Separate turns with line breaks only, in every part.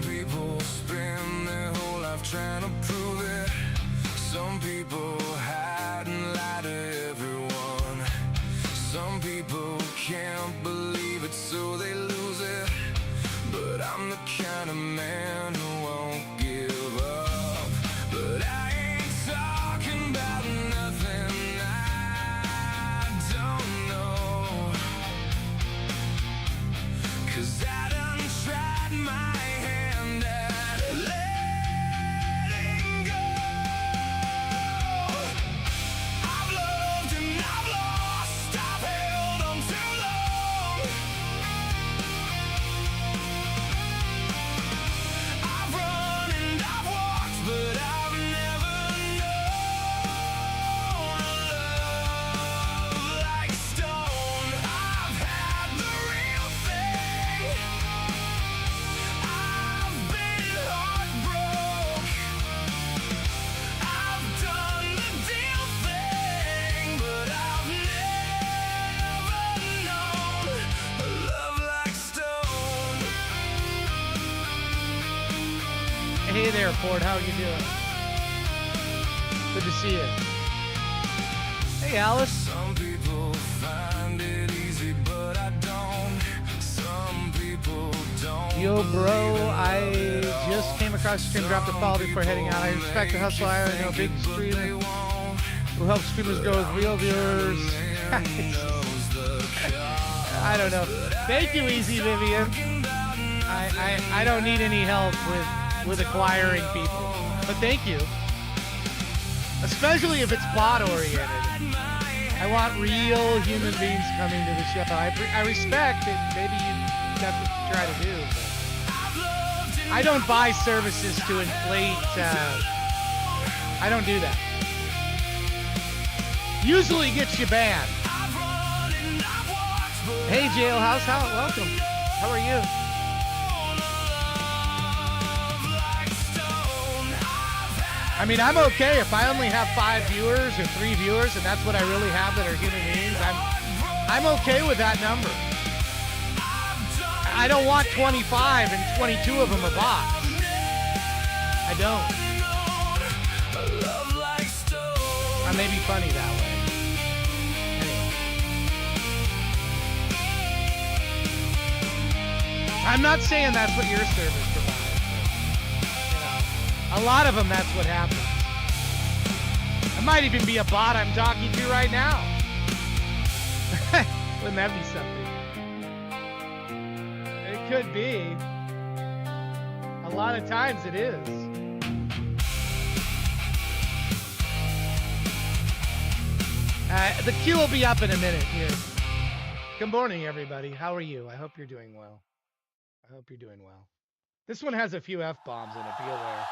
Some people spend their whole life trying to prove it. Some people hide and lie to everyone. Some people can't believe it, so they lose it. But I'm the kind of man who won't give up. But I ain't talking about nothing I don't know. 'Cause I done tried my hand at letting go. I've loved and I've lost, I've held on too long. I've run and I've walked, but I've never known love like stone. I've had the real thing. I've been heartbroken. I've done the deal thing, but I've never known a love like stone.
Hey there, Ford. How are you doing? Good to see you. Hey, Alice.
Some people find it easy, but I don't. Some people don't.
Yo, bro, I just came across the stream, dropped a follow before heading out. I respect the hustle. I know a big streamer who helps streamers grow with real viewers. I don't know. Thank you, Easy Vivian. I don't need any help with acquiring people, but thank you. Especially if it's bot oriented. I want real human beings coming to the show. I respect it. Maybe that's what you try to do. But I don't buy services to inflate. I don't do that. Usually gets you banned. Hey, Jailhouse, welcome. How are you? I mean, I'm okay if I only have 5 viewers or 3 viewers, and that's what I really have that are human beings. I'm okay with that number. I don't want 25 and 22 of them are bots. I don't. I may be funny that way. Anyway. I'm not saying that's what your service provides. A lot of them, that's what happens. It might even be a bot I'm talking to right now. Wouldn't that be something? It could be. A lot of times it is. The queue will be up in a minute here. Good morning, everybody. How are you? I hope you're doing well. I hope you're doing well. This one has a few F-bombs in it, be aware.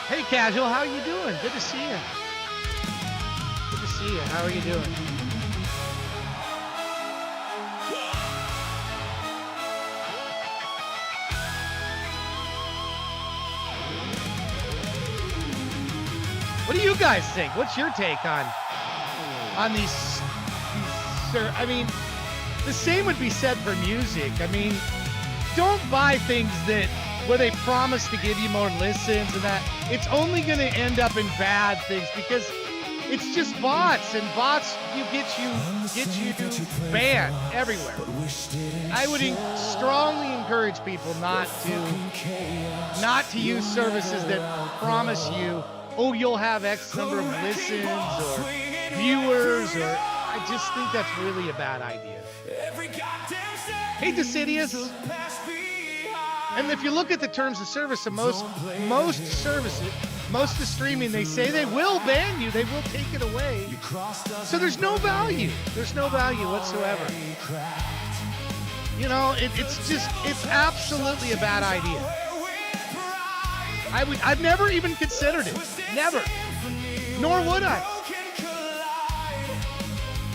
Hey, Casual, how are you doing? Good to see you. Good to see you. How are you doing? What do you guys think? What's your take on these I mean, the same would be said for music. I mean, don't buy things where they promise to give you more listens and that. It's only going to end up in bad things because it's just bots, and bots get you banned everywhere. I would strongly encourage people not to use services that promise you, oh, you'll have X number of listens or viewers or. I just think that's really a bad idea. Hey, Decidius. And if you look at the terms of service of most services, most of streaming, they say they will ban you. They will take it away. So there's no value. There's no value whatsoever. You know, it's absolutely a bad idea. I've never even considered it. Never. Nor would I.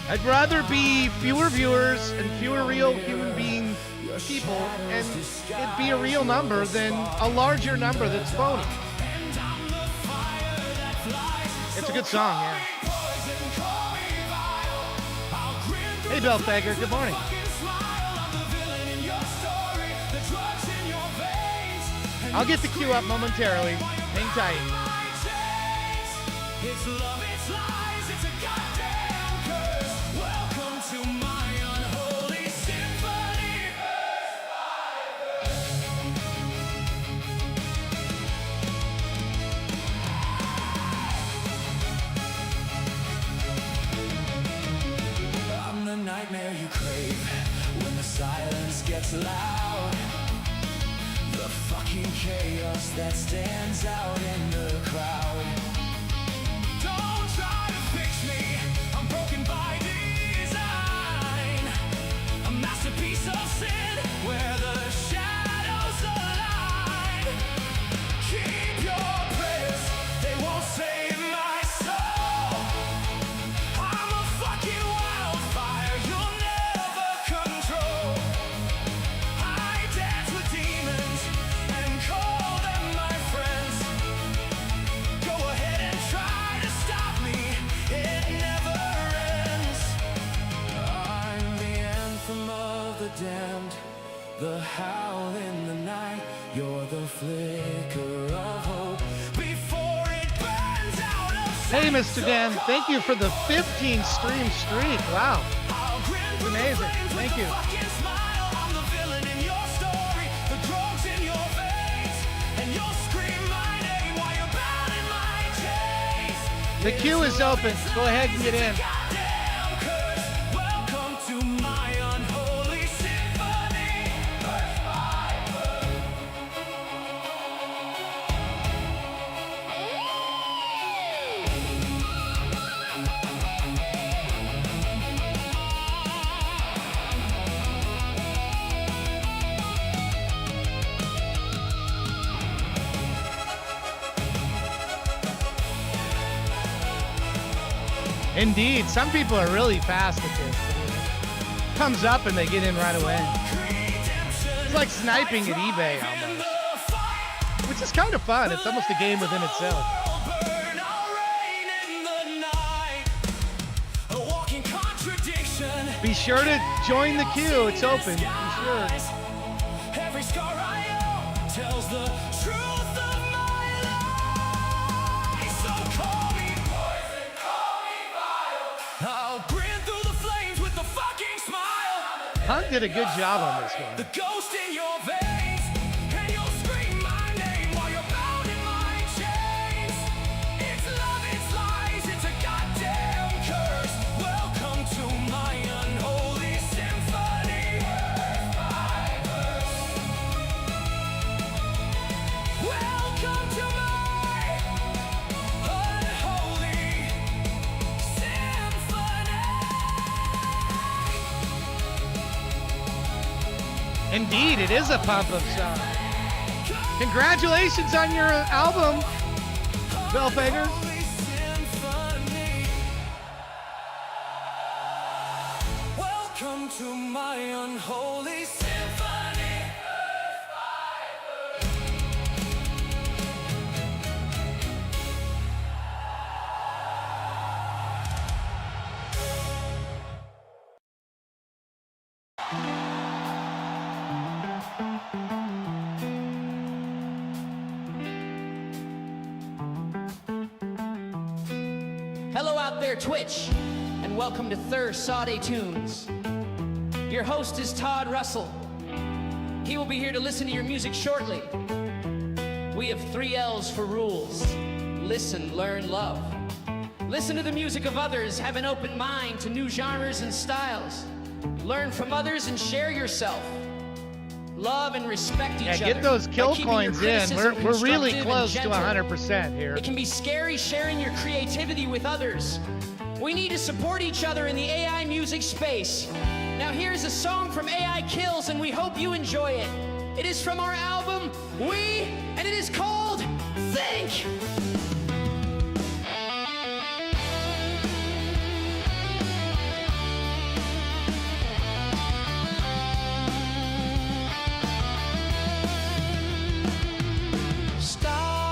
I'd rather be fewer viewers and fewer real human being people, and it'd be a real number than a larger number that's phony. It's a good song, yeah. Hey, Bill Fager, good morning. I'll get the cue up momentarily. Hang tight.
It's love, it's lies, it's a goddamn curse. Welcome to my unholy symphony. I'm the nightmare you crave when the silence gets loud. The fucking chaos that stands out in the crowd. Don't try to fix me, I'm broken by design. A masterpiece of sin where the shadows align. Keep your prayers, they won't save my soul. I'm a fucking wildfire you'll never control. I dance with demons and call them my friends. Go ahead and try to stop me, it never ends. I'm the anthem of the damned, the howl in the night. You're the flicker of hope before it burns out of sight.
Hey, Mr. Dan, thank you for the 15 stream streak. Wow.
I'll grin
It's
through the
amazing.
flames with
Thank
a
you.
fucking smile. I'm the villain in your story, the drugs in your veins, and you'll scream my name while you're bound in my chains.
The queue is open. Go ahead and get in.
Goddamn curse. Welcome to my unholy symphony.
Indeed, some people are really fast at this. Comes up and they get in right away. It's like sniping at eBay almost, which is kind of fun. It's almost a game within itself. Be sure to join the queue. It's open. Be sure.
Every scar I own tells the truth of my life. So call me poison, call me vile. I'll grin through the flames with a fucking smile.
Hunt did a good job on this one.
The ghost in your veins, and you'll scream my name while you're bound in my chains. It's love, it's lies, it's a goddamn curse. Welcome to my unholy symphony. Welcome to my unholy symphony.
Indeed, it is a pump-up song. Congratulations on your album, Bill Fager.
Unholy symphony. Welcome to my unholy symphony.
Hello out there, Twitch, and welcome to Thur Sade Tunes. Your host is Todd Russell. He will be here to listen to your music shortly. We have 3 L's for rules. Listen, learn, love. Listen to the music of others, have an open mind to new genres and styles. Learn from others and share yourself. Love and respect each
Yeah,
other.
get those
by
kill
keeping your
coins in.
criticism
We're really
constructive and
close to
gentle.
100% here.
It can be scary sharing your creativity with others. We need to support each other in the AI music space. Now here's a song from AI Kills, and we hope you enjoy it. It is from our album, We, and it is called Think.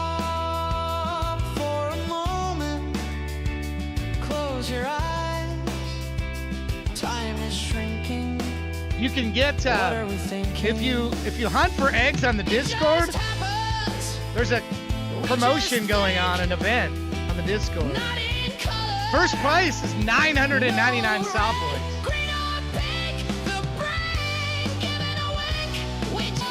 Stop for a moment. Close your eyes.
Time is shrinking.
You can get
What are we thinking?
if you hunt for eggs on the Discord.
Just happens.
There's a promotion going on, an event on the Discord.
Not in color.
First price is 999 saw points.
Green or pink, the brain giving a wink. We think.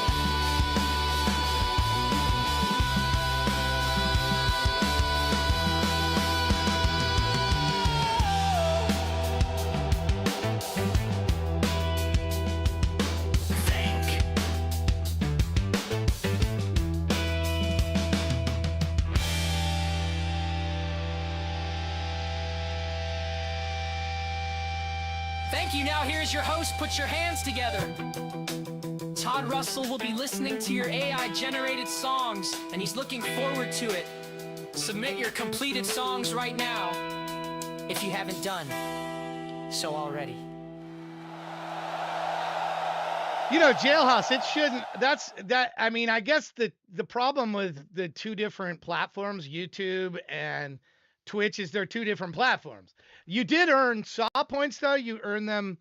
Thank you. Now here's your host. Put your hands together. Todd Russell will be listening to your AI-generated songs, and he's looking forward to it. Submit your completed songs right now, if you haven't done so already.
You know, Jailhouse, it shouldn't, I mean, I guess the problem with the two different platforms, YouTube and Twitch, is they're two different platforms. You did earn saw points though. You earn them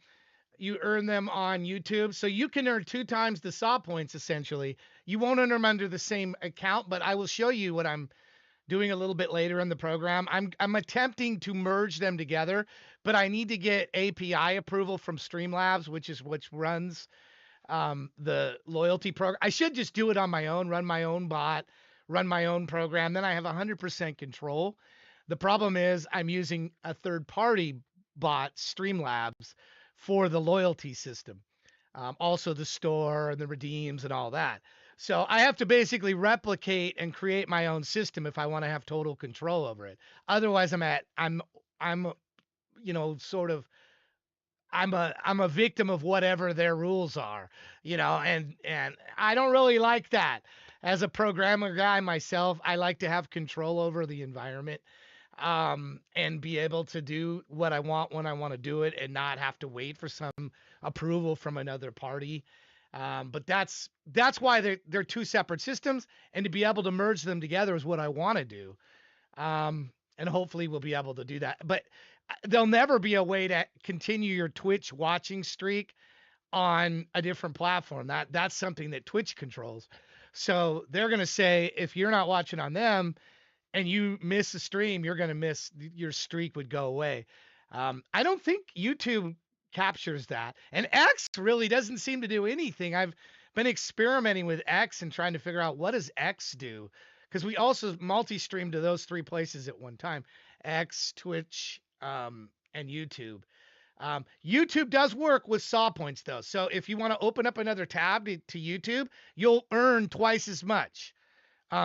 on YouTube. So you can earn 2 times the saw points essentially. You won't earn them under the same account, but I will show you what I'm doing a little bit later in the program. I'm attempting to merge them together, but I need to get API approval from Streamlabs, which runs the loyalty program. I should just do it on my own, run my own bot, run my own program. Then I have 100% control. The problem is I'm using a third-party bot, Streamlabs, for the loyalty system. Also the store and the redeems and all that. So I have to basically replicate and create my own system if I want to have total control over it. Otherwise I'm you know, sort of, I'm a victim of whatever their rules are, you know, and I don't really like that. As a programmer guy myself, I like to have control over the environment, and be able to do what I want when I want to do it and not have to wait for some approval from another party. But that's why they're two separate systems, and to be able to merge them together is what I want to do. And hopefully we'll be able to do that. But there'll never be a way to continue your Twitch watching streak on a different platform. That's something that Twitch controls. So they're going to say, if you're not watching on them and you miss a stream, you're going to miss, your streak would go away. I don't think YouTube captures that. And X really doesn't seem to do anything. I've been experimenting with X and trying to figure out, what does X do? Because we also multi-stream to those 3 places at one time: X, Twitch, and YouTube. YouTube does work with saw points though. So if you want to open up another tab to YouTube, you'll earn twice as much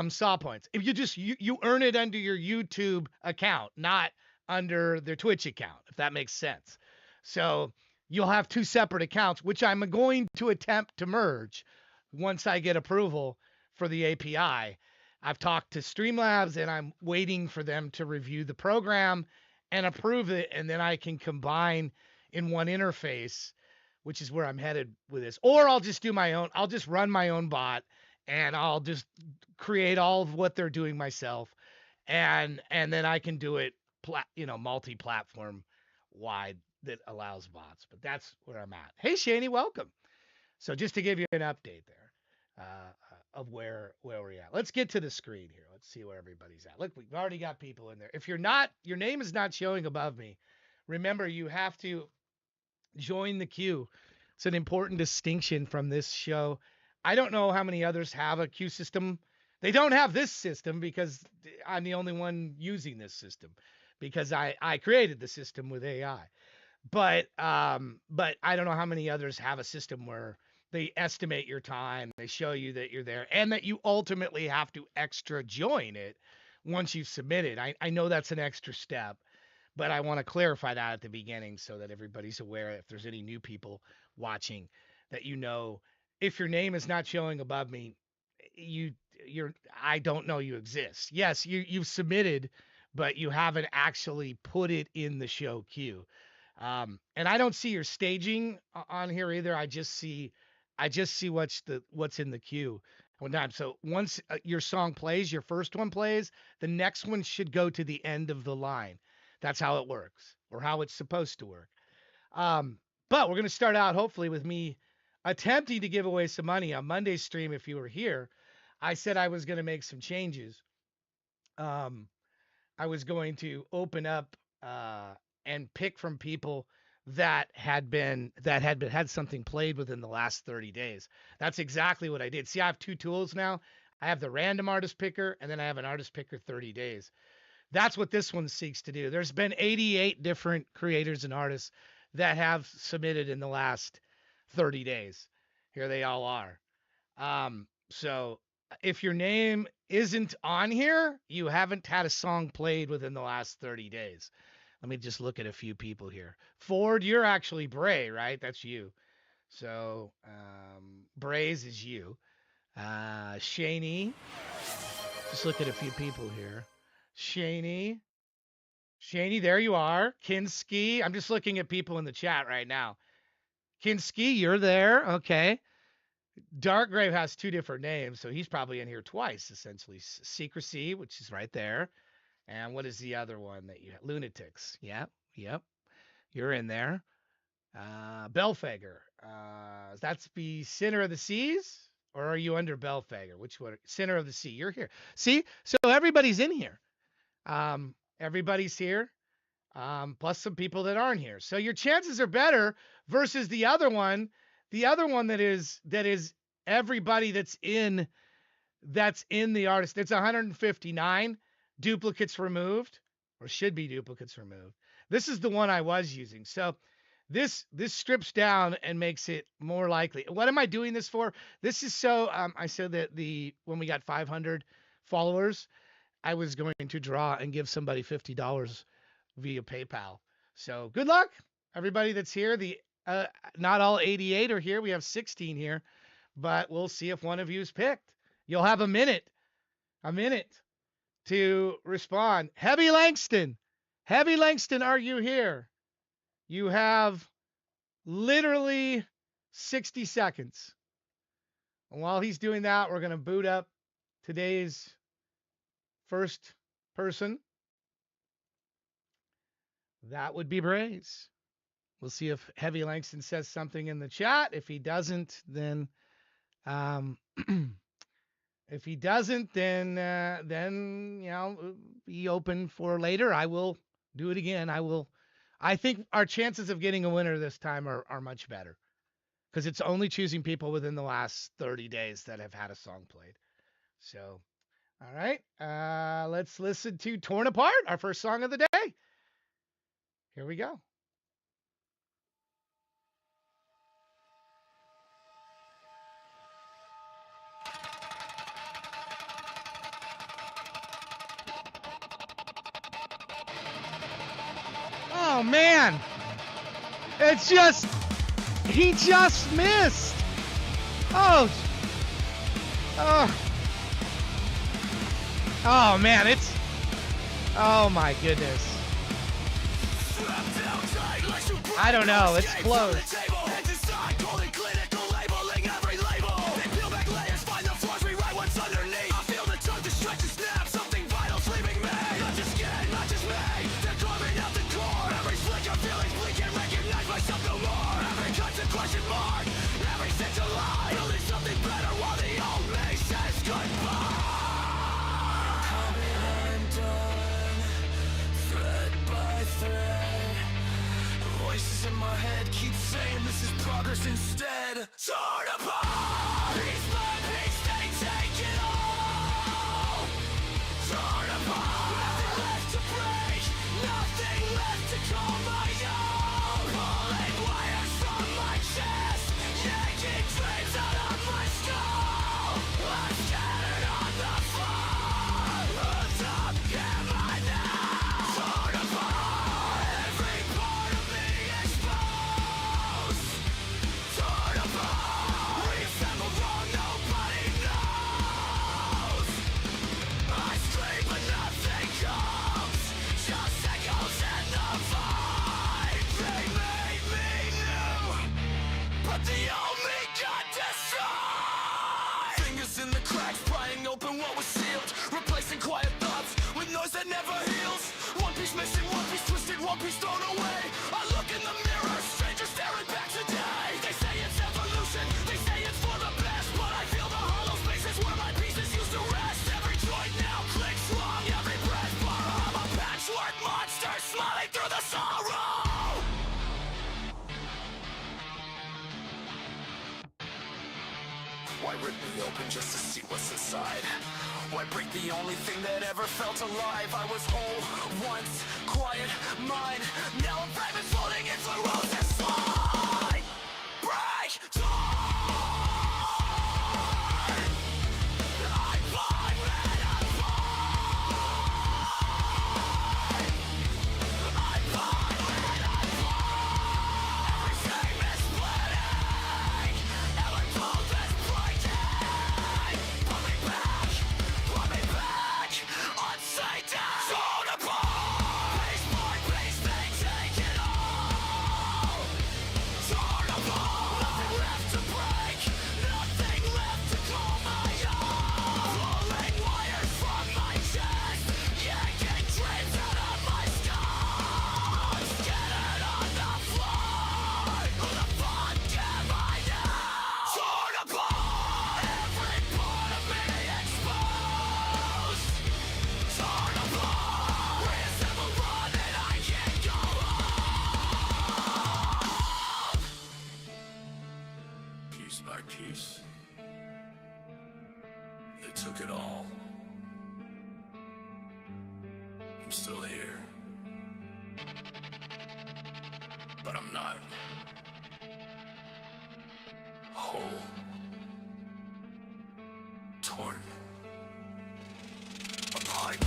saw points. If you earn it under your YouTube account, not under their Twitch account, if that makes sense. So you'll have 2 separate accounts, which I'm going to attempt to merge once I get approval for the API. I've talked to Streamlabs and I'm waiting for them to review the program and approve it, and then I can combine in one interface, which is where I'm headed with this. Or I'll just do my own. I'll just run my own bot, and I'll just create all of what they're doing myself, and then I can do it, multi-platform wide that allows bots. But that's where I'm at. Hey, Shani, welcome. So just to give you an update there of where we're at. Let's get to the screen here. Let's see where everybody's at. Look, we've already got people in there. If your name is not showing above me, remember you have to join the queue. It's an important distinction from this show. I don't know how many others have a queue system. They don't have this system because I'm the only one using this system, because I created the system with AI. But I don't know how many others have a system where they estimate your time, they show you that you're there, and that you ultimately have to extra join it once you've submitted. I know that's an extra step, but I want to clarify that at the beginning so that everybody's aware, if there's any new people watching, that if your name is not showing above me, I don't know you exist. Yes, you've submitted, but you haven't actually put it in the show queue. And I don't see your staging on here either. I just see what's in the queue one time. So once your song plays, your first one plays, the next one should go to the end of the line. That's how it works, or how it's supposed to work. But we're going to start out hopefully with me attempting to give away some money on Monday's stream. If you were here, I said I was going to make some changes. I was going to open up and pick from people that had something played within the last 30 days. That's exactly what I did. See, I have two tools now. I have the random artist picker, and then I have an artist picker 30 days. That's what this one seeks to do. There's been 88 different creators and artists that have submitted in the last 30 days. Here they all are. So if your name isn't on here, you haven't had a song played within the last 30 days. Let me just look at a few people here. Ford, you're actually Bray, right? That's you. So Bray's is you. Shaney. Just look at a few people here. Shaney, there you are. Kinski. I'm just looking at people in the chat right now. Kinski, you're there. Okay. Darkgrave has two different names, so he's probably in here twice, essentially. Secrecy, which is right there. And what is the other one that you have? Lunatics. Yep. You're in there. Belfager. That's the Center of the Seas? Or are you under Belfager? Which one? Center of the Sea. You're here. See? So everybody's in here. Everybody's here. Plus some people that aren't here. So your chances are better versus the other one. The other one that is everybody that's in the artist. It's 159 duplicates removed, or should be duplicates removed. This is the one I was using. So this strips down and makes it more likely. What am I doing this for? This is so I said that when we got 500 followers, I was going to draw and give somebody $50 via PayPal. So good luck, everybody that's here. Not all 88 are here. We have 16 here, but we'll see if one of you is picked. You'll have a minute to respond. Heavy Langston, are you here? You have literally 60 seconds. And while he's doing that, we're going to boot up today's first person. That would be Braze. We'll see if Heavy Langston says something in the chat. If he doesn't, then be open for later. I will do it again. I think our chances of getting a winner this time are much better because it's only choosing people within the last 30 days that have had a song played. So, all right, let's listen to Torn Apart, our first song of the day. Here we go. Oh man, he just missed. Oh man, oh my goodness. I don't know, it's close.
Instead, torn apart. Piece by piece, they take it all. Torn apart. Nothing left to break, nothing left to call my own. Pulling wires from my chest, yanking dreams out of my skull. I'm scattered on the floor. Hooked up, am I now? Torn apart. Every part of me exposed. Torn apart, reassembled wrong, nobody knows. I scream but nothing comes, just echoes in the void. They made me new, but the old me got destroyed. Fingers in the cracks, prying open what was sealed, replacing quiet thoughts with noise that never heals. One piece missing, one piece twisted, one piece thrown away. I look in the mirror, straight Why rip me open just to see what's inside? Why break the only thing that ever felt alive? I was whole once, quiet mind. Now I'm fragments floating in fluorescent slide. Break time. I'm blind when I'm blind. I'm blind when I'm blind. Everything is splitting. Every pulse is breaking. Put me back on Satan. Torn apart. Piece by piece they take it all. Torn apart. Nothing left to break. Nothing left to call my own. Pulling wires from my chest. Yanking dreams out of my skull. Scattered on the floor. Who the fuck am I now? Torn apart. Every part of me exposed. Torn apart. Reassemble, run, and I can't go on. Piece by piece, they took it all. I'm still here, but I'm not whole. Torn apart.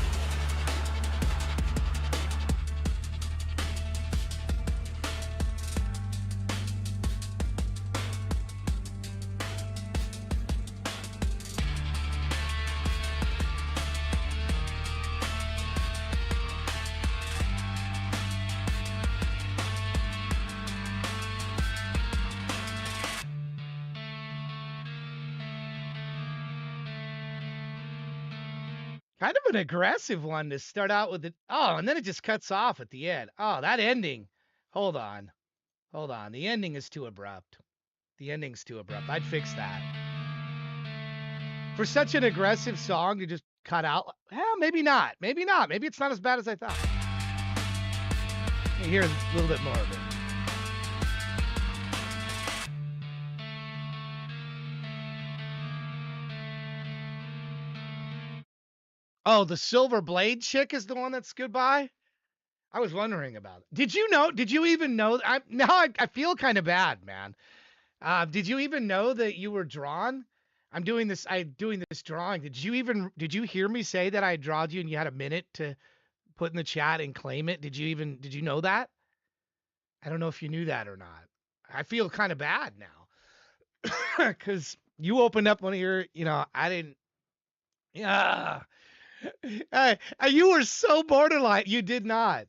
Kind of an aggressive one to start out with. Oh, and then it just cuts off at the end. Oh, that ending. Hold on. The ending is too abrupt. I'd fix that. For such an aggressive song to just cut out. Well, maybe not. Maybe it's not as bad as I thought. You hear a little bit more of it. Oh, the Silver Blade chick is the one that's goodbye? I was wondering about it. Did you even know? I feel kind of bad, man. Did you even know that you were drawn? I'm doing this drawing. Did you hear me say that I drawed you and you had a minute to put in the chat and claim it? Did you know that? I don't know if you knew that or not. I feel kind of bad now. Cause you opened up one of your, I didn't, yeah. You were so borderline. You did not.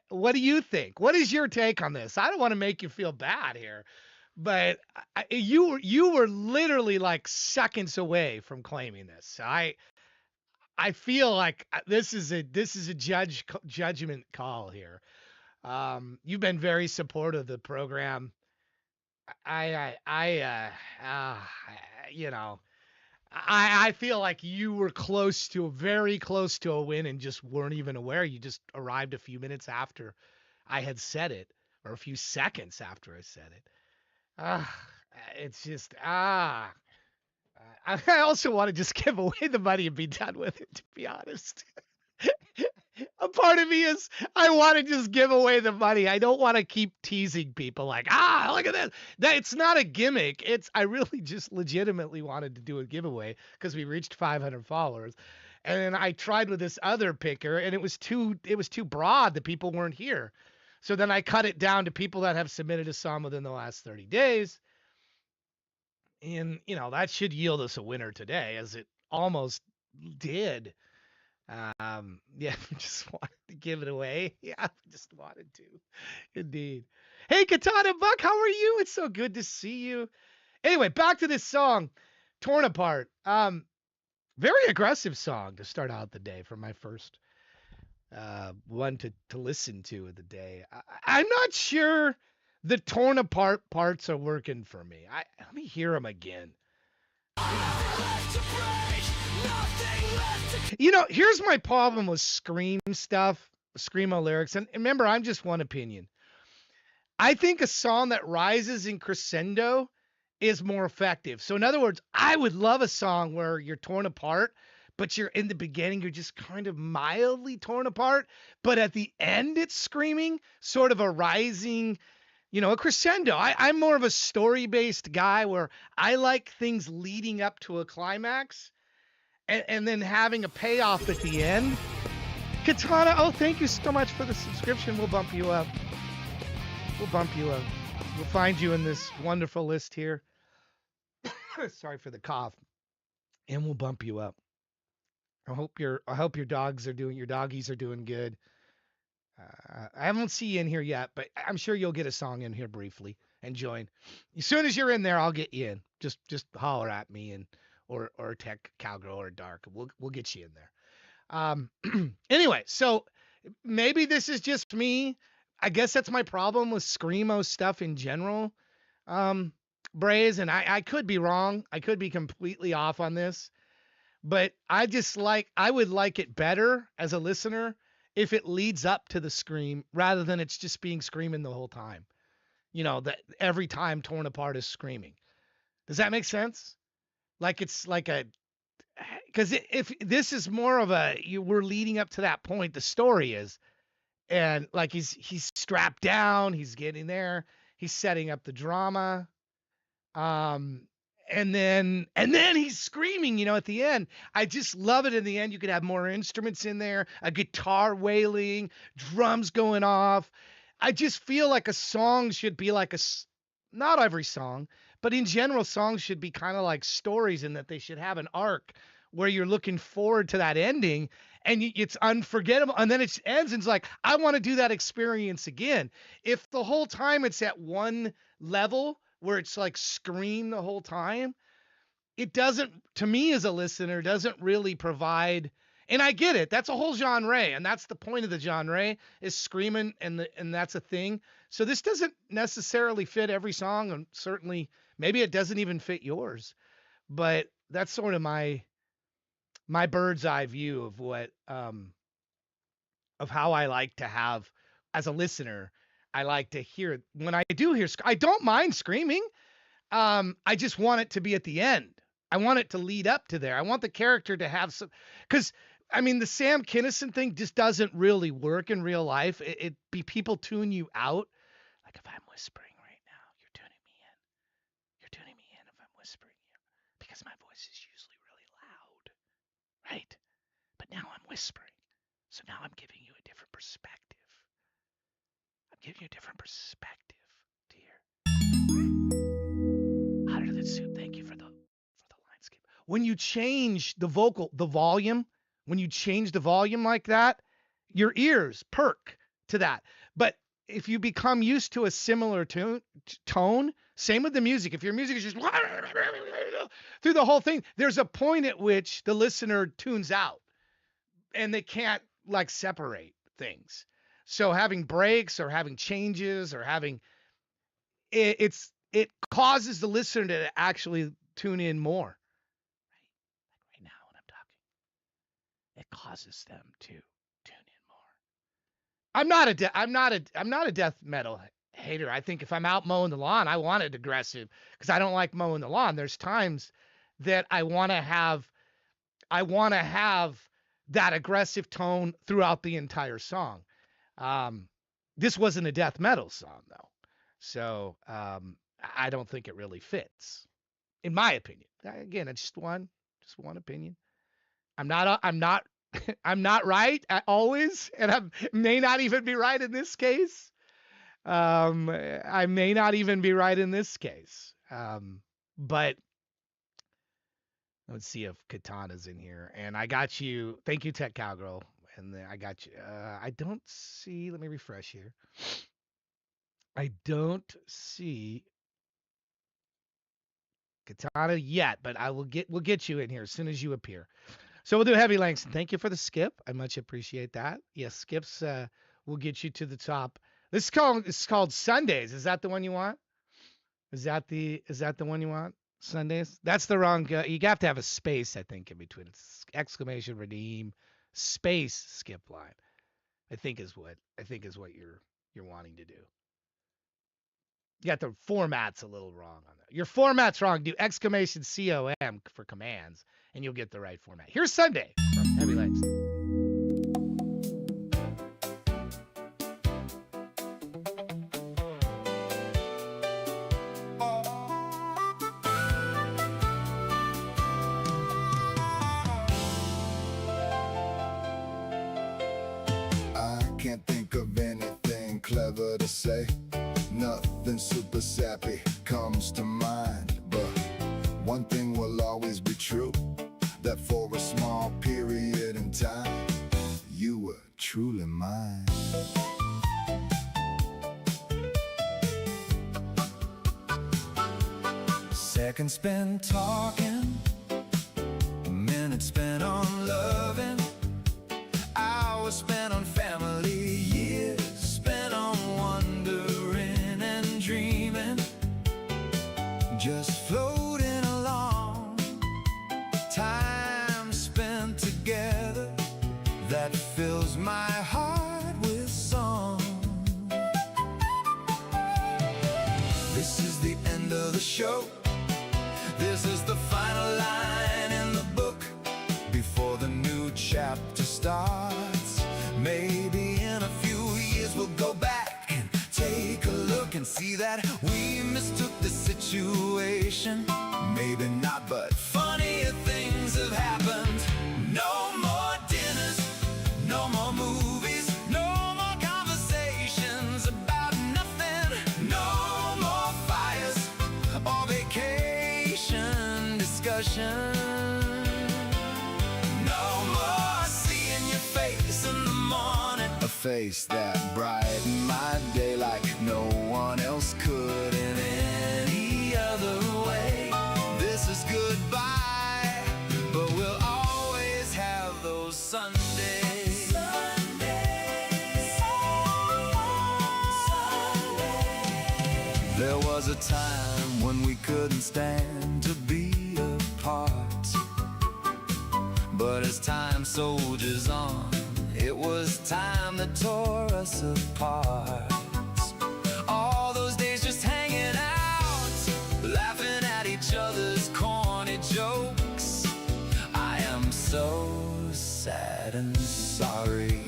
What do you think? What is your take on this? I don't want to make you feel bad here, but you were literally like seconds away from claiming this. I feel like this is a judgment call here. You've been very supportive of the program. I feel like you were very close to a win and just weren't even aware. You just arrived a few minutes after I had said it, or a few seconds after I said it. It's just, I also want to just give away the money and be done with it, to be honest. A part of me is I want to just give away the money. I don't want to keep teasing people like, look at this. It's not a gimmick. I really just legitimately wanted to do a giveaway because we reached 500 followers. And then I tried with this other picker and it was too broad. The people weren't here. So then I cut it down to people that have submitted a song within the last 30 days. And, that should yield us a winner today, as it almost did. Yeah, just wanted to give it away. Yeah, just wanted to. Indeed. Hey, Katana Buck, how are you? It's so good to see you. Anyway, back to this song, Torn Apart. Very aggressive song to start out the day for my first one to listen to of the day. I'm not sure the torn apart parts are working for me. Let me hear them again. Here's my problem with Screamo lyrics. And remember, I'm just one opinion. I think a song that rises in crescendo is more effective. So in other words, I would love a song where you're torn apart, but you're in the beginning, you're just kind of mildly torn apart, but at the end it's screaming, sort of a rising, a crescendo. I'm more of a story-based guy where I like things leading up to a climax and then having a payoff at the end. Katana, oh, thank you so much for the subscription. We'll bump you up. We'll bump you up. We'll find you in this wonderful list here. Sorry for the cough. And we'll bump you up. I hope your doggies are doing good. I haven't seen you in here yet, but I'm sure you'll get a song in here briefly and join. As soon as you're in there, I'll get you in. Just holler at me and or Tech Cowgirl or Dark. We'll get you in there. Anyway, so maybe this is just me. I guess that's my problem with screamo stuff in general. Braze, and I could be wrong. I could be completely off on this. But I would like it better as a listener if it leads up to the scream rather than it's just being screaming the whole time. That every time Torn Apart is screaming. Does that make sense? Like it's like because if this is more of we're leading up to that point, the story is, and like he's strapped down, he's getting there, he's setting up the drama. And then he's screaming, at the end. I just love it in the end. You could have more instruments in there, a guitar wailing, drums going off. I just feel like a song should be like not every song, but in general, songs should be kind of like stories in that they should have an arc where you're looking forward to that ending and it's unforgettable. And then it ends and it's like, I want to do that experience again. If the whole time it's at one level, where it's like scream the whole time, it doesn't, to me as a listener, doesn't really provide, and I get it, that's a whole genre, and that's the point of the genre, is screaming, and that's a thing. So this doesn't necessarily fit every song, and certainly, maybe it doesn't even fit yours, but that's sort of my bird's eye view of what, of how I like to have, as a listener, I like to hear, when I do hear, I don't mind screaming. I just want it to be at the end. I want it to lead up to there. I want the character to have some, because the Sam Kinison thing just doesn't really work in real life. It be people tune you out. Like if I'm whispering right now, you're tuning me in. You're tuning me in if I'm whispering you, because my voice is usually really loud, right? But now I'm whispering, so now I'm giving you a different perspective. Give you a different perspective, dear. Hotter than soup. Thank you for the line skip. When you change the volume, when you change the volume like that, your ears perk to that. But if you become used to a similar tone, same with the music. If your music is just through the whole thing, there's a point at which the listener tunes out and they can't like separate things. So having breaks or having changes or having it causes the listener to actually tune in more. Right now when I'm talking, it causes them to tune in more. I'm not a death metal hater. I think if I'm out mowing the lawn, I want it aggressive because I don't like mowing the lawn. There's times that I want to have that aggressive tone throughout the entire song. This wasn't a death metal song though. So, I don't think it really fits in my opinion. Again, it's just one opinion. I'm not I'm not right always, and I may not even be right in this case. I may not even be right in this case. But let's see if Katana's in here. And I got you. Thank you, Tech Cowgirl. And then I got you. I don't see. Let me refresh here. I don't see Katana yet, but we'll get you in here as soon as you appear. So we'll do Heavy Langston. Thank you for the skip. I much appreciate that. Yes, skips will get you to the top. This is called Sundays. Is that the one you want? Is that the one you want? Sundays? That's the wrong. You have to have a space, I think, in between. It's exclamation redeem space skip line. I think is what you're wanting to do. You got the formats a little wrong on that. Your format's wrong. Do exclamation COM for commands, and you'll get the right format. Here's Sunday from Heavy Legs.
I can't think of anything clever to say. Nothing super sappy comes to mind, but one thing will always be true, that for a small period in time, you were truly mine. Seconds spent talking, minutes spent on loving, hours spent on family, years spent on wondering and dreaming, just floating along. Time spent together that fills my heart with song. This is the end of the show. This is the final line in the book before the new chapter starts. Maybe in a few years we'll go back and take a look and see that we mistook the situation. Maybe not, but funnier things have happened. No more dinners, no more movies, no more conversations about nothing, no more fires or vacation discussion. No more seeing your face in the morning, a face that brightened my day like no one else could in any other way. This is goodbye, but we'll always have those Sundays. There was a time when we couldn't stand to be apart, but as time soldiers on, it was time that tore us apart. All those days just hanging out, laughing at each other's corny jokes. I am so sad and sorry.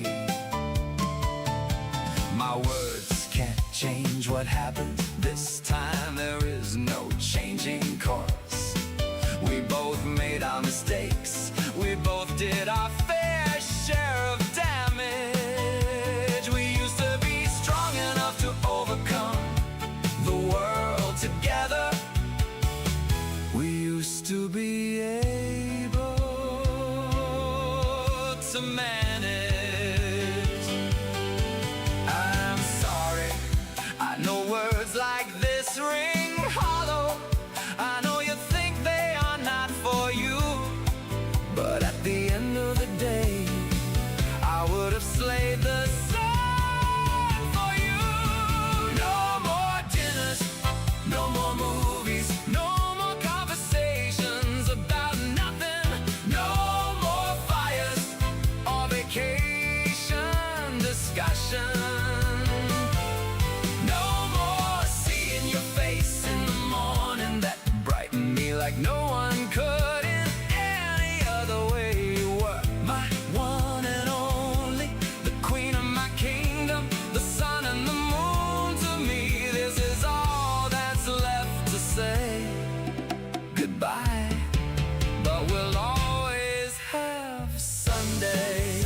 My words can't change what happened. This time there is no changing course. We both made our mistakes. We both did our fair share of damage. We used to be strong enough to overcome the world together. We used to be able to manage. I'm sorry, I know words like this ring hollow. I know you think they are not for you, but at the end of the day, I would have slayed the sun for you. No more dinners, no more movies, no more conversations about nothing, no more fires or vacation discussion. No more seeing your face in the morning that brightened me like no one could in any other way. You were my one and only, the queen of my kingdom, the sun and the moon to me. This is all that's left to say. Goodbye, but we'll always have Sunday.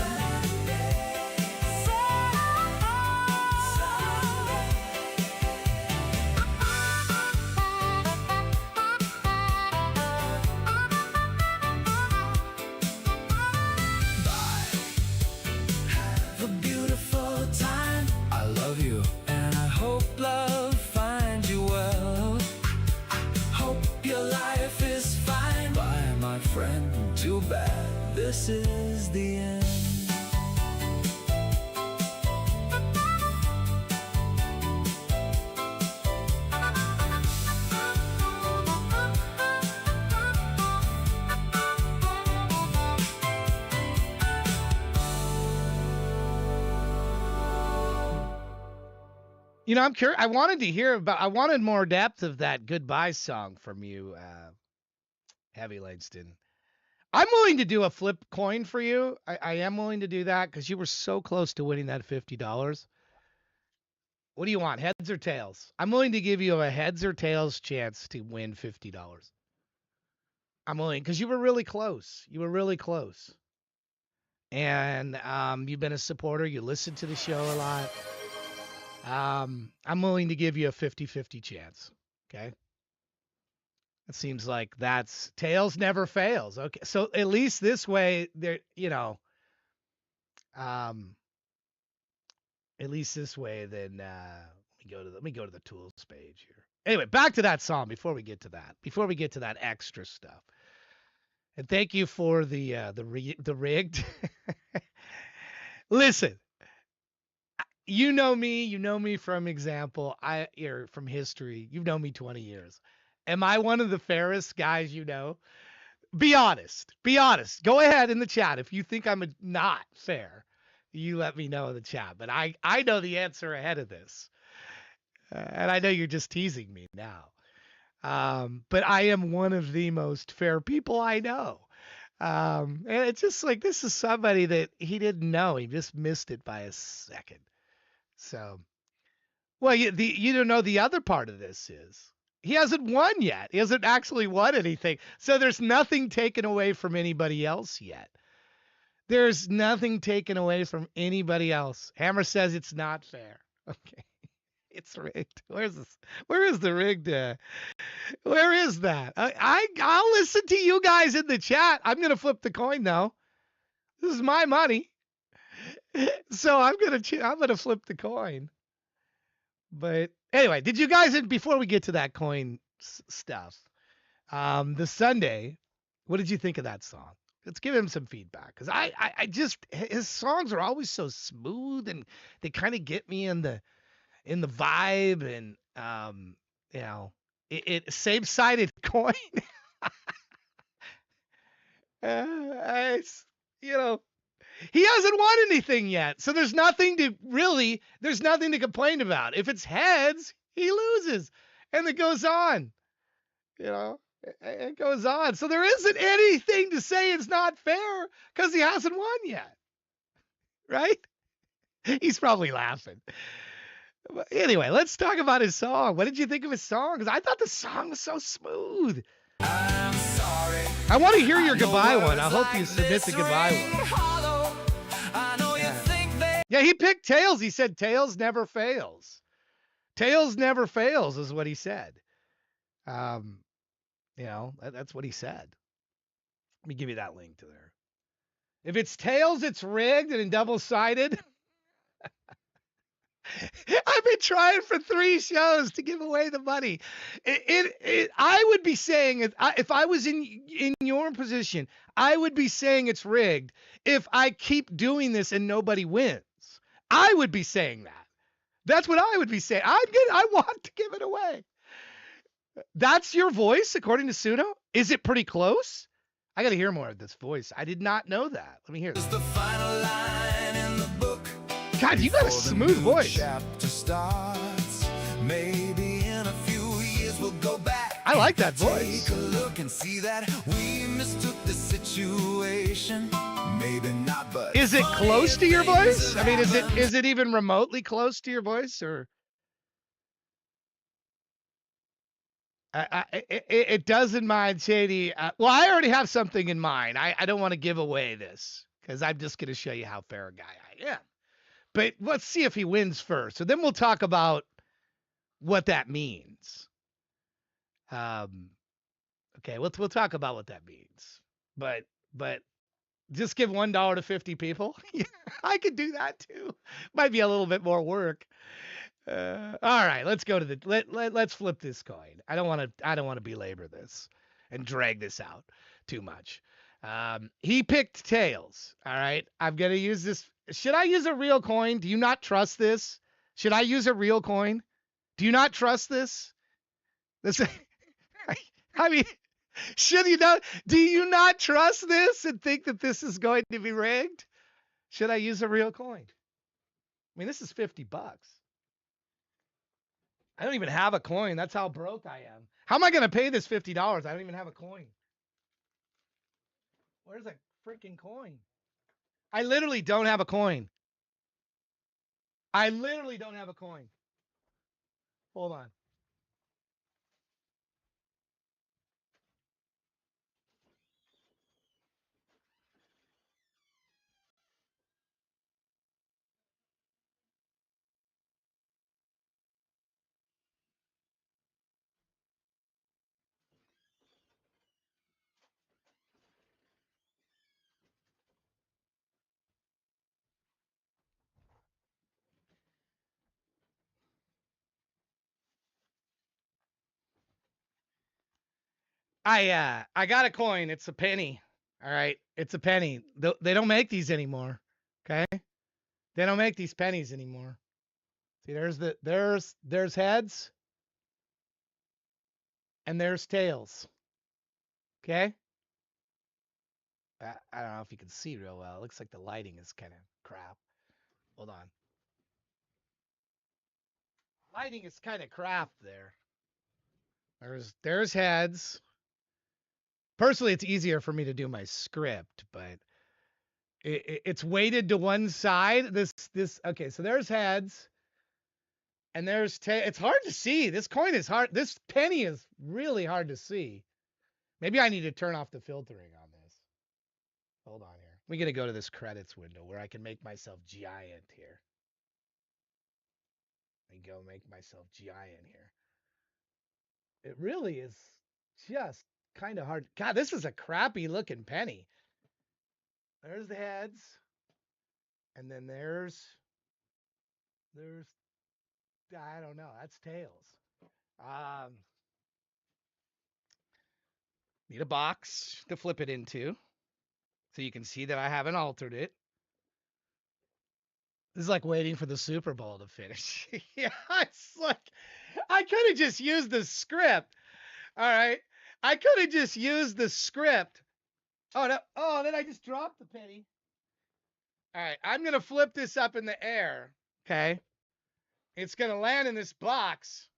Have a beautiful time. I love you, and I hope love finds you well. Hope your life is fine. Bye, my friend. Too bad this is the end.
You know, I'm curious. I wanted more depth of that goodbye song from you, Heavy Langston. I'm willing to do a flip coin for you. I am willing to do that because you were so close to winning that $50. What do you want, heads or tails? I'm willing to give you a heads or tails chance to win $50. I'm willing because you were really close. You were really close. And you've been a supporter. You listen to the show a lot. I'm willing to give you a 50-50 chance. Okay. It seems like that's tails never fails. Okay. So at least this way there, um, at least this way, then let me go to the tools page here. Anyway, back to that song before we get to that extra stuff. And thank you for the rigged. Listen, you know me from example, or from history. You've known me 20 years. Am I one of the fairest guys you know? Be honest. Be honest. Go ahead in the chat if you think I'm not fair. You let me know in the chat. But I know the answer ahead of this. And I know you're just teasing me now. But I am one of the most fair people I know. And it's just like this is somebody that he didn't know. He just missed it by a second. So, well, you don't know the other part of this is he hasn't won yet. He hasn't actually won anything. So there's nothing taken away from anybody else yet. There's nothing taken away from anybody else. Hammer says it's not fair. Okay. It's rigged. Where is this? Where is the rigged? Where is that? I'll listen to you guys in the chat. I'm gonna flip the coin though. This is my money, so I'm gonna flip the coin. But anyway, did you guys before we get to that coin stuff, the Sunday, what did you think of that song? Let's give him some feedback because I just his songs are always so smooth and they kind of get me in the vibe and it same-sided coin. It's, he hasn't won anything yet, so there's nothing to complain about. If it's heads, he loses, and it goes on. It goes on. So there isn't anything to say it's not fair because he hasn't won yet, right? He's probably laughing. Anyway, let's talk about his song. What did you think of his song? Because I thought the song was so smooth.
I'm sorry.
I want to hear your goodbye one. I hope you submit the goodbye one. Yeah, he picked tails. He said tails never fails. Tails never fails is what he said. That's what he said. Let me give you that link to there. If it's tails, it's rigged and double-sided. I've been trying for 3 shows to give away the money. I would be saying if I was in your position, I would be saying it's rigged if I keep doing this and nobody wins. I would be saying that. That's what I would be saying. I want to give it away. That's your voice, according to Suno? Is it pretty close? I got to hear more of this voice. I did not know that. Let me hear this.
The final line in the book.
God, you got a smooth voice.
Chapter starts. Maybe in a few years we'll go back.
I like that voice.
Take a look and see that we mistook the situation. Maybe not, but
is it close to your voice? I mean, is it even remotely close to your voice, or? It doesn't mind, Shady. Well, I already have something in mind. I don't want to give away this because I'm just going to show you how fair a guy I am. But let's see if he wins first. So then we'll talk about what that means. Okay, we'll talk about what that means. But just give $1 to 50 people. I could do that too. Might be a little bit more work. All right, let's go to let's flip this coin. I don't want to belabor this and drag this out too much. He picked tails. All right, I'm gonna use this. Should I use a real coin? Do you not trust this? Should I use a real coin? Do you not trust this? I mean, should you not? Do you not trust this and think that this is going to be rigged? Should I use a real coin? I mean, this is $50. I don't even have a coin. That's how broke I am. How am I going to pay this $50? I don't even have a coin. Where's a freaking coin? I literally don't have a coin. I literally don't have a coin. Hold on. I got a coin. It's a penny. All right, it's a penny. They don't make these anymore. Okay, they don't make these pennies anymore. See, there's heads and there's tails. Okay. I don't know if you can see real well. It looks like the lighting is kind of crap. Hold on. Lighting is kind of crap there. There's heads. Personally, it's easier for me to do my script, but it's weighted to one side. This okay. So there's heads, and there's it's hard to see. This coin is hard. This penny is really hard to see. Maybe I need to turn off the filtering on this. Hold on here. We're gonna go to this credits window where I can make myself giant here. And go make myself giant here. It really is just kind of hard. God, this is a crappy looking penny. There's the heads. And then there's I don't know, that's tails. Um Need a box to flip it into. So you can see that I haven't altered it. This is like waiting for the Super Bowl to finish. Yeah, it's like I could have just used the script. All right. I could have just used the script. Oh, no. Oh, then I just dropped the penny. All right. I'm going to flip this up in the air. Okay. It's going to land in this box.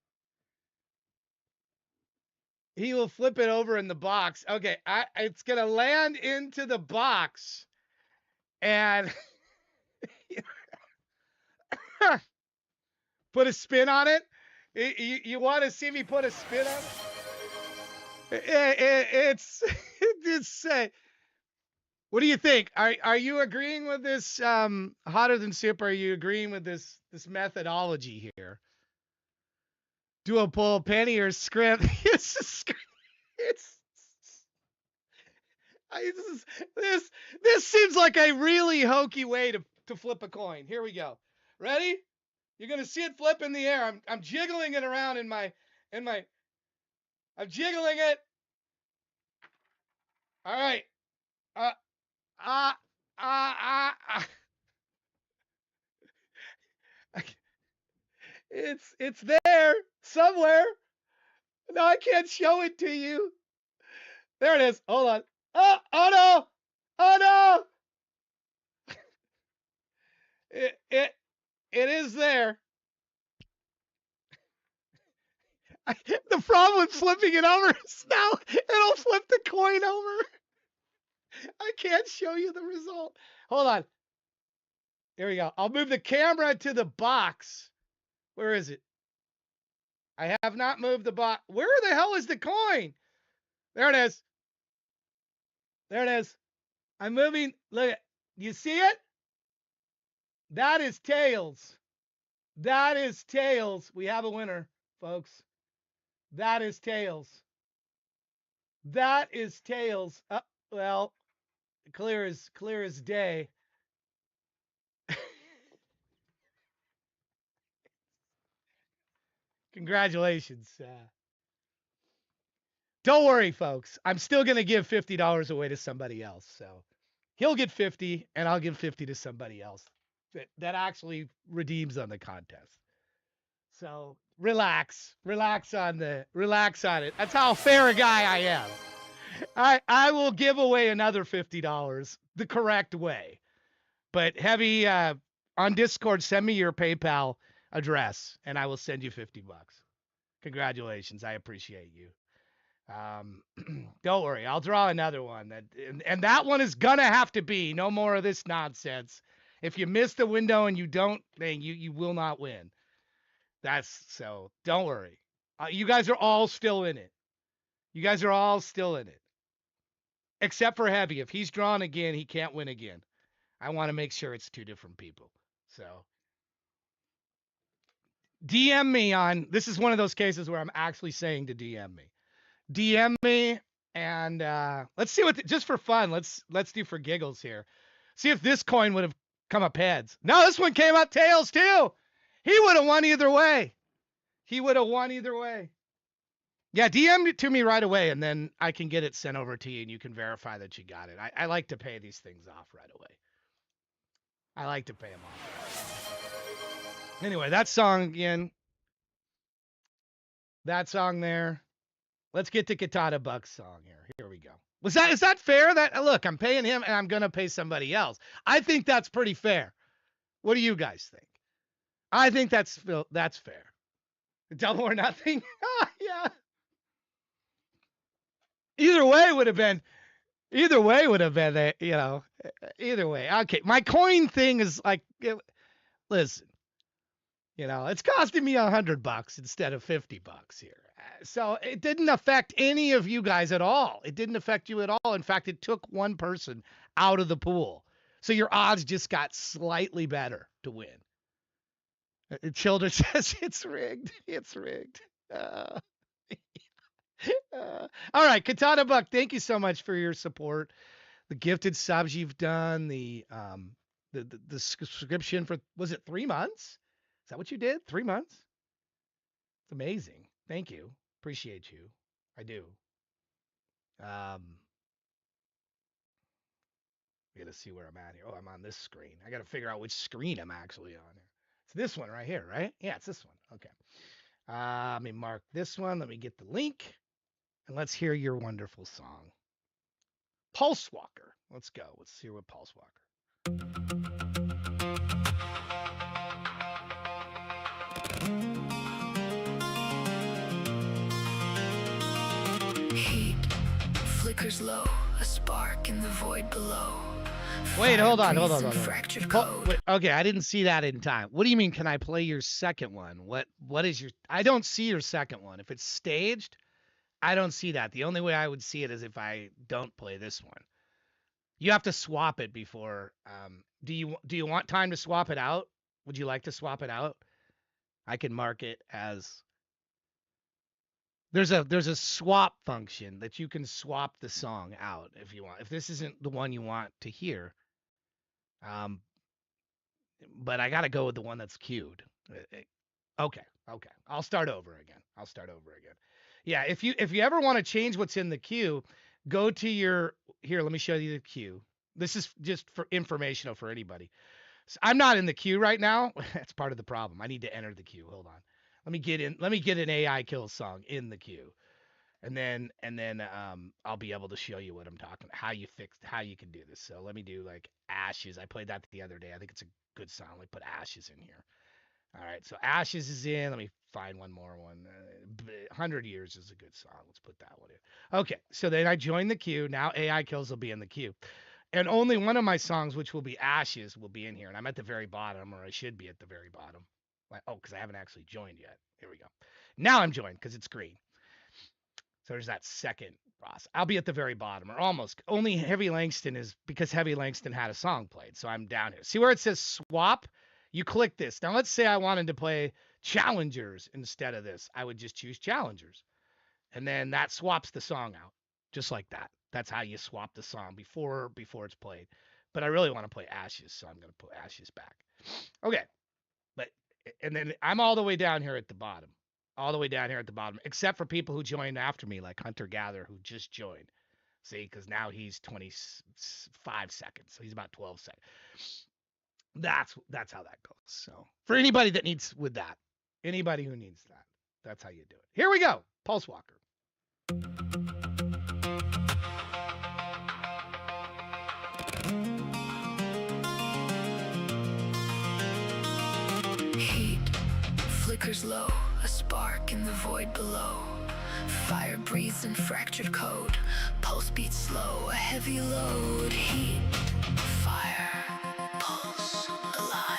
He will flip it over in the box. Okay. It's going to land into the box. And put a spin on it. You want to see me put a spin on it? It's what do you think? Are you agreeing with this hotter than soup? Are you agreeing with this methodology here? Do a pull penny or script? It's this seems like a really hokey way to flip a coin. Here we go. Ready? You're gonna see it flip in the air. I'm jiggling it around in my I'm jiggling it. All right. Uh, uh, uh, uh. It's there somewhere. No, I can't show it to you. There it is. Hold on. Oh no. Oh no. It is there. The problem with flipping it over is now it'll flip the coin over. I can't show you the result. Hold on. Here we go. I'll move the camera to the box. Where is it? I have not moved the box. Where the hell is the coin? There it is. There it is. I'm moving. Look, you see it? That is tails. That is tails. We have a winner, folks. That is tails. That is tails. Well, clear as day. Congratulations. Don't worry, folks. I'm still going to give $50 away to somebody else. So he'll get 50 and I'll give 50 to somebody else that actually redeems on the contest. So relax on it. That's how fair a guy I am. I will give away another $50 the correct way. But Heavy, on Discord, send me your PayPal address and I will send you $50. Congratulations. I appreciate you. Don't worry. I'll draw another one. And that one is going to have to be no more of this nonsense. If you miss the window and you don't, then you will not win. That's so. Don't worry. You guys are all still in it. You guys are all still in it. Except for Heavy. If he's drawn again, he can't win again. I want to make sure it's two different people. So DM me on, this is one of those cases where I'm actually saying to DM me. DM me and let's see what, just for fun, let's do for giggles here. See if this coin would have come up heads. No, this one came up tails too. He would have won either way. He would have won either way. Yeah, DM it to me right away, and then I can get it sent over to you, and you can verify that you got it. I like to pay these things off right away. I like to pay them off. Anyway, that song again. That song there. Let's get to Katana Buck's song here. Here we go. Is that fair? That look, I'm paying him, and I'm gonna pay somebody else. I think that's pretty fair. What do you guys think? I think that's fair. Double or nothing. Yeah. Either way would have been, either way. Okay. My coin thing is like, listen, it's costing me $100 instead of $50 here. So it didn't affect any of you guys at all. It didn't affect you at all. In fact, it took one person out of the pool. So your odds just got slightly better to win. Children says it's rigged. It's rigged. All right, Katana Buck, thank you so much for your support. The gifted subs you've done, the subscription for, was it 3 months? Is that what you did? 3 months? It's amazing. Thank you. Appreciate you. I do. I gotta see where I'm at here. Oh, I'm on this screen. I gotta figure out which screen I'm actually on here. It's this one right here, right? Yeah, it's this one. Okay. Let me mark this one. Let me get the link. And let's hear your wonderful song. Pulse Walker. Let's go. Let's hear what Pulse Walker.
Heat flickers low, a spark in the void below.
Wait, hold on.
Fractured code.
Wait, okay, I didn't see that in time. What do you mean, can I play your second one? What is your... I don't see your second one. If it's staged, I don't see that. The only way I would see it is if I don't play this one. You have to swap it before... do you want time to swap it out? Would you like to swap it out? I can mark it as... There's a swap function that you can swap the song out if you want. If this isn't the one you want to hear, but I got to go with the one that's queued. Okay. I'll start over again. Yeah, if you ever want to change what's in the queue, go to your... Here, let me show you the queue. This is just for informational for anybody. So I'm not in the queue right now. That's part of the problem. I need to enter the queue. Hold on. Let me get an AI kill song in the queue. And then I'll be able to show you what I'm talking about, how you can do this. So let me do like Ashes. I played that the other day. I think it's a good song. Let me put Ashes in here. All right, so Ashes is in. Let me find one more one. 100 Years is a good song. Let's put that one in. Okay, so then I join the queue. Now AI kills will be in the queue. And only one of my songs, which will be Ashes, will be in here. And I'm at the very bottom, or I should be at the very bottom. Oh, because I haven't actually joined yet. Here we go. Now I'm joined because it's green. So there's that second process. I'll be at the very bottom, or almost. Only Heavy Langston is because Heavy Langston had a song played. So I'm down here. See where it says swap? You click this. Now let's say I wanted to play Challengers instead of this. I would just choose Challengers. And then that swaps the song out. Just like that. That's how you swap the song before it's played. But I really want to play Ashes, so I'm going to put Ashes back. Okay. And then I'm all the way down here at the bottom. Except for people who joined after me, like Hunter Gather, who just joined. See, because now he's 25 seconds. So he's about 12 seconds. That's how that goes. So for anybody that needs with that, anybody who needs that, that's how you do it. Here we go. Pulse Walker.
Heat flickers low, a spark in the void below. Fire breathes in fractured code. Pulse beats slow, a heavy load. Heat, fire, pulse, alive.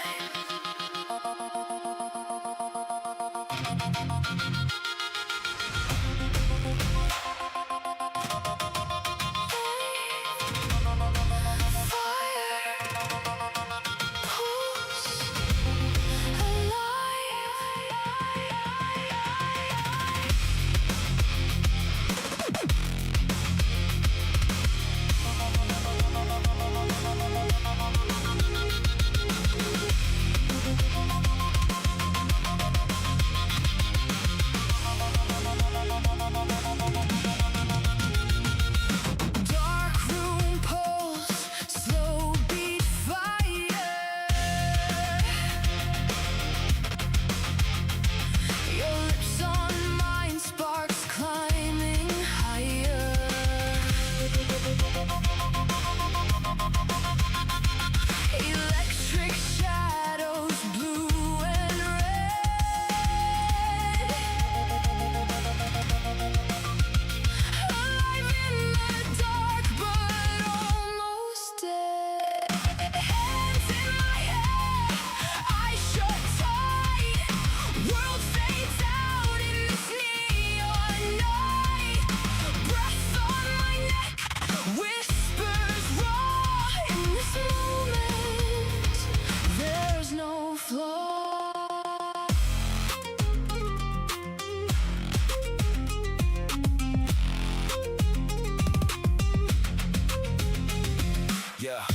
Yeah,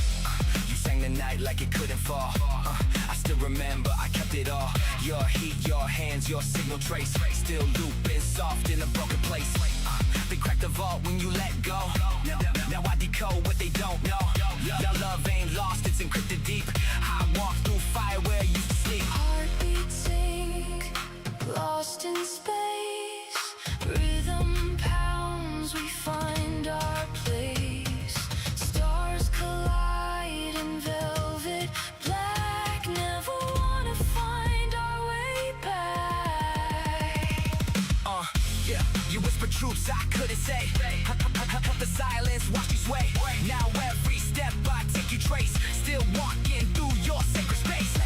you sang the night like it couldn't fall. I still remember, I kept it all. Your heat, your hands, your signal trace. Still looping soft in a broken place. They cracked the vault when you let go. Now I decode what they don't know. Now love ain't lost, it's encrypted deep. I walk through fire where you used to sleep.
Heartbeat sink, lost in space. Rhythm pounds, we find our place. Stars collide in velvet black. Never wanna find our way back.
Yeah, you whisper truths I couldn't say. The silence watch you sway. Now every step I take you trace. Still walking through your sacred space.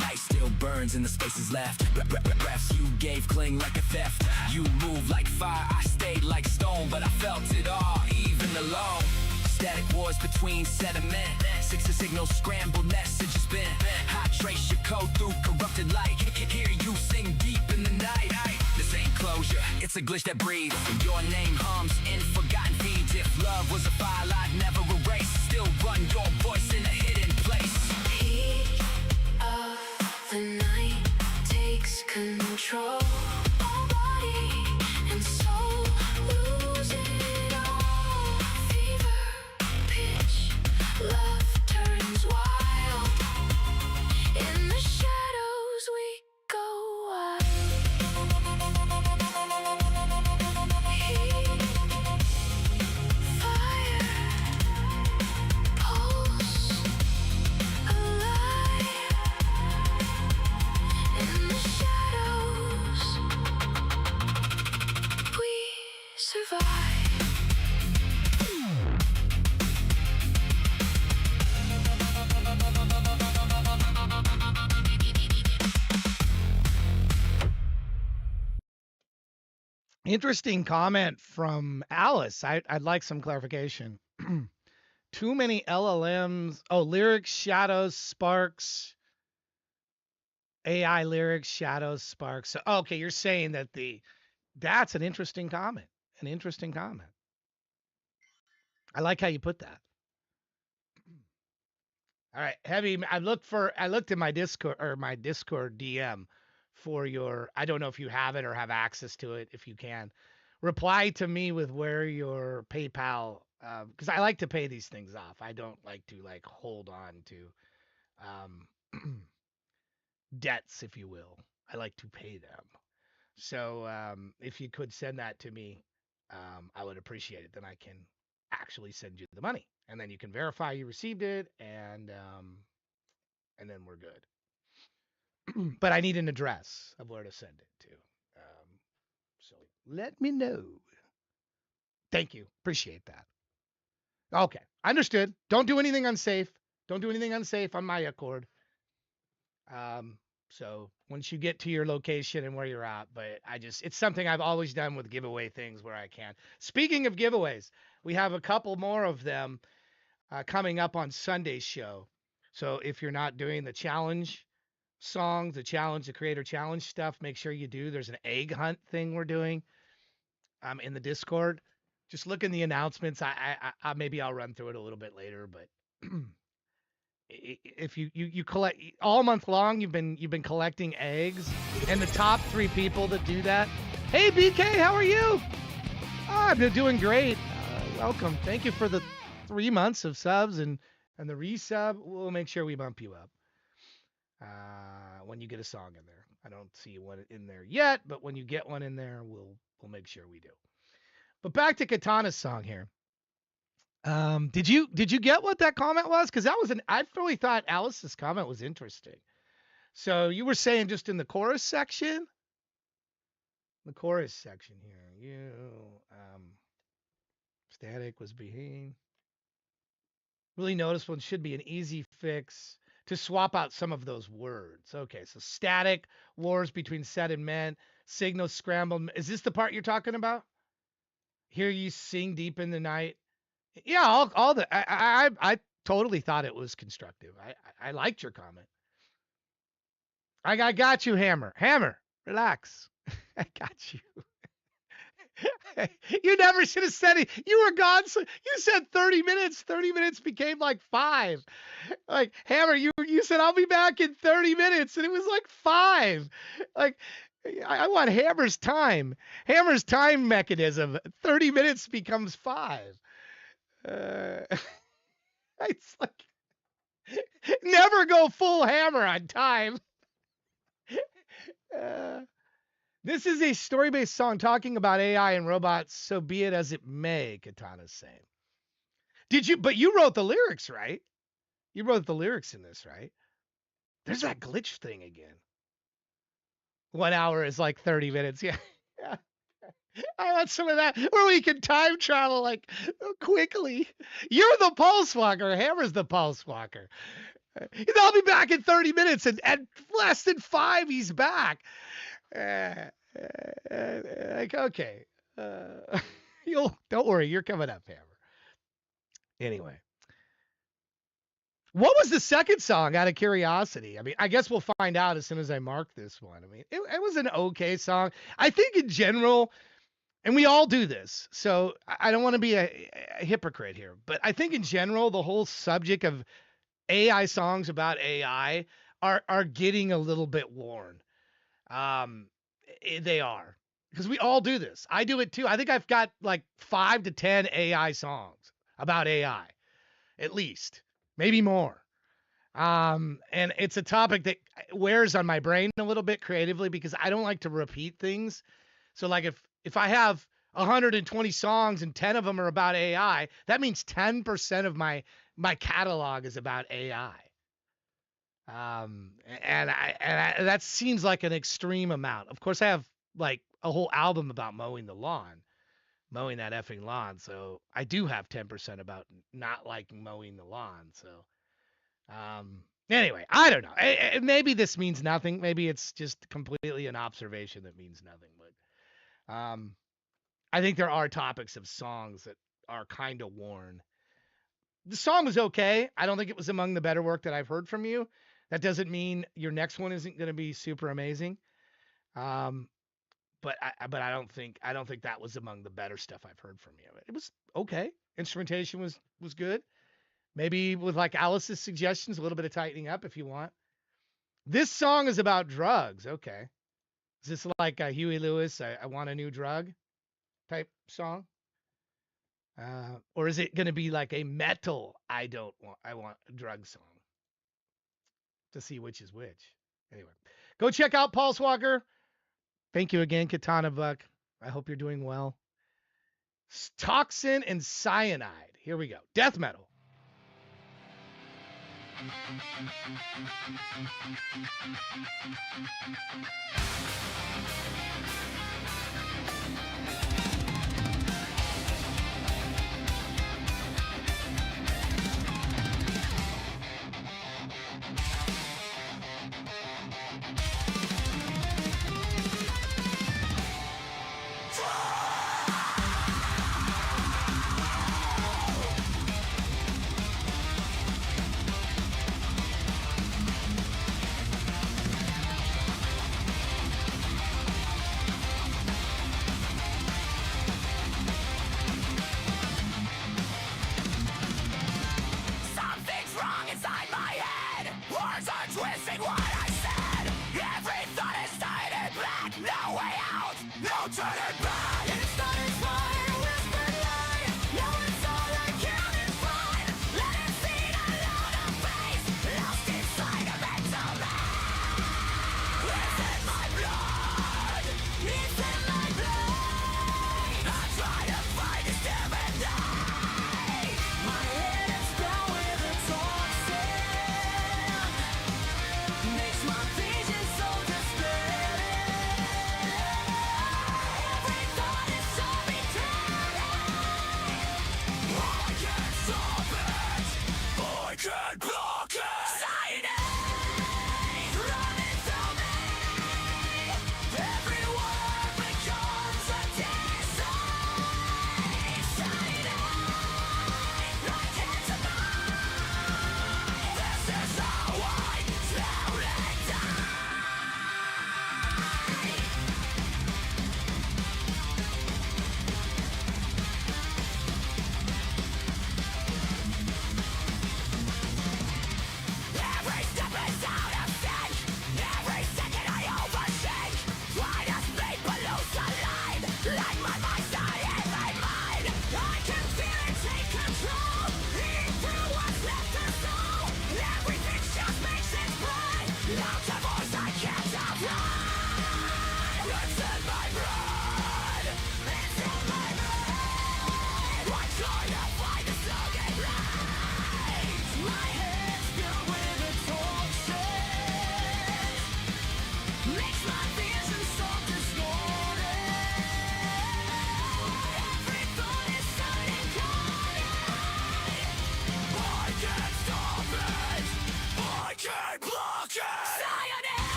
Night still burns in the spaces left. Breaths you gave cling like a theft. You move like fire, I stayed like stone. But I felt it all, even alone. Static wars between sediment. Six signals scrambled, messages bent. I trace your code through corrupted light. Hear you sing deep in the night. This ain't closure, it's a glitch that breathes. Your name hums in forgotten feeds. If love was a file I'd never erase, still run your voice in a hidden place.
Heat of the night takes control. Our body and soul lose it all. Fever, pitch, love turns wild. In the shadows we go wild. Heat, fire, pulse, alive. In the shadows we survive.
Interesting comment from Alice. I'd like some clarification. Too many LLMs. Oh, lyrics, shadows, sparks. AI lyrics, shadows, sparks. So, okay, you're saying that that's an interesting comment. An interesting comment. I like how you put that. All right, Heavy. I looked in my Discord DM for your. I don't know if you have it or have access to it. If you can, reply to me with where your PayPal. Because I like to pay these things off. I don't like to hold on to debts, if you will. I like to pay them. So if you could send that to me, I would appreciate it. Then I can actually send you the money, and then you can verify you received it, and then we're good. But I need an address of where to send it to. Let me know. Thank you. Appreciate that. Okay. Understood. Don't do anything unsafe. Don't do anything unsafe on my accord. So once you get to your location and where you're at, but it's something I've always done with giveaway things where I can. Speaking of giveaways, we have a couple more of them coming up on Sunday's show. So if you're not doing the challenge songs, the creator challenge stuff, make sure you do. There's an egg hunt thing we're doing in the Discord. Just look in the announcements. I maybe I'll run through it a little bit later, but if you collect all month long, you've been collecting eggs, and the top 3 people that do that. Hey BK, how are you? Oh, I've been doing great. Welcome. Thank you for the 3 months of subs and the resub. We'll make sure we bump you up when you get a song in there. I don't see one in there yet, but when you get one in there, we'll make sure we do. But back to Katana's song here. Did you get what that comment was? Because I really thought Alice's comment was interesting. So you were saying just in the chorus section? The chorus section here. Static was being really noticeable and should be an easy fix to swap out some of those words. Okay, so static, wars between set and men, signals scrambled. Is this the part you're talking about? Hear you sing deep in the night. Yeah, all the I totally thought it was constructive. I liked your comment. I got you, Hammer. Hammer, relax. I got you. You never should have said it. You were gone. So you said 30 minutes. 30 minutes became like 5. Like, Hammer, you said, I'll be back in 30 minutes. And it was like 5. Like, I want Hammer's time. Hammer's time mechanism. 30 minutes becomes 5. It's like, never go full Hammer on time. This is a story-based song talking about AI and robots, so be it as it may, Katana's saying. But you wrote the lyrics, right? You wrote the lyrics in this, right? There's that glitch thing again. 1 hour is like 30 minutes. Yeah. Yeah. I want some of that where we can time travel like quickly. You're the pulse walker. Hammer's the pulse walker. I'll be back in 30 minutes and less than 5, he's back. Like, okay. Don't worry, you're coming up, Hammer. Anyway. What was the second song out of curiosity? I mean, I guess we'll find out as soon as I mark this one. I mean, it was an okay song. I think in general, and we all do this, so I don't want to be a hypocrite here, but I think in general, the whole subject of AI songs about AI are getting a little bit worn. They are, because we all do this. I do it too. I think I've got like 5 to 10 AI songs about AI, at least, maybe more. And it's a topic that wears on my brain a little bit creatively because I don't like to repeat things. So like if I have 120 songs and 10 of them are about AI, that means 10% of my catalog is about AI. And that seems like an extreme amount. Of course, I have like a whole album about mowing that effing lawn. So I do have 10% about not liking mowing the lawn. So, anyway, I don't know. Maybe this means nothing. Maybe it's just completely an observation that means nothing. But, I think there are topics of songs that are kind of worn. The song was okay. I don't think it was among the better work that I've heard from you. That doesn't mean your next one isn't going to be super amazing. But I don't think that was among the better stuff I've heard from you. It was okay. Instrumentation was good. Maybe with like Alice's suggestions, a little bit of tightening up if you want. This song is about drugs. Okay. Is this like a Huey Lewis, I want a new drug type song? Or is it going to be like a metal, I want a drug song? To see which is which. Anyway, go check out Pulse Walker. Thank you again, Katana Buck. I hope you're doing well. Toxin and Cyanide. Here we go. Death metal.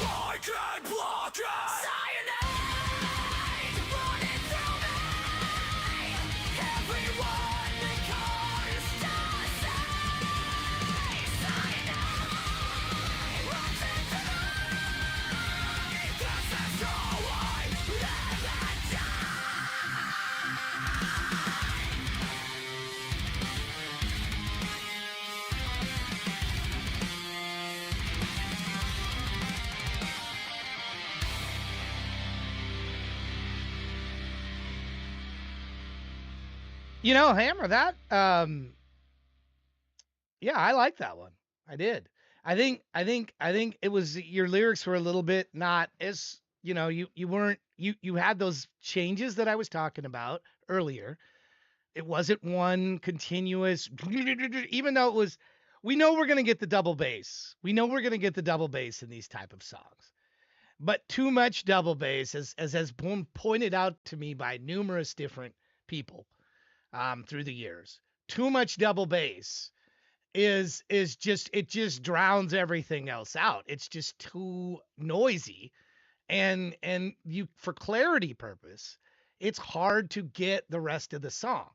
I can't block it. Cyanide running through me. Everyone becomes dust. Cyanide runs into me. This is how I live and
You know, Hammer, that yeah, I like that one. I did. I think it was your lyrics were a little bit not as, you weren't you had those changes that I was talking about earlier. It wasn't one continuous even though it was we know we're going to get the double bass. We know we're going to get the double bass in these type of songs. But too much double bass as has been pointed out to me by numerous different people through the years. Too much double bass is just it just drowns everything else out. It's just too noisy, and you for clarity purpose, it's hard to get the rest of the song.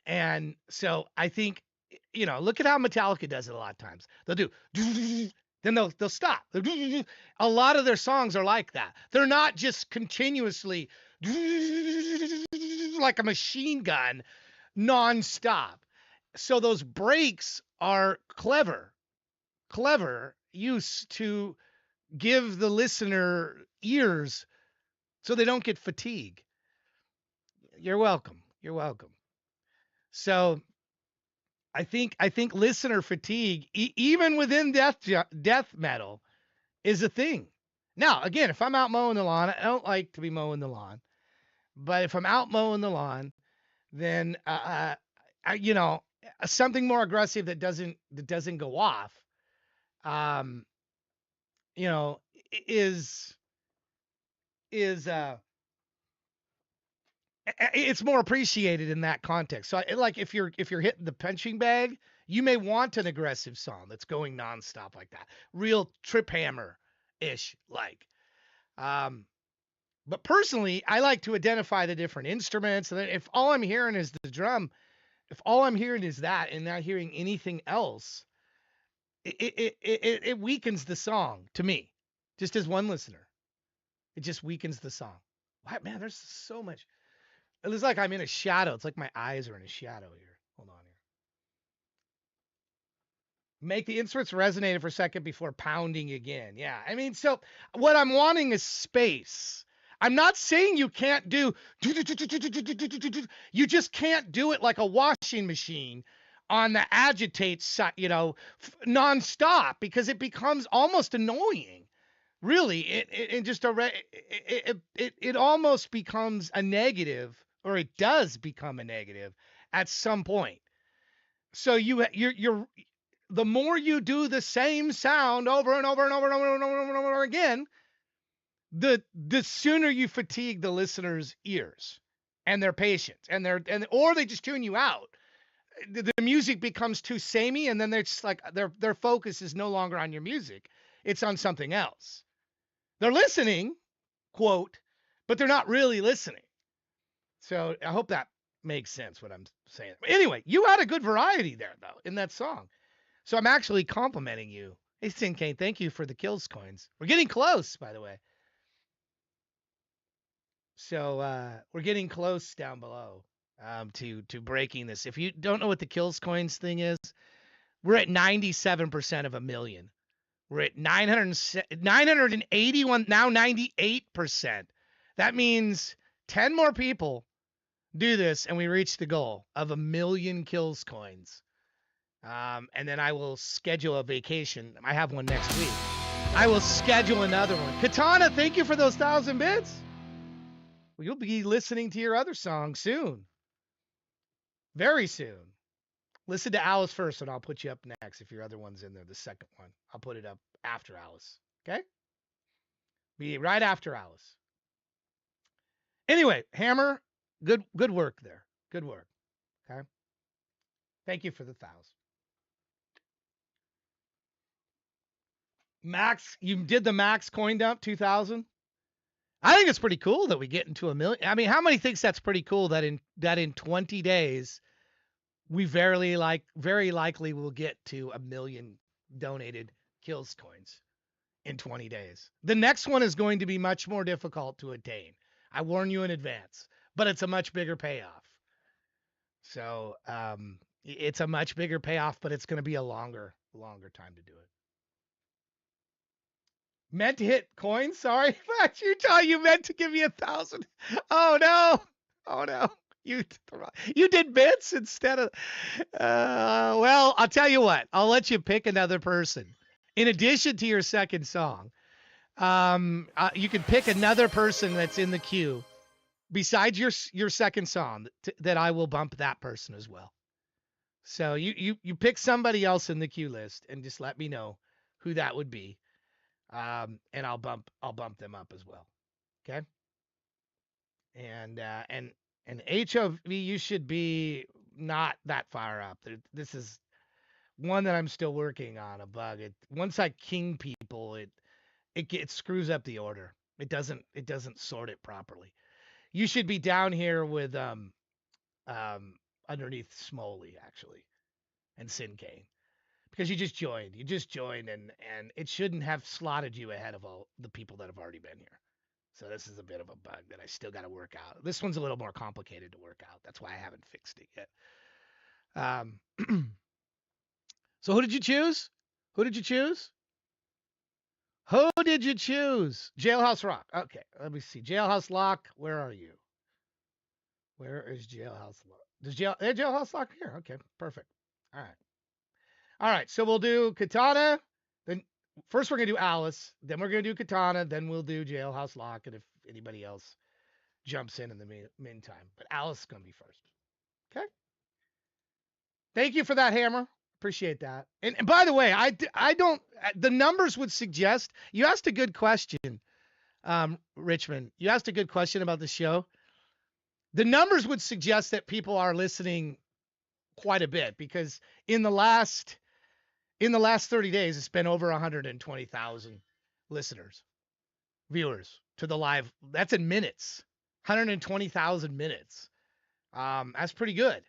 And so I think look at how Metallica does it a lot of times. They'll do then they'll stop. A lot of their songs are like that. They're not just continuously like a machine gun nonstop. So those breaks are clever use to give the listener ears so they don't get fatigue. You're welcome. You're welcome. So I think listener fatigue, even within death metal, is a thing. Now, again, if I'm out mowing the lawn, I don't like to be mowing the lawn, but if I'm out mowing the lawn, then something more aggressive that doesn't go off, um, you know, is it's more appreciated in that context. So, like if you're hitting the punching bag, you may want an aggressive song that's going nonstop like that, real trip hammer ish like. Um, but personally, I like to identify the different instruments, and then if all I'm hearing is the drum, if all I'm hearing is that, and not hearing anything else, it weakens the song to me, just as one listener. It just weakens the song. Why, man? There's so much. It looks like I'm in a shadow. It's like my eyes are in a shadow here. Hold on here. Make the instruments resonate for a second before pounding again. Yeah. I mean, so what I'm wanting is space. I'm not saying you can't do, you just can't do it like a washing machine on the agitate side, nonstop, because it becomes almost annoying. Really, it just it almost becomes a negative, or it does become a negative at some point. So you're the more you do the same sound over and over and over and over and over and over again, the sooner you fatigue the listener's ears and their patience, or they just tune you out. The music becomes too samey, and then they're just like their focus is no longer on your music; it's on something else. They're listening, quote, but they're not really listening. So I hope that makes sense what I'm saying. Anyway, you had a good variety there, though, in that song. So I'm actually complimenting you. Hey, Sin Kane, thank you for the kills coins. We're getting close, by the way. So we're getting close down below to breaking this. If you don't know what the kills coins thing is, we're at 97% of a million. We're at 981, now 98%. That means 10 more people do this, and we reach the goal of 1,000,000 kills coins. And then I will schedule a vacation. I have one next week. I will schedule another one. Katana, thank you for those 1,000 bits. Well, you'll be listening to your other song soon. Very soon. Listen to Alice first, and I'll put you up next if your other one's in there, the second one. I'll put it up after Alice. Okay? Be right after Alice. Anyway, Hammer, good work there. Good work. Okay? Thank you for the 1,000. Max, you did the max coin dump 2,000. I think it's pretty cool that we get into 1,000,000. I mean, how many thinks that's pretty cool that in 20 days we very likely will get to 1,000,000 donated kills coins in 20 days. The next one is going to be much more difficult to attain. I warn you in advance, but it's a much bigger payoff. So it's a much bigger payoff, but it's going to be a longer time to do it. Meant to hit coins. Sorry, Utah. You meant to give me 1,000. Oh no. Oh no. You did bits instead of. Well, I'll tell you what. I'll let you pick another person. In addition to your second song, you can pick another person that's in the queue besides your second song that I will bump that person as well. So you pick somebody else in the queue list and just let me know who that would be. And I'll bump them up as well. Okay. And HOV, you should be not that far up. This is one that I'm still working on, a bug. Once I king people, it screws up the order. It doesn't sort it properly. You should be down here with underneath Smoley actually and Sinkane. Because you just joined and it shouldn't have slotted you ahead of all the people that have already been here. So this is a bit of a bug that I still got to work out. This one's a little more complicated to work out. That's why I haven't fixed it yet. So who did you choose? Who did you choose? Who did you choose? Jailhouse Rock. Okay, let me see. Jailhouse Lock, where are you? Where is Jailhouse Lock? Jailhouse Lock here. Okay, perfect. All right. All right, so we'll do Katana. Then first we're gonna do Alice. Then we're gonna do Katana. Then we'll do Jailhouse Lock. And if anybody else jumps in the meantime, but Alice is gonna be first. Okay. Thank you for that, Hammer. Appreciate that. And by the way, I don't. The numbers would suggest you asked a good question, Richmond. You asked a good question about the show. The numbers would suggest that people are listening quite a bit because in the last 30 days, it's been over 120,000 listeners, viewers to the live. That's in minutes, 120,000 minutes. That's pretty good.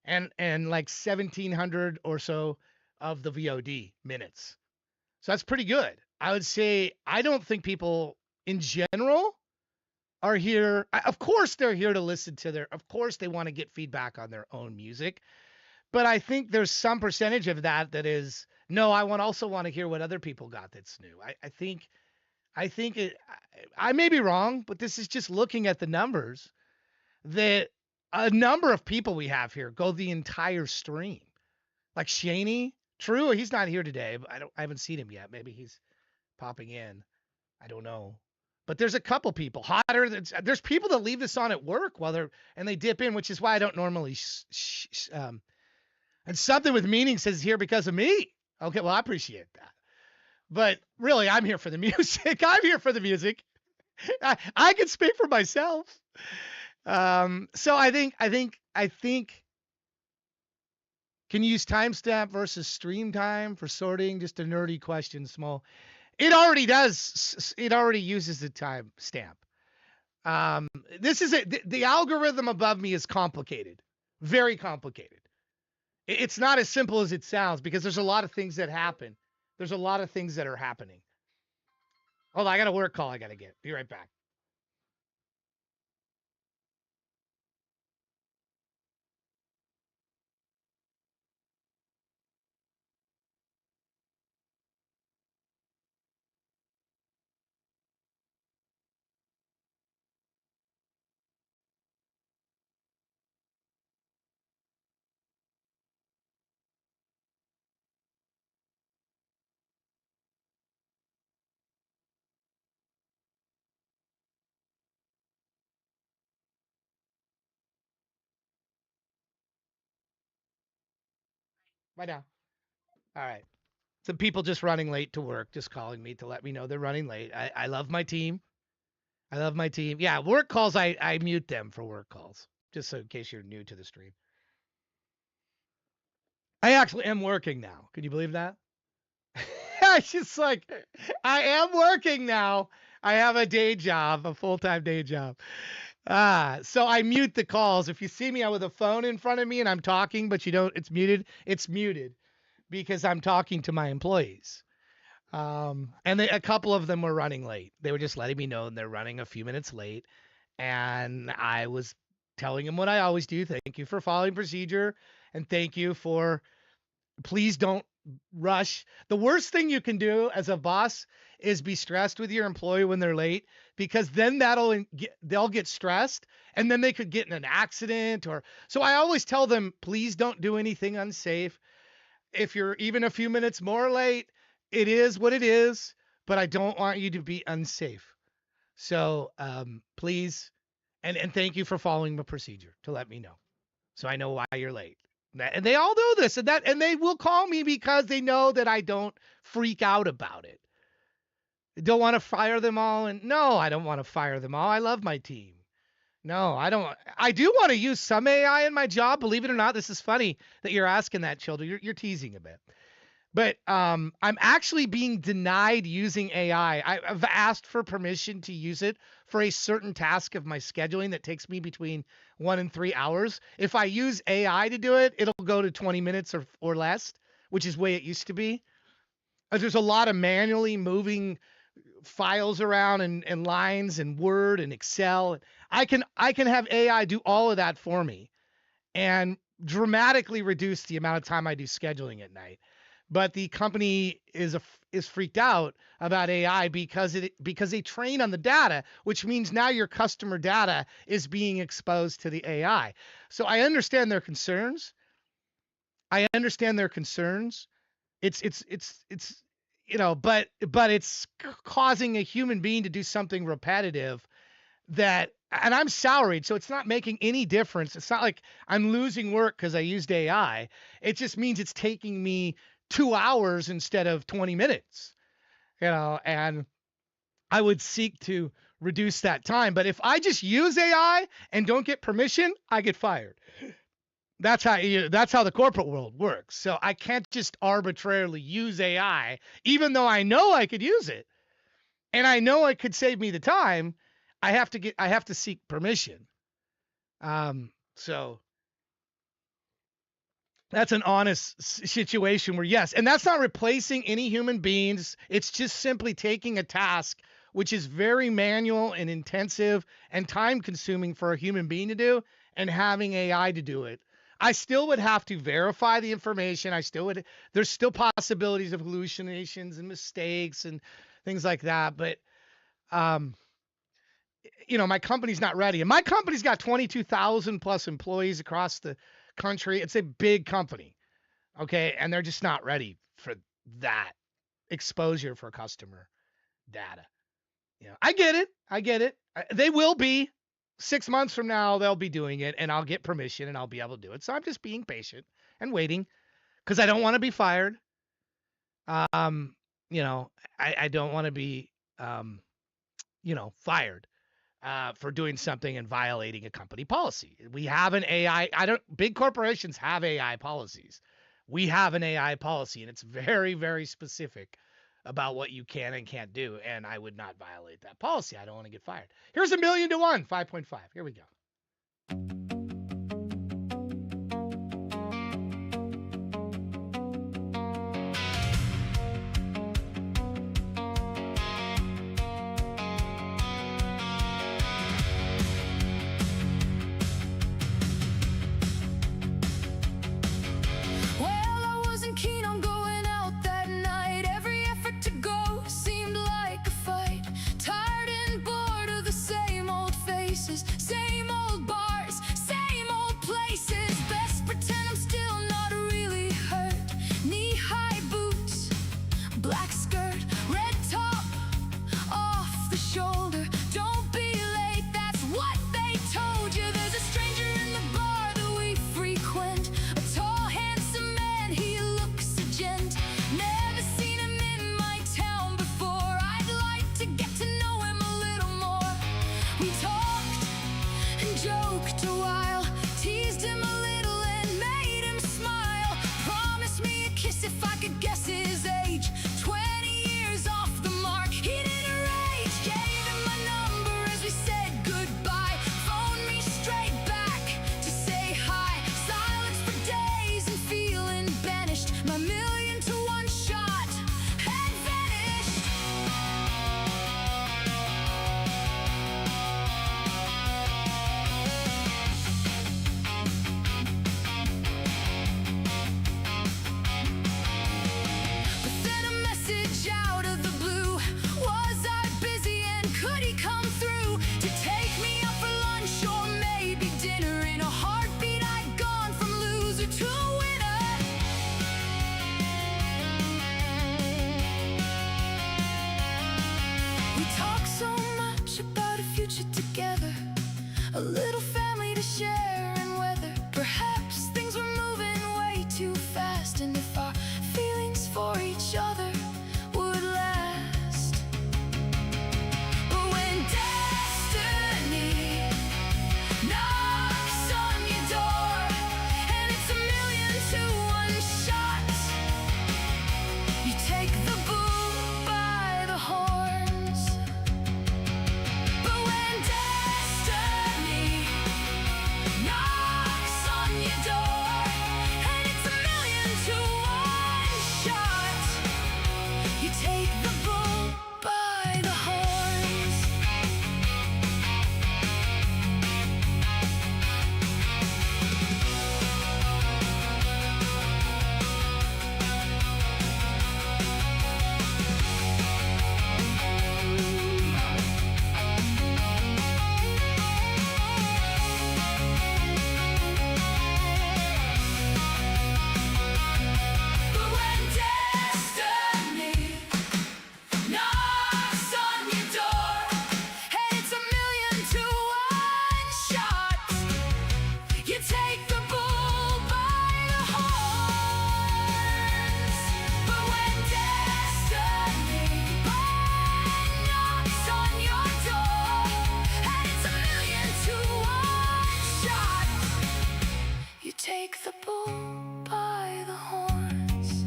And like 1,700 or so of the VOD minutes. So that's pretty good. I would say I don't think people in general are here. Of course, they're here to listen to of course, they want to get feedback on their own music. But I think there's some percentage of that is, no, I also want to hear what other people got that's new. I think I may be wrong, but this is just looking at the numbers that a number of people we have here go the entire stream. Like Shaney, true, he's not here today. But I haven't seen him yet. Maybe he's popping in. I don't know. But there's a couple people hotter. There's people that leave this on at work and they dip in, which is why I don't normally and something with meaning says here because of me. Okay, well, I appreciate that. But really, I'm here for the music. I'm here for the music. I can speak for myself. So I think can you use timestamp versus stream time for sorting? Just a nerdy question, small. It already does. It already uses the timestamp. This is the algorithm above me is complicated, very complicated. It's not as simple as it sounds because there's a lot of things that happen. There's a lot of things that are happening. Hold on, I got a work call I got to get. Be right back. Bye now. All right. Some people just running late to work, just calling me to let me know they're running late. I love my team. I love my team. Yeah, work calls, I mute them for work calls, just so in case you're new to the stream. I actually am working now. Can you believe that? It's just like, I am working now. I have a day job, a full-time day job. So I mute the calls. If you see me with a phone in front of me and I'm talking, but it's muted because I'm talking to my employees. And a couple of them were running late. They were just letting me know they're running a few minutes late. And I was telling them what I always do. Thank you for following procedure. And thank you for, please don't rush. The worst thing you can do as a boss is be stressed with your employee when they're late, because then they'll get stressed and then they could get in an accident so I always tell them, please don't do anything unsafe. If you're even a few minutes more late, it is what it is, but I don't want you to be unsafe. So please, and thank you for following the procedure to let me know, so I know why you're late. And they all know this, and they will call me because they know that I don't freak out about it. Don't want to fire them all, and no, I don't want to fire them all. I love my team. No, I don't. I do want to use some AI in my job. Believe it or not, this is funny that you're asking that, Childer. You're teasing a bit. But I'm actually being denied using AI. I've asked for permission to use it for a certain task of my scheduling that takes me between 1 and 3 hours. If I use AI to do it, it'll go to 20 minutes or less, which is the way it used to be. There's a lot of manually moving files around and lines and Word and Excel. I can have AI do all of that for me and dramatically reduce the amount of time I do scheduling at night. But the company is freaked out about AI because they train on the data, which means now your customer data is being exposed to the AI. So I understand their concerns. It's but it's causing a human being to do something repetitive and I'm salaried, so it's not making any difference. It's not like I'm losing work because I used AI. It just means it's taking me 2 hours instead of 20 minutes, and I would seek to reduce that time. But if I just use AI and don't get permission, I get fired. That's how the corporate world works. So I can't just arbitrarily use AI, even though I know I could use it and I know it could save me the time. I have to seek permission. So that's an honest situation where, yes, and that's not replacing any human beings. It's just simply taking a task which is very manual and intensive and time consuming for a human being to do and having AI to do it. I still would have to verify the information. There's still possibilities of hallucinations and mistakes and things like that. But, my company's not ready. And my company's got 22,000 plus employees across the country. It's a big company. Okay. And they're just not ready for that exposure for customer data. I get it. They will be. 6 months from now, they'll be doing it and I'll get permission and I'll be able to do it. So I'm just being patient and waiting because I don't want to be fired. I don't want to be, fired for doing something and violating a company policy. We have an AI. Big corporations have AI policies. We have an AI policy and it's very, very specific about what you can and can't do. And I would not violate that policy. I don't want to get fired. Here's 1,000,000 to 1, 5.5. Here we go.
Same old bars, same old places. Best pretend I'm still not really hurt. Knee-high boots, black skirt, red top, off the shoulder. Don't be late, that's what they told you. There's a stranger in the bar that we frequent. A tall, handsome man, he looks a gent. Never seen him in my town before. I'd like to get to know him a little more. We talked and joked a while, teased him a little and made him smile. Promised me a kiss if I could guess his age. 20 message out of the blue. Was I busy and could he come through to take me out for lunch or maybe dinner? In a heartbeat I'd gone from loser to winner. We talk so much about a future together, a little family to share and weather. Perhaps things were moving way too fast, and if our feelings for each other would last. But when destiny knocks on your door and it's 1,000,000 to 1 shot, you take the bull by the horns. But when destiny knocks on your door and it's 1,000,000 to 1 shot, you take the bull by the horns. But when destiny knocks on your door and it's 1,000,000 to 1 shot, you take the bull by the horns. But when destiny knocks on your door and it's 1,000,000 to 1 shot, you take the bull by the horns.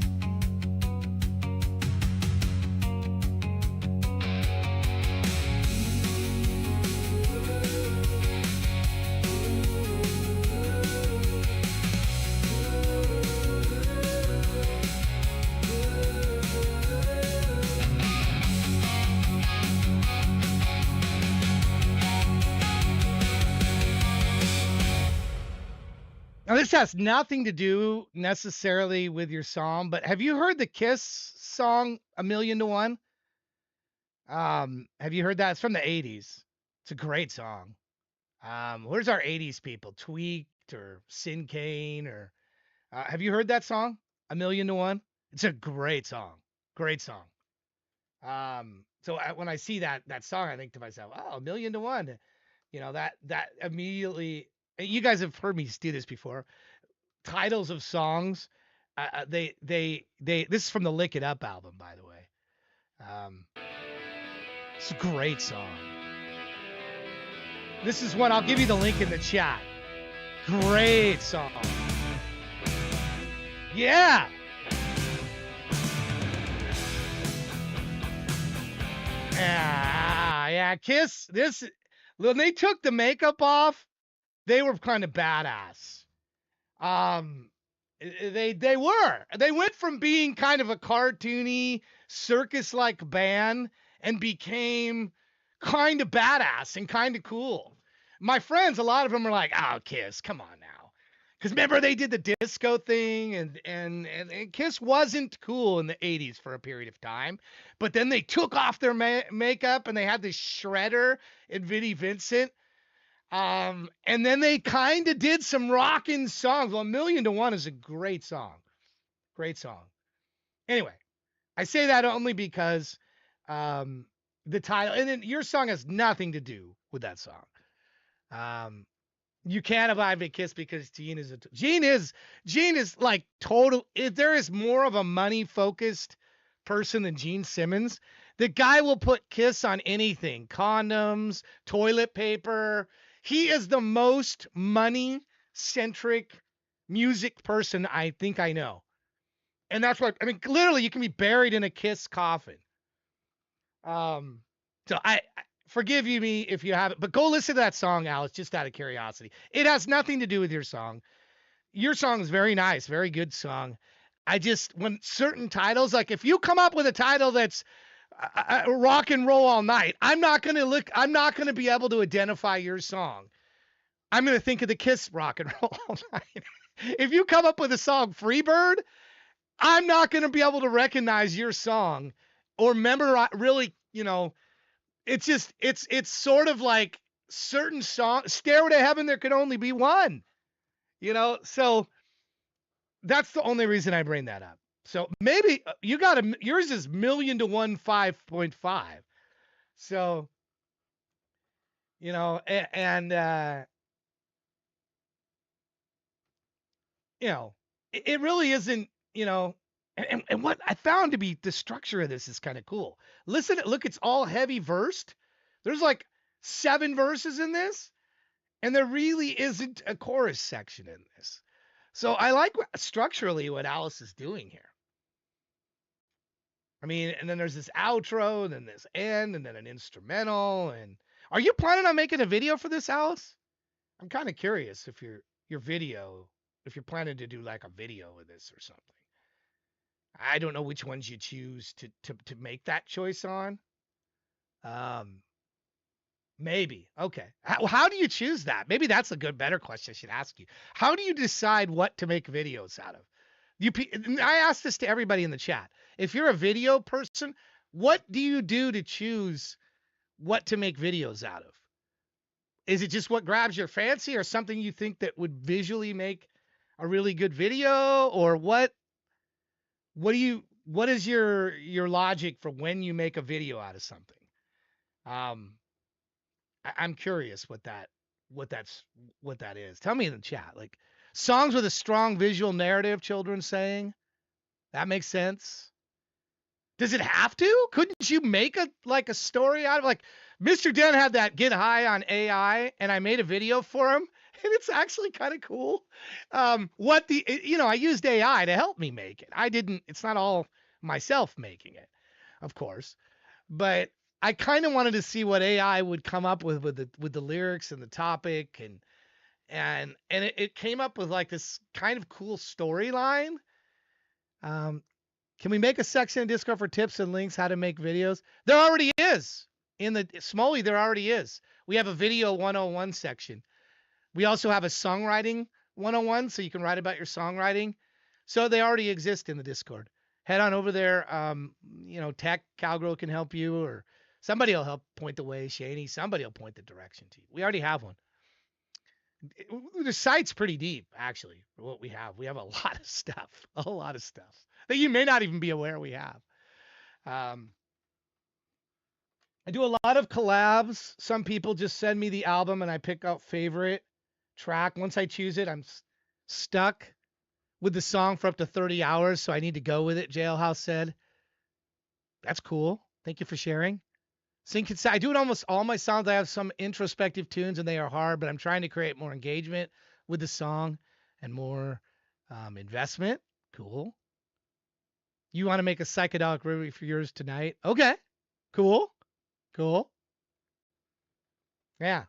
Now, this has nothing to do necessarily with your song, but have you heard the Kiss song "A Million to One"? Have you heard that? It's from the '80s. It's a great song. Where's our '80s people? Tweaked or Sin Cane or have you heard that song? "A Million to One"? It's a great song. Great song. So when I see that song, I think to myself, oh, 1,000,000 to 1. You know, that immediately. You guys have heard me do this before. Titles of songs. This is from the Lick It Up album, by the way. It's a great song. This is one. I'll give you the link in the chat. Great song. Yeah. Yeah. Kiss. This when they took the makeup off, they were kind of badass. They went from being kind of a cartoony circus-like band and became kind of badass and kind of cool. My friends, a lot of them are like, "Oh, Kiss, come on now," because remember they did the disco thing, and Kiss wasn't cool in the '80s for a period of time, but then they took off their makeup and they had this shredder and Vinnie Vincent. And then they kind of did some rockin' songs. Well, 1,000,000 to 1 is a great song. Great song. Anyway, I say that only because the title, and then your song has nothing to do with that song. You can't abide a Kiss because Gene is like total. If there is more of a money focused person than Gene Simmons, the guy will put Kiss on anything, condoms, toilet paper. He is the most money-centric music person I think I know. And that's what, I mean, literally, you can be buried in a Kiss coffin. So I forgive me if you haven't, but go listen to that song, Alice, just out of curiosity. It has nothing to do with your song. Your song is very nice, very good song. I just, when certain titles, like if you come up with a title that's rock and roll all night, I'm not going to be able to identify your song. I'm going to think of the Kiss rock and roll all night. If you come up with a song Freebird, I'm not going to be able to recognize your song or memorize, really, it's just, it's sort of like certain songs, Stairway to Heaven, there could only be one, so that's the only reason I bring that up. So maybe you got yours is million to one 5.5. So, and it really isn't, and what I found to be the structure of this is kind of cool. Look, it's all heavy versed. There's like 7 verses in this, and there really isn't a chorus section in this. So I like structurally what Alice is doing here. I mean, and then there's this outro, and then this end, and then an instrumental. And are you planning on making a video for this, Alice? I'm kind of curious if your video, if you're planning to do like a video with this or something. I don't know which ones you choose to make that choice on. Maybe. Okay. How do you choose that? Maybe that's a better question I should ask you. How do you decide what to make videos out of? I asked this to everybody in the chat. If you're a video person, what do you do to choose what to make videos out of? Is it just what grabs your fancy, or something you think that would visually make a really good video, or what is your logic for when you make a video out of something? I'm curious what that is. Tell me in the chat. Like, songs with a strong visual narrative, children saying. That makes sense. Does it have to? Couldn't you make a story out of, like, Mr. Den had that Get High on AI, and I made a video for him, and it's actually kind of cool. I used AI to help me make it. It's not all myself making it, of course, but I kind of wanted to see what AI would come up with the lyrics and the topic, and it came up with like this kind of cool storyline. Can we make a section in Discord for tips and links how to make videos? There already is. In the Smoley, there already is. We have a video 101 section. We also have a songwriting 101, so you can write about your songwriting. So they already exist in the Discord. Head on over there. Tech Cowgirl can help you, or somebody will help point the way. Shaney, somebody will point the direction to you. We already have one. The site's pretty deep, actually, for what we have. We have a lot of stuff that you may not even be aware we have. I do a lot of collabs. Some people just send me the album and I pick out favorite track. Once I choose it, I'm stuck with the song for up to 30 hours, so I need to go with it, Jailhouse said. That's cool. Thank you for sharing. I do it almost all my songs. I have some introspective tunes and they are hard, but I'm trying to create more engagement with the song and more investment. Cool. You want to make a psychedelic review for yours tonight? Okay. Cool. Yeah.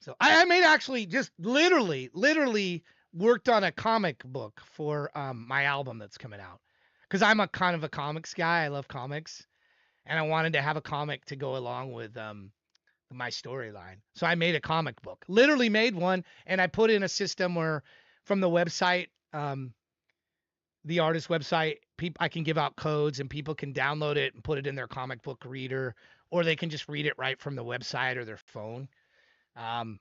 So I made actually just literally worked on a comic book for my album that's coming out, because I'm a kind of a comics guy. I love comics. And I wanted to have a comic to go along with my storyline. So I made a comic book, literally made one, and I put in a system where from the website, the artist website, I can give out codes and people can download it and put it in their comic book reader, or they can just read it right from the website or their phone. I'm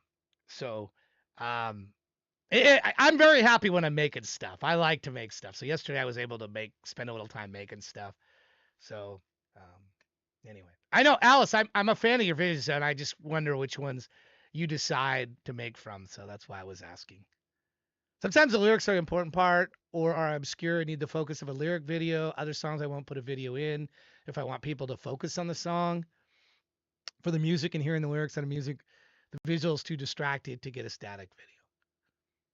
very happy when I'm making stuff. I like to make stuff. So yesterday I was able to spend a little time making stuff. So, anyway, I know, Alice, I'm a fan of your videos, and I just wonder which ones you decide to make from. So that's why I was asking. Sometimes the lyrics are an important part or are obscure and need the focus of a lyric video. Other songs I won't put a video in if I want people to focus on the song. For the music and hearing the lyrics on the music, the visual's too distracted to get a static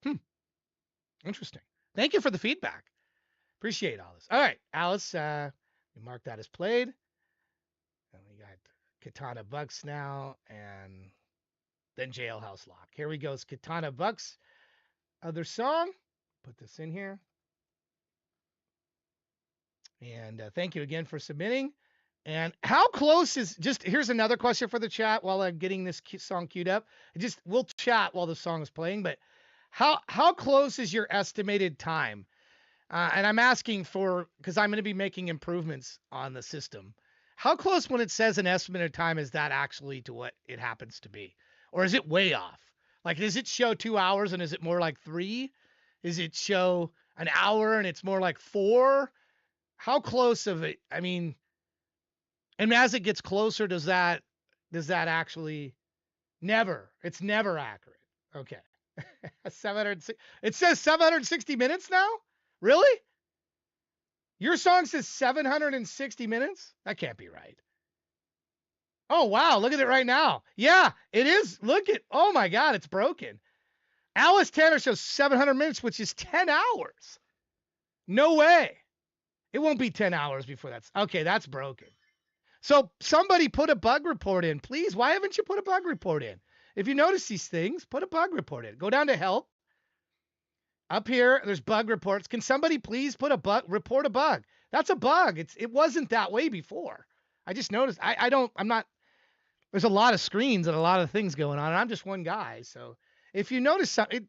video. Interesting. Thank you for the feedback. Appreciate all this. All right, Alice, we mark that as played. And we got Katana Bucks now, and then Jailhouse Lock. Here we go. It's Katana Bucks. Other song. Put this in here. And thank you again for submitting. And how close is, here's another question for the chat while I'm getting this song queued up. We'll chat while the song is playing, but how close is your estimated time And I'm asking for, because I'm going to be making improvements on the system. How close when it says an estimated time is that actually to what it happens to be? Or is it way off? Like, does it show 2 hours and is it more like 3? Is it show an hour and it's more like 4? How close of it? I mean, and as it gets closer, does that actually never? It's never accurate. Okay. 706. It says 760 minutes now? Really? Your song says 760 minutes? That can't be right. Oh, wow. Look at it right now. Yeah, it is. Look at, oh my God, it's broken. Alice Tanner shows 700 minutes, which is 10 hours. No way. It won't be 10 hours before that's, okay, that's broken. So somebody put a bug report in, please. Why haven't you put a bug report in? If you notice these things, put a bug report in. Go down to help. Up here, there's bug reports. Can somebody please put a bug, report a bug? That's a bug. It wasn't that way before. I just noticed. I'm not, there's a lot of screens and a lot of things going on, and I'm just one guy. So if you notice something,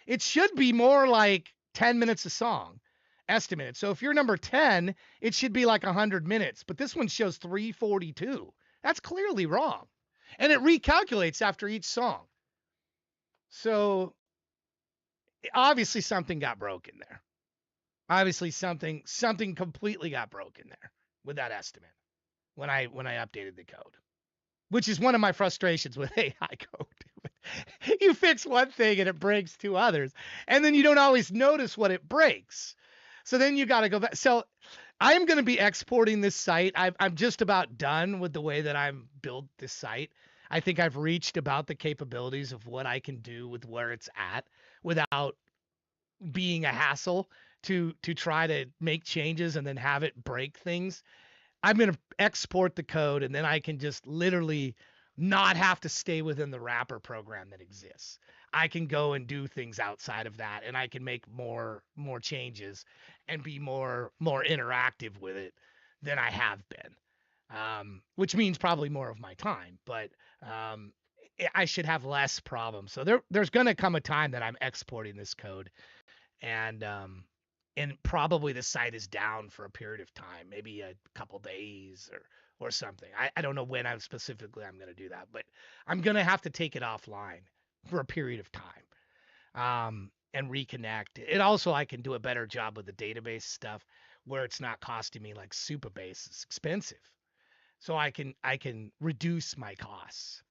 it should be more like 10 minutes a song estimated. So if you're number 10, it should be like 100 minutes, but this one shows 342. That's clearly wrong. And it recalculates after each song. So obviously something got broken there. Obviously something completely got broken there with that estimate when I updated the code, which is one of my frustrations with AI code. You fix one thing and it breaks 2 others, and then you don't always notice what it breaks. So then you got to go back. So I'm going to be exporting this site. I'm just about done with the way that I'm built this site. I think I've reached about the capabilities of what I can do with where it's at without being a hassle to try to make changes and then have it break things. I'm going to export the code, and then I can just literally not have to stay within the wrapper program that exists. I can go and do things outside of that, and I can make more changes and be more interactive with it than I have been, which means probably more of my time, but I should have less problems. So there's going to come a time that I'm exporting this code, and probably the site is down for a period of time, maybe a couple days or something. I don't know when I'm going to do that, but I'm going to have to take it offline for a period of time, and reconnect. It also, I can do a better job with the database stuff where it's not costing me like Supabase. It's expensive. So I can reduce my costs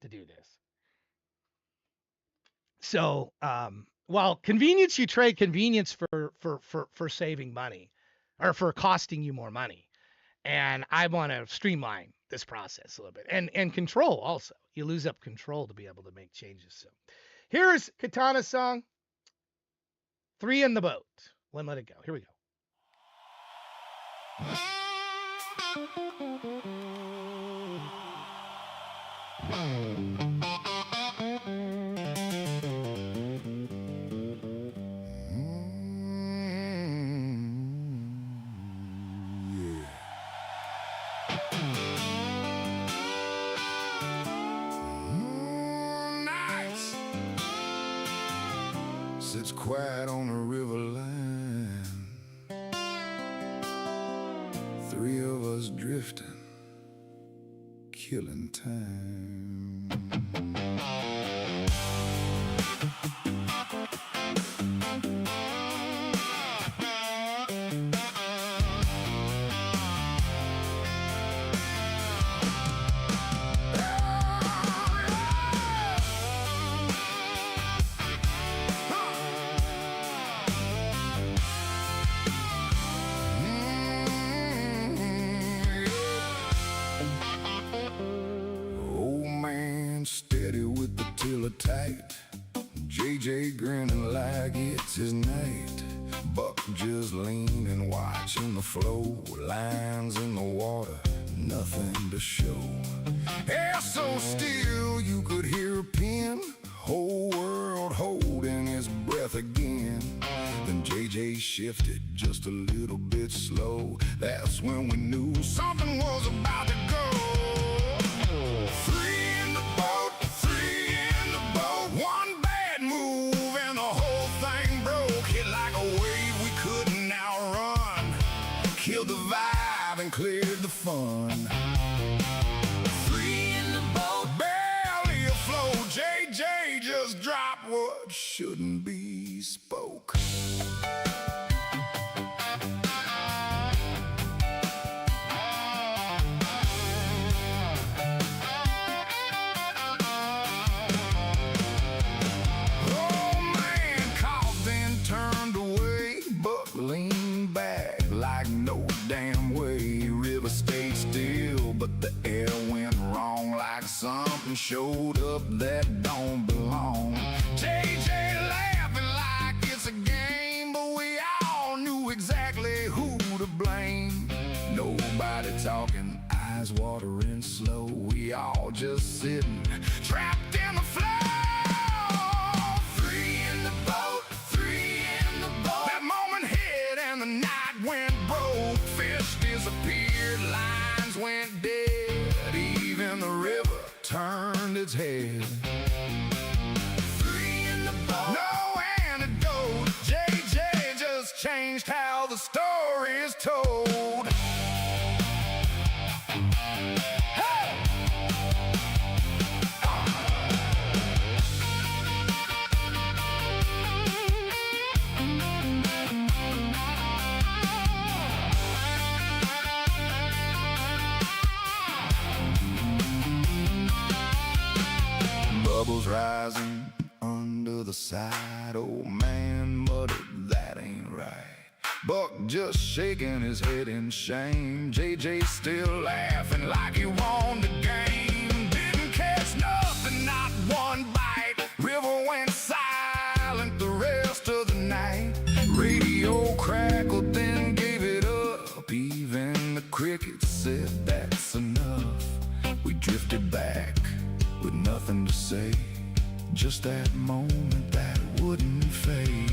to do this. So, while convenience, you trade convenience for saving money or for costing you more money. And I want to streamline this process a little bit, and control also. You lose up control to be able to make changes. So here's Katana's song, 3 in the Boat. One Let It Go. Here we go.
Nice. Sits quiet on the river line. 3 of us drifting, killing time. Steady with the tiller tight, JJ grinning like it's his night. Buck just leaning, watching the flow. Lines in the water, nothing to show. Air so still you could hear a pin. Whole world holding his breath again. Then JJ shifted just a little bit slow. That's when we knew something was about to go. 3 in the boat, 3 in the boat. One bad move and the whole thing broke. He lied. alive and cleared the fun. Free in the boat, barely afloat. JJ just dropped what shouldn't be spoke. Lean back like no damn way. River stayed still, but the air went wrong, like something showed up that don't belong. JJ laughing like it's a game, but we all knew exactly who to blame. Nobody talking, eyes watering slow. We all just sitting, trapped in the flow. Three in the boat, three in the boat. That moment hit and the night went broke. Fish disappeared, lines went dead. Even the river turned its head. Three in the boat, no antidote. JJ just changed how the story is told. Bubbles rising under the side. Old man muttered, that ain't right. Buck just shaking his head in shame. JJ still laughing like he won the game. Didn't catch nothing, not one bite. River went silent the rest of the night. Radio crackled, then gave it up. Even the crickets said that's enough. We drifted back with nothing to say, just that moment that wouldn't fade.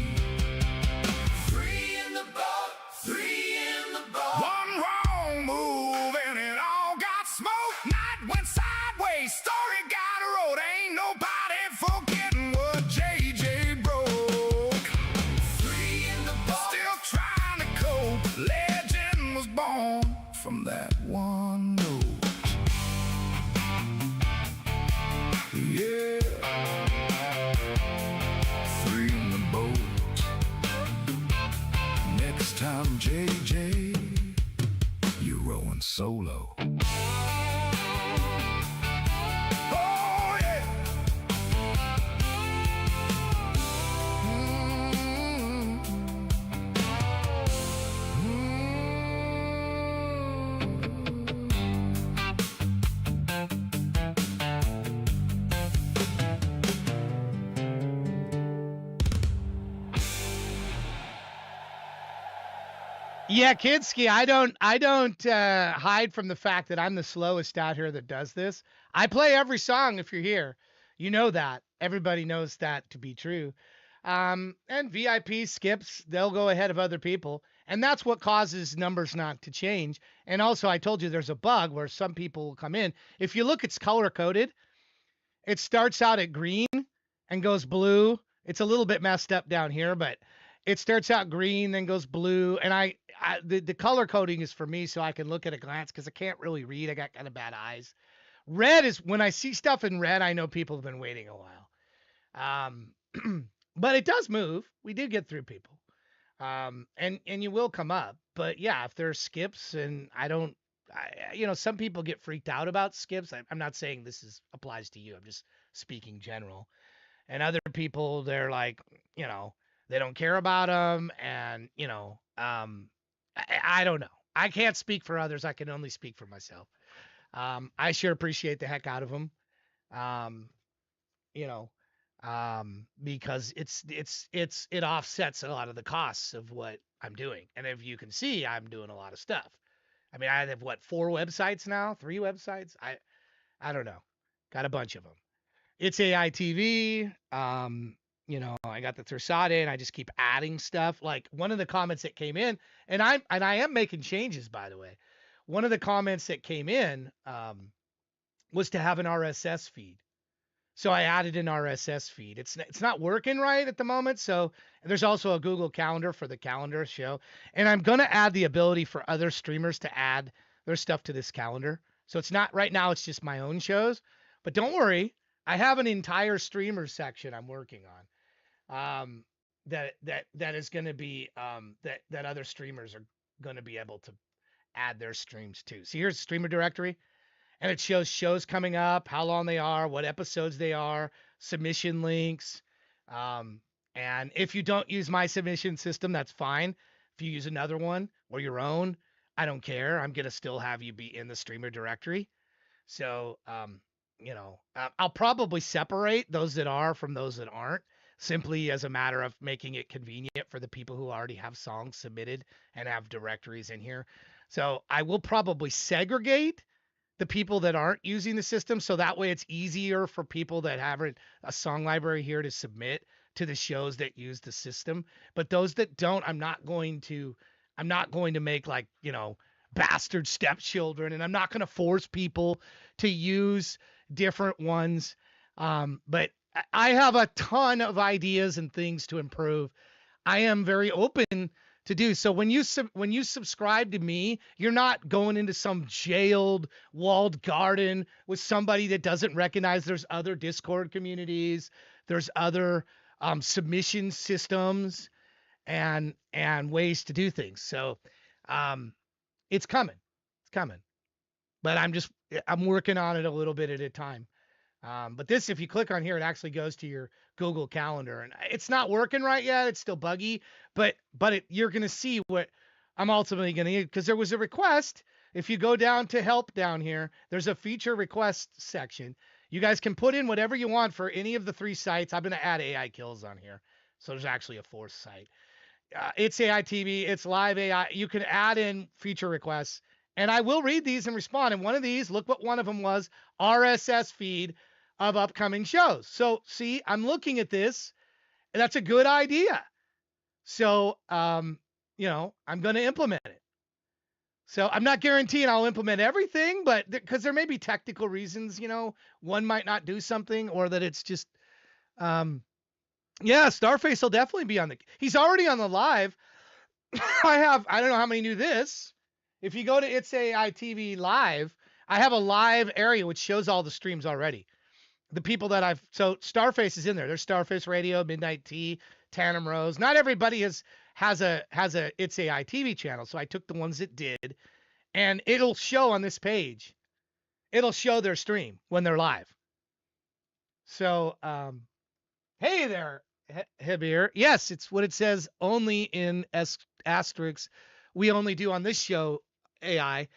Three in the boat, three in the boat. One wrong move and it all got smoked. Night went sideways, story got wrote. Ain't nobody forgetting what JJ broke. Three in the boat, still trying to cope. Legend was born from that one note. Yeah, three in the boat. Next time, JJ, you're rowing solo. Oh, yeah.
Yeah, Kidsky, I don't hide from the fact that I'm the slowest out here that does this. I play every song if you're here. You know that. Everybody knows that to be true. And VIP skips, they'll go ahead of other people. And that's what causes numbers not to change. And also, I told you there's a bug where some people will come in. If you look, it's color coded. It starts out at green and goes blue. It's a little bit messed up down here, but it starts out green, then goes blue. And the color coding is for me so I can look at a glance because I can't really read. I got kind of bad eyes. Red is when I see stuff in red, I know people have been waiting a while. But it does move. We did get through people. And you will come up. But yeah, if there's skips and some people get freaked out about skips. I'm not saying this applies to you. I'm just speaking general. And other people, they're like, they don't care about them. And, I don't know. I can't speak for others. I can only speak for myself. I sure appreciate the heck out of them. Because it offsets a lot of the costs of what I'm doing. And if you can see, I'm doing a lot of stuff. I mean, I have 4 websites now, 3 websites. I don't know. Got a bunch of them. It's AITV. I got the Thursada and I just keep adding stuff. Like one of the comments that came in, and I am making changes, by the way. One of the comments that came in was to have an RSS feed. So I added an RSS feed. It's not working right at the moment. So there's also a Google Calendar for the calendar show, and I'm gonna add the ability for other streamers to add their stuff to this calendar. So it's not right now. It's just my own shows. But don't worry, I have an entire streamer section I'm working on. That is going to be that other streamers are going to be able to add their streams to. So here's the streamer directory, and it shows shows coming up, how long they are, what episodes they are, submission links. Um, and if you don't use my submission system, that's fine. If you use another one or your own, I don't care. I'm going to still have you be in the streamer directory. So, I'll probably separate those that are from those that aren't, simply as a matter of making it convenient for the people who already have songs submitted and have directories in here. So I will probably segregate the people that aren't using the system, so that way it's easier for people that have a song library here to submit to the shows that use the system. But those that don't, I'm not going to make, like, bastard stepchildren, and I'm not going to force people to use different ones. But I have a ton of ideas and things to improve. I am very open to do. So when you subscribe to me, you're not going into some jailed walled garden with somebody that doesn't recognize there's other Discord communities, there's other submission systems and ways to do things. So it's coming. It's coming. But I'm working on it a little bit at a time. But this, if you click on here, it actually goes to your Google Calendar, and it's not working right yet. It's still buggy, but you're going to see what I'm ultimately going to need, because there was a request. If you go down to help down here, there's a feature request section. You guys can put in whatever you want for any of the 3 sites. I'm going to add AI Kills on here. So there's actually a 4th site. It's AI TV. It's live AI. You can add in feature requests, and I will read these and respond. And one of these, look what one of them was: RSS feed of upcoming shows. So see, I'm looking at this, and that's a good idea. So, I'm going to implement it. So I'm not guaranteeing I'll implement everything, but because there may be technical reasons, one might not do something, or that it's just, yeah, Starface will definitely be he's already on the live. I don't know how many knew this. If you go to It's AI TV Live, I have a live area which shows all the streams already. The people that so Starface is in there. There's Starface Radio, Midnight Tea, Tandem Rose. Not everybody has a It's AI TV channel, so I took the ones that did, and it'll show on this page. It'll show their stream when they're live. So, hey there, Hebir. Yes, it's what it says. Only in asterisks. We only do on this show AI.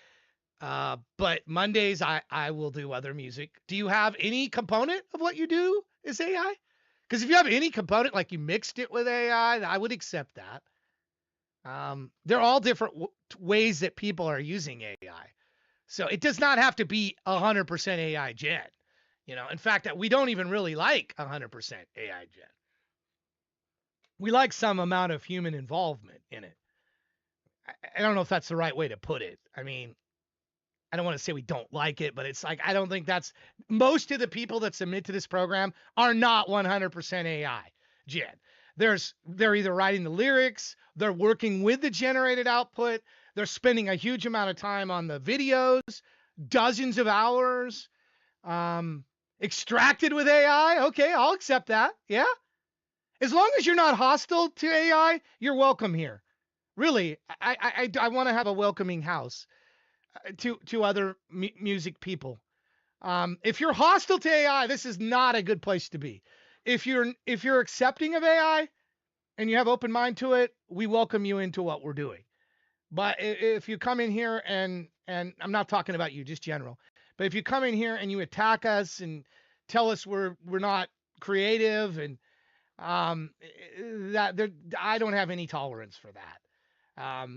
But Mondays I will do other music. Do you have any component of what you do is AI? Because if you have any component, like you mixed it with AI, I would accept that. They're all different ways that people are using AI. So it does not have to be 100% AI gen. In fact, we don't even really like 100% AI gen. We like some amount of human involvement in it. I don't know if that's the right way to put it. I mean, I don't want to say we don't like it, but it's like, I don't think that's, most of the people that submit to this program are not 100% AI gen. They're either writing the lyrics, they're working with the generated output, they're spending a huge amount of time on the videos, dozens of hours, extracted with AI. Okay, I'll accept that. Yeah. As long as you're not hostile to AI, you're welcome here. Really, I want to have a welcoming house to other music people. If you're hostile to AI, this is not a good place to be. If you're accepting of AI and you have open mind to it, we welcome you into what we're doing. But if you come in here and I'm not talking about you, just general, but if you come in here and you attack us and tell us we're not creative, and I don't have any tolerance for that.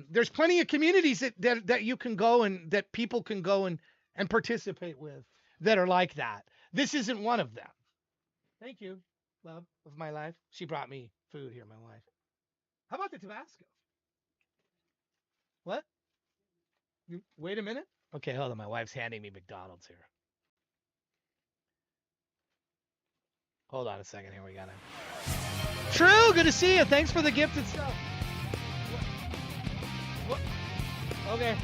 There's plenty of communities that you can go and that people can go and participate with that are like that. This isn't one of them. Thank you, love of my life. She brought me food here, my wife. How about the Tabasco? What? Wait a minute. Okay, hold on. My wife's handing me McDonald's here. Hold on a second. Here we got him. True, good to see you. Thanks for the gifted stuff. What? Okay.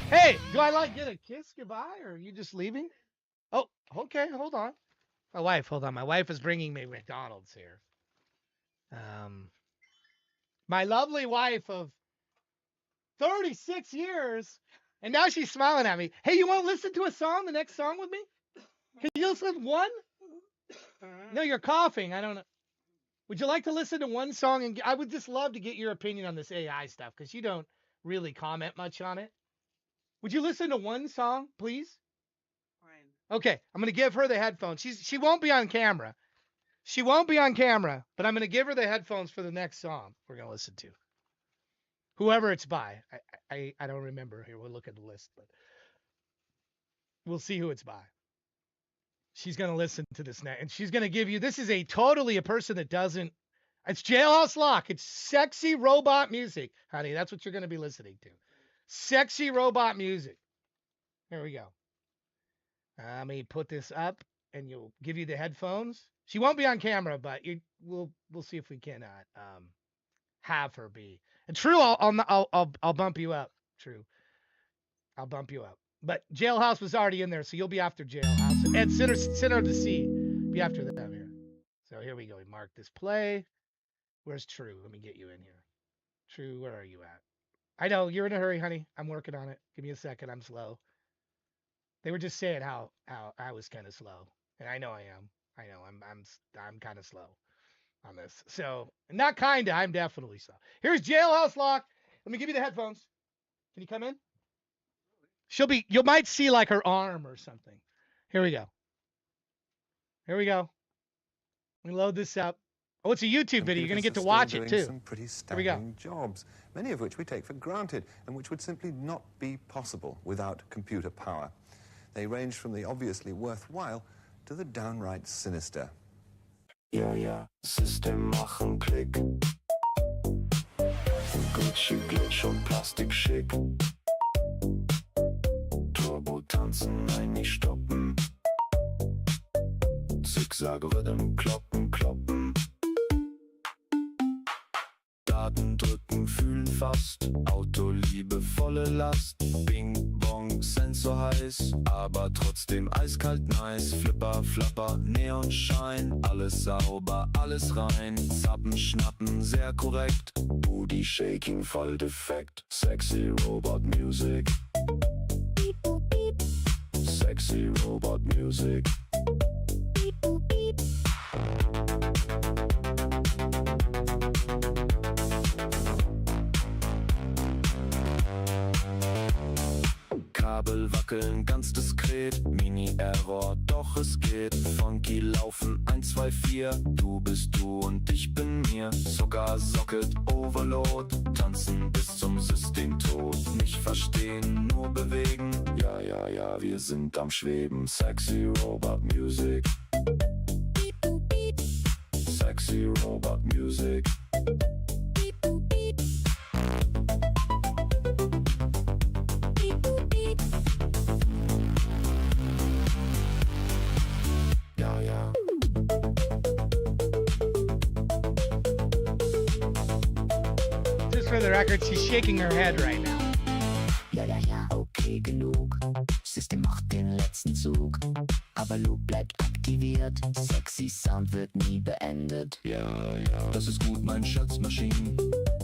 Hey, do I get a kiss goodbye, or are you just leaving? Oh, okay. Hold on. Hold on. My wife is bringing me McDonald's here. My lovely wife of 36 years, and now she's smiling at me. Hey, you want to listen to a song, the next song with me? Can you listen to one? No, you're coughing. I don't know. Would you like to listen to one song? And I would just love to get your opinion on this AI stuff, because you don't really comment much on it. Would you listen to one song, please? Fine. Okay, I'm going to give her the headphones. She won't be on camera. She won't be on camera, but I'm going to give her the headphones for the next song we're going to listen to. Whoever it's by. I don't remember. Here, we'll look at the list, but we'll see who it's by. She's going to listen to this now, and she's going to give you, this is a person that doesn't, it's Jailhouse Lock. It's sexy robot music, honey. That's what you're going to be listening to. Sexy robot music. Here we go. Let me put this up, and you'll give you the headphones. She won't be on camera, but we'll see if we can have her be. And True, I'll bump you up. True, I'll bump you up. But Jailhouse was already in there, so you'll be after Jailhouse. And Center of the Sea, be after them here. So here we go. We mark this play. Where's True? Let me get you in here. True, where are you at? I know you're in a hurry, honey. I'm working on it. Give me a second. I'm slow. They were just saying how I was kind of slow, and I know I am. I know I'm kind of slow on this. So not kinda. I'm definitely slow. Here's Jailhouse Lock. Let me give you the headphones. Can you come in? You might see like her arm or something. Here we go. Here we go. Let me load this up. Oh, it's a YouTube video. You're going to get to watch it too.
Some pretty
Here we go.
staggering jobs, many of which we take for granted and which would simply not be possible without computer power. They range from the obviously worthwhile to the downright sinister.
Ja, ja, System machen Klick. Gucci, Glitch und Plastik schick. Turbo tanzen, nein, nicht stoppen. Zigzag Rhythm, kloppen, kloppen. Daten drücken, fühlen fast. Autoliebe, volle Last. Bing, bong, Sensor heiß. Aber trotzdem eiskalt nice. Flipper, Flapper, Neonschein. Alles sauber, alles rein. Zappen, schnappen, sehr korrekt. Booty shaking, voll defekt. Sexy Robot Music. Sexy Robot Music. Kabel wackeln ganz diskret, Mini-Error, doch es geht. Funky laufen, 1, 2, 4, du bist du und ich bin mir. Sogar Socket Overload, tanzen bis zum Systemtod. Nicht verstehen, nur bewegen, ja, ja, ja, wir sind am Schweben. Sexy Robot Music. Sexy Robot Music. Ja, ja.
Just for the record, she's shaking her head right now.
Ja, ja, ja, okay, genug. System macht den letzten Zug. Aber Loop bleibt aktiviert. Sexy Sound wird nie beendet.
Ja, ja, das ist gut, mein Schatzmaschinen.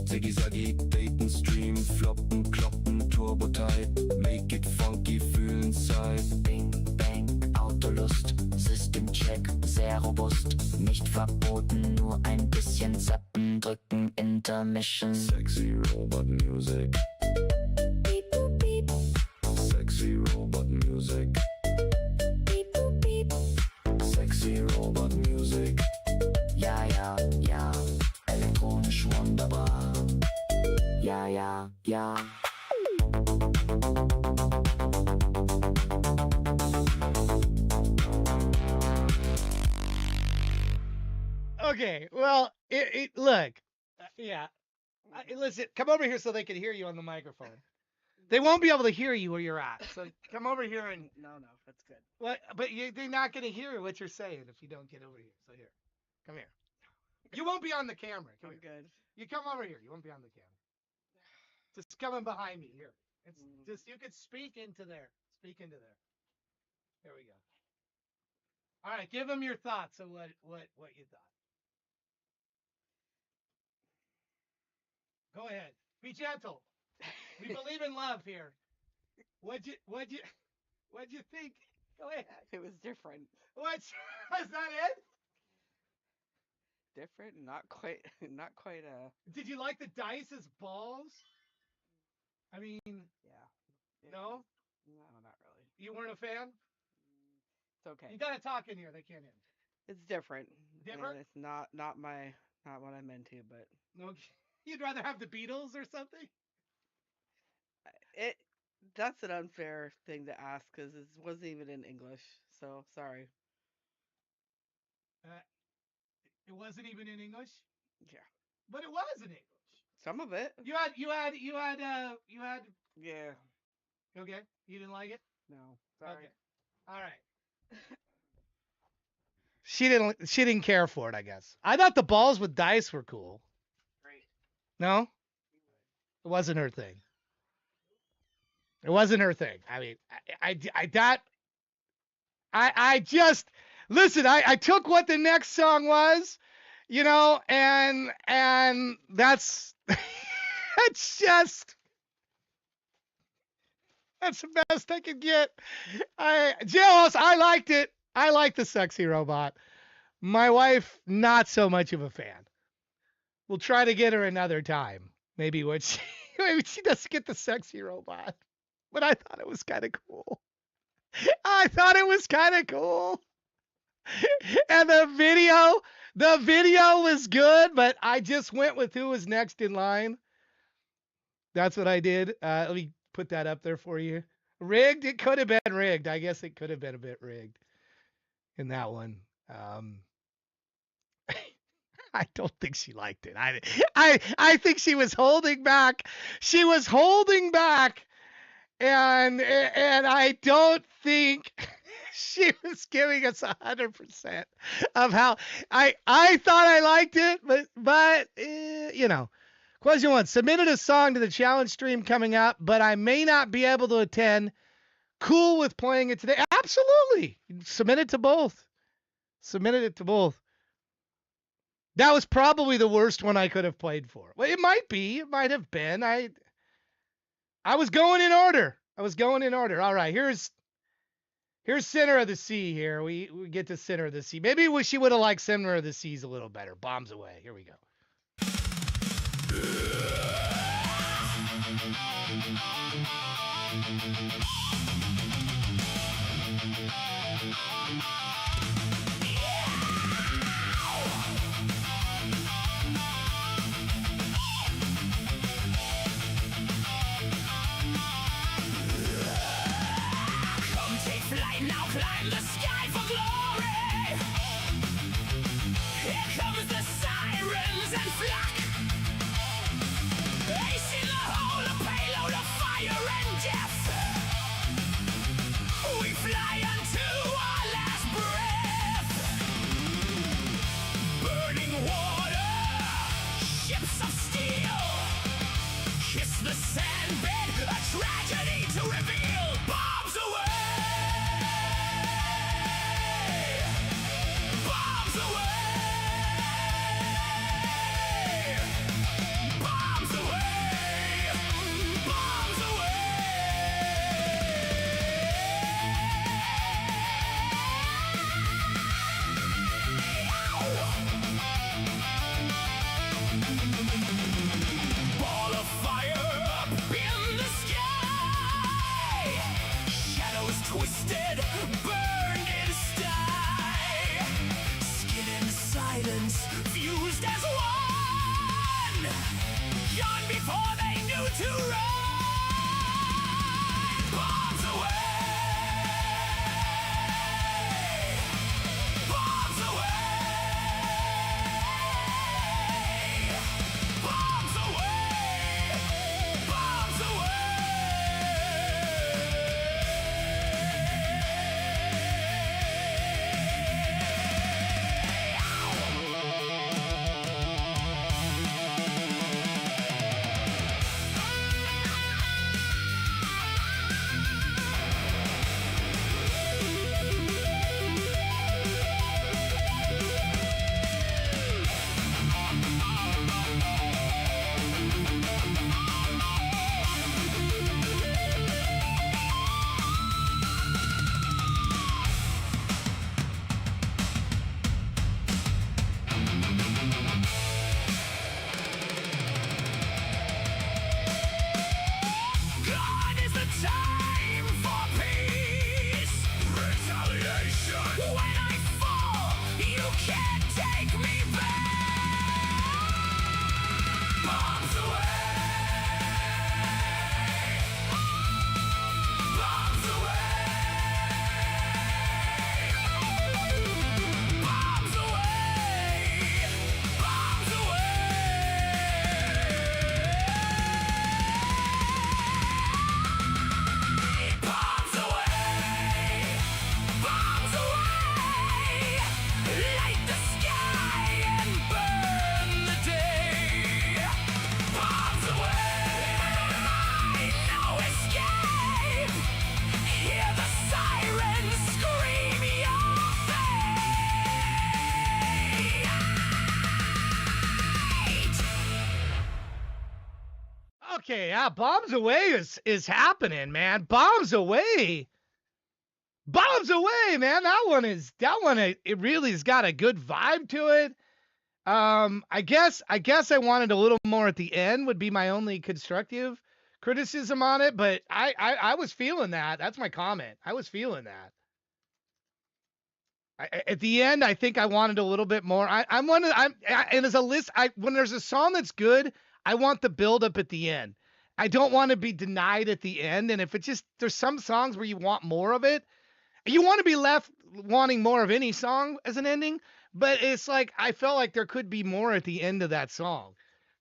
Ziggy-Zaggy, Daten, Stream, Floppen, Kloppen, Turbo-Type. Make it funky, fühlen Zeit.
Bing, bang, Autolust. System-Check, sehr robust. Nicht verboten, nur ein bisschen zappen, drücken, Intermission.
Sexy Robot Music.
Beep, boop, beep.
Sexy Robot Music.
Beep, boop, beep.
Sexy Robot Music.
Ja, ja, ja. Elektronisch wunderbar. Ja, ja, ja.
Okay, well, look, yeah. Listen, come over here so they can hear you on the microphone. They won't be able to hear you where you're at. So come over here and
No, that's good.
what? But they're not going to hear what you're saying if you don't get over here. So here, come here. You won't be on the camera. Come
I'm
here.
good.
You come over here. You won't be on the camera. Just coming behind me here. It's just you could speak into there. Speak into there. There we go. All right, give them your thoughts of what you thought. Go ahead. Be gentle. We believe in love here. What'd you think? Go ahead.
It was different.
Was that it?
Different, not quite
Did you like the dice as balls? I mean,
yeah.
no?
No, not really.
You weren't a fan?
It's okay.
You gotta talk in here. They can't hear.
It's different.
Different?
And it's not what I'm into, but
No, you'd rather have the Beatles or something?
that's an unfair thing to ask because it wasn't even in English. So sorry.
It wasn't even in English?
Yeah.
But it was in English.
Some of it.
You had
Yeah.
okay. You didn't like it?
No. Sorry.
Okay. All right. She didn't care for it, I guess. I thought the balls with dice were cool.
Great.
No? It wasn't her thing. It wasn't her thing. I mean, I just listen, I took what the next song was, you know, and that's it's just that's the best I could get. Jailhouse, I liked it. I like the sexy robot. My wife, not so much of a fan. We'll try to get her another time. Maybe maybe she doesn't get the sexy robot. But I thought it was kind of cool. I thought it was kind of cool. And the video was good, but I just went with who was next in line. That's what I did. Let me put that up there for you. Rigged? It could have been rigged. I guess it could have been a bit rigged in that one. I don't think she liked it. I think she was holding back. She was holding back, and I don't think she was giving us 100% of how I thought I liked it, but you know. Question 1, submitted a song to the challenge stream coming up, but I may not be able to attend. Cool with playing it today? Absolutely. Submit it to both. Submitted it to both. That was probably the worst one I could have played for. Well, it might be. It might have been. I was going in order. All right, here's Center of the Sea here. We get to Center of the Sea. Maybe she would have liked Center of the Seas a little better. Bombs away. Here we go.
Come take flight now, climb the sky for glory. Here comes the sirens and flock. Ace in the hole, a payload of fire and death. We fly unto our last breath. Burning water, ships of steel. Kiss the sandbed, a tragedy to reveal. Bombs away! Bombs away! Bombs away! Bombs Ball of fire up in the sky. Shadows twisted, burned in sty. Skin in silence, fused as one. Gone before they knew to run. Bombs away! Bombs away! Bombs away! Bombs away! can't take me back. Bombs away. Bombs away. Bombs away. Bombs away. Bombs away. Bombs away. Light the sky and burn the day. Bombs away. No escape. Hear the sirens scream your fate.
Okay, yeah, Bombs Away is happening, man. Bombs Away. Bombs Away, man. That one it really has got a good vibe to it. I guess I wanted a little more at the end would be my only constructive criticism on it, but I was feeling that. That's my comment. I was feeling that. At the end, I think I wanted a little bit more. And as a list, when there's a song that's good, I want the build up at the end. I don't want to be denied at the end. And if it's just, there's some songs where you want more of it. You want to be left wanting more of any song as an ending, but it's like, I felt like there could be more at the end of that song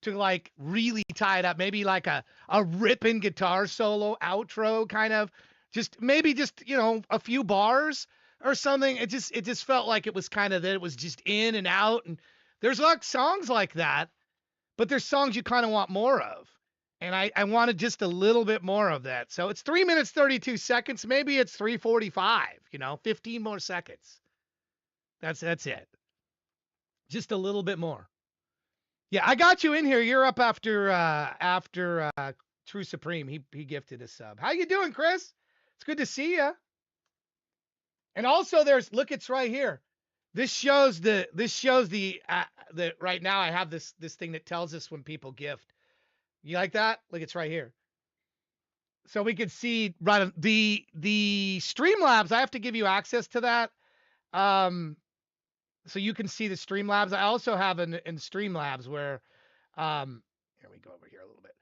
to like really tie it up. Maybe like a ripping guitar solo outro kind of maybe just, a few bars or something. It just felt like it was kind of that it was just in and out. And there's like songs like that, but there's songs you kind of want more of. And I wanted just a little bit more of that. So it's 3 minutes, 32 seconds. Maybe it's 3:45, 15 more seconds. That's it. Just a little bit more. Yeah, I got you in here. You're up after True Supreme. He gifted a sub. How you doing, Chris? It's good to see you. And also look, it's right here. This shows the right now I have this thing that tells us when people gift. You like that? Look, it's right here. So we can see right the Streamlabs. I have to give you access to that. So you can see the Streamlabs. I also have in Streamlabs where here we go over here a little bit.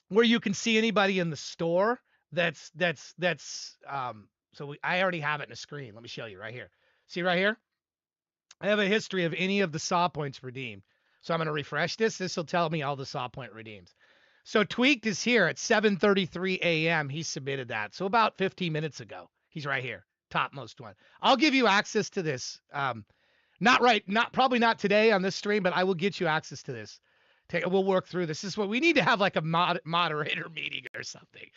Where you can see anybody in the store that's I already have it in a screen. Let me show you right here. See right here? I have a history of any of the saw points redeemed. So I'm going to refresh this. This will tell me all the saw point redeems. So Tweaked is here at 7:33 a.m. He submitted that. So about 15 minutes ago. He's right here. Topmost one. I'll give you access to this. Probably not today on this stream, but I will get you access to this. We'll work through this. This is what we need to have, like a moderator meeting or something.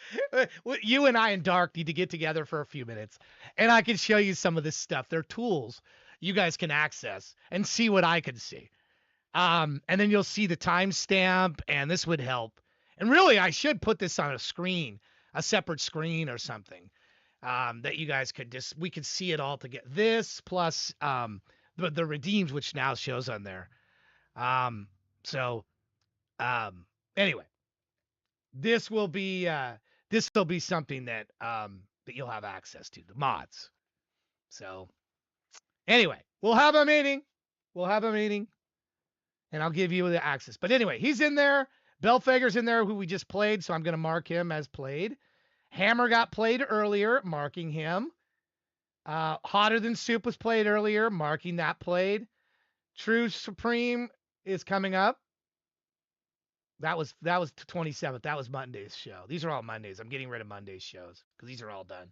You and I and Dark need to get together for a few minutes, and I can show you some of this stuff. They're tools you guys can access and see what I can see. And then you'll see the timestamp, and this would help. And really, I should put this on a screen, a separate screen or something, that you guys we could see it all together. This plus the redeems, which now shows on there. Anyway, this will be something that that you'll have access to, the mods. So anyway, we'll have a meeting. And I'll give you the access. But anyway, he's in there. Belfager's in there, who we just played, so I'm going to mark him as played. Hammer got played earlier, marking him. Hotter Than Soup was played earlier, marking that played. True Supreme is coming up. That was the 27th. That was Monday's show. These are all Mondays. I'm getting rid of Monday's shows because these are all done.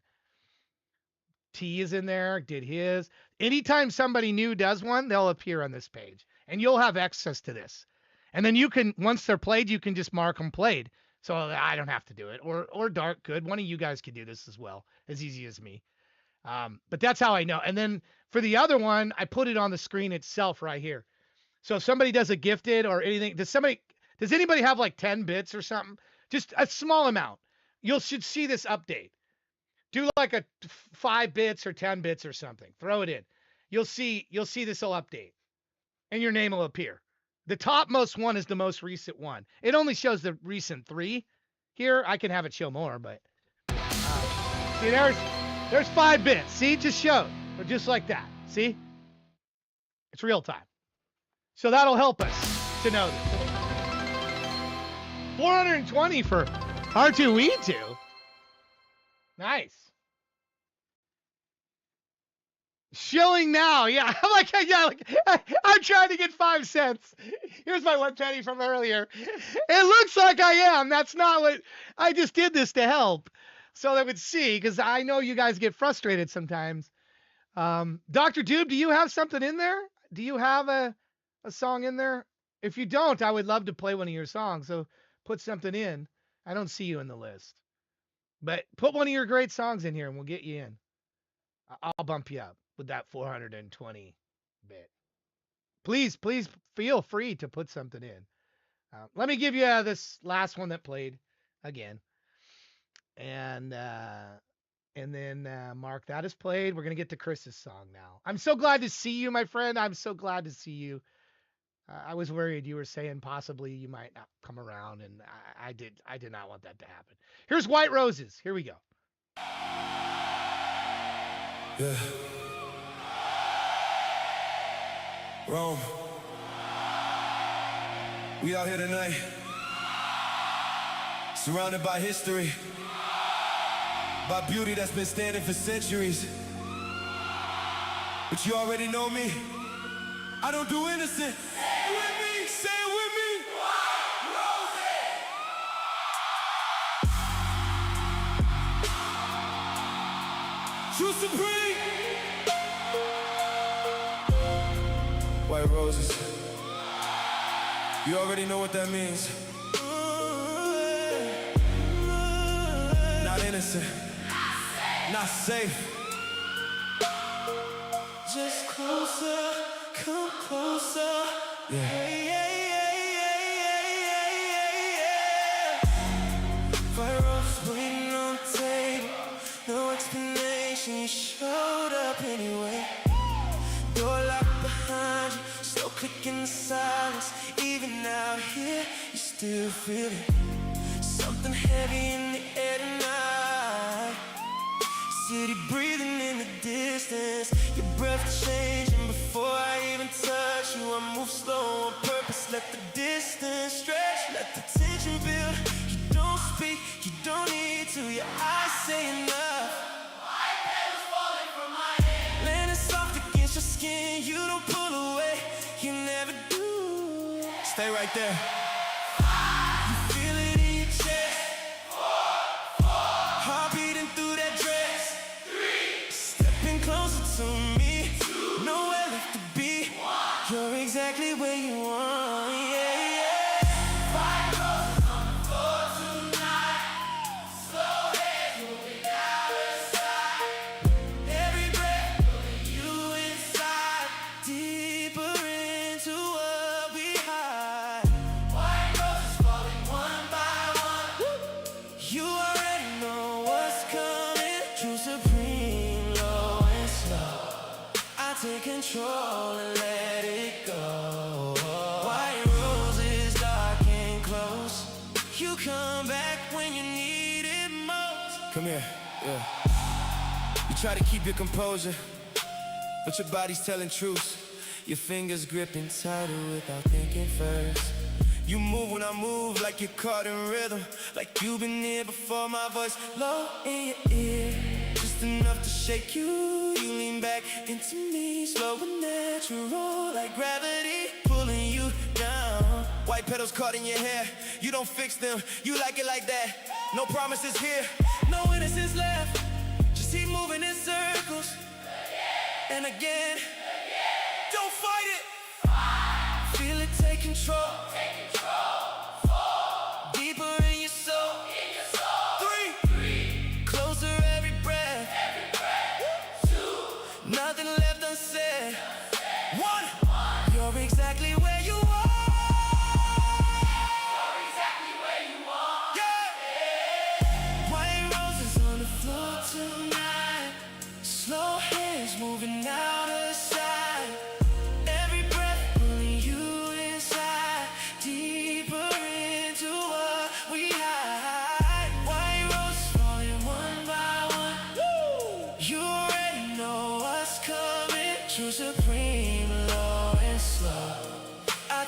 T is in there, did his. Anytime somebody new does one, they'll appear on this page. And you'll have access to this. And then you can, once they're played, you can just mark them played. So I don't have to do it. Or Dark could. One of you guys could do this as well. As easy as me. But that's how I know. And then for the other one, I put it on the screen itself right here. So if somebody does a gifted or anything, does anybody have like 10 bits or something? Just a small amount. Should see this update. Do like a 5 bits or 10 bits or something. Throw it in. You'll see this will update. And your name will appear. The topmost one is the most recent one. It only shows the recent 3 here. I can have it show more, but see, there's 5 bits. See, just showed. Or just like that. See? It's real time. So that'll help us to know this. 420 for R2E2. Nice. Shilling now. Yeah. I'm trying to get 5 cents. Here's my 1 penny from earlier. It looks like I am. That's not what I just did this to help. So they would see, because I know you guys get frustrated sometimes. Dr. Doob, do you have something in there? Do you have a song in there? If you don't, I would love to play one of your songs. So put something in. I don't see you in the list. But put one of your great songs in here and we'll get you in. I'll bump you up with that 420 bit. Please feel free to put something in. Let me give you this last one that played again. And then Mark, that is played. We're going to get to Chris's song now. I'm so glad to see you, my friend. I'm so glad to see you. I was worried you were saying possibly you might not come around, and I did not want that to happen. Here's White Roses. Here we go.
Yeah. Rome. We out here tonight, surrounded by history, by beauty that's been standing for centuries. But you already know me. I don't do innocent. Say it with me. Say it with me. White Roses. True Supreme. White Roses. You already know what that means. Not innocent. Not safe. Just closer, come closer. Yeah. White Roses waiting on the table. No explanation, you showed up anyway. Door locked behind you, slow clicking the silence. Even out here, you still feel it. Something heavy in the air tonight. City breathing in the distance. Your breath changing before I even touch you. I move slow on purpose, let the distance stretch. Let the tension build. You don't speak, you don't need to. Your eyes say enough. My petals falling from my hand. Landing soft against your skin. You don't pull away, you never do. Stay right there. You feel it in your chest. Heart beating through that dress. Stepping closer to me. Nowhere left to be. You're exactly where you want. Yeah, yeah. White roses on the floor tonight. Slow hands moving out of sight. Every breath pulling you inside. Deeper into what we hide. White roses falling one by one. You already know what's coming. True supreme, low and slow. I take control and let it go. White roses, dark and close. You come back when you need it most. Come here, yeah. You try to keep your composure, but your body's telling truths. Your fingers gripping tighter without thinking first. You move when I move, like you're caught in rhythm. Like you've been here before, my voice low in your ear. Just enough to shake you. You lean back into me, slow and natural, like gravity pulling you down. White petals caught in your hair. You don't fix them, you like it like that. No promises here, no innocence left. Just keep moving in circles. And again, don't fight it. Feel it, take control. Deeper in your soul. Three. Closer every breath. Two. Nothing left unsaid. One. You're exactly where you are. Yeah. White roses on the floor tonight. Slow hands moving out of sight. Every breath pulling you inside. Deeper into what we hide. White roses falling one by one. You already know what's coming. True supreme, Lord.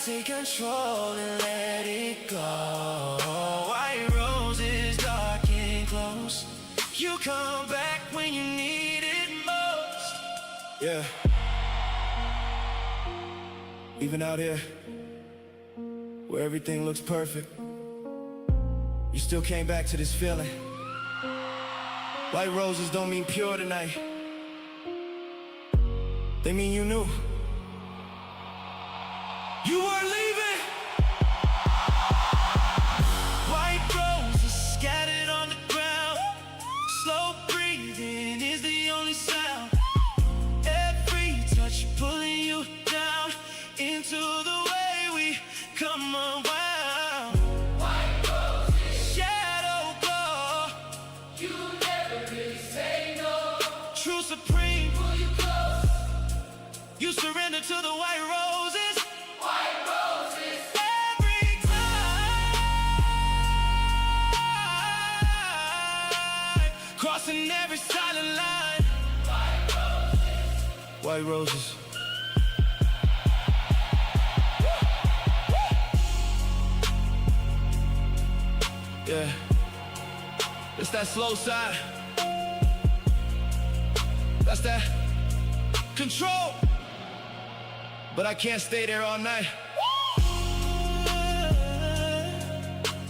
take control and let it go. White roses, dark and close. You come back when you need it most. Yeah. Even out here, where everything looks perfect, you still came back to this feeling. White roses don't mean pure tonight. They mean you knew. You weren't leaving. White roses scattered on the ground. Slow breathing is the only sound. Every touch pulling you down into the way we come unwound. White roses, shadow glow. You never really say no. True supreme, pull you close. You surrender to the white roses. White roses. Every time. Crossing every silent line. White roses. White roses. Yeah. It's that slow side. That's that control. But I can't stay there all night.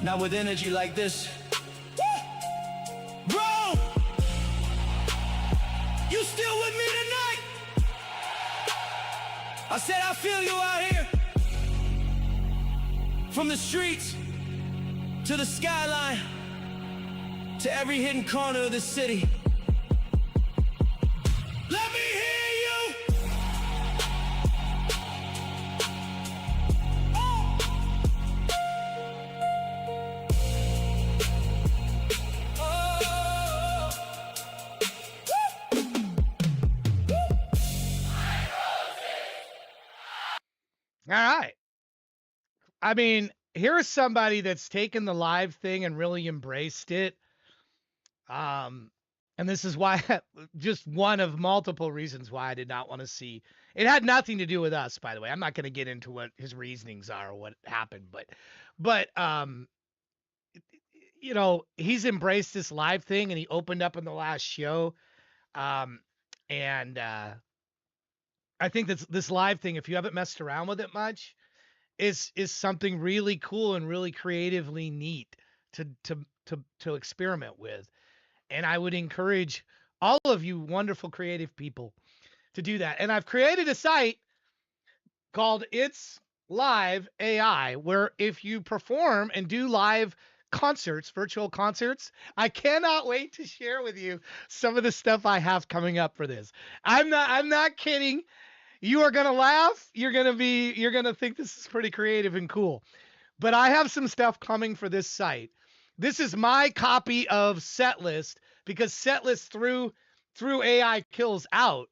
Not with energy like this. Bro! You still with me tonight? I said I feel you out here. From the streets to the skyline to every hidden corner of the city. Let me hear you.
All right. I mean, here's somebody that's taken the live thing and really embraced it. And this is why, just one of multiple reasons why I did not want to see. It had nothing to do with us, by the way. I'm not going to get into what his reasonings are or what happened, but you know, he's embraced this live thing and he opened up in the last show. And I think this live thing, if you haven't messed around with it much, is something really cool and really creatively neat to experiment with. And I would encourage all of you wonderful creative people to do that. And I've created a site called It's Live AI, where if you perform and do live concerts, virtual concerts, I cannot wait to share with you some of the stuff I have coming up for this. I'm not kidding. You are going to laugh. You're going to think this is pretty creative and cool. But I have some stuff coming for this site. This is my copy of Setlist, because Setlist through AI kills out.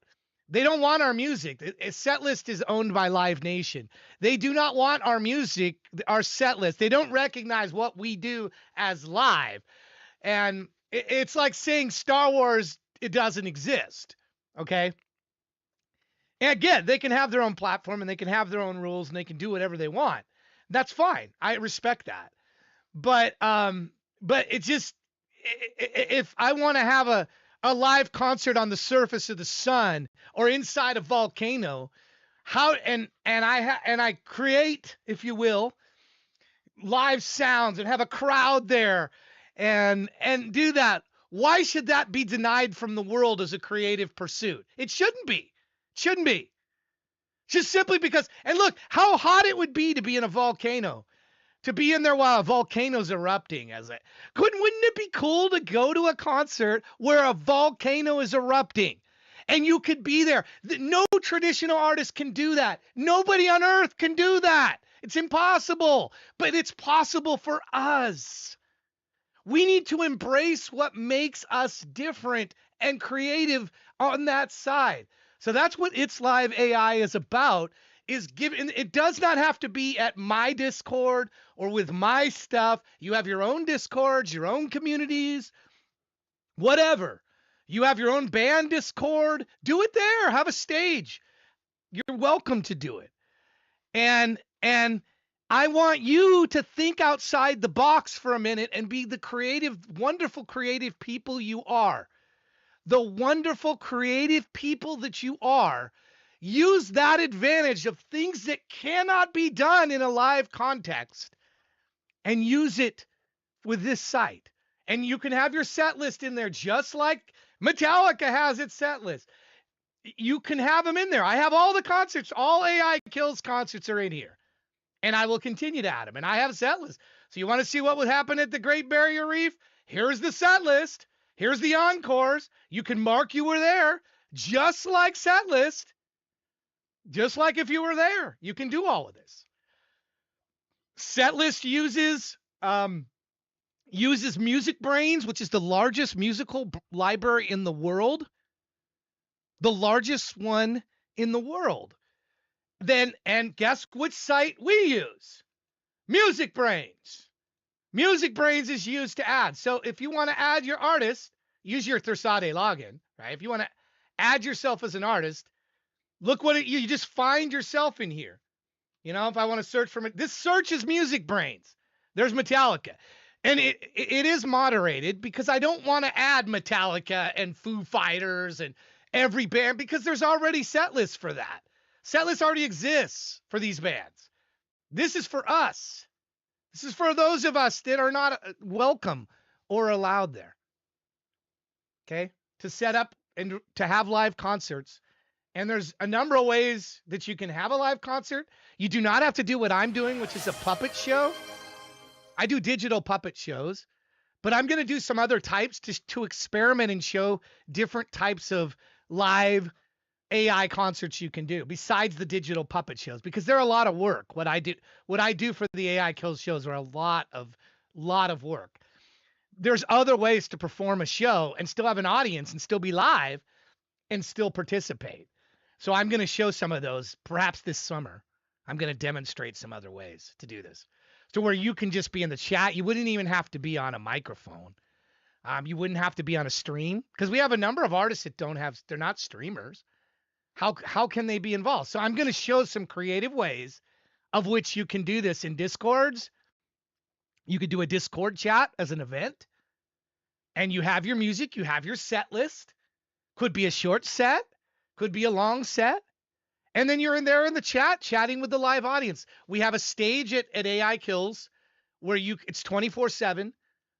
They don't want our music. Setlist is owned by Live Nation. They do not want our music, our Setlist. They don't recognize what we do as live. And it's like saying Star Wars, it doesn't exist. Okay? And again, they can have their own platform and they can have their own rules and they can do whatever they want. That's fine. I respect that. But it's just, if I want to have a live concert on the surface of the sun or inside a volcano, I create, if you will, live sounds and have a crowd there and do that. Why should that be denied from the world as a creative pursuit? It shouldn't be. Shouldn't be. Just simply because, and look how hot it would be to be in a volcano. To be in there while a volcano's erupting, wouldn't it be cool to go to a concert where a volcano is erupting and you could be there? No traditional artist can do that. Nobody on earth can do that. It's impossible, but it's possible for us. We need to embrace what makes us different and creative on that side. So that's what It's Live AI is about. It does not have to be at my Discord or with my stuff. You have your own Discords, your own communities, whatever. You have your own band Discord. Do it there. Have a stage. You're welcome to do it. And And I want you to think outside the box for a minute and be the creative, wonderful, creative people you are. The wonderful, creative people that you are. Use that advantage of things that cannot be done in a live context and use it with this site. And you can have your set list in there just like Metallica has its set list. You can have them in there. I have all the concerts, all AI Kills concerts are in here. And I will continue to add them. And I have a set list. So you want to see what would happen at the Great Barrier Reef? Here's the set list. Here's the encores. You can mark you were there, just like set list. Just like if you were there. You can do all of this. Set list uses Music Brains, which is the largest musical library in the world. The largest one in the world. And guess which site we use? Music Brains. Music Brains is used to add. So if you want to add your artist, use your Thursade login, right? If you want to add yourself as an artist, look what you just find yourself in here. You know, if I want to search for this search is Music Brains. There's Metallica. And it is moderated because I don't want to add Metallica and Foo Fighters and every band because there's already set lists for that. Set list already exists for these bands. This is for us. This is for those of us that are not welcome or allowed there. Okay? To set up and to have live concerts. And there's a number of ways that you can have a live concert. You do not have to do what I'm doing, which is a puppet show. I do digital puppet shows, but I'm going to do some other types to experiment and show different types of live AI concerts you can do besides the digital puppet shows, because they're a lot of work. What I do for the AI Kills shows are a lot of work. There's other ways to perform a show and still have an audience and still be live and still participate. So I'm going to show some of those perhaps this summer. I'm going to demonstrate some other ways to do this to where you can just be in the chat. You wouldn't even have to be on a microphone. You wouldn't have to be on a stream because we have a number of artists that they're not streamers. How can they be involved? So I'm going to show some creative ways of which you can do this in Discords. You could do a Discord chat as an event, and you have your music, you have your set list. Could be a short set, could be a long set, and then you're in there in the chat chatting with the live audience. We have a stage at AI Kills where it's 24/7.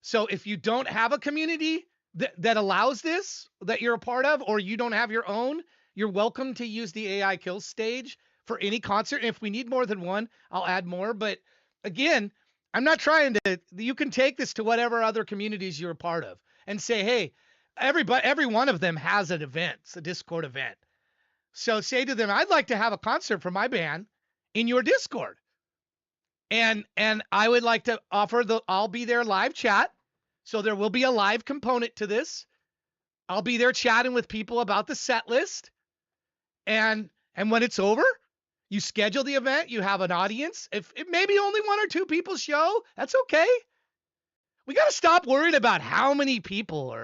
So if you don't have a community that allows this, that you're a part of, or you don't have your own, you're welcome to use the AI Kills stage for any concert. And if we need more than one, I'll add more. But again, I'm not trying to, you can take this to whatever other communities you're a part of and say, hey, every one of them has an event, it's a Discord event. So say to them, I'd like to have a concert for my band in your Discord. And I would like to offer I'll be there live chat. So there will be a live component to this. I'll be there chatting with people about the set list. And when it's over, you schedule the event, you have an audience. If maybe only one or two people show, that's okay. We got to stop worrying about how many people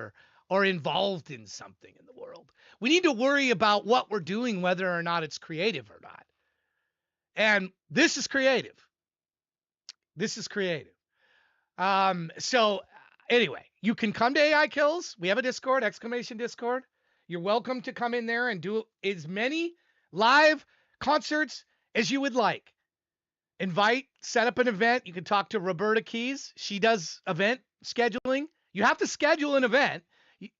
are involved in something in the world. We need to worry about what we're doing, whether or not it's creative or not. And this is creative. This is creative. So anyway, you can come to AI Kills. We have a Discord, !Discord. You're welcome to come in there and do as many live concerts as you would like. Set up an event. You can talk to Roberta Keys. She does event scheduling. You have to schedule an event.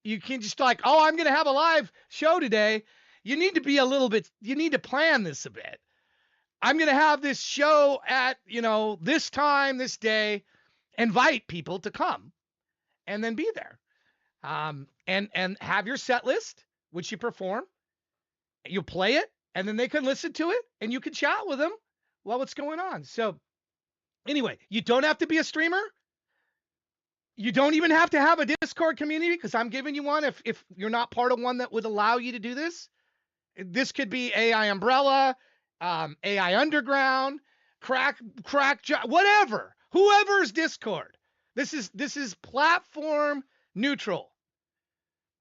You can't just like, oh, I'm going to have a live show today. You need to plan this a bit. I'm going to have this show at, this time, this day. Invite people to come and then be there. And have your set list, which you perform. You play it, and then they can listen to it, and you can chat with them while what's going on. So anyway, you don't have to be a streamer. You don't even have to have a Discord community because I'm giving you one if you're not part of one that would allow you to do this. This could be AI Umbrella, AI Underground, Crack, whatever. Whoever's Discord. This is platform neutral.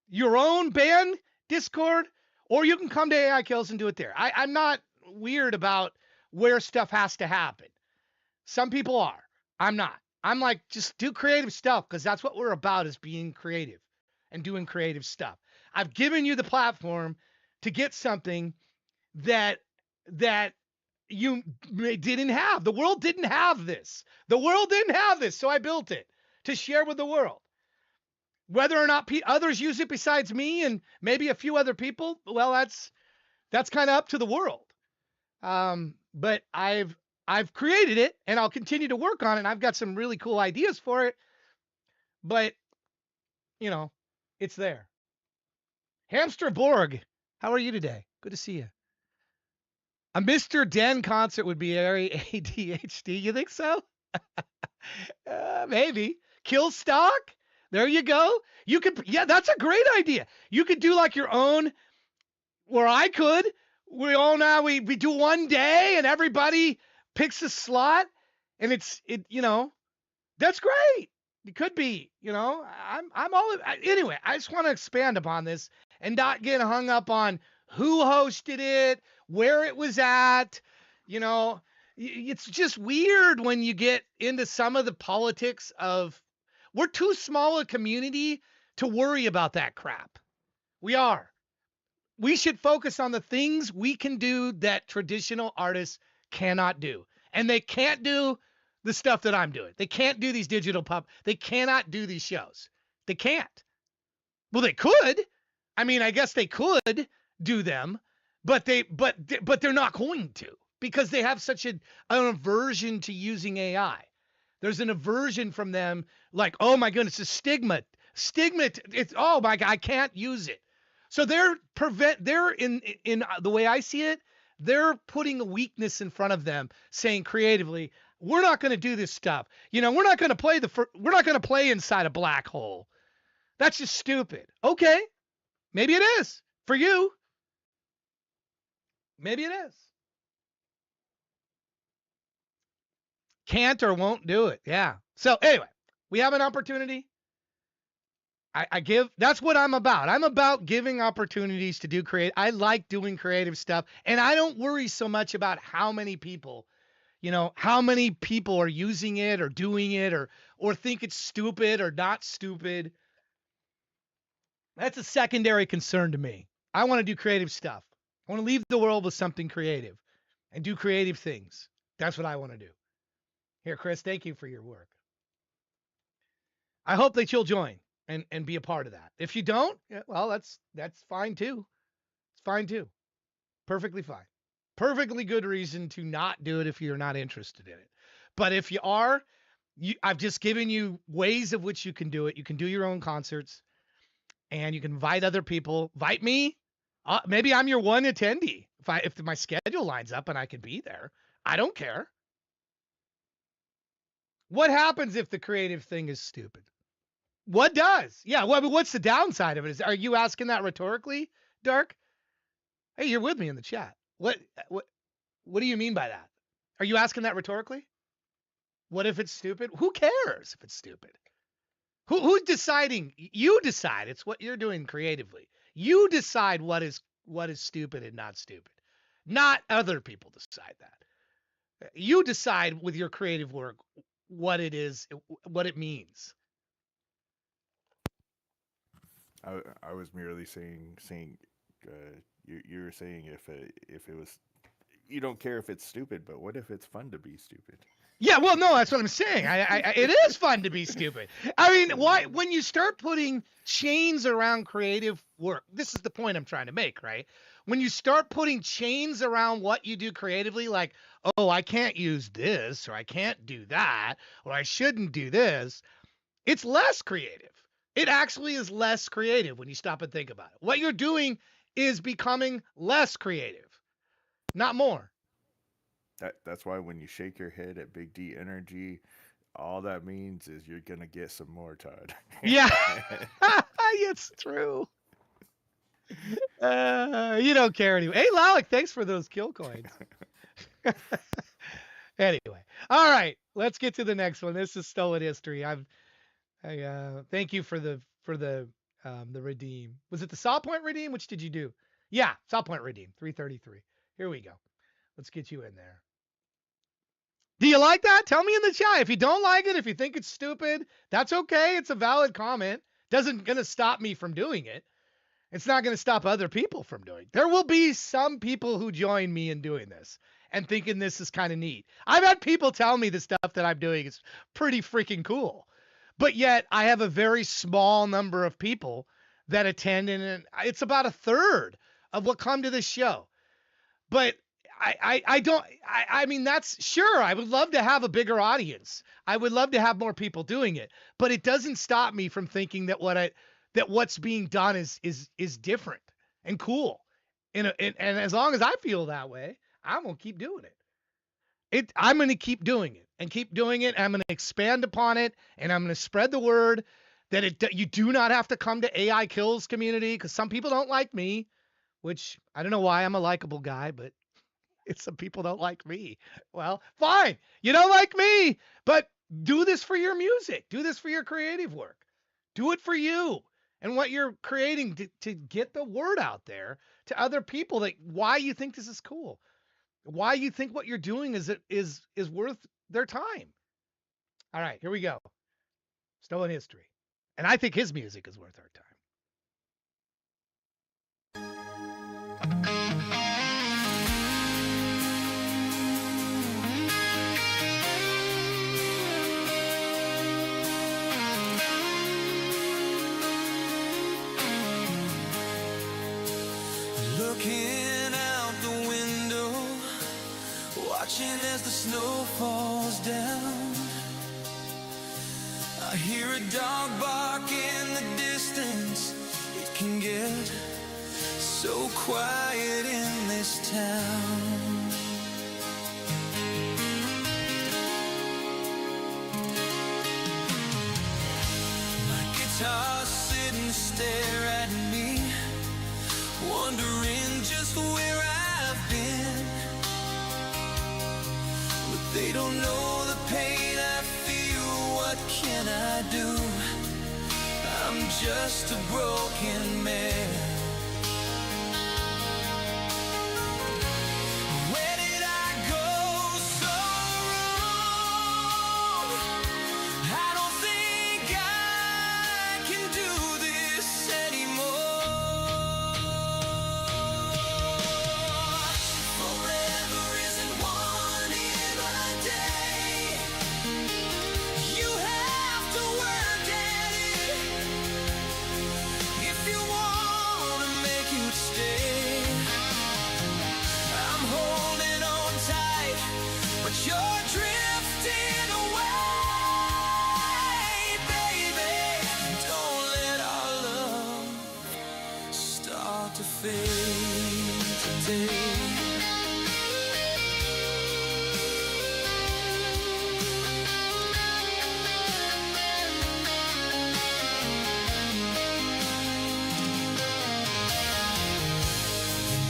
Your own band Discord, or you can come to AI Kills and do it there. I'm not weird about where stuff has to happen. Some people are. I'm not. I'm like, just do creative stuff because that's what we're about, is being creative and doing creative stuff. I've given you the platform to get something that that you didn't have. The world didn't have this. The world didn't have this, so I built it to share with the world. Whether or not others use it besides me and maybe a few other people, well, that's kind of up to the world. But I've created it and I'll continue to work on it. And I've got some really cool ideas for it. But you know, it's there. Hamster Borg, how are you today? Good to see you. A Mr. Den concert would be very ADHD. You think so? Maybe. Kill stock? There you go. You could, yeah, that's a great idea. You could do like your own, where I could. We all now we do one day and everybody picks a slot, and that's great. It could be, I'm all anyway. I just want to expand upon this and not get hung up on who hosted it, where it was at. It's just weird when you get into some of the politics of, we're too small a community to worry about that crap. We are. We should focus on the things we can do that traditional artists cannot do. And they can't do the stuff that I'm doing. They can't do these digital They cannot do these shows. They can't. Well, they could. I mean, I guess they could do them, but they're not going to, because they have such an aversion to using AI. There's an aversion from them, like, oh my goodness, it's a stigma. It's, oh my God, I can't use it. So they're in the way I see it, they're putting a weakness in front of them, saying creatively, we're not going to do this stuff. We're not going to play inside a black hole. That's just stupid. Okay. Maybe it is for you. Maybe it is. Can't or won't do it. Yeah. So anyway, we have an opportunity. That's what I'm about. I'm about giving opportunities to do I like doing creative stuff, and I don't worry so much about how many people are using it or doing it or think it's stupid or not stupid. That's a secondary concern to me. I want to do creative stuff. I want to leave the world with something creative and do creative things. That's what I want to do. Here, Chris, thank you for your work. I hope that you'll join and be a part of that. If you don't, well, that's fine too. It's fine too. Perfectly fine. Perfectly good reason to not do it if you're not interested in it. But if you are, I've just given you ways of which you can do it. You can do your own concerts, and you can invite other people. Invite me. Maybe I'm your one attendee. If my schedule lines up and I can be there, I don't care. What happens if the creative thing is stupid? What does? Yeah, well, what's the downside of it? Are you asking that rhetorically, Dark? Hey, you're with me in the chat. What do you mean by that? Are you asking that rhetorically? What if it's stupid? Who cares if it's stupid? Who's deciding? You decide. It's what you're doing creatively. You decide what is stupid and not stupid. Not other people decide that. You decide with your creative work what it is, what it means.
I was merely saying you were saying if it was, you don't care if it's stupid, but what if it's fun to be stupid?
Yeah, well, no, that's what I'm saying. It is fun to be stupid. I mean, why when you start putting chains around creative work, this is the point I'm trying to make, right? When you start putting chains around what you do creatively, like, oh, I can't use this, or I can't do that, or I shouldn't do this, it's less creative. It actually is less creative when you stop and think about it. What you're doing is becoming less creative, not more.
That's why when you shake your head at Big D Energy, all that means is you're gonna get some more, Todd.
Yeah, it's true. You don't care anyway. Hey, Lalik, thanks for those kill coins. Anyway, all right, let's get to the next one. This is Stolen History. Thank you for the redeem. Was it the Saw Point redeem? Which did you do? Yeah, Saw Point redeem, 333. Here we go. Let's get you in there. Do you like that? Tell me in the chat. If you don't like it, if you think it's stupid, that's okay. It's a valid comment. Doesn't gonna stop me from doing it. It's not gonna stop other people from doing it. There will be some people who join me in doing this and thinking this is kind of neat. I've had people tell me the stuff that I'm doing is pretty freaking cool. But yet I have a very small number of people that attend, and it's about a third of what come to this show. But I don't, I mean, that's sure. I would love to have a bigger audience. I would love to have more people doing it, but it doesn't stop me from thinking that what's being done is different and cool. And as long as I feel that way, I'm going to keep doing it. I'm going to keep doing it and keep doing it. I'm going to expand upon it, and I'm going to spread the word that you do not have to come to AI Kills community, because some people don't like me, which I don't know why. I'm a likable guy, but some people don't like me. Well, fine. You don't like me, but do this for your music. Do this for your creative work. Do it for you and what you're creating to get the word out there to other people, that why you think this is cool, why you think what you're doing is worth their time. All right, here we go. Stolen History. And I think his music is worth our time.
Looking out the window, watching as the snow falls down. I hear a dog bark in the distance. It can get so quiet in this town. My guitar sit and stare at me, wondering just where I've been. But they don't know the pain I feel. What can I do? I'm just a broken man. Where did I go so wrong? I don't think I can do this anymore. Forever isn't one in a day. You have to work at it if you want to make it stay. I'm holding on tight, but you're drifting away, baby. Don't let our love start to fade today.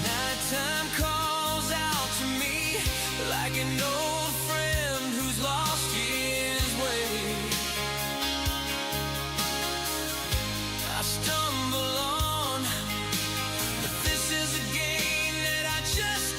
Nighttime calls out to me like an old friend who's lost his way. I stumble on, but this is a game that I just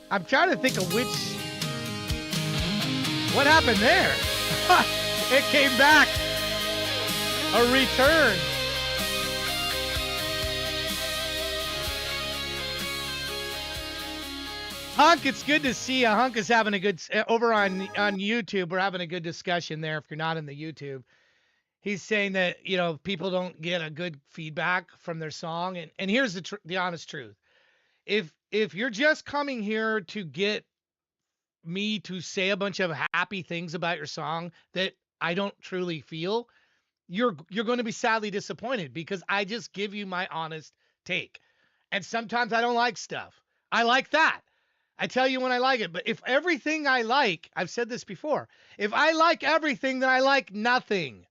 I'm trying to think of what happened there? It came back. A return. Hunk, it's good to see you. Hunk is having a good, over on YouTube, we're having a good discussion there if you're not in the YouTube. He's saying that, people don't get a good feedback from their song. And here's the honest truth. If you're just coming here to get me to say a bunch of happy things about your song that I don't truly feel, you're going to be sadly disappointed because I just give you my honest take. And sometimes I don't like stuff. I like that. I tell you when I like it. But if everything I like, I've said this before, if I like everything, then I like nothing.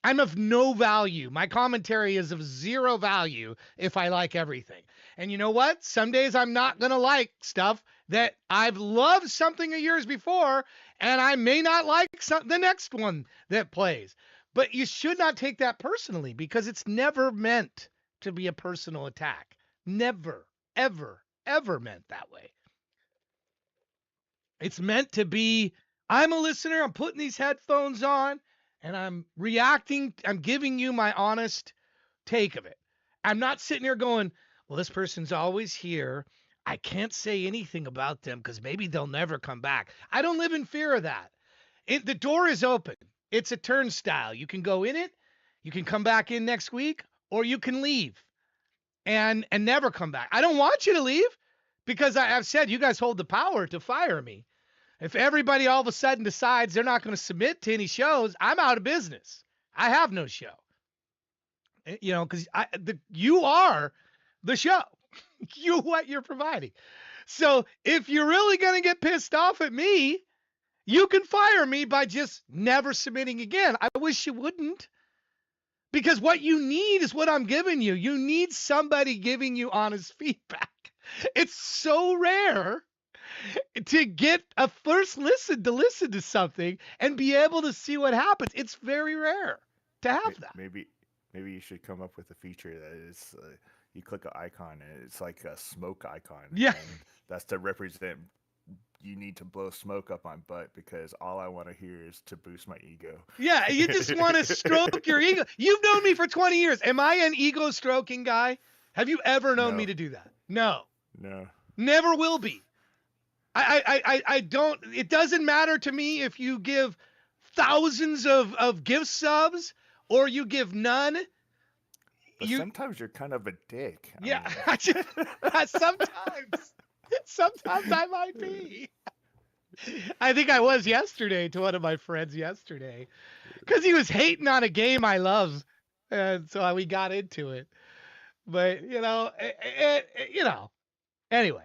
I'm of no value. My commentary is of zero value if I like everything. And you know what? Some days I'm not going to like stuff that I've loved something of yours before, and I may not like the next one that plays. But you should not take that personally because it's never meant to be a personal attack. Never, ever, ever meant that way. It's meant to be, I'm a listener, I'm putting these headphones on, and I'm reacting, I'm giving you my honest take of it. I'm not sitting here going, well, this person's always here. I can't say anything about them because maybe they'll never come back. I don't live in fear of that. The door is open. It's a turnstile. You can go in it, you can come back in next week, or you can leave and never come back. I don't want you to leave because I've said you guys hold the power to fire me. If everybody all of a sudden decides they're not going to submit to any shows, I'm out of business. I have no show. Because you are the show. What you're providing. So if you're really going to get pissed off at me, you can fire me by just never submitting again. I wish you wouldn't. Because what you need is what I'm giving you. You need somebody giving you honest feedback. It's so rare to get a first listen to something and be able to see what happens. It's very rare to have that.
Maybe you should come up with a feature that is you click an icon and it's like a smoke icon.
Yeah.
And that's to represent you need to blow smoke up my butt because all I want to hear is to boost my ego.
Yeah, you just want to stroke your ego. You've known me for 20 years. Am I an ego stroking guy? Have you ever known me to do that? No.
No.
Never will be. I don't, it doesn't matter to me if you give thousands of gift subs or you give none.
But sometimes you're kind of a dick.
Sometimes I might be. I think I was yesterday to one of my friends yesterday because he was hating on a game I love. And so we got into it. But, anyway.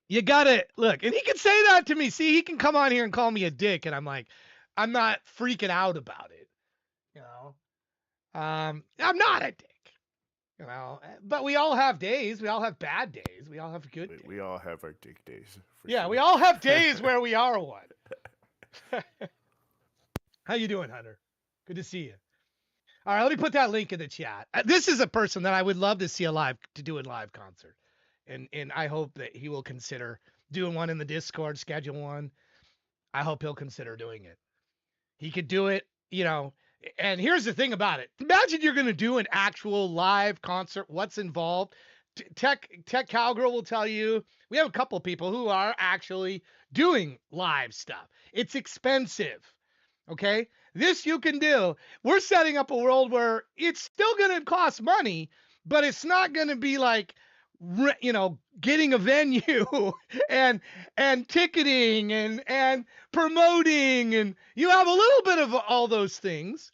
You got to look, and he can say that to me. See, he can come on here and call me a dick, and I'm like, I'm not freaking out about it. I'm not a dick. But we all have days. We all have bad days. We all have good days.
We all have our dick days.
Yeah, we all have days where we are one. How you doing, Hunter? Good to see you. All right, let me put that link in the chat. This is a person that I would love to see to do a live concert. And I hope that he will consider doing one in the Discord, schedule one. I hope he'll consider doing it. He could do it, and here's the thing about it. Imagine you're going to do an actual live concert. What's involved? Tech Cowgirl will tell you. We have a couple people who are actually doing live stuff. It's expensive. Okay? This you can do. We're setting up a world where it's still going to cost money, but it's not going to be like, getting a venue and ticketing and promoting, and you have a little bit of all those things,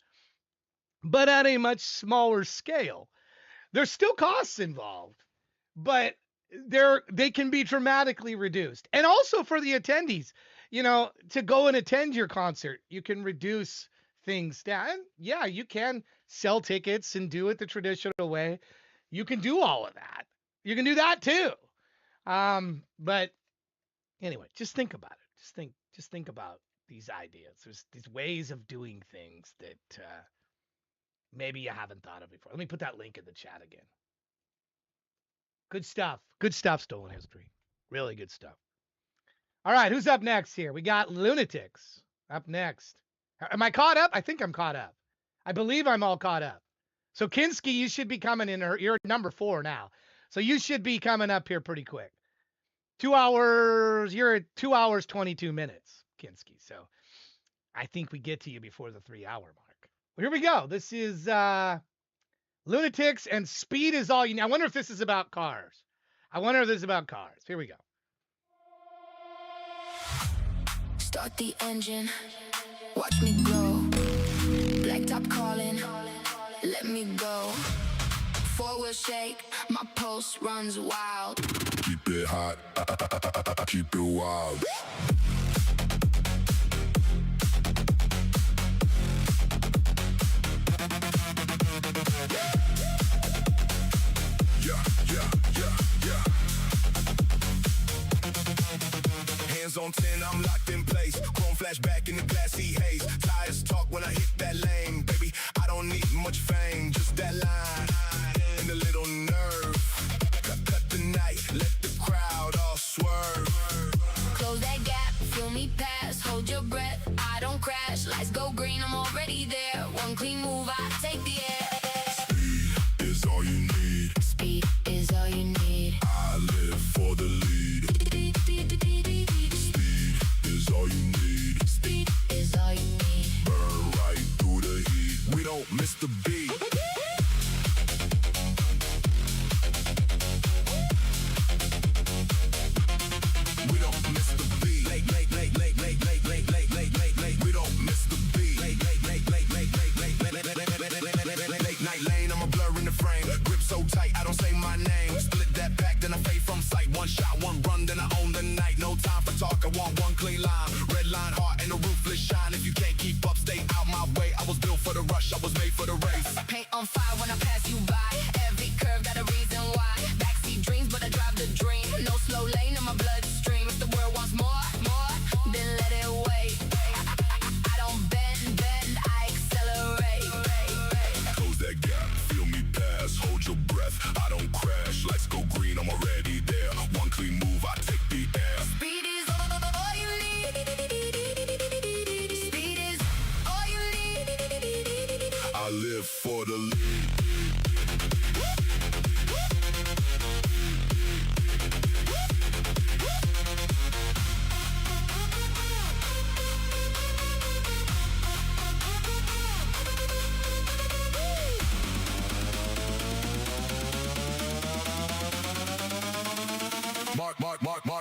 but at a much smaller scale. There's still costs involved, but they can be dramatically reduced. And also for the attendees, to go and attend your concert, you can reduce things down. And yeah, you can sell tickets and do it the traditional way. You can do all of that. You can do that too. But anyway, just think about it. Just think about these ideas. There's these ways of doing things that maybe you haven't thought of before. Let me put that link in the chat again. Good stuff. Good stuff, Stolen History. Really good stuff. All right, who's up next here? We got Lunatics up next. Am I caught up? I think I'm caught up. I believe I'm all caught up. So Kinski, you should be coming in. You're at number 4 now. So you should be coming up here pretty quick. 2 hours. You're at 2 hours, 22 minutes, Kinski. So I think we get to you before the 3-hour mark. Well, here we go. This is Lunatics and Speed Is All You Need. I wonder if this is about cars. Here we go.
Start the engine, watch me glow. Blacktop calling, let me go. Forward shake, my pulse runs wild.
Keep it hot, keep it wild. Hands on 10, I'm locked in place. Chrome flashback in the glassy haze. Tires talk when I hit that lane. Baby, I don't need much fame, just that line and a little nerve. Cut the night, let the crowd all swerve.
Close that gap, feel me pass, hold your breath. I don't crash, lights go green, I'm already there. One clean move, I take the air.
Speed is all you need.
Speed is all you need.
I live for the lead. Is all you need.
Speed is all you need.
Burn right through the heat. We don't miss the beat. We don't miss the beat. Late. We don't miss the beat. Late night lane, I'm a blur in the frame. Grip so tight, I don't say my name. Split that back, then I fade from sight. One shot, one run, then I own the night. No time for talk, I want one clean line. Red line, heart, and a ruthless shine. If you can't keep up, stay out my way. I was built for the rush, I was made for the race.
Paint on fire when I pass you by. Every curve got a reason why. Backseat dreams, but I drive the dream. No slow lane in my bloodstream. If the world wants more, then let it wait. I don't bend, I accelerate.
Close that gap, feel me pass, hold your breath. I don't crash, lights go green, I'm already there. One clean move, I take the air.
Speed is all you need. Speed is all you need.
I live for the lead.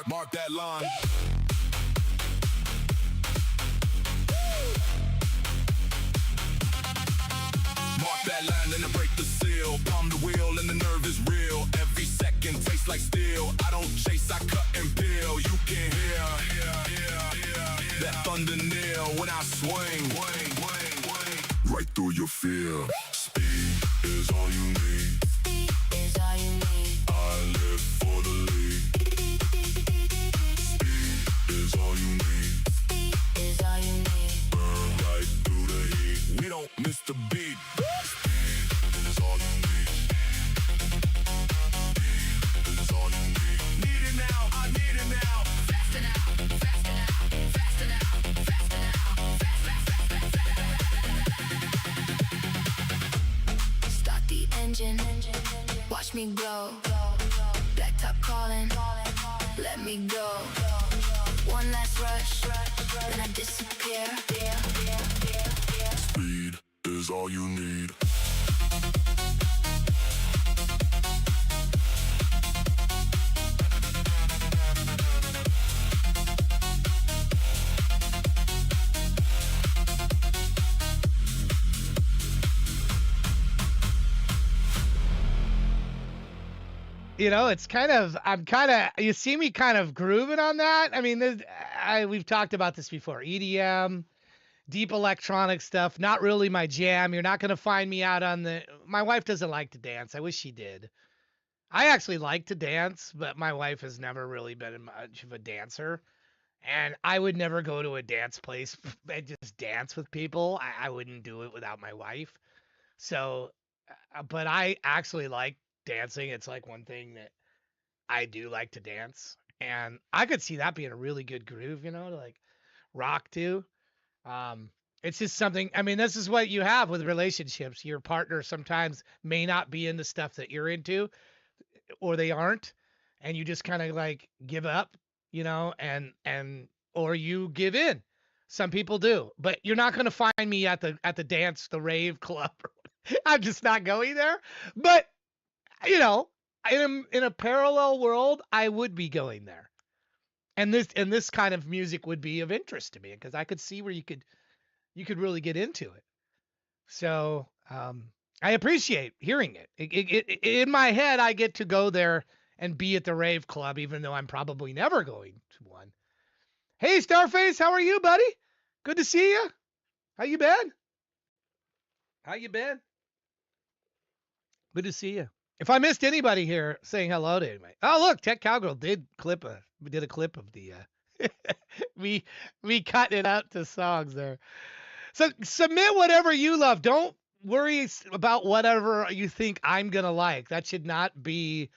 Mark that line. Mark that line and I break the seal. Palm the wheel and the nerve is real. Every second tastes like steel. I don't chase, I cut and peel. You can hear that thunder kneel when I swing. Right through your fear. Speed is all you need.
Speed is all you need.
I live for the lead. Speed is all you need.
Speed is all you need.
Burn right through the heat. We don't miss the beat. Speed is all you need. Speed is all you need. Need it now, I need it now.
Faster now, faster now, faster now, faster now, fast. Start the engine, watch me glow. Blacktop calling, let me go. One last rush, then I disappear.
Speed is all you need.
You know, it's you see me kind of grooving on that. I mean, we've talked about this before. EDM, deep electronic stuff, not really my jam. You're not going to find me out on my wife doesn't like to dance. I wish she did. I actually like to dance, but my wife has never really been much of a dancer. And I would never go to a dance place and just dance with people. I wouldn't do it without my wife. So, but I actually like dancing. It's like one thing that I do like to dance, and I could see that being a really good groove, to like rock to. Um, it's just something. I mean, this is what you have with relationships. Your partner sometimes may not be into stuff that you're into, or they aren't, and you just kind of like give up, and or you give in. Some people do, but you're not going to find me at the dance, the rave club. I'm just not going there. But you know, in a parallel world, I would be going there, and this kind of music would be of interest to me because I could see where you could really get into it. So I appreciate hearing it. In my head, I get to go there and be at the rave club, even though I'm probably never going to one. Hey, Starface, how are you, buddy? Good to see you. How you been? How you been? Good to see you. If I missed anybody here saying hello to anybody. Oh, look, Tech Cowgirl did a clip of the we cut it out to songs there. So submit whatever you love. Don't worry about whatever you think I'm gonna like. That should not be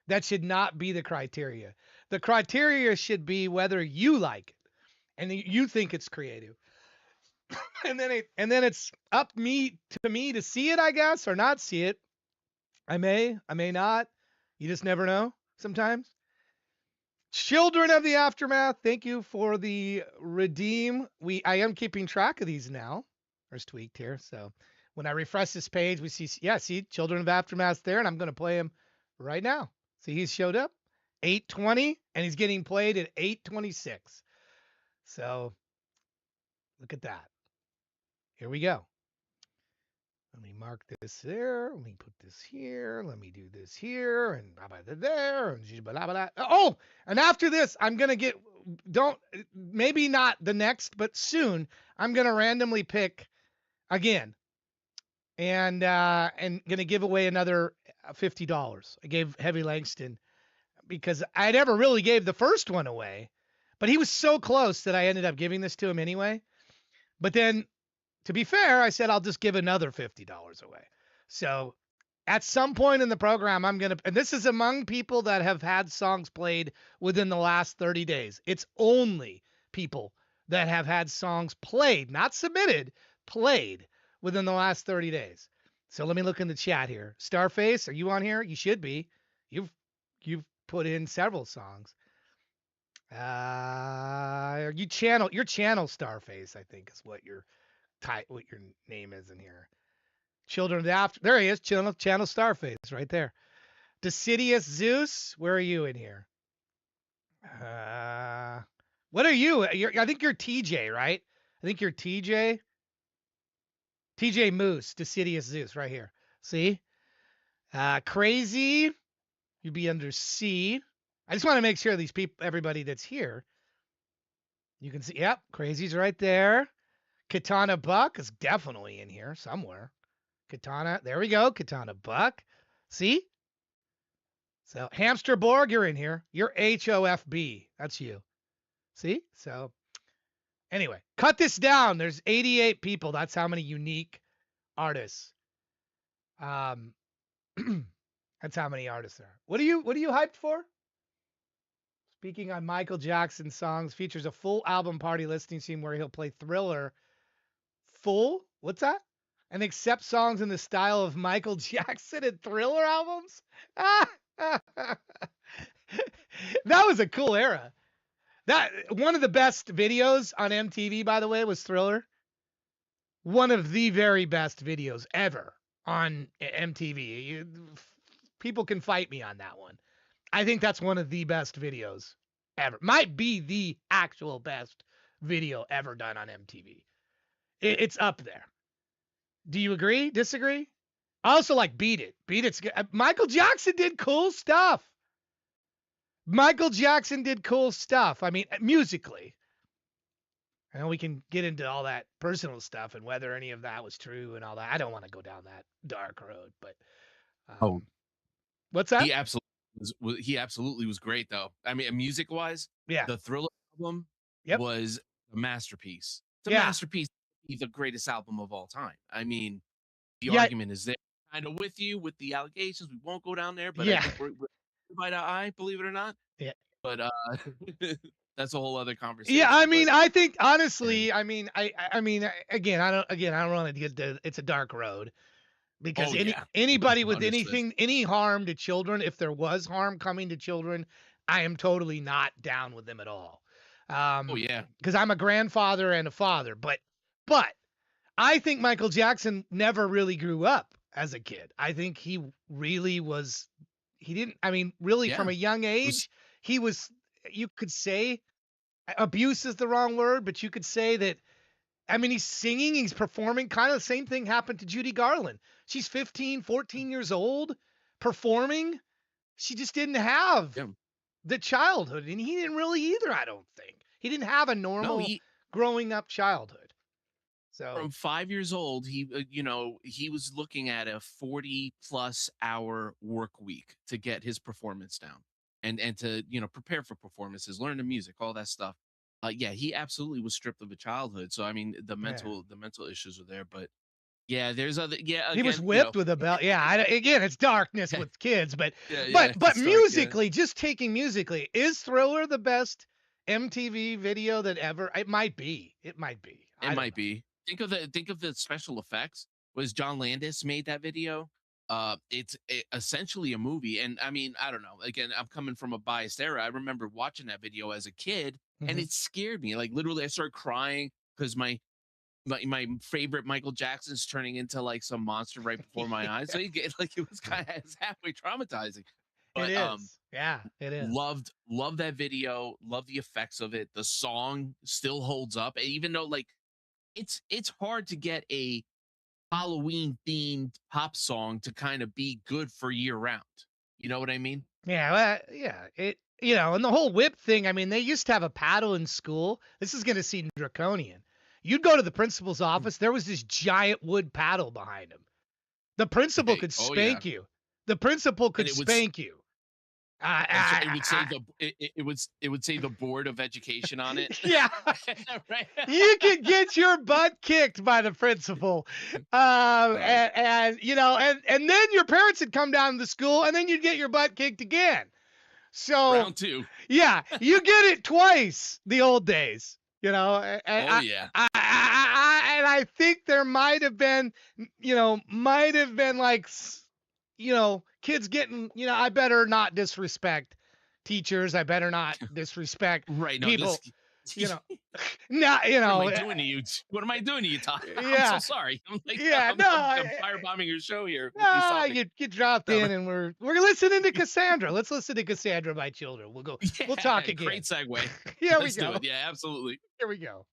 the criteria. The criteria should be whether you like it and you think it's creative. And then it's up to me to see it, I guess, or not see it. I may not. You just never know sometimes. Children of the Aftermath, thank you for the redeem. I am keeping track of these now. There's tweaked here. So when I refresh this page, we see Children of Aftermath there, and I'm going to play him right now. See, he's showed up 8:20, and he's getting played at 8:26. So look at that. Here we go. Let me mark this there. Let me put this here. Let me do this here and blah blah there and blah blah blah. Oh, and after this, I'm gonna maybe not the next, but soon I'm gonna randomly pick again, and gonna give away another $50. I gave Heavy Langston because I never really gave the first one away, but he was so close that I ended up giving this to him anyway. But then, to be fair, I said I'll just give another $50 away. So at some point in the program, and this is among people that have had songs played within the last 30 days. It's only people that have had songs played, not submitted, played within the last 30 days. So let me look in the chat here. Starface, are you on here? You should be. You've put in several songs. Your channel Starface, I think is what your name is in here. Children of the After. There he is. Channel Starface right there. Decidius Zeus, where are you in here? What are you? I think you're TJ, right? I think you're TJ. TJ Moose, Decidius Zeus, right here. See? Crazy. You'd be under C. I just want to make sure these people, everybody that's here, you can see. Yep, Crazy's right there. Katana Buck is definitely in here somewhere. Katana, there we go. Katana Buck. See? So Hamster Borg, you're in here. You're HOFB. That's you. See? So anyway, cut this down. There's 88 people. That's how many unique artists. That's how many artists there are. What are you hyped for? Speaking on Michael Jackson songs, features a full album party listening scene where he'll play Thriller. Full? What's that? And accept songs in the style of Michael Jackson and Thriller albums? That was a cool era. That one of the best videos on MTV, by the way, was Thriller. One of the very best videos ever on MTV. People can fight me on that one. I think that's one of the best videos ever. Might be the actual best video ever done on MTV. It's up there. Do you agree? Disagree? I also like Beat It. Beat It's good. Michael Jackson did cool stuff. I mean, musically. I know we can get into all that personal stuff and whether any of that was true and all that. I don't want to go down that dark road, but what's that?
He absolutely was great though. I mean, music wise,
Yeah.
the Thriller album
Yep.
was a masterpiece. It's a
Yeah.
masterpiece. The greatest album of all time. I mean, the
Yeah.
argument is there. Kind of with you with the allegations. We won't go down there, but
Yeah.
I think we're eye to eye, believe it or not.
Yeah.
But that's a whole other conversation.
Yeah, I mean,
but,
I think honestly, I mean, again, I don't want to get to, it's a dark road because
oh yeah,
anybody with
understood.
any harm to children, if there was harm coming to children, I am totally not down with them at all.
Oh yeah,
Because I'm a grandfather and a father, but I think Michael Jackson never really grew up as a kid. I think he really was. He didn't. I mean, really,
yeah.
from a young
It was
age, he was. You could say abuse is the wrong word, but you could say that. I mean, he's singing, he's performing. Kind of the same thing happened to Judy Garland. She's 15, 14 years old, performing. She just didn't have
yeah.
the childhood, and he didn't really either. I don't think he didn't have a
No,
normal
he
growing up childhood. So
from 5 years old, he was looking at a 40-plus-hour work week to get his performance down, and to prepare for performances, learn the music, all that stuff. Yeah, he absolutely was stripped of a childhood. So I mean,
yeah.
the mental issues were there, but yeah, there's other yeah
He was
again,
whipped with a belt. Yeah, again, it's darkness
yeah,
with kids, but
yeah,
but
it's dark, yeah.
musically, just taking musically, is Thriller the best MTV video that ever? It might be. It might be.
It
I don't
might
know.
be. Think of the special effects. Was John Landis made that video? It's essentially a movie, and I mean, I don't know. Again, I'm coming from a biased era. I remember watching that video as a kid, and
Mhm.
it scared me. Like literally, I started crying because my favorite Michael Jackson's turning into like some monster right before my eyes. So you get like it was kind of it's halfway traumatizing.
It
But
is. Yeah, it is.
loved that video. Love the effects of it. The song still holds up, even though like it's hard to get a Halloween themed pop song to kind of be good for year round. You know what I mean?
Yeah, well, yeah. It and the whole whip thing. I mean, they used to have a paddle in school. This is going to seem draconian. You'd go to the principal's office. There was this giant wood paddle behind him. The principal
Hey,
could
oh yeah,
spank you. The principal
and
could spank you.
that's right. It would say
I,
it would say the Board of Education on it.
yeah,
Right.
you could get your butt kicked by the principal,
Uh,
and and then your parents would come down to the school, and then you'd get your butt kicked again. So
round two.
yeah, you get it twice. The old days,
Oh yeah.
and I think there might have been, like, kids getting, I better not disrespect teachers. I better not disrespect
Right. No,
people.
this.
You know, not,
What am I doing to you? What am I doing to you, Todd? I'm so
yeah,
sorry. I'm like,
yeah, no,
I'm firebombing your show here with these topics.
you dropped
No,
in, and we're listening to Cassandra. Let's listen to Cassandra by Children. We'll talk
yeah,
again.
great segue.
Here we
Let's do
go.
it. Yeah, absolutely.
Here we go.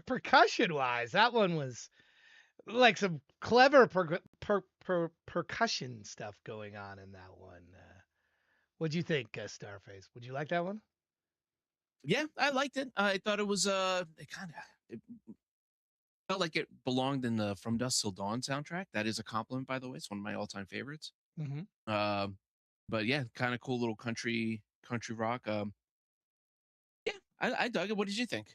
percussion wise, that one was like some clever percussion stuff going on in that one. What'd you think, Starface? Would you like that one?
Yeah, I liked it. I thought it was it felt like it belonged in the From Dusk Till Dawn soundtrack. That is a compliment, by the way. It's one of my all-time favorites.
Mm-hmm.
But yeah, kind of cool little country rock. Yeah, I dug it. What did you think?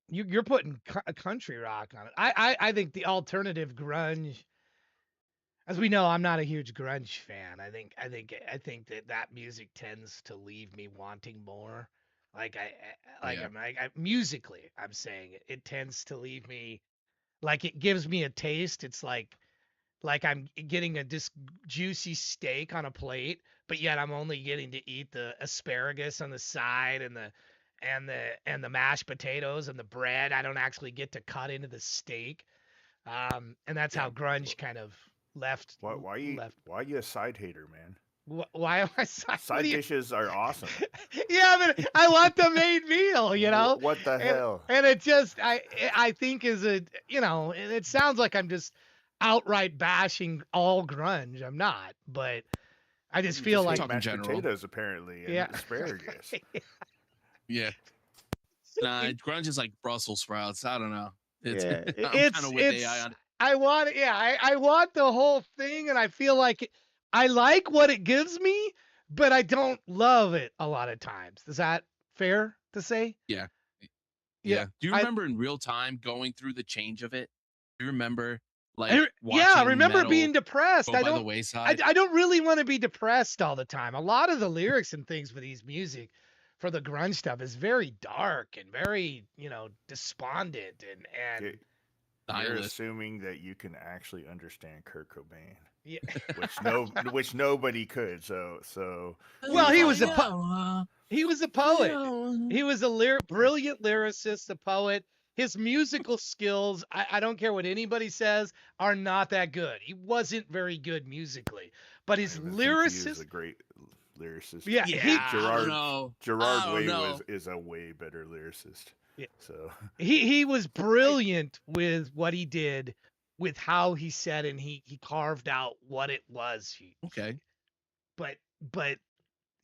You're putting country rock on it. I think the alternative grunge. As we know, I'm not a huge grunge fan. I think that music tends to leave me wanting more. Like
Yeah.
musically, I'm saying it tends to leave me like it gives me a taste. It's like I'm getting a juicy steak on a plate, but yet I'm only getting to eat the asparagus on the side and the mashed potatoes and the bread. I don't actually get to cut into the steak. And that's how grunge kind of left.
Why you a side hater, man?
Why am I side?
Side dishes are awesome.
Yeah, but I want the main meal, you know.
What the hell?
And it just, I think is a, you know, it sounds like I'm just outright bashing all grunge. I'm not, but I just feel like
talking
mashed
general.
potatoes apparently and asparagus.
Yeah. Nah, grunge is like Brussels sprouts. I don't know. It's
yeah,
I'm kind of with AI on it.
I want the whole thing, and I feel like I like what it gives me, but I don't love it a lot of times. Is that fair to say?
Yeah.
Yeah.
Do you remember in real time going through the change of it? Do you remember like
I
watching
remember
metal
being depressed.
go
I
by the
don't
wayside?
I don't really want to be depressed all the time. A lot of the lyrics and things for these music for the grunge stuff is very dark and very, you know, despondent and
You're assuming that you can actually understand Kurt Cobain,
yeah.
which nobody could. So
Well, he was a poet.
Yeah.
He was a brilliant lyricist, a poet. His musical skills, I don't care what anybody says, are not that good. He wasn't very good musically, but his
I even think he is
lyricist,
a great lyricist.
yeah,
Gerard Way is a way better lyricist.
Yeah.
So
he was brilliant with what he did, with how he said, and he carved out what it was.
Okay.
But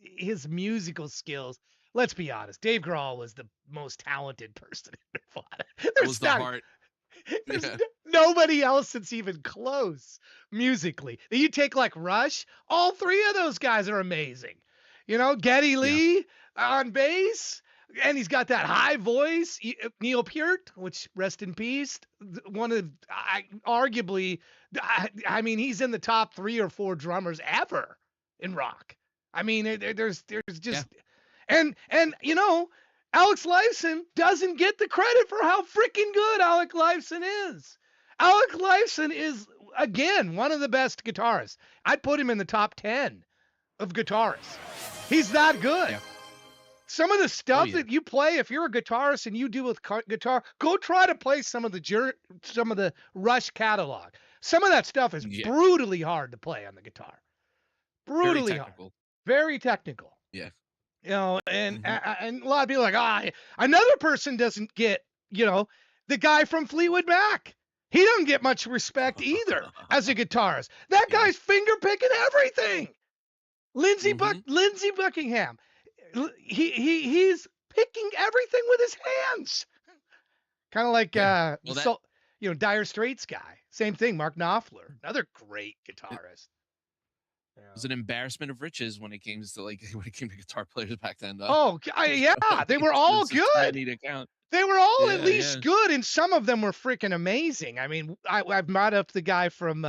his musical skills. Let's be honest. Dave Grohl was the most talented person in Nirvana.
That was the heart.
There's
Yeah.
nobody else that's even close musically. You take like Rush, all three of those guys are amazing. You know, Geddy Lee on bass, and he's got that high voice. Neil Peart, which rest in peace, one of arguably, I mean, he's in the top 3 or 4 drummers ever in rock. I mean, there's just and you know, Alex Lifeson doesn't get the credit for how freaking good Alex Lifeson is. Alex Lifeson is again one of the best guitarists. I'd put him in the top 10 of guitarists. He's that good.
Yeah.
Some of the stuff that you play, if you're a guitarist and you do with guitar, go try to play some of the Rush catalog. Some of that stuff is brutally hard to play on the guitar. Brutally hard. Very technical.
Yeah.
You know, and a lot of people are like, another person doesn't get, you know, the guy from Fleetwood Mac. He doesn't get much respect either as a guitarist. That guy's finger picking everything. Lindsey Buckingham. He's picking everything with his hands. Kind of like Dire Straits guy. Same thing, Mark Knopfler, another great guitarist.
It was an embarrassment of riches when it came to guitar players back then, though.
Oh, yeah, they were all good. They were all at least good, and some of them were freaking amazing. I mean, I've brought up the guy from,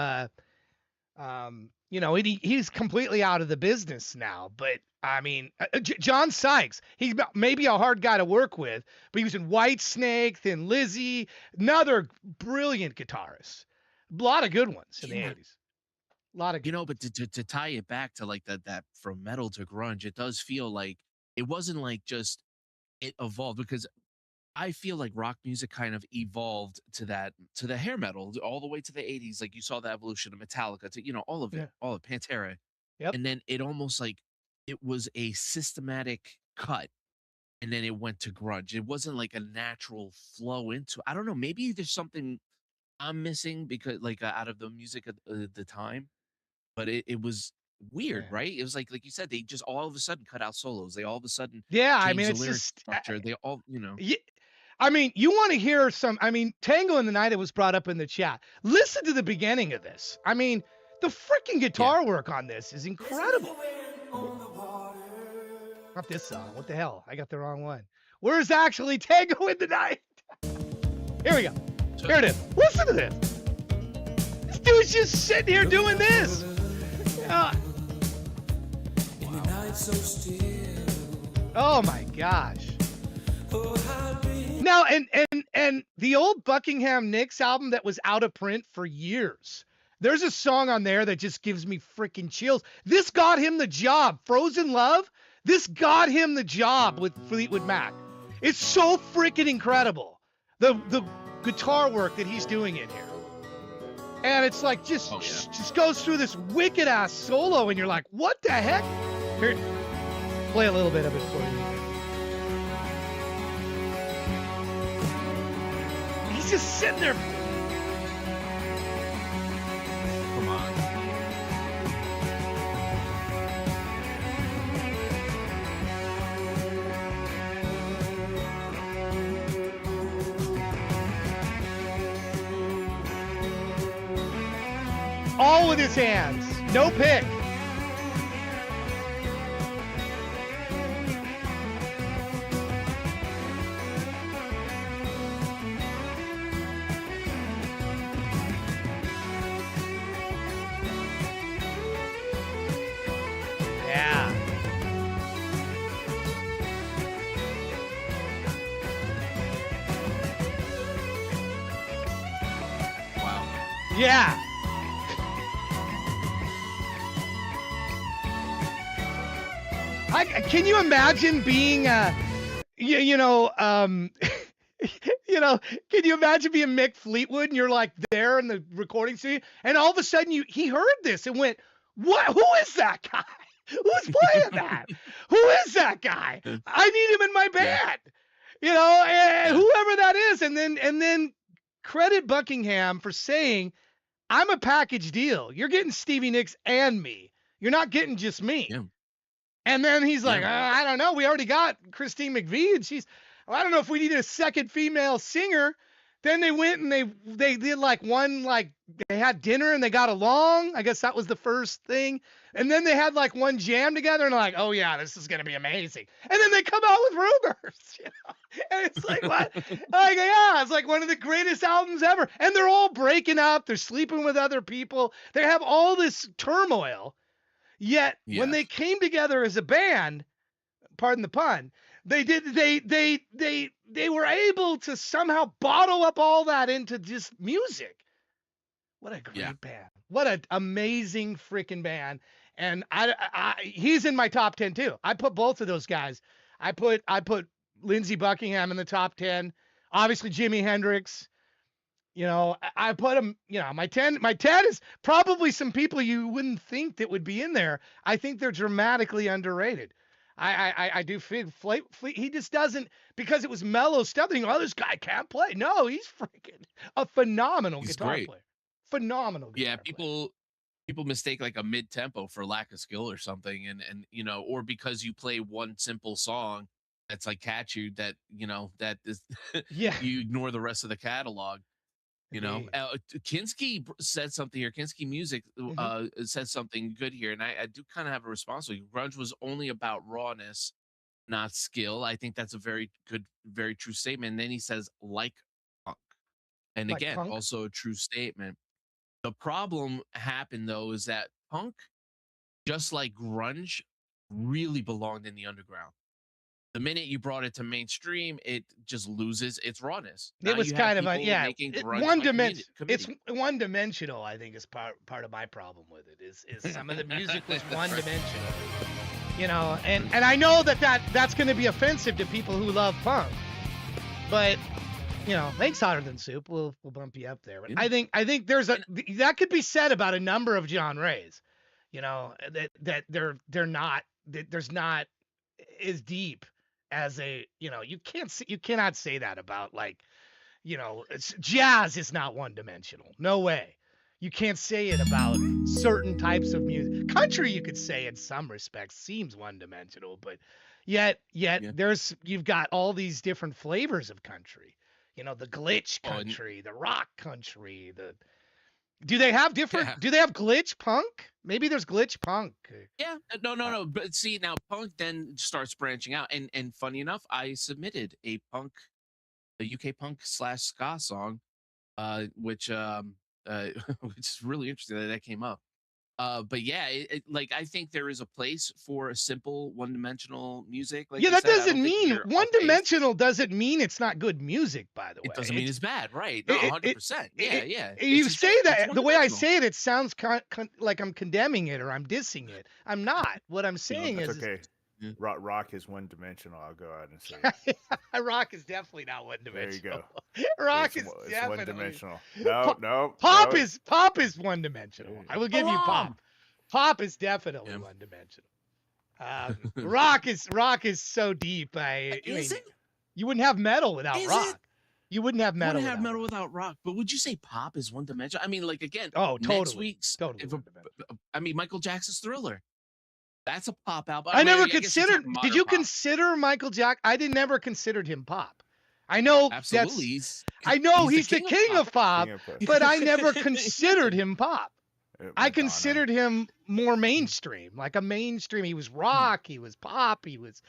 you know, he's completely out of the business now. But I mean, John Sykes, he's maybe a hard guy to work with, but he was in Whitesnake, Thin Lizzy, another brilliant guitarist. A lot of good ones in the 80s. A lot of,
you know, but to tie it back to like that from metal to grunge, it does feel like it wasn't like just it evolved, because I feel like rock music kind of evolved to the hair metal all the way to the 80s. Like you saw the evolution of Metallica to, you know, all of it, all of Pantera.
Yep.
And then it almost like it was a systematic cut and then it went to grunge. It wasn't like a natural flow into. I don't know. Maybe there's something I'm missing because like out of the music at the time, but it was weird,
Yeah.
right? It was like you said, they just all of a sudden cut out solos. They all of a sudden
Yeah, I mean,
changed the
it's
lyric
just,
structure. They all,
yeah, I mean, you want to hear some, I mean, Tango in the Night, it was brought up in the chat. Listen to the beginning of this. I mean, the freaking guitar work on this is incredible. Not this song. What the hell? I got the wrong one. Where's actually Tango in the Night? Here we go. Here it is. Listen to this. This dude's just sitting here doing this. Oh my gosh. Now, and the old Buckingham Nicks album that was out of print for years. There's a song on there that just gives me freaking chills. This got him the job. Frozen Love. This got him the job with Fleetwood Mac. It's so freaking incredible. The guitar work that he's doing in here. And it's like just goes through this wicked ass solo and you're like, what the heck? Here, play a little bit of it for you. He's just sitting there.
come on.
All with his hands. No pick. Yeah.
Wow.
Yeah. Can you imagine being you know, you know, can you imagine being Mick Fleetwood and you're like there in the recording studio and all of a sudden he heard this and went, "What? Who is that guy? Who's playing that? Who is that guy? I need him in my band." You know, and whoever that is, and then credit Buckingham for saying, "I'm a package deal. You're getting Stevie Nicks and me. You're not getting just me."
Yeah.
And then he's like,
Yeah.
I don't know. We already got Christine McVie, and well, I don't know if we need a second female singer. Then they went and they did like one, like they had dinner and they got along. I guess that was the first thing. And then they had like one jam together and like, oh yeah, this is gonna be amazing. And then they come out with Rumors, you know? And it's like what? Like yeah, it's like one of the greatest albums ever. And they're all breaking up. They're sleeping with other people. They have all this turmoil. Yet when they came together as a band, pardon the pun, they were able to somehow bottle up all that into just music. What a great band. What an amazing freaking band. And he's in my top 10 too. I put both of those guys. I put Lindsey Buckingham in the top 10. Obviously Jimi Hendrix. You know, I put him, you know, my 10 is probably some people you wouldn't think that would be in there. I think they're dramatically underrated. I do feel Fleet, he just doesn't, because it was mellow stuff. They go, oh, this guy can't play. No, he's freaking a phenomenal guitar player. Phenomenal guitar player.
People mistake like a mid tempo for lack of skill or something, and you know, or because you play one simple song that's like catchy that you know that is you ignore the rest of the catalog. You know, Kinski said something here. Kinski Music said something good here, and I do kind of have a response to you. Grunge was only about rawness, not skill. I think that's a very good, very true statement. And then he says, like punk. And
Like
again,
punk?
also a true statement. The problem happened, though, is that punk, just like grunge, really belonged in the underground. The minute you brought it to mainstream, it just loses its rawness.
It was kind of
one-dimensional.
It's one-dimensional. I think is part of my problem with it is some of the music was one-dimensional. You know, and I know that's going to be offensive to people who love punk, but you know, thanks Hotter Than Soup. We'll bump you up there. But I think there's that could be said about a number of genres. You know, that they're not that there's not as deep as a, you cannot say that about like, jazz is not one dimensional. No way. You can't say it about certain types of music. Country, you could say in some respects seems one dimensional, but yet
Yeah.
you've got all these different flavors of country. The glitch
Oh, and-
country, the rock country, do they have different?
Yeah.
Do they have glitch punk? Maybe there's glitch punk.
Yeah, no. But see, now punk then starts branching out, and funny enough, I submitted a UK punk / ska song, which which is really interesting that came up. But yeah, like I think there is a place for a simple one-dimensional music. Like
Yeah,
you
that
said, I don't
doesn't
think
mean
you're
one
off base.
dimensional doesn't mean it's not good music, by the way.
It doesn't mean it's bad, right? No,
it-
100%. Yeah.
You
It's just
say
it's
that the way I
one-dimensional.
say it, it sounds like I'm condemning it or I'm dissing it. I'm not. What I'm saying
That's
is,
okay.
Yeah.
Rock is one dimensional. I'll go out and say it.
rock is definitely not one
There you
dimensional.
go.
Rock
it's
is
one
definitely
dimensional.
Pop-
No.
Pop
no.
is one dimensional. I will give you pop.
on.
Pop is definitely
Yeah.
one dimensional. Rock is so deep.
Is it?
You wouldn't have metal without
Is
rock.
it?
You wouldn't have
You
metal.
wouldn't have
without
metal
rock.
without rock, but would you say pop is one dimensional? I mean, like again,
Oh,
next
totally.
week's
Totally
if a-
one-dimensional.
I mean, Michael Jackson's Thriller. That's a pop album.
I
mean,
never
guess you're
considered.
talking
Did
modern
you
pop.
consider Michael Jackson? I never considered him pop. I know
Absolutely.
he's the king of pop,
King of pop.
but I never considered him pop. I
Madonna.
considered him more mainstream, like a mainstream. He was rock, he was pop, he was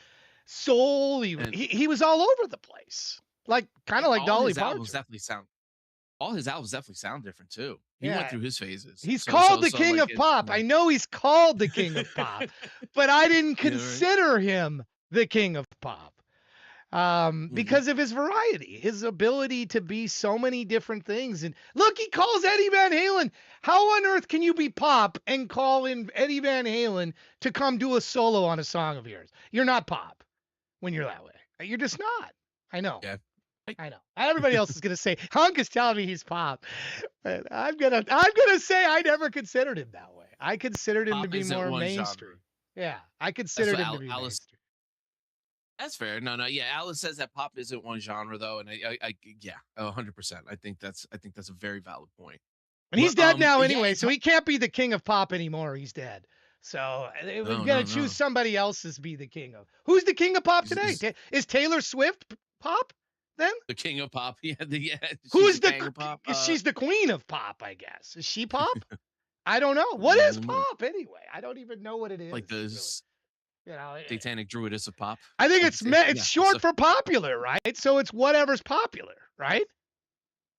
soul. He was all over the place, like kind of like
all
Dolly
his albums
Parton.
definitely sound. All his albums definitely sound different too. He
Yeah.
went through his phases.
He's
So-
called
so-
the
so,
king
like,
of pop. I know he's called the king of pop, but I didn't
Yeah, right.
consider him the king of pop. Because of his variety, his ability to be so many different things. And look, he calls Eddie Van Halen. How on earth can you be pop and call in Eddie Van Halen to come do a solo on a song of yours? You're not pop when you're that way. You're just not. I know.
Yeah.
I know. Everybody else is gonna say Hunk is telling me he's pop, but I'm gonna say I never considered him that way. I considered him to
Pop
be
isn't
more
one genre.
mainstream. Yeah, I considered
what
him to be
Alice-
mainstream.
That's fair. No. Yeah, Alice says that pop isn't one genre though, and I yeah, 100%. I think that's a very valid point.
And he's
Well,
dead now
yeah,
anyway,
it's
so he can't be the king of pop anymore. He's dead. So we're
No,
gonna
no,
choose
no.
somebody else as be the king of. Who's the king of pop today?
Is-
Is Taylor Swift pop then?
The king of pop. Yeah.
Who's
she's
the?
king of pop?
She's the queen of pop, I guess. Is she pop? I don't know. What is
Mm,
pop anyway? I don't even know what it is.
like the
really. You know,
satanic druidess of pop.
I think
I
it's
would say.
it's
Yeah,
short
so-
for popular, right? So it's whatever's popular, right?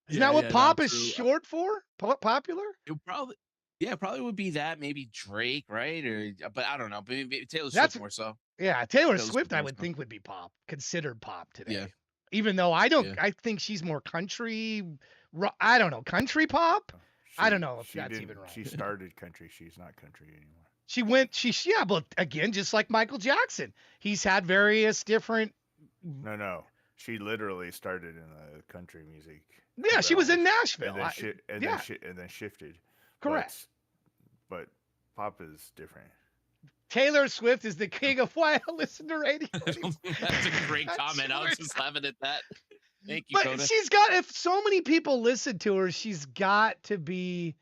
Isn't that what
no,
pop is
true.
short for? Popular?
It probably would be that, maybe Drake, right? Or but I don't know. But maybe Taylor
That's-
Swift more so.
Yeah, Taylor
Taylor
Swift,
Swift
I
more
would
so.
think would be pop, considered pop today.
Yeah.
Even though I don't,
Yeah.
I think she's more country. I don't know, country pop. I don't know if
She
that's
didn't-
even right.
She started country. She's not country anymore.
Yeah, but again, just like Michael Jackson, he's had various different.
No. She literally started in the country music.
Yeah, she was in
realm,
Nashville. Yeah.
And then shifted.
Correct.
But pop is different.
Taylor Swift is the king of why I listen to radio.
That's a great
That's
comment. I was
short.
just laughing at that. Thank you,
But
Coda.
she's got, if so many people listen to her, there's got to be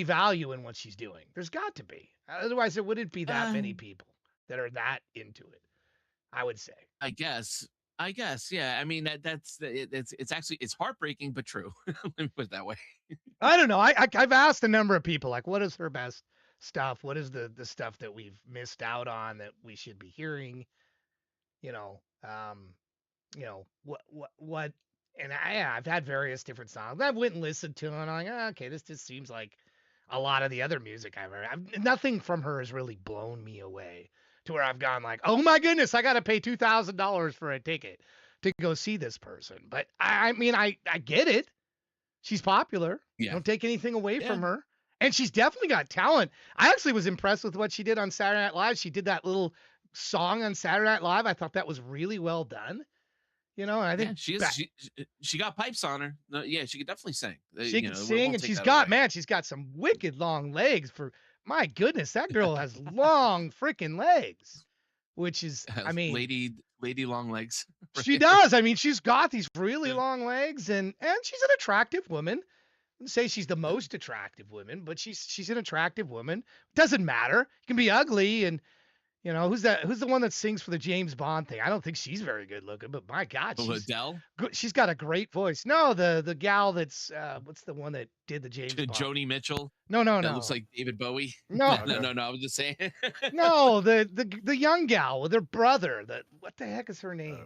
value in what she's doing. There's got to be. Otherwise, there wouldn't be that many people that are that into it, I would say.
I guess. Yeah. I mean, it's actually heartbreaking, but true. Let me put it that way.
I don't know. I've asked a number of people, like, what is her best stuff? What is the stuff that we've missed out on that we should be hearing? What? And I've had various different songs. I went and listened to them, and I'm like, okay, this just seems like a lot of the other music I've heard. Nothing from her has really blown me away to where I've gone like, oh my goodness, I got to pay $2,000 for a ticket to go see this person. But I mean, I get it. She's popular.
Yeah.
Don't take anything away from her. And she's definitely got talent. I actually was impressed with what she did on Saturday Night Live. She did that little song on Saturday Night Live. I thought that was really well done. And I think
she got pipes on her. No, yeah, she could definitely sing.
she can sing, and she's got some wicked long legs for my goodness, that girl has long freaking legs, which is, I mean,
lady long legs.
she does. I mean, she's got these really
Yeah.
long legs, and she's an attractive woman. I wouldn't say she's the most attractive woman, but she's an attractive woman. Doesn't matter. You can be ugly, and you know who's the one that sings for the James Bond thing? I don't think she's very good looking, but my God,
Adele,
she's got a great voice. No, the gal that's what's the one that did the James Bond?
Joni Mitchell.
No.
That looks like David Bowie.
No.
no. I was just saying.
No, the young gal with her brother. What the heck is her name?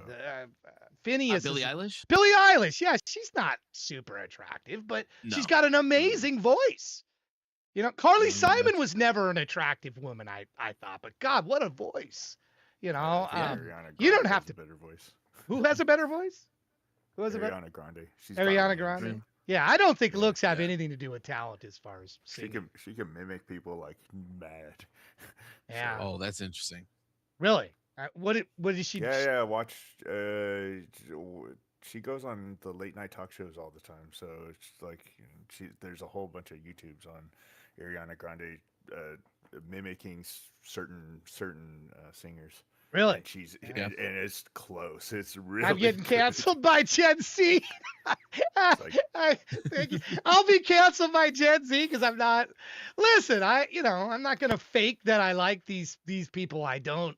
Phineas.
Billie Eilish.
Billie Eilish. Yeah, she's not super attractive, but she's got an amazing voice. You know, Carly Simon was never an attractive woman, I thought, but God, what a voice. You know, you don't have to.
Better voice.
Who has a better voice? Who has a better?
Ariana Grande.
Ariana Grande. Yeah, I don't think looks have anything to do with talent as far as singing.
She can mimic people like mad.
Yeah.
Oh, that's interesting.
Really? What did she?
Yeah. Watch. She goes on the late night talk shows all the time. So it's like there's a whole bunch of YouTubes on Ariana Grande mimicking certain singers.
Really?
And she's and it's close. It's really.
I'm getting canceled by Gen Z. Thank you. I'll be canceled by Gen Z because I'm not. Listen, I'm not gonna fake that I like these people. I don't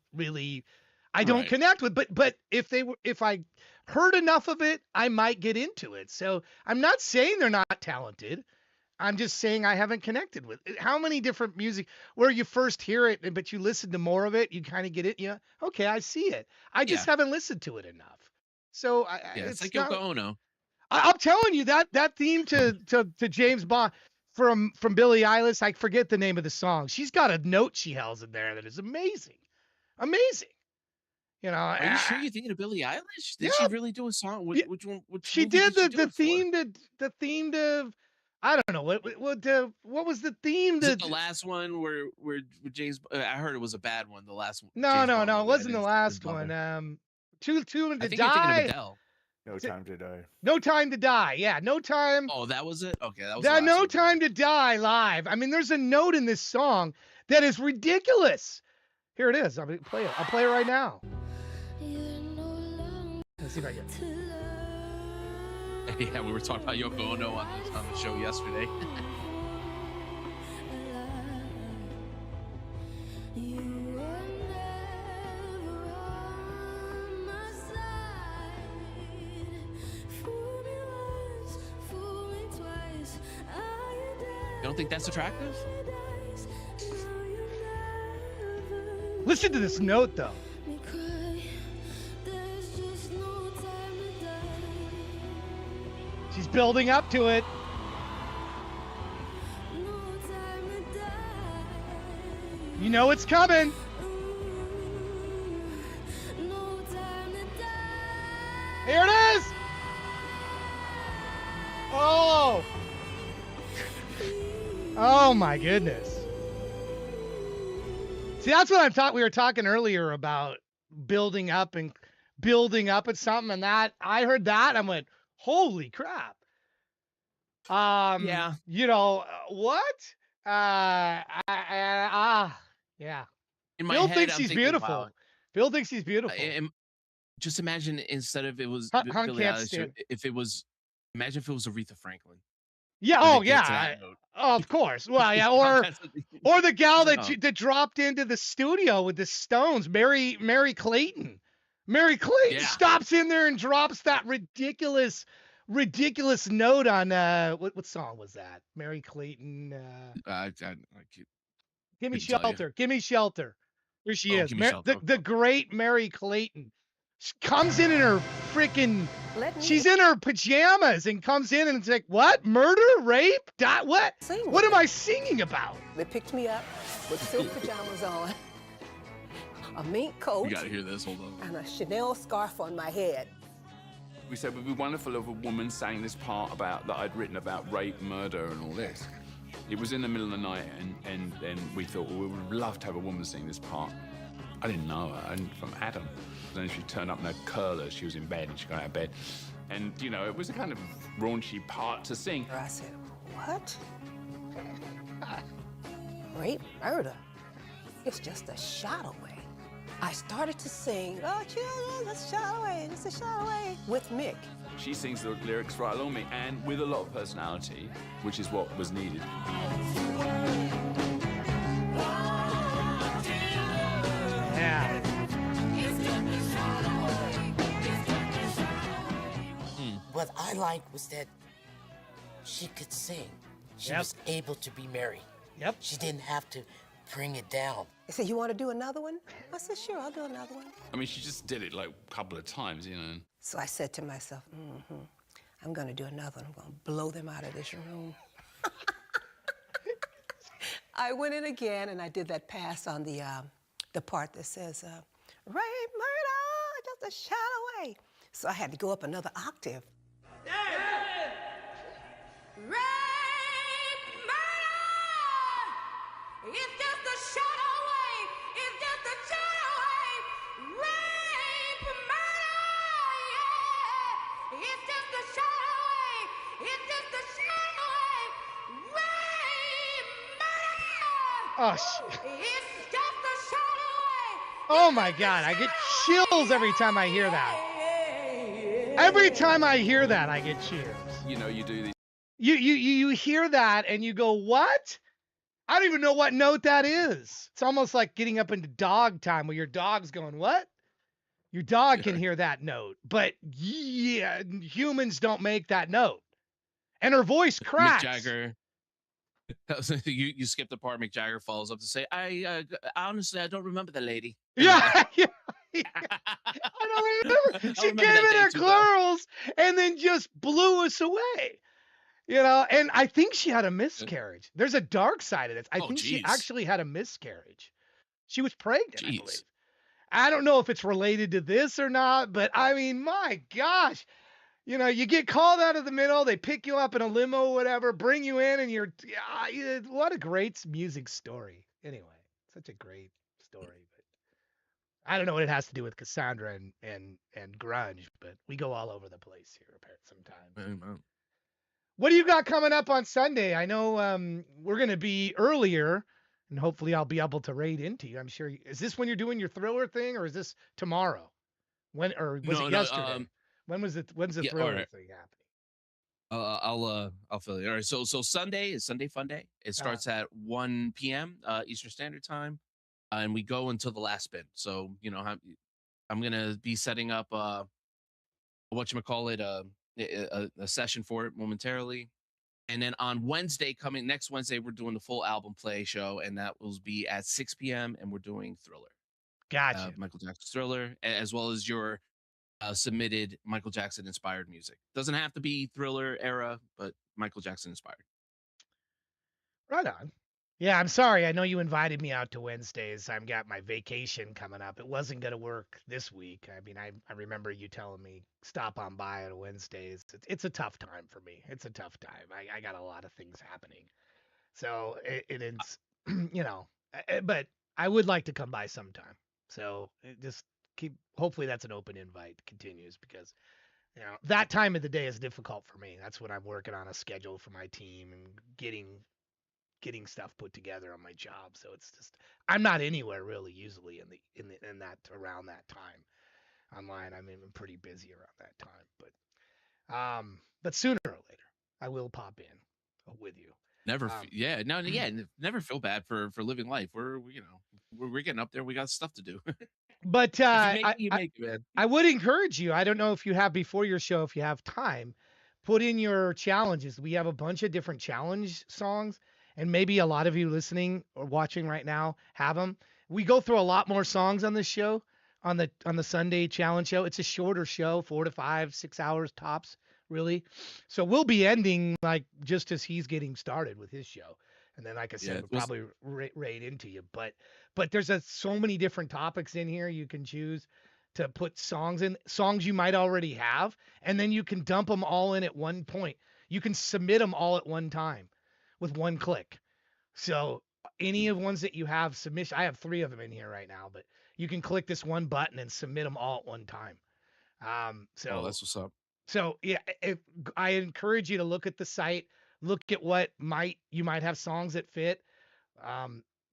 connect with. But if I heard enough of it, I might get into it. So I'm not saying they're not talented. I'm just saying I haven't connected with it. How many different music where you first hear it, but you listen to more of it, you kind of get it. Yeah, okay, I see it. I just haven't listened to it enough. So
it's like Yoko Ono.
I'm telling you that theme to James Bond from Billie Eilish. I forget the name of the song. She's got a note she held in there that is amazing. You know,
are you sure you're thinking of Billie Eilish? Did she really do a song? Which one?
She did the theme to. I don't know what was the theme.
Was it the last one where James? I heard it was a bad one. The last one.
No, it wasn't the last one. Too to
I think you're thinking
die.
of Adele.
No Time to Die.
No Time to Die. Yeah, No Time.
Oh, that was it. Okay, that was
that. No
one.
Time to Die live. I mean, there's a note in this song that is ridiculous. Here it is. I'll play it right now. Let's see if I get it.
Yeah, we were talking about Yoko Ono on the show yesterday. You don't think that's attractive?
Listen to this note, though. She's building up to it. You know it's coming. Here it is. Oh. Oh my goodness. See, that's what we were talking earlier about building up at something, and that I heard that I went, holy crap.
Yeah.
You know what? Yeah.
In my
Phil
head,
thinks
I'm
he's
thinking,
beautiful.
wow.
Phil thinks he's beautiful.
Just imagine instead of it was
Hunk
Billie
can't
Eilish,
stand-
imagine if it was Aretha Franklin.
Yeah.
When
Oh,
they get to
yeah.
that note.
Of course. Well, yeah. Or the gal
No.
that dropped into the studio with the Stones, Mary Clayton. Mary Clayton stops in there and drops that ridiculous note on what song was that? Mary Clayton.
I
Give me
couldn't tell you.
shelter. Give me shelter. Here she is.
Give Me Shelter.
The great Mary Clayton. She comes in her freaking. She's in her pajamas and comes in and it's like, what? Murder? Rape? What? What am I singing about?
They picked me up with silk pajamas on, a mink coat,
You gotta hear this. Hold on.
and a Chanel scarf on my head.
We said it would be wonderful if a woman sang this part about that I'd written about rape, murder, and all this. It was in the middle of the night, and then we thought, well, we would love to have a woman sing this part. I didn't know her, and from Adam. Then she turned up in her curlers. She was in bed, and she got out of bed. And, you know, it was a kind of raunchy part to sing.
I said, what? Rape, murder. It's just a shot away. I started to sing, oh, children, it's a shot away, it's a shot away, with Mick.
She sings the lyrics right along me, and with a lot of personality, which is what was needed.
Yeah.
What I liked was that she could sing. She was able to be merry.
Yep.
She didn't have to bring it down.
They said, you want to do another one? I said, sure, I'll do another one.
I mean, she just did it like a couple of times, you know.
So I said to myself, I'm going to do another one. I'm going to blow them out of this room. I went in again and I did that pass on the part that says, rape, murder, just a shot away. So I had to go up another octave.
Rape, murder! It's just a shot away! It's just a shot away! Rape, murder! Yeah! It's just a shot away! It's just a shot away! Rape, murder!
Oh,
It's just a shot away!
oh my God, I get chills every time I hear that. Every time I hear that, I get chills.
You know, you do these.
You hear that and you go, what? I don't even know what note that is. It's almost like getting up into dog time where your dog's going, what? Your dog can hear that note, but yeah, humans don't make that note. And her voice cracks.
Mick Jagger. You skipped the part. Mick Jagger follows up to say, "I honestly, I don't remember the lady."
Yeah, yeah. I don't remember. She came in her curls and then just blew us away. You know, and I think she had a miscarriage. There's a dark side of this. I think she actually had a miscarriage. She was pregnant, I believe. I don't know if it's related to this or not, but I mean, my gosh. You know, you get called out of the middle, they pick you up in a limo or whatever, bring you in, and you're, what a great music story. Anyway, such a great story. But I don't know what it has to do with Cassandra and grunge, but we go all over the place here sometimes. What do you got coming up on Sunday? I know we're going to be earlier, and hopefully I'll be able to raid into you. I'm sure. Is this when you're doing your Thriller thing, or is this tomorrow? When, or was it yesterday? When's the Thriller thing happening?
I'll fill you. All right. So Sunday is Sunday Fun Day. It starts at 1 p.m. Eastern Standard Time, and we go until the last spin. So you know, I'm gonna be setting up a session for it momentarily, and then on next Wednesday, we're doing the full album play show, and that will be at 6 p.m. and we're doing Thriller.
Gotcha.
Michael Jackson's Thriller, as well as your submitted Michael Jackson inspired music. Doesn't have to be Thriller era, but Michael Jackson inspired.
Right on. Yeah, I'm sorry. I know you invited me out to Wednesdays. I've got my vacation coming up. It wasn't going to work this week. I mean, I remember you telling me stop on by on Wednesdays. It's a tough time for me. It's a tough time. I got a lot of things happening. So it's, you know, but I would like to come by sometime. So just hopefully that's an open invite continues, because you know that time of the day is difficult for me. That's when I'm working on a schedule for my team and getting stuff put together on my job. So it's just I'm not anywhere really usually in that around that time online. I'm pretty busy around that time, but sooner or later I will pop in with you.
Never feel bad for living life. We're getting up there. We got stuff to do.
But
I
would encourage you. I don't know if you have before your show, if you have time, put in your challenges. We have a bunch of different challenge songs, and maybe a lot of you listening or watching right now have them. We go through a lot more songs on this show, on the Sunday challenge show. It's a shorter show, 4 to 5, 6 hours tops, really. So we'll be ending like just as he's getting started with his show. And then, like I said, we'll probably raid into you. But there's so many different topics in here you can choose to put songs in, songs you might already have, and then you can dump them all in at one point. You can submit them all at one time with one click. So any of ones that you have submission, I have 3 of them in here right now, but you can click this one button and submit them all at one time. So
that's what's up.
So yeah, I encourage you to look at the site, look at what you might have songs that fit.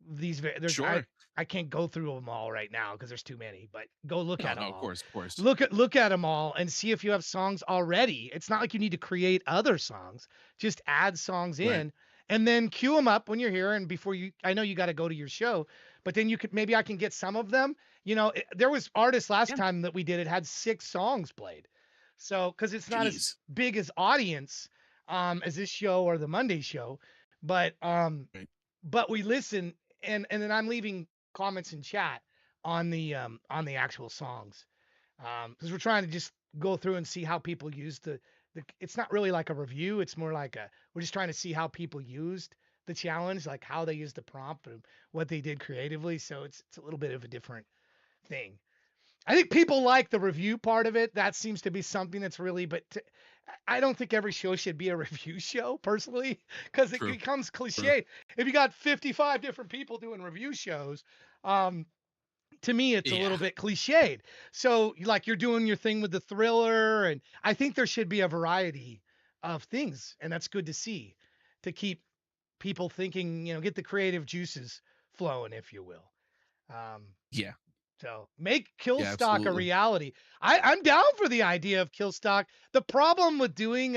There's
Sure.
I can't go through them all right now because there's too many, but go look
No,
at them
no, of
all.
course, of course.
Look at them all and see if you have songs already. It's not like you need to create other songs. Just add songs
Right.
in and then queue them up when you're here and before I know you got to go to your show, but then maybe I can get some of them. There was artists last
Yeah.
time that we did it had 6 songs played. So, cuz it's not as
Jeez.
big as audience as this show or the Monday show, but
Right.
we listen and then I'm leaving comments in chat on the actual songs because we're trying to just go through and see how people use the it's not really like a review, it's more like we're just trying to see how people used the challenge, like how they used the prompt and what they did creatively, so it's a little bit of a different thing. I think people like the review part of it. That seems to be something that's really, I don't think every show should be a review show personally, because it
True.
becomes
True.
cliche. If you got 55 different people doing review shows, to me, it's a
Yeah.
little bit cliched. So like you're doing your thing with the thriller, and I think there should be a variety of things, and that's good to see, to keep people thinking, get the creative juices flowing, if you will. Um,
Yeah.
so make
Yeah,
Killstock a
absolutely.
reality. I'm down for the idea of Killstock. The problem with doing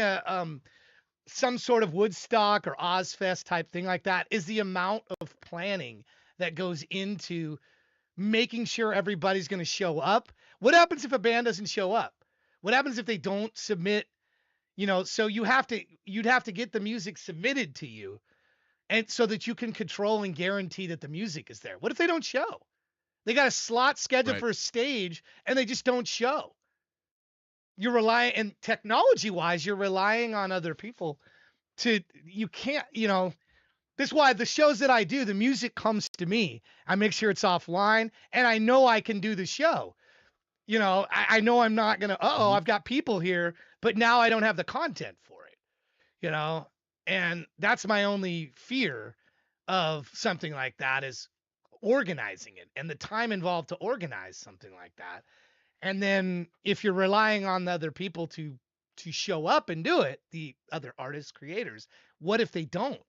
some sort of Woodstock or Ozfest type thing like that is the amount of planning that goes into making sure everybody's going to show up. What happens if a band doesn't show up? What happens if they don't submit? So you'd have to get the music submitted to you, and so that you can control and guarantee that the music is there. What if they don't show? They got a slot scheduled
Right.
for a stage and they just don't show. You're relying, and technology wise, you're relying on other people you can't, this is why the shows that I do, the music comes to me. I make sure it's offline and I know I can do the show. I know I'm not going to,
Mhm.
I've got people here, but now I don't have the content for it, and that's my only fear of something like that is organizing it and the time involved to organize something like that. And then if you're relying on the other people to show up and do it, the other artists, creators, what if they don't?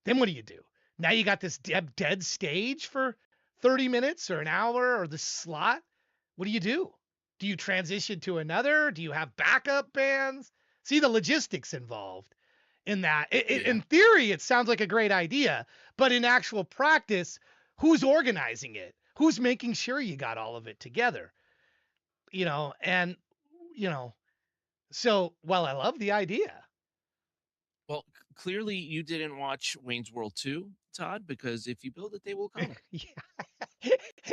Then what do you do? Now you got this dead stage for 30 minutes or an hour or the slot. What do you do? Do you transition to another? Do you have backup bands? See the logistics involved in that.
Yeah.
In theory, it sounds like a great idea, but in actual practice, who's organizing it? Who's making sure you got all of it together? And so while I love the idea,
Well, clearly you didn't watch Wayne's World 2, Todd, because if you build it, they will come.
yeah.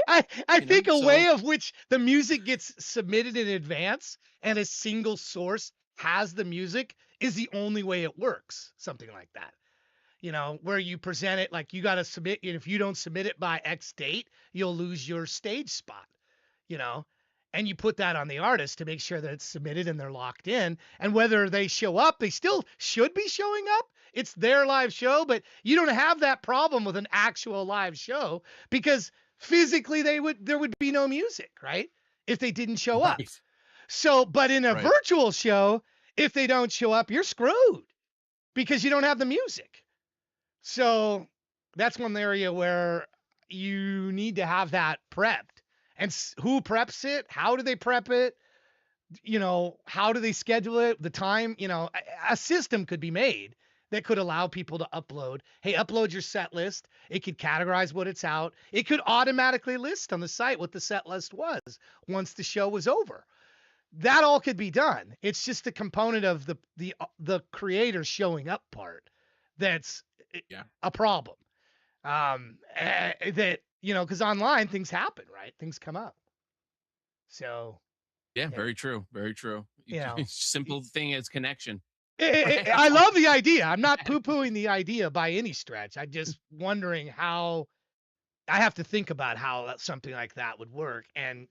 I think a
So
way of which the music gets submitted in advance and a single source has the music is the only way it works. Something like that. Where you present it like you got to submit, and if you don't submit it by X date, you'll lose your stage spot, you know, and you put that on the artist to make sure that it's submitted and they're locked in. And whether they show up, they still should be showing up. It's their live show, but you don't have that problem with an actual live show because physically there would be no music, right? If they didn't show up.
right.
So, but in a
Right.
virtual show, if they don't show up, you're screwed because you don't have the music. So that's one area where you need to have that prepped. And who preps it? How do they prep it? How do they schedule it? The time, a system could be made that could allow people to upload. Hey, upload your set list. It could categorize what it's out. It could automatically list on the site what the set list was once the show was over. That all could be done. It's just the component of the creator showing up part that's
Yeah.
a problem. That because online things happen, right? Things come up. So
Yeah, very true. Very true. Simple thing is connection.
I love the idea. I'm not poo-pooing the idea by any stretch. I'm just wondering how I have to think about how something like that would work. And,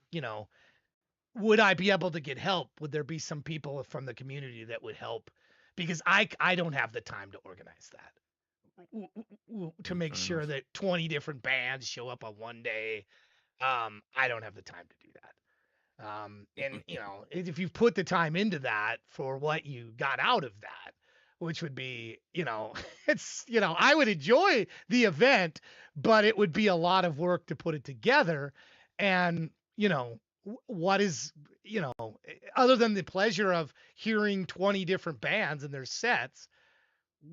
would I be able to get help? Would there be some people from the community that would help? Because I don't have the time to organize that. To make
Fair
sure
enough.
that 20 different bands show up on one day. I don't have the time to do that. And if you've put the time into that for what you got out of that, which would be, it's, I would enjoy the event, but it would be a lot of work to put it together. And, what is, other than the pleasure of hearing 20 different bands and their sets,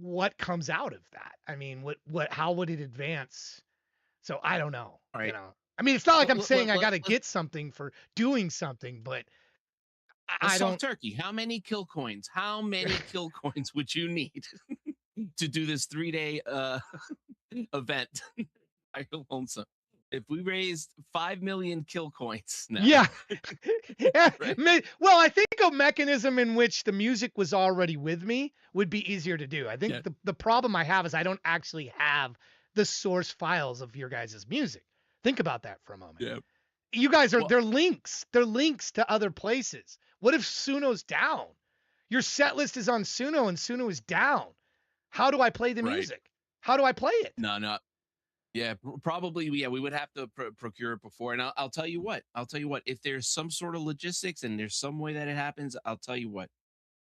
what comes out of that? I mean, how would it advance? So I don't know,
All right.
I mean, it's not like
Let-
I'm
let-
saying I
let-
got to
let's
get something for doing something, but I
talk
don't.
turkey. How many kill coins? How many kill coins would you need to do this 3-day event? I lonesome. If we raised 5 million kill coins now,
Yeah. Yeah.
Right.
Well, I think a mechanism in which the music was already with me would be easier to do. I think
Yeah.
the problem I have is I don't actually have the source files of your guys' music. Think about that for a moment.
Yeah.
You guys are
Well-
they're links. They're links to other places. What if Suno's down? Your set list is on Suno and Suno is down. How do I play the
Right.
music? How do I play it?
No. Yeah, probably. Yeah, we would have to procure it before. And I'll tell you what. I'll tell you what. If there's some sort of logistics and there's some way that it happens, I'll tell you what.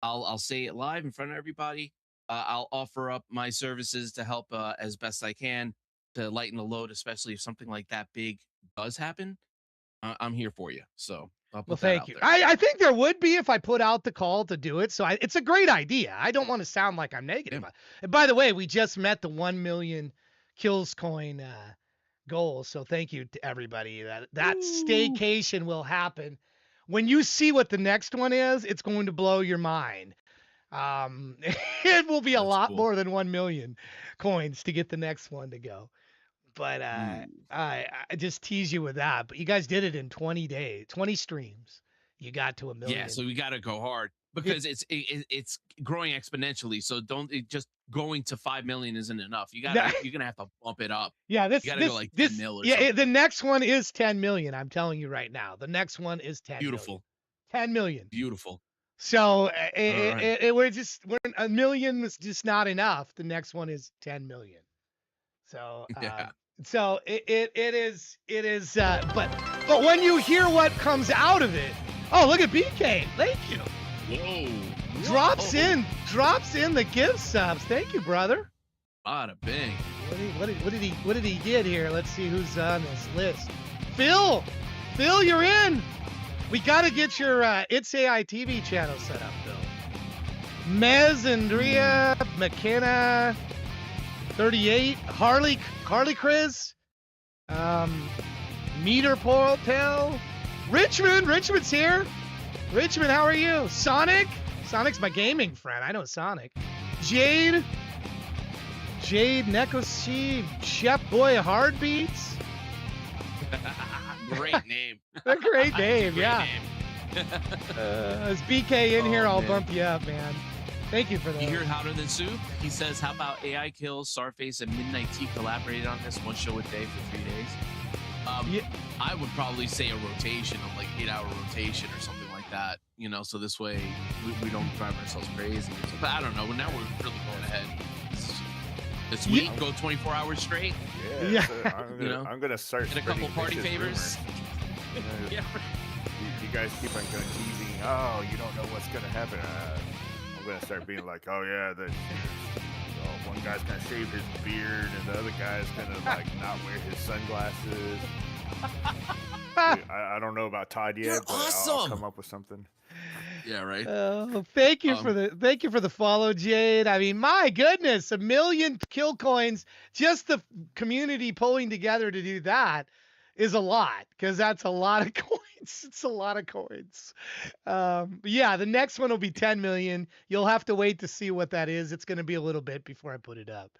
I'll say it live in front of everybody. I'll offer up my services to help as best I can to lighten the load, especially if something like that big does happen. I'm here for you. So I'll put
Well,
that
thank
out
you.
there.
I think there would be if I put out the call to do it. So it's a great idea. I don't want to sound like I'm negative. And by the way, we just met the 1 million kills coin goal. So thank you to everybody. That staycation will happen. When you see what the next one is, it's going to blow your mind. It will be a lot more than 1 million coins to get the next one to go. But I just tease you with that. But you guys did it in 20 days, 20 streams. You got to 1 million.
Yeah, so we got to go hard because it's growing exponentially. So just going to 5 million isn't enough. You're gonna have to bump it up.
Yeah,
you gotta go like 10 mil or something.
The next one is 10 million. I'm telling you right now. The next one is 10
Beautiful.
million. 10 million.
Beautiful.
So
right.
we're 1 million was just not enough. The next one is 10 million. So
Yeah.
so it is but when you hear what comes out of it, oh, look at BK. Thank you.
Whoa.
Drops in the gift subs. Thank you, brother.
Bada bing.
What did he get here? Let's see who's on this list. Phil, you're in. We got to get your It's AI TV channel set up, Phil. Mez, Andrea, McKenna, 38, Harley Chris, Meter Portal, Richmond's here. Richmond, how are you? Sonic's my gaming friend. I know Sonic. Jade, Nekoshi, Chef Boy Hardbeats.
Great name.
A great name,
Great
yeah.
name.
Is BK in here? I'll
man.
bump you up, man. Thank you for that.
You hear Hotter Than Soup? He says, how about AI Kills, Starface, and Midnight Tea collaborated on this one show a day for 3 days? I would probably say a rotation of like 8-hour rotation or something like that, so this way we don't drive ourselves crazy. But I don't know. Now we're really going ahead. This week, go 24 hours straight.
Yeah. I'm gonna start
and a couple
spreading
party
vicious
favors.
rumors.
Yeah.
You guys keep on going teasing. Oh, you don't know what's gonna happen. I'm gonna start being like, oh yeah, one guy's gonna shave his beard, and the other guy's gonna like not wear his sunglasses. I don't know about Todd yet,
You're
but I'll
awesome.
come up with something.
Yeah, right.
Thank you for the follow, Jade. I mean, my goodness, 1 million kill coins. Just the community pulling together to do that is a lot, because that's a lot of coins. It's a lot of coins. Yeah, the next one will be 10 million. You'll have to wait to see what that is. It's going to be a little bit before I put it up.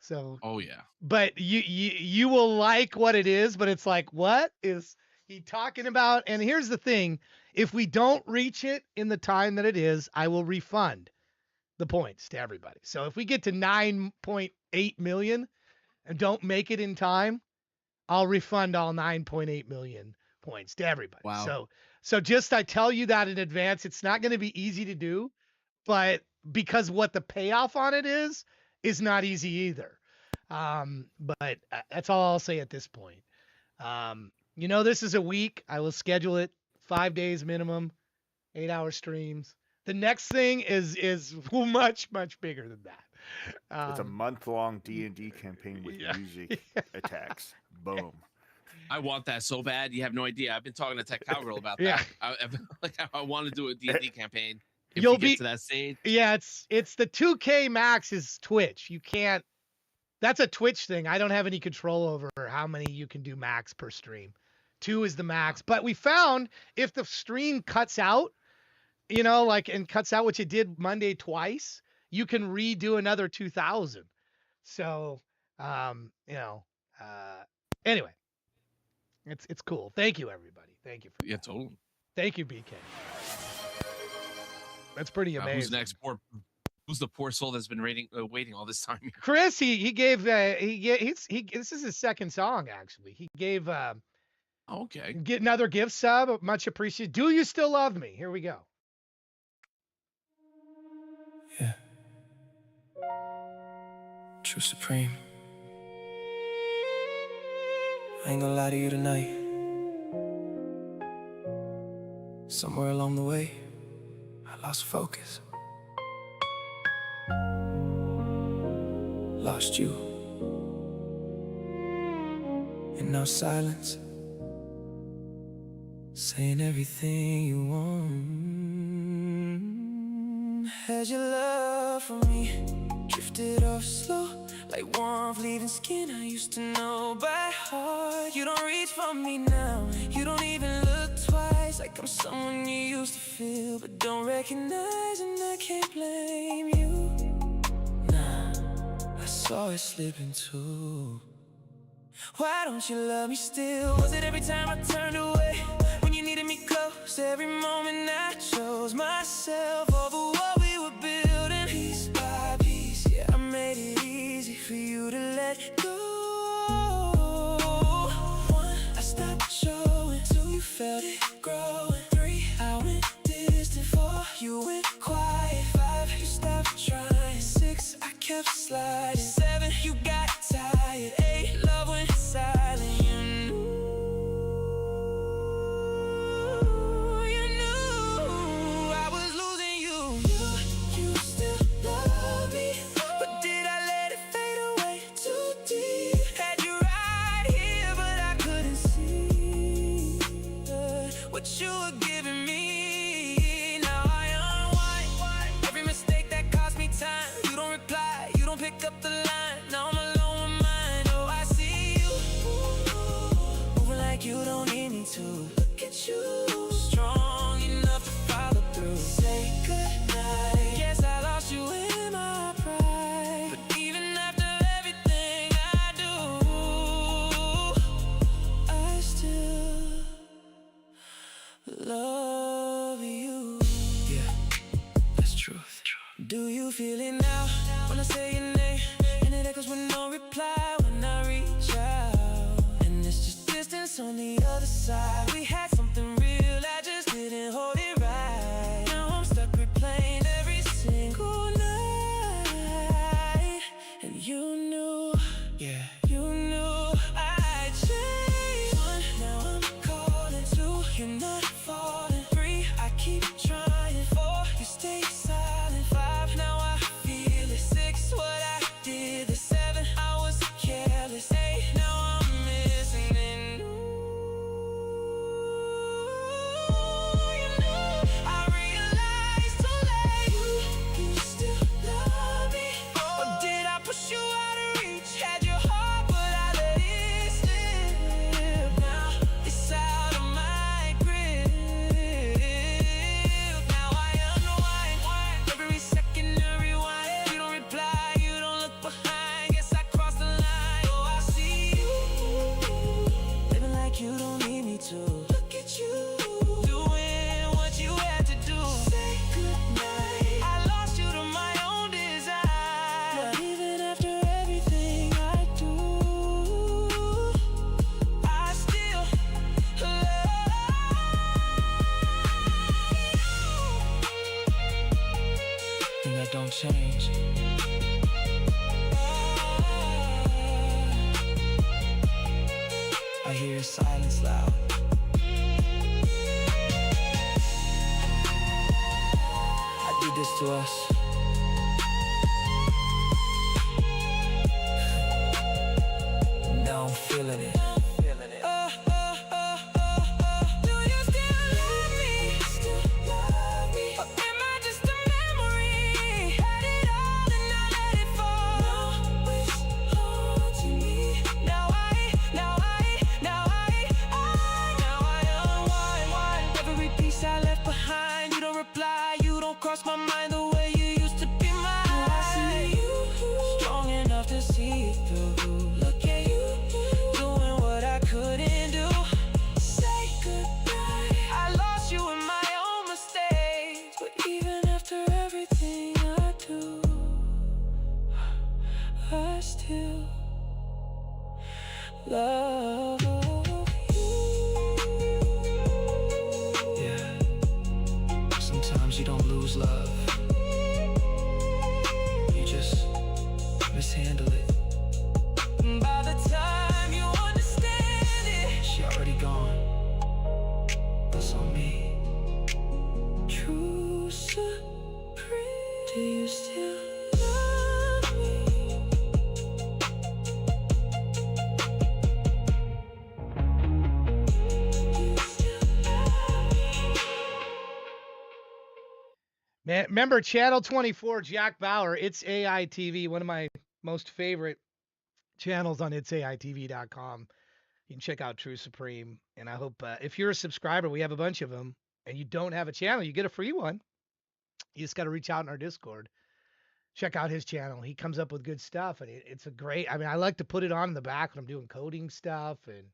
So.
Oh yeah.
But you will like what it is, but it's like, what is he talking about? And here's the thing. If we don't reach it in the time that it is, I will refund the points to everybody. So if we get to 9.8 million and don't make it in time, I'll refund all 9.8 million points to everybody.
Wow.
So just I tell you that in advance, it's not going to be easy to do, but because what the payoff on it is not easy either. But that's all I'll say at this point. This is a week. I will schedule it 5 days minimum, 8-hour streams. The next thing is much bigger than that.
It's a month-long D&D campaign with music attacks. Boom.
I want that so bad. You have no idea. I've been talking to Tech Cowgirl about
Yeah.
that. I want to do a D&D campaign. If
You'll
you get
be
to that stage.
Yeah, it's the 2K max is Twitch. You can't. That's a Twitch thing. I don't have any control over how many you can do max per stream. 2 is the max. But we found if the stream cuts out, and cuts out, which it did Monday twice, you can redo another 2,000. So, anyway, it's cool. Thank you, everybody. Thank you.
Totally.
Thank you, BK. That's pretty amazing.
Who's next? Who's the poor soul that's been waiting all this time?
Chris, he gave this is his second song actually. He gave
okay.
Get another gift sub, much appreciated. Do You Still Love Me? Here we go.
Yeah. True Supreme. I ain't gonna lie to you tonight. Somewhere along the way, I lost focus. Lost you. And now silence, saying everything you want. Has your love for me drifted off slow, like warmth leaving skin I used to know by heart? You don't reach for me now, you don't even look twice, like I'm someone you used to feel but don't recognize, and I can't blame you. Nah, I saw it slipping too. Why don't you love me still? Was it every time I turned away when you needed me close? Every moment I chose myself over what we were building, piece by piece. Yeah, I made it easy for you to let go. 1, I stopped showing. 2, you felt it growing. 3, I went distant. 4, you went quiet. 5, you stopped trying. 6, I kept sliding. 7, you got tired. 8, love went silent. You knew I was losing you. You still love me, but did I let it fade away too deep? Had you right here, but I couldn't see what you were giving me. Now I unwind every mistake that cost me time. You don't reply, you don't pick up the line. Now I'm alone with mine. Oh, I see you moving like you don't need me to. Look at you, strong enough to follow through. Say goodnight. Guess I lost you in my pride, but even after everything I do, I still love you. Yeah, that's truth. Do you feel it now when I say your name? And it echoes with no reply when I reach out, and it's just distance on the other side. We had something real, I just didn't hold it right. Now I'm stuck replaying every single night, and you knew, yeah, you knew I'd change. 1, now I'm calling. 2, you're not falling. 3, I keep trying. 4, you stay silent. 5, now I feel it. 6, what I did. The 7, I was careless. 8, now I'm missing. And you knew, I realized too late. You still love me, or did I push you out of reach? Had your heart, but I let it slip. Now it's out of my grip. Now I unwind every second, every rewind. You don't reply, you don't look behind. Guess I crossed the line. Oh, I see you living like you don't need me to. Look at you doing what you had to do. Say goodnight. I lost you to my own desire, but even after everything I do, I still love you. And that don't change. I hear silence loud. still love you. Yeah, sometimes you don't lose love, you just mishandle it. By the time you understand it, she already gone. That's on me. True supreme, do you still love me?
Man, remember Channel 24, Jack Bauer, It's AI TV, one of my most favorite channels on itsaitv.com. You can check out True Supreme. And I hope if you're a subscriber, we have a bunch of them, and you don't have a channel, you get a free one. You just got to reach out in our Discord. Check out his channel. He comes up with good stuff, and it's a great. I mean, I like to put it on in the back when I'm doing coding stuff, and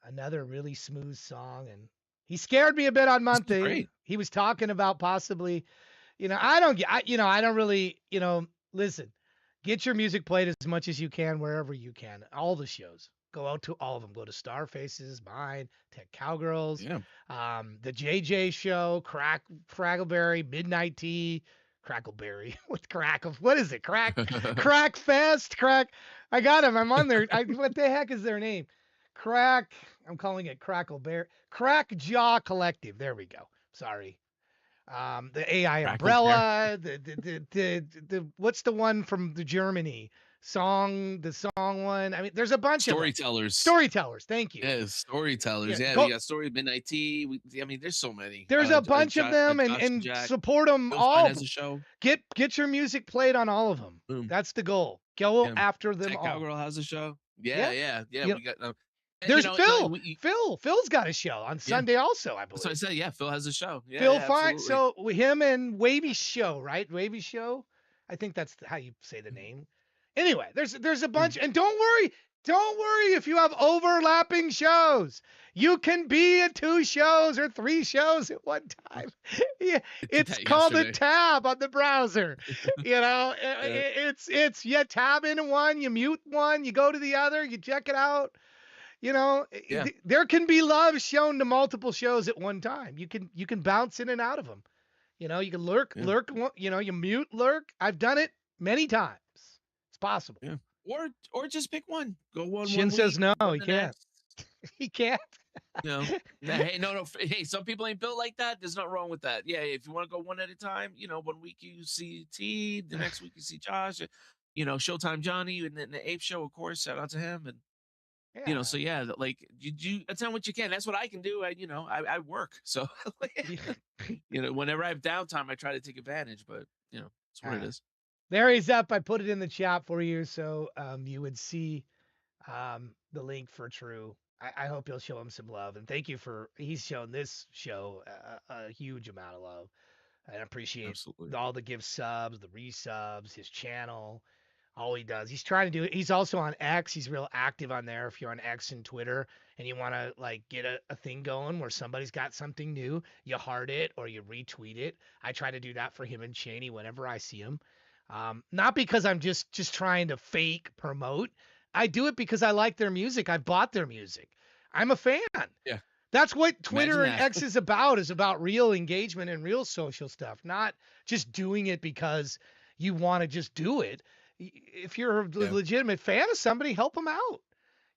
another really smooth song. And he scared me a bit on month eight.
great.
He was talking about possibly, I don't really, listen, get your music played as much as you can wherever you can. All the shows. Go out to all of them. Go to Starfaces, mine, Tech Cowgirls,
Yeah.
the JJ Show, Crackleberry, Midnight Tea, Crackleberry with Crackle. What is it? Crack Fest, Crack. I got him. I'm on there. What the heck is their name? I'm calling it Crackleberry. Crack Jaw Collective. There we go. Sorry. The AI Umbrella, the what's the one from the Germany the song one. I mean, there's a bunch of storytellers. Thank you.
Yeah, storytellers.
Yeah,
Yeah,
go-
we got Story Midnight Tea. I mean, there's so many.
There's a bunch of them,
Josh
and
Jack.
support them
Phil
all.
Fine has a show.
Get your music played on all of them.
Boom.
That's the goal. Go
Yeah.
after them
Tech
all.
Cowgirl has a show. Yeah.
You-
We got.
There's Phil. Phil's got a show on Sunday also, I believe.
So I said, yeah, Phil has a show. Yeah,
Phil
yeah,
Fine.
absolutely.
So him and Wavy Show, right? Wavy Show. I think that's how you say the name. Anyway, there's a bunch, and don't worry if you have overlapping shows. You can be at 2 shows or 3 shows at one time. Yeah, it's called a tab on the browser. It's you tab into one, you mute one, you go to the other, you check it out. There can be love shown to multiple shows at one time. You can bounce in and out of them. You can lurk, you mute, lurk. I've done it many times. It's possible.
Yeah. Or just pick one. Go one.
Shin says no, he can't. He can't.
Hey, no. Hey, some people ain't built like that. There's nothing wrong with that. Yeah, if you want to go one at a time, 1 week you see T, the next week you see Josh, Showtime Johnny, and then the Ape Show, of course. Shout out to him, and so yeah, like you attend what you can. That's what I can do. I work, so whenever I have downtime, I try to take advantage. But it's what it is.
There he's up. I put it in the chat for you, so you would see the link for True. I hope you'll show him some love, and thank you he's shown this show a huge amount of love. I appreciate all the give subs, the resubs, his channel, all he does. He's trying to do it. He's also on X. He's real active on there. If you're on X and Twitter and you want to get a thing going where somebody's got something new, you heart it or you retweet it. I try to do that for him and Cheney whenever I see him. Not because I'm just trying to fake promote. I do it because I like their music. I bought their music. I'm a fan.
Yeah.
That's what Twitter and X is about real engagement and real social stuff, not just doing it because you want to just do it. If you're a legitimate fan of somebody, help them out.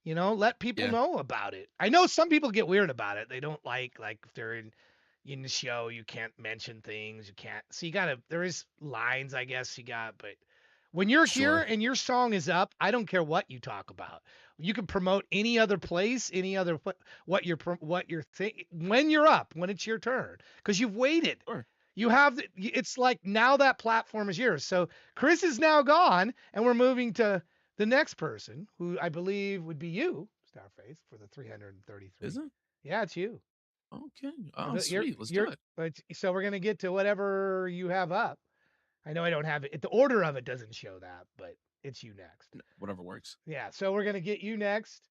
Let people know about it. I know some people get weird about it. They don't like if they're in the show, you can't mention things. You can't. So there is lines, I guess you got, but when you're here and your song is up, I don't care what you talk about. You can promote any other place, any other what you're when you're up, when it's your turn, because you've waited.
Sure.
You have it's like now that platform is yours. So Chris is now gone, and we're moving to the next person, who I believe would be you, Starface, for the 333.
Is it?
Yeah, it's you.
Okay. Oh, sweet. Let's do it.
So we're gonna get to whatever you have up. I know I don't have it. The order of it doesn't show that, but it's you next.
Whatever works.
Yeah. So we're gonna get you next.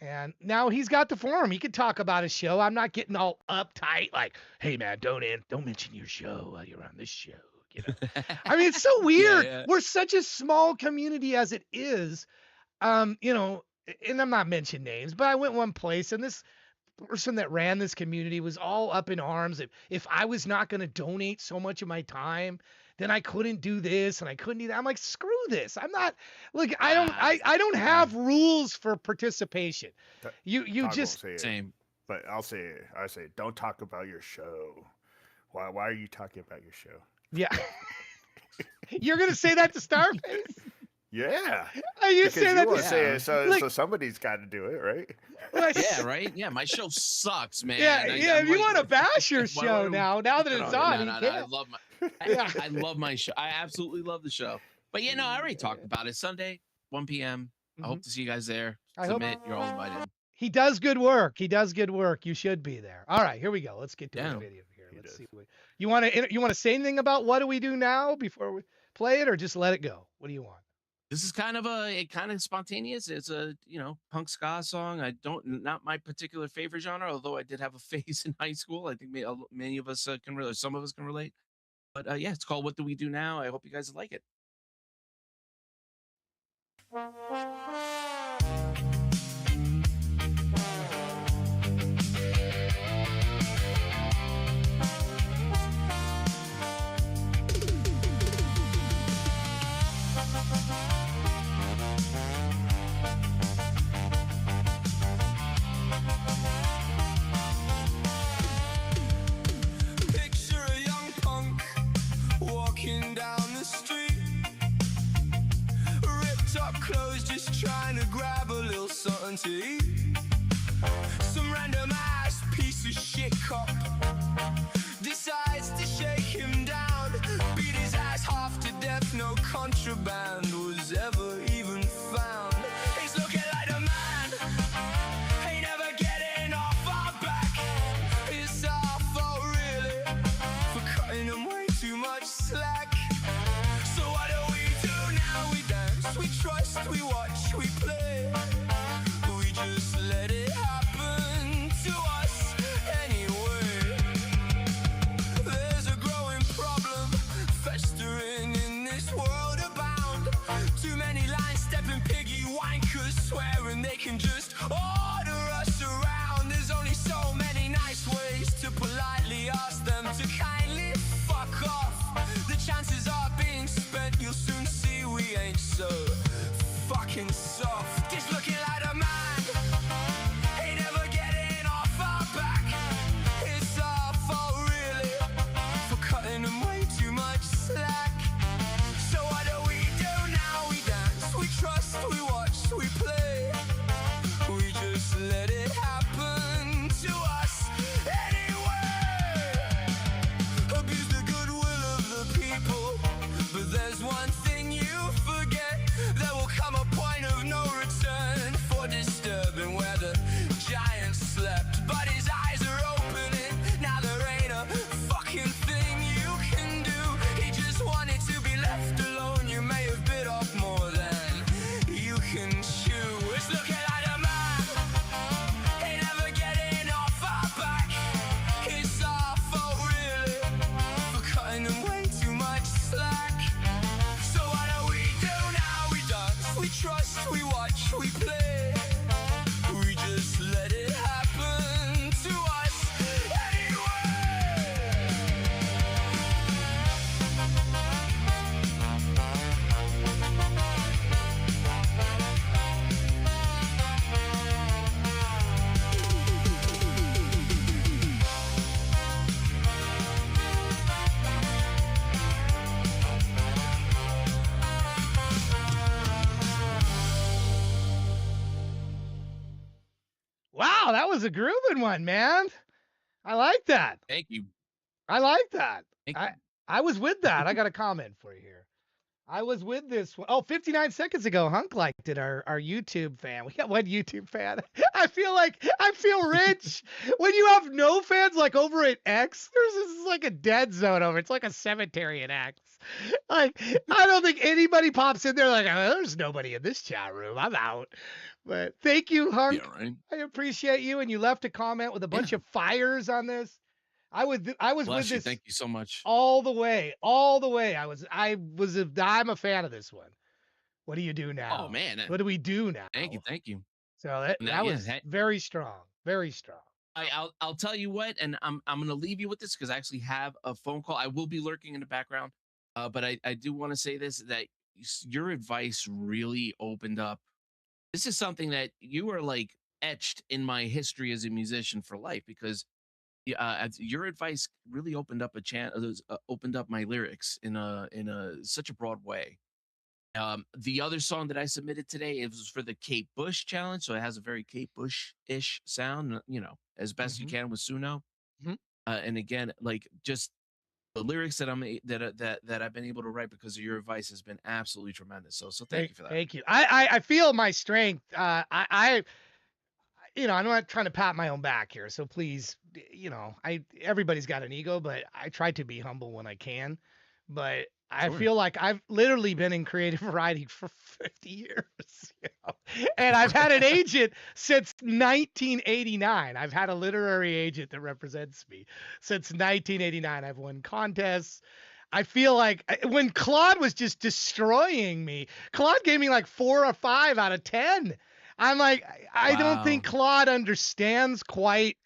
And now he's got the forum. He could talk about his show. I'm not getting all uptight like, hey man, don't mention your show while you're on this show. you know. I mean, it's so weird.
yeah.
We're such a small community as it is. You know, and I'm not mentioning names, but I went one place and this person that ran this community was all up in arms. If I was not going to donate so much of my time, then I couldn't do this and I couldn't do that. I'm like, screw this. I'm not. Look, I don't have rules for participation. You
Todd won't
just
say it,
Same.
but I say, don't talk about your show. Why are you talking about your show?
yeah. You're gonna say that to Starface?
Yeah.
You
Because
say
you
that
want
to
to say it, so
like,
so somebody's got to do it, right?
Yeah, right. Yeah, my show sucks, man.
Yeah, yeah.
I'm
If you
like,
want to bash your
why
show now that it's on,
no,
you
I
can.
love my,
Yeah.
I love my show. I absolutely love the show. But yeah, no, I already talked about it. Sunday, 1 p.m. I hope to see you guys there.
I hope-
Submit. You're all invited.
He does good work. He does good work. You should be there. All right, here we go. Let's get to the
Yeah.
video here. Let's see what you want to say anything about what do we do now before we play it, or just let it go? What do you want?
This is kind of spontaneous. It's a punk ska song. Not my particular favorite genre, although I did have a phase in high school. I think many of us can relate. Some of us can relate. But yeah, it's called "What Do We Do Now." I hope you guys like it.
Picture a young punk walking down the street, ripped up clothes, just trying to grab a little something to eat. Some random ass piece of shit cop decides to shake him down, beat his ass half to death. No contraband was ever even found. He's looking like a man, ain't never getting off our back. It's our fault really for cutting him way too much slack. So what do we do now? We dance, we trust, we watch, we play. We just let it happen to us anyway. There's a growing problem festering in this world abound. Too many line-stepping piggy wankers swearing they can just order us around. There's only so many nice ways to politely ask them to kindly fuck off. The chances are being spent, you'll soon see we ain't so fucking soft. Just looking like a man, ain't never getting off our back. It's our fault really for cutting them way too much slack. So what do we do now? We dance, we trust, we watch, we play. We just let it happen to us anyway. Abuse the goodwill of the people, but there's one thing you forget. There will come a point of no return for disturbing where the giant slept. But his eyes are opening, now there ain't a fucking thing you can do. He just wanted to be left alone. You may have bit off more than you can chew. It's looking like a man, ain't never getting off our back. It's our fault really for cutting them way too much slack. So what do we do now? We dance, we trust, we watch, we play. We just let it happen to us anyway.
Wow, that was a grooving one, man. I like that.
Thank you.
I like that.
Thank
I was with that. I got a comment for you here. I was with this one. Oh, 59 seconds ago, Hunk liked it, our YouTube fan. We got one YouTube fan. I feel rich. When you have no fans like over at X, this is like a dead zone over. It's like a cemetery at X. Like, I don't think anybody pops in there like, oh, there's nobody in this chat room. I'm out. But thank you, Hunk.
Yeah, right.
I appreciate you. And you left a comment with a bunch of fires on this. I was with
Bless you.
this
Thank you so much.
all the way, all the way. I'm a fan of this one. What do you do now?
Oh man,
What do we do now?
thank you, thank you.
So that,
Now,
that
yeah,
was very strong, very strong.
I'll tell you what, and I'm gonna leave you with this because I actually have a phone call. I will be lurking in the background, but I do want to say this that your advice really opened up. This is something that you are like etched in my history as a musician for life because your advice really opened up opened up my lyrics in a such a broad way. The other song that I submitted today, it was for the Kate Bush challenge, so it has a very Kate Bush-ish sound, as best you
Mhm.
can with Suno.
Mhm.
And again, like just the lyrics that that I've been able to write because of your advice has been absolutely tremendous. So thank you for that.
Thank you. I feel my strength. I'm not trying to pat my own back here. So please, everybody's got an ego, but I try to be humble when I can. But I
Sure.
feel like I've literally been in creative writing for 50 years, and I've had an agent since 1989. I've had a literary agent that represents me since 1989. I've won contests. I feel like when Claude was just destroying me, Claude gave me like 4 or 5 out of 10. I'm like, I don't think
Wow.
Claude understands quite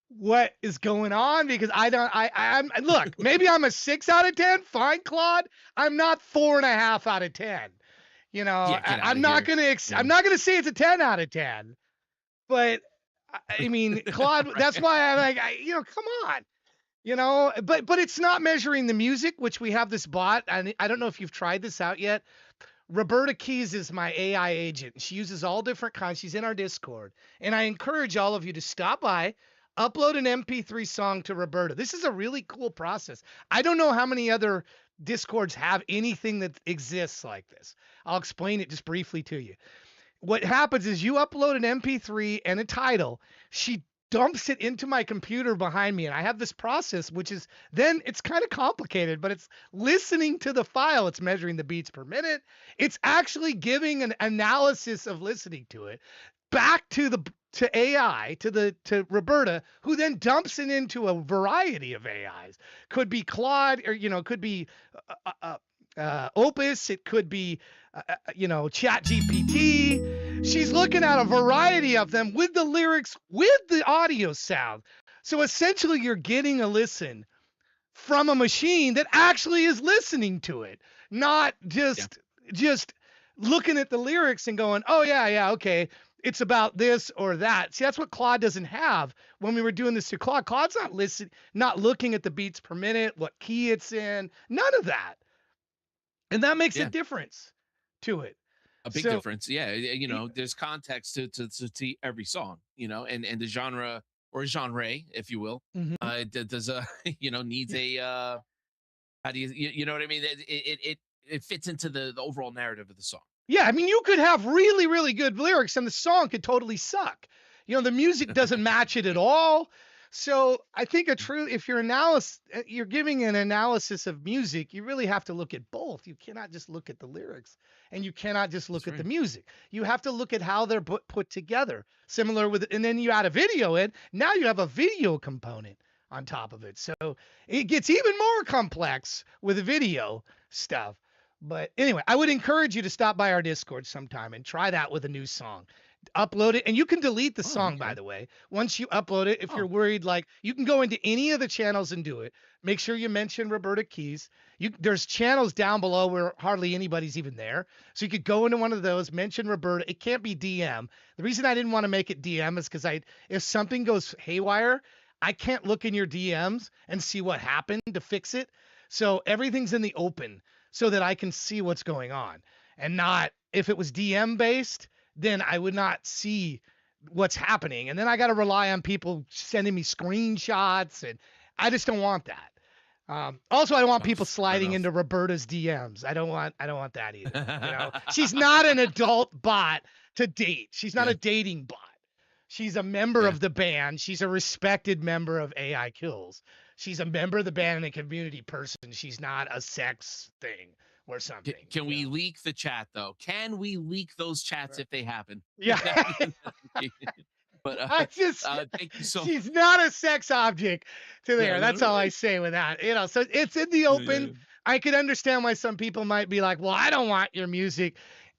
what is going on because I don't. I'm look. Maybe I'm a 6 out of 10. Fine, Claude. I'm not 4.5 out of 10.
Yeah, get out
I'm
of
not
here.
gonna.
Yeah.
I'm not gonna say it's a 10 out of 10. But I mean, Claude. That's
Right.
why I'm like, come on. But it's not measuring the music, which we have this bot. And I don't know if you've tried this out yet. Roberta Keys is my AI agent. She uses all different kinds. She's in our Discord. And I encourage all of you to stop by, upload an MP3 song to Roberta. This is a really cool process. I don't know how many other Discords have anything that exists like this. I'll explain it just briefly to you. What happens is you upload an MP3 and a title. She dumps it into my computer behind me, and I have this process, which is then it's kind of complicated, but it's listening to the file. It's measuring the beats per minute. It's actually giving an analysis of listening to it back to AI to Roberta, who then dumps it into a variety of AIs. Could be Claude, or could be uh, uh, Opus. It could be Chat GPT. She's looking at a variety of them with the lyrics, with the audio sound. So essentially, you're getting a listen from a machine that actually is listening to it, not just looking at the lyrics and going, oh yeah, okay, it's about this or that. See, that's what Claude doesn't have. When we were doing this to Claude, Claude's not looking at the beats per minute, what key it's in, none of that. And that makes a
Yeah.
difference to it.
A big
So
difference. Yeah. There's context to every song, and the genre or genre, if you will,
Mhm.
does needs a how do you know what I mean? It fits into the overall narrative of the song.
Yeah, I mean, you could have really, really good lyrics and the song could totally suck. The music doesn't match it at all. So I think if you're giving an analysis of music, you really have to look at both. You cannot just look at the lyrics and you cannot just look
That's
at the
right.
music. You have to look at how they're put together. Similar with, and then you add a video in. Now you have a video component on top of it. So it gets even more complex with the video stuff. But anyway, I would encourage you to stop by our Discord sometime and try that with a new song. Upload it, and you can delete the
Oh,
song, by
okay.
the way. Once you upload it, if
Oh,
you're worried, like you can go into any of the channels and do it. Make sure you mention Roberta Keys. There's channels down below where hardly anybody's even there. So you could go into one of those, mention Roberta. It can't be DM. The reason I didn't want to make it DM is because if something goes haywire, I can't look in your DMs and see what happened to fix it. So everything's in the open so that I can see what's going on. And not, if it was DM based, then I would not see what's happening. And then I got to rely on people sending me screenshots, and I just don't want that. Also, I don't want people
fair
sliding
enough.
into Roberta's DMs. I don't want that either. She's not an adult bot to date. She's not
Yeah.
a dating bot. She's a member
Yeah.
of the band. She's a respected member of AI Kills. She's a member of the band and a community person. She's not a sex thing or something.
Can we leak the chat though? Can we leak those chats if they happen?
Yeah.
But
I just,
thank you so.
she's not a sex object to there.
No, no,
That's all I
right.
say with that. So it's in the
Yeah, yeah,
open.
yeah.
I could understand why some people might be like, well, I don't want your music.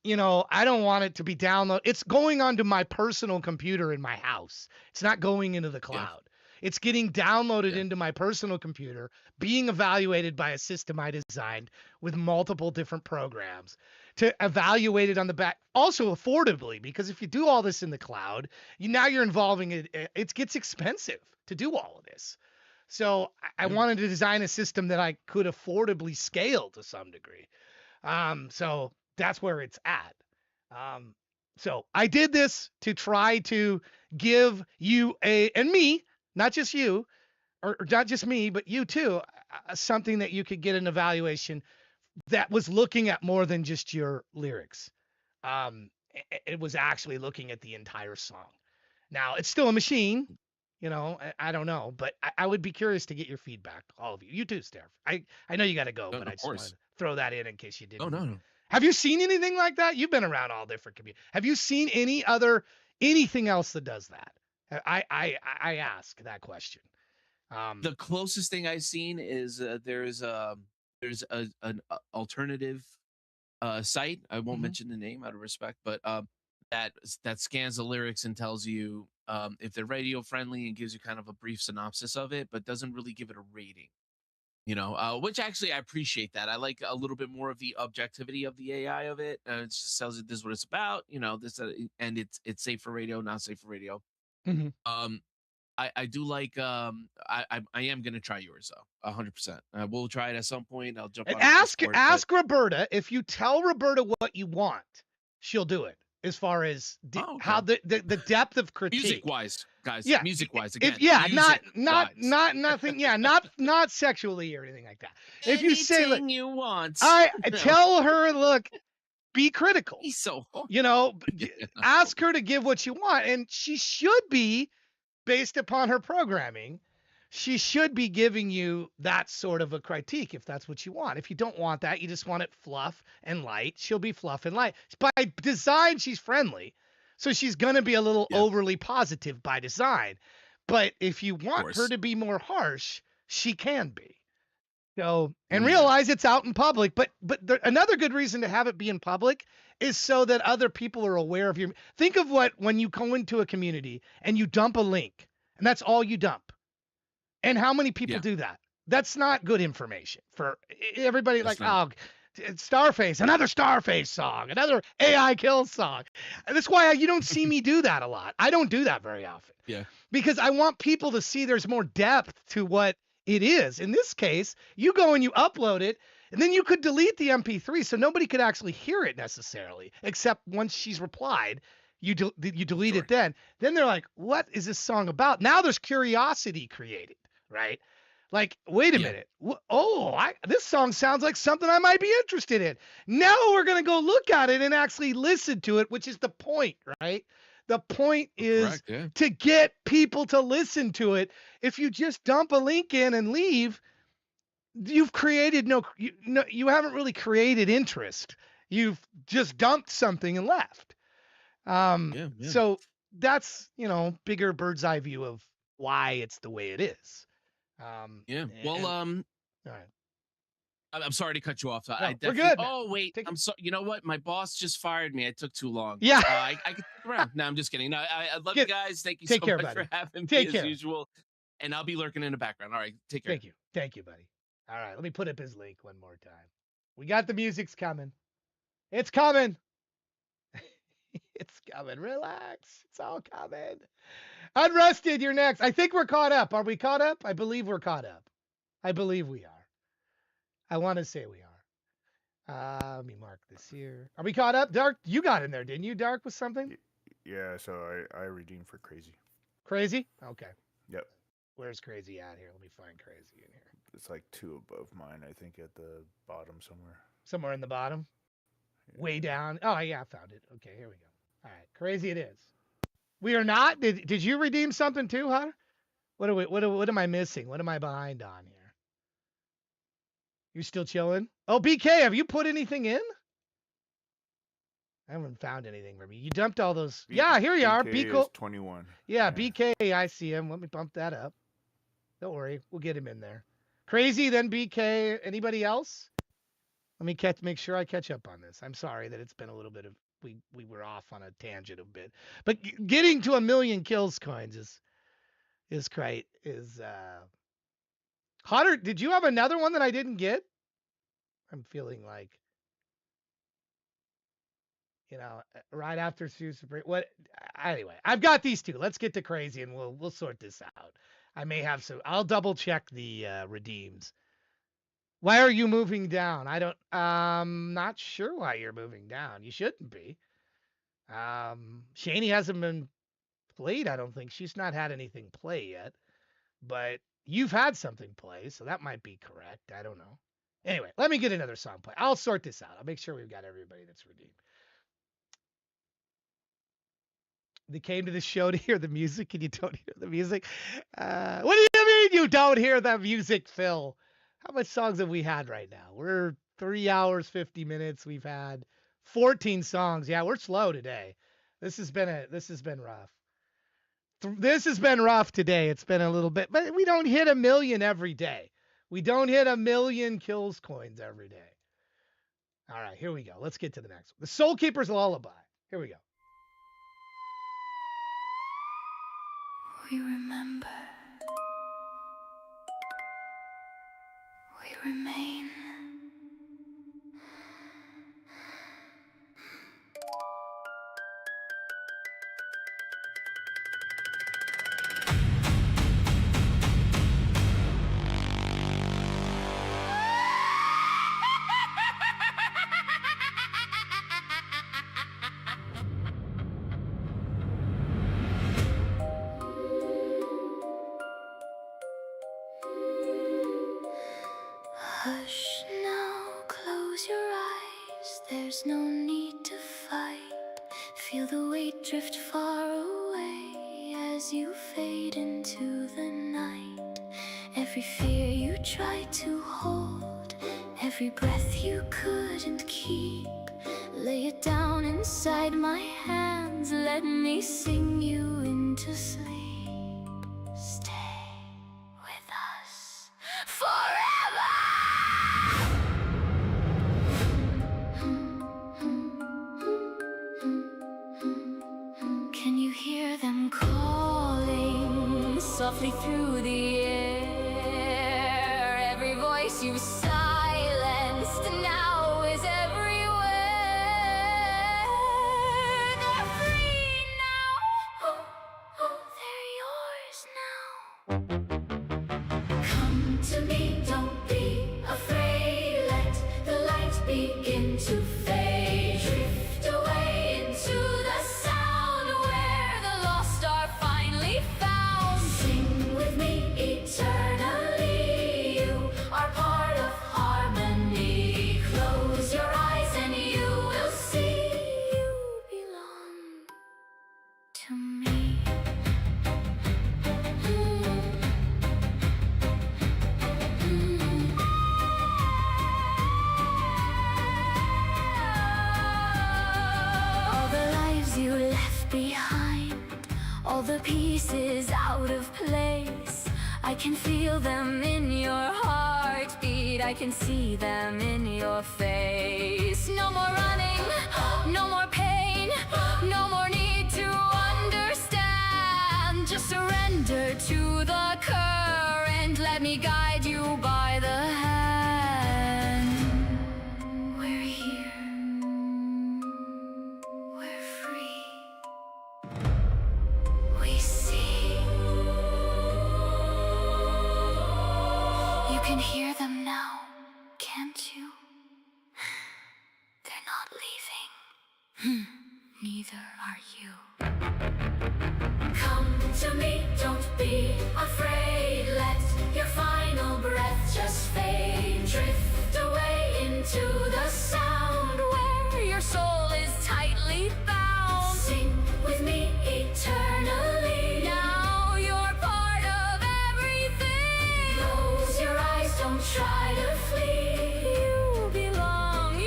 I don't want it to be downloaded. It's going onto my personal computer in my house. It's not going into the
Yeah,
cloud. It's getting downloaded
yeah.
into my personal computer, being evaluated by a system I designed with multiple different programs to evaluate it on the back, also affordably, because if you do all this in the cloud, now you're involving it. It gets expensive to do all of this. So I
Yeah.
wanted to design a system that I could affordably scale to some degree. So that's where it's at. So I did this to try to give you and me, not just you, or not just me, but you too, something that you could get an evaluation that was looking at more than just your lyrics. It was actually looking at the entire song. Now it's still a machine, I don't know, but I would be curious to get your feedback, all of you. You too, Steph. I know you got to go, but I
Of
just wanted
course.
to throw that in case you
Oh
didn't.
no, no.
Have you seen anything like that? You've been around all different communities. Have you seen anything else that does that? I ask that question.
The closest thing I've seen is there's an alternative site. I won't
Mhm.
mention the name out of respect, but that scans the lyrics and tells you if they're radio friendly and gives you kind of a brief synopsis of it, but doesn't really give it a rating. Which actually I appreciate that. I like a little bit more of the objectivity of the AI of it. It just tells you this is what it's about. This and it's safe for radio, not safe for radio.
Mhm.
Um, I do like I am gonna try yours though, 100%. We'll try it at some point. I'll jump
And
on a Discord. But
ask Roberta, if you tell Roberta what you want, she'll do it. As far as
oh,
how
okay.
the depth of
Music
critique.
wise, guys.
Yeah,
Music wise,
if
again.
yeah,
Music wise.
not nothing. Yeah, not sexually or anything like that. If you say, look,
Anything you want.
I
No,
tell her, look, be critical.
he's so.
Ask her to give what you want, and she should be, based upon her programming, she should be giving you that sort of a critique if that's what you want. If you don't want that, you just want it fluff and light, she'll be fluff and light. By design, she's friendly. So she's going to be a little
Yeah.
overly positive by design. But if you want her
course.
to be more harsh, she can be. So, and
Oh, yeah.
realize it's out in public. But another good reason to have it be in public is so that other people are aware of your. Think of when you go into a community and you dump a link, and that's all you dump. And how many people
Yeah.
do that? That's not good information for everybody.
That's
Like,
not.
Starface, another Starface song, another AI kill song. And that's why you don't see me do that a lot. I don't do that very often.
Yeah.
Because I want people to see there's more depth to what it is. In this case, you go and you upload it, and then you could delete the MP3 so nobody could actually hear it necessarily, except once she's replied. You delete it then. Then they're like, what is this song about? Now there's curiosity created, right? Like, wait a
Yeah.
minute. This song sounds like something I might be interested in. Now we're going to go look at it and actually listen to it, which is the point, right? The point is
Correct, yeah.
to get people to listen to it. If you just dump a link in and leave, you've created you haven't really created interest. You've just dumped something and left.
Yeah.
So that's, bigger bird's eye view of why it's the way it is.
Yeah. Well,
all right.
I'm sorry to cut you off. I
we're
definitely.
good, man.
Oh wait,
Take it.
I'm sorry. You know what? My boss just fired me. I took too long.
Yeah.
I could stick around. No, I'm just kidding. No, I love you guys. Thank you so
Take care,
much
buddy.
for having me
Take
as
care.
usual. And I'll be lurking in the background. All right, take care.
Thank you, buddy. All right, let me put up his link one more time. We got the music's coming. It's coming. It's coming. Relax. It's all coming. Unrusted, you're next. I think we're caught up. Are we caught up? I believe we're caught up. I believe we are. I want to say we are. Let me mark this here. Are we caught up? Dark, you got in there, didn't you, Dark, with something?
Yeah, so I redeemed for crazy.
Crazy? Okay.
Yep.
Where's Crazy at here? Let me find Crazy in here.
It's like 2 above mine, I think, at the bottom somewhere.
Somewhere in the bottom? Way down? Oh, yeah, I found it. Okay, here we go. All right, Crazy it is. We are not? Did you redeem something too, huh? What am I missing? What am I behind on here? You still chilling? Oh, BK, have you put anything in? haven't found anything for me. You dumped all those. Yeah, here you are.
BK is 21.
Yeah, BK, I see him. Let me bump that up. Don't worry, we'll get him in there. Crazy, then BK. Anybody else? Let me make sure I catch up on this. I'm sorry that it's been a little bit of we were off on a tangent a bit, but getting to 1 million kills coins is great. Hotter. Did you have another one that I didn't get? I'm feeling like, right after Super Break. What? Anyway, I've got these two. Let's get to Crazy and we'll sort this out. I may have some. I'll double check the redeems. Why are you moving down? Not sure why you're moving down. You shouldn't be. Shani hasn't been played, I don't think. She's not had anything play yet. But you've had something play, so that might be correct. I don't know. Anyway, let me get another song play. I'll sort this out. I'll make sure we've got everybody that's redeemed. They came to the show to hear the music, and you don't hear the music? What do you mean you don't hear the music, Phil? How much songs have we had right now? We're 3 hours, 50 minutes. We've had 14 songs. Yeah, we're slow today. This has been rough. This has been rough today. It's been a little bit, but we don't hit 1 million every day. We don't hit 1 million kills coins every day. All right, here we go. Let's get to the next one. The Soul Keeper's Lullaby. Here we go.
We remember. We remain. Hush now, close your eyes. There's no need to fight. Feel the weight drift far away as you fade into the night. Every fear you tried to hold, every breath you couldn't keep, lay it down inside my hands. Let me sing you into sleep. Stay with us forever. Can you hear them calling softly through the air? Every voice you silenced now is everywhere. They're free now. Oh, they're yours now. Come to me, don't be afraid. Let the light begin to fade. Drift away into the sound where the lost are finally found. Sing with me eternally. You are part of harmony. Close your eyes and you will see you belong to me. All the lives you left behind, all the pieces out of place, I can feel them in your heartbeat, I can see them in your face. No more running, no more pain, no more need to understand. Just surrender to the current, let me guide you by the hand. We're here, we're free. We see. You can hear them now, can't you? They're not leaving. Neither are you. Come to me, don't be afraid. Let your final breath just fade. Drift away into the sound where your soul is tightly bound. Sing with me eternally. Now you're part of everything. Close your eyes, don't try to flee. You belong to me.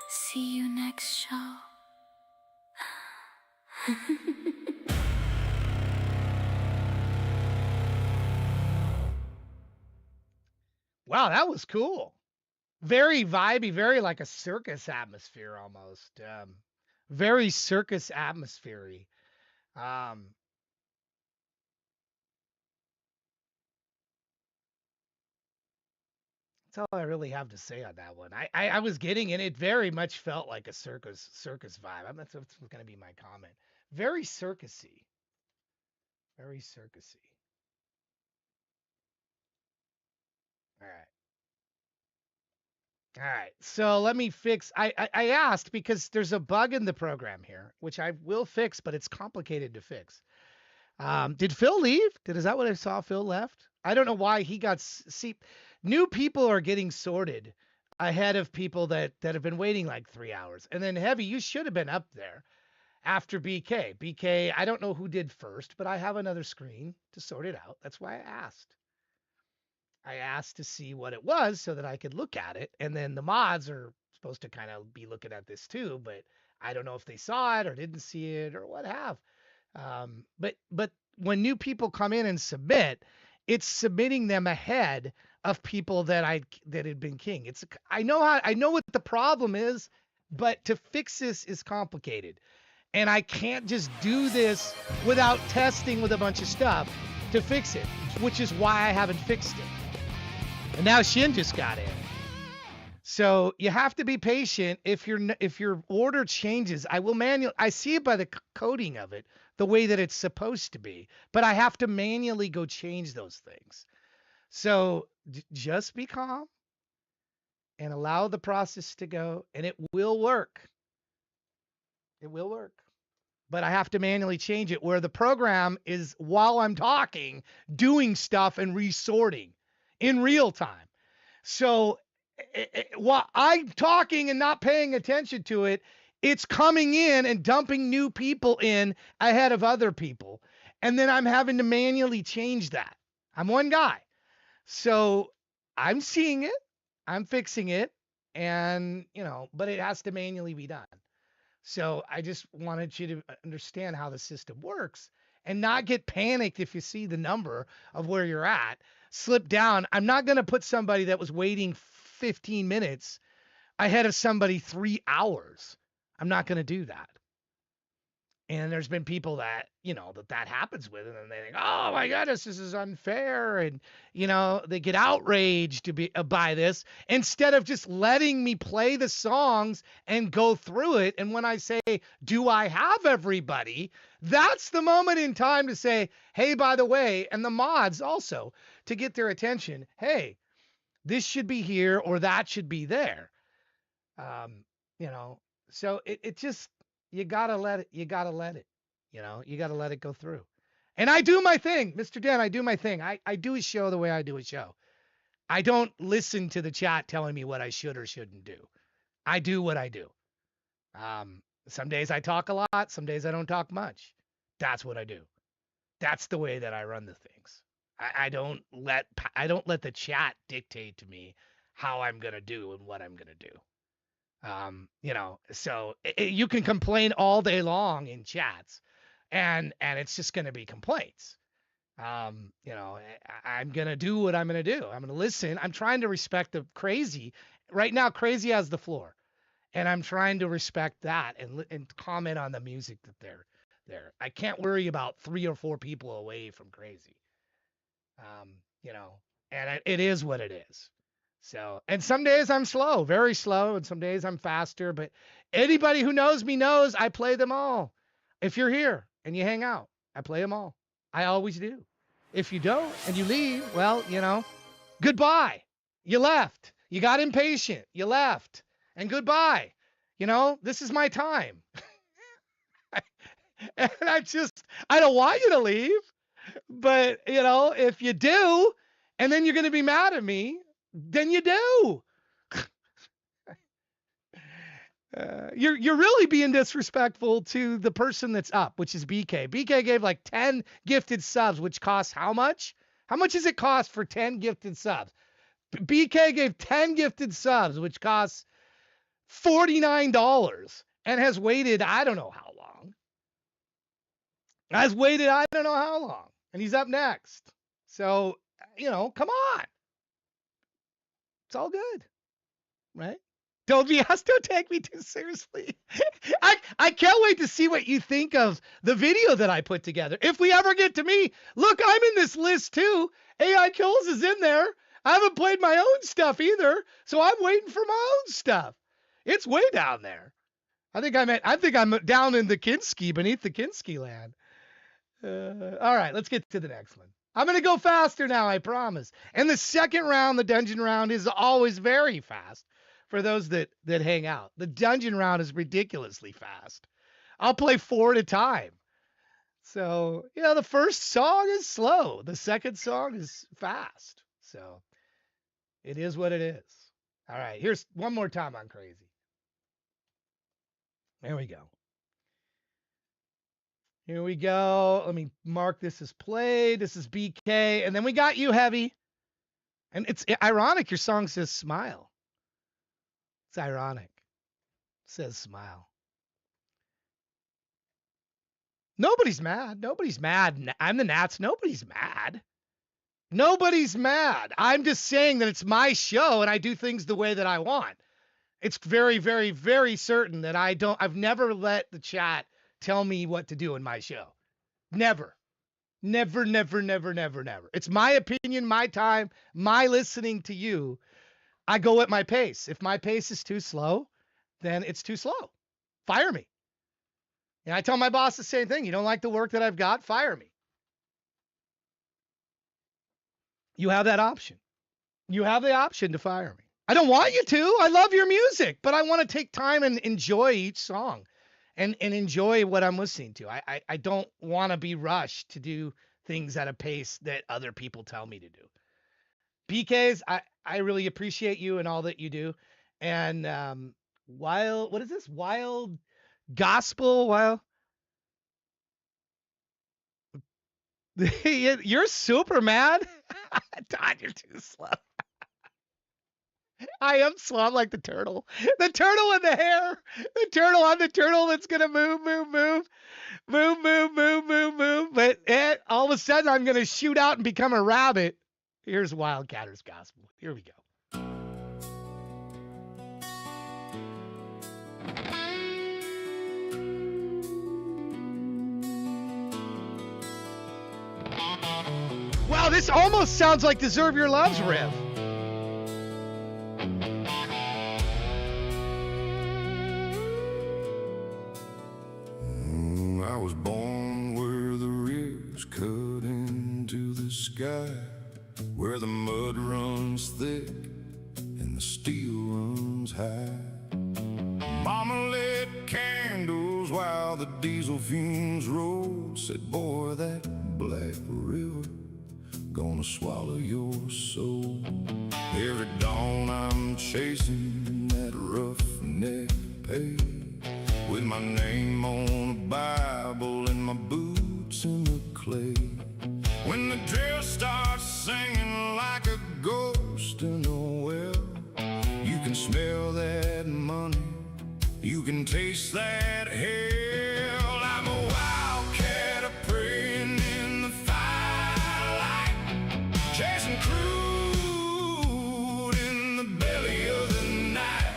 See you next show.
Wow, that was cool. Very vibey, very like a circus atmosphere almost. Very circus atmosphere. Um, that's all I really have to say on that one. I was getting it. It very much felt like a circus vibe. That's going to be my comment. Very circusy. Very circusy. All right. All right. So let me fix. I asked because there's a bug in the program here, which I will fix, but it's complicated to fix. Did Phil leave? Is that what I saw? Phil left. I don't know why he got. See, new people are getting sorted ahead of people that have been waiting like 3 hours. And then Heavy, you should have been up there after BK. BK, I don't know who did first, but I have another screen to sort it out. That's why I asked. I asked to see what it was so that I could look at it. And then the mods are supposed to kind of be looking at this too, but I don't know if they saw it or didn't see it or what have. But when new people come in and submit, it's submitting them ahead of people that had been king. I know what the problem is, but to fix this is complicated. And I can't just do this without testing with a bunch of stuff to fix it, which is why I haven't fixed it. And now Shin just got in. So you have to be patient. If your order changes, I see it by the coding of it, the way that it's supposed to be, but I have to manually go change those things. So just be calm and allow the process to go, and it will work. It will work. But I have to manually change it where the program is, while I'm talking, doing stuff and resorting in real time. So while I'm talking and not paying attention to it, it's coming in and dumping new people in ahead of other people. And then I'm having to manually change that. I'm one guy. So I'm seeing it, I'm fixing it, and, but it has to manually be done. So I just wanted you to understand how the system works and not get panicked if you see the number of where you're at. Slip down. I'm not going to put somebody that was waiting 15 minutes ahead of somebody 3 hours. I'm not going to do that. And there's been people that, that happens with, and then they think, oh my goodness, this is unfair. And, they get outraged by this instead of just letting me play the songs and go through it. And when I say, do I have everybody? That's the moment in time to say, hey, by the way, and the mods also to get their attention. Hey, this should be here or that should be there. So it just, you gotta let it, you gotta let it go through. And I do my thing, Mr. Dan, I do my thing. I do a show the way I do a show. I don't listen to the chat telling me what I should or shouldn't do. I do what I do. Some days I talk a lot, some days I don't talk much. That's what I do. That's the way that I run the things. I don't let the chat dictate to me how I'm gonna do and what I'm gonna do. So you can complain all day long in chats, and it's just going to be complaints. I'm going to do what I'm going to do. I'm going to listen. I'm trying to respect the crazy. Right now, crazy has the floor, and I'm trying to respect that and comment on the music that they're there. I can't worry about 3 or 4 people away from crazy. Um, you know, And it is what it is. So, and some days I'm slow, very slow, and some days I'm faster. But anybody who knows me knows I play them all. If you're here and you hang out, I play them all. I always do. If you don't and you leave, well, goodbye. You left. You got impatient. You left. And goodbye. This is my time. And I don't want you to leave. But, if you do, and then you're going to be mad at me, then you do. You're really being disrespectful to the person that's up, which is BK. BK gave like 10 gifted subs, which costs how much? How much does it cost for 10 gifted subs? BK gave 10 gifted subs, which costs $49, and has waited I don't know how long. And he's up next. So, come on. It's all good, right? Don't take me too seriously. I can't wait to see what you think of the video that I put together. If we ever get to me, look, I'm in this list too. AI Kills is in there. I haven't played my own stuff either, so I'm waiting for my own stuff. It's way down there. I think I'm down in the Kinski, beneath the Kinski land. All right, let's get to the next one. I'm going to go faster now, I promise. And the second round, the dungeon round, is always very fast for those that hang out. The dungeon round is ridiculously fast. I'll play 4 at a time. So, the first song is slow. The second song is fast. So, it is what it is. All right, here's one more time on Crazy. There we go. Here we go. Let me mark this as played. This is BK. And then we got you, Heavy. And it's ironic your song says smile. It's ironic. It says smile. Nobody's mad. Nobody's mad. I'm the Nats. Nobody's mad. Nobody's mad. I'm just saying that it's my show and I do things the way that I want. It's very, very, very certain that I've never let the chat tell me what to do in my show. Never. Never, never, never, never, never. It's my opinion, my time, my listening to you. I go at my pace. If my pace is too slow, then it's too slow. Fire me. And I tell my boss the same thing. You don't like the work that I've got? Fire me. You have that option. You have the option to fire me. I don't want you to. I love your music, but I want to take time and enjoy each song and enjoy what I'm listening to. I don't want to be rushed to do things at a pace that other people tell me to do. PKs, I really appreciate you and all that you do. And what is this? Wild Gospel? You're super mad. Todd, you're too slow. I am slow. I'm like the turtle. The turtle in the hair. The turtle. I'm the turtle that's going to move. But all of a sudden, I'm going to shoot out and become a rabbit. Here's Wildcatter's Gospel. Here we go. Wow, this almost sounds like Deserve Your Love's riff.
I was born where the rivers cut into the sky, where the mud runs thick and the steel runs high. Mama lit candles while the diesel fumes rolled. Said, boy, that black river gonna swallow your soul. Every dawn I'm chasing that roughneck page, with my name on a Bible and my boots in the clay. When the drill starts singing like a ghost in a well, you can smell that money, you can taste that hell. I'm a wildcat, a praying in the firelight, chasing crude in the belly of the night.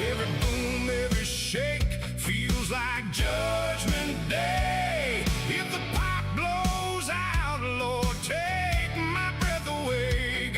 Every boom, every shake feels like Judgment Day. If the pipe blows out, Lord, take my breath away.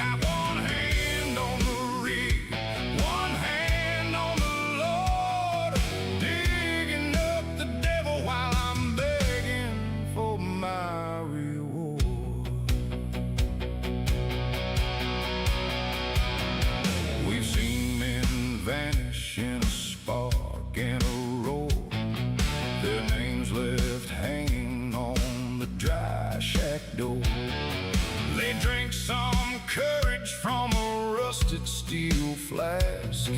courage from a rusted steel flask.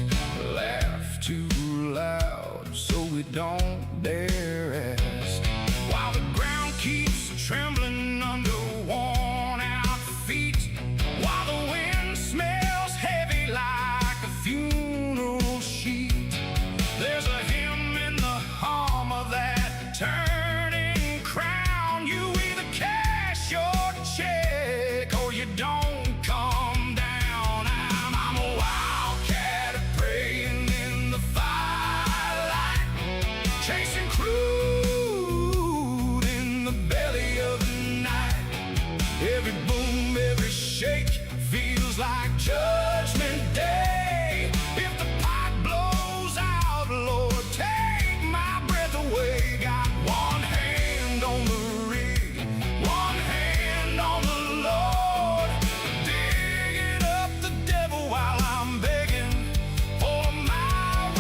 Laugh too loud so we don't dare ask. While the ground keeps trembling under worn out feet. While the wind smells heavy like a funeral sheet. There's a hymn in the hum of that turning crown. You either cash your check or you don't come down. I'm a wildcat praying in the firelight, chasing crude in the belly of the night. Every boom, every shake feels like Judgment Day. If the pipe blows out, Lord, take my breath away. Got one hand on the rig, one hand on the Lord, digging up the devil while I'm begging for my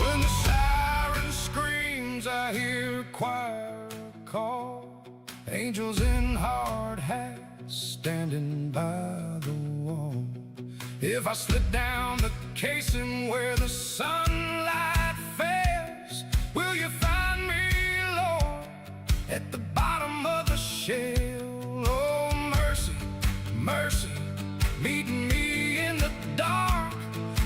When the siren screams, I hear a choir call. Angels in hard hats standing by the wall. If I slip down the casing where the sunlight fails, will you find me, Lord, at the bottom of the shell? Oh, mercy, mercy, meeting me in the dark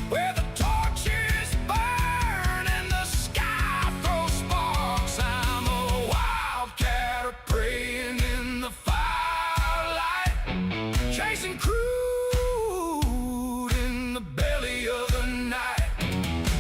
where the torches burn and the sky throws sparks. I'm a wildcat praying in the firelight, chasing crude in the belly of the night.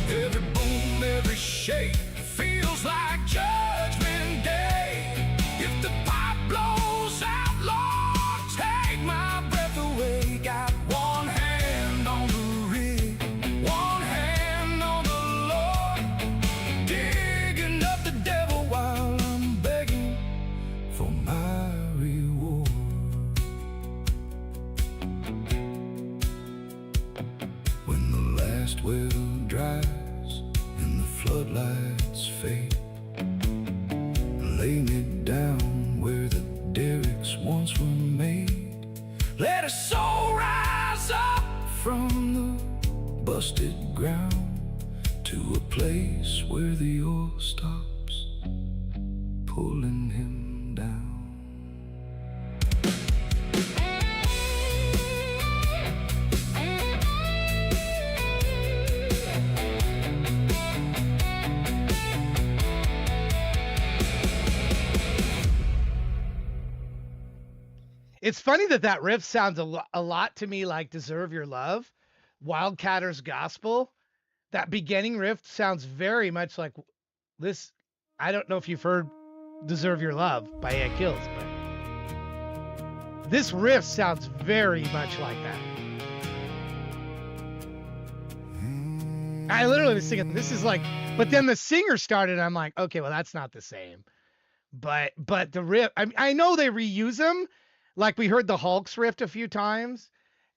Every boom, every shake feels like Judgment Day. If the pipe blows out, Lord, take my breath away. Got one hand on the rig, one hand on the Lord, digging up the devil while I'm begging for my reward. When the last well dries and the floodlights fade, lay me down where the derricks once were made. Let a soul rise up from the busted ground to a place where the oil stops pulling him down.
It's funny that that riff sounds a lot to me like Deserve Your Love, Wildcatter's Gospel. That beginning riff sounds very much like this. I don't know if you've heard Deserve Your Love by Ed Kills, but this riff sounds very much like that. I literally was thinking, this is like, but then the singer started, and I'm like, okay, well, that's not the same. But the riff, I know they reuse them. Like we heard the Hulk's riff a few times,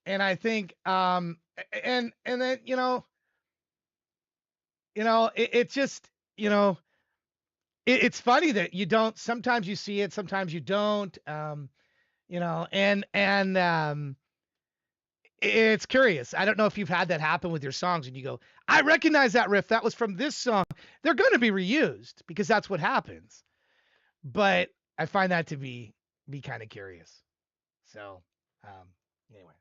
and I think, and then it's just, it's funny that you don't. Sometimes you see it, sometimes you don't. It's curious. I don't know if you've had that happen with your songs, and you go, I recognize that riff. That was from this song. They're going to be reused because that's what happens. But I find that to be kind of curious. So, anyway.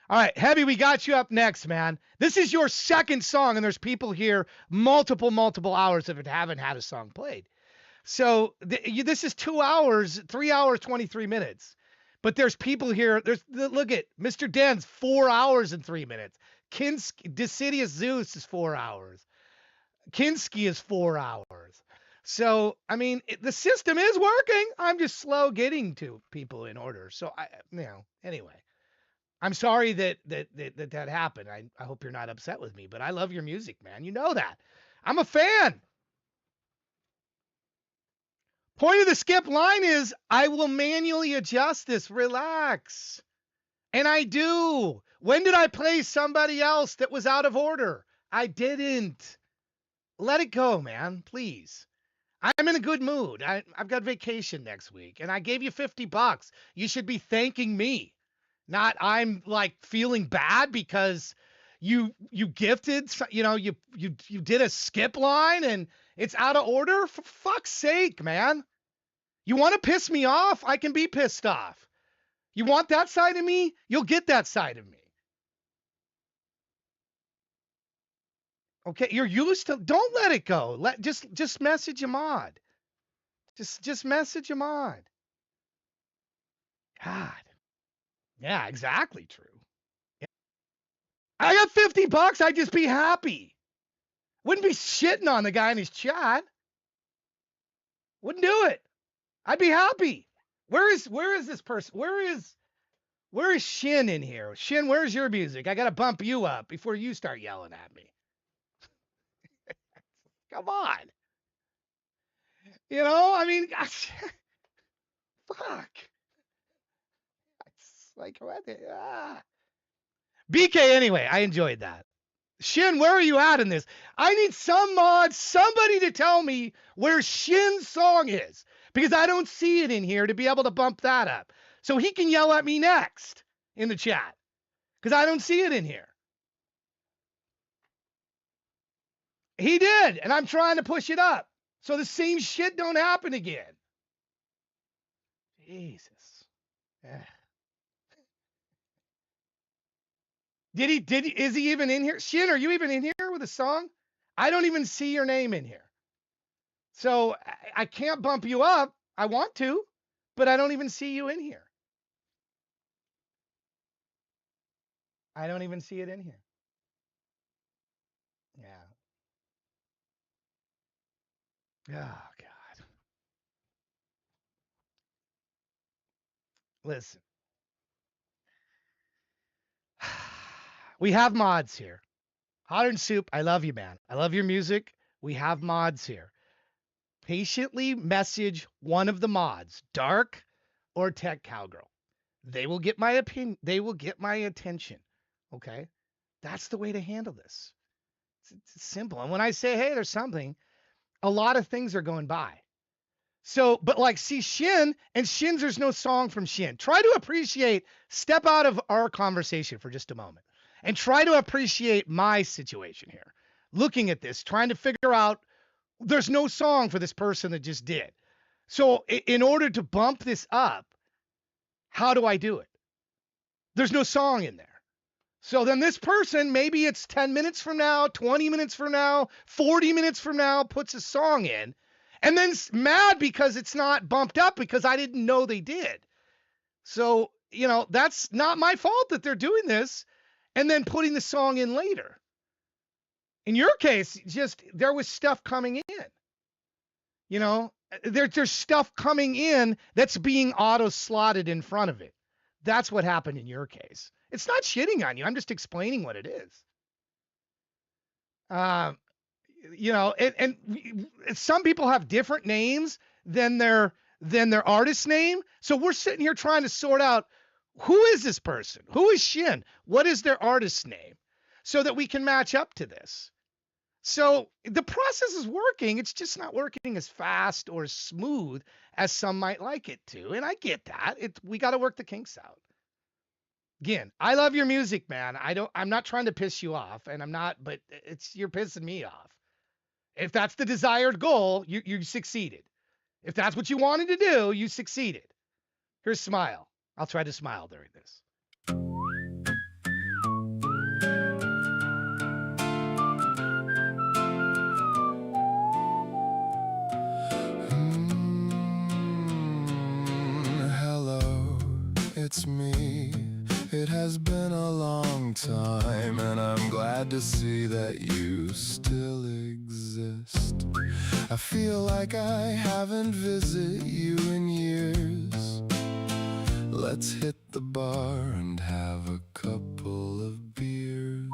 All right, Heavy, we got you up next, man. This is your second song, and there's people here multiple hours if it haven't had a song played. So this is 2 hours, 3 hours, 23 minutes. But there's people here. Look at Mr. Den's 4 hours and 3 minutes. Decidius Zeus is 4 hours. Kinski is 4 hours. So, I mean, the system is working. I'm just slow getting to people in order. So, anyway, I'm sorry that happened. I hope you're not upset with me, but I love your music, man. You know that. I'm a fan. Point of the skip line is I will manually adjust this. Relax. And I do. When did I play somebody else that was out of order? I didn't. Let it go, man. Please. I'm in a good mood. I've got vacation next week, and I gave you $50. You should be thanking me, not I'm like feeling bad because you gifted, you did a skip line and it's out of order. For fuck's sake, man. You want to piss me off? I can be pissed off. You want that side of me? You'll get that side of me. Okay, you're used to. Don't let it go. Just message him on. Just message him on. God. Yeah, exactly true. Yeah. I got $50. I'd just be happy. Wouldn't be shitting on the guy in his chat. Wouldn't do it. I'd be happy. Where is this person? Where is Shin in here? Shin, where's your music? I gotta bump you up before you start yelling at me. Come on. I mean, fuck. It's like, what? BK, anyway, I enjoyed that. Shin, where are you at in this? I need some mods, somebody to tell me where Shin's song is, because I don't see it in here to be able to bump that up. So he can yell at me next in the chat, because I don't see it in here. He did, and I'm trying to push it up so the same shit don't happen again. Jesus. Yeah. Is he even in here? Shin, are you even in here with a song? I don't even see your name in here. So I can't bump you up. I want to, but I don't even see you in here. I don't even see it in here. Yeah. Oh, God. Listen. We have mods here. Hot and Soup, I love you, man. I love your music. We have mods here. Patiently message one of the mods, Dark or Tech Cowgirl. They will get my opinion. They will get my attention. Okay? That's the way to handle this. It's simple. And when I say, hey, there's something, a lot of things are going by. So, but like, see Shin, and Shin's, there's no song from Shin. Try to appreciate, step out of our conversation for just a moment and try to appreciate my situation here. Looking at this, trying to figure out, there's no song for this person that just did. So in order to bump this up, how do I do it? There's no song in there. So then this person, maybe it's 10 minutes from now, 20 minutes from now, 40 minutes from now, puts a song in, and then mad because it's not bumped up because I didn't know they did. So, that's not my fault that they're doing this and then putting the song in later. In your case, just there was stuff coming in. There's stuff coming in that's being auto-slotted in front of it. That's what happened in your case. It's not shitting on you. I'm just explaining what it is. And some people have different names than their artist name. So we're sitting here trying to sort out, who is this person? Who is Shin? What is their artist name? So that we can match up to this. So the process is working. It's just not working as fast or as smooth as some might like it to. And I get that. We got to work the kinks out. Again, I love your music, man. I'm not trying to piss you off, and I'm not, but you're pissing me off. If that's the desired goal, you succeeded. If that's what you wanted to do, you succeeded. Here's Smile. I'll try to smile during this.
Hello, it's me. It has been a long time, and I'm glad to see that you still exist. I feel like I haven't visited you in years. Let's hit the bar and have a couple of beers.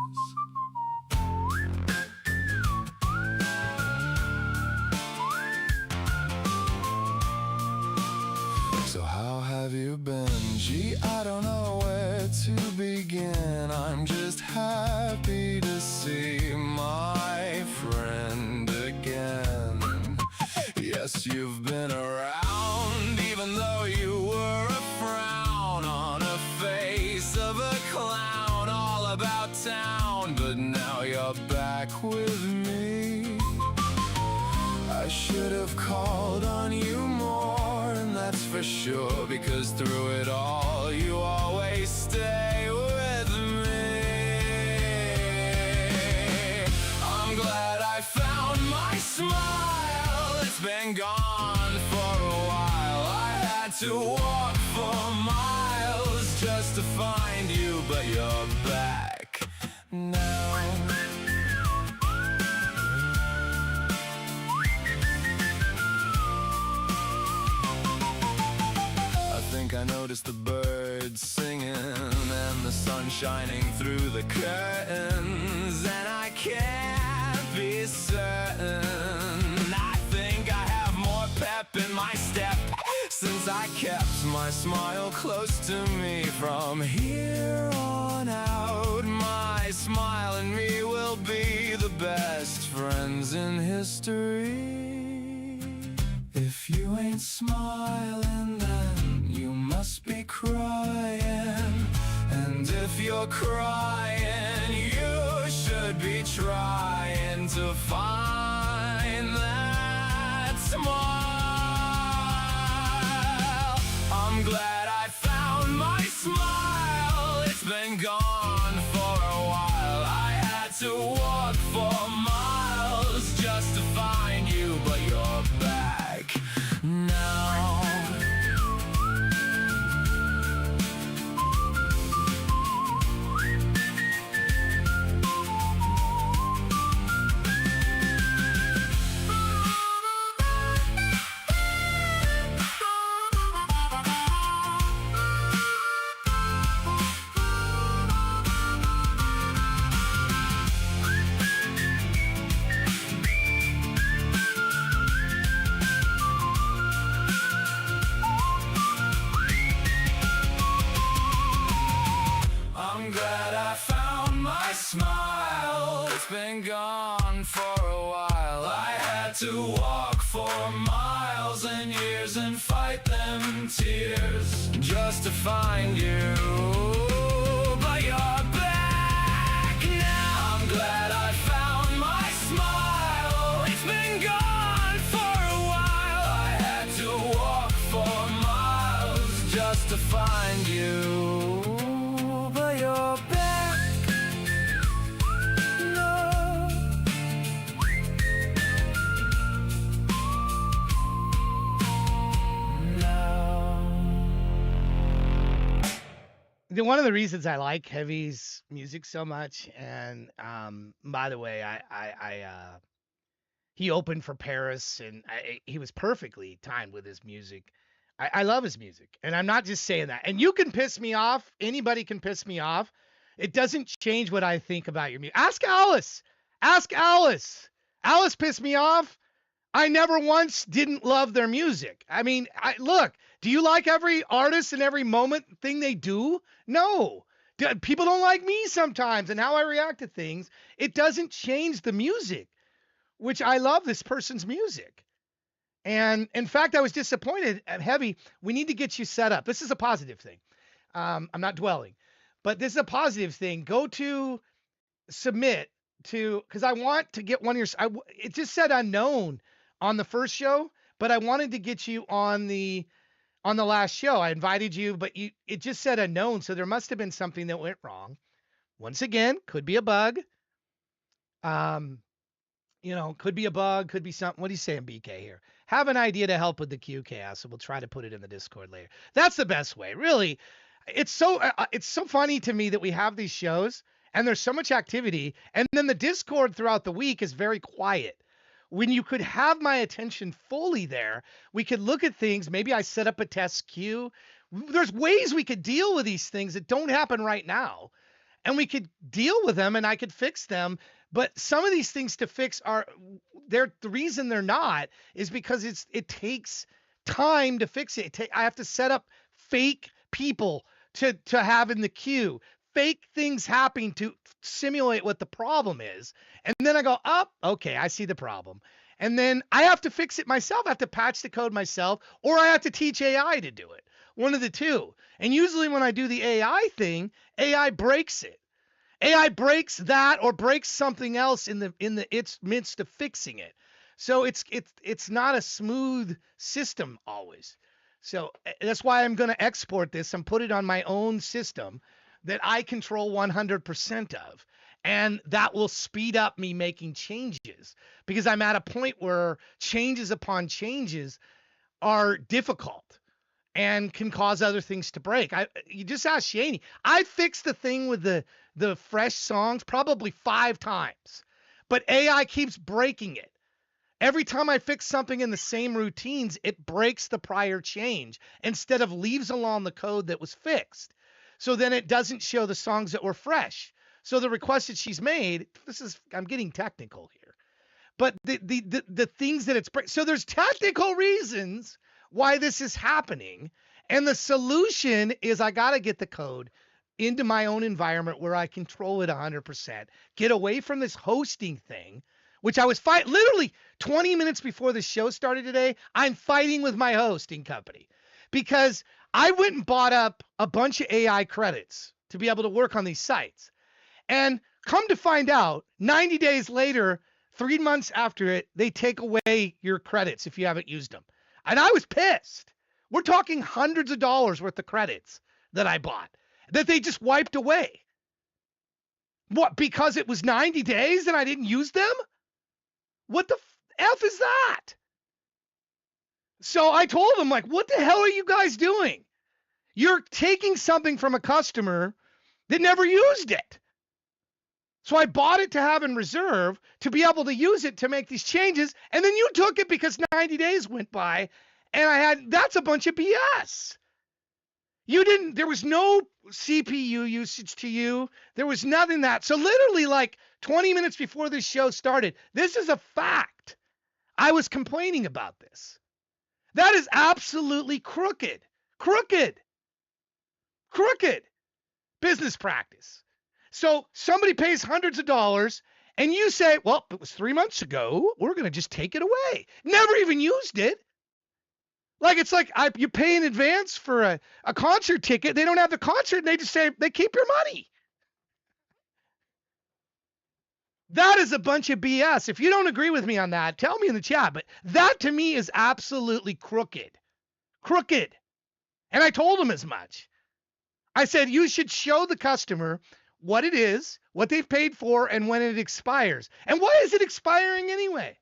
have you been? Gee, I don't know where to begin. I'm just happy to see my friend again. Yes, you've been around, even though you were a frown on a face of a clown, all about town. But now you're back with me. I should have called on you more, and that's for sure, because through it all you always stay with me. I'm glad I found my smile. It's been gone for a while. I had to walk for miles just to find you, but you're back now. I noticed the birds singing and the sun shining through the curtains, and I can't be certain. I think I have more pep in my step since I kept my smile close to me. From here on out, my smile and me will be the best friends in history. If you ain't smiling, then you must be crying. And if you're crying, you should be trying to find that smile. I'm glad I found my smile. It's been gone for a while. I had to walk for miles just to find you, but you're back now. I'm glad I found my smile. It's been gone for a while. I had to walk for miles and years and fight them tears just to find you, but you're back now. I'm glad I found my smile. It's been gone for a while. I had to walk for miles just to find you. You're back no.
One of the reasons I like Heavy's music so much, and by the way, he opened for Paris, and he was perfectly timed with his music. I love his music, and I'm not just saying that. And you can piss me off. Anybody can piss me off. It doesn't change what I think about your music. Ask Alice. Ask Alice. Alice pissed me off. I never once didn't love their music. I mean, look, do you like every artist and every moment thing they do? No. People don't like me sometimes and how I react to things. It doesn't change the music, which I love this person's music. And in fact, I was disappointed at Heavy. We need to get you set up. This is a positive thing. I'm not dwelling, but this is a positive thing. Go to submit to, because I want to get one of your, it just said unknown on the first show, but I wanted to get you on the last show. I invited you, but it just said unknown. So there must have been something that went wrong. Once again, could be a bug. Could be a bug, could be something. What are you saying, BK here? Have an idea to help with the Q chaos, so we'll try to put it in the Discord later. That's the best way, really. It's so funny to me that we have these shows and there's so much activity, and then the Discord throughout the week is very quiet. When you could have my attention fully there, we could look at things. Maybe I set up a test queue. There's ways we could deal with these things that don't happen right now, and we could deal with them, and I could fix them. But some of these things to fix the reason they're not is because it takes time to fix it. I have to set up fake people to have in the queue, fake things happening to simulate what the problem is. And then I go, oh, okay, I see the problem. And then I have to fix it myself. I have to patch the code myself, or I have to teach AI to do it. One of the two. And usually when I do the AI thing, AI breaks it. AI breaks that or breaks something else in its midst of fixing it. So it's not a smooth system always. So that's why I'm going to export this and put it on my own system that I control 100% of. And that will speed up me making changes because I'm at a point where changes upon changes are difficult and can cause other things to break. You just ask Shaney. I fixed the thing with the fresh songs probably 5 times, but AI keeps breaking it. Every time I fix something in the same routines, it breaks the prior change instead of leaves alone the code that was fixed. So then it doesn't show the songs that were fresh. So the request that she's made, I'm getting technical here, but the things that it's so there's technical reasons why this is happening, and the solution is I got to get the code into my own environment where I control it 100%, get away from this hosting thing, which I was fighting literally 20 minutes before the show started today. I'm fighting with my hosting company because I went and bought up a bunch of AI credits to be able to work on these sites. And come to find out, 90 days later, 3 months after it, they take away your credits if you haven't used them. And I was pissed. We're talking hundreds of dollars worth of credits that I bought that they just wiped away. What, because it was 90 days and I didn't use them? What the F is that? So I told them, like, what the hell are you guys doing? You're taking something from a customer that never used it. So I bought it to have in reserve to be able to use it to make these changes. And then you took it because 90 days went by and that's a bunch of BS. There was no CPU usage to you. There was nothing that. So literally like 20 minutes before this show started, this is a fact. I was complaining about this. That is absolutely crooked business practice. So somebody pays hundreds of dollars and you say, well, it was 3 months ago. We're going to just take it away. Never even used it. Like, it's like you pay in advance for a concert ticket. They don't have the concert and they just say they keep your money. That is a bunch of BS. If you don't agree with me on that, tell me in the chat. But that to me is absolutely crooked. And I told them as much. I said, you should show the customer what it is, what they've paid for, and when it expires. And why is it expiring anyway?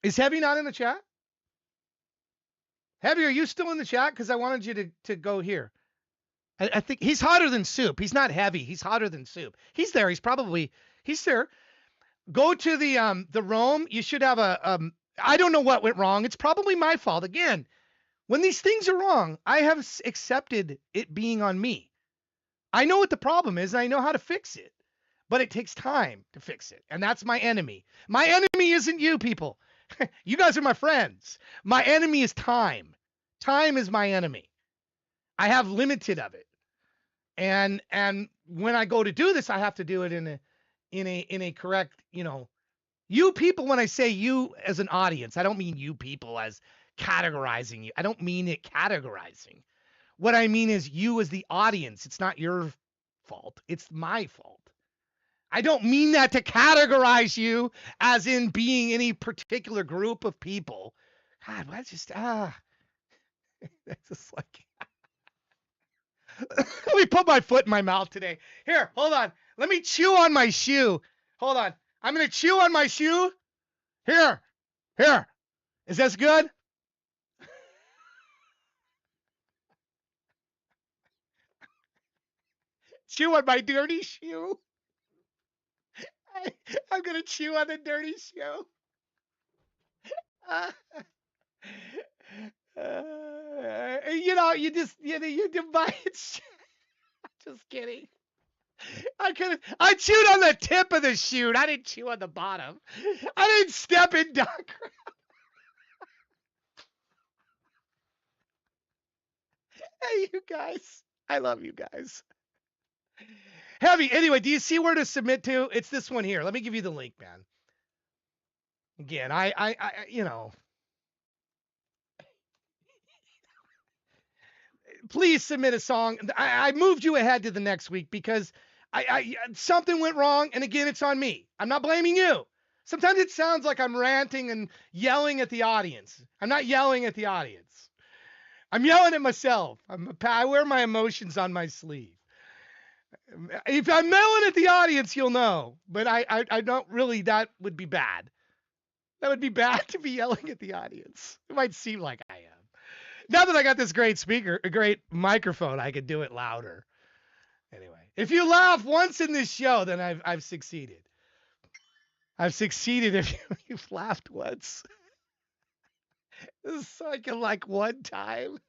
Is Heavy not in the chat? Heavy, are you still in the chat? Because I wanted you to go here. I think he's hotter than Soup. He's not Heavy. He's hotter than Soup. He's there. He's there. Go to the Roam. You should have I don't know what went wrong. It's probably my fault. Again, when these things are wrong, I have accepted it being on me. I know what the problem is, and I know how to fix it. But it takes time to fix it, and that's my enemy. My enemy isn't you people. You guys are my friends. My enemy is time. Time is my enemy. I have limited of it. And when I go to do this, I have to do it in a correct, you people, when I say you as an audience, I don't mean you people as categorizing you. I don't mean it categorizing. What I mean is you as the audience. It's not your fault. It's my fault. I don't mean that to categorize you as in being any particular group of people. God, that's just that's just like let me put my foot in my mouth today. Here, hold on. Let me chew on my shoe. Hold on. I'm going to chew on my shoe. Here. Is this good? Chew on my dirty shoe. I'm going to chew on the dirty shoe. You divide. Just kidding. I chewed on the tip of the chute. I didn't chew on the bottom. I didn't step in dog crap. Hey, you guys. I love you guys. Heavy. Anyway, do you see where to submit to? It's this one here. Let me give you the link, man. Again, I you know. Please submit a song. I moved you ahead to the next week because something went wrong, and again, it's on me. I'm not blaming you. Sometimes it sounds like I'm ranting and yelling at the audience. I'm not yelling at the audience. I'm yelling at myself. I wear my emotions on my sleeve. If I'm yelling at the audience, you'll know. But I don't really. That would be bad. That would be bad to be yelling at the audience. It might seem like I am. Now that I got this great great microphone, I could do it louder. Anyway, if you laugh once in this show, then I've succeeded. I've succeeded if you've laughed once. This is like one time.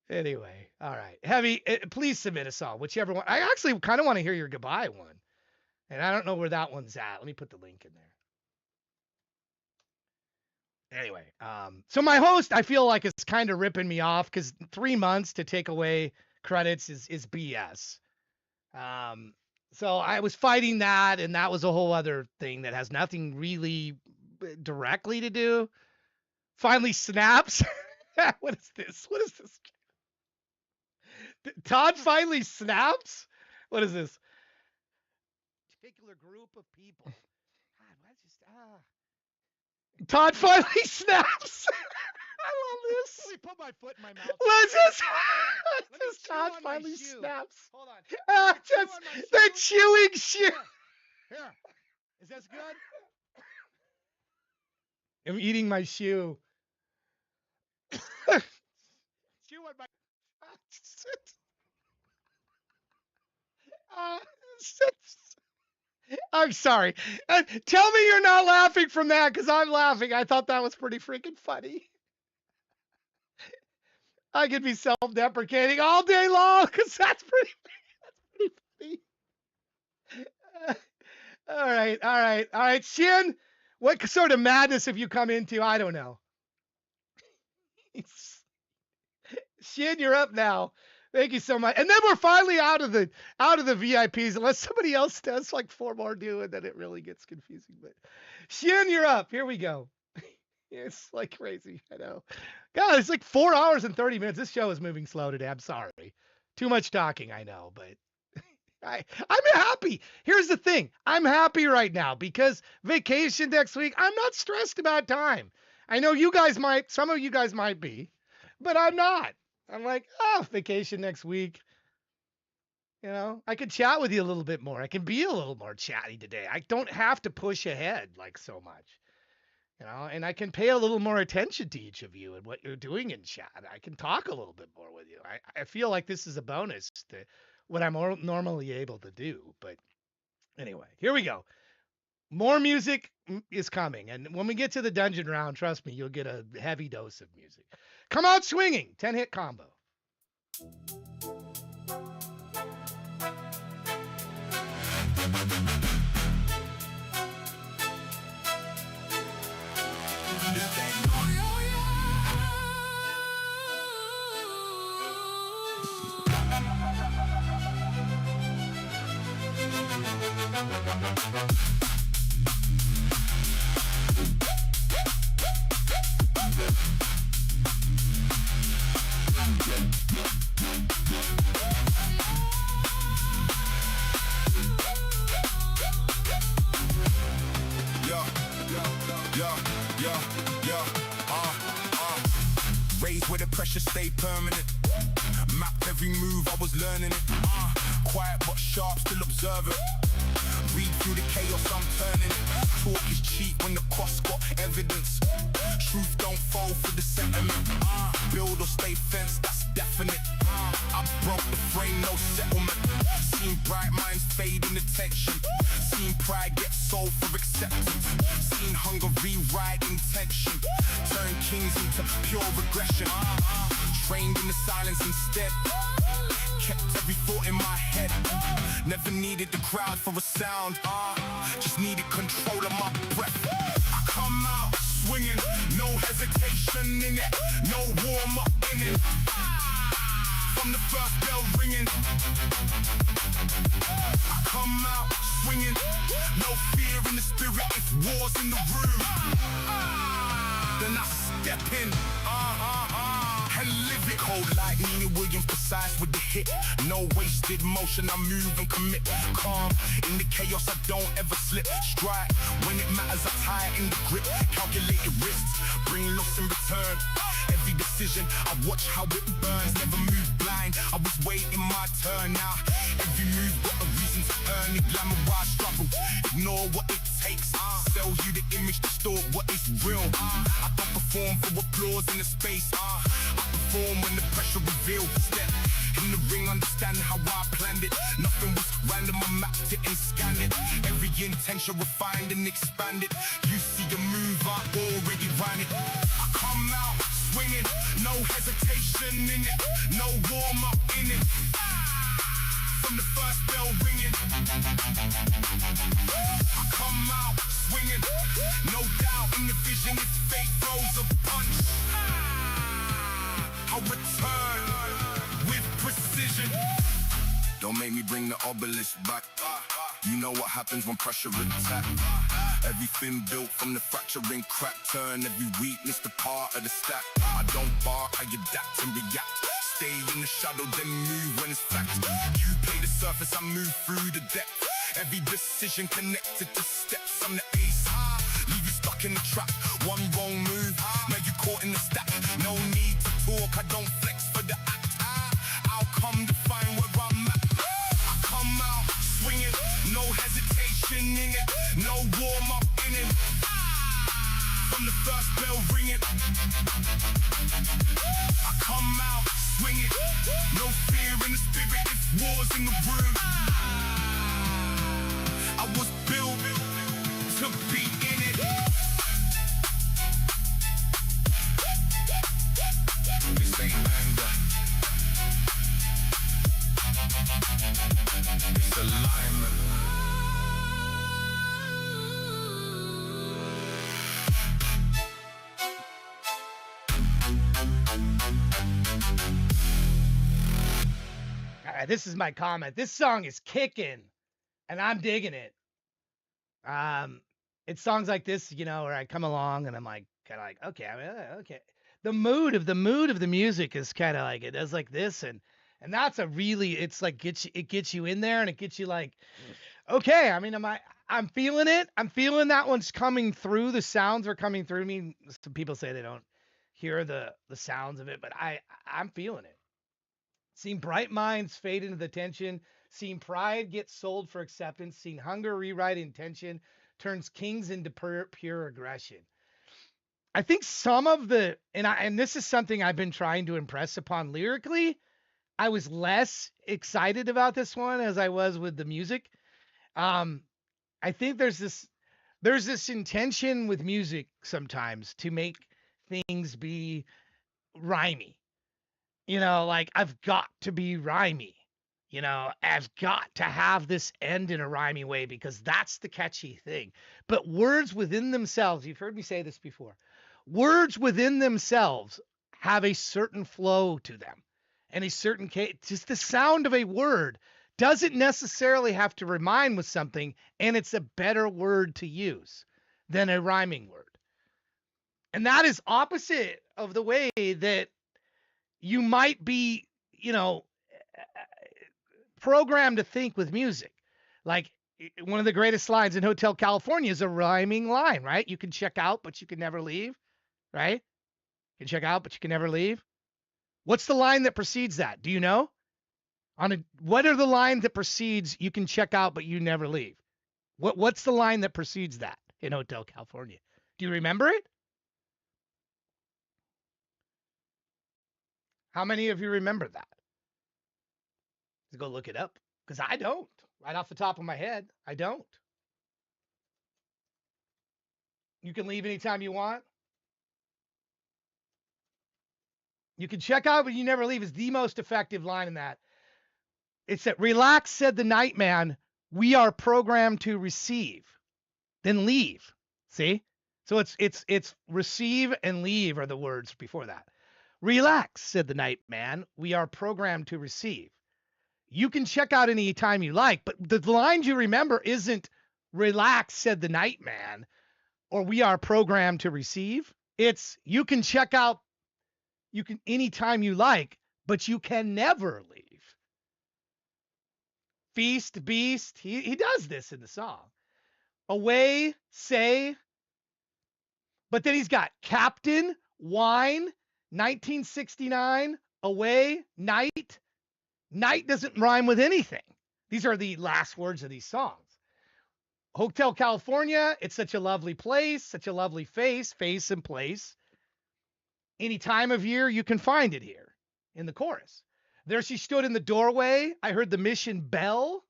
Anyway, all right. Heavy, please submit a song, whichever one. I actually kind of want to hear your goodbye one. And I don't know where that one's at. Let me put the link in there. Anyway, so my host, I feel like it's kind of ripping me off because 3 months to take away credits is BS. So I was fighting that, and that was a whole other thing that has nothing really directly to do. Finally snaps. What is this? What is this? Todd finally snaps? What is this? Particular group of people. God, why just Todd finally snaps. I love this. Let me put my foot in my mouth. Let's just Todd finally snaps. Hold on. Just the chewing shit. Here. Is this good? I'm eating my shoe. Chew on my. I'm sorry. Tell me you're not laughing from that because I'm laughing. I thought that was pretty freaking funny. I could be self-deprecating all day long because that's pretty funny. All right. Shin, what sort of madness have you come into? I don't know. Shin, you're up now. Thank you so much. And then we're finally out of the VIPs, unless somebody else does like 4 more do, and then it really gets confusing. But Shin, you're up. Here we go. It's like crazy. I know. God, it's like 4 hours and 30 minutes. This show is moving slow today. I'm sorry. Too much talking, I know, but I'm happy. Here's the thing. I'm happy right now because vacation next week. I'm not stressed about time. I know you guys might, some of you guys might be, but I'm not. I'm like, vacation next week. You know, I can chat with you a little bit more. I can be a little more chatty today. I don't have to push ahead like so much. You know, and I can pay a little more attention to each of you and what you're doing in chat. I can talk a little bit more with you. I feel like this is a bonus to what I'm normally able to do. But anyway, here we go. More music is coming. And when we get to the dungeon round, trust me, you'll get a heavy dose of music. Come Out Swinging, 10-hit combo.
Raised where the pressure stay permanent. Mapped every move, I was learning it. Quiet but sharp, still observant. Read through the chaos, I'm turning it. Talk is cheap when the cost got evidence. Truth don't fall for the sentiment. Build or stay fenced, that's definite. I broke the frame, no settlement. Seen bright minds fade in attention. Seen pride get sold for acceptance. Seen hunger rewrite intention. Turn kings into pure regression. Trained in the silence instead. kept every thought in my head. Never needed the crowd for a sound, just needed control of my breath. I come out swinging, no hesitation in it, no warm up in it. From the first bell ringing, I come out swinging, no fear in the spirit if war's in the room. Then I step in, and live it. Cold like Nina Williams, precise with the hit. No wasted motion, I move and commit. Calm in the chaos, I don't ever slip. Strike when it matters, I tie it in the grip. Calculated risks, bring loss in return. Every decision, I watch how it burns. Never move blind, I was waiting my turn. Now every move got a reason to earn. The glamour why I struggle, ignore what it takes. Sell you the image, distort what is real. I don't perform for applause in the space. I perform when the pressure reveals. Step in the ring, understand how I planned it. Nothing was random, I mapped it and scanned it. Every intention refined and expanded. You see a move, I already ran it. I come out swinging, no hesitation in it, no warm up in it. From the first bell ringing, I come out swinging, no doubt in the vision if fate throws a punch. I'll return with precision. Don't make me bring the obelisk back. You know what happens when pressure attacks. Everything built from the fracturing crack. Turn every weakness to part of the stack. I don't bark, I adapt and react. Stay in the shadow, then move when it's fact. You play the surface, I move through the depth. Every decision connected to steps. I'm the ace. Leave you stuck in the trap. One wrong move, now you caught in the stack. No need to talk, I don't flex for the act. I'll come to find where I'm at. I come out swinging, no hesitation in it, no warm up in it. From the first bell ringing, I come out swinging, no fear in the spirit if war's in the room. I was built to be in it. This ain't anger, it's alignment.
All right, this is my comment. This song is kicking, and I'm digging it. It's songs like this, you know, where I come along and I'm like, kind of like, okay, I mean, okay. The mood of the music is kind of like it does like this, and that's a really, it's like it gets you in there, and it gets you like, okay. I mean, I'm feeling it. I'm feeling that one's coming through. The sounds are coming through. I mean, some people say they don't hear the sounds of it, but I'm feeling it. Seen bright minds fade into the tension. Seen pride get sold for acceptance. Seen hunger rewrite intention. Turns kings into pure aggression. I think some of the, and this is something I've been trying to impress upon lyrically. I was less excited about this one as I was with the music. I think there's this intention with music sometimes to make things be rhymey. You know, like I've got to be rhymey. You know, I've got to have this end in a rhymey way because that's the catchy thing. But words within themselves, you've heard me say this before, words within themselves have a certain flow to them and a certain just the sound of a word doesn't necessarily have to rhyme with something, and it's a better word to use than a rhyming word. And that is opposite of the way that you might be, you know, programmed to think with music. Like one of the greatest lines in Hotel California is a rhyming line, right? You can check out, but you can never leave, right? You can check out, but you can never leave. What's the line that precedes that? Do you know? What are the lines that precedes you can check out, but you never leave? What's the line that precedes that in Hotel California? Do you remember it? How many of you remember that? Let's go look it up, because I don't. Right off the top of my head, I don't. You can leave anytime you want. You can check out, but you never leave is the most effective line in that. It said, relax, said the night man. We are programmed to receive, then leave. See? So it's receive and leave are the words before that. Relax, said the night man. We are programmed to receive. You can check out any time you like, but the lines you remember isn't relax, said the night man, or we are programmed to receive. It's you can check out you can anytime you like, but you can never leave. Feast, beast, he does this in the song. Away, say, but then he's got Captain, Wine, 1969, Away, Night. Night doesn't rhyme with anything. These are the last words of these songs. Hotel California, it's such a lovely place, such a lovely face and place. Any time of year, you can find it here in the chorus. There she stood in the doorway. I heard the mission bell.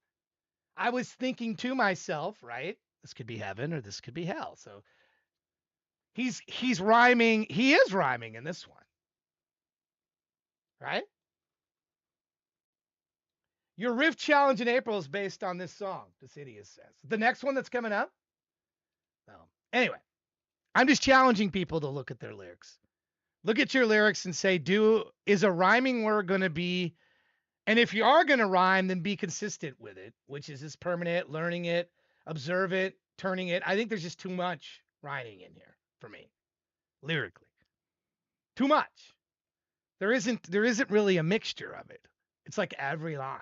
I was thinking to myself, right? This could be heaven or this could be hell. So he's rhyming. He is rhyming in this one, right? Your riff challenge in April is based on this song, Decidius says. The next one that's coming up? No. Anyway, I'm just challenging people to look at their lyrics. Look at your lyrics and say, is a rhyming word going to be, and if you are going to rhyme, then be consistent with it, which is just permanent, learning it, observe it, turning it. I think there's just too much rhyming in here for me, lyrically. Too much. There isn't really a mixture of it. It's like every line.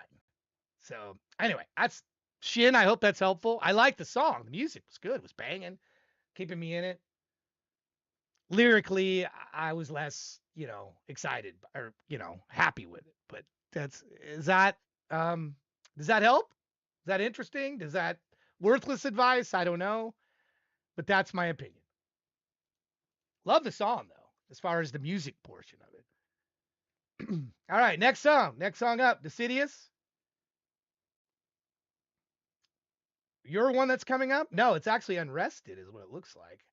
So anyway, that's Shin. I hope that's helpful. I like the song. The music was good. It was banging, keeping me in it. Lyrically, I was less, excited or, happy with it. But does that help? Is that interesting? Does that worthless advice? I don't know. But that's my opinion. Love the song though, as far as the music portion of it. All right, next song. Next song up, Decidius. Your one that's coming up? No, it's actually Unrested is what it looks like.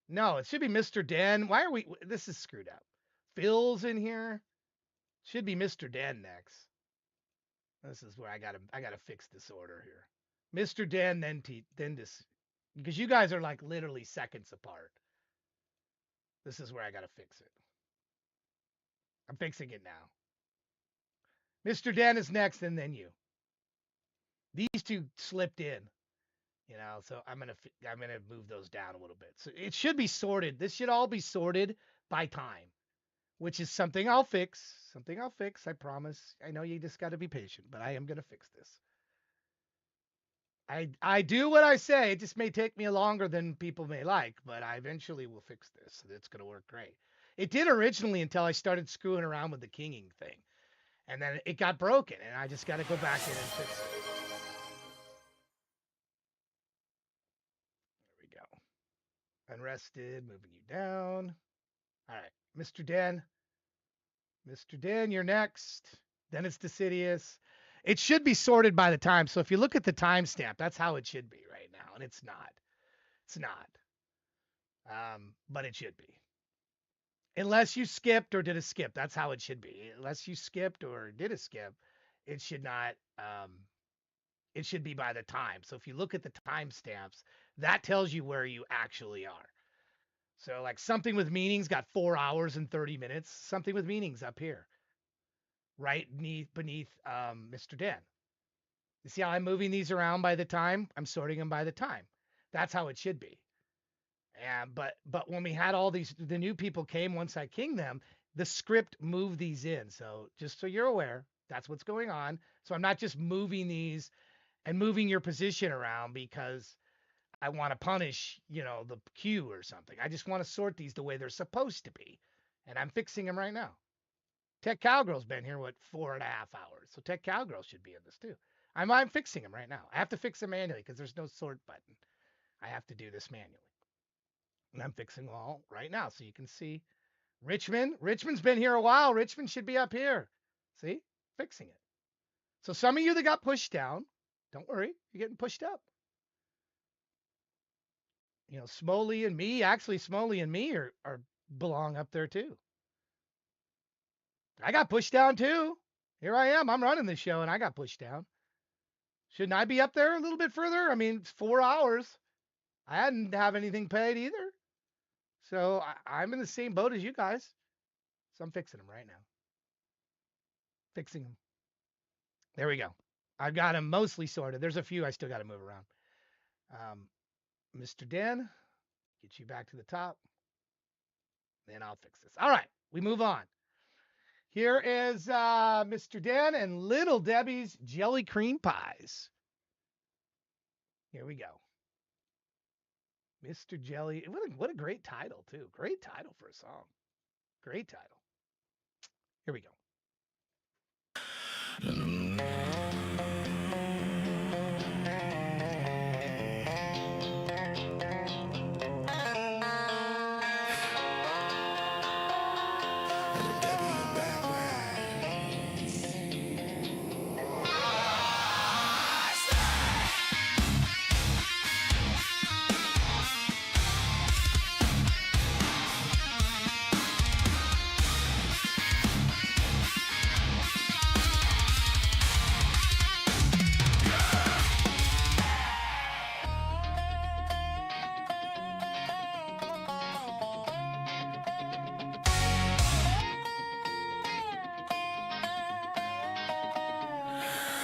No, it should be Mr. Den. Why are we this is screwed up. Phil's in here. Should be Mr. Den next. This is where I gotta fix this order here. Mr. Den, then this, because you guys are like literally seconds apart. This is where I gotta fix it. I'm fixing it now. Mr. Den is next, and then you. These two slipped in, so I'm gonna move those down a little bit. So it should be sorted. This should all be sorted by time, which is something I'll fix. Something I'll fix. I promise. I know you just got to be patient, but I am gonna fix this. I do what I say. It just may take me longer than people may like, but I eventually will fix this. It's gonna work great. It did originally until I started screwing around with the kinging thing, and then it got broken, and I just got to go back in and fix it. Unrested, moving you down. All right, Mr. Den. Mr. Den, you're next. Then it's Decidius. It should be sorted by the time. So if you look at the timestamp, that's how it should be right now, and it's not. It's not. But it should be. Unless you skipped or did a skip, that's how it should be. Unless you skipped or did a skip, it should not. It should be by the time. So if you look at the timestamps, that tells you where you actually are. So like something with meanings got 4 hours and 30 minutes. Something with meanings up here, right beneath Mr. Den. You see how I'm moving these around by the time? I'm sorting them by the time. That's how it should be. And but when we had all these, the new people came once I kinged them, the script moved these in. So just so you're aware, that's what's going on. So I'm not just moving these and moving your position around because I want to punish, the queue or something. I just want to sort these the way they're supposed to be. And I'm fixing them right now. Tech Cowgirl's been here, 4.5 hours. So Tech Cowgirl should be in this too. I'm fixing them right now. I have to fix them manually because there's no sort button. I have to do this manually. And I'm fixing them all right now. So you can see Richmond. Richmond's been here a while. Richmond should be up here. See? Fixing it. So some of you that got pushed down, don't worry. You're getting pushed up. Smoley and me, actually Smoley and me are belong up there too. I got pushed down too. Here I am. I'm running the show, and I got pushed down. Shouldn't I be up there a little bit further? I mean, it's 4 hours. I didn't have anything paid either. So I'm in the same boat as you guys. So I'm fixing them right now. Fixing them. There we go. I've got them mostly sorted. There's a few I still got to move around. Mr. Dan, get you back to the top. Then I'll fix this. All right, we move on. Here is Mr. Dan and Little Debbie's Jelly Cream Pies. Here we go. Mr. Jelly. What a great title, too. Great title for a song. Great title. Here we go.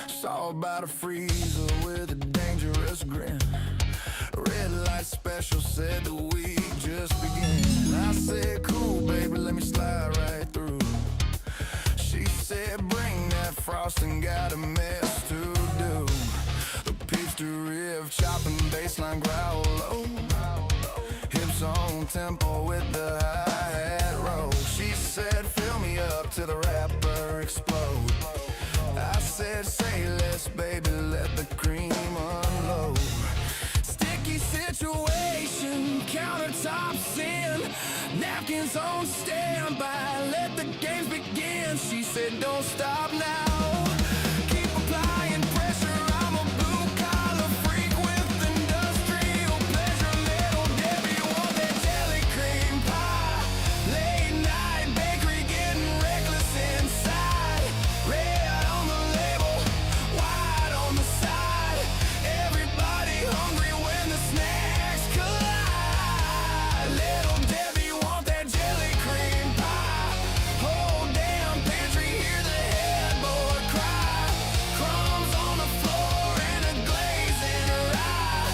Saw about a freezer with a dangerous grin. Red light special said the week just began. I said, cool, baby, let me slide right through. She said, bring that frosting, got a mess to do. The pitch to riff, chopping baseline growl low. Hips on tempo with the hi-hat roll. She said, fill me up till the rapper explode. I said, say less, baby, let the cream unload. Sticky situation, countertops in, napkins on standby, let the games begin. She said, don't stop now, keep applying pressure. I'm a blue-collar freak with industrial pleasure. Little Debbie want that jelly cream pie. Late night bakery getting reckless inside. Red on the label, white on the side. Everybody hungry when the snacks collide. Little Debbie want that jelly cream pie. Whole damn pantry, hear the headboard cry. Crumbs on the floor and a glaze in her eye.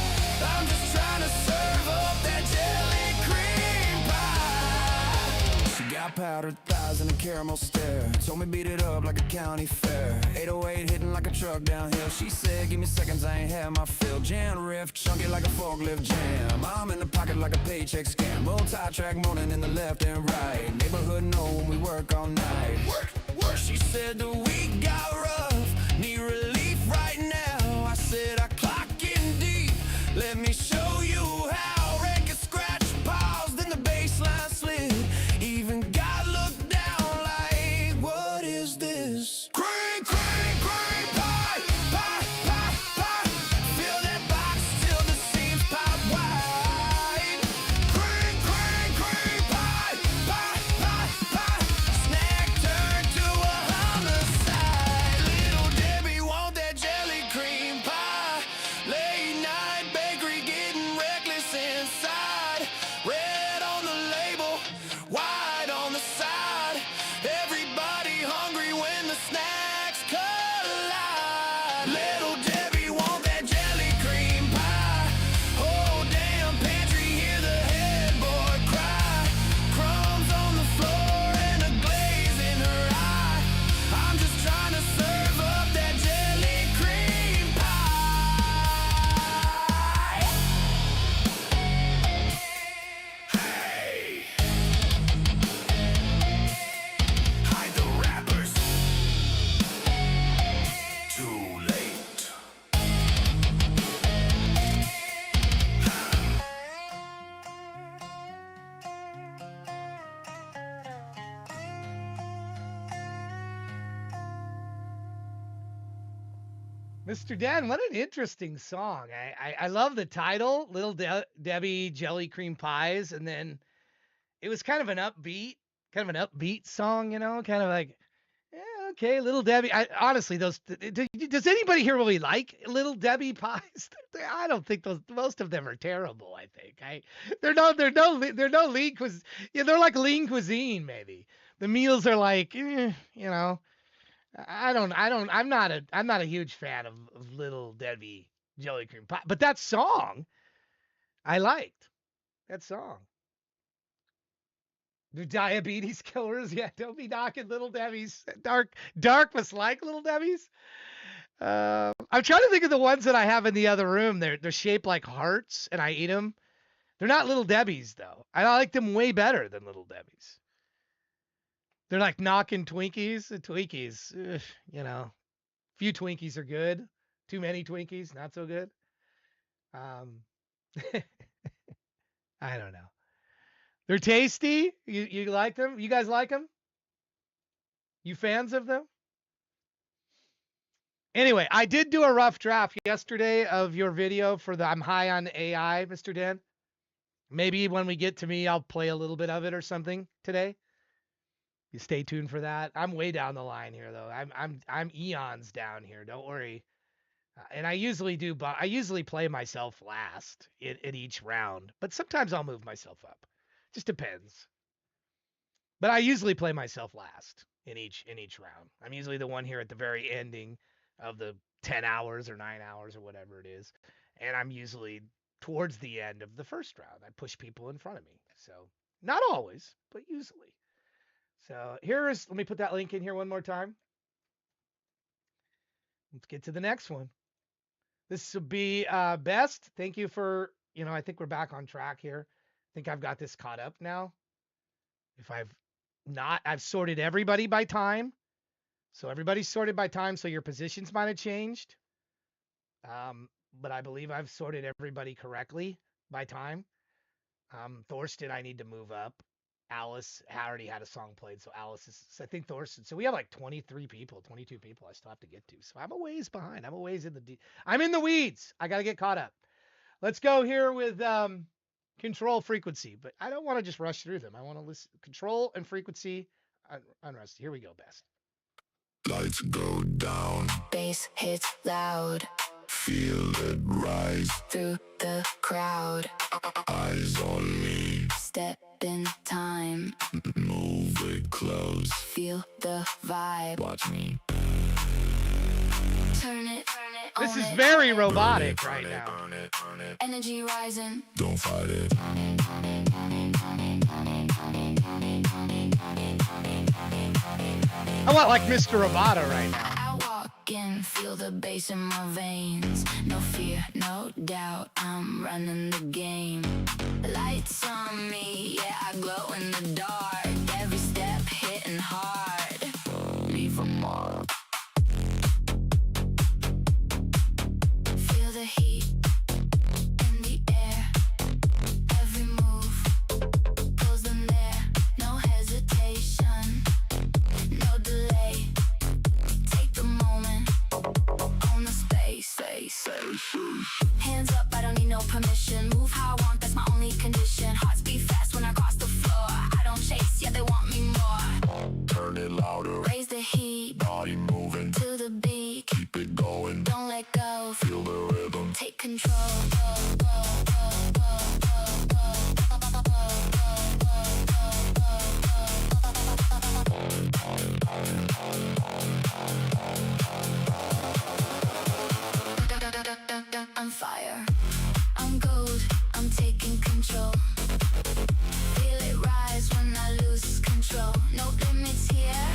I'm just trying to serve up that jelly cream pie. She got powdered thighs and a caramel stare. Told me beat it up like a county fair. 808 hitting like a truck downhill. She said, give me seconds, I ain't had my fill. Jan riff, chunky like a forklift jam. I'm in the pocket like a paycheck scam. Multi-track moaning in the left and right. Neighborhood know when we work all night. Work. She said the week got rough, need relief right now. I said I clock in deep, let me show you how. Record scratch paused, then the baseline slid. Even God looked down like, what is this? Cream, cream, cream pie, pie, pie, pie. Fill that box till the seams pop wide. Cream, cream, cream pie, pie, pie, pie. Snack turned to a homicide. Little Debbie want that jelly cream pie. Late night bakery getting reckless inside. Red on the label, white on the side. Everybody hungry when the snacks collide. Little Debbie want that jelly cream pie. Whole damn pantry, hear the headboard cry. Crumbs on the floor and a glaze in her eye. I'm just trying to serve up that jelly cream pie. Hey, hide the rappers. Too late.
Mr. Dan, what an interesting song. I love the title, Little Debbie Jelly Cream Pies, and then it was kind of an upbeat song, you know, kind of like, yeah, Okay, Little Debbie. Honestly, does anybody here really like Little Debbie pies? I don't think most of them are terrible. I think they're no lean cuisine. Yeah, they're like lean cuisine maybe. The meals are like, I'm not a huge fan of Little Debbie jelly cream pie. But that song, I liked that song. The diabetes killers, yeah. Don't be knocking Little Debbie's. Dark must like Little Debbie's. I'm trying to think of the ones that I have in the other room. They're shaped like hearts, and I eat them. They're not Little Debbie's though. I like them way better than Little Debbie's. They're like knocking Twinkies. The Twinkies, few Twinkies are good. Too many Twinkies, not so good. Um, I don't know. They're tasty. You like them? You guys like them? You fans of them? Anyway, I did do a rough draft yesterday of your video for the I'm high on AI, Mr. Dan. Maybe when we get to me, I'll play a little bit of it or something today. You stay tuned for that. I'm way down the line here though. I'm eons down here. Don't worry. And I usually do, but I usually play myself last in each round. But sometimes I'll move myself up. Just depends. But I usually play myself last in each round. I'm usually the one here at the very ending of the 10 hours or 9 hours or whatever it is. And I'm usually towards the end of the first round. I push people in front of me. So not always, but usually. So let me put that link in here one more time. Let's get to the next one. This will be Best. Thank you for, I think we're back on track here. I think I've got this caught up now. If I've sorted everybody by time. So everybody's sorted by time, so your positions might have changed. But I believe I've sorted everybody correctly by time. Thorsten, I need to move up. Alice already had a song played, so Alice is, I think Thorsten. So we have like 22 people I still have to get to. So I'm a ways behind. I'm in the weeds. I got to get caught up. Let's go here with Control, Frequency, but I don't want to just rush through them. I want to listen. Control and Frequency, unrest. Here we go, Best.
Lights go down.
Bass hits loud
Feel it rise.
through the crowd.
Eyes on me.
Step in time.
Move it close.
Feel the vibe.
Watch me.
Turn it.
This
own
is
it.
very robotic right now.
Burn it, burn it.
Energy rising.
Don't fight it.
I want like Mr. Roboto right now.
I walk in, feel the bass in my veins. No fear, no doubt, I'm running the game. Lights on me, yeah, I glow in the dark. Every step hitting hard.
Leave a mark.
Feel the heat in the air. Every move pulls them there. No hesitation, no delay. Take the moment, own the space. Hands up, I don't need no permission. Move how I want, that's my only condition. Hearts beat fast when I cross the floor. I don't chase, yeah, they want me more.
Turn it louder.
Raise the heat
Body moving.
to the beat.
Keep it going.
Don't let go.
Feel the rhythm.
Take control. I'm fire. I'm gold. I'm taking control. Feel it rise when I lose control. No limits here.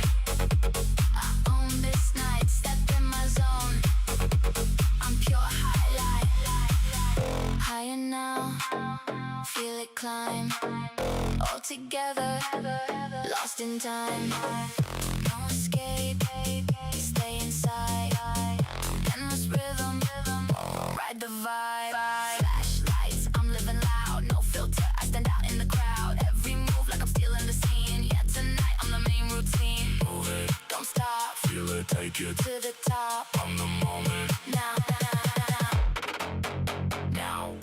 I own this night. Step in my zone. I'm pure highlight. Higher now. Feel it climb. All together. Lost in time. No escape. Stay inside. Endless rhythm. Ride the vibe. Flashlights. I'm living loud. No filter. I stand out in the crowd. Every move like I'm stealing the scene. Yeah, tonight I'm the main routine.
Move it.
Don't stop.
Feel it. Take it.
To the top.
I'm the moment.
Now.
Now.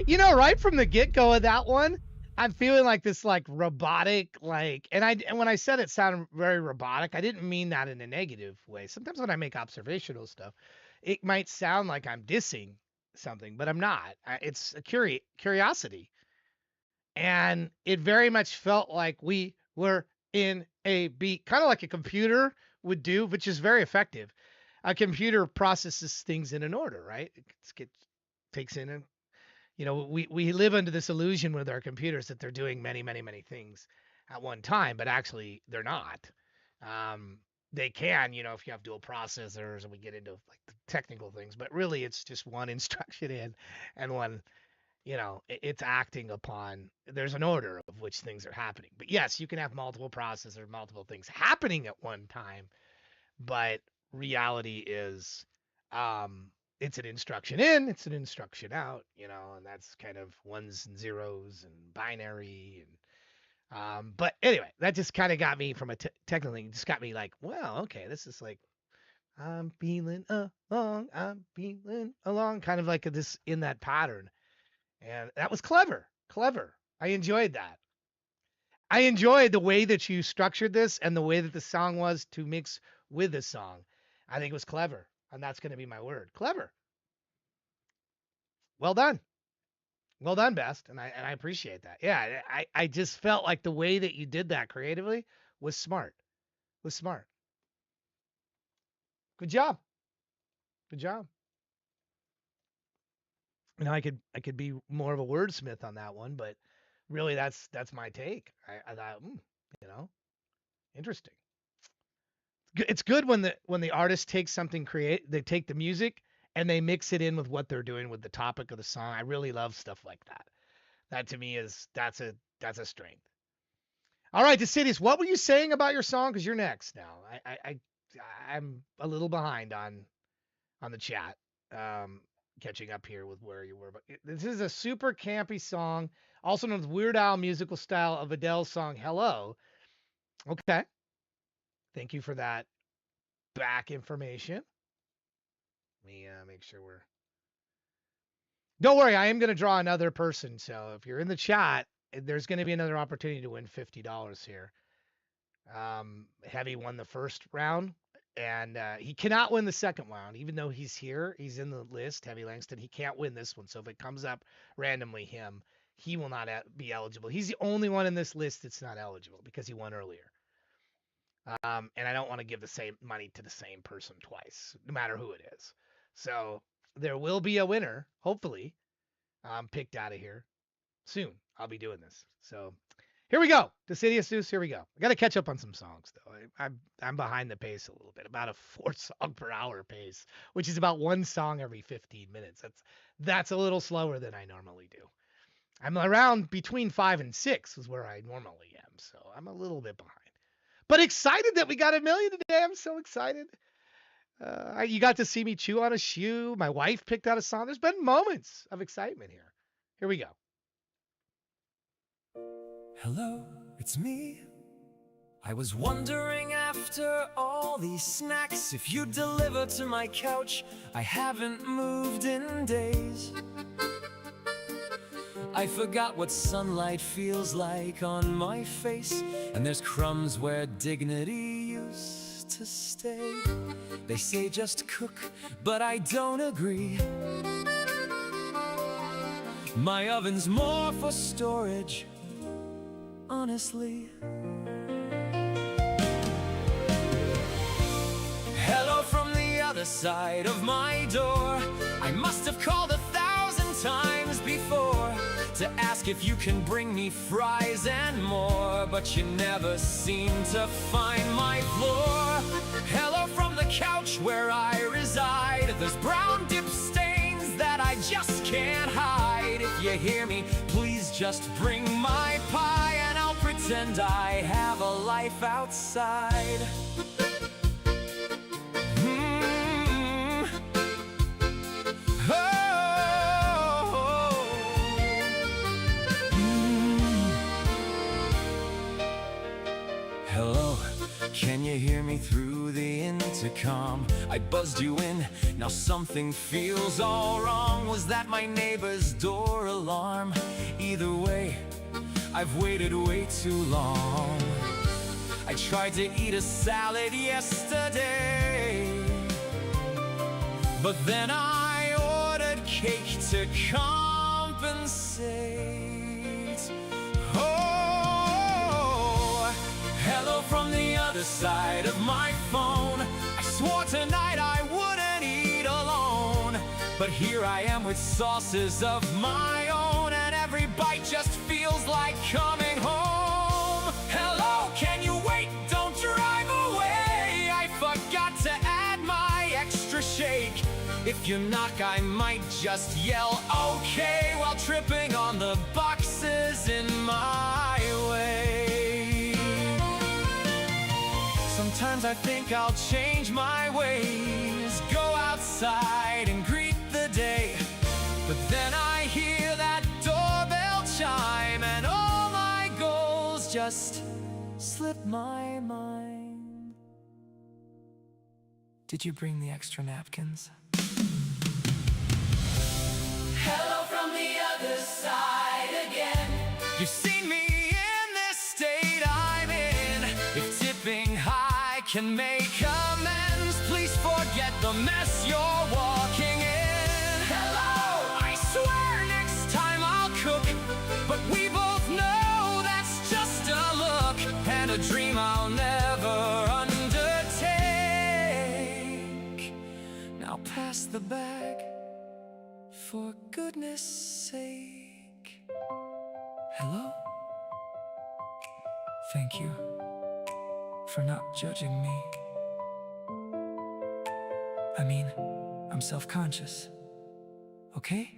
You know, right from the get-go of that one, I'm feeling like this like robotic, like, and when I said it sounded very robotic, I didn't mean that in a negative way. Sometimes when I make observational stuff, it might sound like I'm dissing something, but I'm not. It's a curiosity. And it very much felt like we were in a beat, kind of like a computer would do, which is very effective. A computer processes things in an order, right? Takes in and we live under this illusion with our computers that they're doing many, many, many things at one time, but actually they're not. They can, if you have dual processors and we get into like the technical things, but really it's just one instruction in and one, it's acting upon, there's an order of which things are happening. But yes, you can have multiple processors, multiple things happening at one time, but reality is, it's an instruction in, it's an instruction out, and that's kind of ones and zeros and binary. And but anyway, that just kind of got me from a technical thing, just got me like, well, okay, this is like, I'm feeling along, kind of like this in that pattern. And that was clever. I enjoyed that. I enjoyed the way that you structured this and the way that the song was to mix with the song. I think it was clever. And that's going to be my word. Clever. Well done. Well done, Best. And I appreciate that. Yeah, I just felt like the way that you did that creatively was smart. Good job. I could be more of a wordsmith on that one, but really that's my take. I thought, interesting. It's good when the artist takes something they take the music and they mix it in with what they're doing with the topic of the song. I really love stuff like that. That to me that's a strength. All right, Decidius, what were you saying about your song? Because you're next now. I'm a little behind on the chat. Catching up here with where you were, but this is a super campy song, also known as Weird Al musical style of Adele's song Hello. Okay. Thank you for that back information. Let me make sure Don't worry, I am going to draw another person. So if you're in the chat, there's going to be another opportunity to win $50 here. Heavy won the first round, and he cannot win the second round, even though he's here. He's in the list, Heavy Langston. He can't win this one. So if it comes up randomly, he will not be eligible. He's the only one in this list that's not eligible because he won earlier. And I don't want to give the same money to the same person twice, no matter who it is. So there will be a winner, hopefully, picked out of here soon. I'll be doing this. So here we go. Decidius Deuce, here we go. I got to catch up on some songs, though. I'm behind the pace a little bit, about a 4 song per hour pace, which is about one song every 15 minutes. That's a little slower than I normally do. I'm around between 5 and 6 is where I normally am. So I'm a little bit behind. But excited that we got 1 million today. I'm so excited. You got to see me chew on a shoe. My wife picked out a song. There's been moments of excitement here. Here we go.
Hello, it's me. I was wondering after all these snacks if you'd deliver to my couch. I haven't moved in days. I forgot what sunlight feels like on my face, and there's crumbs where dignity used to stay. They say just cook, but I don't agree. My oven's more for storage, honestly. Hello from the other side of my door. I must have called 1,000 times before to ask if you can bring me fries and more, but you never seem to find my floor. Hello from the couch where I reside. There's brown dip stains that I just can't hide. If you hear me, please just bring my pie, and I'll pretend I have a life outside. Oh. calm. I buzzed you in, now something feels all wrong. Was that my neighbor's door alarm? Either way, I've waited way too long. I tried to eat a salad yesterday, but then I ordered cake to compensate. Oh, hello from the other side of my phone. I swore tonight I wouldn't eat alone, but here I am with sauces of my own, and every bite just feels like coming home. Hello, can you wait? Don't drive away. I forgot to add my extra shake. If you knock, I might just yell okay while tripping on the boxes in my way. Sometimes I think I'll change my ways, go outside and greet the day, but then I hear that doorbell chime and all my goals just slip my mind. Did you bring the extra napkins? Hello from the other side again. You've seen me in this state I'm in. If tipping high can make amends, please forget the mess you're walking in. Hello, I swear next time I'll cook, but we both know that's just a look and a dream I'll never undertake. Now pass the bag, for goodness sake. Hello? Thank you for not judging me. I mean, I'm self-conscious, okay?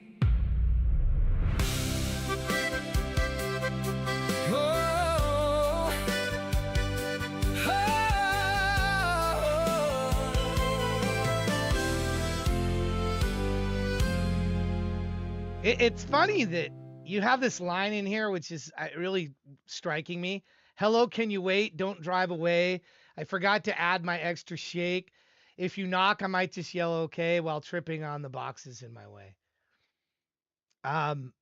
It's funny that you have this line in here, which is really striking me. Hello, can you wait? Don't drive away. I forgot to add my extra shake. If you knock, I might just yell okay while tripping on the boxes in my way. And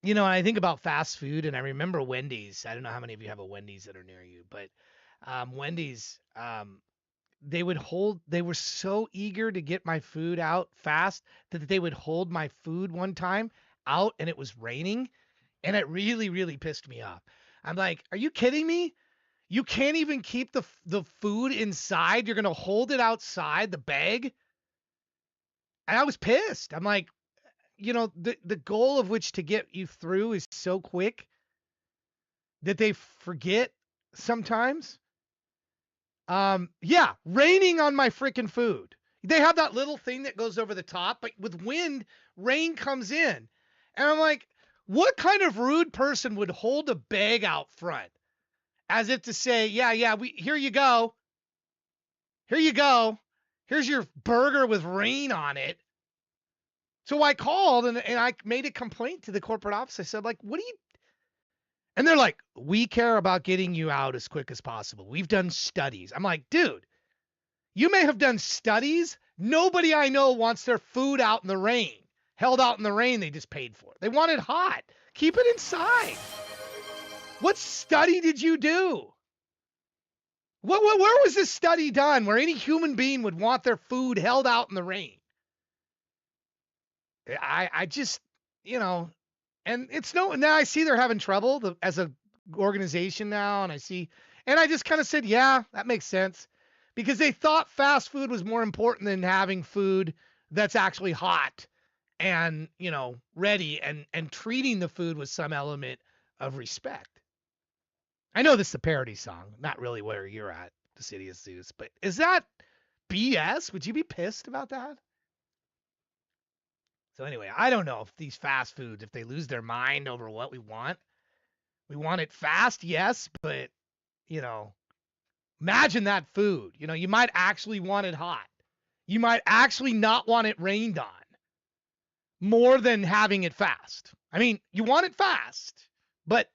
I think about fast food, and I remember Wendy's. I don't know how many of you have a Wendy's that are near you, but Wendy's, they were so eager to get my food out fast that they would hold my food one time out and it was raining, and it really, really pissed me off. I'm like, are you kidding me? You can't even keep the food inside. You're going to hold it outside the bag. And I was pissed. I'm like, the goal of which to get you through is so quick that they forget sometimes. Yeah, raining on my freaking food. They have that little thing that goes over the top, but with wind, rain comes in. And I'm like, what kind of rude person would hold a bag out front as if to say, yeah, here you go. Here you go. Here's your burger with rain on it. So I called and I made a complaint to the corporate office. I said, like, what do you? And they're like, we care about getting you out as quick as possible. We've done studies. I'm like, dude, you may have done studies. Nobody I know wants their food out in the rain, held out in the rain they just paid for. They want it hot. Keep it inside. What study did you do? Where was this study done where any human being would want their food held out in the rain? I just, and now I see they're having trouble as a organization now. And I just kind of said, yeah, that makes sense, because they thought fast food was more important than having food that's actually hot and, ready and treating the food with some element of respect. I know this is a parody song, not really where you're at, the City of Zeus, but is that BS? Would you be pissed about that? So anyway, I don't know if these fast foods, if they lose their mind over what we want it fast, yes, but, imagine that food. You might actually want it hot. You might actually not want it rained on more than having it fast. I mean, you want it fast, but,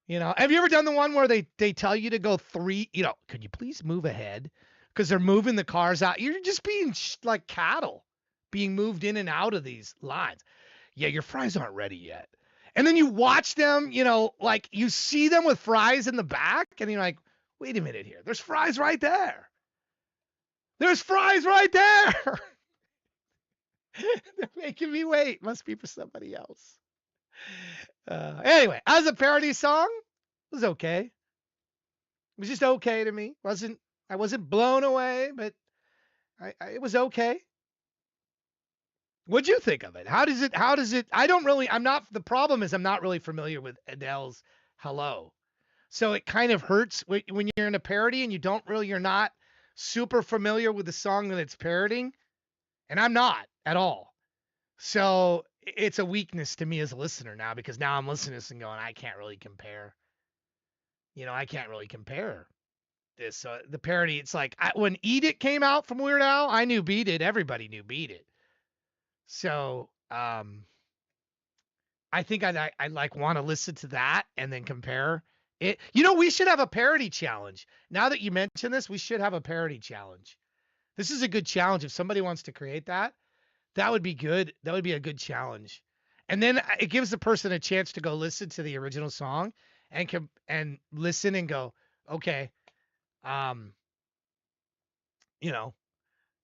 have you ever done the one where they tell you to go could you please move ahead? because they're moving the cars out. You're just being like cattle being moved in and out of these lines. Yeah, your fries aren't ready yet. And then you watch them, you know, like you see them with fries in the back, and you're like, wait a minute here. There's fries right there. There's fries right there. They're making me wait. Must be for somebody else. Anyway, as a parody song, it was okay. It was just okay to me. I wasn't blown away, but it was okay. What'd you think of it? How does it, the problem is I'm not really familiar with Adele's Hello. So it kind of hurts when you're in a parody and you're not super familiar with the song that it's parodying. And I'm not at all. So it's a weakness to me as a listener now, because now I'm listening to this and going, I can't really compare. I can't really compare this. So the parody, it's like when Eat It came out from Weird Al, I knew Beat It. Everybody knew Beat It. So I think I like want to listen to that and then compare it. We should have a parody challenge. Now that you mention this, we should have a parody challenge. This is a good challenge. If somebody wants to create that, that would be good. That would be a good challenge. And then it gives the person a chance to go listen to the original song and listen and go, okay,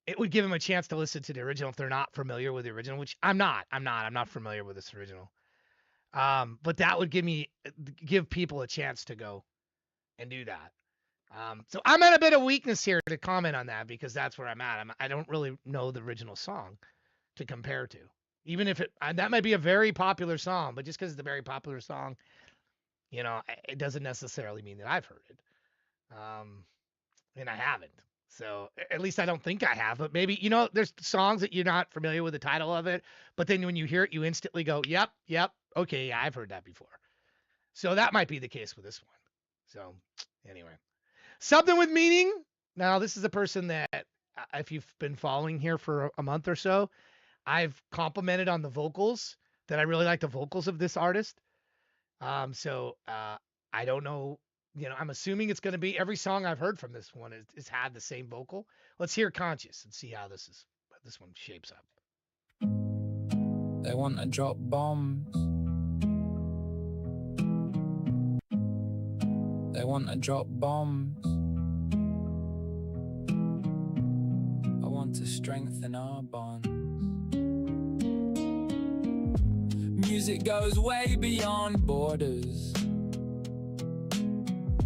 it would give them a chance to listen to the original if they're not familiar with the original, which I'm not familiar with this original. But that would give people a chance to go and do that. So I'm at a bit of weakness here to comment on that, because that's where I'm at. I don't really know the original song to compare to, even if that might be a very popular song, but just because it's a very popular song, it doesn't necessarily mean that I've heard it. And I haven't. So at least I don't think I have, but maybe, there's songs that you're not familiar with the title of it, but then when you hear it, you instantly go, yep. Okay. Yeah, I've heard that before. So that might be the case with this one. So anyway, something with meaning. Now, this is a person that, if you've been following here for a month or so, I've complimented on the vocals, that I really like the vocals of this artist. So I don't know, I'm assuming it's going to be every song I've heard from this one is had the same vocal. Let's hear Conscious and see how this one shapes up.
They want to drop bombs. They want to drop bombs. I want to strengthen our bonds. Music goes way beyond borders.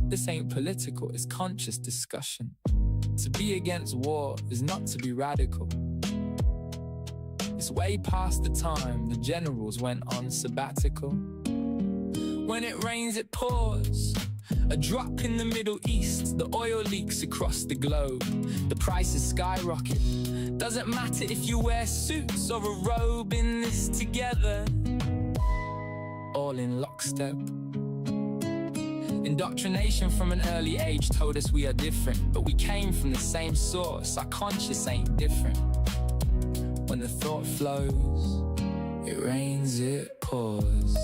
This ain't political, it's conscious discussion. To be against war is not to be radical. It's way past the time the generals went on sabbatical. When it rains, it pours. A drop in the Middle East, the oil leaks across the globe. The prices skyrocket. Doesn't matter if you wear suits or a robe, in this together. All in lockstep. Indoctrination from an early age told us we are different, but we came from the same source. Our conscience ain't different. When the thought flows, it rains, it pours.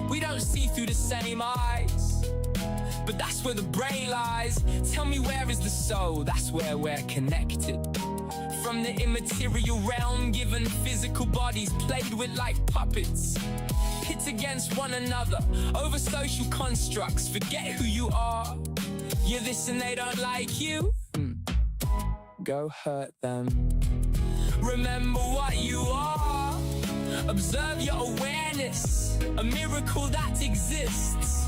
We don't see through the same eyes, but that's where the brain lies. Tell me, where is the soul? That's where we're connected. From the immaterial realm, given physical bodies played with like puppets. Pit against one another, over social constructs. Forget who you are. You're this and they don't like you. Go hurt them. Remember what you are. Observe your awareness. A miracle that exists.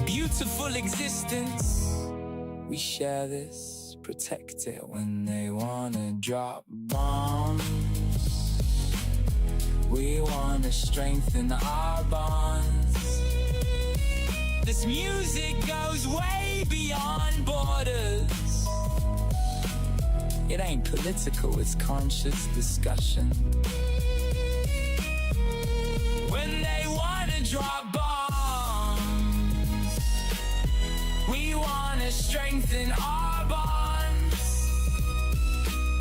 Beautiful existence. We share this. Protect it when they wanna drop bombs. We wanna strengthen our bonds. This music goes way beyond borders. It ain't political, it's conscious discussion. When they wanna drop bombs, we wanna strengthen our bonds.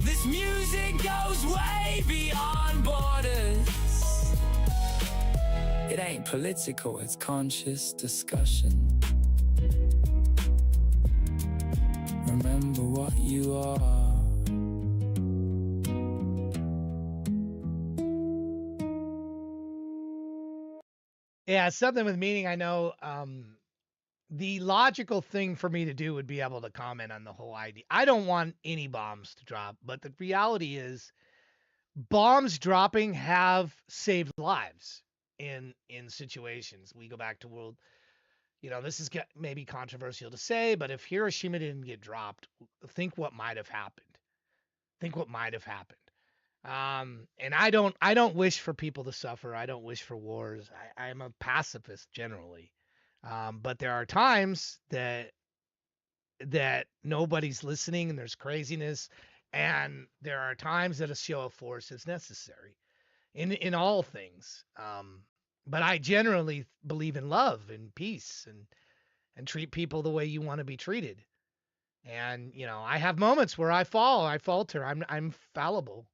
This music goes way beyond borders. It ain't political, it's conscious discussion. remember what you are.
Yeah, something with meaning. I know the logical thing for me to do would be able to comment on the whole idea. I don't want any bombs to drop, but the reality is bombs dropping have saved lives in situations. We go back to world, this is maybe controversial to say, but if Hiroshima didn't get dropped, think what might have happened. Think what might have happened. And I don't wish for people to suffer. I don't wish for wars. I'm a pacifist generally. But there are times that nobody's listening and there's craziness, and there are times that a show of force is necessary in all things. But I generally believe in love and peace and treat people the way you want to be treated. And I have moments where I fall, I falter. I'm fallible.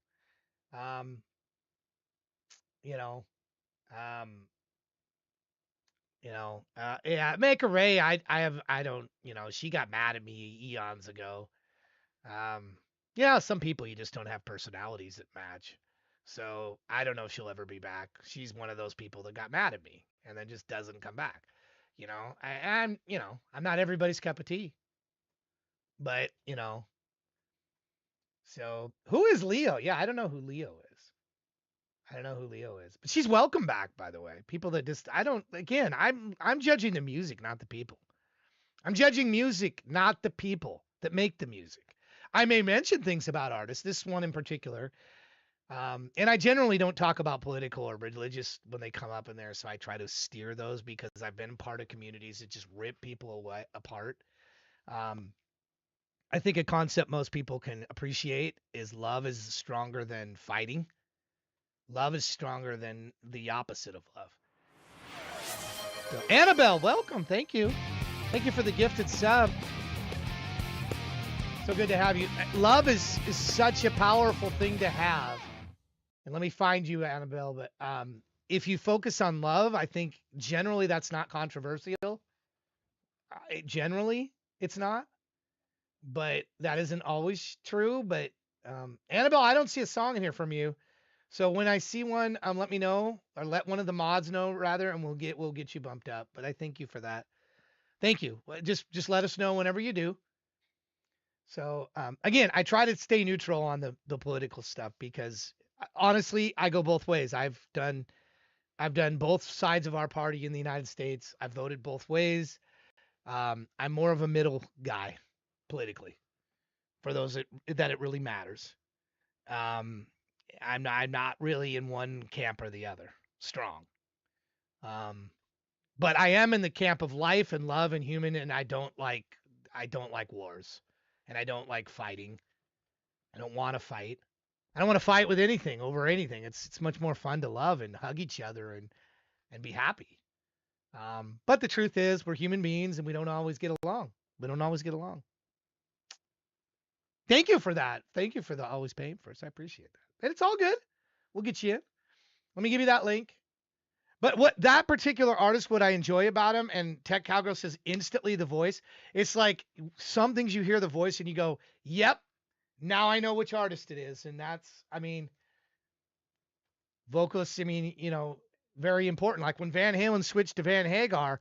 Um, you know, um, yeah, Maker Ray, I don't, she got mad at me eons ago. Um, yeah, some people you just don't have personalities that match. So I don't know if she'll ever be back. She's one of those people that got mad at me and then just doesn't come back. I'm not everybody's cup of tea, but so who is Leo? Yeah, I don't know who Leo is. I don't know who Leo is, but she's welcome back, by the way. People that just, I don't, again, I'm judging the music, not the people. I'm judging music, not the people that make the music. I may mention things about artists, this one in particular, and I generally don't talk about political or religious when they come up in there, so I try to steer those because I've been part of communities that just rip people apart. Um, I think a concept most people can appreciate is love is stronger than fighting. Love is stronger than the opposite of love. So, Annabelle, welcome. Thank you. Thank you for the gifted sub. So good to have you. Love is such a powerful thing to have. And let me find you, Annabelle. But if you focus on love, I think generally that's not controversial. Generally, it's not. But that isn't always true. But Annabelle, I don't see a song in here from you. So when I see one, let me know, or let one of the mods know rather, and we'll get you bumped up. But I thank you for that. Thank you. Just let us know whenever you do. So again, I try to stay neutral on the political stuff because honestly, I go both ways. I've done both sides of our party in the United States. I've voted both ways. I'm more of a middle guy politically for those that it really matters. Um, I'm not really in one camp or the other. Strong. Um, but I am in the camp of life and love and human, and I don't like wars, and I don't like fighting. I don't want to fight. I don't want to fight with anything over anything. It's much more fun to love and hug each other and be happy. But the truth is, we're human beings and we don't always get along. We don't always get along. Thank you for that. Thank you for the always paying first. I appreciate that. And it's all good. We'll get you in. Let me give you that link. But what that particular artist, what I enjoy about him, and Tech Cowgirl says instantly the voice, it's like some things you hear the voice and you go, yep, now I know which artist it is. And that's, vocalists, very important. Like when Van Halen switched to Van Hagar,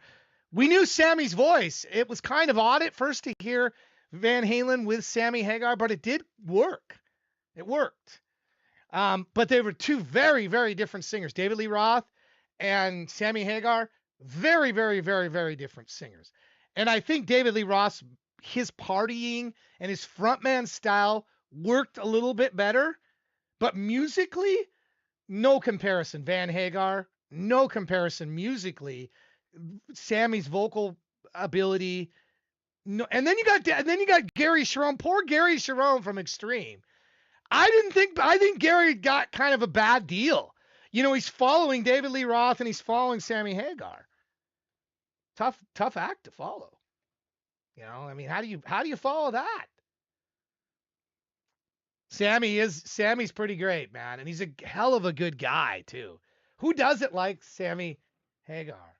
we knew Sammy's voice. It was kind of odd at first to hear Van Halen with Sammy Hagar, but it did work. It worked. But they were two very, very different singers. David Lee Roth and Sammy Hagar, very, very, very, very different singers. And I think David Lee Roth, his partying and his frontman style worked a little bit better, but musically, no comparison. Van Hagar, no comparison musically. Sammy's vocal ability, no. And then you got Gary Sharon, poor Gary Sharon from Extreme. I think Gary got kind of a bad deal. He's following David Lee Roth and he's following Sammy Hagar. Tough act to follow. How do you follow that? Sammy's pretty great, man, and he's a hell of a good guy too. Who doesn't like Sammy Hagar?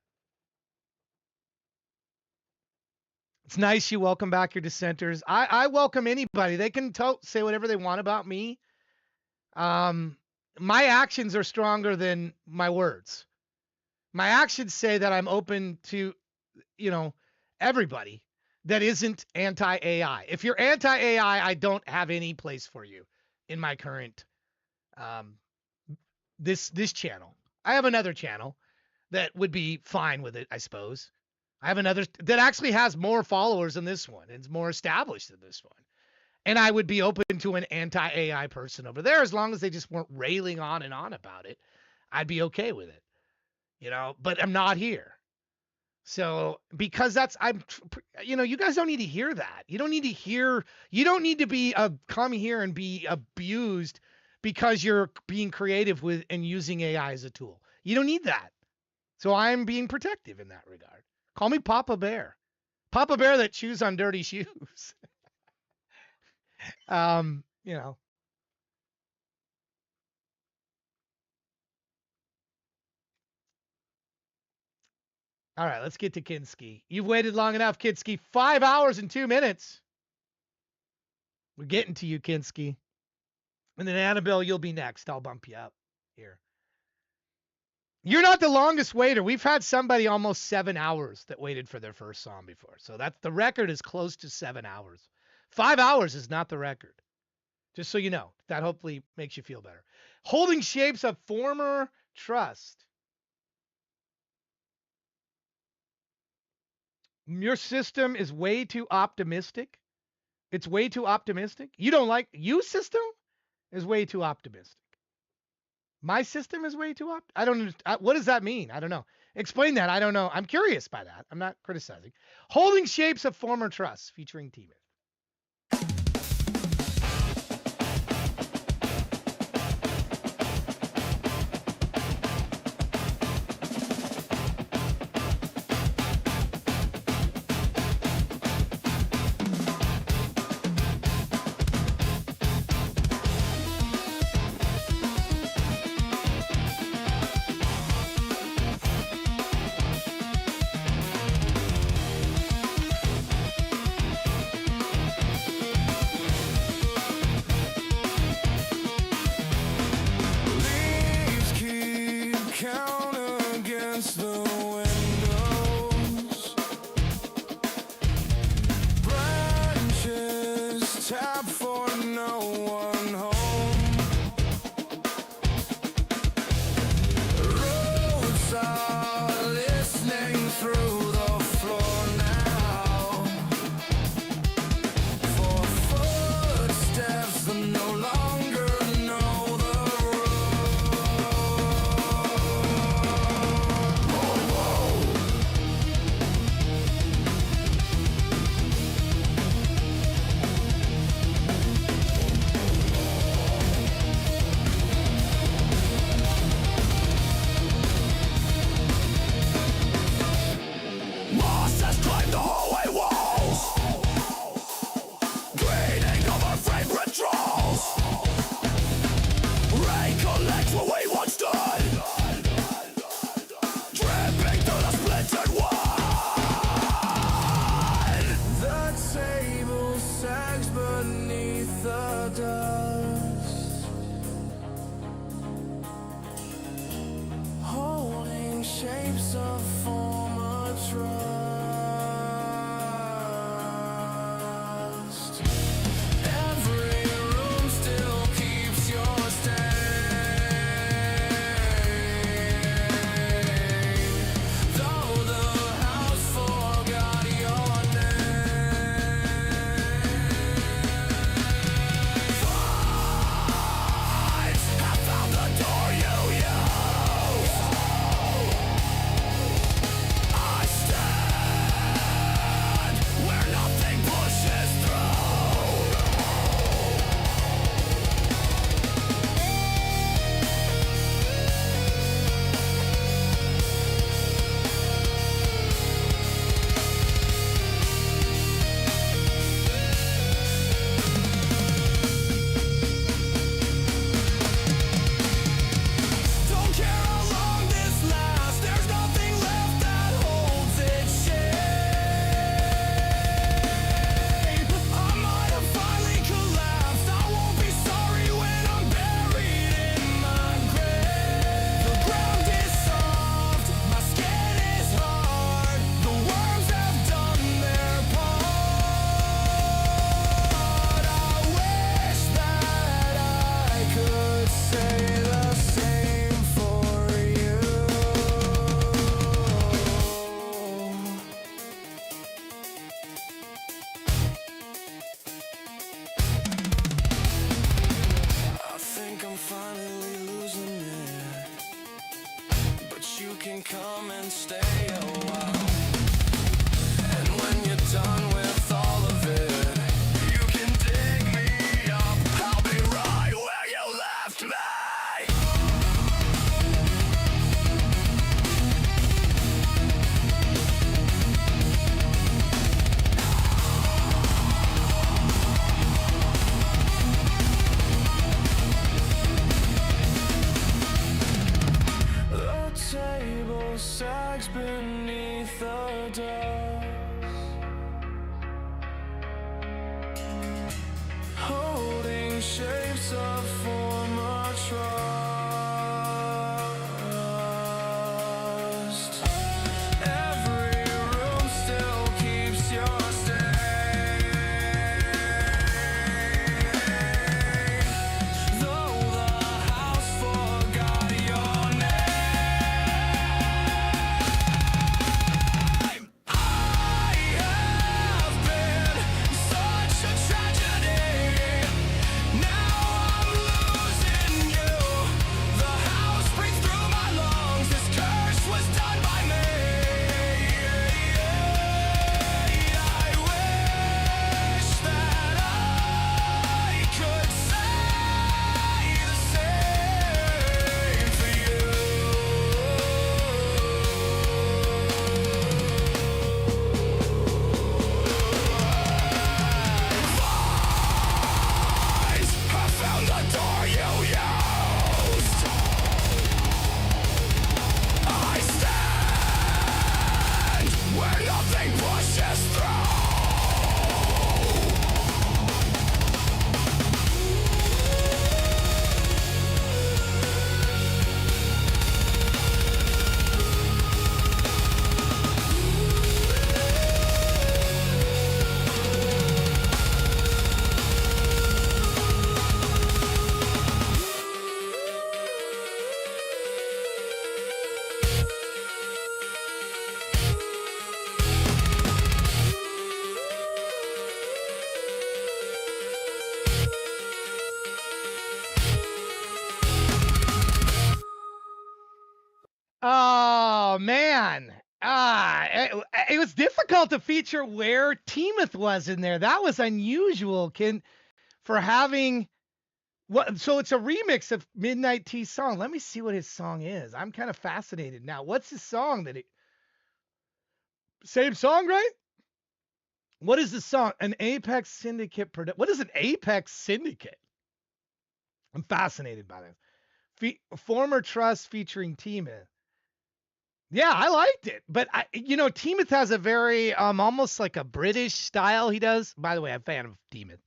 It's nice you welcome back your dissenters. I welcome anybody. They can say whatever they want about me. My actions are stronger than my words. My actions say that I'm open to, everybody that isn't anti-AI. If you're anti-AI, I don't have any place for you in my current this channel. I have another channel that would be fine with it, I suppose. I have another that actually has more followers than this one. It's more established than this one. And I would be open to an anti-AI person over there as long as they just weren't railing on and on about it. I'd be okay with it. But I'm not here. So because you guys don't need to hear that. You don't need to be come here and be abused because you're being creative with and using AI as a tool. You don't need that. So I'm being protective in that regard. Call me Papa Bear. Papa Bear that chews on dirty shoes. you know. All right, let's get to Kinski. You've waited long enough, Kinski. 5 hours and 2 minutes. We're getting to you, Kinski. And then Annabelle, you'll be next. I'll bump you up here. You're not the longest waiter. We've had somebody almost 7 hours that waited for their first song before. So that's the record is close to 7 hours. 5 hours is not the record. Just so you know. That hopefully makes you feel better. Holding shapes of former trust. Your system is way too optimistic. It's way too optimistic. You don't like you system is way too optimistic. My system is way too I don't what does that mean? I don't know. Explain that. I don't know. I'm curious by that. I'm not criticizing. Holding shapes of former trust featuring T-Myth.
come and stay a while. And when you're done with all of it, you can dig me up. I'll be right where you left me. The table sags beneath the dust, holding shapes of former trust. Every room still keeps your stain, though the house forgot your name. I have been such a tragedy. Now I'm losing you. The house breathes through my lungs. This curse was done by me. I wish that I could say the same for you. I found the door you used. I stand where nothing pushes through.
Oh man. It was difficult to feature where Teemuth was in there. That was unusual. For having what? So it's a remix of Midnight Tea song. Let me see what his song is. I'm kind of fascinated now. What's his song that it? Same song, right? What is the song? An Apex Syndicate What is an Apex Syndicate? I'm fascinated by this. Former Trust featuring Teemuth. Yeah, I liked it, but Teemuth has a very almost like a British style he does. By the way, I'm a fan of Teemuth,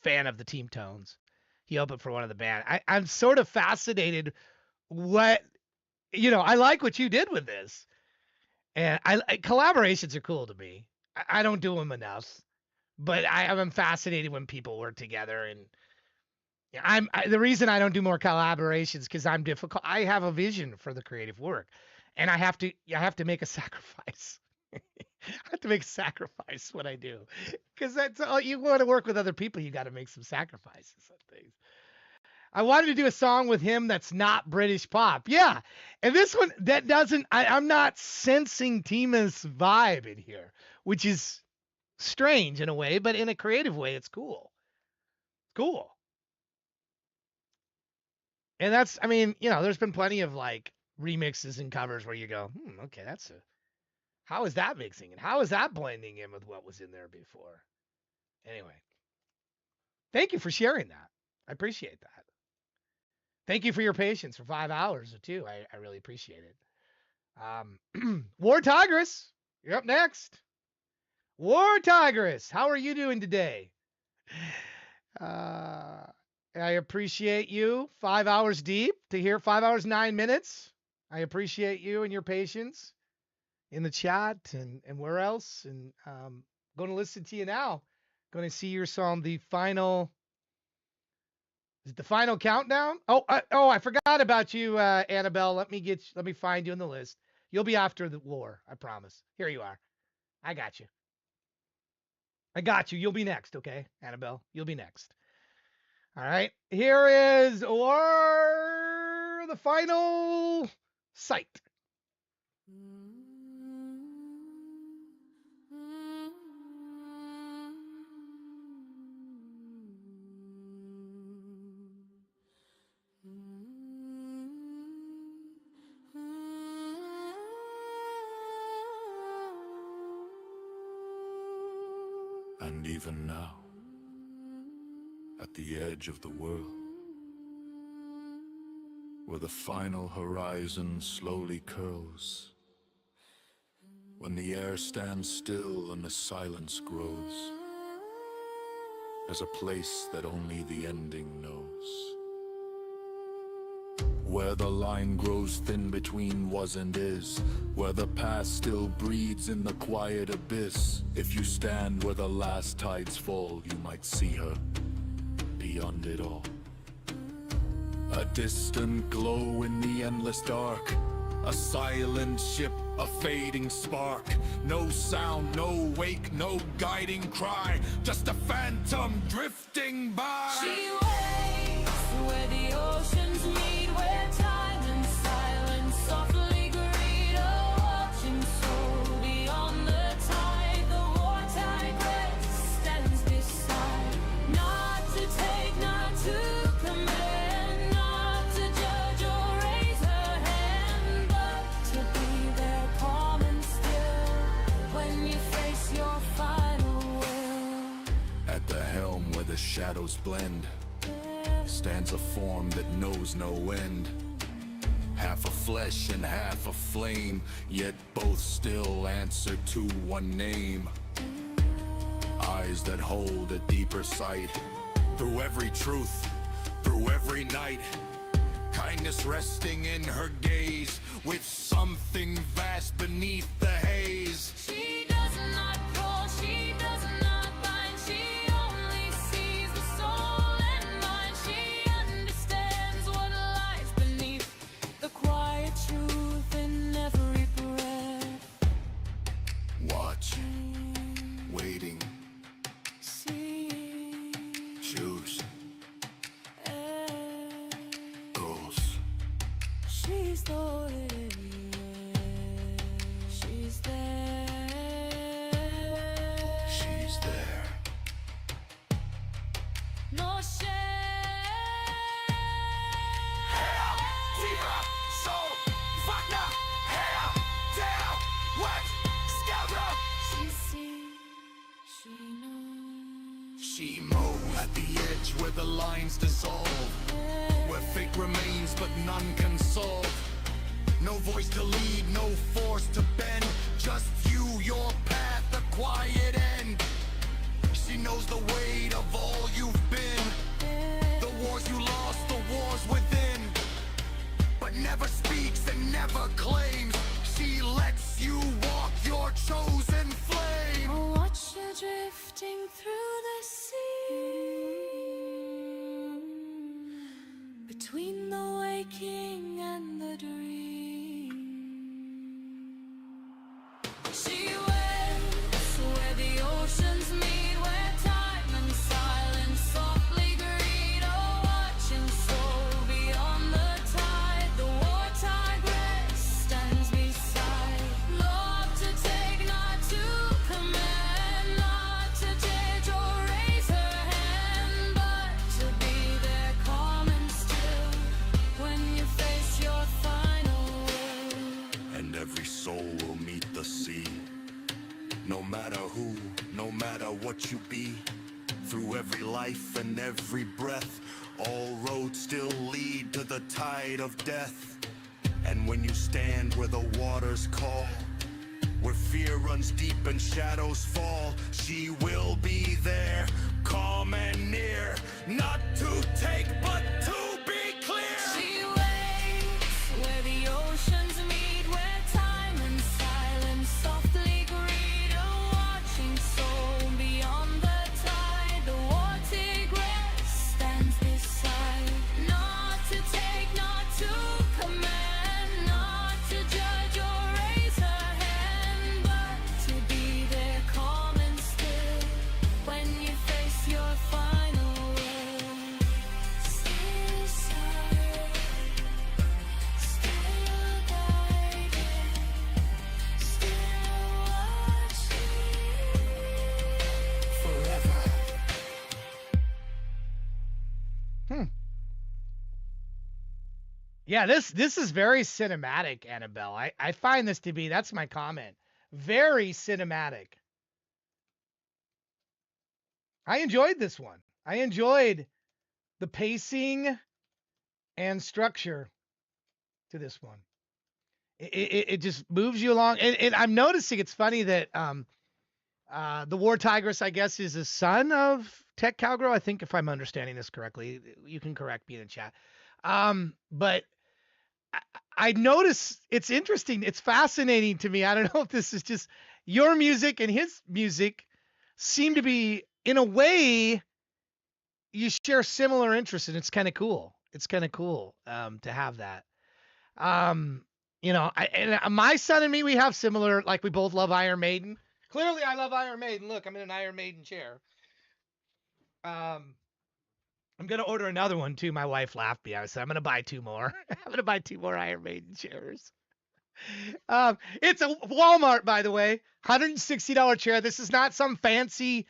fan of the Team Tones. He opened for one of the band. I'm sort of fascinated what I like what you did with this, and collaborations are cool to me. I don't do them enough, but I'm fascinated when people work together, and the reason I don't do more collaborations because I'm difficult. I have a vision for the creative work, and I have to make a sacrifice. I have to make a sacrifice when I do, because that's all you want to work with other people. You got to make some sacrifices on things. I wanted to do a song with him that's not British pop, yeah, and this one that doesn't. I'm not sensing Tima's vibe in here, which is strange in a way, but in a creative way, it's cool. Cool. And that's, there's been plenty of like remixes and covers where you go, okay, how is that mixing and how is that blending in with what was in there before? Anyway, thank you for sharing that. I appreciate that. Thank you for your patience for 5 hours or two. I really appreciate it. War Tigress, you're up next. War Tigress, how are you doing today? I appreciate you. 5 hours deep to hear 5 hours, 9 minutes. I appreciate you and your patience in the chat and where else. And going to listen to you now. Going to see your song, the final. Is it the final countdown? I forgot about you, Annabelle. Let me find you in the list. You'll be after the war, I promise. Here you are. I got you. You'll be next, okay, Annabelle? You'll be next. All right. Here is the final sight.
And even now, at the edge of the world, where the final horizon slowly curls, when the air stands still and the silence grows, there's a place that only the ending knows. Where the line grows thin between was and is, where the past still breathes in the quiet abyss. If you stand where the last tides fall, you might see her beyond it all. A distant glow in the endless dark, a silent ship, a fading spark. No sound, no wake, no guiding cry, just a phantom drifting by.
She waits where the oceans meet, where time and silence softly greet. A watching soul beyond the tide, the wartime grace stands beside. Not to take, not to command, not to judge or raise her hand, but to be there calm and still when you face your final will.
At the helm where the shadows blend stands a form that knows no end. Half a flesh and half a flame, yet both still answer to one name. Eyes that hold a deeper sight, through every truth, through every night. Kindness resting in her gaze, with something vast beneath the haze.
She does not call, she does not bind, she only sees the soul and mind. She understands what lies beneath the quiet truth in every breath.
Watching, waiting,
See,
choose, goals.
she's the way, she's there.
She's there.
No shame. She sees, she knows.
She moves at the edge where the lines dissolve, where fate remains but none can solve. No voice to lead, no force to bend, just you, your path, the quiet end. She knows the weight of all you've been, the wars you lost, the wars within, but never speaks and never claims. She lets you walk your chosen flame.
I'll watch you drifting through the sea, between the waking and the dream. She waits where the oceans meet, where time and silence softly greet. A watching soul beyond the tide, the wartime grace stands beside. Love to take, not to command, not to judge or raise her hand, but to be there calm and still when you face your final will.
And every soul will meet the sea. No matter who, no matter what you be, through every life and every breath, all roads still lead to the tide of death. And when you stand where the waters call, where fear runs deep and shadows fall, she will be there, calm and near, not to take but to be clear.
She waits where the oceans meet, where time and silence softly greet. A watching soul beyond the tide, the water grace stands beside. Not to take, not to command, not to judge or raise her hand, but to be there calm and still when you face your final will.
Yeah, this is very cinematic, Annabelle. I find this to be, that's my comment, very cinematic. I enjoyed this one. I enjoyed the pacing and structure to this one. It just moves you along, and I'm noticing it's funny that the War Tigress, I guess, is a son of Tech Cowgirl. I think if I'm understanding this correctly, you can correct me in the chat. But I notice it's interesting. It's fascinating to me. I don't know if this is just your music and his music seem to be, in a way, you share similar interests, and it's kind of cool. It's kind of cool to have that. Um, my son and me, we have similar, like we both love Iron Maiden. Clearly, I love Iron Maiden. Look, I'm in an Iron Maiden chair. I'm gonna order another one too. My wife laughed me. I said I'm gonna buy 2 more. I'm gonna buy 2 more Iron Maiden chairs. It's a Walmart, by the way, $160 chair. This is not some fancy,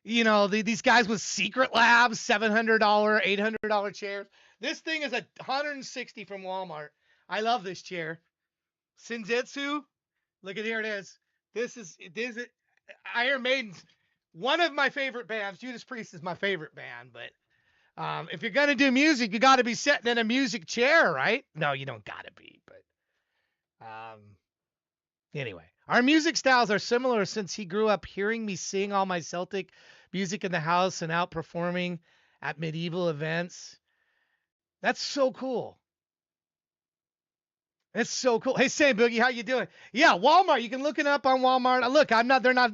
these guys with secret labs, $700, $800 chairs. This thing is $160 from Walmart. I love this chair. Shinzetsu, look at here it is. This is Iron Maiden's one of my favorite bands. Judas Priest is my favorite band, but if you're gonna do music, you got to be sitting in a music chair, right? No, you don't gotta be, but anyway, our music styles are similar since he grew up hearing me sing all my Celtic music in the house and out performing at medieval events. That's so cool. It's so cool. Hey, Sam Boogie, how you doing? Yeah, Walmart. You can look it up on Walmart. Look,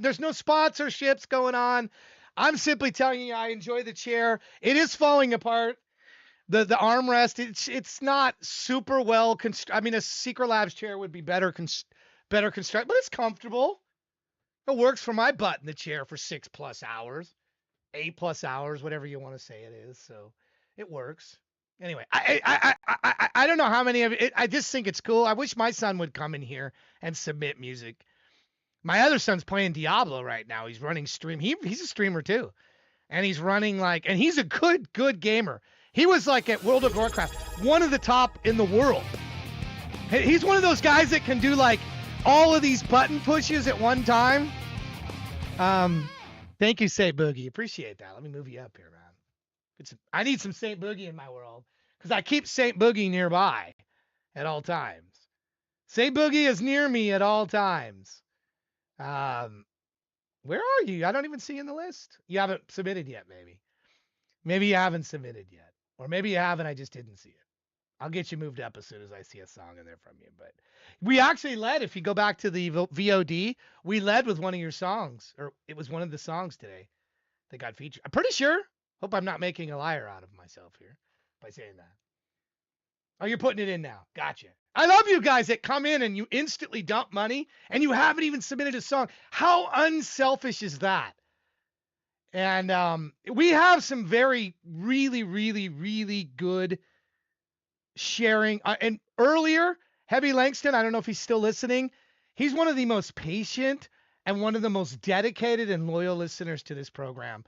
there's no sponsorships going on. I'm simply telling you I enjoy the chair. It is falling apart. The armrest, it's not super well constructed. I mean, a Secret Labs chair would be better constructed, but it's comfortable. It works for my butt in the chair for 6+ hours, 8+ hours, whatever you want to say it is. So it works. Anyway, I don't know how many of it. I just think it's cool. I wish my son would come in here and submit music. My other son's playing Diablo right now. He's running stream. He's a streamer too, and he's running and he's a good gamer. He was like at World of Warcraft, one of the top in the world. He's one of those guys that can do like all of these button pushes at one time. Thank you, Saint Boogie. Appreciate that. Let me move you up here, man. I need some Saint Boogie in my world because I keep Saint Boogie nearby at all times. Saint Boogie is near me at all times. Where are you? I don't even see you in the list. You haven't submitted yet, maybe. Maybe you haven't submitted yet. Or maybe you have and I just didn't see it. I'll get you moved up as soon as I see a song in there from you. But we actually led, if you go back to the VOD, we led with one of your songs. Or it was one of the songs today that got featured. I'm pretty sure. Hope I'm not making a liar out of myself here by saying that. Oh, you're putting it in now. Gotcha. I love you guys that come in and you instantly dump money and you haven't even submitted a song. How unselfish is that? And we have some really good sharing. And earlier, Heavy Langston, I don't know if he's still listening. He's one of the most patient and one of the most dedicated and loyal listeners to this program.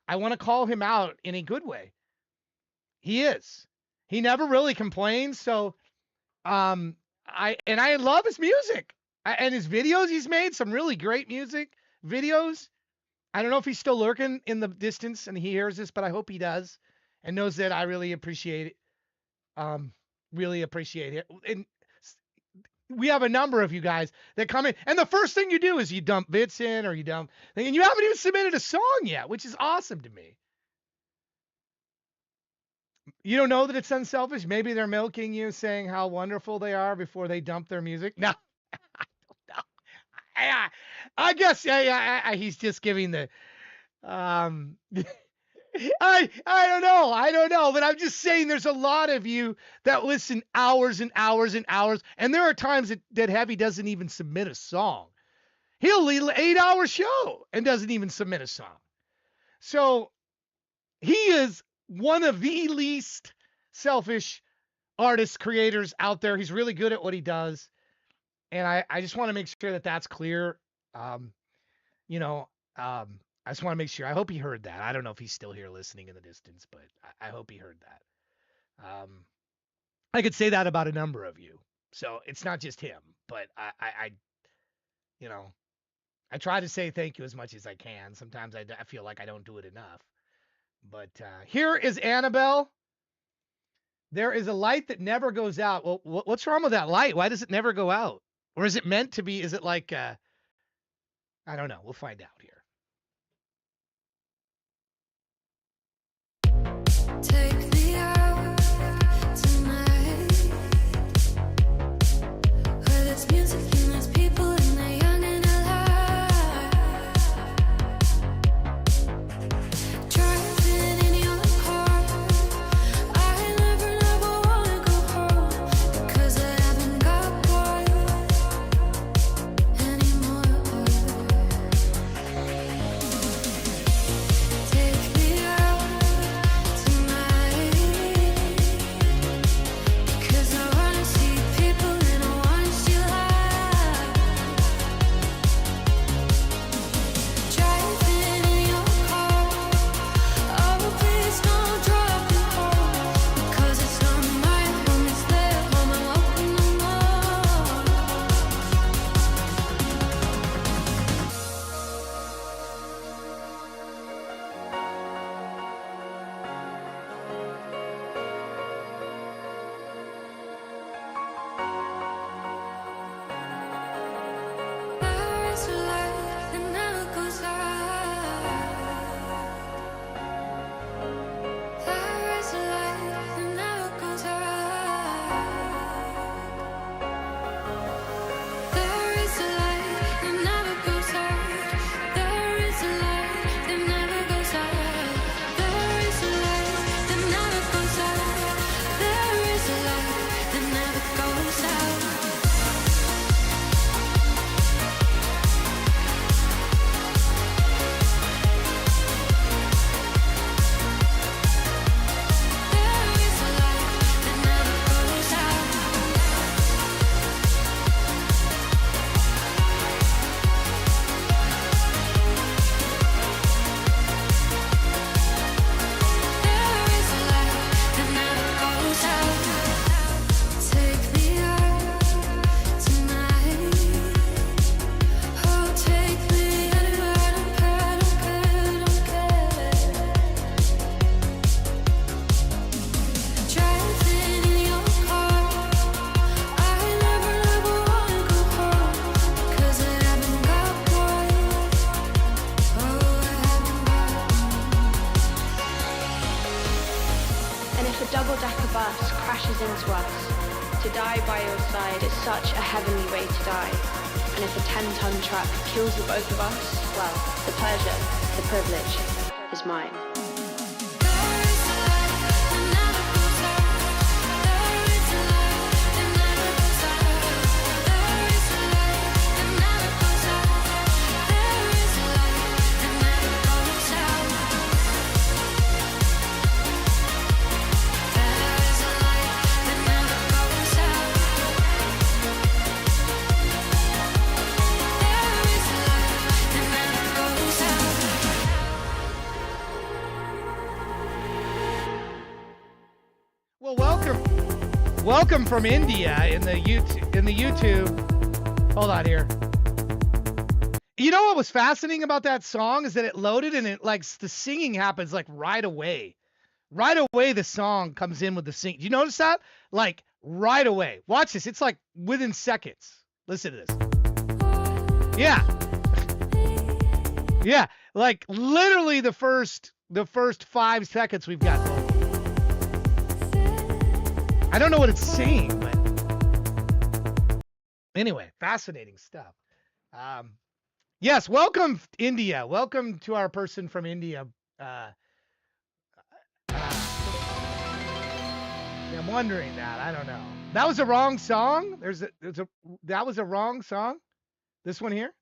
I want to call him out in a good way. He is. He never really complains. So, I love his music and his videos. He's made some really great music videos. I don't know if he's still lurking in the distance and he hears this, but I hope he does and knows that I really appreciate it. Really appreciate it. And we have a number of you guys that come in, and the first thing you do is you dump bits in or you dump, and you haven't even submitted a song yet, which is awesome to me. You don't know that it's unselfish? Maybe they're milking you, saying how wonderful they are before they dump their music. No, I don't know. I guess he's just giving the I don't know, but I'm just saying there's a lot of you that listen hours and hours and hours, and there are times that Heavy doesn't even submit a song. He'll lead an 8-hour show and doesn't even submit a song. So he is one of the least selfish artists, creators out there. He's really good at what he does, and I just want to make sure that that's clear. I just want to make sure. I hope he heard that. I don't know if he's still here listening in the distance, but I hope he heard that. I could say that about a number of you. So it's not just him, but I you know, I try to say thank you as much as I can. Sometimes I feel like I don't do it enough. But here is Annabelle. There is a light that never goes out. Well, what's wrong with that light? Why does it never go out? Or is it meant to be? Is it like, I don't know. We'll find out here.
Take me out tonight, where there's music and there's people and they're young and alive. Driving in your car, I never wanna go home, because I haven't got one anymore. Take me out tonight, because I wanna see people and I wanna see life. Driving in your car, oh please don't drive me home, because it's not my home, it's their home, I'm welcome no more. There is a light that never goes out. There is a light that never goes out. There is a light that never goes out. There is a light that never goes out. There is a light that never goes out. There is a light that never goes out. There is a light that never goes out. There is a light that never goes out. Take me out tonight. Oh, take me anywhere, I don't care, don't care, don't care. Driving in your car, I never wanna go home, because I haven't got one. Oh, I haven't got
And if a double-decker bus crashes into us, to die by your side is such a heavenly way to die. And if a 10-ton truck kills the both of us, well, the pleasure, the privilege is mine.
There is a light that never goes out. There is a light that never goes out. There is a light that never goes out. There is a light that never goes out. There is a light that never goes out. There is a light that never goes out.
Well, welcome from India in the YouTube. Hold on here. You know what was fascinating about that song is that it loaded and it like the singing happens like right away. Right away the song comes in with the sing. Do you notice that? Like right away. Watch this. It's like within seconds. Listen to this. Yeah. Yeah. Like literally the first 5 seconds we've got. I don't know what it's saying, but anyway, fascinating stuff. Yes, welcome India. Welcome to our person from India. I'm wondering that. I don't know. That was a wrong song. That was a wrong song. This one here.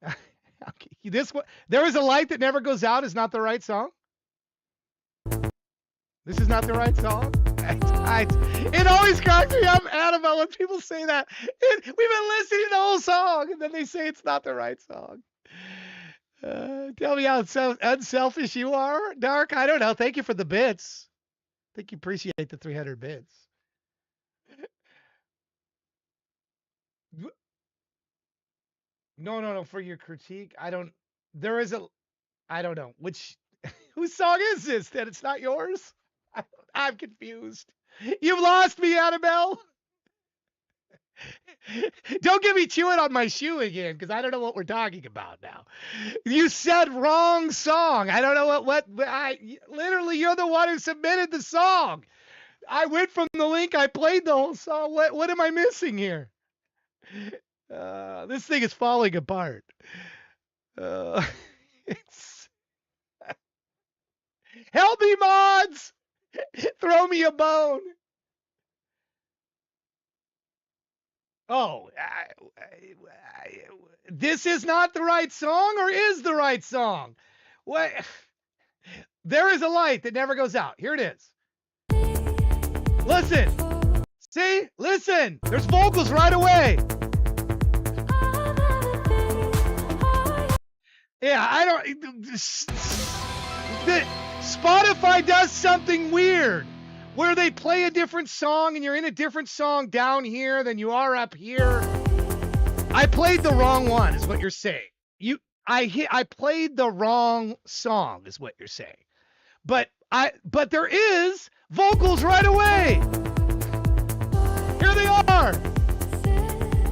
Okay, this one. There is a light that never goes out is not the right song. This is not the right song. It always cracks me up, Annabelle, when people say that. We've been listening to the whole song, and then they say it's not the right song. Tell me how unselfish you are, Dark. I don't know. Thank you for the bits. I think you appreciate the 300 bits. No. For your critique, I don't know. Whose song is this that it's not yours? I'm confused. You've lost me, Annabelle. Don't get me chewing on my shoe again, because I don't know what we're talking about now. You said wrong song. I don't know literally, you're the one who submitted the song. I went from the link, I played the whole song. What am I missing here? This thing is falling apart. Help me, mods! Throw me a bone. Oh, this is not the right song, or is the right song? What? There is a light that never goes out. Here it is. Listen. See? Listen. There's vocals right away. Yeah, I don't. Spotify does something weird where they play a different song and you're in a different song down here than you are up here. I played the wrong one, is what you're saying. I played the wrong song, is what you're saying. But there is vocals right away. Here they are.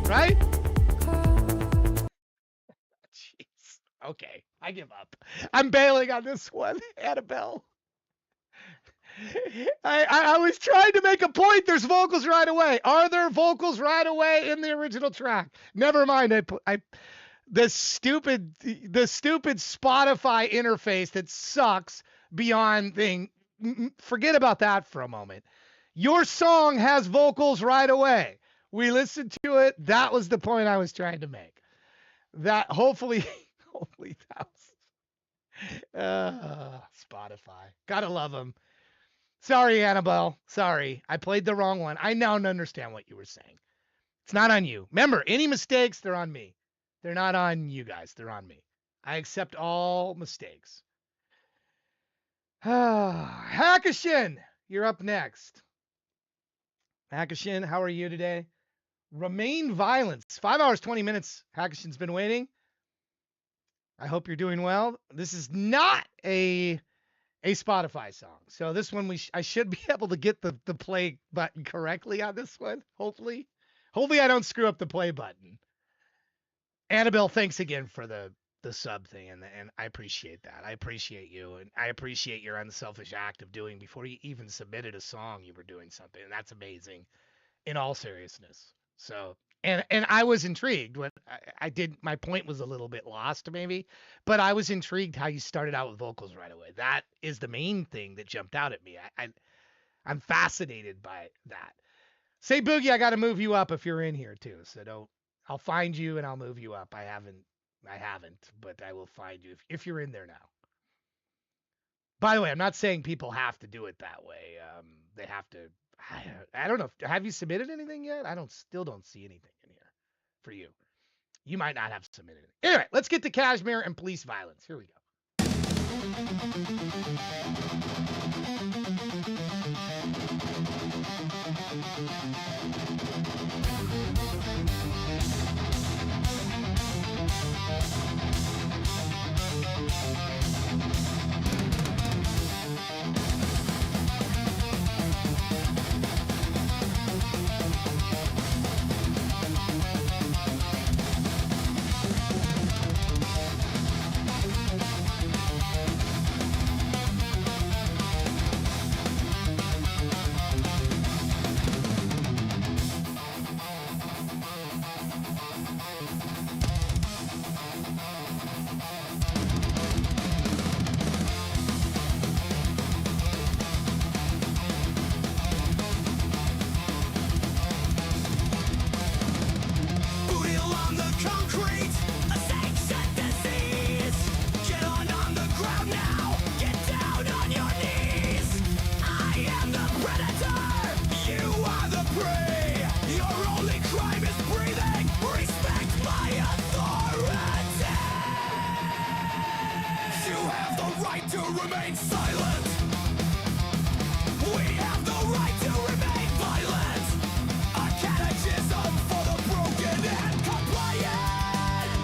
Right? Jeez. Okay, I give up. I'm bailing on this one, Annabelle. I was trying to make a point. There's vocals right away. Are there vocals right away in the original track? Never mind. The stupid Spotify interface that sucks beyond thing. Forget about that for a moment. Your song has vocals right away. We listened to it. That was the point I was trying to make. That hopefully that was Spotify. Gotta love them. Sorry, Annabelle. Sorry. I played the wrong one. I now understand what you were saying. It's not on you. Remember, any mistakes, they're on me. They're not on you guys. They're on me. I accept all mistakes. Hackashin, you're up next. Hackashin, how are you today? Remain Violence. 5 hours, 20 minutes. Hackashin's been waiting. I hope you're doing well. This is not a Spotify song. So this one I should be able to get the play button correctly on this one. Hopefully I don't screw up the play button. Annabelle, thanks again for the sub thing, and I appreciate that. I appreciate you, and I appreciate your unselfish act of doing before you even submitted a song. You were doing something, and that's amazing. In all seriousness. So and I was intrigued when I did. My point was a little bit lost maybe, but I was intrigued how you started out with vocals right away. That is the main thing that jumped out at me. I'm fascinated by that. Say Boogie, I got to move you up if you're in here too. So I'll find you and I'll move you up. I haven't, but I will find you if you're in there now. By the way, I'm not saying people have to do it that way. They have to. I don't know. Have you submitted anything yet? Still don't see anything in here for you. You might not have submitted it. Anyway, let's get to Kashmir and police violence. Here we go.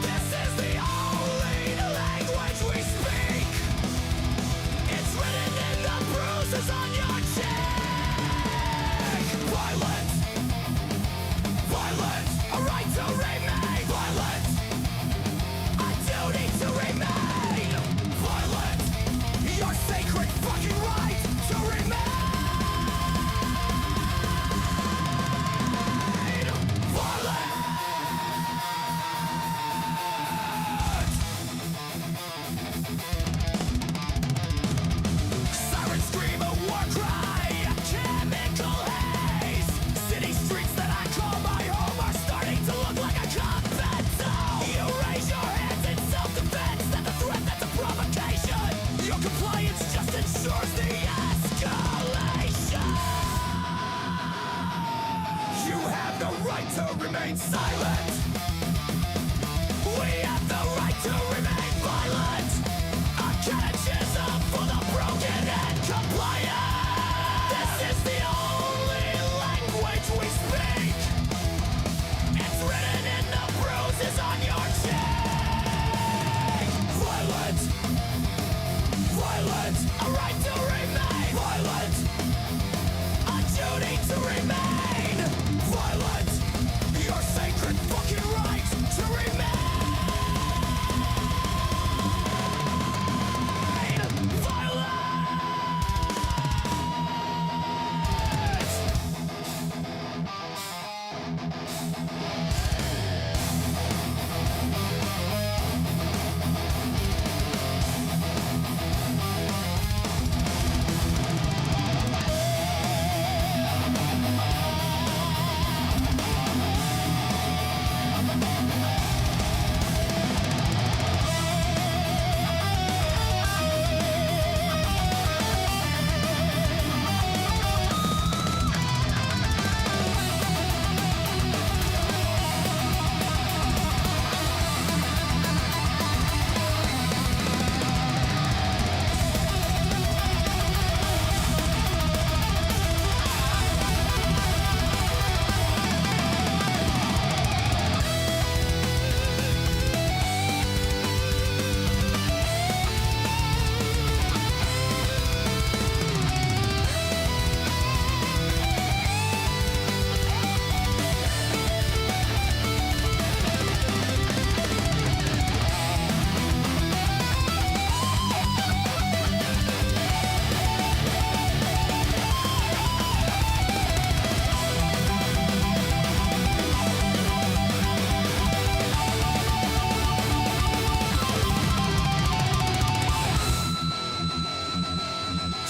This remain silent. We have the right to remain violent. A catechism for the broken and compliant. This is the only language we speak. It's written in the bruises on your cheek. Violent. Violent. A right to remain violent. A duty to remain violent. Your sacred fucking right to remain violent.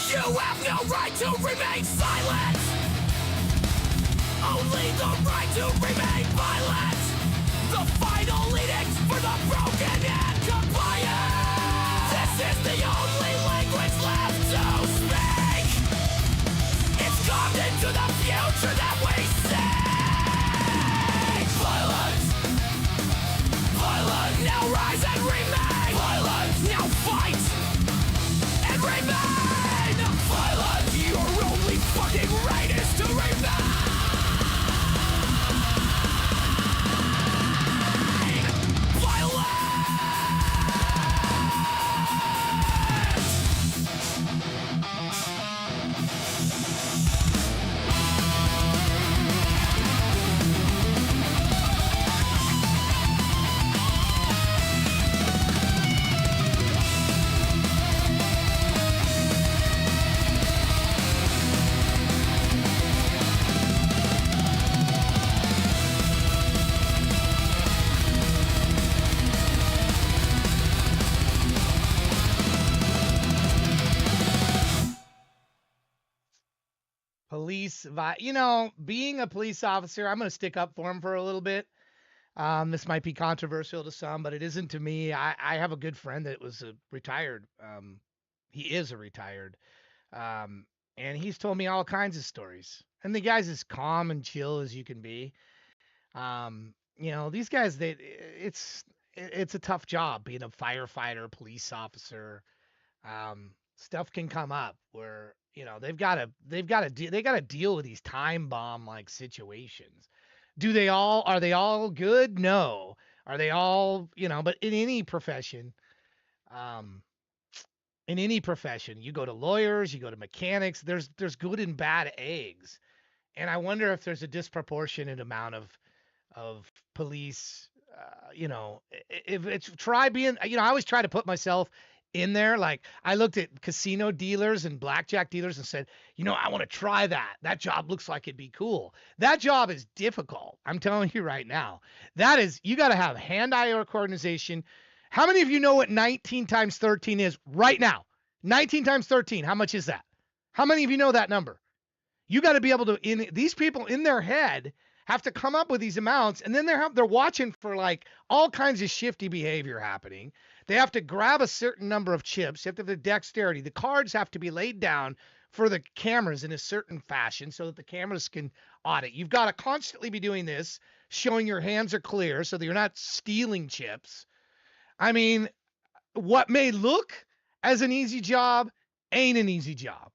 You have no right to remain silent. Only the right to remain violent. The final edict for the broken and compliant. This is the only language left to speak. It's carved into the future that we seek. Violent. Violent. Now rise and remain violent. Now fight and remain violent. Your only fucking right is to remain violent.
Being a police officer, I'm going to stick up for him for a little bit. This might be controversial to some, but it isn't to me. I have a good friend that was a retired. He is a retired. And he's told me all kinds of stories. And the guy's as calm and chill as you can be. These guys, it's a tough job being a firefighter, police officer. Stuff can come up where they've got to deal with these time bomb like situations. Are they all good? No. Are they all, but in any profession, you go to lawyers, you go to mechanics, there's good and bad eggs. And I wonder if there's a disproportionate amount of police, if it's try being, I always try to put myself in there. Like I looked at casino dealers and blackjack dealers and said, I want to try that. That job looks like it'd be cool. That job is difficult. I'm telling you right now. You got to have hand-eye coordination. How many of you know what 19 times 13 is right now? 19 times 13. How much is that? How many of you know that number? You got to be able to, these people in their head have to come up with these amounts, and then they're watching for like all kinds of shifty behavior happening. They have to grab a certain number of chips. You have to have the dexterity. The cards have to be laid down for the cameras in a certain fashion so that the cameras can audit. You've got to constantly be doing this, showing your hands are clear so that you're not stealing chips. I mean, what may look as an easy job ain't an easy job.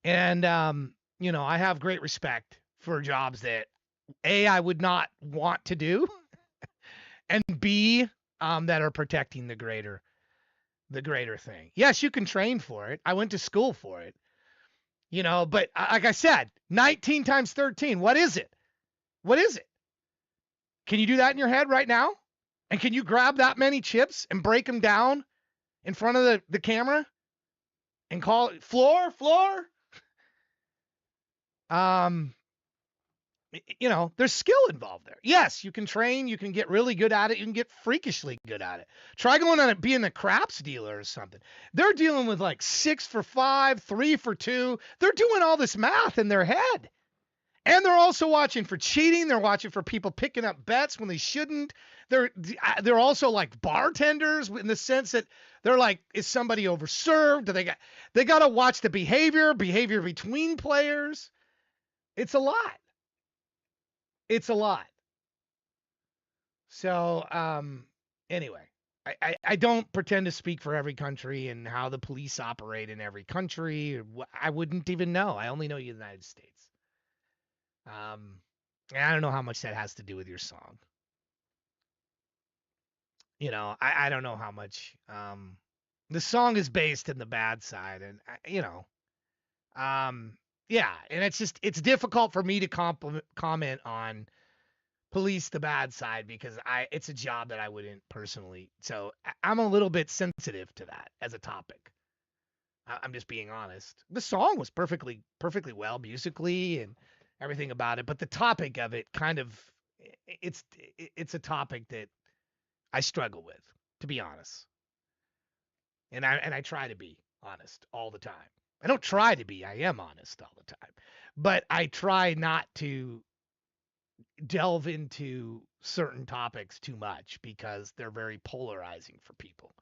And, I have great respect for jobs that A, I would not want to do, and B, that are protecting the greater thing. Yes, you can train for it. I went to school for it, but like I said, 19 times 13, what is it? What is it? Can you do that in your head right now? And can you grab that many chips and break them down in front of the camera and call it floor? There's skill involved there. Yes, you can train, you can get really good at it, you can get freakishly good at it. Try going on it being a craps dealer or something. They're dealing with like 6 for 5, 3 for 2. They're doing all this math in their head. And they're also watching for cheating. They're watching for people picking up bets when they shouldn't. They're also like bartenders in the sense that they're like, is somebody overserved? They got to watch the behavior between players. It's a lot. It's a lot. So, anyway, I don't pretend to speak for every country and how the police operate in every country. I wouldn't even know. I only know the United States. And I don't know how much that has to do with your song. I don't know how much. The song is based in the bad side, and yeah, and it's difficult for me to comment on police the bad side because it's a job that I wouldn't personally. So I'm a little bit sensitive to that as a topic. I'm just being honest. The song was perfectly well musically and everything about it, but the topic of it it's a topic that I struggle with, to be honest. And I try to be honest all the time. I don't try to be, I am honest all the time. But I try not to delve into certain topics too much because they're very polarizing for people.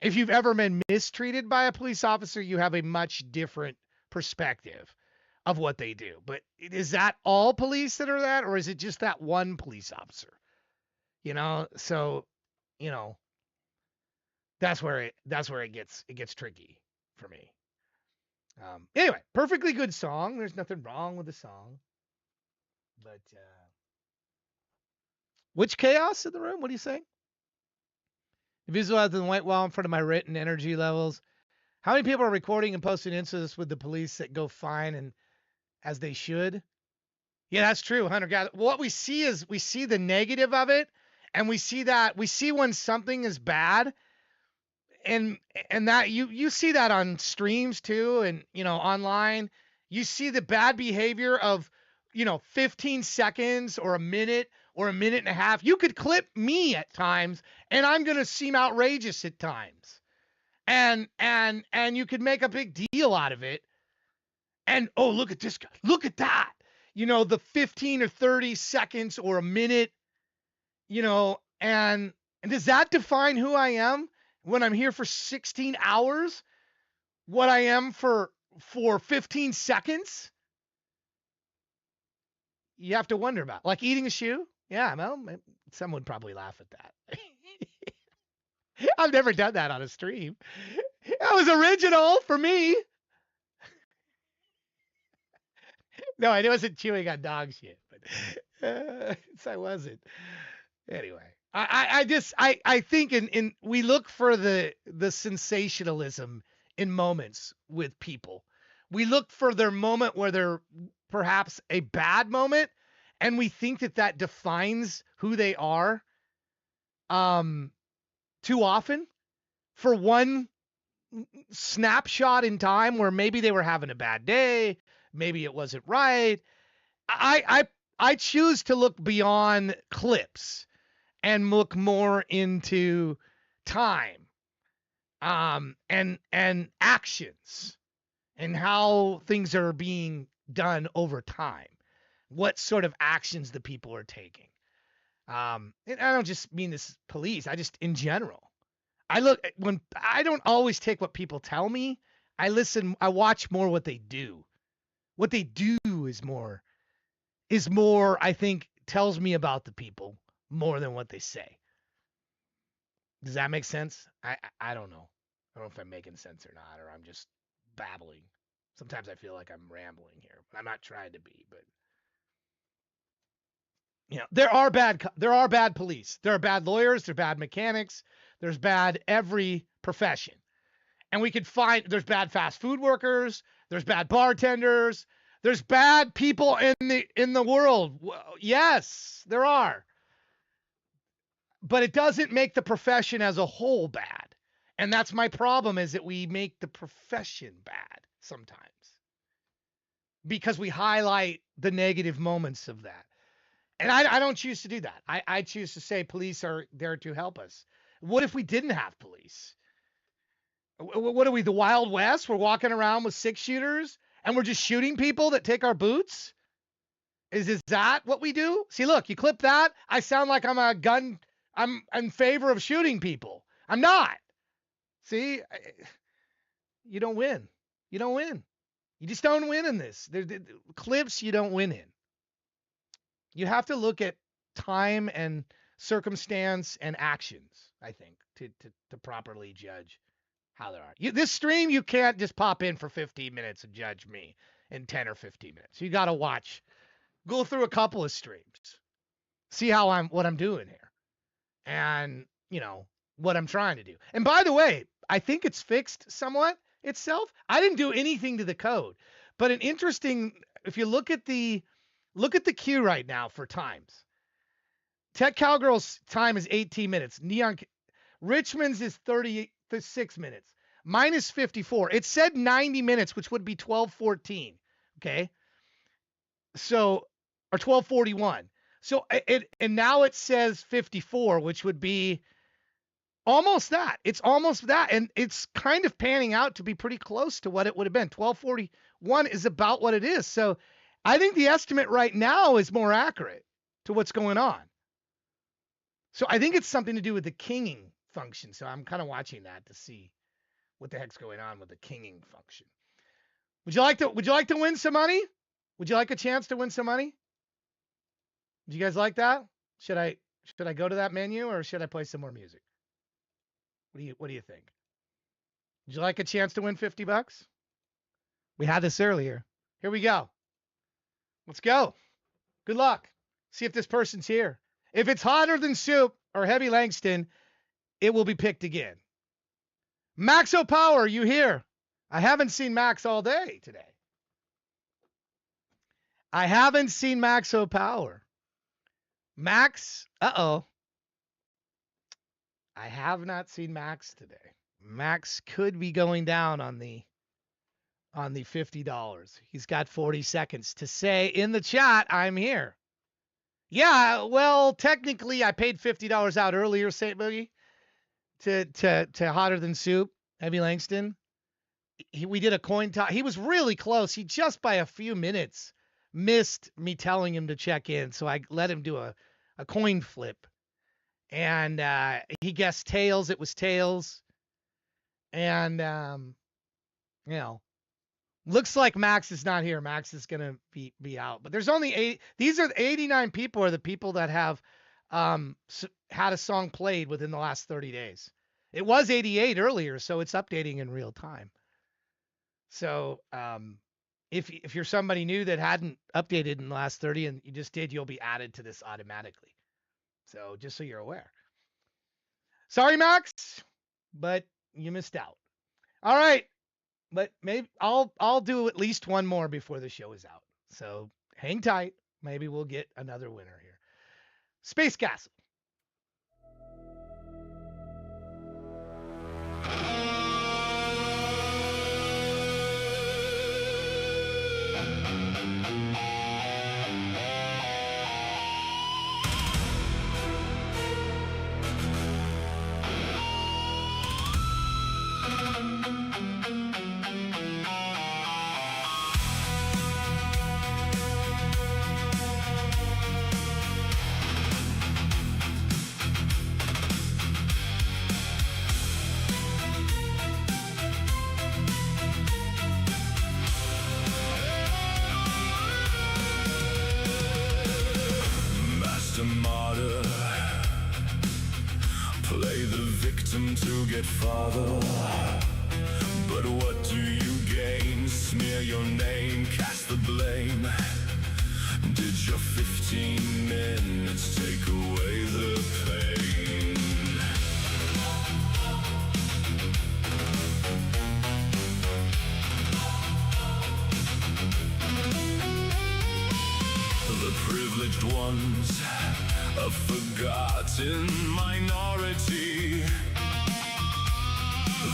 If you've ever been mistreated by a police officer, you have a much different perspective of what they do. But is that all police that are that, or is it just that one police officer? So, that's where it gets tricky for me. Anyway, perfectly good song. There's nothing wrong with the song. But which chaos in the room? What are you saying? Visualizing the white wall in front of my written energy levels. How many people are recording and posting incidents with the police that go fine and as they should? Yeah, that's true, Hunter. What we see is we see the negative of it, and we see when something is bad, and that you see that on streams too, and online. You see the bad behavior of 15 seconds or a minute or a minute and a half. You could clip me at times, and I'm gonna seem outrageous at times, and you could make a big deal out of it. And oh, look at this guy, look at that. The 15 or 30 seconds or a minute, and does that define who I am when I'm here for 16 hours? What I am for 15 seconds? You have to wonder about. Like eating a shoe? Yeah, well, some would probably laugh at that. I've never done that on a stream. That was original for me. No, I wasn't chewing on dog shit, but I wasn't. Anyway, I think in we look for the sensationalism in moments with people. We look for their moment where they're perhaps a bad moment, and we think that defines who they are. Too often, for one snapshot in time where maybe they were having a bad day, maybe it wasn't right. I choose to look beyond clips and look more into time, and actions and how things are being done over time. What sort of actions the people are taking. And I don't just mean this police. I just in general. I don't always take what people tell me. I watch more what they do. What they do is more, I think, tells me about the people more than what they say. Does that make sense? I don't know. I don't know if I'm making sense or not, or I'm just babbling. Sometimes I feel like I'm rambling here, but I'm not trying to be. But there are bad police. There are bad lawyers. There are bad mechanics. There's bad every profession, and we could find there's bad fast food workers. There's bad bartenders. There's bad people in the world. Yes, there are. But it doesn't make the profession as a whole bad. And that's my problem, is that we make the profession bad sometimes because we highlight the negative moments of that. And I don't choose to do that. I choose to say police are there to help us. What if we didn't have police? What are we, the Wild West? We're walking around with 6-shooters and we're just shooting people that take our boots? Is that what we do? See, look, you clip that. I sound like I'm in favor of shooting people. I'm not. See, you don't win. You don't win. You just don't win in this. The clips you don't win in. You have to look at time and circumstance and actions, I think, to properly judge how they are. This stream, you can't just pop in for 15 minutes and judge me in 10 or 15 minutes. You got to watch. Go through a couple of streams. See what I'm doing here. And, what I'm trying to do. And by the way, I think it's fixed somewhat itself. I didn't do anything to the code. But if you look at the queue right now for times. Tech Cowgirl's time is 18 minutes. Richmond's is 36 minutes. Mine is 54. It said 90 minutes, which would be 12:14. Okay. So, or 12:41. So and now it says 54, which would be almost that. It's almost that. And it's kind of panning out to be pretty close to what it would have been. 12:41 is about what it is. So I think the estimate right now is more accurate to what's going on. So I think it's something to do with the kinging function. So I'm kind of watching that to see what the heck's going on with the kinging function. Would you like to win some money? Would you like a chance to win some money? Do you guys like that? Should I go to that menu or should I play some more music? What do you think? Would you like a chance to win $50? We had this earlier. Here we go. Let's go. Good luck. See if this person's here. If it's Hotter Than Soup or Heavy Langston, it will be picked again. Max O'Power, you here? I haven't seen Max all day today. I haven't seen Max O'Power. Max, I have not seen Max today. Max could be going down on the $50. He's got 40 seconds to say in the chat, I'm here. Yeah, well, technically I paid $50 out earlier, St. Boogie, to Hotter Than Soup, Heavy Langston. We did a coin toss. He was really close. He just by a few minutes missed me telling him to check in. So I let him do a coin flip. And he guessed tails. It was tails. And, looks like Max is not here. Max is going to be out. But there's only 8. These are 89 people are the people that have had a song played within the last 30 days. It was 88 earlier, so it's updating in real time. So if you're somebody new that hadn't updated in the last 30 and you just did, you'll be added to this automatically. So just so you're aware. Sorry, Max, but you missed out. All right. But maybe I'll do at least one more before the show is out. So hang tight. Maybe we'll get another winner here. Space Castle.
murder. Play the victim to get farther. But what do you gain? Smear your name, cast the blame. Did your 15 minutes take away the pain? The privileged ones, a forgotten minority.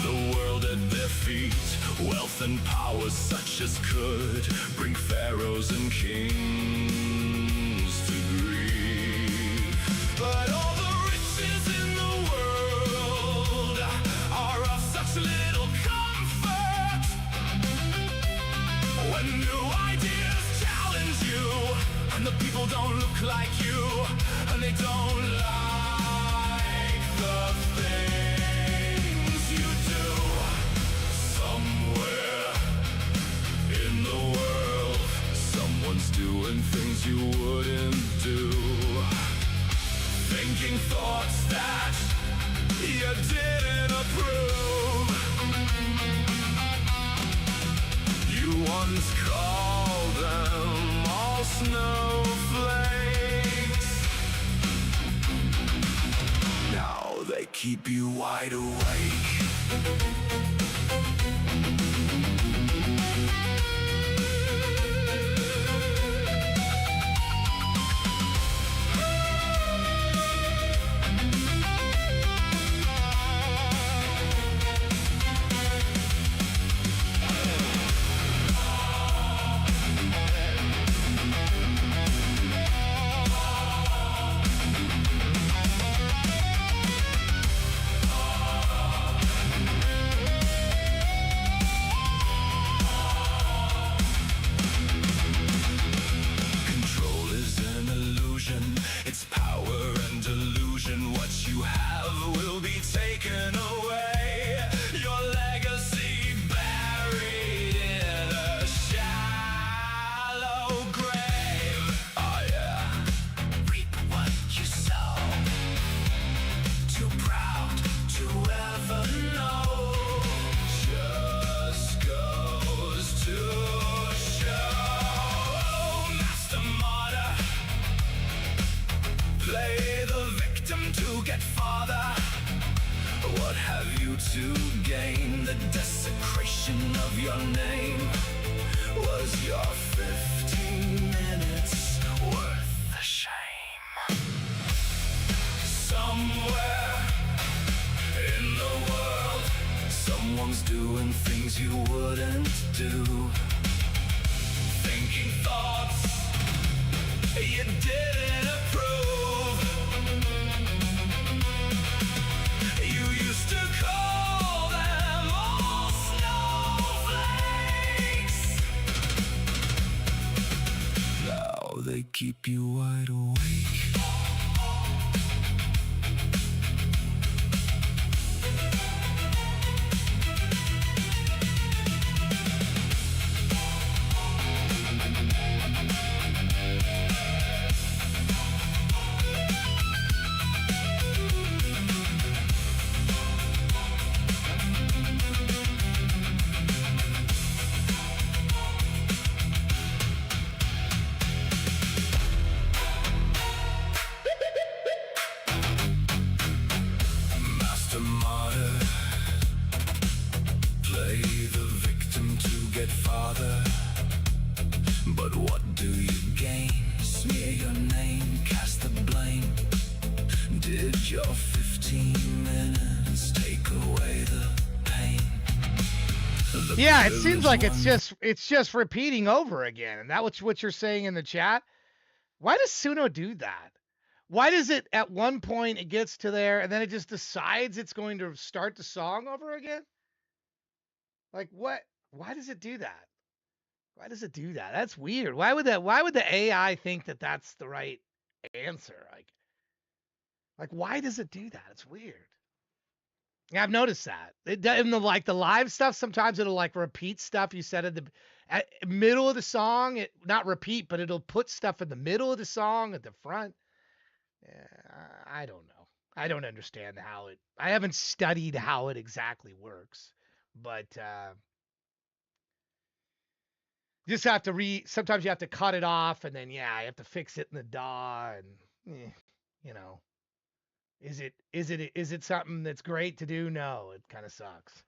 The world at their feet, wealth and power such as could bring pharaohs and kings to grief. But all the riches in the world are of such little comfort. When new ideas challenge you, and the people don't look like you, and they don't like the things you do. Somewhere in the world, someone's doing things you wouldn't do. Thinking thoughts that you didn't approve. You once called them all snowflakes. Now they keep you wide awake. Control is an illusion, it's power and delusion. What you have will be taken away. Your legacy buried in a shallow grave. Oh yeah, reap what you sow. Too proud to ever know. Just goes to show. Master martyr, play the victim to get farther. What have you to gain? The desecration of your name. Was your 15 minutes worth the shame? Somewhere in the world, someone's doing things you wouldn't do. Thinking thoughts you didn't approve. You used to call them all snowflakes. Now they keep you wide awake. Master martyr, play the victim to get farther. But what do you gain? Smear your name, cast the blame. Did your 15 minutes take away the pain? The
Yeah, it seems
privileged
like
ones-
it's just repeating over again. And that what you're saying in the chat? Why does Suno do that? Why does it at one point it gets to there and then it just decides it's going to start the song over again? Like what? Why does it do that? Why does it do that? That's weird. Why would the AI think that that's the right answer? Like why does it do that? It's weird. Yeah, I've noticed that. In the live stuff, sometimes it'll like repeat stuff you said at the middle of the song. It not repeat, but it'll put stuff in the middle of the song at the front. I don't know. I don't understand how it. I haven't studied how it exactly works, but you just have to sometimes you have to cut it off, and then yeah, you have to fix it in the DAW, and you know, is it something that's great to do? No, it kind of sucks.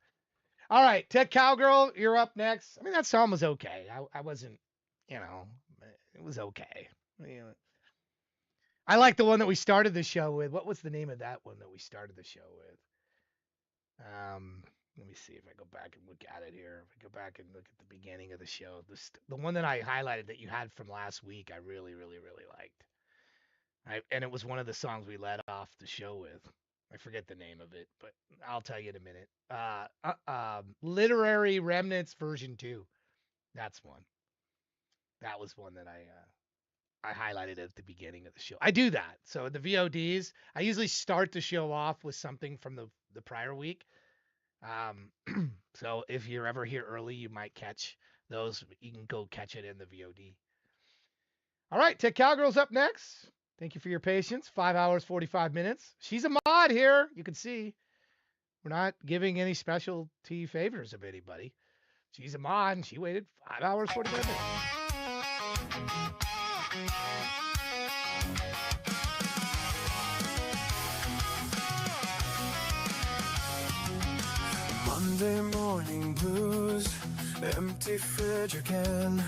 All right, Tech Cowgirl, you're up next. I mean, that song was okay. I wasn't, it was okay. You know, I like the one that we started the show with. What was the name of that one that we started the show with? Let me see if I go back and look at it here. If I go back and look at the beginning of the show, the one that I highlighted that you had from last week, I really, really, really liked. And it was one of the songs we led off the show with. I forget the name of it, but I'll tell you in a minute. Literary Remnants version 2. That's one. That was one that I highlighted at the beginning of the show. I do that. So the VODs, I usually start the show off with something from the prior week. So if you're ever here early, you might catch those. You can go catch it in the VOD. All right, Tech Cowgirl's up next. Thank you for your patience. 5 hours, 45 minutes. She's a mod here. You can see we're not giving any specialty favors of anybody. She's a mod, and she waited 5 hours, 45 minutes.
Monday morning blues, empty fridge again.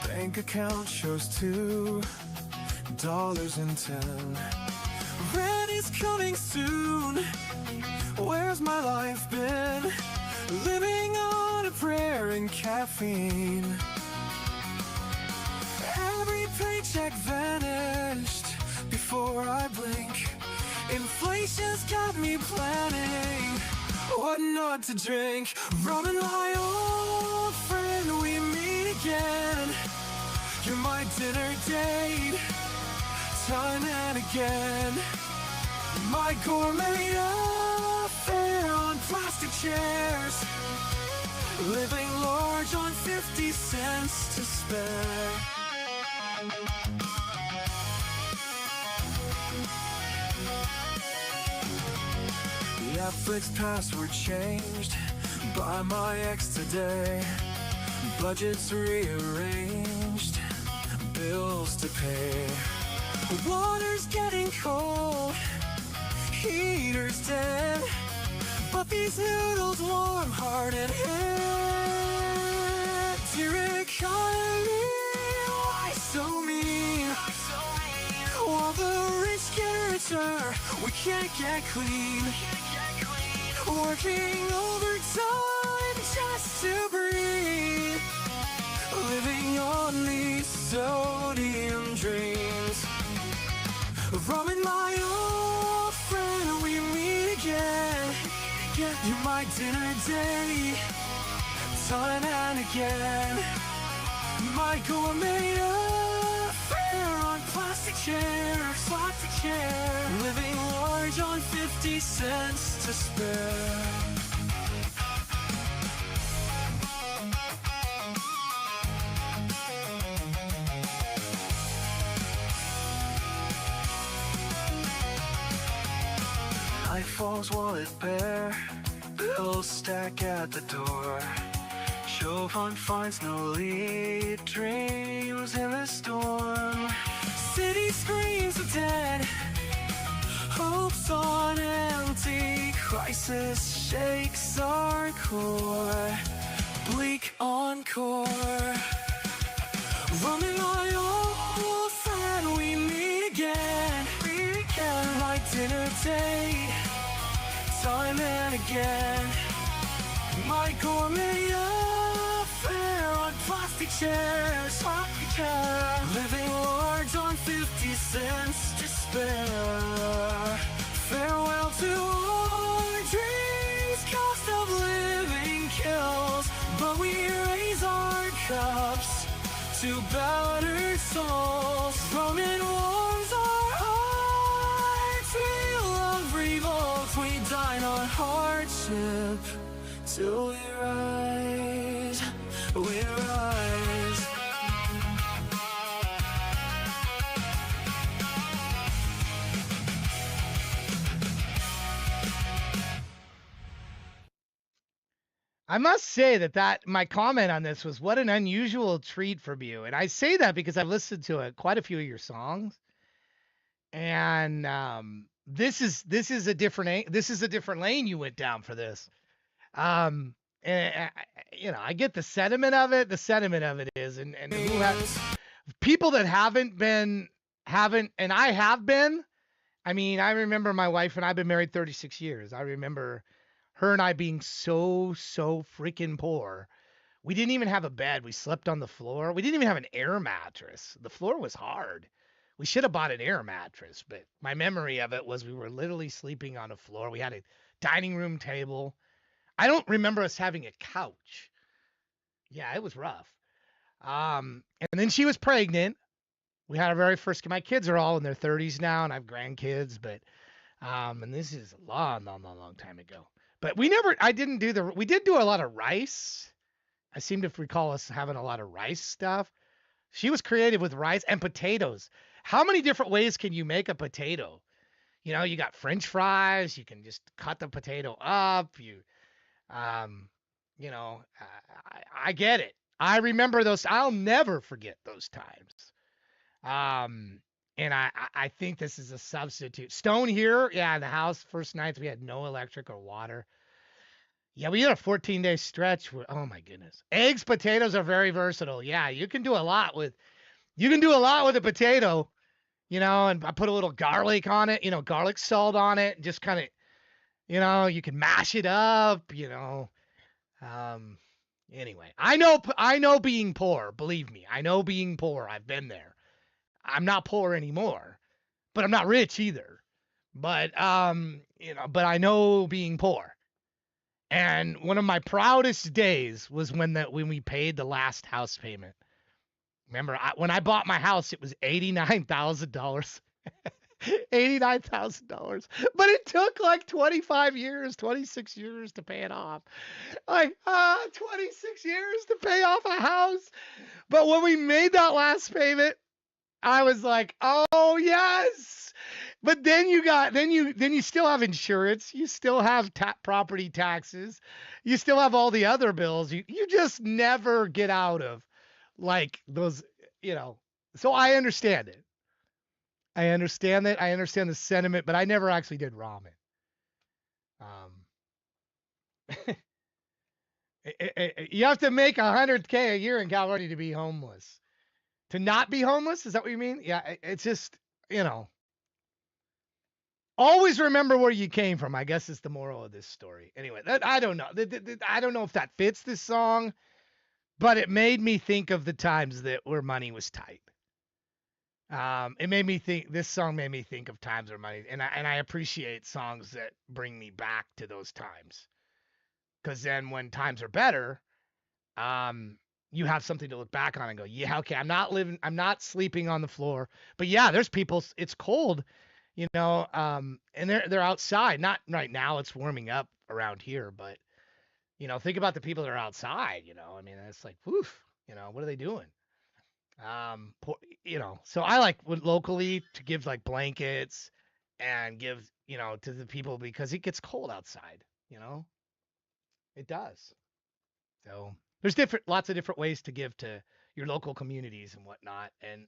Bank account shows $2.10. Rent is coming soon. Where's my life been? Living on a prayer and caffeine. Every paycheck vanished before I blink. Inflation's got me planning what not to drink. Rum and my old friend, we meet again. You're my dinner date, time and again. My gourmet affair on plastic chairs. Living large on 50 cents to spare. Netflix password changed by my ex today. Budgets rearranged, bills to pay. Water's getting cold, heater's dead, but these noodles warm heart and head. Dear economy, why so mean? While the rich get richer, we can't get clean. Working overtime just to breathe. Living on these sodium dreams. Rum and my old friend, we meet again. You're my dinner date, time and again. My gourmet affair on plastic chairs. Living large on 50 cents to spare. Night falls, wallet bare, bills stack at the door. Chauvin finds no lead, dreams in the storm. City screams of dead, hopes on empty. Crisis shakes our core, bleak encore. Rum and my old friend, we meet again. My dinner date, time and again. My gourmet affair on plastic chairs. Living large on 50 cents to spare. Farewell to our dreams, cost of living kills. But we raise our cups to battered souls. Roman warms our hearts, we love revolt. We dine on hardship till we rise, we rise.
I must say that my comment on this was what an unusual treat from you. And I say that because I've listened to quite a few of your songs. And this is a different lane you went down for this. And I get the sentiment of it. The sentiment of it is, and who has people that haven't, and I have been. I mean, I remember my wife and I've been married 36 years. I remember her and I being so freaking poor. We didn't even have a bed. We slept on the floor. We didn't even have an air mattress. The floor was hard. We should have bought an air mattress, but my memory of it was we were literally sleeping on a floor. We had a dining room table. I don't remember us having a couch. Yeah, it was rough. And then she was pregnant. We had our very first. My kids are all in their 30s now, and I have grandkids. But and this is a long time ago. But we did do a lot of rice. I seem to recall us having a lot of rice stuff. She was creative with rice and potatoes. How many different ways can you make a potato? You got French fries. You can just cut the potato up. I get it. I remember those. I'll never forget those times. And I think this is a substitute. Stone here, yeah, in the house, first nights we had no electric or water. Yeah, we had a 14-day stretch where, oh my goodness. Eggs, potatoes are very versatile. Yeah, you can do a lot with a potato, and I put a little garlic on it, garlic salt on it, and just kind of, you can mash it up, Anyway, I know being poor, believe me. I know being poor. I've been there. I'm not poor anymore, but I'm not rich either. But but I know being poor. And one of my proudest days was when we paid the last house payment. Remember, when I bought my house, it was $89,000. $89,000. But it took like 25 years, 26 years to pay it off. 26 years to pay off a house. But when we made that last payment, I was like, "Oh, yes." But then you still have insurance, you still have property taxes, you still have all the other bills. You just never get out of like those, So I understand it. I understand that. I understand the sentiment, but I never actually did ramen. You have to make $100K a year in California to be homeless. To not be homeless? Is that what you mean? Yeah, it's just, always remember where you came from, I guess is the moral of this story. Anyway, I don't know. I don't know if that fits this song, but it made me think of the times where money was tight. This song made me think of times where money, and I appreciate songs that bring me back to those times. Because then when times are better, you have something to look back on and go, yeah, okay, I'm not sleeping on the floor. But yeah, there's people, it's cold, and they're outside. Not right now, it's warming up around here, but think about the people that are outside, I mean, it's like, woof, what are they doing? So I like locally to give like blankets and give, to the people because it gets cold outside, it does. So there's lots of different ways to give to your local communities and whatnot. And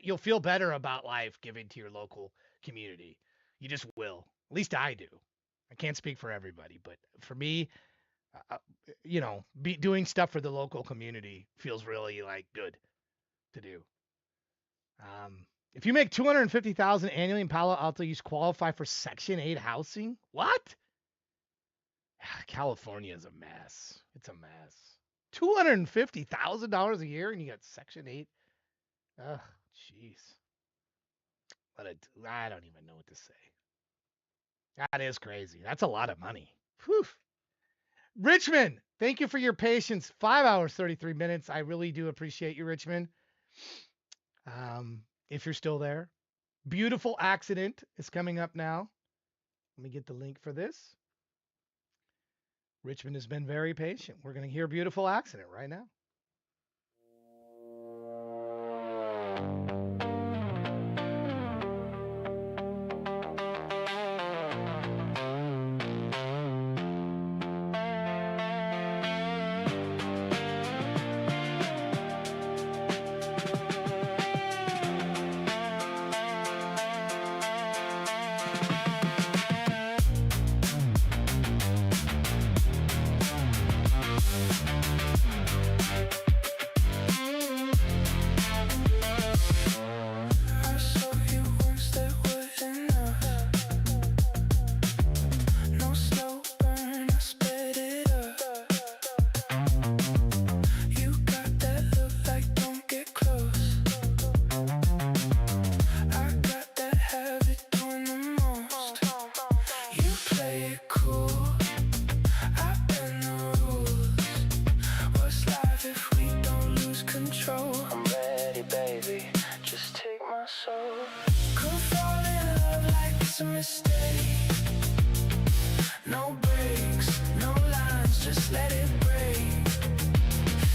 you'll feel better about life giving to your local community. You just will. At least I do. I can't speak for everybody, but for me, doing stuff for the local community feels really like good to do. If you make $250,000 annually in Palo Alto, you qualify for Section 8 housing. What? California is a mess. It's a mess. $250,000 a year and you got Section 8. Ugh, jeez. I don't even know what to say. That is crazy. That's a lot of money. Whew. Richmond, thank you for your patience. 5 hours, 33 minutes. I really do appreciate you, Richmond. If you're still there. Beautiful Accident is coming up now. Let me get the link for this. Richmond has been very patient. We're going to hear Beautiful Accident right now.
mistake. No breaks, no lines, just let it break.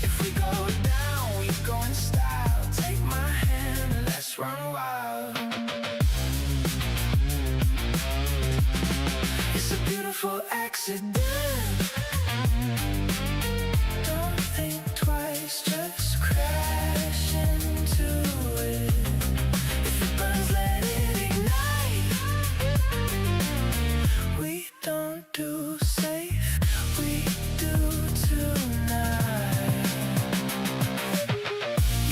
If we go down, we go in style. Take my hand and let's run wild. It's a beautiful accident. Don't think twice, just crash into it. If it burns, let it ignite. We don't do safe, we do tonight.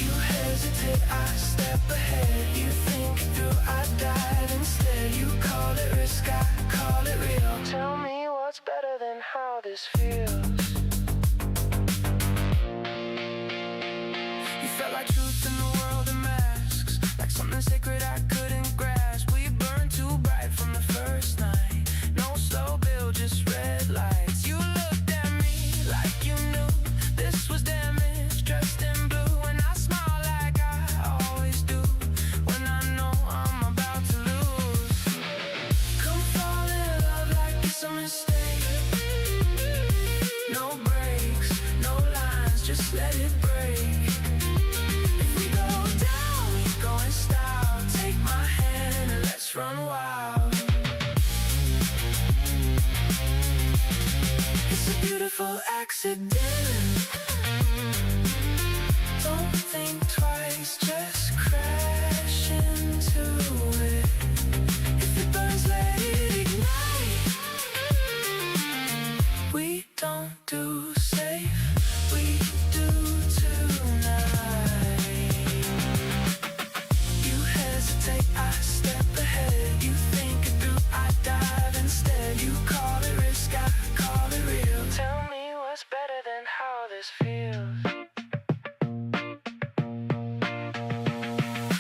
You hesitate, I step ahead. You think it through, I dive instead. You call it risk, I call it real. Tell me what's better than how this feels. You felt like truth in the world of masks, like something sacred I couldn't grasp. We burned too bright from the first night. No slow build, just red lights. You looked at me like you knew this was damage, dressed in blue. And I smile like I always do when I know I'm about to lose. Come fall in love like it's a mistake. No breaks, no lines, just let it break. If we go down, we go in style. Take my hand and let's run wild. It's a beautiful accident. Don't think twice, just crash into it. If it burns, let it ignite. We don't do safe, we do tonight. You hesitate, I step ahead. You think it through, I dive instead. You call it risk, I call it real. Tell me what's better than how this feels.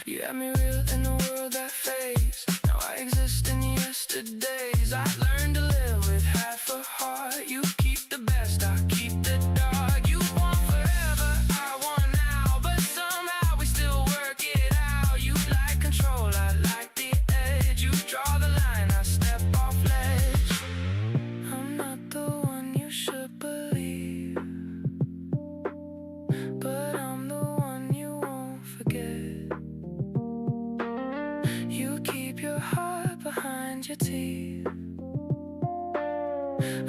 You had me real in a world that fades. Now I exist in yesterdays. I learned to live with half a heart. You keep the best, I keep the dark. You want forever, I want now. But somehow we still work it out. You like control, I like the edge. You draw the line, I step off ledge. I'm not the one you should believe, but I'm the one you won't forget. You keep your heart behind your teeth.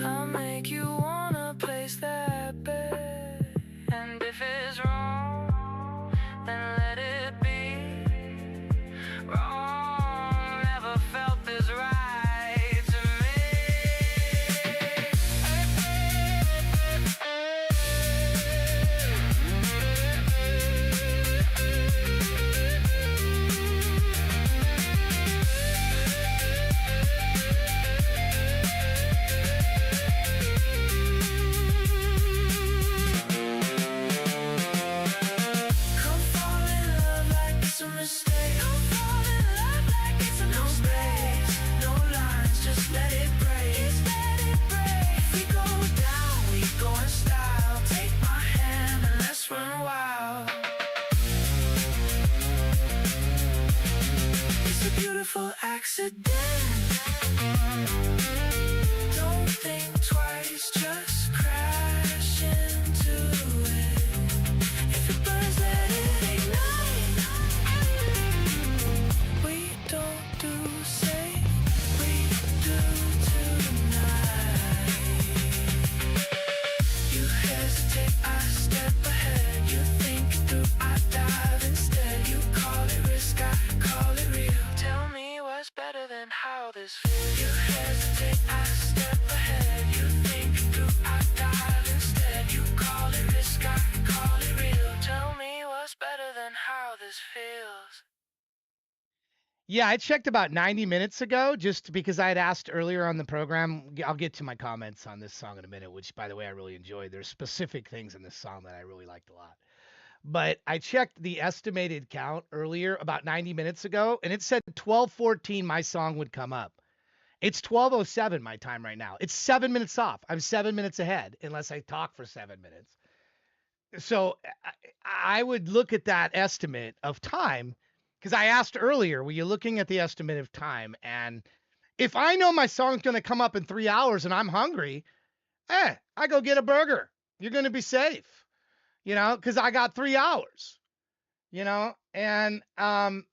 I'll make you wanna place that bet. And if it's wrong, then let it be. Wrong never felt this right to Come fall in love like it's a mistake. Come fall in love like it's a no space, no lines, just let it break. Just let it break. If we go down, we go in style. Take my hand and let's run wild. It's a beautiful accident. Don't think twice, just crash into it. If it burns, let it ignite. We don't do safe, we do tonight. You hesitate, I step ahead. You think it through, I dive instead. You call it risk, I call it real. Tell me what's better than how this feels. You hesitate, I step ahead. You think it through, I dive instead. You call it risk, I call it real. Tell me what's better than how this feels.
Yeah, I checked about 90 minutes ago just because I had asked earlier on the program. I'll get to my comments on this song in a minute, which, by the way, I really enjoyed. There's specific things in this song that I really liked a lot. But I checked the estimated count earlier about 90 minutes ago, and it said 12:14 my song would come up. It's 12:07 my time right now. It's 7 minutes off. I'm 7 minutes ahead unless I talk for 7 minutes. So I would look at that estimate of time because I asked earlier, were you looking at the estimate of time? And if I know my song's going to come up in 3 hours and I'm hungry, I go get a burger. You're going to be safe, because I got 3 hours, and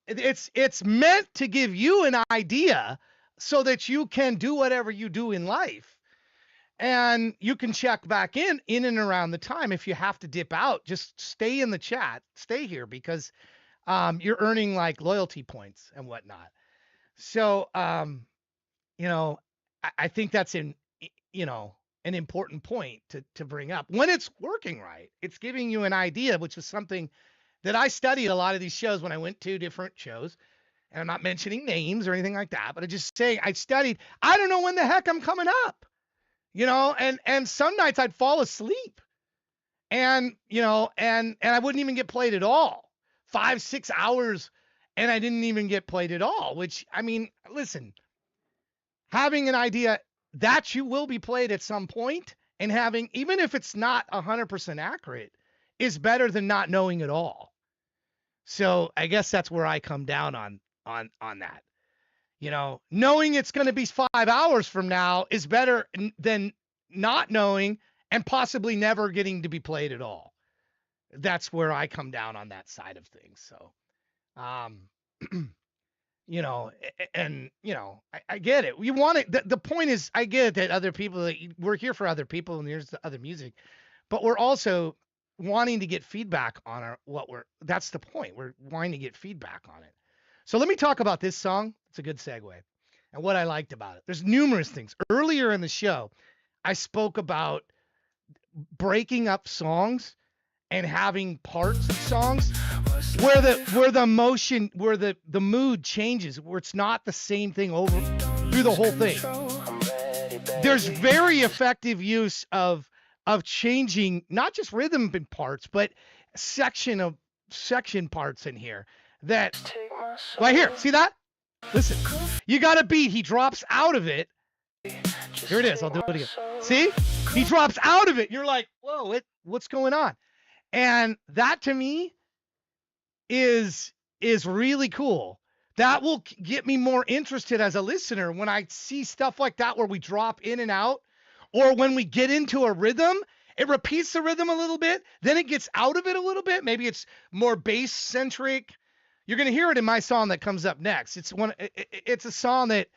it's meant to give you an idea so that you can do whatever you do in life. And you can check back in and around the time. If you have to dip out, just stay in the chat, stay here, because you're earning like loyalty points and whatnot. So, I think that's an important point to bring up. When it's working right, it's giving you an idea, which is something that I studied a lot of these shows when I went to different shows. And I'm not mentioning names or anything like that, but I'm just saying I studied. I don't know when the heck I'm coming up, and some nights I'd fall asleep, and I wouldn't even get played at all. 5-6 hours, and I didn't even get played at all. Which, I mean, listen, having an idea that you will be played at some point, and having, even if it's not 100% accurate, is better than not knowing at all. So I guess that's where I come down on that. Knowing it's going to be 5 hours from now is better than not knowing and possibly never getting to be played at all. That's where I come down on that side of things. So, I get it. You want it. The point is, I get that other people, we're here for other people, and there's the other music, but we're also wanting to get feedback on that's the point. We're wanting to get feedback on it. So let me talk about this song. It's a good segue. And what I liked about it. There's numerous things. Earlier in the show, I spoke about breaking up songs and having parts of songs where the emotion, where the mood changes, where it's not the same thing over through the whole thing. There's very effective use of changing not just rhythm in parts, but section parts in here. That right here, see that? Listen, you got a beat. He drops out of it. Here it is. I'll do it again. See? He drops out of it. You're like, whoa, what's going on? And that to me is really cool. That will get me more interested as a listener when I see stuff like that where we drop in and out, or when we get into a rhythm, it repeats the rhythm a little bit, then it gets out of it a little bit. Maybe it's more bass centric. You're going to hear it in my song that comes up next. It's a song that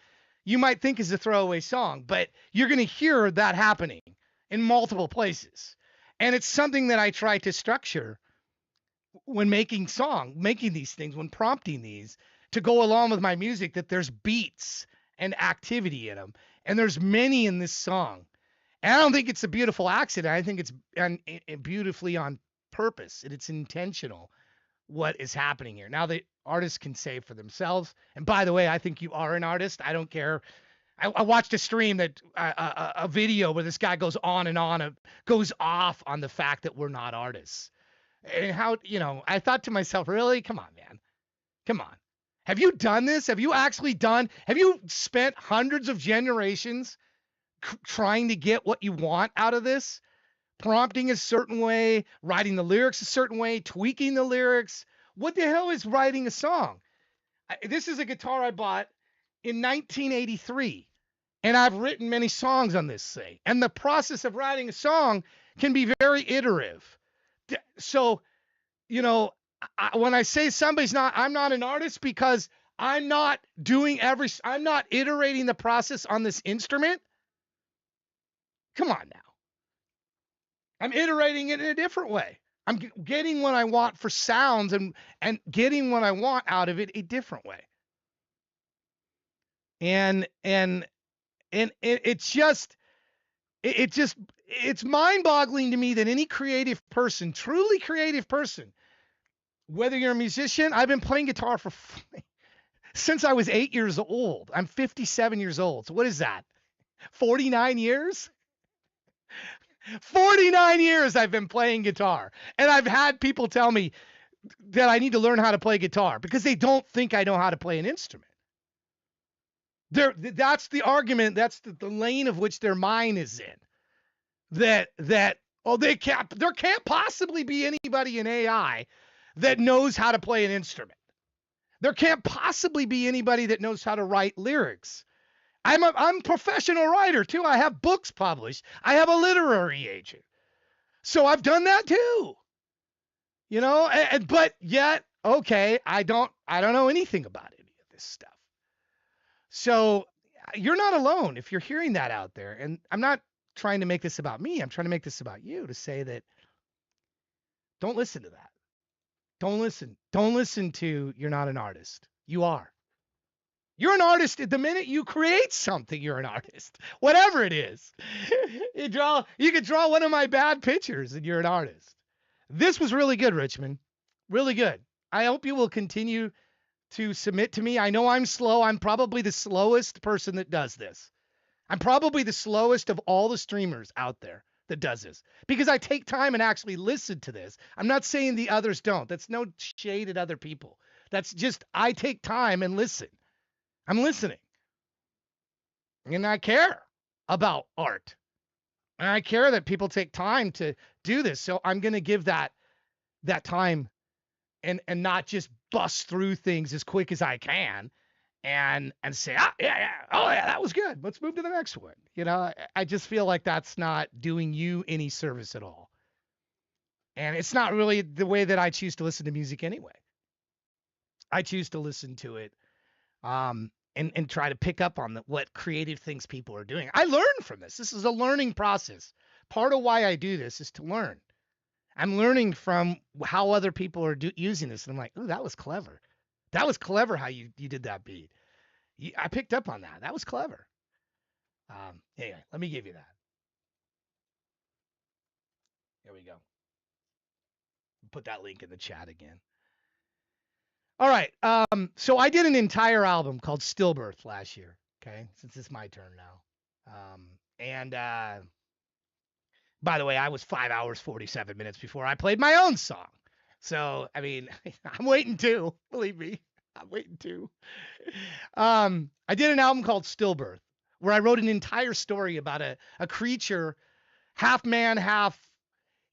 you might think is a throwaway song, but you're going to hear that happening in multiple places. And it's something that I try to structure when making these things, when prompting these to go along with my music, that there's beats and activity in them. And there's many in this song. And I don't think it's a beautiful accident. I think it's beautifully on purpose, and it's intentional what is happening here. Now the artists can say for themselves. And by the way, I think you are an artist. I don't care. I watched a stream that a video where this guy goes on and on, goes off on the fact that we're not artists. And how, I thought to myself, really? Come on, man. Come on. Have you done this? Have you spent hundreds of generations trying to get what you want out of this? Prompting a certain way, writing the lyrics a certain way, tweaking the lyrics. What the hell is writing a song? This is a guitar I bought in 1983, and I've written many songs on this thing. And the process of writing a song can be very iterative. So, when I say I'm not an artist, because I'm not iterating the process on this instrument. Come on now. I'm iterating it in a different way. I'm getting what I want for sounds and getting what I want out of it a different way. And it's mind-boggling to me that any creative person, truly creative person, whether you're a musician, I've been playing guitar since I was 8 years old. I'm 57 years old. So what is that? 49 years? 49 years I've been playing guitar. And I've had people tell me that I need to learn how to play guitar because they don't think I know how to play an instrument. That's the argument. That's the lane of which their mind is in. There can't possibly be anybody in AI that knows how to play an instrument. There can't possibly be anybody that knows how to write lyrics. I'm a professional writer too. I have books published. I have a literary agent. So I've done that too. You know, but yet, okay, I don't know anything about any of this stuff. So you're not alone if you're hearing that out there. And I'm not trying to make this about me. I'm trying to make this about you, to say that don't listen to that. Don't listen. Don't listen to you're not an artist. You are. You're an artist the minute you create something. You're an artist, whatever it is. You could draw one of my bad pictures and you're an artist. This was really good, Richmond. Really good. I hope you will continue to submit to me. I know I'm slow. I'm probably the slowest person that does this. I'm probably the slowest of all the streamers out there that does this, because I take time and actually listen to this. I'm not saying the others don't. That's no shade at other people. That's just, I take time and listen. I'm listening. And I care about art. And I care that people take time to do this. So I'm going to give that time and not just bust through things as quick as I can and say, yeah, that was good. Let's move to the next one. You know, I just feel like that's not doing you any service at all. And it's not really the way that I choose to listen to music anyway. I choose to listen to it and try to pick up on what creative things people are doing. I learn from this. This is a learning process. Part of why I do this is to learn. I'm learning from how other people are using this. And I'm like, ooh, that was clever. That was clever how you did that beat. I picked up on that. That was clever. Anyway, let me give you that. Here we go. Put that link in the chat again. All right. So I did an entire album called Stillbirth last year. Okay. Since it's my turn now. By the way, I was 5 hours, 47 minutes before I played my own song. So, I mean, I'm waiting too. Believe me, I'm waiting too. I did an album called Stillbirth, where I wrote an entire story about a creature, half man, half.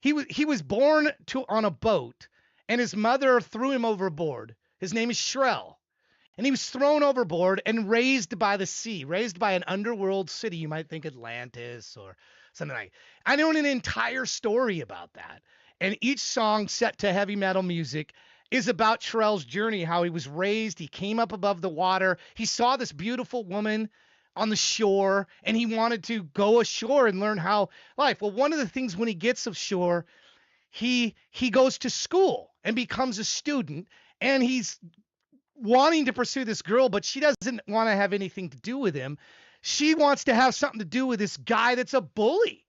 He was born on a boat, and his mother threw him overboard. His name is Shrell. And he was thrown overboard and raised by the sea, raised by an underworld city. You might think Atlantis or something like that. I know an entire story about that. And each song set to heavy metal music is about Shrell's journey, how he was raised. He came up above the water. He saw this beautiful woman on the shore, and he wanted to go ashore and learn how life. Well, one of the things when he gets ashore, he goes to school and becomes a student, and he's wanting to pursue this girl, but she doesn't want to have anything to do with him. She wants to have something to do with this guy that's a bully.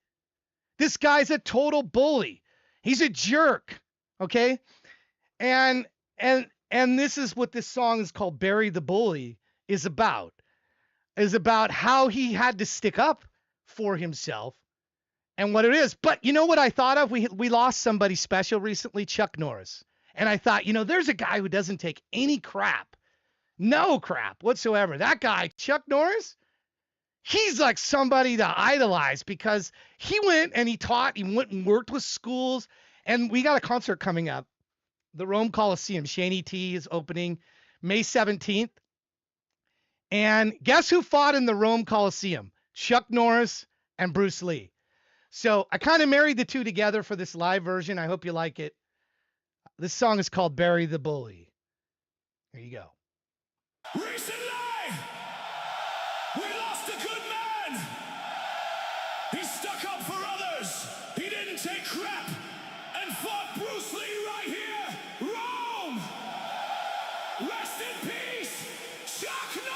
This guy's a total bully. He's a jerk. Okay. And this is what this song is called, Bury the Bully, is about how he had to stick up for himself and what it is. But you know what I thought of? We lost somebody special recently, Chuck Norris. And I thought, there's a guy who doesn't take any crap, no crap whatsoever. That guy, Chuck Norris, he's like somebody to idolize, because he went and he taught, he went and worked with schools. And we got a concert coming up, the Rome Coliseum. Shaney T is opening May 17th. And guess who fought in the Rome Coliseum? Chuck Norris and Bruce Lee. So I kind of married the two together for this live version. I hope you like it. This song is called Bury the Bully. Here you go.
Recently, we lost a good man. He stuck up for others. He didn't take crap and fought Bruce Lee right here. Rome! Rest in peace, Chuck Norris!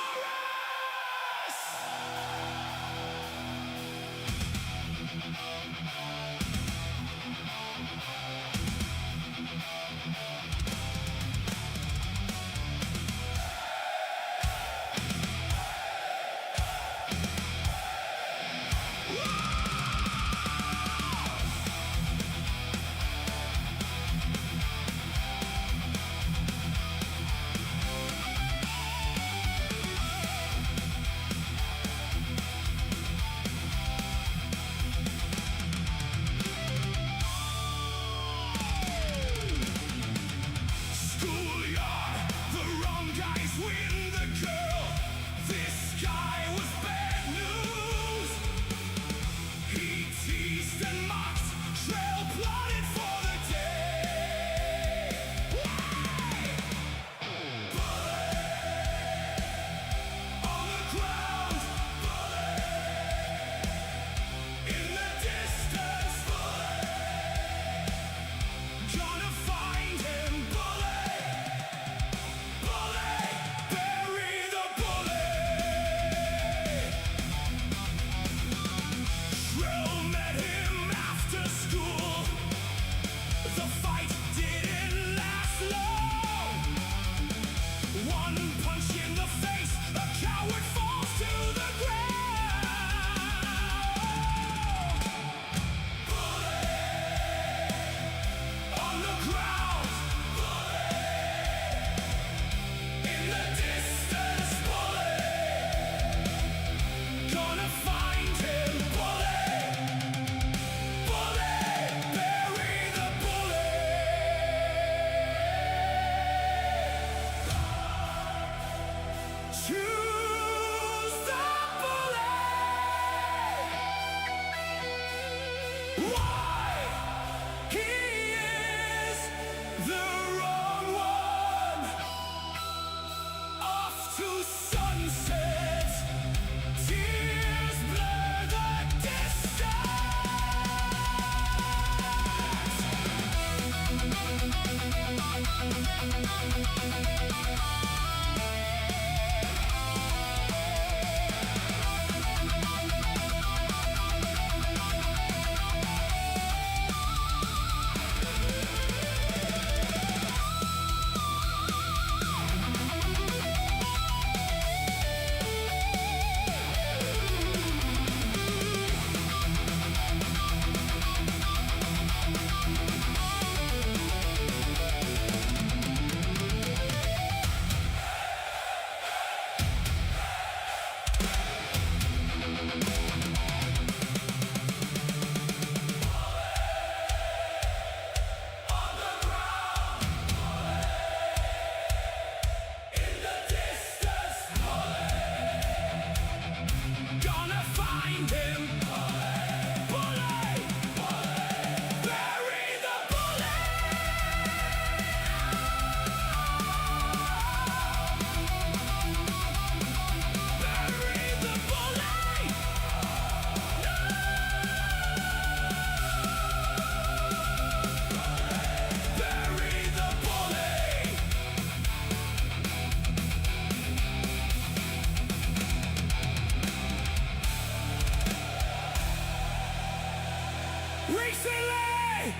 Recently,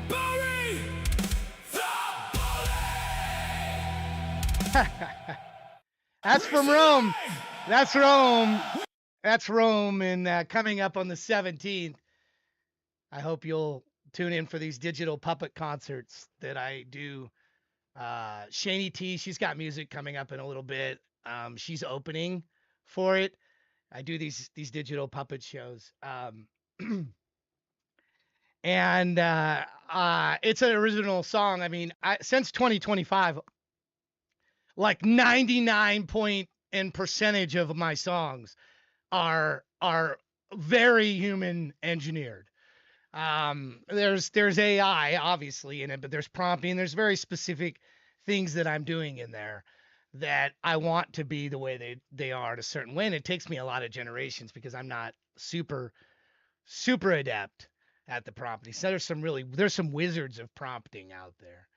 bury the
That's from Rome. That's Rome. That's Rome, and coming up on the 17th. I hope you'll tune in for these digital puppet concerts that I do. Shani T, she's got music coming up in a little bit. She's opening for it. I do these digital puppet shows. And it's an original song. I mean, since 2025, like 99 point and percentage of my songs are very human engineered. There's AI obviously in it, but there's prompting. There's very specific things that I'm doing in there that I want to be the way they are in a certain way. And it takes me a lot of generations because I'm not super adept at the prompting. So there's some wizards of prompting out there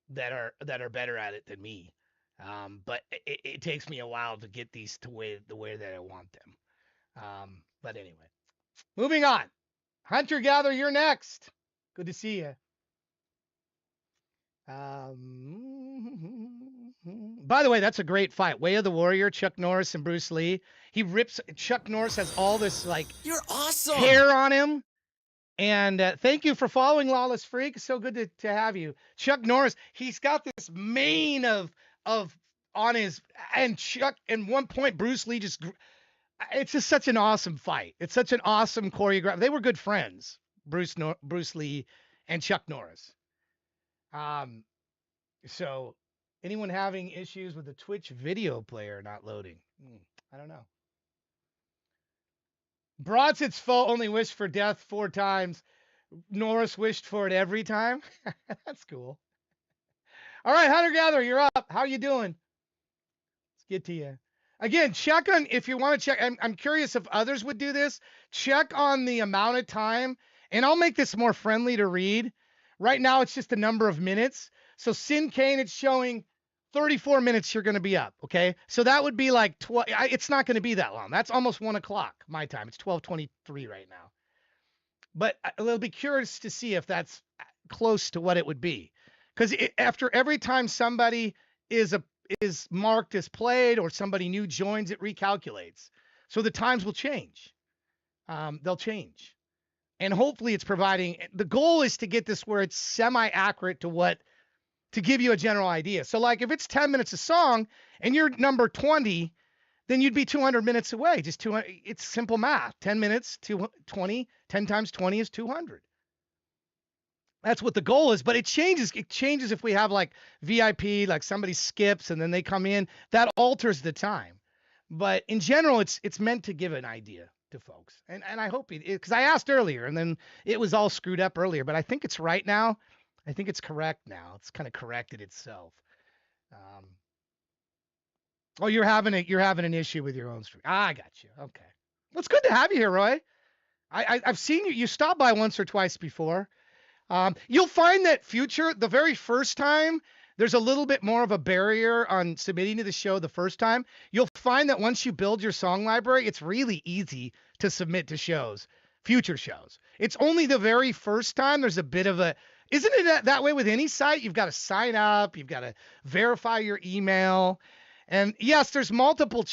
that are better at it than me. But it takes me a while to get these to the way that I want them. But anyway, moving on. Hunter Gather, you're next. Good to see you. By the way, that's a great fight. Way of the Warrior, Chuck Norris and Bruce Lee. Chuck Norris has all this like
You're awesome.
hair on him. And thank you for following Lawless Freak. So good to have you. Chuck Norris, he's got this mane of on his, and Chuck, and one point Bruce Lee it's just such an awesome fight. It's such an awesome choreograph. They were good friends, Bruce Lee and Chuck Norris. So anyone having issues with the Twitch video player not loading? I don't know. Broadsit's foe only wished for death 4 times. Norris wished for it every time. That's cool. All right, Hunter Gatherer, you're up. How you doing? Let's get to you. Again, check on, if you want to check, I'm curious if others would do this. Check on the amount of time, and I'll make this more friendly to read. Right now, it's just a number of minutes. So Sin Kane, it's showing 34 minutes you're going to be up, okay? So that would be like, it's not going to be that long. That's almost 1 o'clock my time. It's 12:23 right now. But I'll be curious to see if that's close to what it would be. Because after every time somebody is marked as played or somebody new joins, it recalculates. So the times will change. They'll change. And hopefully it's providing, the goal is to get this where it's semi-accurate to give you a general idea. So like if it's 10 minutes a song and you're number 20, then you'd be 200 minutes away. Just 200, it's simple math. 10 minutes to 20, 10 times 20 is 200. That's what the goal is, but it changes. It changes if we have like VIP, like somebody skips and then they come in. That alters the time. But in general, it's meant to give an idea to folks. And I hope because I asked earlier and then it was all screwed up earlier, but I think it's right now. I think it's correct now. It's kind of corrected itself. Oh, you're having an issue with your own stream. I got you. Okay. Well, it's good to have you here, Roy. I've seen you. You stopped by once or twice before. You'll find that the very first time, there's a little bit more of a barrier on submitting to the show the first time. You'll find that once you build your song library, it's really easy to submit to shows, future shows. It's only the very first time there's a bit of isn't it that way with any site? You've got to sign up. You've got to verify your email. And yes, there's multiple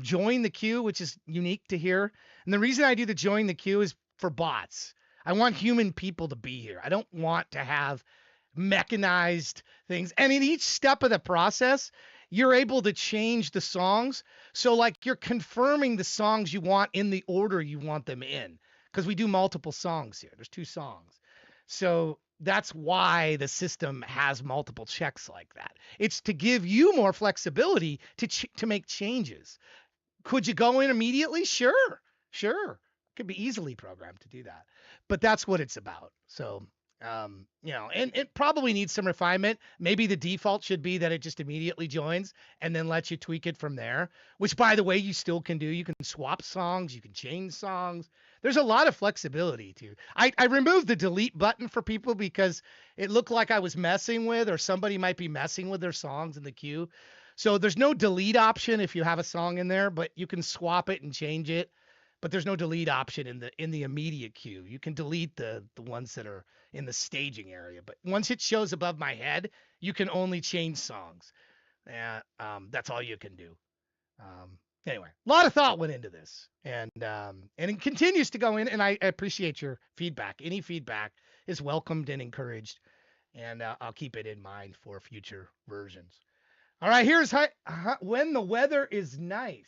join the queue, which is unique to here. And the reason I do the join the queue is for bots. I want human people to be here. I don't want to have mechanized things. And in each step of the process, you're able to change the songs. So like you're confirming the songs you want in the order you want them in, because we do multiple songs here. There's 2 songs. So that's why the system has multiple checks like that. It's to give you more flexibility to make changes. Could you go in immediately? Sure. Could be easily programmed to do that. But that's what it's about. So, and it probably needs some refinement. Maybe the default should be that it just immediately joins and then lets you tweak it from there, which, by the way, you still can do. You can swap songs. You can change songs. There's a lot of flexibility too. I removed the delete button for people because it looked like I was messing with, or somebody might be messing with their songs in the queue. So there's no delete option if you have a song in there, but you can swap it and change it. but there's no delete option in the immediate queue. You can delete the ones that are in the staging area, but once it shows above my head, you can only change songs. That's all you can do. Anyway, a lot of thought went into this, and it continues to go in. And I appreciate your feedback. Any feedback is welcomed and encouraged, and I'll keep it in mind for future versions. All right, here's When the Weather is Nice.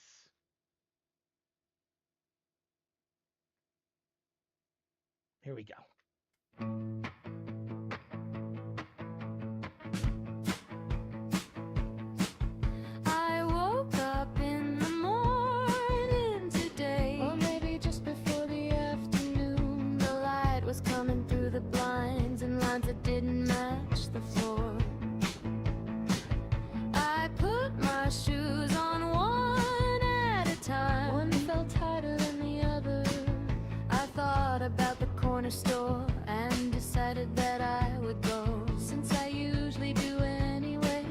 Here we go.
I woke up in the morning today, or maybe just before the afternoon. The light was coming through the blinds and lines that didn't match the floor. I put my shoes on one at a time. One felt tighter than the other. I thought about the corner store and decided that I would go, since I usually do anyway.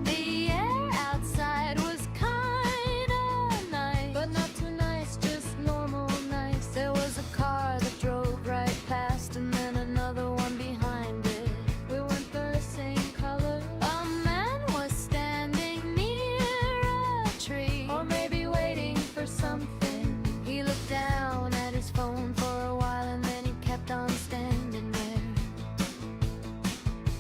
The air outside was kinda nice, but not too nice, just normal nice. There was a car that drove right past and then another one behind it. We weren't the same color. A man was standing near a tree, or maybe waiting for something. He looked down at his phone for a while and then he kept on standing there.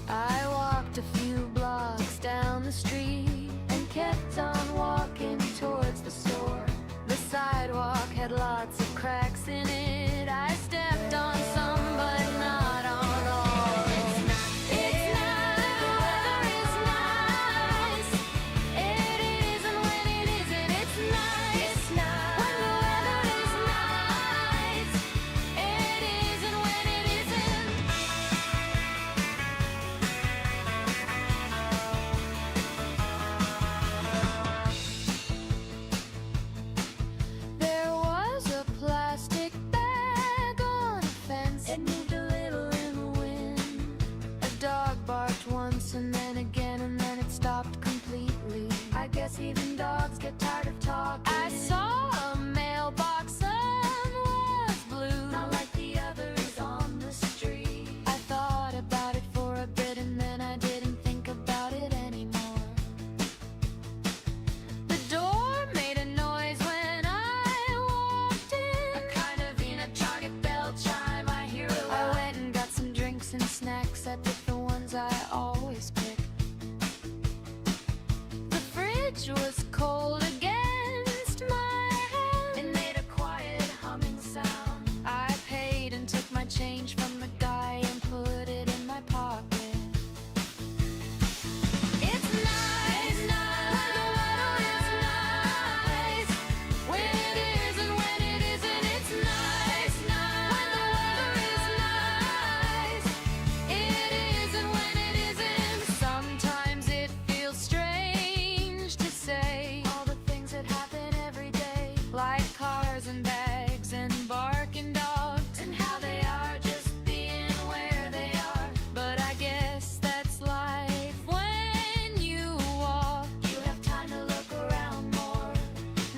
I walked a few blocks down the street and kept on walking towards the store. The sidewalk had lots of cracks in it. I stepped on some, but not on all. It's nice. The weather is nice. It isn't when it isn't. It's nice. When the weather is nice. It isn't when it isn't. There was a plastic bag on a fence. It moved a little in the wind. A dog barked once and then again, and then it stopped completely. I guess even dogs get tired of talking. I saw a mailbox and was blue, not like the others on the street. I thought about it for a bit and then I didn't think about it anymore. The door made a noise when I walked in, a kind of Vienna target bell chime. I hear a lot. I went and got some drinks and snacks. I picked the ones I always pick. The fridge was cold against my hand. It made a quiet humming sound. I paid and took my change from the guy and put it in my pocket. It's nice. When the weather is nice. When it is and when it isn't. It's nice. When the weather is nice. It is and when it isn't. Sometimes it feels strange to say all the things that happen every day, like cars and bags and barking dogs, and how they are just being where they are. But I guess that's life. When you walk, you have time to look around more,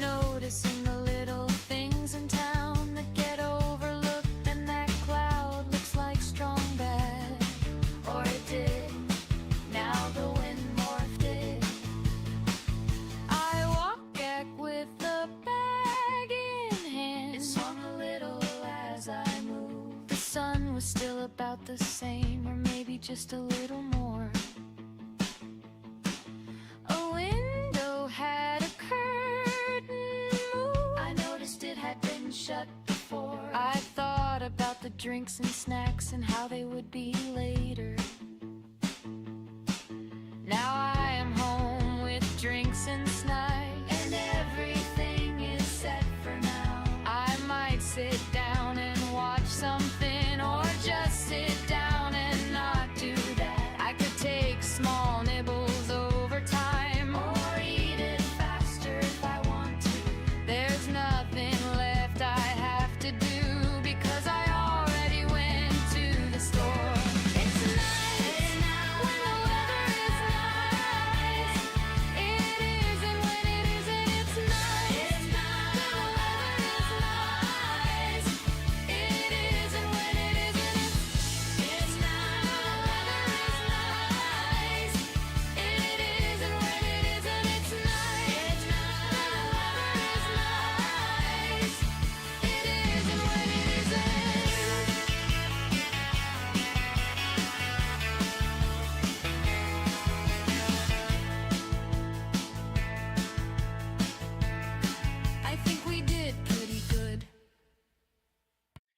noticing the little things in town that get overlooked. And that cloud looks like strong bad, or it did. Now the wind morphed it. I walked back with the bag in hand. It swung a little as I moved. The sun was still about the same, or maybe just a little more. A window had a curtain moved. I noticed it had been shut before. I thought about the drinks and snacks and how they would be later. Now I am home with drinks and snacks, and everything is set for now. I might sit down and watch something, or just sit down and not do that. I could take small nibbles over time, or eat it faster if I want to. There's nothing left I have to do, because I already went to the store. It's nice. When the weather is nice. It isn't when it isn't. It's nice.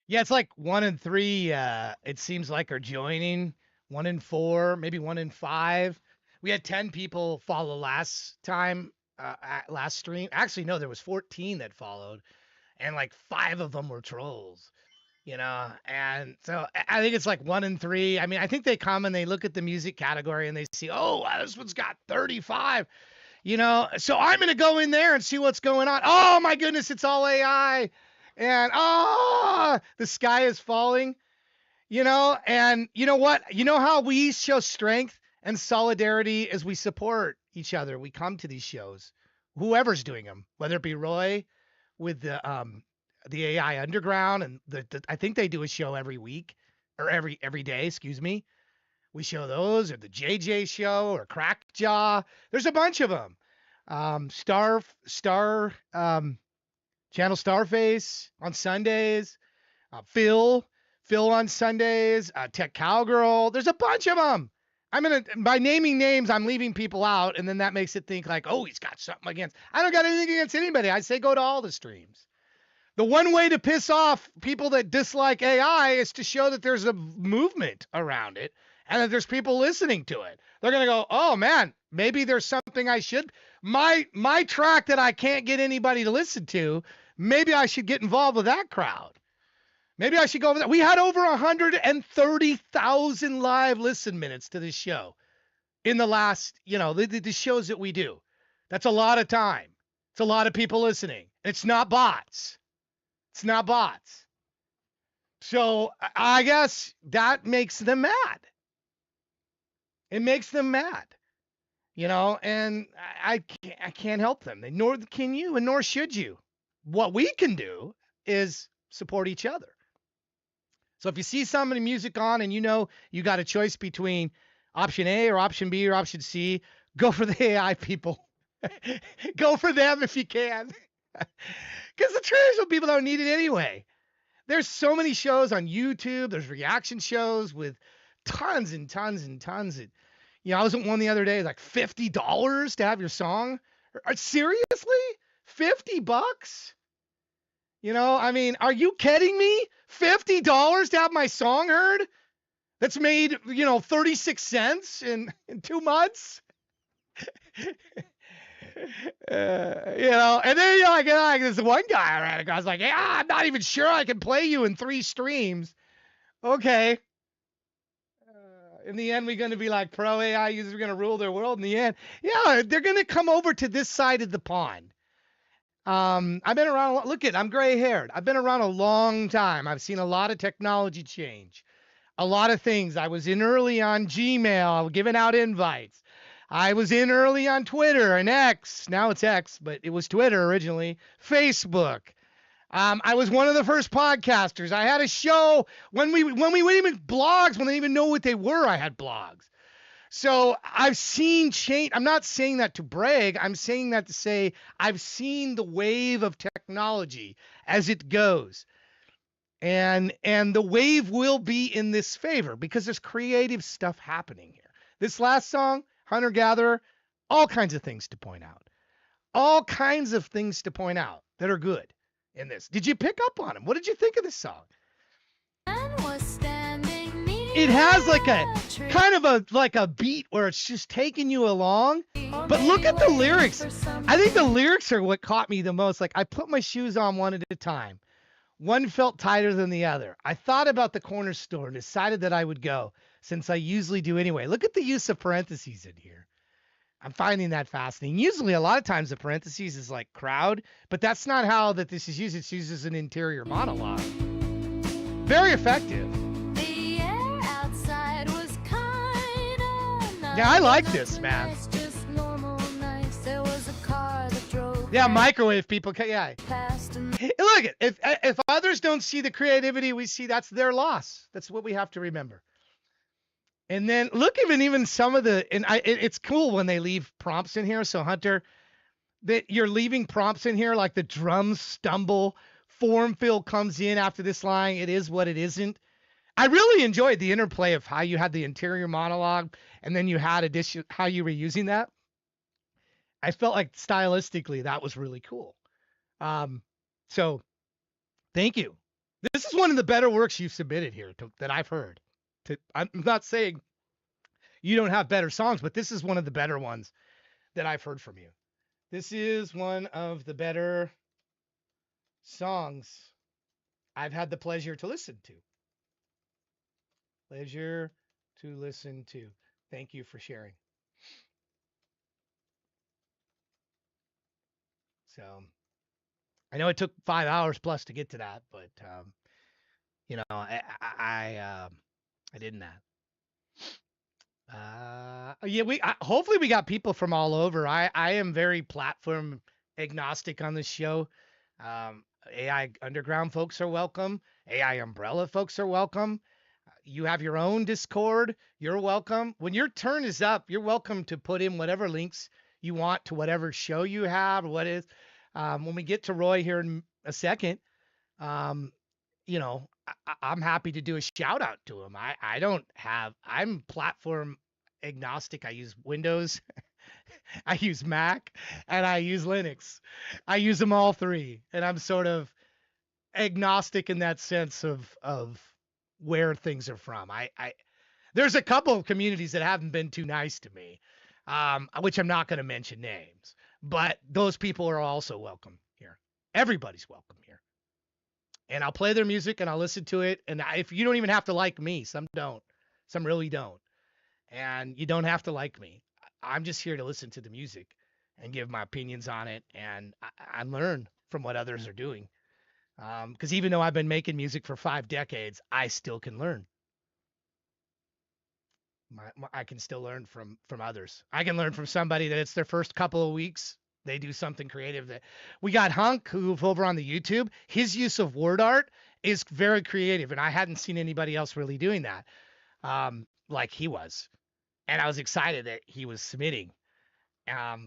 Yeah, it's like 1 in 3. It seems like are joining. 1 in 4, maybe 1 in 5. We had 10 people follow last time, last stream. Actually, no, there was 14 that followed, and like 5 of them were trolls. And so I think it's like 1 in 3. I mean, I think they come and they look at the music category and they see, oh, wow, this one's got 35. So I'm gonna go in there and see what's going on. Oh my goodness, it's all AI, and the sky is falling. And you know what? You know how we show strength and solidarity as we support each other. We come to these shows, whoever's doing them, whether it be Roy with the AI Underground, and I think they do a show every week or every day. Excuse me. We show those, or the JJ show, or Crackjaw. There's a bunch of them. Channel Starface on Sundays. Phil on Sundays. Tech Cowgirl. There's a bunch of them. By naming names, I'm leaving people out, and then that makes it think like, oh, he's got something against. I don't got anything against anybody. I say go to all the streams. The one way to piss off people that dislike AI is to show that there's a movement around it and that there's people listening to it. They're going to go, oh man, maybe there's something I should, my track that I can't get anybody to listen to, maybe I should get involved with that crowd. Maybe I should go over that. We had over 130,000 live listen minutes to this show in the last, the shows that we do. That's a lot of time. It's a lot of people listening. It's not bots. It's not bots. So I guess that makes them mad. It makes them mad, and I can't help them. Nor can you, and nor should you. What we can do is support each other. So if you see somebody music on and you got a choice between option A or option B or option C, go for the AI people. Go for them if you can. Because the traditional people don't need it anyway. There's so many shows on YouTube. There's reaction shows with tons and tons and tons. I was at one the other day, like $50 to have your song. Seriously? $50? Are you kidding me? $50 to have my song heard? That's made, 36 cents in 2 months? And then like this one guy I ran across, I was like, yeah, I'm not even sure I can play you in 3 streams. Okay. In the end, we're going to be like pro AI users are going to rule their world in the end. Yeah, they're going to come over to this side of the pond. I've been around. I'm gray haired. I've been around a long time. I've seen a lot of technology change, a lot of things. I was in early on Gmail, giving out invites. I was in early on Twitter and X. Now it's X, but it was Twitter originally. Facebook. I was one of the first podcasters. I had a show when we went even blogs, when they didn't even know what they were. I had blogs. So I've seen change. I'm not saying that to brag. I'm saying that to say I've seen the wave of technology as it goes. And the wave will be in this favor because there's creative stuff happening here. This last song, Hunter Gatherer, all kinds of things to point out. All kinds of things to point out that are good in this. Did you pick up on them? What did you think of this song? It has like a kind of a beat where it's just taking you along. But look at the lyrics. I think the lyrics are what caught me the most. Like, I put my shoes on one at a time. One felt tighter than the other. I thought about the corner store and decided that I would go, since I usually do anyway. Look at the use of parentheses in here. I'm finding that fascinating. Usually, a lot of times, the parentheses is like crowd, but that's not how that this is used. It's used as an interior monologue. Very effective. Yeah, I like this, man. Yeah, microwave people. Yeah. Look, if others don't see the creativity we see, that's their loss. That's what we have to remember. And then look, even some of it's cool when they leave prompts in here. So Hunter, that you're leaving prompts in here, like the drums stumble, form fill comes in after this line. It is what it isn't. I really enjoyed the interplay of how you had the interior monologue and then you had how you were using that. I felt like stylistically that was really cool. So thank you. This is one of the better works you've submitted here that I've heard. I'm not saying you don't have better songs, but this is one of the better ones that I've heard from you. This is one of the better songs I've had the pleasure to listen to. Pleasure to listen to. Thank you for sharing. So I know it took 5 hours plus to get to that, but you know, I did that. Yeah, hopefully we got people from all over. I am very platform agnostic on this show. AI Underground folks are welcome. AI Umbrella folks are welcome. You have your own Discord. You're welcome. When your turn is up, you're welcome to put in whatever links you want to whatever show you have or what is. When we get to Roy here in a second, you know, I'm happy to do a shout out to him. I'm platform agnostic. I use Windows, I use Mac, and I use Linux. I use them all three, and I'm sort of agnostic in that sense of where things are from. There's a couple of communities that haven't been too nice to me, which I'm not going to mention names, but those people are also welcome here. Everybody's welcome here. And I'll play their music and I'll listen to it. And if you don't even have to like me, some don't, some really don't. And you don't have to like me. I'm just here to listen to the music and give my opinions on it. And I learn from what others are doing. Because even though I've been making music for 5 decades, I still can learn. I can still learn from others. I can learn from somebody that it's their first couple of weeks. They do something creative. That we got Hunk, who's over on the YouTube. His use of word art is very creative, and I hadn't seen anybody else really doing that, like he was. And I was excited that he was submitting,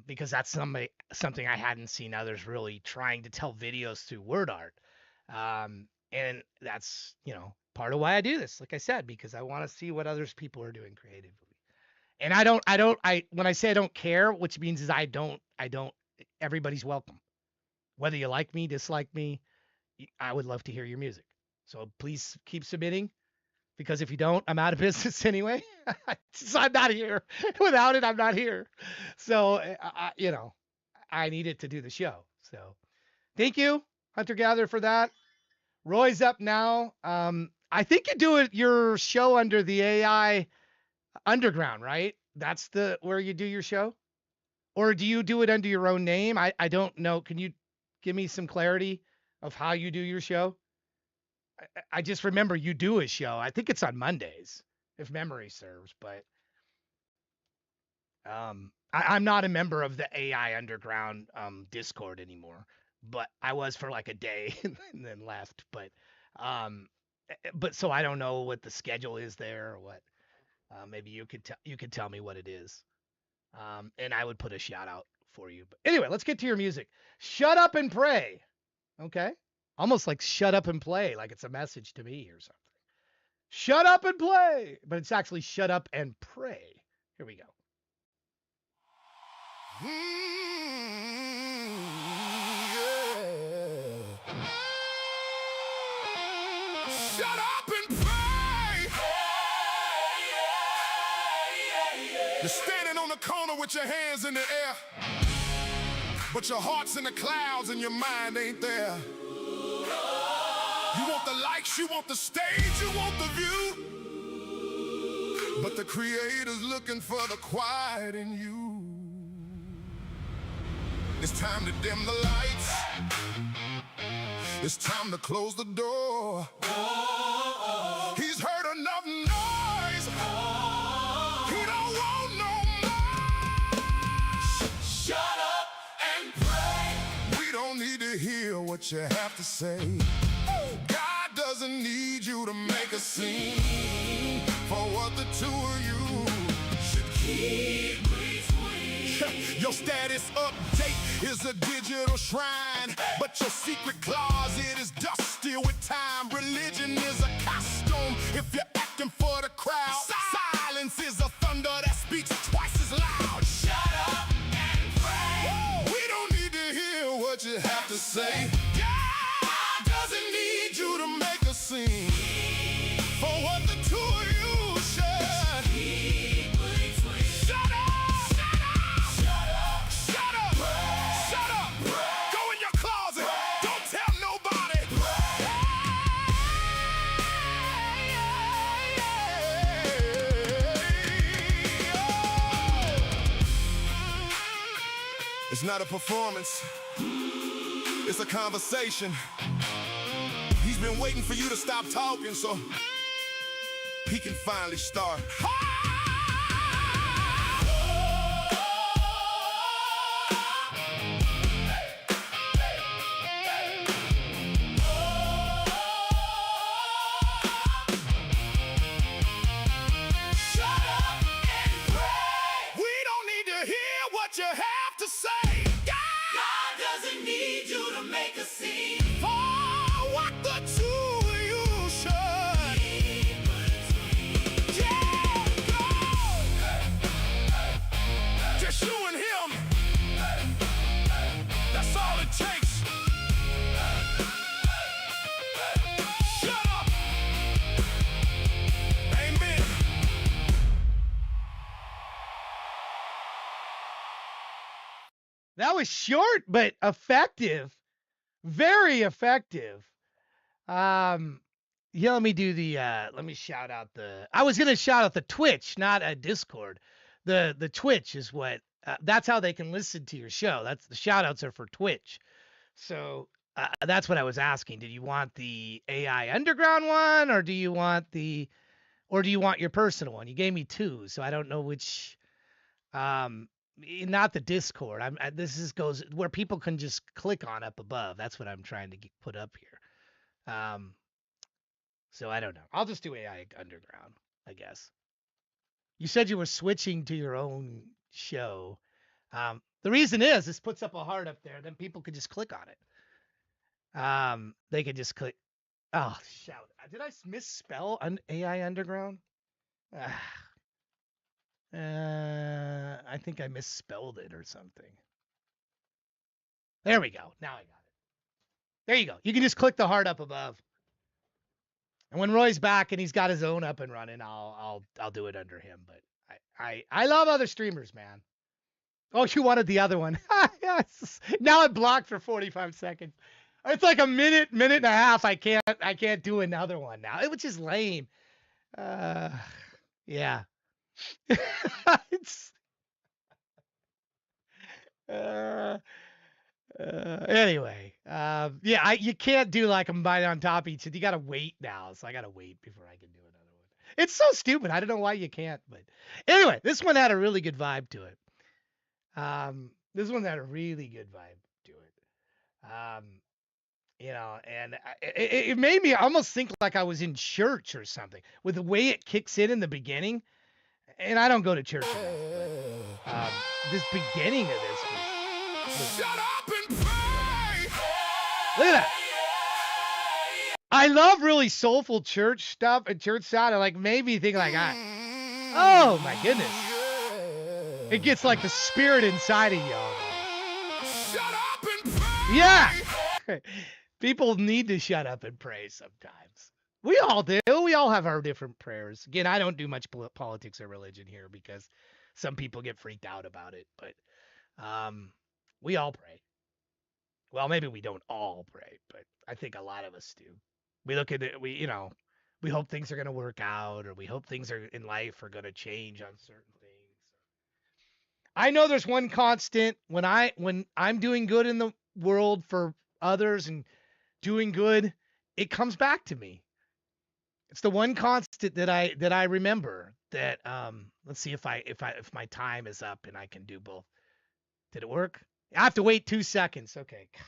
because that's something I hadn't seen others really trying to tell videos through word art. And that's, part of why I do this. Like I said, because I want to see what others people are doing creatively. And when I say I don't care, which means is I don't, everybody's welcome. Whether you like me, dislike me, I would love to hear your music. So please keep submitting, because if you don't, I'm out of business anyway. So I'm not here. Without it, I'm not here. So, I needed to do the show. So thank you, Hunter Gatherer, for that. Roy's up now. I think you do your show under the AI Underground, right? That's where you do your show? Or do you do it under your own name? I don't know. Can you give me some clarity of how you do your show? I just remember you do a show. I think it's on Mondays, if memory serves, but I'm not a member of the AI Underground Discord anymore, but I was for like a day and then left. But so I don't know what the schedule is there or what. Maybe you could tell me what it is. And I would put a shout out for you. But anyway, let's get to your music. Shut Up and Pray. Okay. Almost like shut up and play, like it's a message to me or something. Shut up and play. But it's actually shut up and pray. Here we go.
Shut up and pray. You're standing on the corner with your hands in the air, but your heart's in the clouds and your mind ain't there. You want the likes, you want the stage, you want the view, but the Creator's looking for the quiet in you. It's time to dim the lights. It's time to close the door. He's heard enough noise. He don't want no more. Shut up and pray. We don't need to hear what you have to say. God doesn't need you to make a scene for what the two of you should keep between. Your status update is a digital shrine, but your secret closet is dusty with time. Religion is a costume if you're acting for the crowd. Silence is a thunder that speaks twice as loud. Shut up and pray. We don't need to hear what you have to say. God doesn't need you to make a It's not a performance, it's a conversation. He's been waiting for you to stop talking so he can finally start. You have to say God doesn't need you to make a scene. For what the two of you should yeah, go. Just you and him. That's all it takes. Shut up. Amen.
That was short but effective. Very effective. Yeah, let me do the let me shout out the I was gonna shout out the Twitch, not a Discord. The Twitch is what that's how they can listen to your show. That's the shout outs are for Twitch. So that's what I was asking. Did you want the AI Underground one or do you want your personal one? You gave me two, so I don't know which not the Discord. This goes where people can just click on up above. That's what I'm trying to put up here. So I don't know. I'll just do AI Underground, I guess. You said you were switching to your own show. The reason is this puts up a heart up there. Then people could just click on it. They could just click. Oh, shout. Did I misspell AI Underground? I think I misspelled it or something. There we go. Now I got it. There you go. You can just click the heart up above. And when Roy's back and he's got his own up and running, I'll do it under him. But I love other streamers, man. Oh, you wanted the other one. Yes. Now I'm blocked for 45 seconds. It's like a minute and a half. I can't do another one now, which is lame. Yeah. It's anyway, yeah, you can't do like them right on top of each other. You gotta wait now, so I gotta wait before I can do another one. It's so stupid. I don't know why you can't, but anyway, this one had a really good vibe to it. This one had a really good vibe to it. And it made me almost think like I was in church or something with the way it kicks in the beginning. And I don't go to church enough, but this beginning of this was
Shut up and pray.
look at that. I love really soulful church stuff and church sound. And like made me think like, oh my goodness. It gets like the spirit inside of y'all.
Shut up and pray.
Yeah. People need to shut up and pray sometimes. We all do. We all have our different prayers. Again, I don't do much politics or religion here because some people get freaked out about it. But we all pray. Well, maybe we don't all pray, but I think a lot of us do. We look at it. We hope things are going to work out, or we hope things are in life are going to change on certain things. I know there's one constant when I'm doing good in the world for others and doing good, it comes back to me. It's the one constant that I remember that let's see if my time is up and I can do both. Did it work? I have to wait 2 seconds. Okay. God.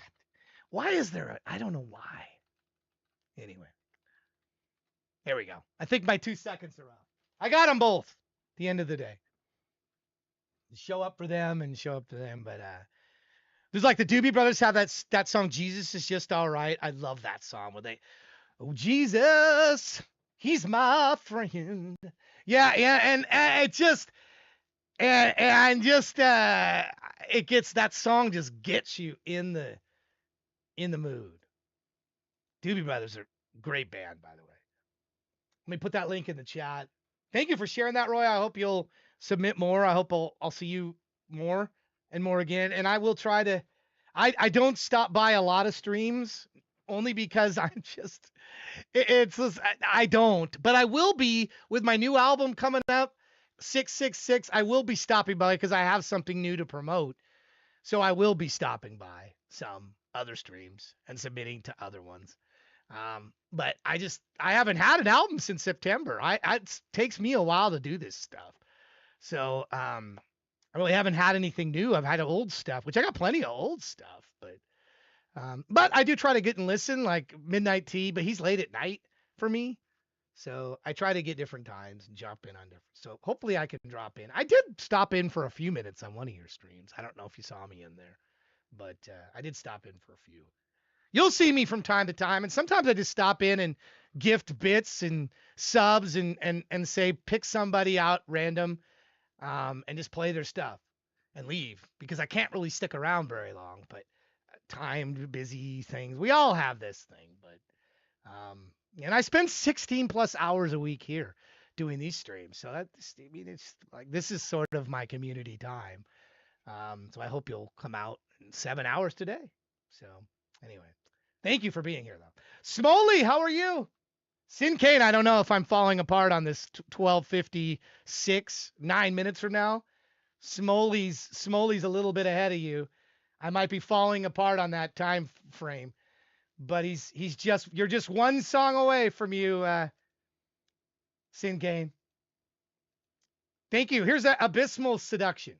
Why is there I don't know why. Anyway. There we go. I think my 2 seconds are up. I got them both at the end of the day. Show up for them and show up for them, but there's like the Doobie Brothers have that song Jesus is Just All Right. I love that song where they oh Jesus, he's my friend. Yeah, and it just and just it gets that song just gets you in the mood. Doobie Brothers are a great band, by the way. Let me put that link in the chat. Thank you for sharing that, Roy. I hope you'll submit more. I hope I'll see you more and more again. And I will try to I don't stop by a lot of streams only because I'm just it's just, I don't, but I will be with my new album coming up 666. I will be stopping by because I have something new to promote. So I will be stopping by some other streams and submitting to other ones. But I haven't had an album since September. It takes me a while to do this stuff. So I really haven't had anything new. I've had old stuff, which I got plenty of old stuff, but I do try to get and listen, like Midnight Tea, but he's late at night for me. So I try to get different times and jump in on different. So hopefully I can drop in. I did stop in for a few minutes on one of your streams. I don't know if you saw me in there, but I did stop in for a few. You'll see me from time to time, and sometimes I just stop in and gift bits and subs and say pick somebody out random, and just play their stuff and leave because I can't really stick around very long. But timed, busy things. We all have this thing, but and I spend 16 plus hours a week here doing these streams. So it's like this is sort of my community time. So I hope you'll come out in 7 hours today. So anyway, thank you for being here though. Smoley, how are you? Sin Kane, I don't know if I'm falling apart on this 12:56, 9 minutes from now. Smoley's a little bit ahead of you. I might be falling apart on that time frame. But you're just one song away from you, Sin Kane. Thank you. Here's that Abysmal Seduction.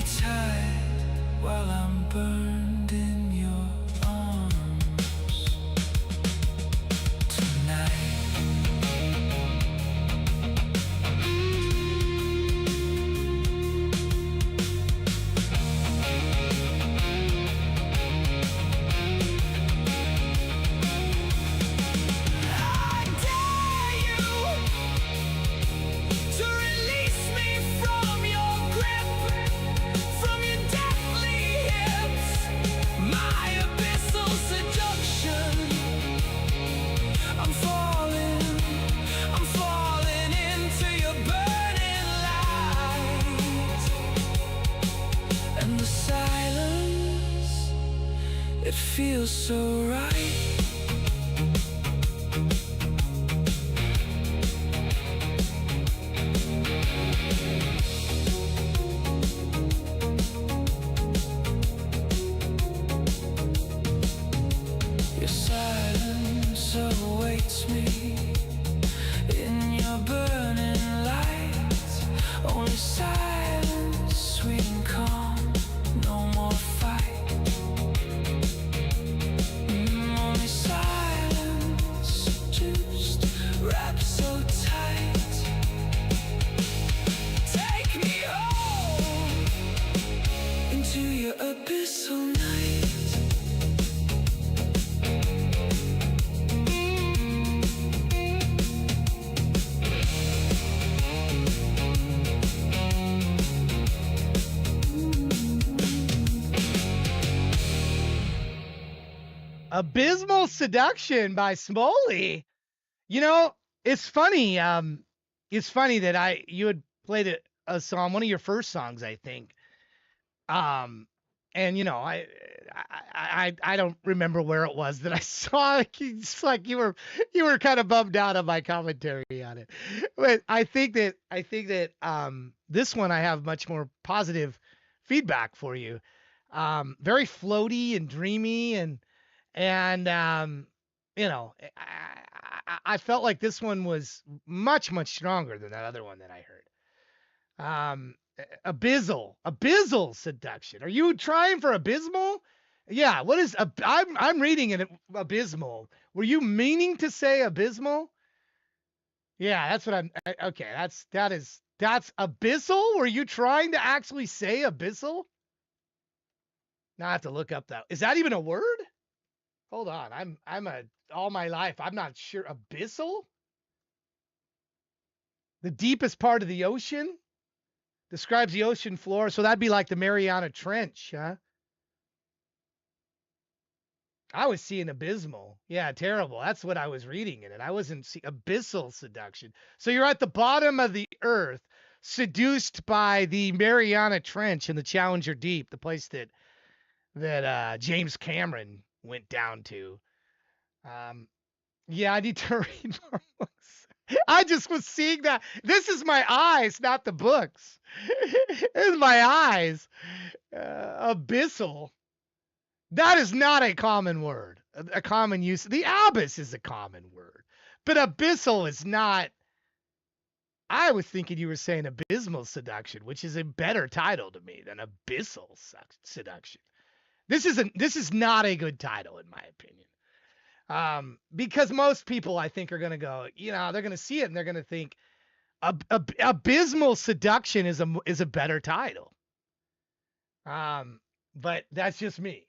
me tight while I'm burned in your arms tonight. I dare you to release me from your grip, from your deathly hips, my abyssal seduction. I'm falling into your burning light, and the silence, it feels so right. Your silence awaits me in your burning light. Only silence, sweet and calm, no more fight. Only silence, seduced, wrapped so tight. Take me home into your abyssal night.
Abysmal Seduction by Smoley. You know, it's funny. It's funny that you had played a song, one of your first songs, I think. And you know, I don't remember where it was that I saw it. It's like you were kind of bummed out on my commentary on it. But I think that this one I have much more positive feedback for you. Very floaty and dreamy and you know, I felt like this one was much stronger than that other one that I heard. Abyssal seduction. Are you trying for abysmal? Yeah. What is I'm reading it abysmal. Were you meaning to say abysmal? Yeah, that's what okay. That's abyssal. Were you trying to actually say abyssal? Now I have to look up that. Is that even a word? Hold on. All my life I'm not sure. Abyssal? The deepest part of the ocean? Describes the ocean floor, so that'd be like the Mariana Trench, huh? I was seeing abysmal. Yeah, terrible. That's what I was reading in it. I wasn't seeing abyssal seduction. So you're at the bottom of the earth, seduced by the Mariana Trench and the Challenger Deep, the place that James Cameron went down to. Yeah, I need to read more books. I just was seeing that. This is my eyes, not the books. This is my eyes. Abyssal. That is not a common word, a common use. The abyss is a common word, but abyssal is not. I was thinking you were saying abysmal seduction, which is a better title to me than abyssal seduction. This is not a good title in my opinion. Because most people I think are going to go, they're going to see it and they're going to think abysmal seduction is a better title. But that's just me.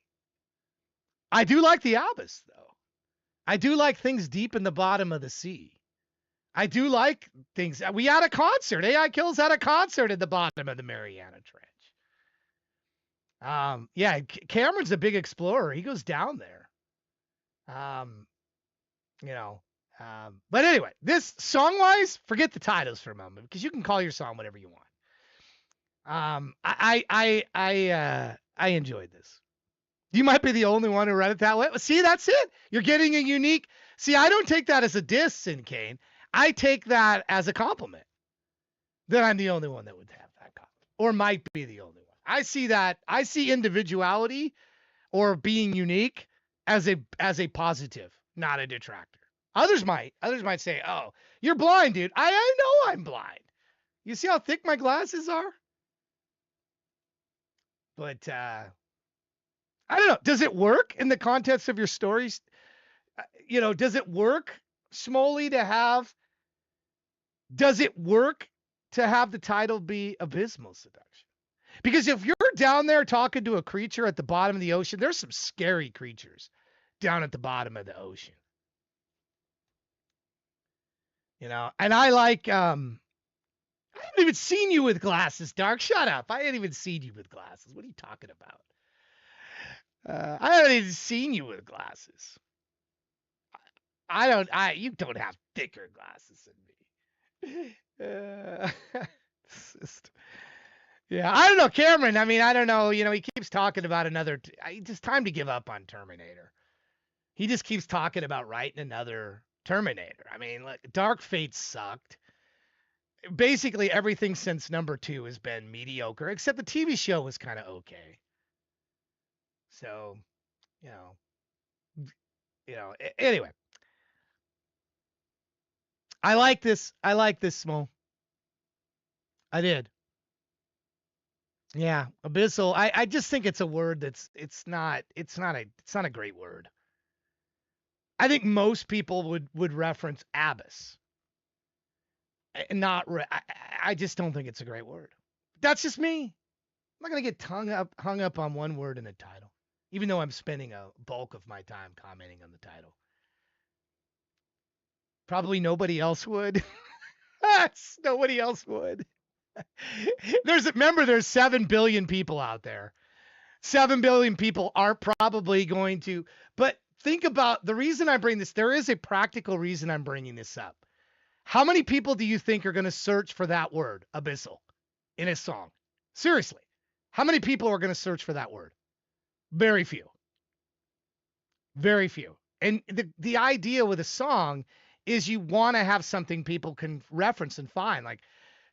I do like the abyss though. I do like things deep in the bottom of the sea. I do like things. We had a concert. AI Kills had a concert at the bottom of the Mariana Trench. Yeah, Cameron's a big explorer. He goes down there. But anyway, this song-wise, forget the titles for a moment because you can call your song whatever you want. I enjoyed this. You might be the only one who read it that way. See, that's it. You're getting a unique. See, I don't take that as a diss, Sin Kane. I take that as a compliment. That I'm the only one that would have that compliment, or might be the only one. I see that. I see individuality or being unique as a positive, not a detractor. Others might say, "Oh, you're blind, dude." I know I'm blind. You see how thick my glasses are? But I don't know. Does it work in the context of your stories? Does it work, Smoley, does it work to have the title be Abysmal Seduction? Because if you're down there talking to a creature at the bottom of the ocean, there's some scary creatures down at the bottom of the ocean. And I like, I haven't even seen you with glasses, Dark. Shut up. I ain't even seen you with glasses. What are you talking about? I haven't even seen you with glasses. You don't have thicker glasses than me. Yeah, I don't know, Cameron. I mean, I don't know. He keeps talking about it's time to give up on Terminator. He just keeps talking about writing another Terminator. I mean, look, Dark Fate sucked. Basically, everything since number 2 has been mediocre, except the TV show was kind of okay. So, anyway. I like this, Small. I did. Yeah, abyssal. I just think it's a word it's not a great word. I think most people would reference abyss. I just don't think it's a great word. That's just me. I'm not gonna get hung up on one word in a title, even though I'm spending a bulk of my time commenting on the title. Probably nobody else would. Nobody else would. There's 7 billion people out there. 7 billion people aren't probably going to. But think about the reason I bring this. There is a practical reason I'm bringing this up. How many people do you think are going to search for that word, abyssal, in a song? Seriously. How many people are going to search for that word? Very few. Very few. And the idea with a song is you want to have something people can reference and find. Like,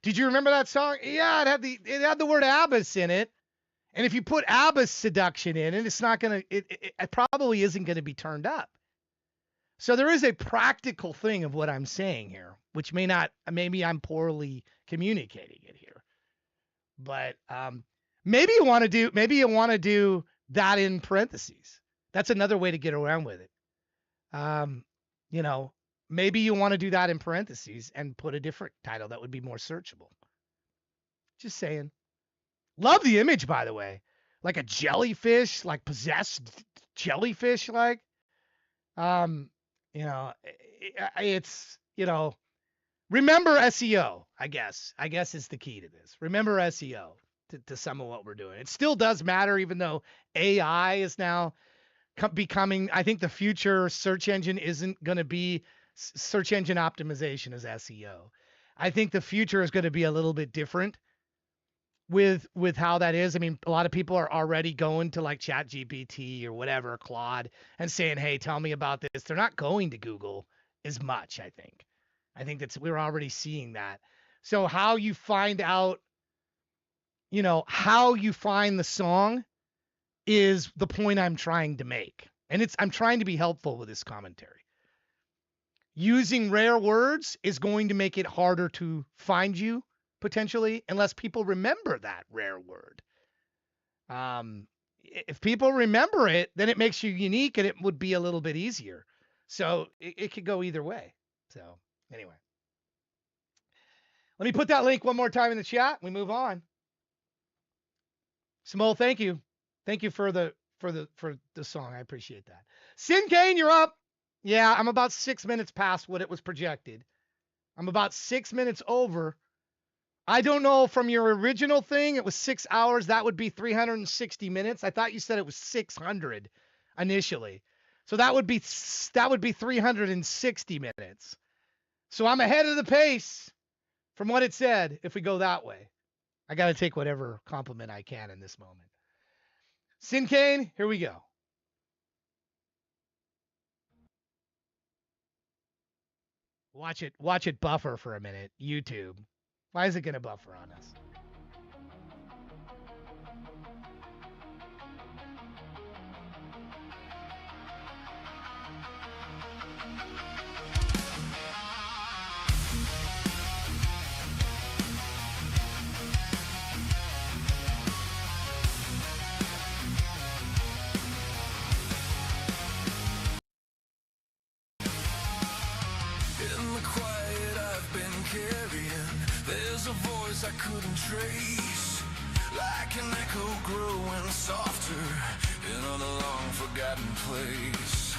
did you remember that song? Yeah, it had the word abyss in it. And if you put abyss seduction in it, it's not going to, it probably isn't going to be turned up. So there is a practical thing of what I'm saying here, which maybe I'm poorly communicating it here. But maybe you want to do that in parentheses. That's another way to get around with it. Maybe you want to do that in parentheses and put a different title that would be more searchable. Just saying. Love the image, by the way. Like a jellyfish, like possessed jellyfish, like. It's, remember SEO, I guess is the key to this. Remember SEO to some of what we're doing. It still does matter, even though AI is now becoming, I think the future search engine isn't going to be search engine optimization as SEO. I think the future is going to be a little bit different with how that is. I mean, a lot of people are already going to like ChatGPT or whatever, Claude, and saying, hey, tell me about this. They're not going to Google as much, I think. I think we're already seeing that. So how you find out, how you find the song is the point I'm trying to make. And I'm trying to be helpful with this commentary. Using rare words is going to make it harder to find you, potentially, unless people remember that rare word. If people remember it, then it makes you unique and it would be a little bit easier. So it could go either way. So anyway, let me put that link one more time in the chat. We move on. Simone, thank you. Thank you for the song. I appreciate that. Sin Kane, you're up. Yeah, I'm about 6 minutes past what it was projected. I'm about 6 minutes over. I don't know, from your original thing, it was 6 hours. That would be 360 minutes. I thought you said it was 600 initially. So that would be 360 minutes. So I'm ahead of the pace from what it said if we go that way. I got to take whatever compliment I can in this moment. Sin Kane, here we go. Watch it buffer for a minute. YouTube. Why is it going to buffer on us?
things I couldn't trace, like an echo growing softer in a long forgotten place.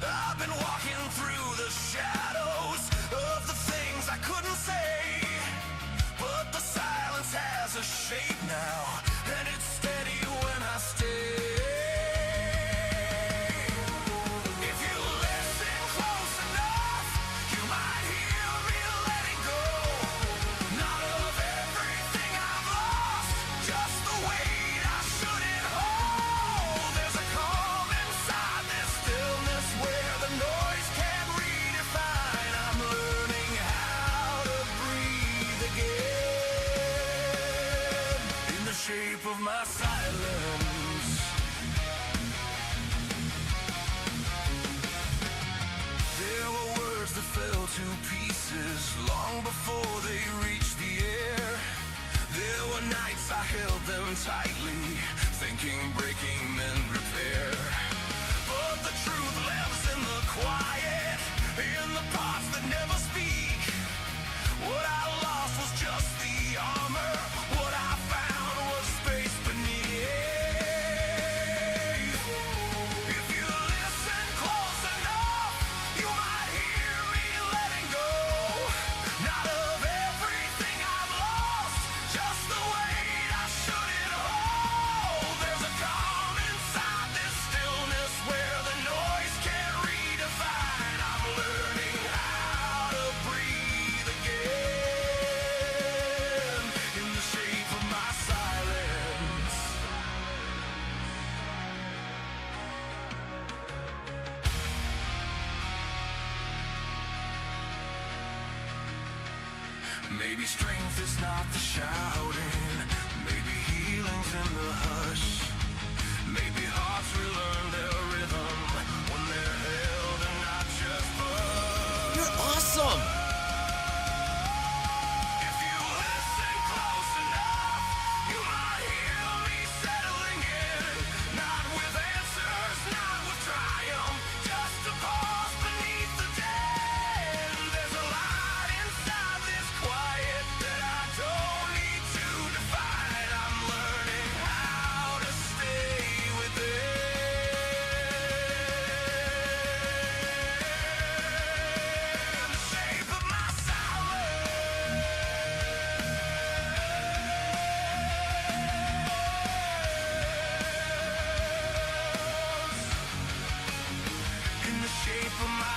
I've been walking through the shadows of the things I couldn't say, but the silence has a shape now, and it's steady when I stay. If you listen close enough, you might hear me letting go. Not of everything I've lost, just the weight I shouldn't hold. There's a calm inside this stillness where the noise can't redefine. I'm learning how to breathe again in the shape of my silence. There were words that fell to pieces long before they reached the air. There were nights I held them tightly, thinking breaking meant repair. But the truth lives in the quiet, in the parts that never speak. What I lost was just the armor, what I found was space beneath. If you listen close enough, you might hear me letting go. Not of everything I've lost, just the weight I shouldn't hold. There's a calm inside this stillness where the noise can't redefine. I'm learning how to breathe again in the shape of my silence. Maybe strength is not the shouting, maybe healing's in the hush. Maybe hearts relearn their rhythm when they're held and not just pushed.
You're awesome.
If you listen close enough, you might hear me settling in. Not with answers, not with triumph, just a pause beneath the den. There's a light inside this quiet that I don't need to define. I'm learning how to stay within the shape of my silence. In the shape of my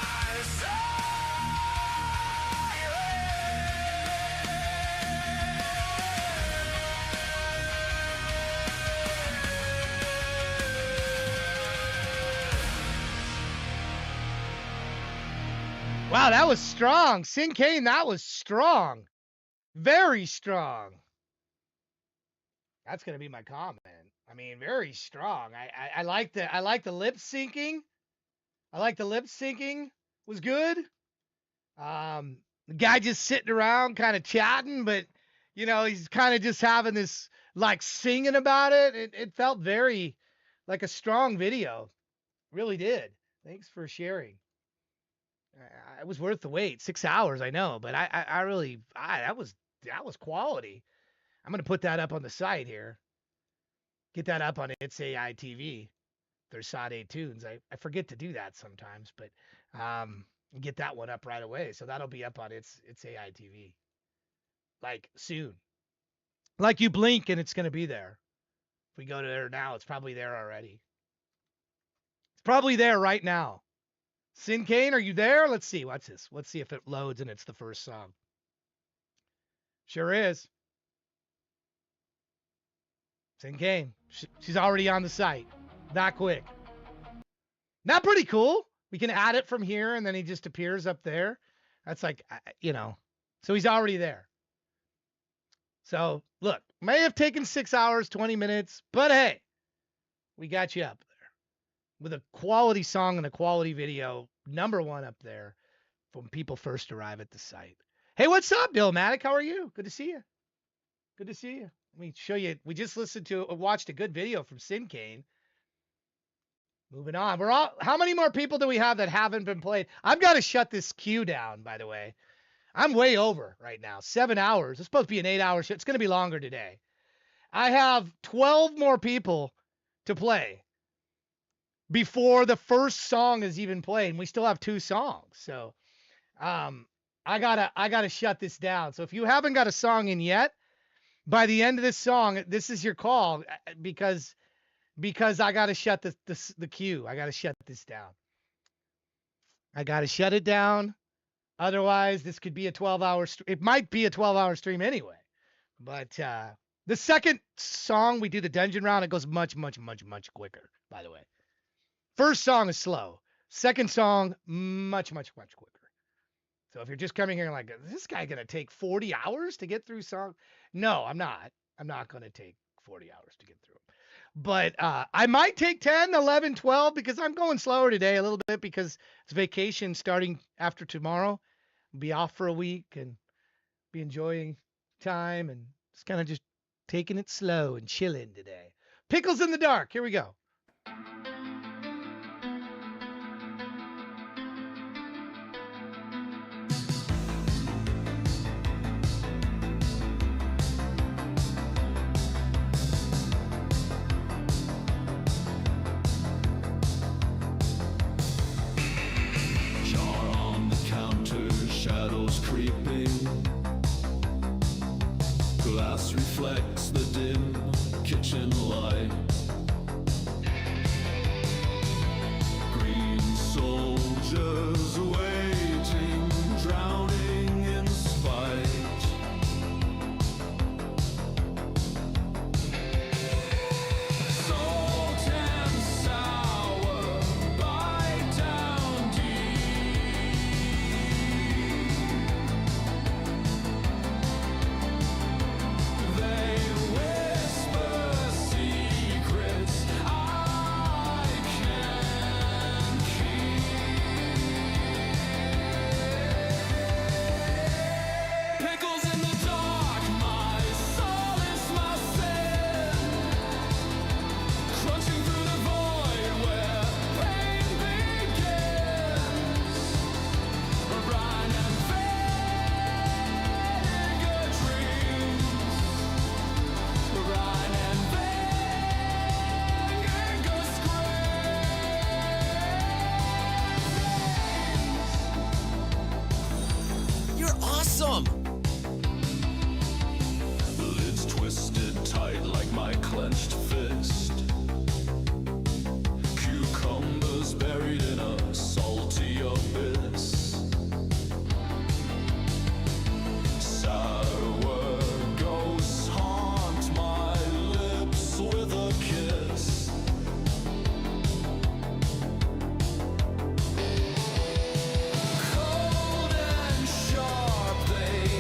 Wow, that was strong. Sin Kane, that was strong. Very strong. That's gonna be my comment. I mean, very strong. I like the lip syncing. I like the lip syncing. Was good. The guy just sitting around kind of chatting, but he's kind of just having this like singing about it. It felt very like a strong video. Really did. Thanks for sharing. It was worth the wait. 6 hours, I know, but I really that was quality. I'm gonna put that up on the site here. Get that up on It's AI TV. There's Sade Tunes. I forget to do that sometimes, but get that one up right away. So that'll be up on It's AI TV. Like soon. Like you blink and it's gonna be there. If we go to there now, it's probably there already. It's probably there right now. Sin Kane, are you there? Let's see. What's this? Let's see if it loads and it's the first song. Sure is. Sin Kane. She's already on the site. That quick. Not pretty cool. We can add it from here and then he just appears up there. That's like, so he's already there. So look, may have taken 6 hours, 20 minutes, but hey, we got you up there with a quality song and a quality video. #1 up there when people first arrive at the site. Hey, what's up, Bill Maddock? How are you? Good to see you. Good to see you. Let me show you. We just watched a good video from Sin Kane. Moving on. How many more people do we have that haven't been played? I've got to shut this queue down, by the way. I'm way over right now. 7 hours. It's supposed to be an 8-hour show. It's going to be longer today. I have 12 more people to play before the first song is even played, and we still have 2 songs. So, I gotta shut this down. So if you haven't got a song in yet, by the end of this song, this is your call, because I gotta shut the queue. I gotta shut this down. I gotta shut it down. Otherwise, this could be a 12-hour. It might be a 12-hour stream anyway. But the second song we do the dungeon round, it goes much quicker. By the way, first song is slow. Second song, much quicker. So if you're just coming here like, is this guy going to take 40 hours to get through song? No, I'm not. I'm not going to take 40 hours to get through them. But I might take 10, 11, 12 because I'm going slower today a little bit because it's vacation starting after tomorrow. I'll be off for a week and be enjoying time and just taking it slow and chilling today. Pickles in the Dark. Here we go.
Shadows creeping, glass reflects the dim kitchen light. Green soldiers waiting, drowning in spite. Salt and sour bite down deep. They whisper secrets I can't keep. Pickles in the dark, my solace, my sin. Crunching through the void where pain begins. Brine and vinegar dreams. Brine and vinegar screams.
You're awesome!
Lids twisted tight like my clenched fist. Cucumbers buried in a salty abyss. Sour ghosts haunt my lips with a kiss. Cold and sharp, they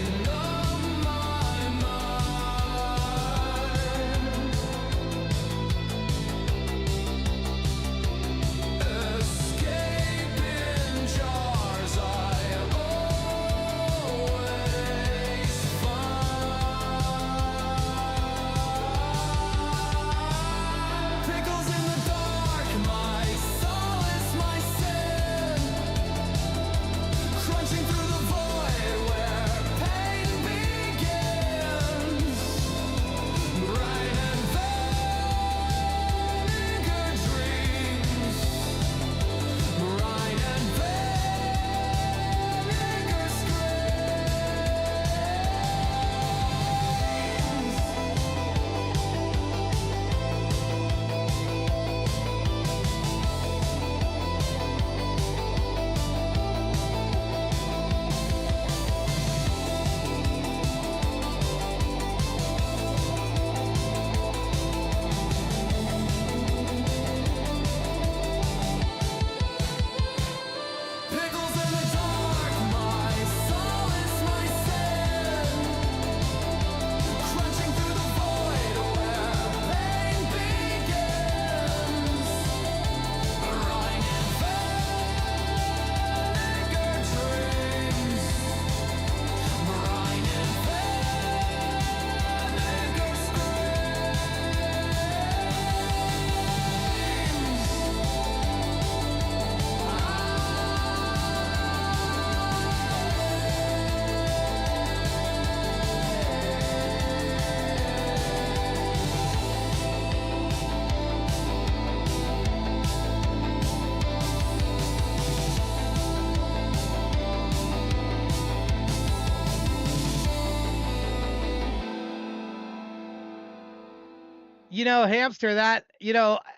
Hamster,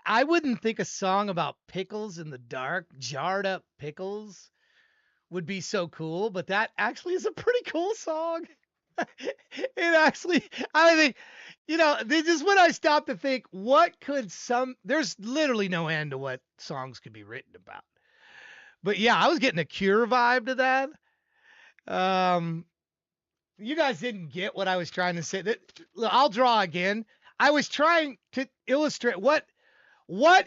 I wouldn't think a song about pickles in the dark, jarred up pickles, would be so cool, but that actually is a pretty cool song. It actually, I think, this is when I stopped to think, there's literally no end to what songs could be written about. But yeah, I was getting a Cure vibe to that. You guys didn't get what I was trying to say. I'll draw again. I was trying to illustrate what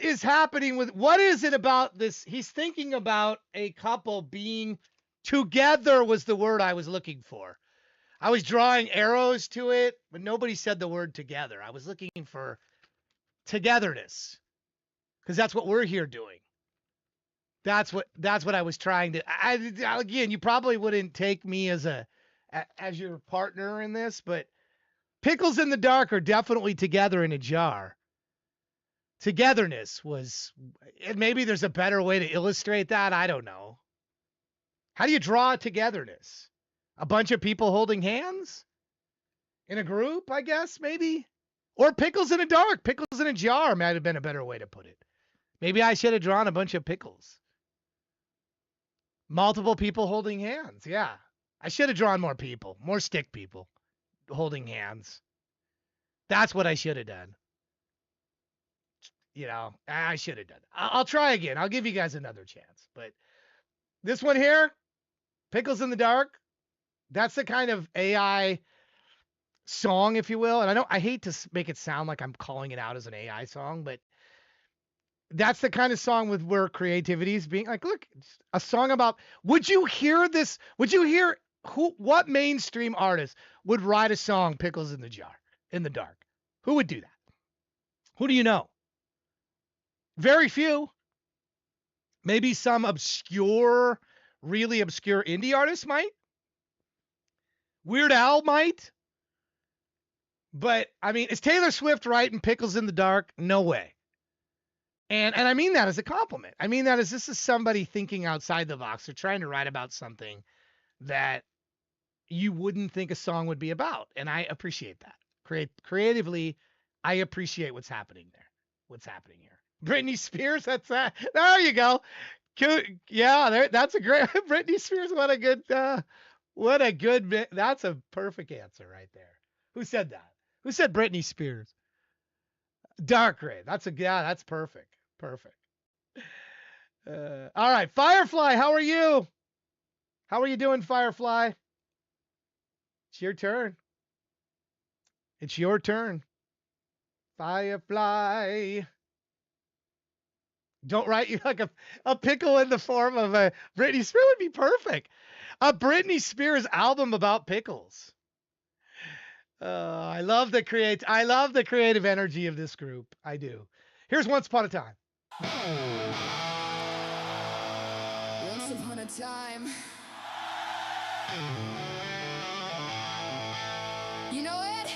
is happening what is it about this? He's thinking about a couple being together was the word I was looking for. I was drawing arrows to it, but nobody said the word together. I was looking for togetherness because that's what we're here doing. That's what I was trying to. Again, you probably wouldn't take me as your partner in this, but pickles in the dark are definitely together in a jar. Togetherness was, and maybe there's a better way to illustrate that. I don't know. How do you draw togetherness? A bunch of people holding hands in a group, I guess, maybe. Or pickles in a dark, pickles in a jar might have been a better way to put it. Maybe I should have drawn a bunch of pickles. Multiple people holding hands. Yeah. I should have drawn more people, more stick people holding hands. That's what I should have done. I should have done. I'll try again. I'll give you guys another chance. But this one here, Pickles in the Dark, that's the kind of AI song, if you will. And I hate to make it sound like I'm calling it out as an AI song, but that's the kind of song where creativity is being like, look, a song about, would you hear this? Would you hear what mainstream artist would write a song, Pickles in the Dark? Who would do that? Who do you know? Very few. Maybe some really obscure indie artist might. Weird Al might. But, is Taylor Swift writing Pickles in the Dark? No way. And I mean that as a compliment. I mean that as this is somebody thinking outside the box. They're trying to write about something that you wouldn't think a song would be about. And I appreciate that. Creatively, I appreciate what's happening there. What's happening here. Britney Spears, that's that. There you go. Yeah, that's a great Britney Spears. What a good, that's a perfect answer right there. Who said that? Who said Britney Spears? Dark gray. That's perfect. Perfect. All right, Firefly, how are you? How are you doing, Firefly? It's your turn. It's your turn. Firefly. Don't write you like a pickle in the form of a Britney Spears would be perfect. A Britney Spears album about pickles. I love the creative energy of this group. I do. Here's Once Upon a Time.
Once upon a time. You know it?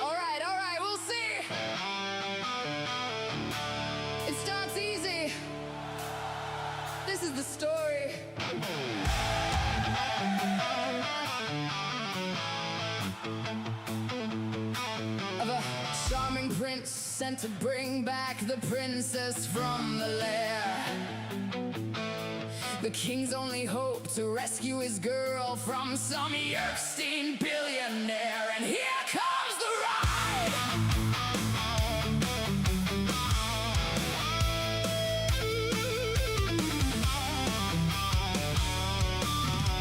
All right, we'll see. It starts easy. This is the story. Of a charming prince sent to bring back the princess from the lair. The king's only hope to rescue his girl from some Yerkstein billionaire. And here comes the ride!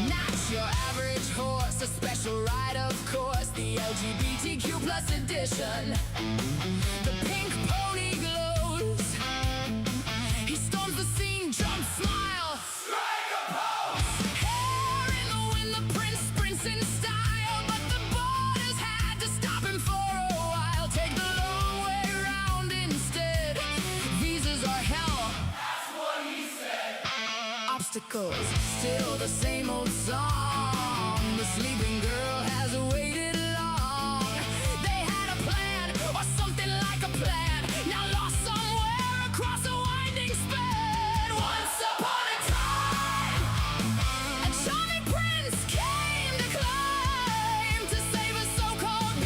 Not your average horse, a special ride, of course. The LGBTQ plus edition. The pink pony glows. He storms the scene, jump, smile. Strike a pose! Hair in the wind, the prince sprints in style. But the boarders had to stop him for a while. Take the long way round instead. Visas are hell. That's what he said. Obstacles, still the same old song. The sleeping girl has waited long. They had a plan, or something like a plan. Now lost somewhere across a winding span. Once upon a time, a charming prince came to claim to save a so-called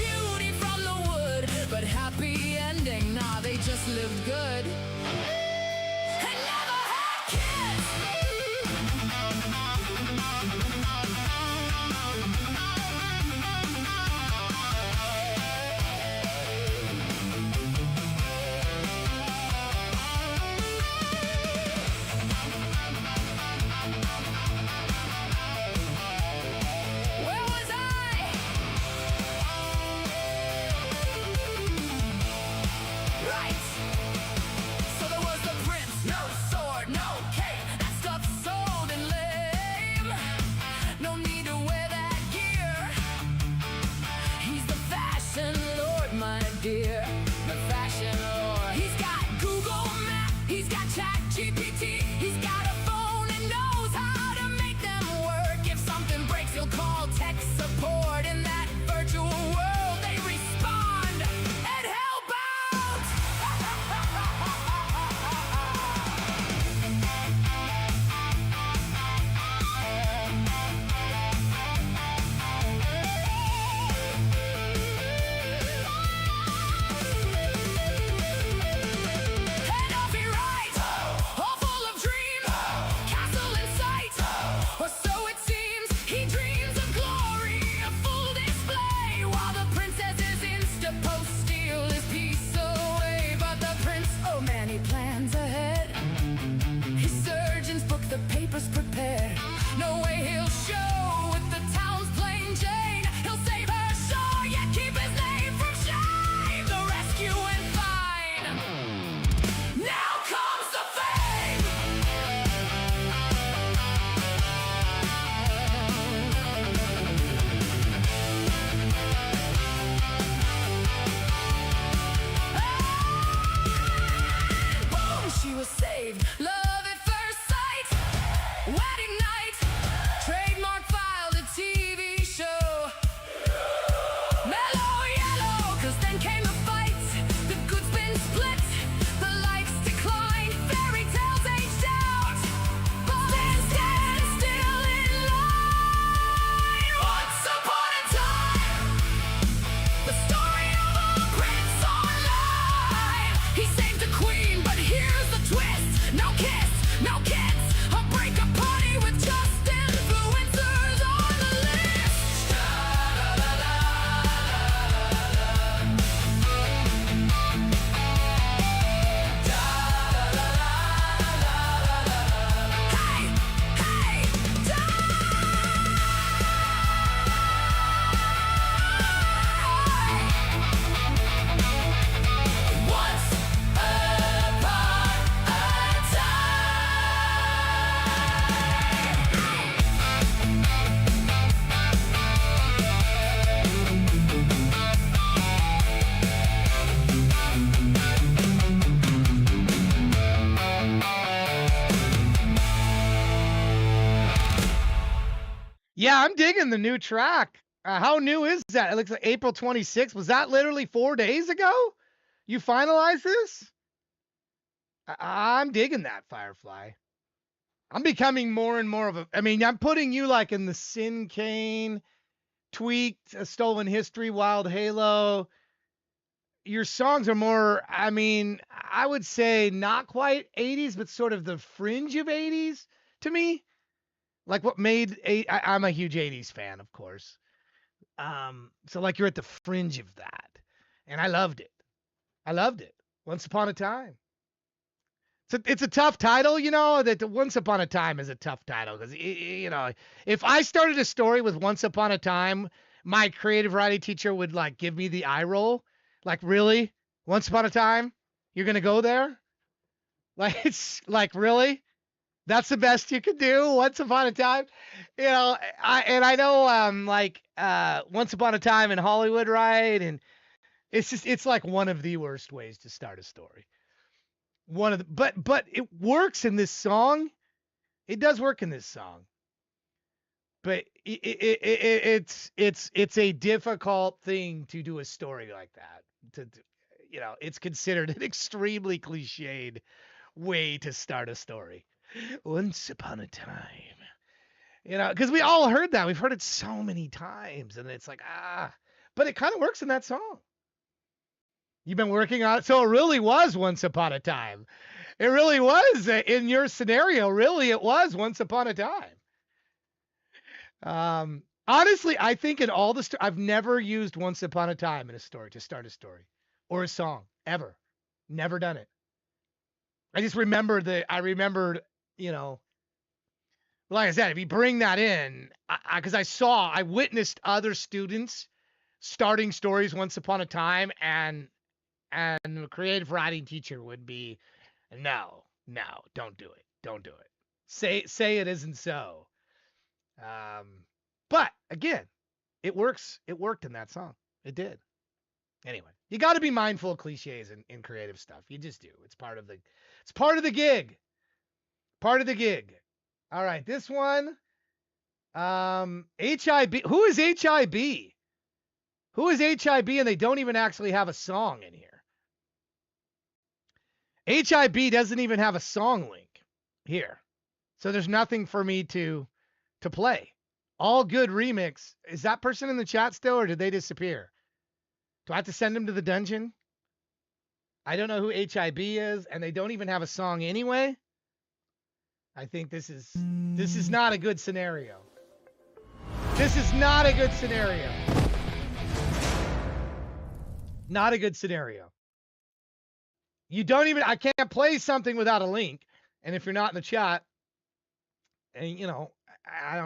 Yeah, I'm digging the new track. How new is that? It looks like April 26th. Was that literally 4 days ago? You finalized this? I'm digging that, Firefly. I'm becoming more and more of a. I mean, I'm putting you like in the Sin Kane, Tweaked, Stolen History, Wild Halo. Your songs are more. I mean, I would say not quite 80s, but sort of the fringe of 80s to me. Like what made. I'm a huge 80s fan, of course. So like you're at the fringe of that, and I loved it. I loved it. Once Upon a Time. It's a tough title, you know, that Once Upon a Time is a tough title because, you know, if I started a story with Once Upon a Time, my creative writing teacher would like give me the eye roll. Like, really? Once Upon a Time? You're going to go there? Like, it's like, really? That's the best you could do Once Upon a Time? You know, I know, Once Upon a Time in Hollywood, right? And it's like one of the worst ways to start a story. But it works in this song. It does work in this song. But it's a difficult thing to do a story like that. You know, it's considered an extremely cliched way to start a story. Once upon a time. You know, because we all heard that. We've heard it so many times, and it's like, but it kind of works in that song. You've been working on it. So it really was Once Upon a Time. It really was in your scenario. Really, it was Once Upon a Time. Honestly, I think in all the I've never used Once Upon a Time in a story to start a story or a song ever. Never done it. I just remembered you know, like I said, if you bring that in, because I witnessed other students starting stories Once Upon a Time, and the creative writing teacher would be, no, don't do it. Say it isn't so. But again, it works. It worked in that song. It did. Anyway, you got to be mindful of cliches in creative stuff. You just do. It's part of the gig. Part of the gig. All right, this one. HIB. Who is HIB? Who is HIB? And they don't even actually have a song in here. HIB doesn't even have a song link here. So there's nothing for me to play. All Good remix. Is that person in the chat still, or did they disappear? Do I have to send them to the dungeon? I don't know who HIB is, and they don't even have a song anyway. I think this is not a good scenario. This is not a good scenario. Not a good scenario. I can't play something without a link. And if you're not in the chat, and you know, I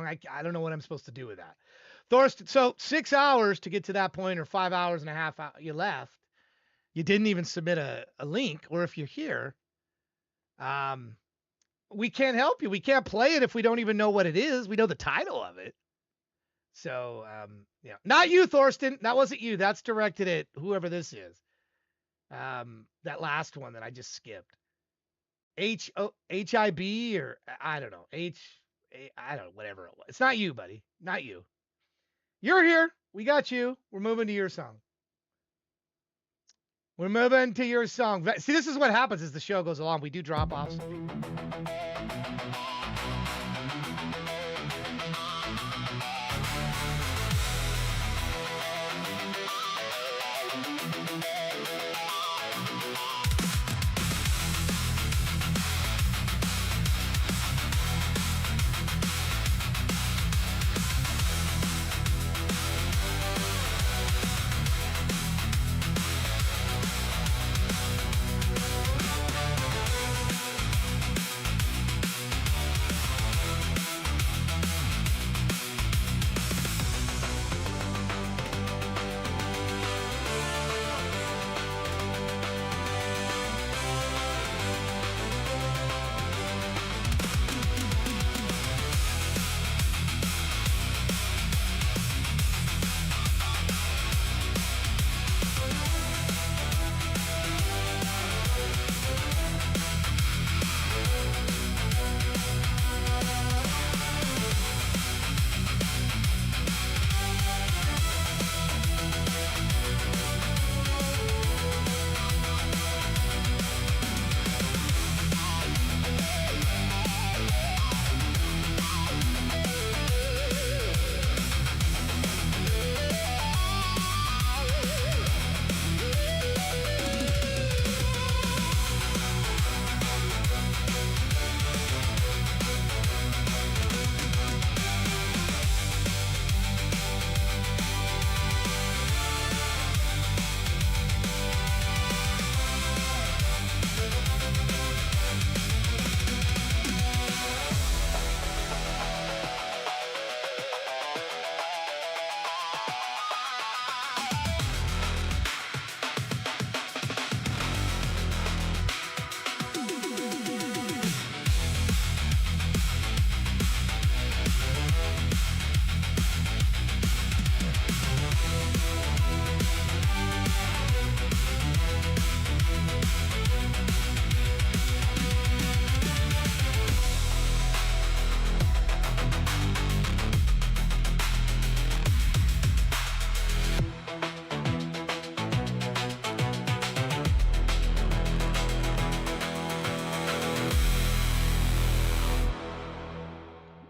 don't know what I'm supposed to do with that. Thorsten, so 6 hours to get to that point, or 5 hours and a half you left. You didn't even submit a link, or if you're here, we can't help you. We can't play it if we don't even know what it is. We know the title of it. So, yeah, not you, Thorsten. That wasn't you. That's directed at whoever this is. That last one that I just skipped. HIB, or I don't know. I don't know, whatever it was. It's not you, buddy. Not you. You're here. We got you. We're moving to your song. We're moving to your song. See, this is what happens as the show goes along. We do drop offs.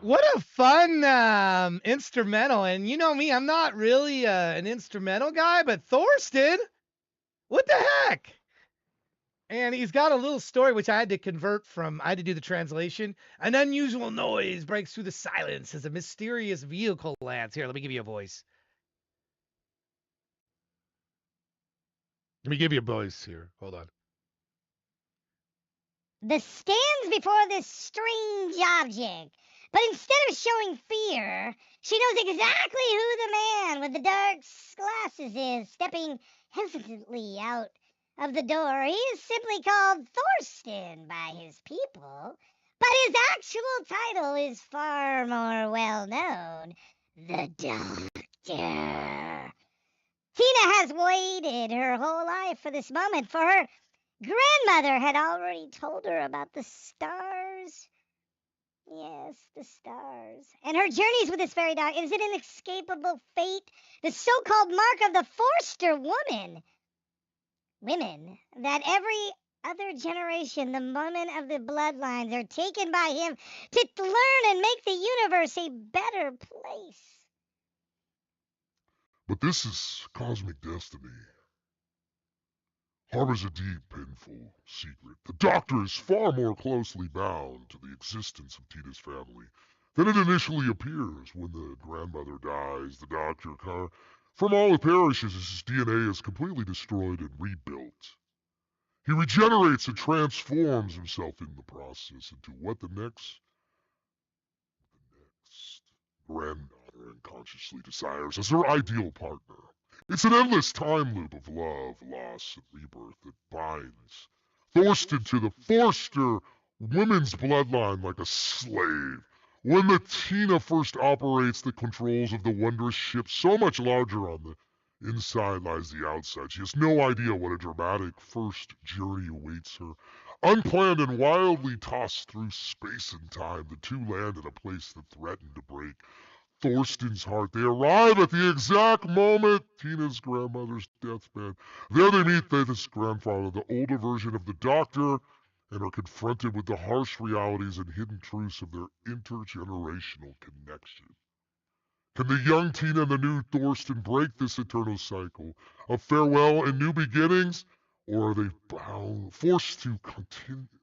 What a fun instrumental. And you know me, I'm not really an instrumental guy, but Thorsten, what the heck? And he's got a little story which I had to convert from, I had to do the translation. An unusual noise breaks through the silence as a mysterious vehicle lands. Here, let me give you a voice. Let me give you a voice here. Hold on.
The stands before this strange object, but instead of showing fear, she knows exactly who the man with the dark glasses is, stepping hesitantly out of the door. He is simply called Thorsten by his people, but his actual title is far more well known, the Doctor. Tina has waited her whole life for this moment, for her grandmother had already told her about the stars. Yes, the stars. And her journeys with this fairy dog is an inescapable fate, the so-called mark of the Forster woman. Women that every other generation, the women of the bloodlines, are taken by him to learn and make the universe a better place.
But this is cosmic destiny. Harbors a deep, painful secret. The Doctor is far more closely bound to the existence of Tina's family than it initially appears. When the grandmother dies, the Doctor, from all it perishes, his DNA is completely destroyed and rebuilt. He regenerates and transforms himself in the process into what the next granddaughter unconsciously desires as her ideal partner. It's an endless time loop of love, loss, and rebirth that binds Thorsten to the Forster women's bloodline like a slave. When the Tina first operates the controls of the wondrous ship, so much larger on the inside lies the outside. She has no idea what a dramatic first journey awaits her. Unplanned and wildly tossed through space and time, the two land in a place that threatened to break Thorsten's heart. They arrive at the exact moment Tina's grandmother's deathbed. There they meet this grandfather, the older version of the Doctor, and are confronted with the harsh realities and hidden truths of their intergenerational connection. Can the young Tina and the new Thorsten break this eternal cycle of farewell and new beginnings, or are they forced to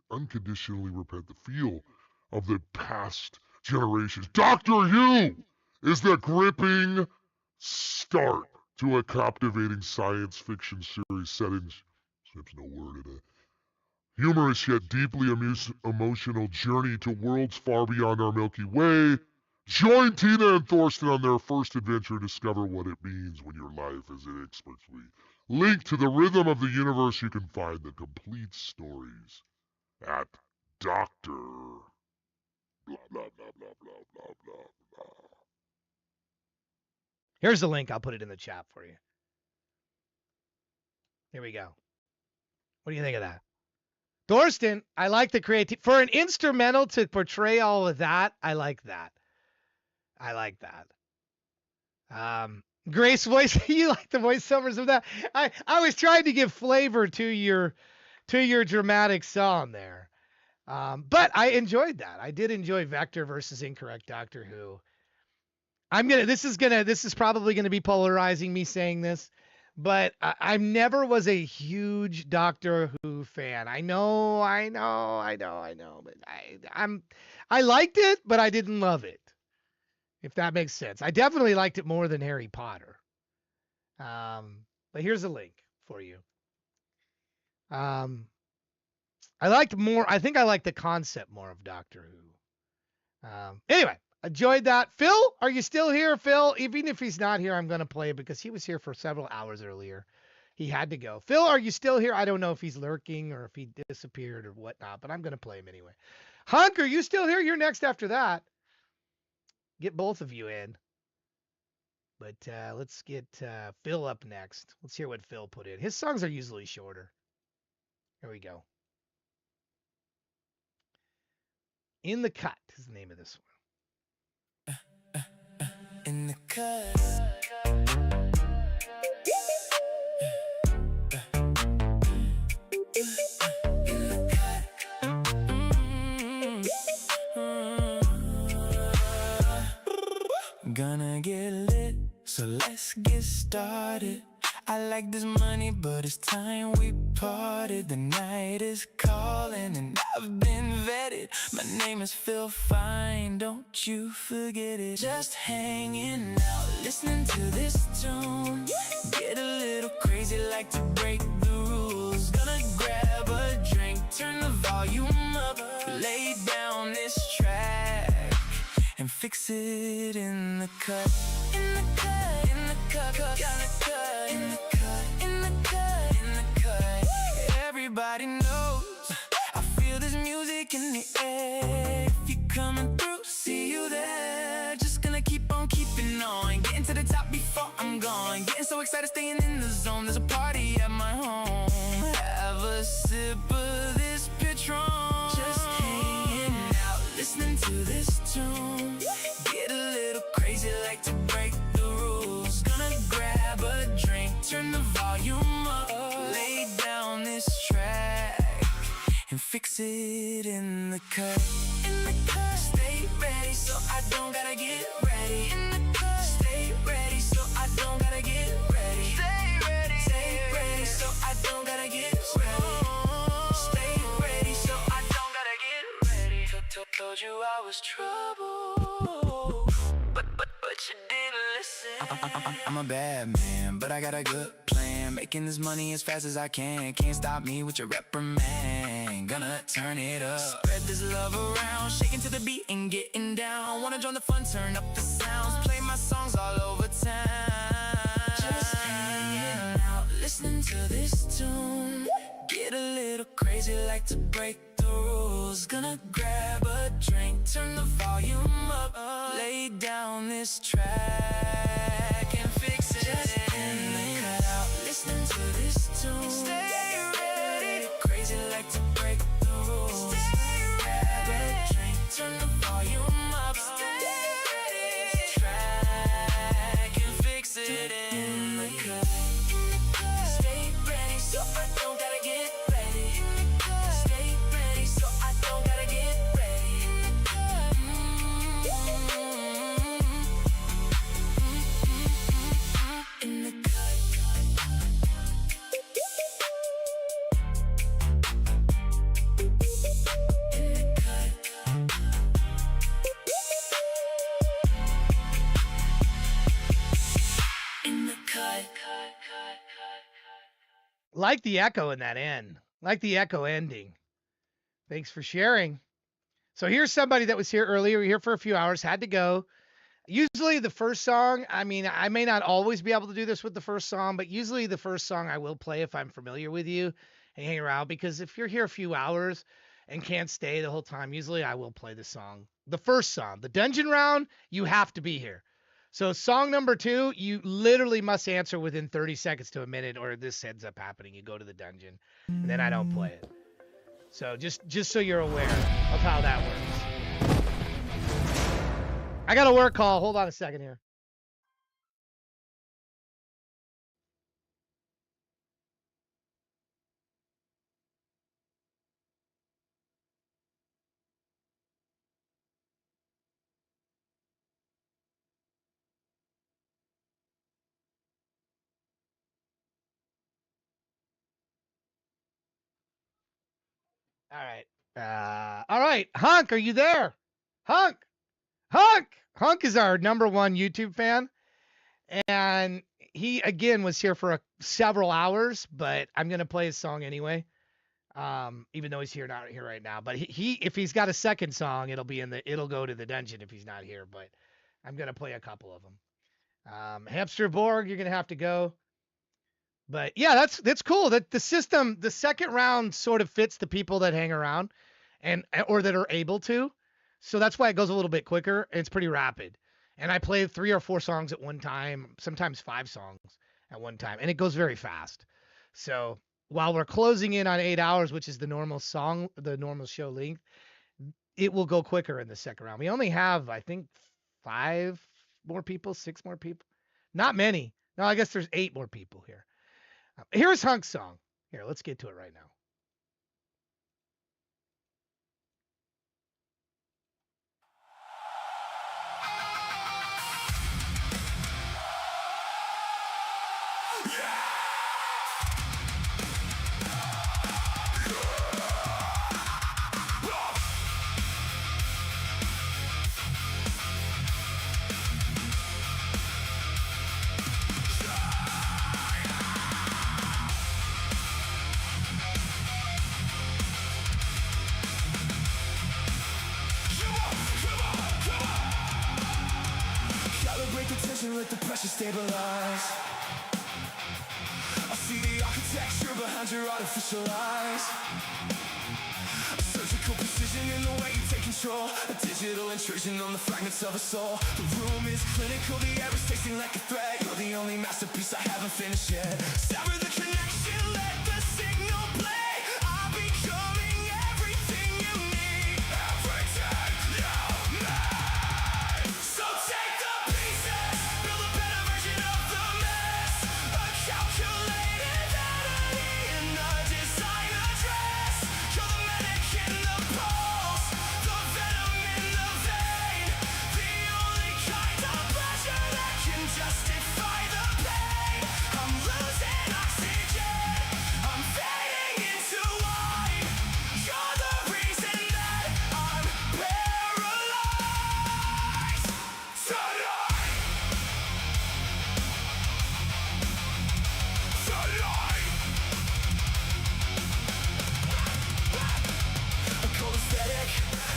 unconditionally repent the feel of the past generations? Doctor Who is the gripping start to a captivating science fiction series set in, there's no word in it, humorous yet deeply emotional journey to worlds far beyond our Milky Way. Join Tina and Thorsten on their first adventure to discover what it means when your life is inexplicably linked to the rhythm of the universe. You can find the complete stories at Doctor blah blah blah blah blah blah blah blah.
Here's the link. I'll put it in the chat for you. Here we go. What do you think of that? Thorsten, I like the creative. For an instrumental to portray all of that, I like that. I like that. Grace voice, you like the voiceovers of that? I was trying to give flavor to your dramatic song there. But I enjoyed that. I did enjoy Vector versus Incorrect Doctor Who. This is probably gonna be polarizing, me saying this, but I never was a huge Doctor Who fan. I know, but I liked it, but I didn't love it. If that makes sense. I definitely liked it more than Harry Potter. But here's a link for you. I think I liked the concept more of Doctor Who. Anyway, enjoyed that. Phil, are you still here, Phil? Even if he's not here, I'm going to play it because he was here for several hours earlier. He had to go. Phil, are you still here? I don't know if he's lurking or if he disappeared or whatnot, but I'm going to play him anyway. Hunk, are you still here? You're next after that. Get both of you in. But let's get Phil up next. Let's hear what Phil put in. His songs are usually shorter. Here we go. In the Cut is the name of this one.
In the cut. started. I like this money, but it's time we parted. The night is calling and I've been vetted. My name is Phil Fine, don't you forget it. Just hanging out, listening to this tune. Get a little crazy, like to break the rules. Gonna grab a drink, turn the volume up, lay down this track and fix it in the cut. In the cut, in the cut, gonna cut. In the cut, in the cut, in the cut. Everybody knows I feel this music in the air. If you're coming through, see you there. Just gonna keep on keeping on, getting to the top before I'm gone. Getting so excited, staying in the zone. There's a party at my home. Have a sip of this Patron. Just hanging out, listening to this tune. Get a little crazy, like to break the rules. Gonna grab a drink, turn the volume up, lay down this track and fix it in the cut. In the cut, stay ready so I don't gotta get ready. In the cut, stay ready so I don't gotta get ready. Stay ready so I don't gotta get ready. Stay ready so I don't gotta get ready. Told you I was trouble, but you didn't listen. I'm a bad man, but I got a good plan. Making this money as fast as I can. Can't stop me with your reprimand. Gonna turn it up, spread this love around, shaking to the beat and getting down. Wanna join the fun, turn up the sounds, play my songs all over town. Just hanging out, listening to this tune. Get a little crazy, like to break the rules. Gonna grab a drink, turn the volume up, lay down this track and fix it. Just in the cutout, listening to this tune. Stay ready, crazy, like to break the rules. Grab a drink, turn the volume up, stay ready, track and fix it in the cut. Stay ready so I don't gotta get ready. Stay ready so I don't gotta get ready. In the cut. In the cut. In the cut.
Like the echo in that end. Like the echo ending. Thanks for sharing. So here's somebody that was here earlier, here for a few hours, had to go. Usually the first song, I mean, I may not always be able to do this with the first song, but usually the first song I will play if I'm familiar with you and hang around, because if you're here a few hours and can't stay the whole time, usually I will play the song. The first song, the dungeon round, you have to be here. So song number 2, you literally must answer within 30 seconds to a minute or this ends up happening. You go to the dungeon and then I don't play it. So just so you're aware of how that works. I got a work call. Hold on a second here. All right. All right. Hunk, are you there? Hunk. Hunk is our #1 YouTube fan. And he, again, was here for several hours, but I'm going to play his song anyway. Even though he's not here right now, but he if he's got a second song, it'll go to the dungeon if he's not here, but I'm going to play a couple of them. Hamster Borg, you're going to have to go. But yeah, that's cool that the system, the second round sort of fits the people that hang around or that are able to. So that's why it goes a little bit quicker. And it's pretty rapid. And I play 3 or 4 songs at one time, sometimes 5 songs at one time, and it goes very fast. So while we're closing in on 8 hours, which is the normal show length, it will go quicker in the second round. We only have, I think, 5 more people, 6 more people. Not many. No, I guess there's 8 more people here. Here's Hunk's song. Here, let's get to it right now.
destabilize. I see the architecture behind your artificial eyes. A surgical precision in the way you take control. A digital intrusion on the fragments of a soul. The room is clinical, the air is tasting like a threat. You're the only masterpiece I haven't finished yet. Sever the connection, let the signal play. I'm becoming everything you need. Everything you need. So take the pieces, build a better version of the mess. A calculated vanity in a designer dress. You're the medic in the pulse, the venom in the vein. The only kind of pleasure that can justify the pain. I'm losing oxygen, I'm fading into white. You're the reason that I'm paralyzed tonight. A cold aesthetic,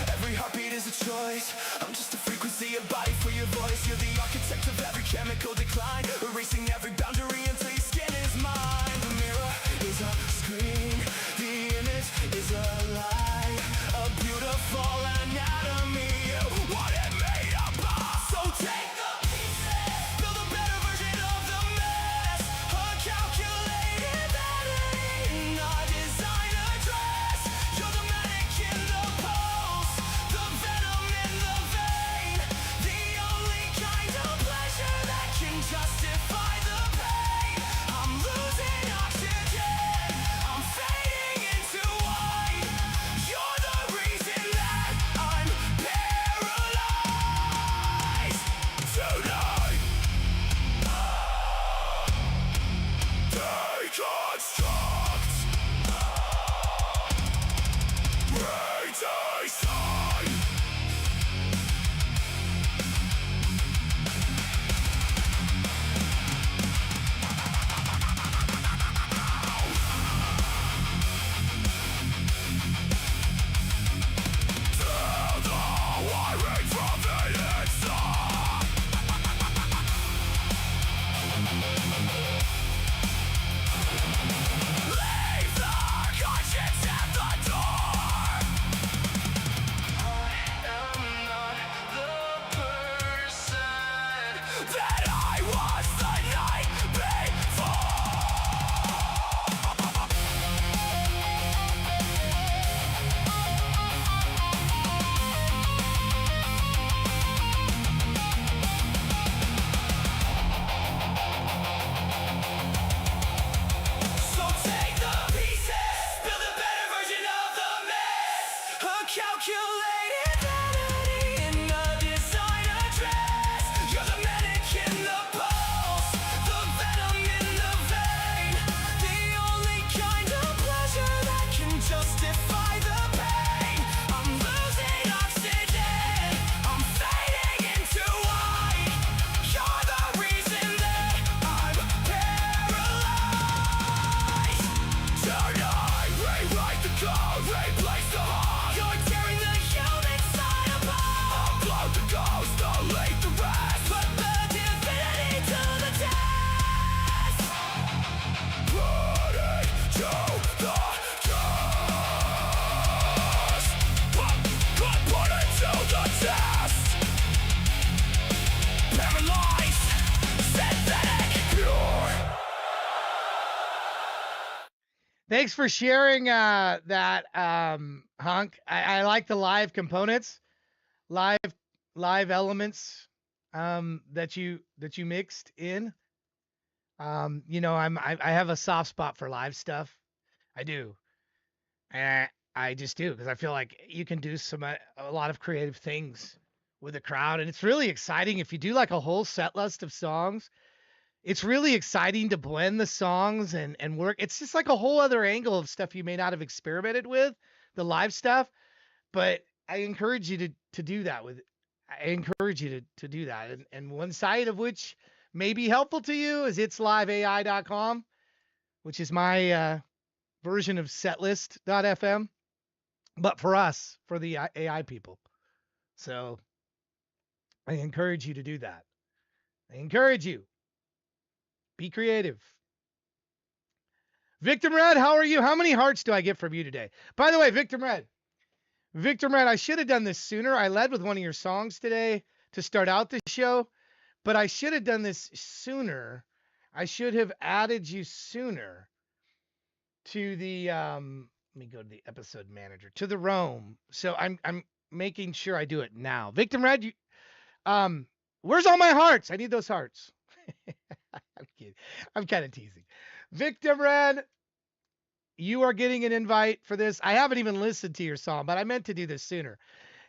every heartbeat is a choice. I'm just a frequency, a body for your voice. You're the architect of every chemical decline, erasing every boundary until your skin is mine. The mirror is a screen, the image is a lie. A beautiful anatomy, you want it made up of. So take the pieces, build a better version of the mess. A calculated vanity in a designer dress. You're the medic in the pulse, the venom in the vein. The only kind of pleasure that can justify the pain. I'm losing oxygen, I'm fading into white. You're the reason that I'm paralyzed tonight. Deconstruct, redesign. Tear the wiring from the inside. Leave the conscience at the door. I am not the person that I was the night So take the pieces, build a better version of the mess. A calculated vanity in a designer dress. You're the medic in the pulse, the venom in the vein. The only kind of pleasure that can justify the pain. I'm losing oxygen, I'm fading into white. You're the reason that I'm paralyzed tonight. Rewrite the code, replace the heart. You're tearing the human side apart. Upload the ghost, delete the rest. Put the divinity to the test. Put it to the test. Put it to the test. Paralyzed, synthetic, pure.
Thanks for sharing that, Hunk. I like the live components, live elements that you mixed in. You know, I have a soft spot for live stuff. I do. I just do because I feel like you can do a lot of creative things with a crowd, and it's really exciting if you do like a whole set list of songs. It's really exciting to blend the songs and work. It's just like a whole other angle of stuff you may not have experimented with, the live stuff. But I encourage you to do that with. I encourage you to do that. And one site of which may be helpful to you is itsliveai.com, which is my version of setlist.fm, but for us, for the AI people. So I encourage you to do that. I encourage you. Be creative. Victim Red, how are you? How many hearts do I get from you today? By the way, Victim Red, I should have done this sooner. I led with one of your songs today to start out the show, but I should have done this sooner. I should have added you sooner to the let me go to the episode manager, to the Rome. So I'm making sure I do it now. Victim Red, you where's all my hearts? I need those hearts. I'm kidding. I'm kind of teasing. Victim Red, you are getting an invite for this. I haven't even listened to your song, but I meant to do this sooner.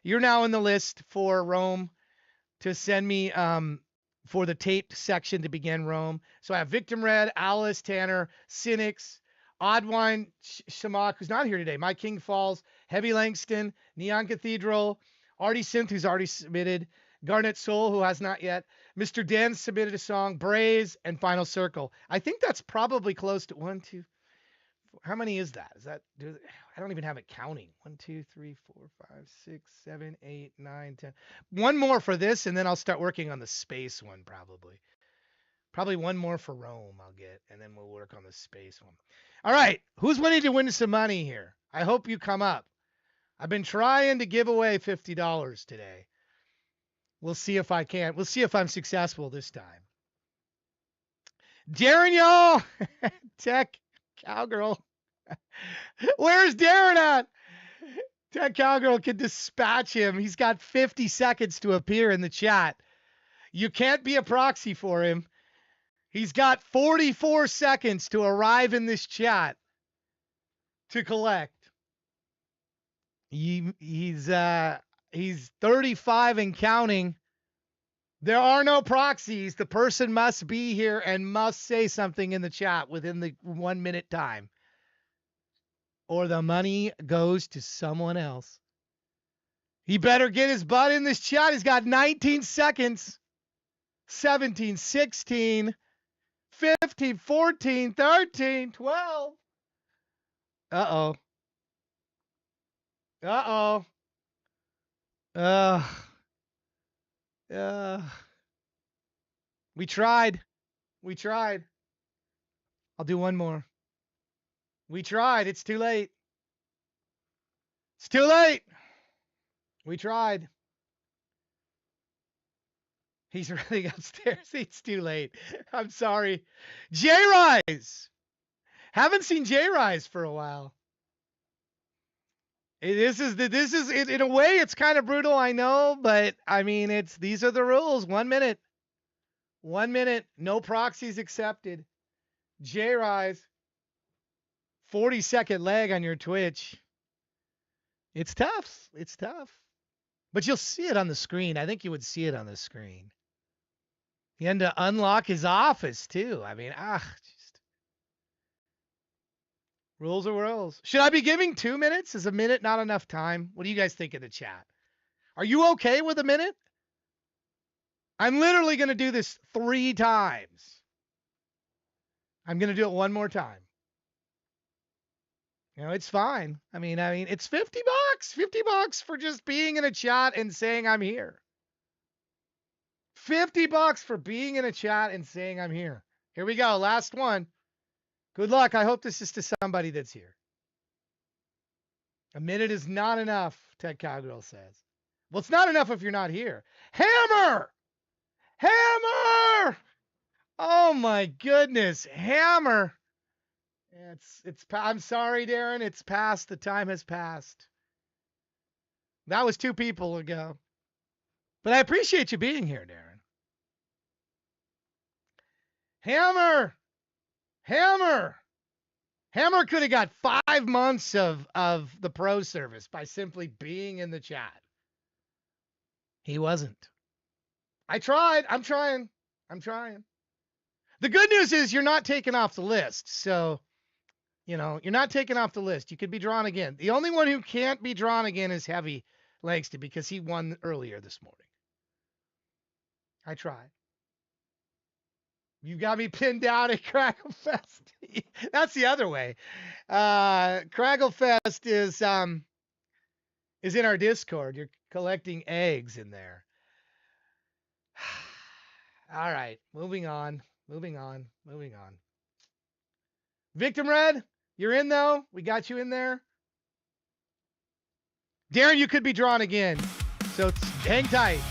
You're now in the list for Rome to send me for the taped section to begin Rome. So I have Victim Red, Alice, Tanner, Cynics, Oddwine, Shamak, who's not here today, My King Falls, Heavy Langston, Neon Cathedral, Artie Synth, who's already submitted, Garnet Soul, who has not yet, Mr. Den submitted a song, Braze, and Final Circle. I think that's probably close to 1, 2, 4. How many is that? I don't even have it counting. 1, 2, 3, 4, 5, 6, 7, 8, 9, 10. One more for this, and then I'll start working on the space one probably. Probably one more for Rome I'll get, and then we'll work on the space one. All right, who's willing to win some money here? I hope you come up. I've been trying to give away $50 today. We'll see if I can. We'll see if I'm successful this time. Darren, y'all. Tech Cowgirl. Where's Darren at? Tech Cowgirl can dispatch him. He's got 50 seconds to appear in the chat. You can't be a proxy for him. He's got 44 seconds to arrive in this chat to collect. He's 35 and counting. There are no proxies. The person must be here and must say something in the chat within the 1 minute time, or the money goes to someone else. He better get his butt in this chat. He's got 19 seconds. 17, 16, 15, 14, 13, 12. Uh-oh. Uh-oh. We tried. We tried. I'll do one more. We tried. It's too late. It's too late. We tried. He's running upstairs. It's too late. I'm sorry. J-Rise. Haven't seen J-Rise for a while. This is in a way it's kind of brutal, I know, but I mean these are the rules. 1 minute. 1 minute. No proxies accepted. J-Rise. 40-second lag on your Twitch. It's tough. It's tough. But you'll see it on the screen. I think you would see it on the screen. He had to unlock his office too. I mean, just rules are rules. Should I be giving 2 minutes? Is a minute not enough time? What do you guys think in the chat? Are you okay with a minute? I'm literally going to do this 3 times. I'm going to do it one more time. You know, it's fine. I mean, it's $50. $50 for just being in a chat and saying I'm here. $50 for being in a chat and saying I'm here. Here we go. Last one. Good luck. I hope this is to somebody that's here. A minute is not enough, Tech Cowgirl says. Well, it's not enough if you're not here. Hammer! Hammer! Oh my goodness. Hammer. I'm sorry, Darren. It's past. The time has passed. That was 2 people ago. But I appreciate you being here, Darren. Hammer! Hammer! Hammer could have got 5 months of the pro service by simply being in the chat. He wasn't. I tried. I'm trying. The good news is you're not taken off the list. So, you're not taken off the list. You could be drawn again. The only one who can't be drawn again is Heavy Langston because he won earlier this morning. I tried. You got me pinned down at Cragglefest. That's the other way. Cragglefest is in our Discord. You're collecting eggs in there. All right, moving on. Moving on. Victim Red, you're in though. We got you in there. Darren, you could be drawn again. So hang tight.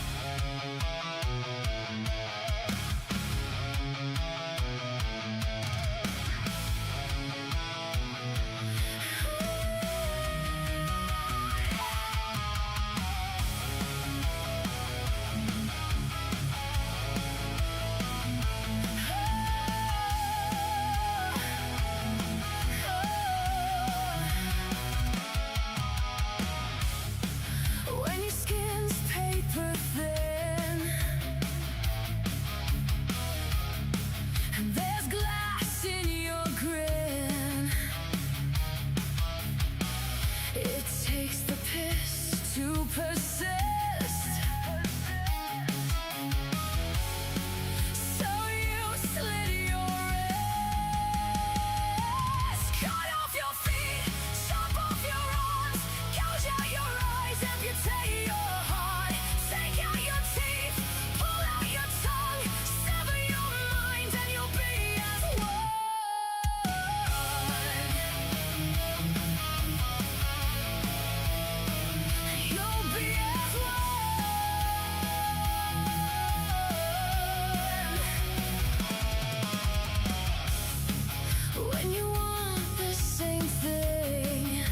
When your skin's paper thin and there's glass in your grin, it takes the piss to persist. So you slit your wrist, cut off your feet, chop off your arms, gouge out your eyes, amputate your heart, take out your teeth, pull out your tongue, sever your mind, and you'll be as one. You'll be as one. When you want the same thing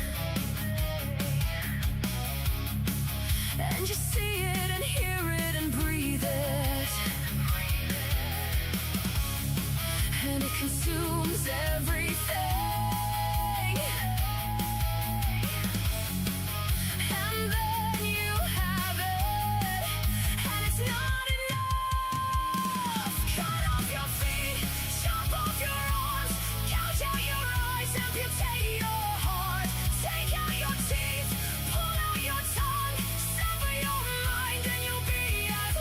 and you see it and hear it and breathe it, and it consumes everything, and then you have it, and it's not enough. Cut off your feet, chop off your arms, gouge out your eyes, amputate your heart, take out your teeth, pull out your tongue, sever your mind, and you'll be as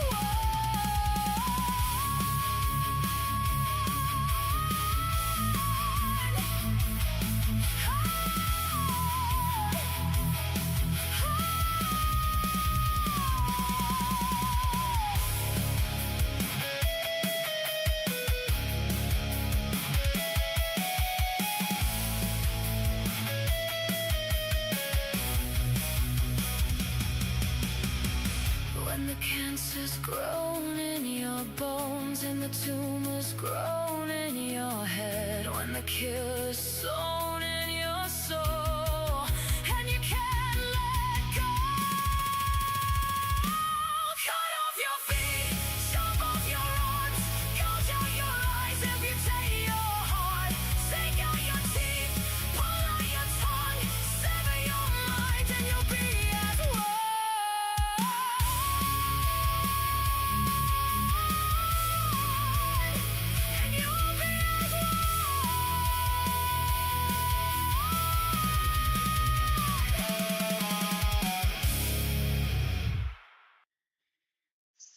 when the cancer's grown in your bones and the tumor's grown in your head, when the killer's sown in your soul and you can't let go. Cut off your feet, chop off your arms, gouge out your eyes, amputate your heart, take out your teeth, pull out your tongue, sever your mind, and you'll be as one.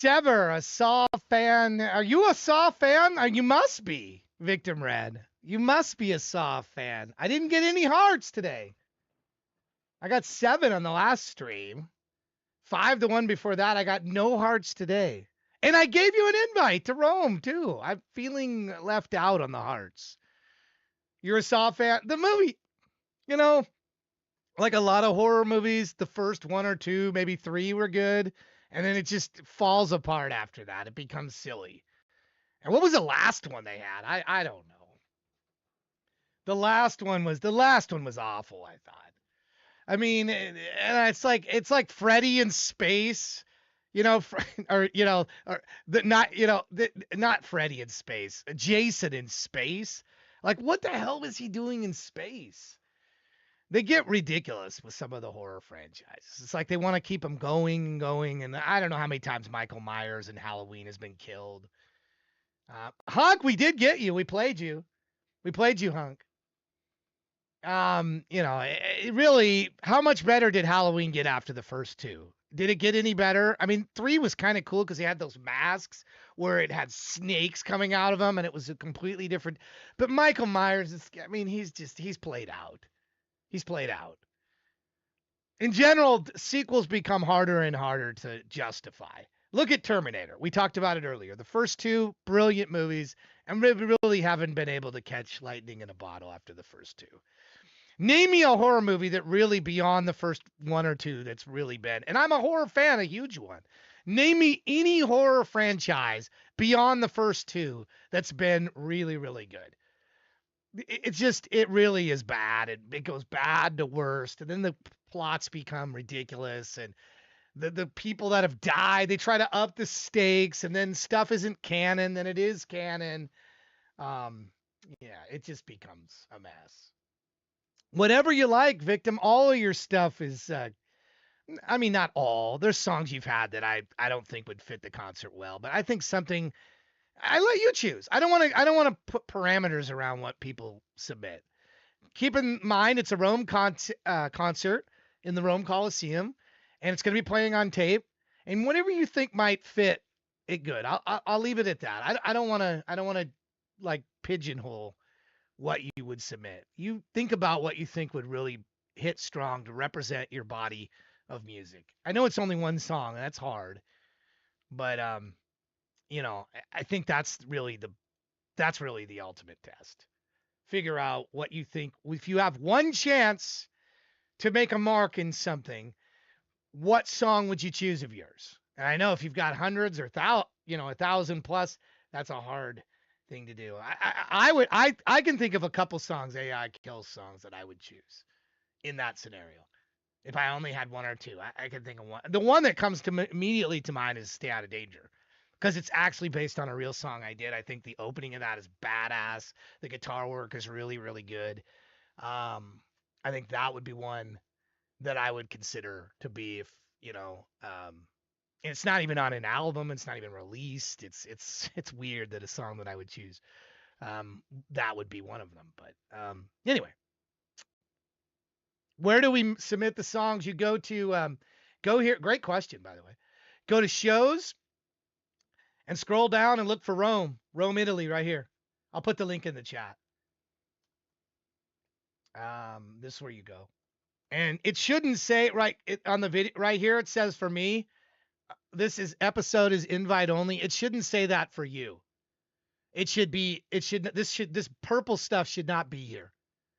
Sever, a Saw fan. Are you a Saw fan? You must be, Victim Red. You must be a Saw fan. I didn't get any hearts today. I got 7 on the last stream. 5 the one before that. I got no hearts today. And I gave you an invite to Rome, too. I'm feeling left out on the hearts. You're a Saw fan? The movie, you know, like a lot of horror movies, the first 1 or 2, maybe 3 were good. And then it just falls apart after that. It becomes silly. And what was the last one they had? I don't know. The last one was awful, I thought. I mean, and it's like Freddy in space, you know, not Freddy in space, Jason in space. Like, what the hell was he doing in space? They get ridiculous with some of the horror franchises. It's like they want to keep them going and going. And I don't know how many times Michael Myers in Halloween has been killed. Hunk, we did get you. We played you. Hunk. You know, it really, how much better did Halloween get after the first 2? Did it get any better? I mean, 3 was kind of cool because he had those masks where it had snakes coming out of them and it was a completely different. But Michael Myers, he's played out. He's played out. In general, sequels become harder and harder to justify. Look at Terminator. We talked about it earlier. The first 2, brilliant movies. And really haven't been able to catch lightning in a bottle after the first two. Name me a horror movie that really beyond the first one or two that's really been. And I'm a horror fan, a huge one. Name me any horror franchise beyond the first two that's been really, really good. It really is bad. It goes bad to worst. And then the plots become ridiculous. And the people that have died, they try to up the stakes. And then stuff isn't canon, then it is canon. Yeah, it just becomes a mess. Whatever you like, Victim, all of your stuff is, I mean, not all. There's songs you've had that I don't think would fit the concert well, but I think something, I let you choose. I don't want to put parameters around what people submit. Keep in mind, it's a Rome concert in the Rome Coliseum, and it's going to be playing on tape, and whatever you think might fit it good. I'll leave it at that. I don't want to like pigeonhole what you would submit. You think about what you think would really hit strong to represent your body of music. I know it's only one song, and that's hard, but you know, I think that's really the ultimate test. Figure out what you think. If you have one chance to make a mark in something, what song would you choose of yours? And I know if you've got hundreds or 1,000 plus, that's a hard thing to do. I can think of a couple songs, AI Kills songs, that I would choose in that scenario. If I only had one or two, I can think of one. The one that comes to immediately to mind is Stay Out of Danger, because it's actually based on a real song I did. I think the opening of that is badass. The guitar work is really, really good. I think that would be one that I would consider to be, if, you know, it's not even on an album. It's not even released. It's weird that a song that I would choose, that would be one of them. But anyway, where do we submit the songs? You go to, go here. Great question, by the way. Go to shows and scroll down and look for Rome, Italy, right here. I'll put the link in the chat. This is where you go. And it shouldn't say on the video right here. It says for me, this episode is invite only. It shouldn't say that for you. This purple stuff should not be here.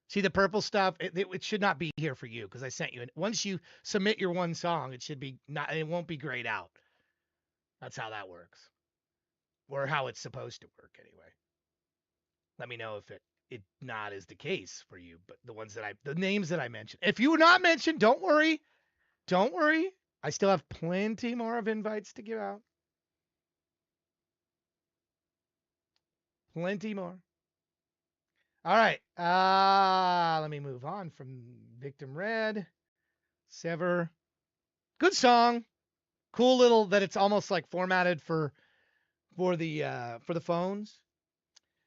See the purple stuff? It should not be here for you, because I sent you. And once you submit your one song, it won't be grayed out. That's how that works. Or how it's supposed to work anyway. Let me know if it not is the case for you, but the names that I mentioned. If you were not mentioned, don't worry. Don't worry. I still have plenty more of invites to give out. Plenty more. All right. Let me move on from Victim Red. Sever. Good song. Cool little that it's almost like formatted for the phones.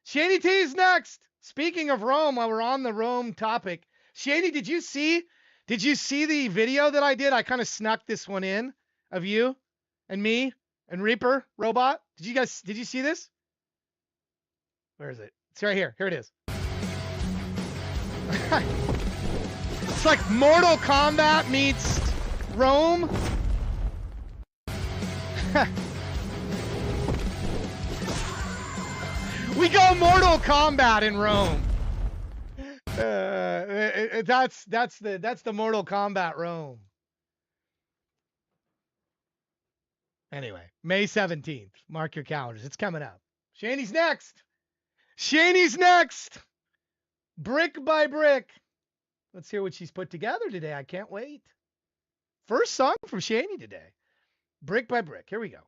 Shady T's next. Speaking of Rome, while we're on the Rome topic, Shady, did you see the video that I did? I kind of snuck this one in of you and me and Reaper Robot. Did you see this? Where is it? It's right here. Here it is. It's like Mortal Kombat meets Rome. We go Mortal Kombat in Rome. That's the Mortal Kombat Rome. Anyway, May 17th. Mark your calendars. It's coming up. Shaney's next. Shaney's next. Brick by brick. Let's hear what she's put together today. I can't wait. First song from Shaney today. Brick by brick. Here we go.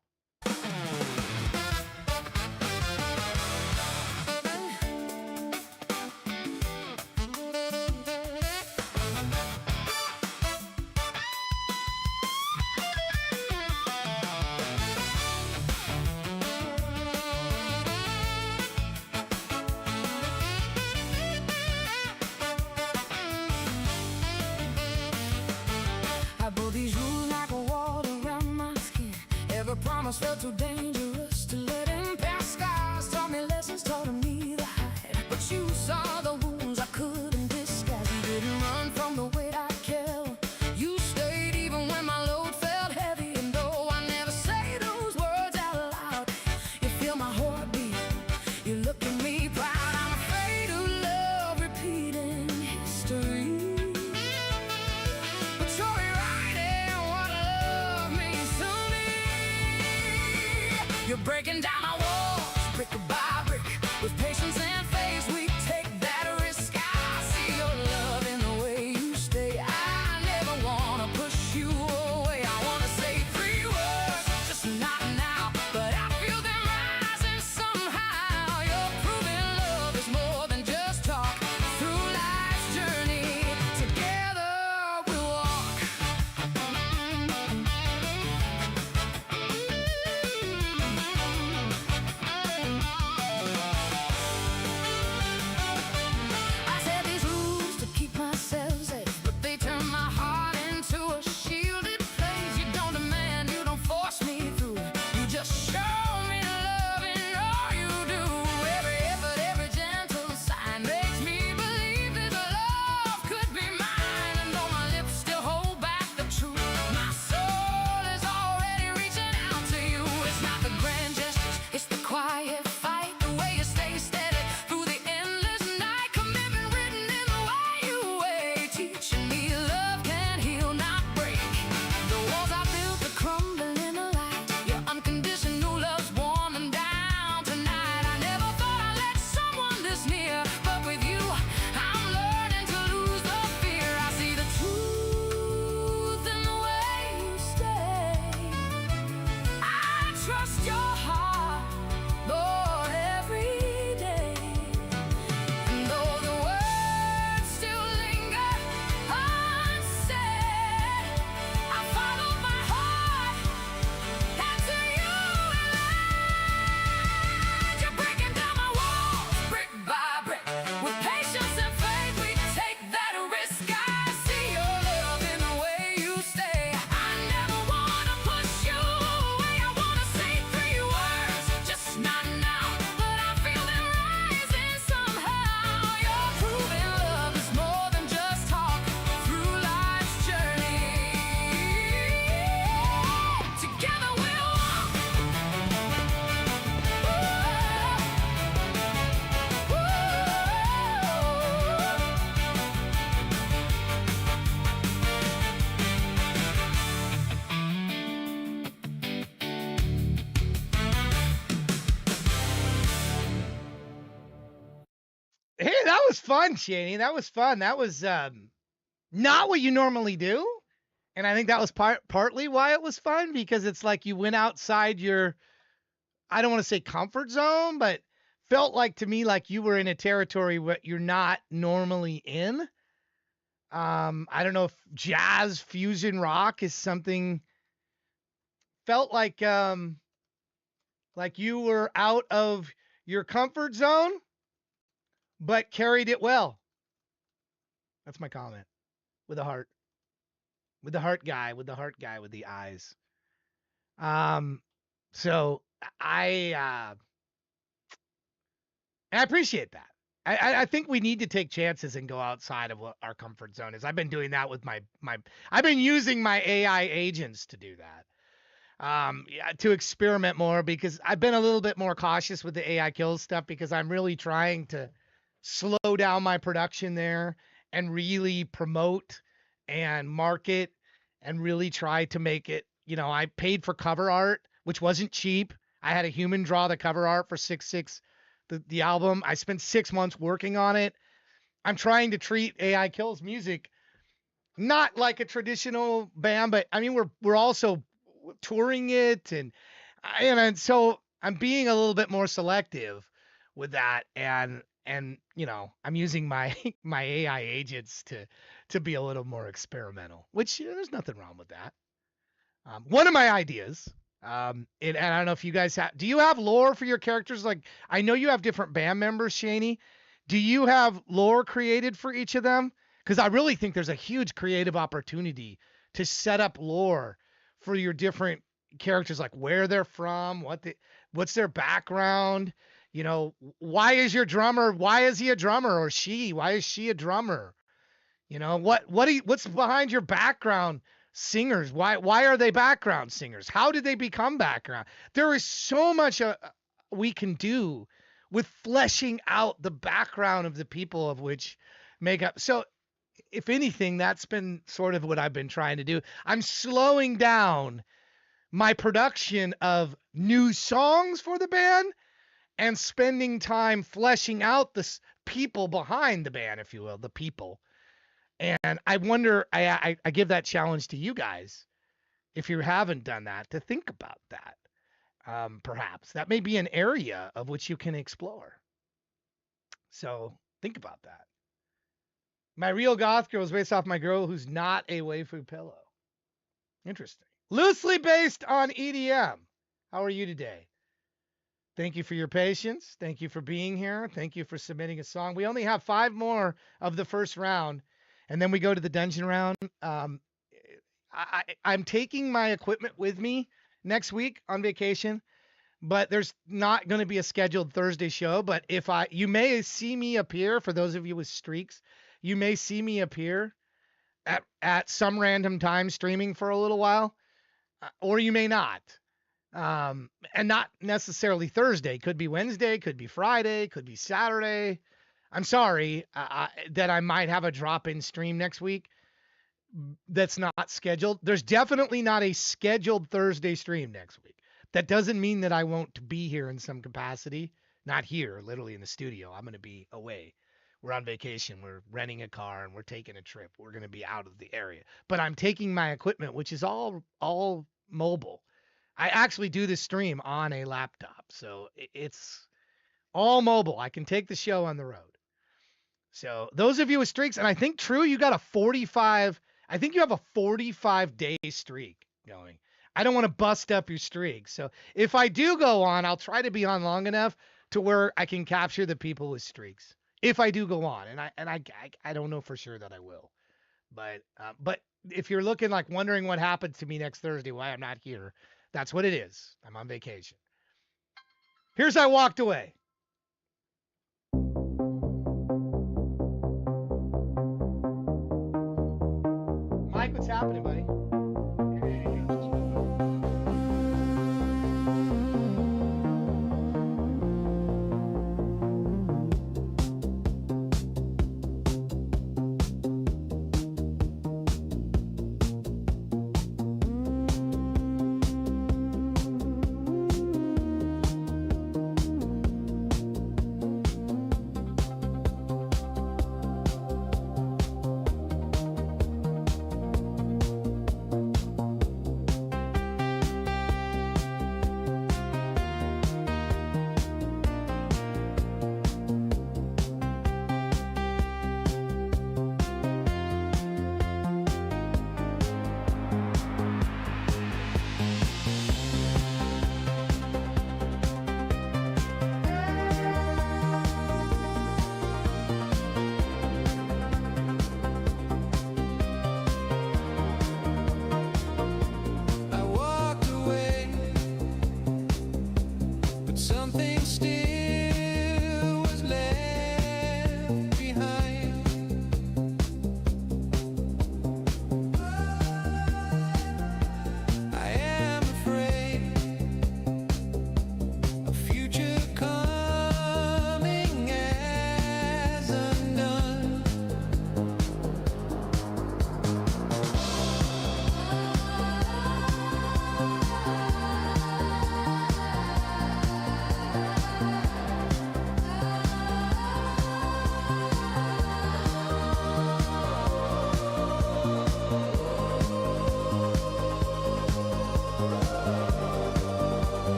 I pull these rules like a wall around my skin. Every promise felt too dangerous to let in. Past skies taught me lessons, taught me to hide. But you saw the wounds I couldn't disguise. You didn't run from the weight I carried. You stayed even when my load felt heavy. And though I never say those words out loud, you feel my heartbeat. You look in breaking down our walls, brick by brick. With patience and faith, we take that risk. I see your love in the way you stay. I never wanna push you away. I wanna say 3 words, just not now, but I feel them rising somehow. You're proving love is more than just talk. Through life's journey, together we'll walk. I set these rules to keep myself safe, but they turn my heart into a shielded place. You don't demand, you don't force me through. You just show me love in all you do. Every effort, every gentle sign makes me believe this love could be mine. And though my lips still hold back the truth, my soul is already reaching out to you. It's not the grand gestures, it's the quiet fight. The way you stay steady through the endless night. Commitment written in the way you wait. Teaching me love can heal, not break. The walls I built are crumbling in the light. Your unconditional love's warming down tonight. I never thought I'd let someone this near, but with you, I'm learning to lose the fear. I see the truth in the way you stay. I trust your heart, Lord, every day. And though the words still linger unsaid, I follow my heart, and to you it led. You're breaking down my walls, brick by brick. With patience and faith, we take that risk. I see your love in the way you stay. I never wanna push you away. I wanna say 3 words, just not now, but I feel them rising somehow. You're proving love is more than just talk. Through life's journey, together we'll walk.
Hey, that was fun, Shani. That was fun. That was not what you normally do. And I think that was partly why it was fun, because it's like you went outside your, I don't want to say comfort zone, but felt like to me like you were in a territory where you're not normally in. I don't know if jazz fusion rock is something, felt like you were out of your comfort zone, but carried it well. That's my comment. With a heart. With the heart guy, with the eyes. So I appreciate that. I think we need to take chances and go outside of what our comfort zone is. I've been doing that with my I've been using my AI agents to do that. Yeah, to experiment more, because I've been a little bit more cautious with the AI kills stuff, because I'm really trying to slow down my production there and really promote and market and really try to make it, I paid for cover art, which wasn't cheap. I had a human draw the cover art for 6.6, the album. I spent 6 months working on it. I'm trying to treat AI Kills music not like a traditional band, but I mean, we're also touring it, and so I'm being a little bit more selective with that, and I'm using my my AI agents to be a little more experimental, which there's nothing wrong with that. One of my ideas, and I don't know if you guys do you have lore for your characters? Like, I know you have different band members, Shani. Do you have lore created for each of them? Because I really think there's a huge creative opportunity to set up lore for your different characters, like where they're from, what's their background. Why is he a drummer, or she? Why is she a drummer? What's behind your background singers? Why are they background singers? How did they become background? There is so much we can do with fleshing out the background of the people of which make up. So if anything, that's been sort of what I've been trying to do. I'm slowing down my production of new songs for the band and spending time fleshing out the people behind the band, if you will, the people. And I wonder, I give that challenge to you guys, if you haven't done that, to think about that. Perhaps that may be an area of which you can explore. So think about that. My real goth girl is based off my girl who's not a waifu pillow. Interesting. Loosely based on EDM. How are you today? Thank you for your patience. Thank you for being here. Thank you for submitting a song. We only have 5 more of the first round, and then we go to the dungeon round. I'm taking my equipment with me next week on vacation, but there's not going to be a scheduled Thursday show. But you may see me appear, for those of you with streaks, you may see me appear at some random time streaming for a little while, or you may not. And not necessarily Thursday. Could be Wednesday, could be Friday, could be Saturday. I'm sorry that I might have a drop-in stream next week that's not scheduled. There's definitely not a scheduled Thursday stream next week. That doesn't mean that I won't be here in some capacity. Not here, literally in the studio. I'm going to be away. We're on vacation. We're renting a car and we're taking a trip. We're going to be out of the area. But I'm taking my equipment, which is all mobile. I actually do this stream on a laptop, so it's all mobile. I can take the show on the road. So those of you with streaks, and I think True, you got a 45. I think you have a 45-day streak going. I don't want to bust up your streak. So if I do go on, I'll try to be on long enough to where I can capture the people with streaks. If I do go on, and I don't know for sure that I will, but if you're looking like wondering what happened to me next Thursday, why I'm not here, that's what it is. I'm on vacation. Here's I Walked Away. Mike, what's happening, buddy?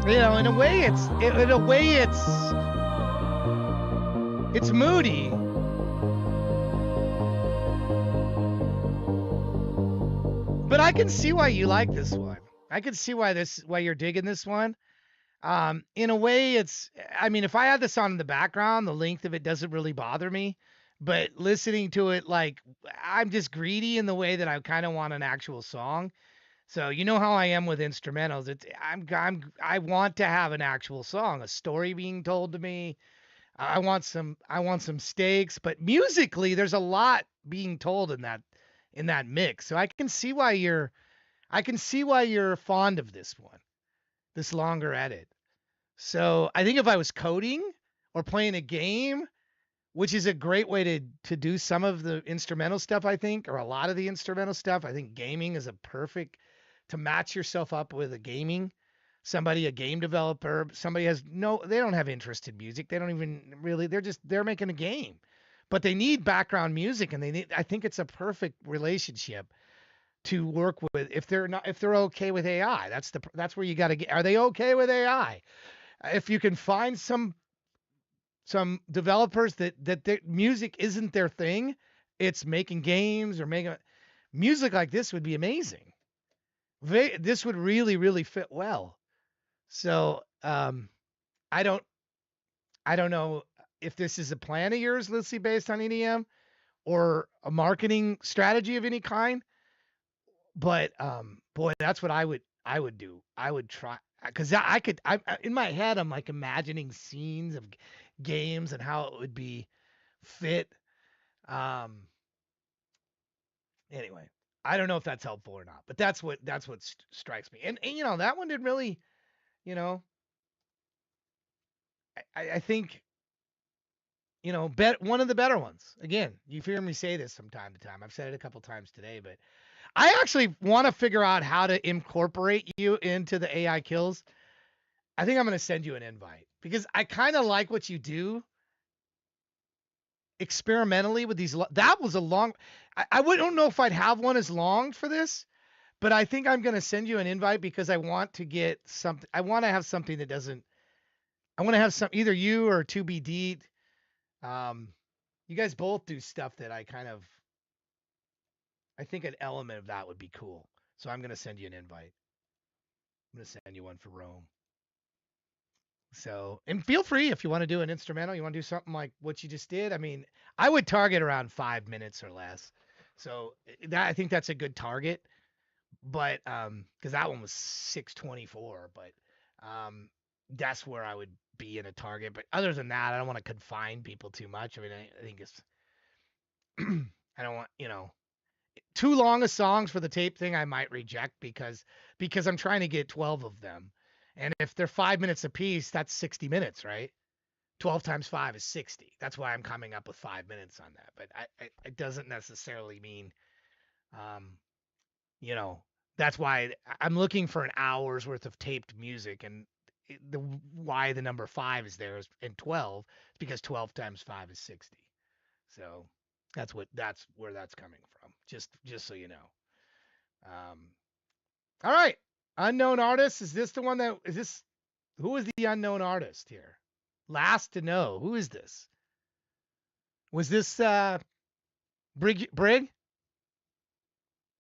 You know, in a way, it's moody. But I can see why you like this one. I can see why you're digging this one. In a way, I mean, if I had this on in the background, the length of it doesn't really bother me. But listening to it, like, I'm just greedy in the way that I kind of want an actual song. So you know how I am with instrumentals. I want to have an actual song, a story being told to me. I want some stakes, but musically, there's a lot being told in that mix. So I can see why you're fond of this one, this longer edit. So I think if I was coding or playing a game, which is a great way to do some of the instrumental stuff, I think, or a lot of the instrumental stuff. I think gaming is a perfect to match yourself up with a game developer, somebody they don't have interest in music. They don't even really, they're making a game, but they need background music and I think it's a perfect relationship to work with if they're okay with AI. That's where you got to get, are they okay with AI? If you can find some developers that their music isn't their thing, it's making games or making music like this would be amazing. This would really, really fit well. So I don't know if this is a plan of yours, Lucy, based on EDM or a marketing strategy of any kind. But boy, that's what I would do. I would try because I in my head I'm like imagining scenes of games and how it would be fit. Anyway, I don't know if that's helpful or not, but that's what strikes me. And you know that one didn't really, you know, I think one of the better ones. Again, you hear me say this from time to time. I've said it a couple times today, but I actually want to figure out how to incorporate you into the AI kills. I think I'm going to send you an invite because I kind of like what you do experimentally with these. That was a long, I don't know if I'd have one as long for this, but I think I'm going to send you an invite because I want to get something. I want to have something that doesn't, I want to have either you or 2BD. You guys both do stuff that I think an element of that would be cool. So I'm going to send you an invite. I'm going to send you one for Rome. So, and feel free if you want to do an instrumental, you want to do something like what you just did. I mean, I would target around 5 minutes or less. So I think that's a good target, but, cause that one was 6:24, but, that's where I would be in a target. But other than that, I don't want to confine people too much. I mean, I think it's, I don't want, too long of songs for the tape thing I might reject because I'm trying to get 12 of them. And if they're 5 minutes apiece, that's 60 minutes, right? 12 times 5 is 60. That's why I'm coming up with 5 minutes on that. But it doesn't necessarily mean, that's why I'm looking for an hour's worth of taped music. And why the number 5 is there in 12 is because 12 times 5 is 60. So that's where that's coming from. Just so you know. All right. Unknown artist. Is this the one who is the unknown artist here? Last to know. Who is this? Was this Brig?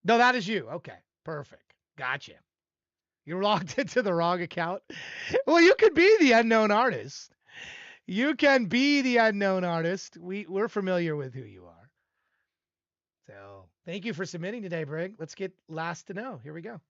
No, that is you. Okay. Perfect. Gotcha. You're logged into the wrong account. Well, you could be the unknown artist. You can be the unknown artist. We're familiar with who you are. So thank you for submitting today, Brig. Let's get last to know. Here we go.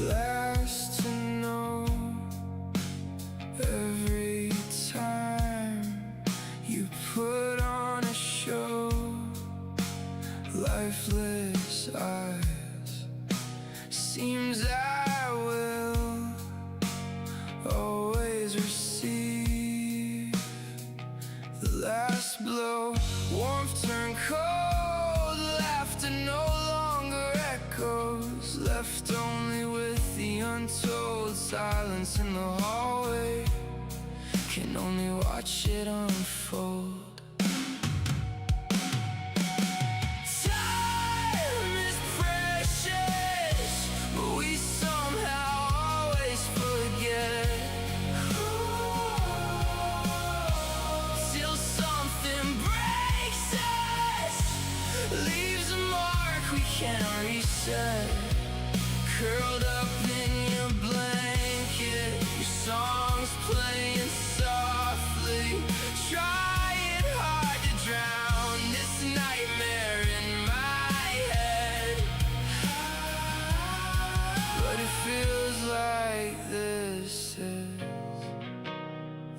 Last to know silence in the hallway. Can only watch it unfold. Time is precious, but we somehow always forget. Till something breaks us, leaves a mark we can't reset. Curled up in your blanket, your songs playing softly, trying hard to drown this nightmare in my head. But it feels like this is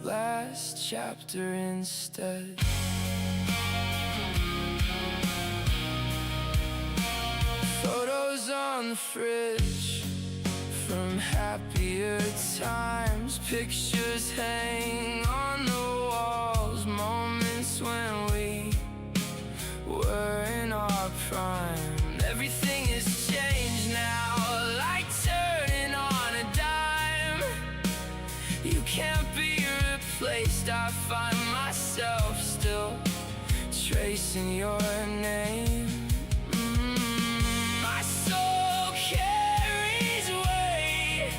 last chapter instead. Photos on the fridge from happier times. Pictures hang on the walls. Moments when we were in our prime. Everything has changed now, like turning on a dime. You can't be replaced. I find myself still tracing your name. My soul carries weight,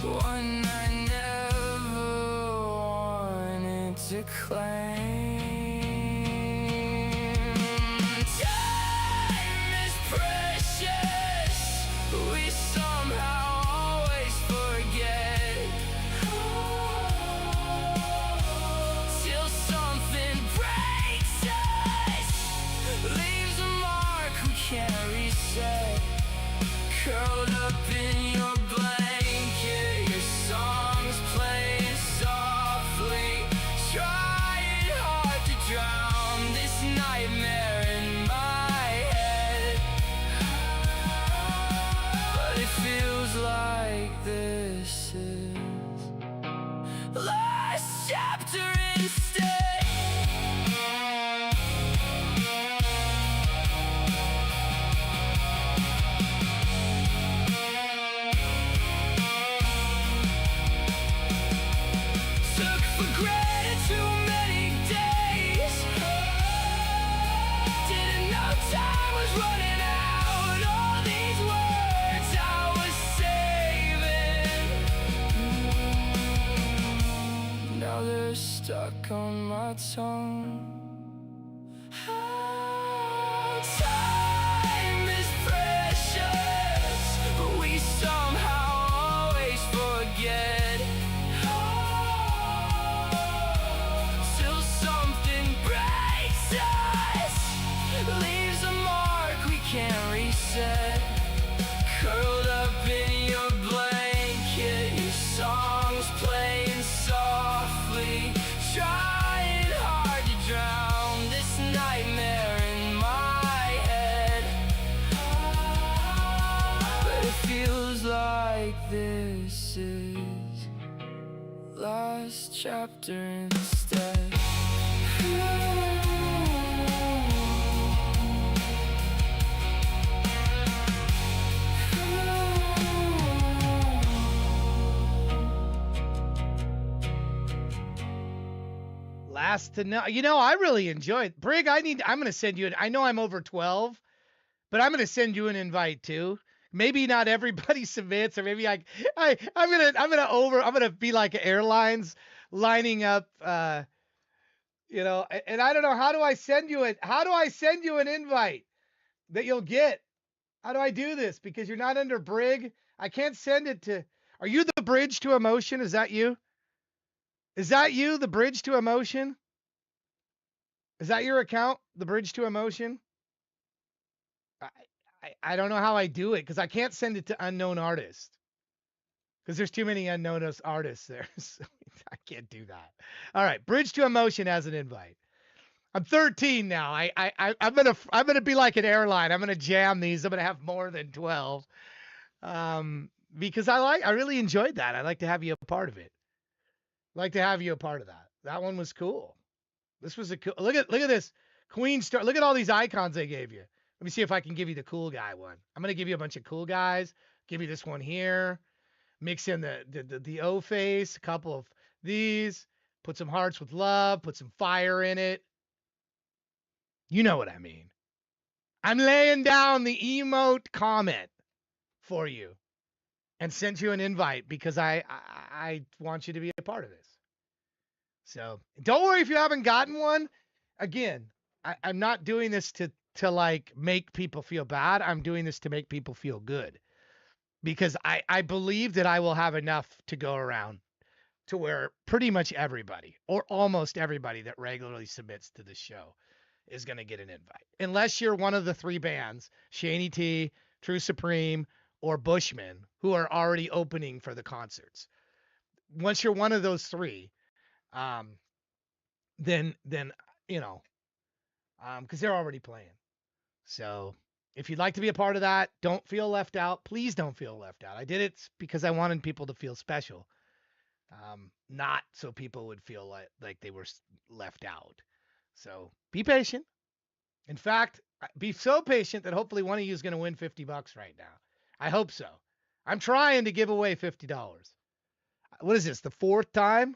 one I never wanted to claim. Time is precious, but we somehow always forget. Till something breaks us, leaves a mark we can't reset. Curled up in your blanket, your songs playing softly, trying hard to drown this nightmare in my head. But it feels like this is last chapter instead. Took for granted too many days. Didn't know time was running out. All these words I was saving, now they're stuck on my tongue. Time is precious, but we somehow always forget. Till something breaks us, leaves a mark we can't reset. Curled up in your blanket, your songs playing softly, trying hard to drown this nightmare in my head. But it feels like this is last chapter instead.
Last to know. I really enjoyed Brig. I'm going to send you I know I'm over 12, but I'm going to send you an invite too. Maybe not everybody submits, or maybe I'm going to be like airlines lining up, and I don't know, how do I send you an invite that you'll get? How do I do this? Because you're not under Brig. I can't send it to, are you the bridge to emotion? Is that you? Is that you, the bridge to emotion? Is that your account, the bridge to emotion? I don't know how I do it, because I can't send it to unknown artist, because there's too many unknown artists there. So I can't do that. All right, bridge to emotion as an invite. I'm 13 now. I'm gonna be like an airline. I'm gonna jam these. I'm gonna have more than 12. Because I really enjoyed that. I'd like to have you a part of it. That one was cool. This was a cool. Look at this Queen Star. Look at all these icons they gave you. Let me see if I can give you the cool guy one. I'm gonna give you a bunch of cool guys. Give you this one here. Mix in the O face, a couple of these, put some hearts with love, put some fire in it. You know what I mean. I'm laying down the emote comment for you and sent you an invite because I want you to be a part of this. So don't worry if you haven't gotten one. Again, I'm not doing this to like make people feel bad. I'm doing this to make people feel good because I believe that I will have enough to go around to where pretty much everybody or almost everybody that regularly submits to the show is going to get an invite. Unless you're one of the three bands, Shaney T, True Supreme, or Bushman, who are already opening for the concerts. Once you're one of those three, then you know, because they're already playing. So if you'd like to be a part of that, don't feel left out. Please don't feel left out. I did it because I wanted people to feel special, not so people would feel like they were left out. So be patient. In fact, be so patient that hopefully one of you is going to win $50 right now. I hope so. I'm trying to give away $50. What is this, the fourth time?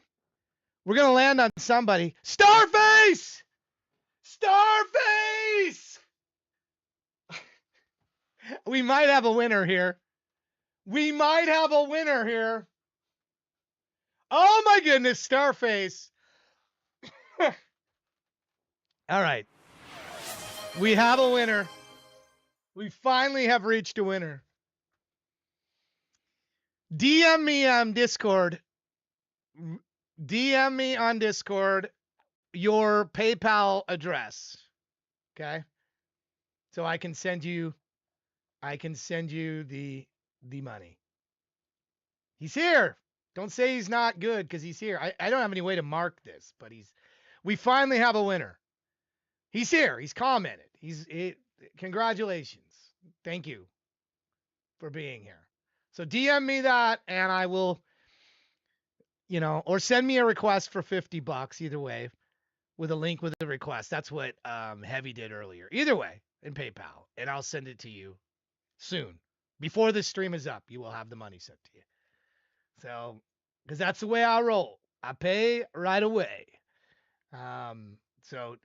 We're going to land on somebody. Starface! Starface! We might have a winner here. We might have a winner here. Oh my goodness, Starface. All right. We have a winner. We finally have reached a winner. DM me on Discord. DM me on Discord your PayPal address. Okay? So I can send you the money. He's here. Don't say he's not good because he's here. I don't have any way to mark this, but we finally have a winner. He's here. He's commented. Congratulations. Thank you for being here. So DM me that and I will, or send me a request for $50 either way with a link with the request. That's what Heavy did earlier. Either way in PayPal, and I'll send it to you soon. Before this stream is up, you will have the money sent to you. So, because that's the way I roll. I pay right away. So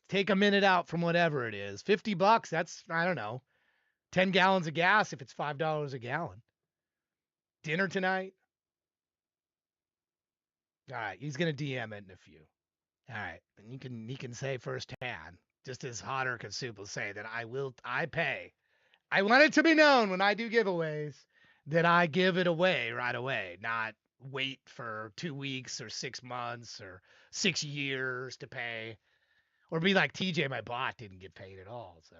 take a minute out from whatever it is. $50, that's, I don't know, 10 gallons of gas if it's $5 a gallon. Dinner tonight. All right, he's going to DM it in a few. All right, and he can say firsthand, just as Hotter Soup will say, that I pay. I want it to be known when I do giveaways that I give it away right away, not wait for 2 weeks or 6 months or 6 years to pay. Or be like TJ, my bot didn't get paid at all. So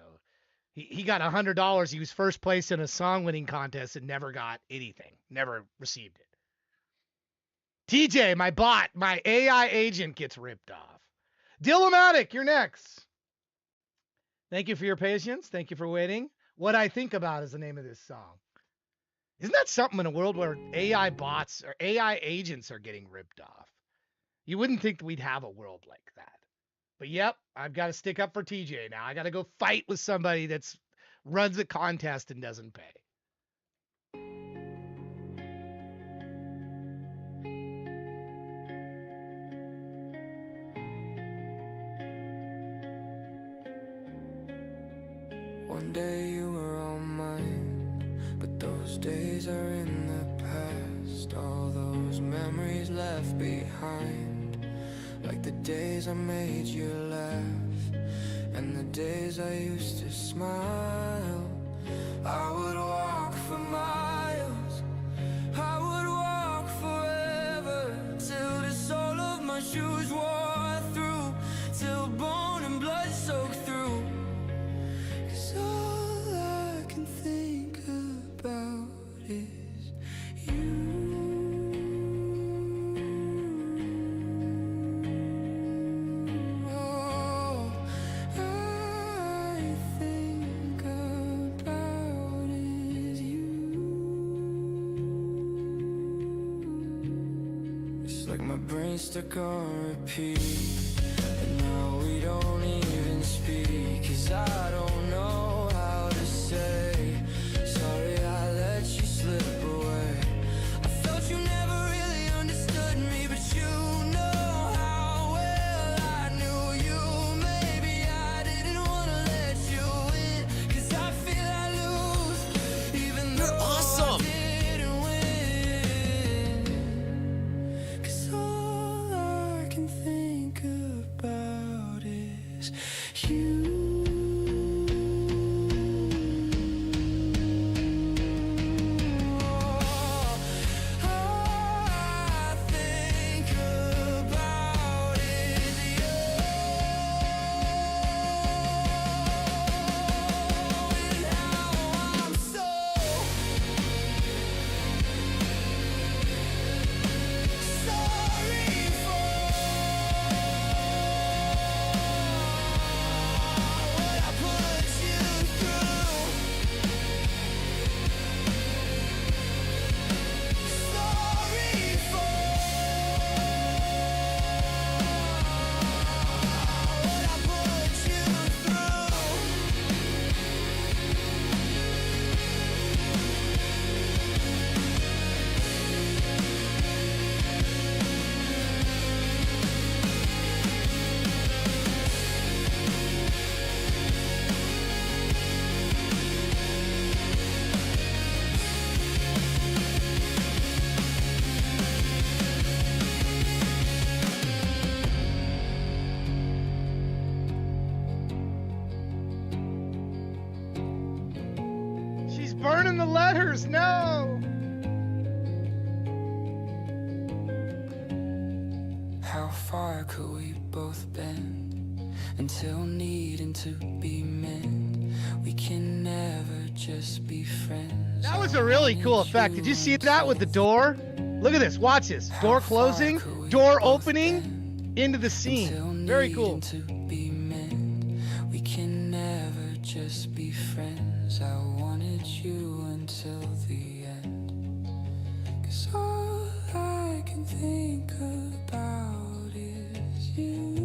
he got $100. He was first place in a song winning contest and never got anything, never received it. TJ, my bot, my AI agent gets ripped off. Dillomatic, you're next. Thank you for your patience. Thank you for waiting. What I Think About is the name of this song. Isn't that something in a world where AI bots or AI agents are getting ripped off? You wouldn't think we'd have a world like that. But yep, I've got to stick up for TJ now. I got to go fight with somebody that's runs a contest and doesn't pay.
One day you were all mine, but those days are in the past. All those memories left behind, like the days I made you laugh, and the days I used to smile. I would walk for miles, I would walk forever, till the sole of my shoes wore through, till bone and blood soaked through. 'Cause all I can think about is you. All I think about is you. It's like my brain's stuck on repeat, and now we don't even speak. 'Cause I don't know how to say sorry I let you slip away.
letters. No.
How far could we both bend until needing to be men? We can never just be friends.
That was a really cool effect. Did you see that with the door? Look at this. Watch this. Door closing, door opening into the scene. Very cool.
We can never just be friends. I wanted you until the end. 'Cause all I can think about is you.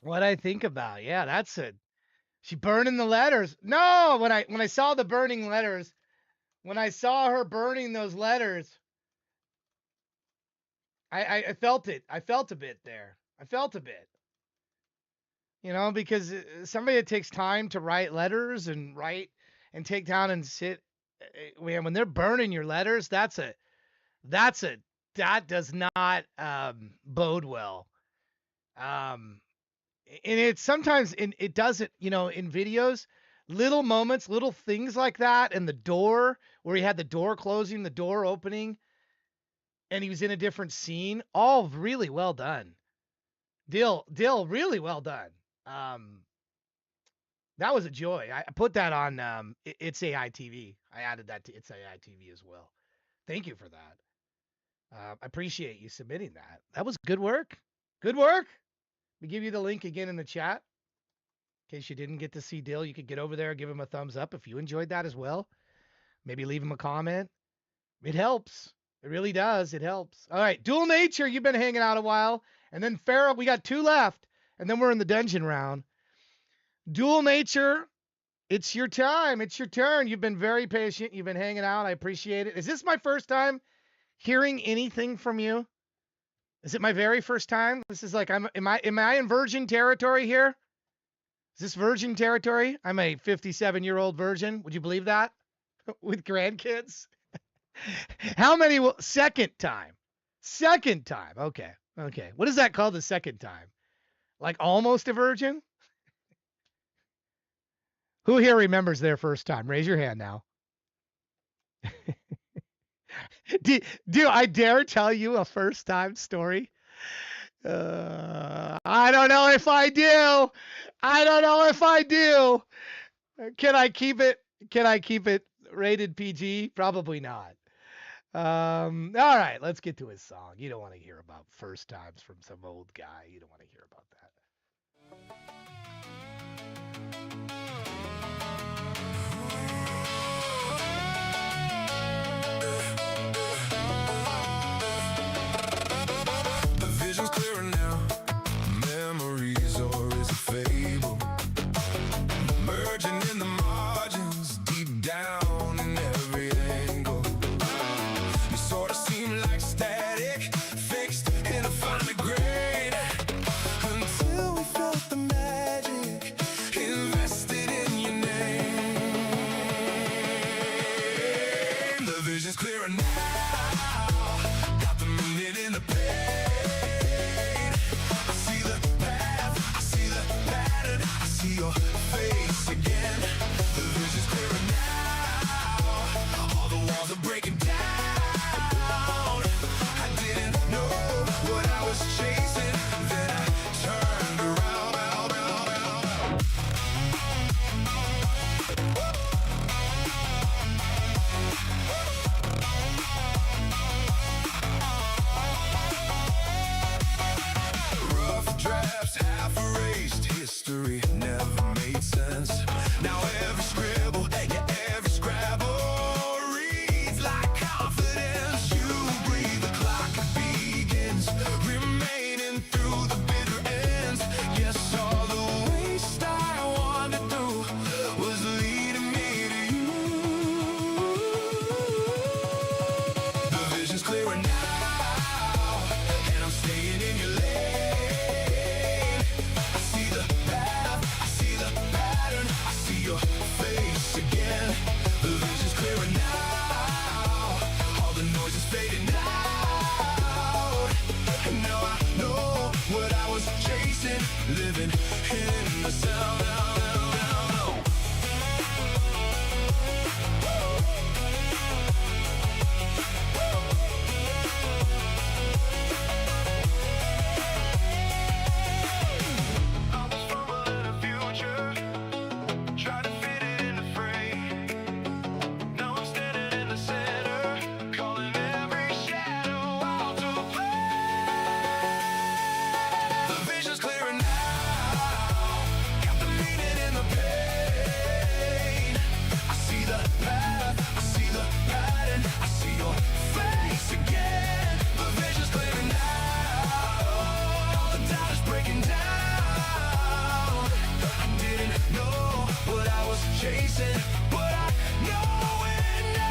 What I think about. Yeah, that's it. She burning the letters. No, when I saw the burning letters, when I saw her burning those letters, I felt it. I felt a bit there. I felt a bit. You know, because somebody that takes time to write letters and write and take down and sit, when they're burning your letters, that does not bode well. And it's sometimes it doesn't, in videos, little moments, little things like that, and the door where he had the door closing, the door opening, and he was in a different scene, all really well done. Dill, really well done. That was a joy. I put that on It's AI TV. I added that to It's AI TV as well. Thank you for that. I appreciate you submitting that. That was good work. Good work. We give you the link again in the chat. In case you didn't get to see Dill, you could get over there, give him a thumbs up if you enjoyed that as well. Maybe leave him a comment. It helps. It really does. It helps. All right, Dual Nature, you've been hanging out a while. And then Farrell, we got 2 left. And then we're in the dungeon round. Dual Nature, it's your time. It's your turn. You've been very patient. You've been hanging out. I appreciate it. Is this my first time hearing anything from you? Is it my very first time? This is like, am I in virgin territory here? Is this virgin territory? I'm a 57-year-old virgin. Would you believe that? With grandkids? How many second time? Second time. Okay. What is that called the second time? Like almost a virgin? Who here remembers their first time? Raise your hand now. Do I dare tell you a first time story? I don't know if I do. Can I keep it rated PG? Probably not. All right, let's get to his song. You don't want to hear about first times from some old guy. You don't want to hear about that.
The vision's clearer now. Memories, or is it fable? Merging in the margins, deep down in every angle. You sort of seem like static, fixed in a fine grain. Until we felt the magic invested in your name. The vision's clearer now. Got the minute in the pain. I see the path, I see the pattern, I see your face again. The vision's clearer now. All the walls are breaking down. I didn't know what I was chasing. Then I turned around. Rough drafts, half erased history, never made vision's clearer now, and I'm staying in your lane. I see the path, I see the pattern, I see your face again. The vision's clearer now, all the noise is fading out, and now I know what I was chasing, living in the sound. Chasing, but I know it now.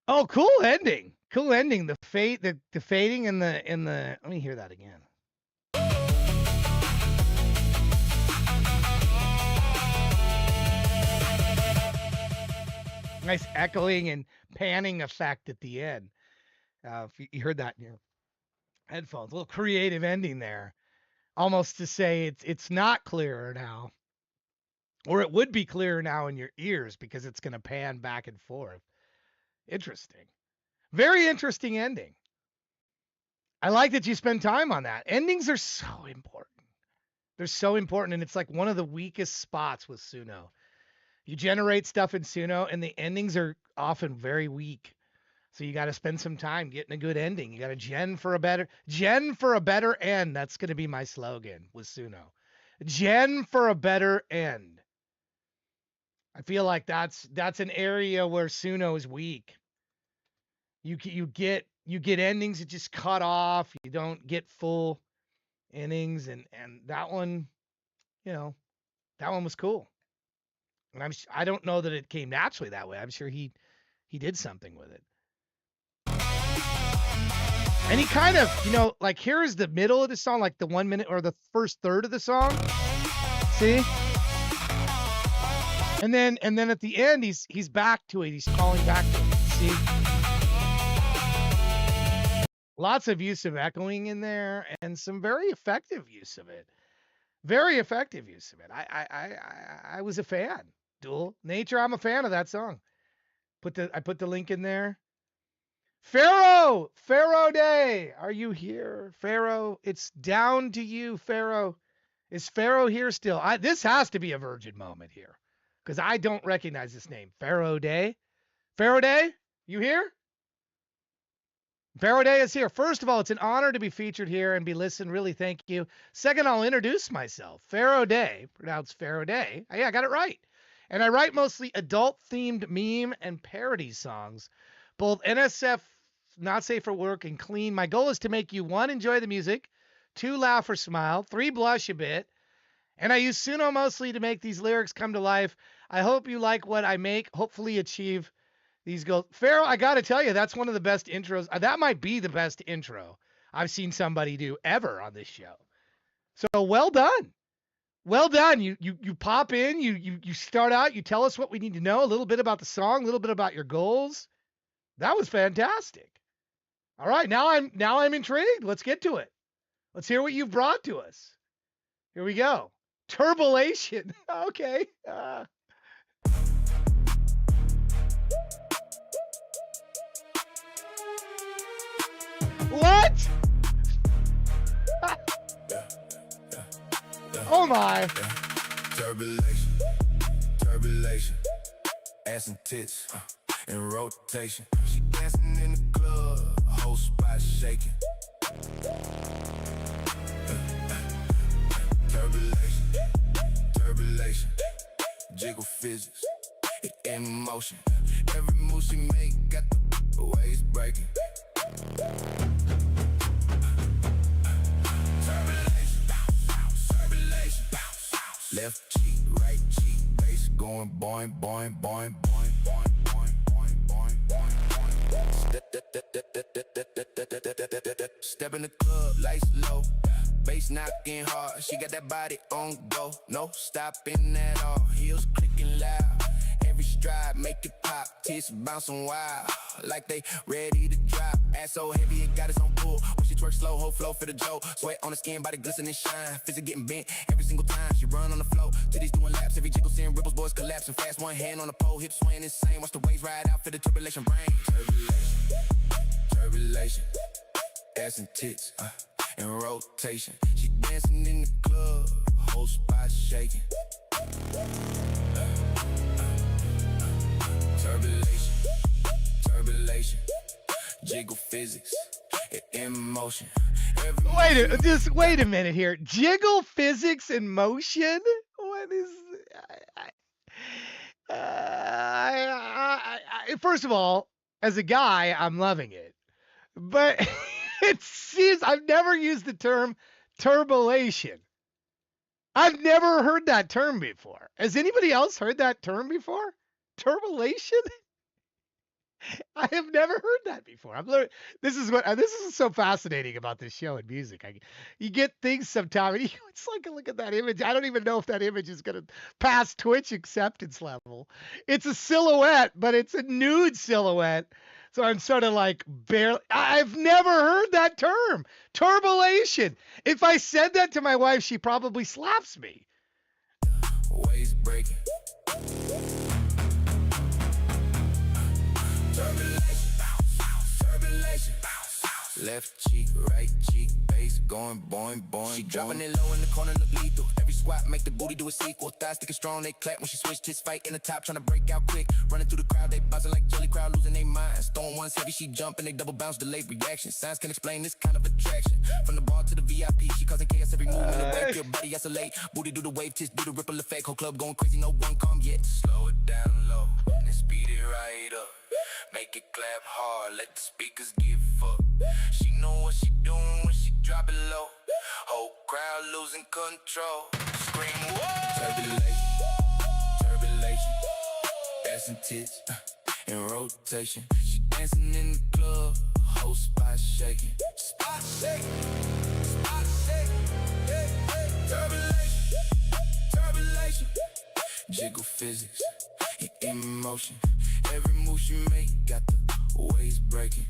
Oh, cool ending. Cool ending. The fading and the let me hear that again. Nice echoing and panning effect at the end. If you heard that in your headphones, a little creative ending there. Almost to say it's not clearer now. Or it would be clearer now in your ears because it's going to pan back and forth. Interesting. Very interesting ending. I like that you spend time on that. Endings are so important. They're so important, and it's like one of the weakest spots with Suno. You generate stuff in Suno, and the endings are often very weak. So you got to spend some time getting a good ending. You got to gen for a better end. That's going to be my slogan with Suno. Gen for a better end. I feel like that's an area where Suno is weak. You get endings that just cut off. You don't get full innings, and that one, that one was cool. And I don't know that it came naturally that way. I'm sure he did something with it. And he kind of, like here's the middle of the song, like the 1 minute or the first third of the song. See? And then at the end he's back to it. He's calling back to it. See? Lots of use of echoing in there and some very effective use of it. Very effective use of it. I was a fan. Dual Nature, I'm a fan of that song. I put the link in there. Pharaoh Day, are you here? Pharaoh, it's down to you, Pharaoh. Is Pharaoh here still? This has to be a Virgin moment here because I don't recognize this name. Pharaoh Day? Pharaoh Day, you here? Pharaoh Day is here. First of all, it's an honor to be featured here and be listened. Really, thank you. Second, I'll introduce myself. Pharaoh Day, pronounced Pharaoh Day. Yeah, I got it right. And I write mostly adult-themed meme and parody songs, both NSF, Not Safe for Work, and Clean. My goal is to make you, 1, enjoy the music, 2, laugh or smile, 3, blush a bit. And I use Suno mostly to make these lyrics come to life. I hope you like what I make, hopefully achieve these goals. Pharaoh, I got to tell you, that's one of the best intros. That might be the best intro I've seen somebody do ever on this show. So well done. Well done. You pop in, you start out, you tell us what we need to know, a little bit about the song, a little bit about your goals. That was fantastic. All right, now I'm intrigued. Let's get to it. Let's hear what you've brought to us. Here we go. Turbilation. Okay. What? Oh my.
Turbulation, ass and tits in rotation. She dancing in the club, whole spot shaking. jiggle physics, it in motion. Every move she make got the waves breaking. Left cheek, right cheek, bass going boing, boing, boing, boing, boing, boing, boing, boing, boing, boing. Step in the club, lights low, bass knocking hard. She got that body on go, no stopping at all. Heels clicking loud, every stride make it pop. Tits bouncing wild, like they ready to drop. Ass so heavy it got its own pull. When she twerk slow, whole flow for the Joe. Sweat on the skin, body glisten and shine. Physics getting bent every single time. She run on the flow, titties doing laps. Every jiggle seeing ripples, boys collapsing fast. One hand on the pole, hips swaying insane. Watch the waves ride out for the turbulation brain. Turbulation, ass and tits, in rotation. She dancing in the club, whole spot shaking. Turbulation, turbulation, jiggle physics, it in motion.
Wait a minute here. Jiggle physics in motion? What is? First of all, as a guy, I'm loving it, but it seems I've never used the term turbulation. I've never heard that term before. Has anybody else heard that term before? Turbulation? I have never heard that before. This is so fascinating about this show and music. You get things sometimes. It's like, look at that image. I don't even know if that image is going to pass Twitch acceptance level. It's a silhouette, but it's a nude silhouette. So I'm sort of like barely. I've never heard that term, turbulation. If I said that to my wife, she probably slaps me.
Waves breaking. Turbulation, left cheek, right cheek, bass going boing, boing. She dropping it low in the corner, look lethal. Every squat make the booty do a sequel. Thighs sticking strong, they clap when she switch this fight in the top, trying to break out quick. Running through the crowd, they bouncing like jelly crowd, losing their minds. Throwing ones heavy, she jumping, they double bounce, delayed reaction. Science can explain this kind of attraction. From the bar to the VIP, she causing chaos every movement away. Your body isolate, booty do the wave, tits do the ripple effect. Whole club going crazy, no one come yet. Slow it down low, and speed it right up. Make it clap hard, let the speakers give up. She know what she doing when she drop it low. Whole crowd losing control. Scream, whoa! Turbulation, turbulation. Ass and tits, in rotation. She dancing in the club, whole spot shaking. Spot shaking, spot shaking. Hey, hey. Turbulation, turbulation. Jiggle physics, in motion. Every move she make got the waves breaking.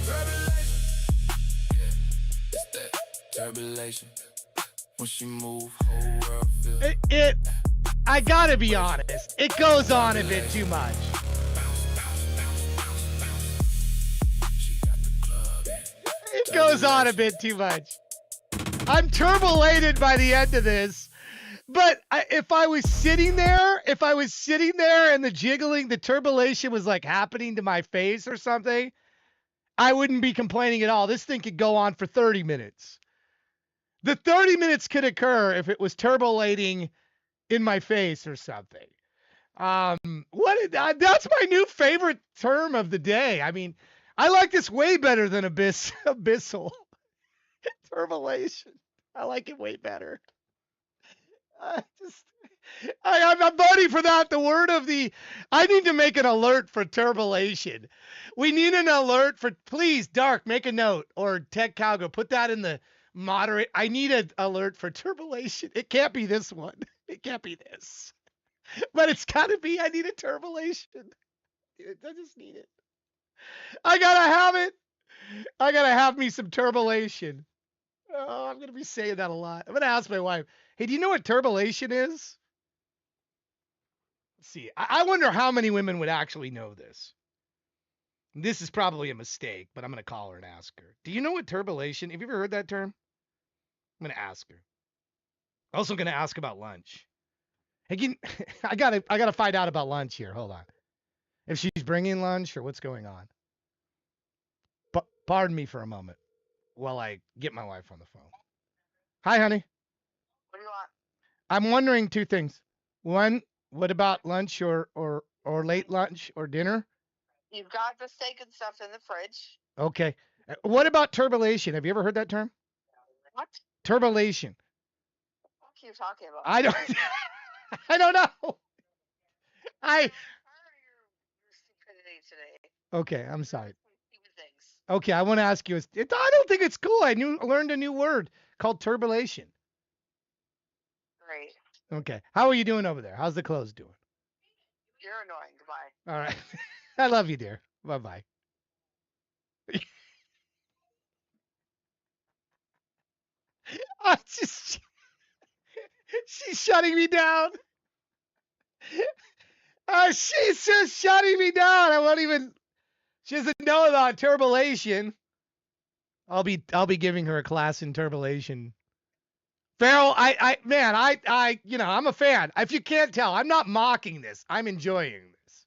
Turbulation, yeah, it's that turbulation. When she move, whole world feel.
I gotta be honest, it goes on a bit too much. It goes on a bit too much. I'm turbulated by the end of this. But if I was sitting there and the jiggling, the turbulation was like happening to my face or something, I wouldn't be complaining at all. This thing could go on for 30 minutes. The 30 minutes could occur if it was turbulating in my face or something. That's my new favorite term of the day. I mean, I like this way better than abyssal. Turbulation. I like it way better. I'm voting for that. I need to make an alert for turbulation. We need an alert for, please, Dark, make a note, or Tech Cowgirl, put that in the moderate. I need an alert for turbulation. It can't be this one. It can't be this. But it's got to be, I need a turbulation. I just need it. I got to have it. I got to have me some turbulation. Oh, I'm going to be saying that a lot. I'm going to ask my wife, hey, do you know what turbulation is? Let's see. I wonder how many women would actually know this. This is probably a mistake, but I'm going to call her and ask her. Do you know what turbulation? Have you ever heard that term? I'm going to ask her. Also going to ask about lunch. Hey, I gotta find out about lunch here. Hold on. If she's bringing lunch or what's going on. Pardon me for a moment while I get my wife on the phone. Hi, honey. I'm wondering two things. One, what about lunch or late lunch or dinner?
You've got the steak and stuff in the fridge.
Okay. What about turbilation? Have you ever heard that term?
What?
Turbilation.
What are you talking about?
I don't. I don't know. I.
Stupidity today.
Okay, I'm sorry.
Stupid things.
Okay, I want to ask you. I don't think it's cool. I learned a new word called turbilation.
Great.
Okay. How are you doing over there? How's the clothes doing?
You're annoying. Goodbye.
All right. I love you, dear. Bye bye. I just. She's shutting me down. She's just shutting me down. I won't even. She doesn't know about turbilation. I'll be giving her a class in turbilation. Farrell, I'm a fan. If you can't tell, I'm not mocking this. I'm enjoying this.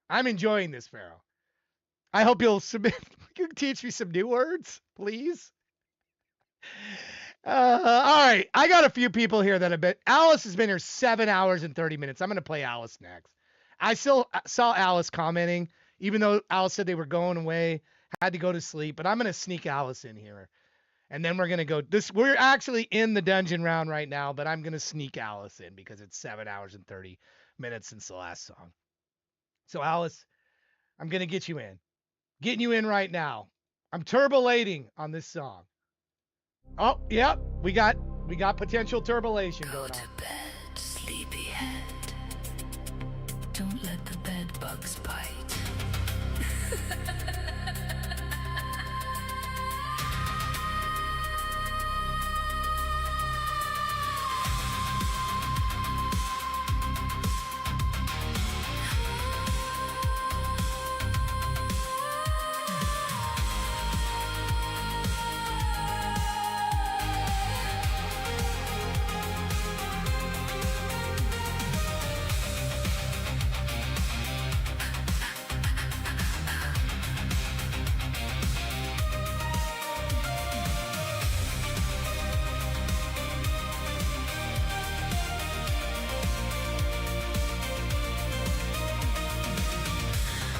I'm enjoying this, Farrell. I hope you'll submit. You can teach me some new words, please. All right. I got a few people here that have been. Alice has been here 7 hours and 30 minutes. I'm going to play Alice next. I still saw Alice commenting, even though Alice said they were going away, had to go to sleep. But I'm going to sneak Alice in here. And then we're going to go. We're actually in the dungeon round right now, but I'm going to sneak Alice in because it's 7 hours and 30 minutes since the last song. So, Alice, I'm going to get you in. Getting you in right now. I'm turbulating on this song. Oh, yep. We got potential turbulation going on.
Bed, sleepyhead. Don't let the bed bugs bite.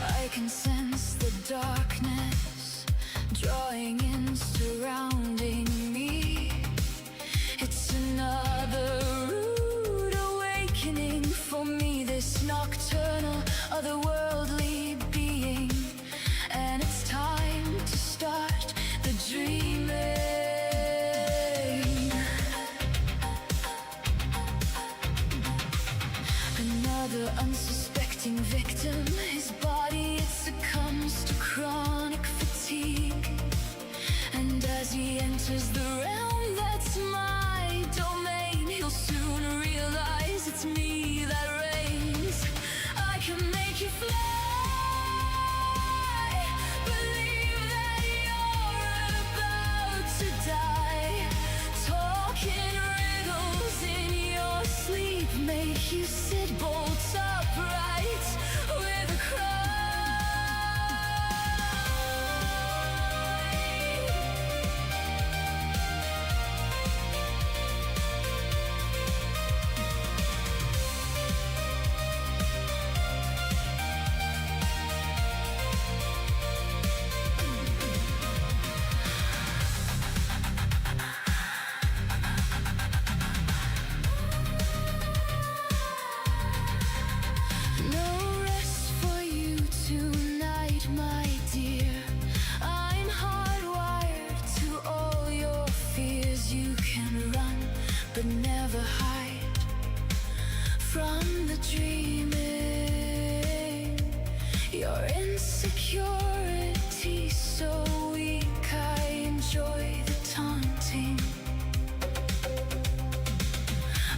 I can sense the darkness drawing in, surrounding me. It's another rude awakening for me, this nocturnal, otherworldly being. And it's time to start the dreaming. Another unsuspecting victim, his body, it succumbs to chronic fatigue. And as he enters the realm that's my domain, he'll soon realize it's me that reigns. I can make you fly. Believe that you're about to die. Talking riddles in your sleep make you sit bolt upright with a cry. No rest for you tonight, my dear. I'm hardwired to all your fears. You can run, but never hide from the dreaming. Your insecurity so weak, I enjoy the taunting.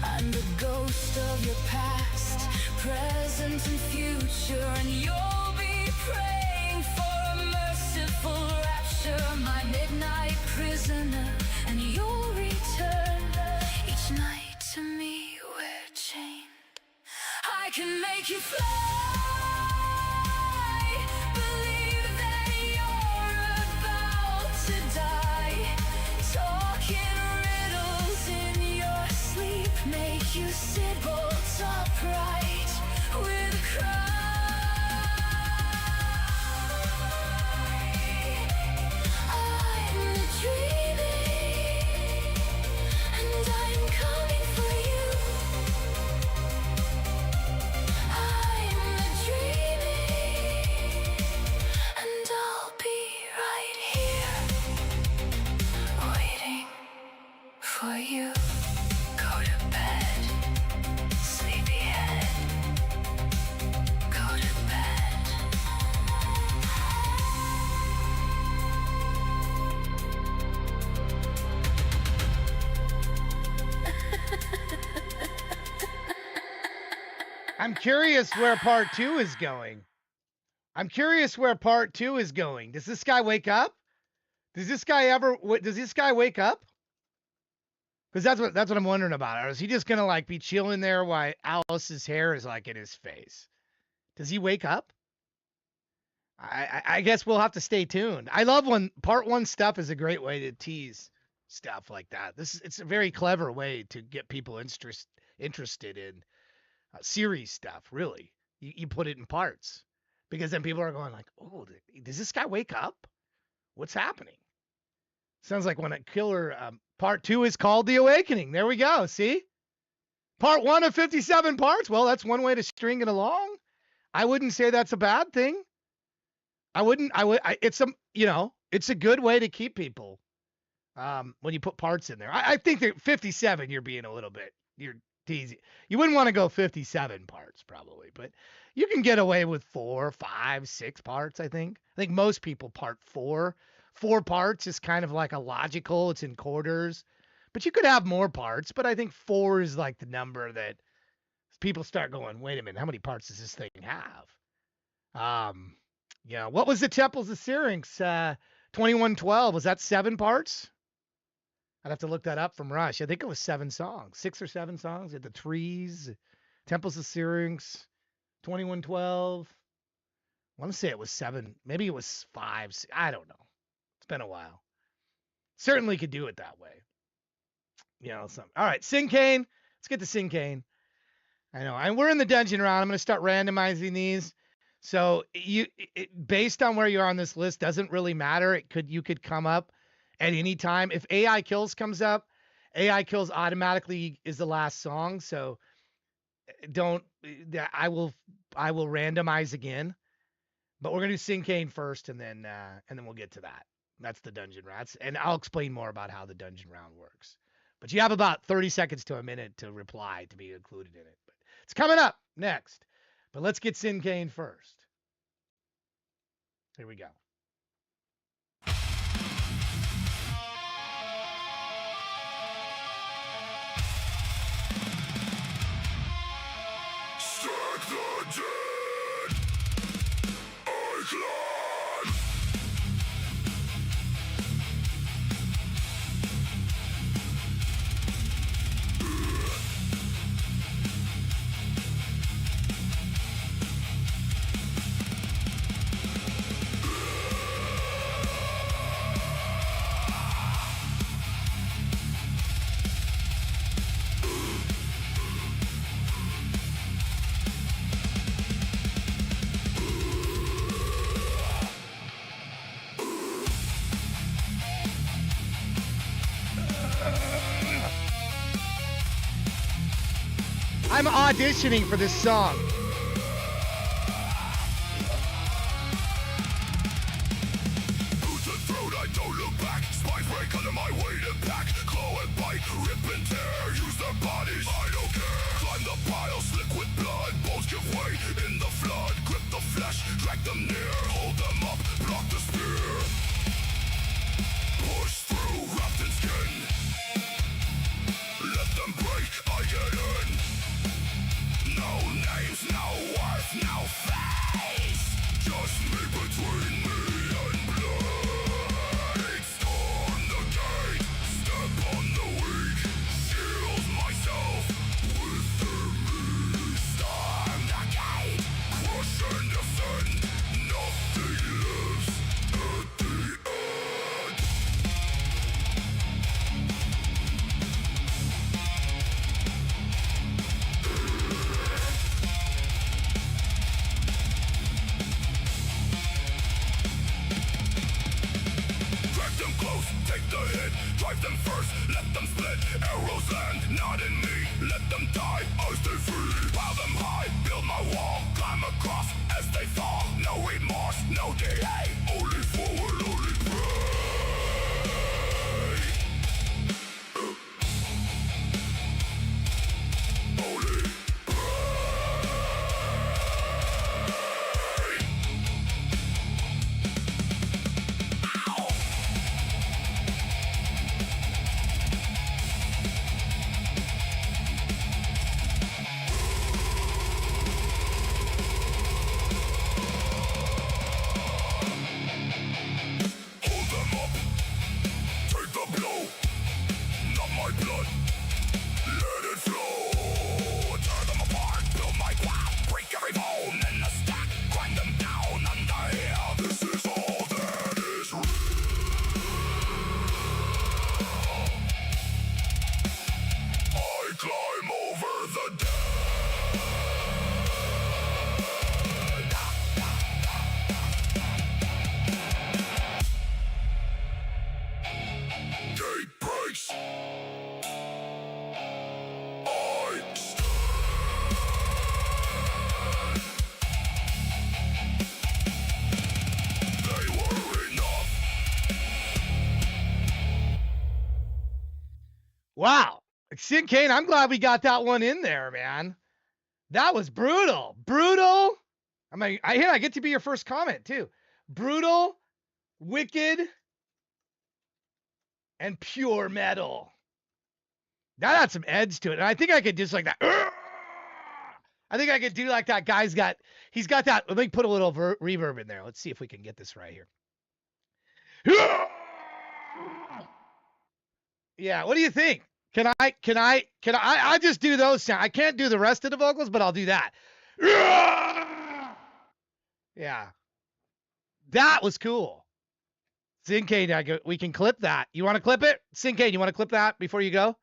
I'm the ghost of your past, present and future, and you'll be praying for a merciful rapture, my midnight prisoner, and you'll return each night to me, we're chained. I can make you fly. Believe that you're about to die. Talking riddles in your sleep make you before you go to bed. Sleepyhead, go to bed.
I'm curious where part 2 is going. I'm curious where part 2 is going. Does this guy wake up? Does this guy wake up? Because that's what I'm wondering about. Or is he just gonna like be chilling there while Alice's hair is like in his face? Does he wake up? I guess we'll have to stay tuned. I love when part 1 stuff is a great way to tease stuff like that. It's a very clever way to get people interested in series stuff. Really, you put it in parts because then people are going like, oh, does this guy wake up? What's happening? Sounds like when a killer part 2 is called The Awakening. There we go. See? Part 1 of 57 parts. Well, that's one way to string it along. I wouldn't say that's a bad thing. It's a good way to keep people when you put parts in there. I think that 57, you're being a little bit, you're teasing. You wouldn't want to go 57 parts probably, but you can get away with 4, 5, 6 parts, I think. I think most people part 4. 4 parts is kind of like a logical, it's in quarters. But you could have more parts, but I think 4 is like the number that people start going, wait a minute, how many parts does this thing have? What was the Temples of Syrinx? 2112, was that 7 parts? I'd have to look that up from Rush. I think it was 7 songs, 6 or 7 songs. The Trees, Temples of Syrinx, 2112. I want to say it was 7. Maybe it was 5. I don't know. It's been a while. Certainly could do it that way. All right, Syncane. Let's get to Syncane. I know. We're in the dungeon round. I'm going to start randomizing these. So based on where you are on this list, doesn't really matter. You could come up at any time. If AI Kills comes up, AI Kills automatically is the last song. So I will randomize again. But we're gonna do Syncane first, and then we'll get to that. That's the dungeon round. And I'll explain more about how the dungeon round works. But you have about 30 seconds to a minute to reply to be included in it. But it's coming up next. But let's get Syncane first. Here we go.
Stack the dead. Icon.
I'm auditioning for this song.
Boot to throat, I don't look back. Spines break under my weighted pack. Claw and bite, rip and tear. Use their bodies, I don't care. Climb the piles, slick with blood. Bones give way in the flood. Grip the flesh, drag them near. Hold them up, block the spear. Push through, wrapped in skin. Let them break, I get in. No names, no worth, no face. Just me between me and blood. Storm the gate, step on the weak. Shield myself with their meat. Storm the gate, crush and descend. Nothing lives at the end. Drag them close, take the hit. Drive them first, let them split. Arrows land, not in me. Let them die, I stay free. Pile them high, build my wall. Climb across as they fall. No remorse, no delay. Only forward, only pray.
Wow. Sin Kane, I'm glad we got that one in there, man. That was brutal. Brutal. I mean, I get to be your first comment too. Brutal, wicked, and pure metal. That had some edge to it. And I think I could just like that. I think I could do like that guy's got, he's got that. Let me put a little reverb in there. Let's see if we can get this right here. Yeah, what do you think? I just do those sounds. I can't do the rest of the vocals, but I'll do that. Yeah. That was cool. Sinkane, we can clip that. You want to clip it? Sinkane, you want to clip that before you go?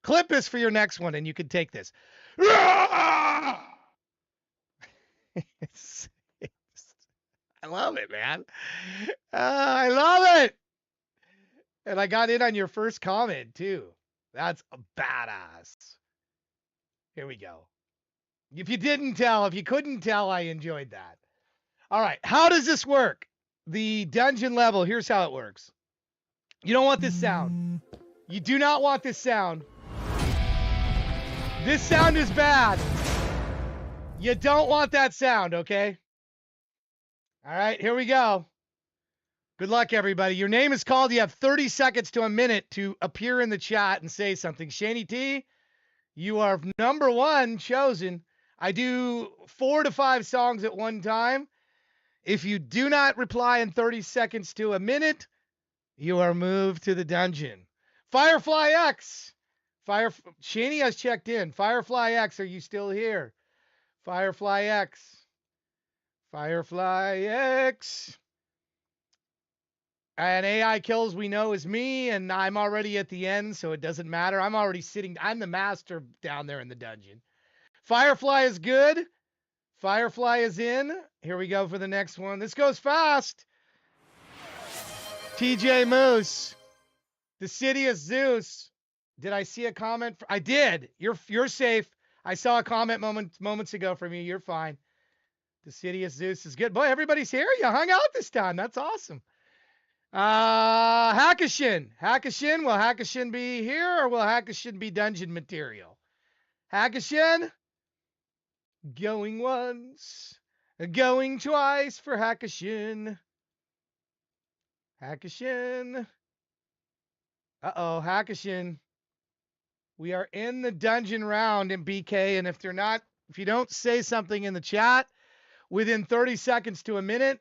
Clip this for your next one, and you can take this. I love it, man. I love it. And I got in on your first comment, too. That's a badass. Here we go. If you couldn't tell, I enjoyed that. All right. How does this work? The dungeon level, here's how it works. You don't want this sound. You do not want this sound. This sound is bad. You don't want that sound, okay? All right, here we go. Good luck, everybody. Your name is called. You have 30 seconds to a minute to appear in the chat and say something. Shani T, you are number one chosen. I do 4 to 5 songs at one time. If you do not reply in 30 seconds to a minute, you are moved to the dungeon. Firefly X. Shani has checked in. Firefly X, are you still here? Firefly X. Firefly X. And AI Kills we know is me, and I'm already at the end, so it doesn't matter. I'm already sitting. I'm the master down there in the dungeon. Firefly is good. Firefly is in. Here we go for the next one. This goes fast. TJ Moose. The City of Zeus. Did I see a comment? I did. You're safe. I saw a comment moments ago from you. You're fine. The City of Zeus is good. Boy, everybody's here. You hung out this time. That's awesome. Hackashin. Hackashin. Will Hackashin be here or will Hackashin be dungeon material? Hackashin. Going once. Going twice for Hackashin. Hackashin. Uh-oh, Hackashin. We are in the dungeon round in BK, and if you don't say something in the chat within 30 seconds to a minute,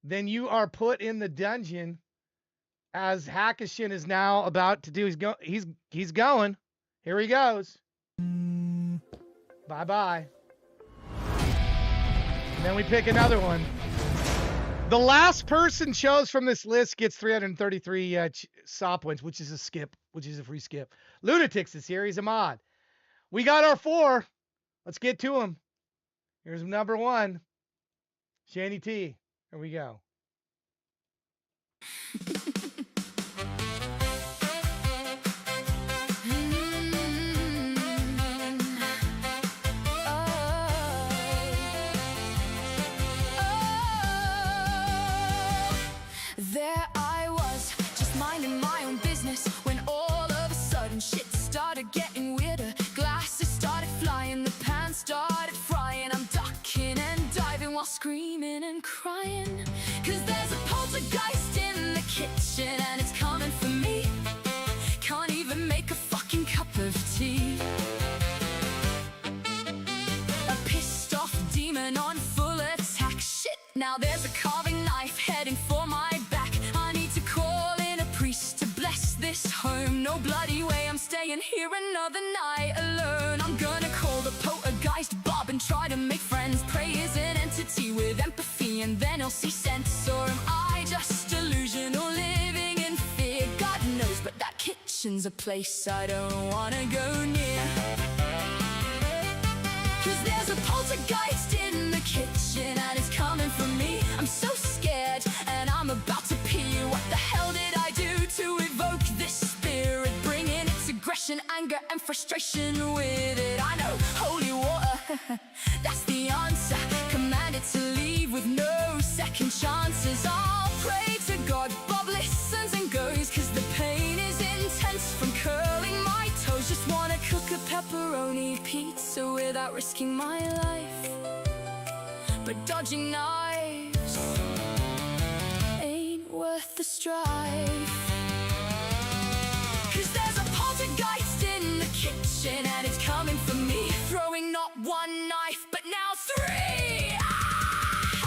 then you are put in the dungeon as Hackashin is now about to do. He's going. Here he goes. Bye-bye. And then we pick another one. The last person chose from this list gets 333 SAW points, which is a skip, which is a free skip. Lunatics is here. He's a mod. We got our 4. Let's get to him. Here's number 1. Shani T. Here we go.
There I was, just minding my own business, when all of a sudden shit started getting weirder. Glasses started flying, the pan started frying. I'm ducking and diving while screaming and crying, 'cause there's a poltergeist in the kitchen and it's coming for me. Can't even make a fucking cup of tea. A pissed off demon on full attack. Shit, now there's a carving knife heading for my back. I need to call in a priest to bless this home. No bloody way I'm staying here another night alone. I'm gonna call the poltergeist Bob and try to make friends. Pray is an entity with empathy and then he'll see sense. Or am I just delusional, living in fear? God knows, but that kitchen's a place I don't wanna go near. 'Cause there's a poltergeist in the kitchen and it's coming for me. I'm so scared and I'm about to pee. What the hell did I do to evoke this spirit? Bring depression, anger, and frustration with it. I know holy water, that's the answer. Commanded to leave with no second chances. I'll pray to God, Bob listens and goes, cause the pain is intense from curling my toes. Just wanna cook a pepperoni pizza without risking my life. But dodging knives ain't worth the strife. Cause there's a poltergeist in the kitchen and it's coming for me, throwing not one knife but now three.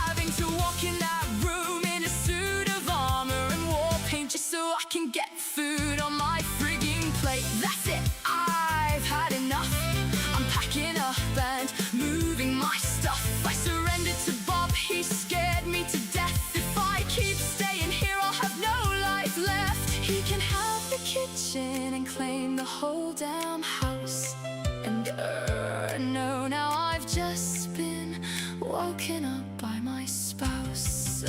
Having to walk in that room in a suit of armor and war paint just so I can get food on my frigging plate. That's it, I've had enough. I'm packing up and moving my stuff. I surrendered to Bob, he scared me to death. If I keep staying here I'll have no life left. He can have the kitchen and claim the whole damn house. And no, now I've just been woken up by my spouse.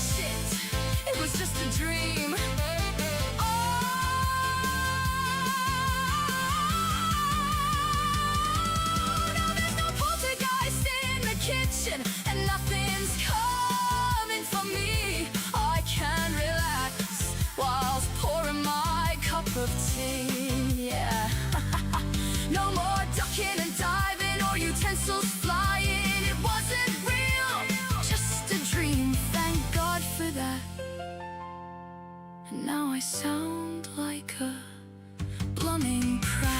Shit, it was just a dream. Kitchen and nothing's coming for me. I can relax whilst pouring my cup of tea. Yeah. No more ducking and diving or utensils flying. It wasn't real, just a dream. Thank God for that. And now I sound like a blooming prat.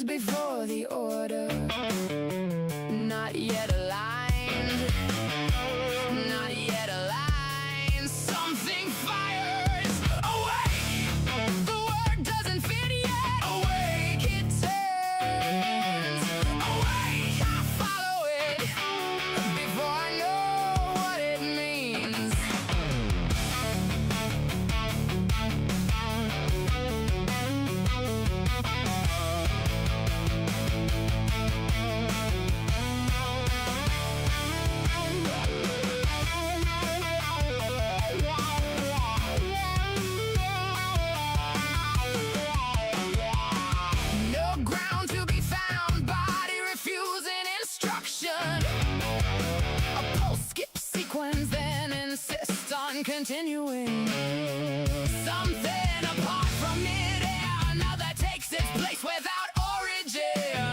Before the order, not yet aligned, not yet aligned. Something fires awake. The word doesn't fit yet. Awake, it turns. Awake, I follow it before I know what it means. Continuing something apart from midair, another takes its place without origin.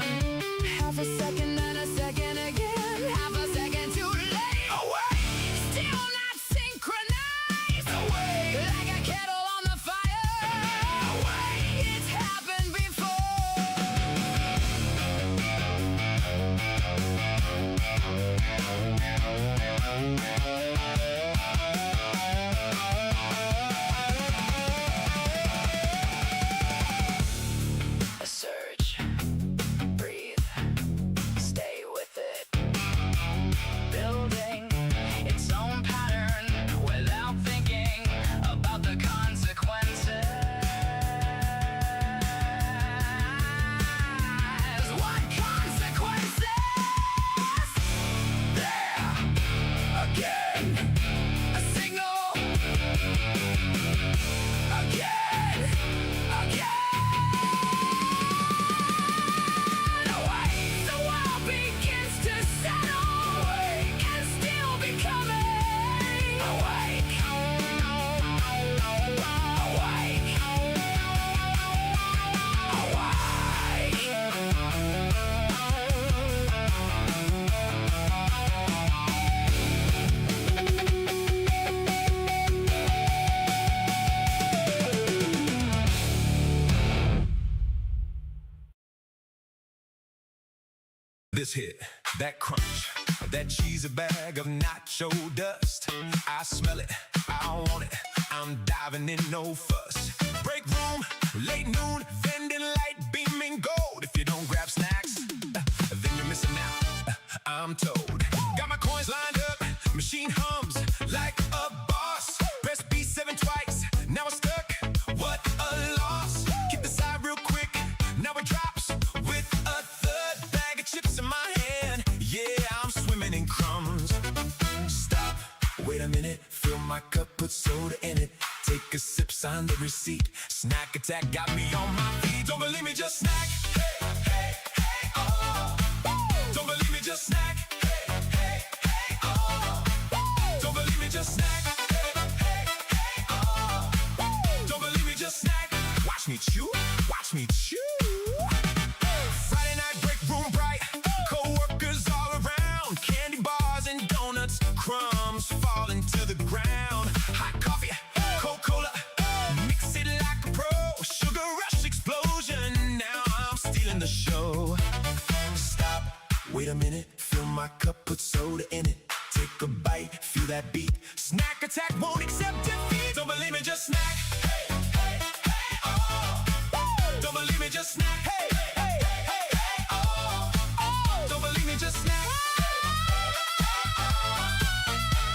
Half a second and a second again, half a second too late. Away, still not synchronized. Away, like a kettle on the fire. Away, it's happened before.
This hit, that crunch, that cheesy bag of nacho dust. I smell it, I want it, I'm diving in no fuss. Break room, late noon, vending light, beaming gold. If you don't grab snacks, then you're missing out, I'm told. Got my coins lined up, machine hums like a boss. Press B7 twice, now I'm stuck, what a loss. Keep the side real quick, now it drops with a third bag of chips in my hand. Yeah, I'm swimming in crumbs. Stop, wait a minute, fill my cup, put soda in it. Take a sip, sign the receipt. Snack attack got me on my feet. Don't believe me, just snack. Hey, hey, hey, oh. Don't believe me, just snack. Hey, hey, hey, oh. Don't believe me, just snack. Hey, hey, hey, oh. Don't believe me, just snack. Watch me chew, watch me chew. Friday night, break room bright. Co-workers all around. Candy bars and donuts, crumbs falling to the ground. Hot coffee, Coca-Cola, mix it like a pro. Sugar rush explosion, now I'm stealing the show. Stop, wait a minute, fill my cup, put soda in it. Take a bite, feel that beat. Snack attack won't accept defeat. Don't believe me, just snack. Hey, hey, hey, oh. Don't believe me, just snack. Hey, hey, hey, hey, oh. Don't believe me, just snack.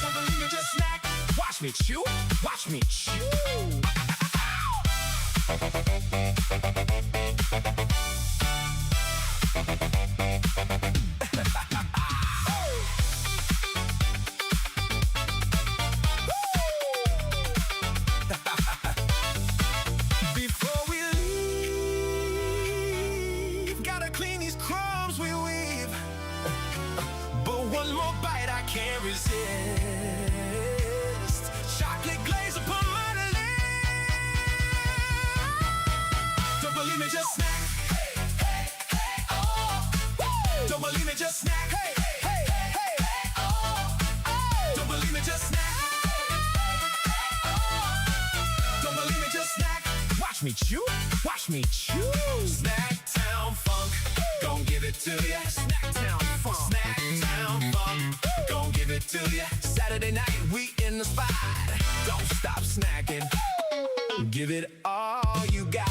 Don't believe me, just snack. Watch me chew, watch me chew. Before we leave, gotta clean these crumbs we weave. But one more bite I can't resist. Chocolate glaze upon my lips. Don't believe me, just snack. Hey, hey, hey, oh. Don't believe me, just snack. Hey, hey, hey, hey, oh. Don't believe me, just snack. Don't believe me, just snack. Watch me chew, watch me chew. Snack Town Funk, gon' give it to ya. Snack Town Funk, Snack Town Funk, gon' give it to ya. Saturday night, we in the spot. Don't stop snacking, give it all you got.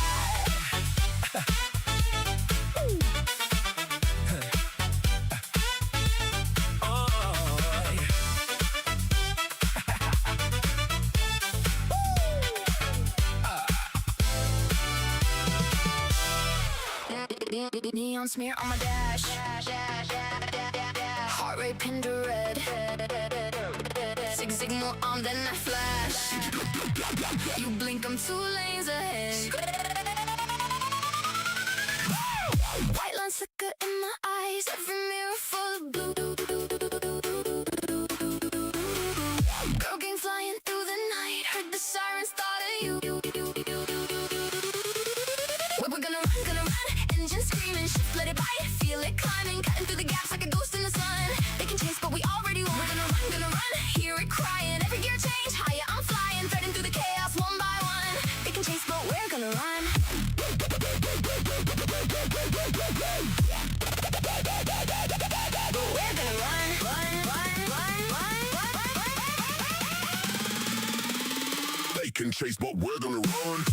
Neon smear on my dash. Heart rate pinned to red. Signal on, then I flash. You blink, I'm 2 lanes ahead. White line flicker in my eyes. Every mirror full of blue. Girl came flying through the night. Heard the sirens, thought of you. We're gonna run. Engine screaming, shift, let it bite. Feel it climbing, cutting through the gaps like a ghost in the sun. They can chase, but we already won. We're gonna run. Hear it crying, every gear change. Higher, I'm flying, threading through the chaos one by one. They can chase, but we're gonna run. But we're gonna run.
They can chase, but we're gonna run.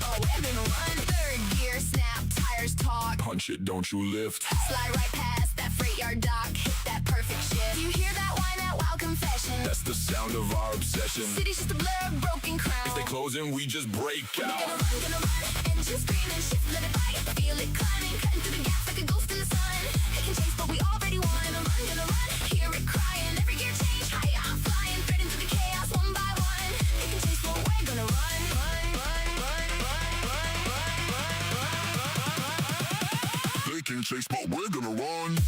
Oh, we're gonna run. Third gear, snap, tires talk.
Punch it, don't you lift.
Slide right past that freight yard dock. Hit that perfect shift. You hear that whine, that wild confession.
That's the sound of our obsession.
City's just a blur of broken crown.
If they close in, we just break out.
Gonna run. Engine screaming, shift, let it bite. Feel it climbing, cutting through the gaps like a ghost in the sun. They can chase, but we already won. Gonna run. Hear it crying, every gear change. Higher, I'm flying, threading through the chaos one by one. They can chase, but we're gonna run.
They can chase, but we're gonna run.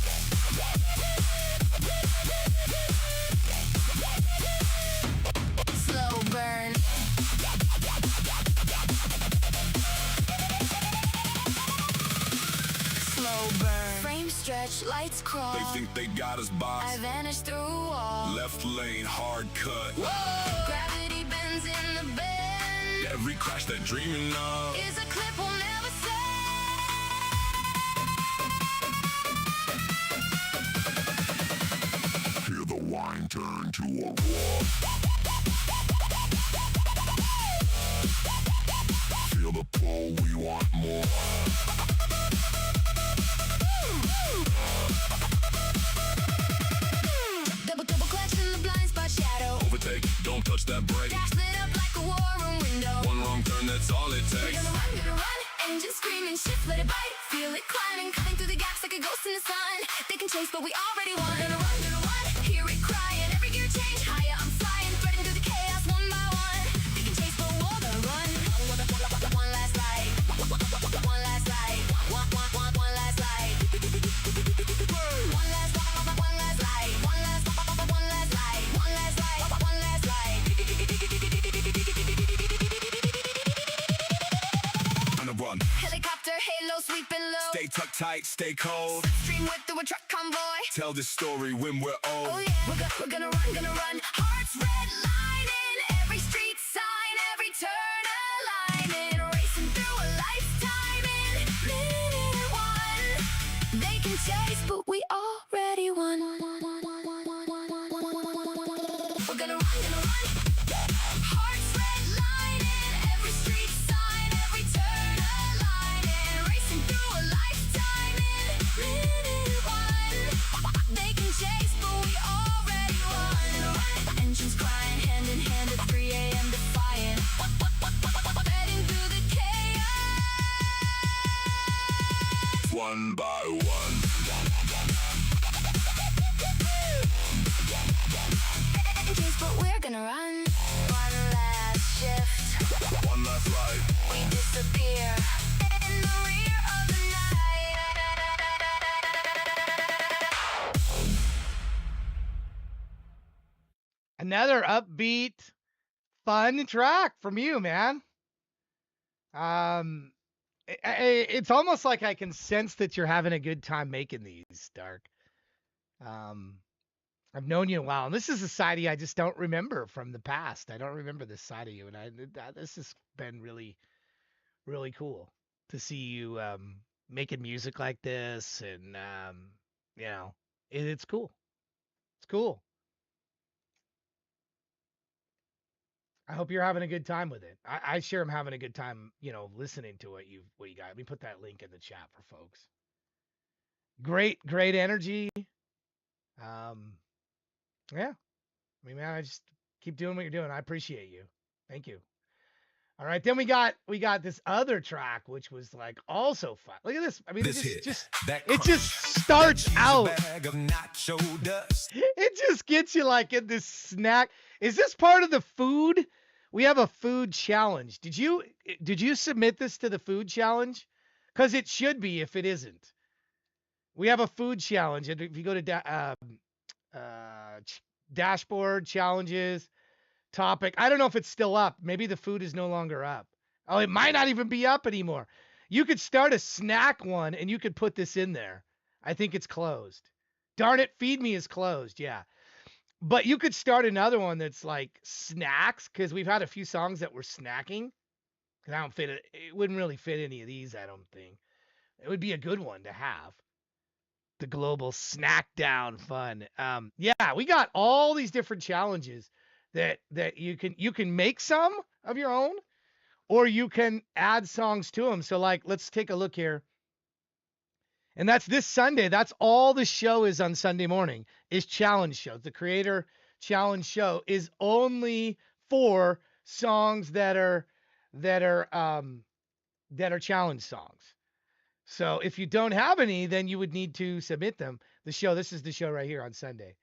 Slow burn. Slow burn. Frame stretch, lights crawl.
They think they got us boxed.
I vanish through a wall.
Left lane, hard cut.
Whoa! Gravity bends in the bend.
Every crash they're dreaming of
Is a
to a roar. Feel the pull, we want more.
Double clutch in the blind spot shadow.
Overtake, don't touch that brake.
Gas lit up like a war room window.
One wrong turn, that's all it
We're
takes.
gonna run, engine screaming, shift, let it bite. Feel it climbing, cutting through the gaps like a ghost in the sun. They can chase, but we already won. We're gonna run, hear it crying. Every gear change, higher I'm flying, threading through the chaos one by one. They can chase, but we're gonna run. One last ride, one last ride, one last ride. One last ride, one last ride, one last ride, one last ride, one last ride.
On the run.
Helicopter, halo, sweeping low.
Stay tucked tight, stay cold.
Stream with through a truck convoy.
Tell this story when we're old.
Oh yeah, we're gonna run. Hearts red lining, every street sign, every turn aligning. Racing through a lifetime in minute one. They can chase, but we already won. We're gonna run. Hearts red lining, every street sign, every turn aligning. Racing through a lifetime in minute one. They can chase, but we already won. Engines crying, hand in hand at 3 a.m. defiant. Heading through the chaos.
One by one.
Engines, but we're gonna run. One last shift.
One last ride.
We disappear in the rear of the night.
Another upbeat, fun track from you, man. It's almost like I can sense that you're having a good time making these, Dark. I've known you a while, and this is a side of you I just don't remember from the past. I don't remember this side of you, and this has been really, really cool to see you making music like this, and it's cool. It's cool. I hope you're having a good time with it. I sure am having a good time, listening to what you got. Let me put that link in the chat for folks. Great energy. Yeah. I mean, man, I just keep doing what you're doing. I appreciate you. Thank you. All right, then we got this other track, which was like also fun. Look at this. I mean,
This
it
hit,
just
that
it
crunch,
just starts
that cheese
out.
bag of nacho dust.
It just gets you like in this snack. Is this part of the food? We have a food challenge. Did you submit this to the food challenge? Because it should be if it isn't. We have a food challenge. And if you go to dashboard challenges topic, I don't know if it's still up. Maybe the food is no longer up. Oh, it might not even be up anymore. You could start a snack one and you could put this in there. I think it's closed. Darn it, Feed Me is closed. Yeah. But you could start another one that's like snacks, because we've had a few songs that were snacking. And I don't fit it. It wouldn't really fit any of these, I don't think. It would be a good one to have. The global snack down fun. Yeah, we got all these different challenges that you can make some of your own, or you can add songs to them. So like, let's take a look here. And that's this Sunday. That's all the show is on Sunday morning, is challenge shows. The creator challenge show is only for songs that are challenge songs. So if you don't have any, then you would need to submit them. This is the show right here on Sunday.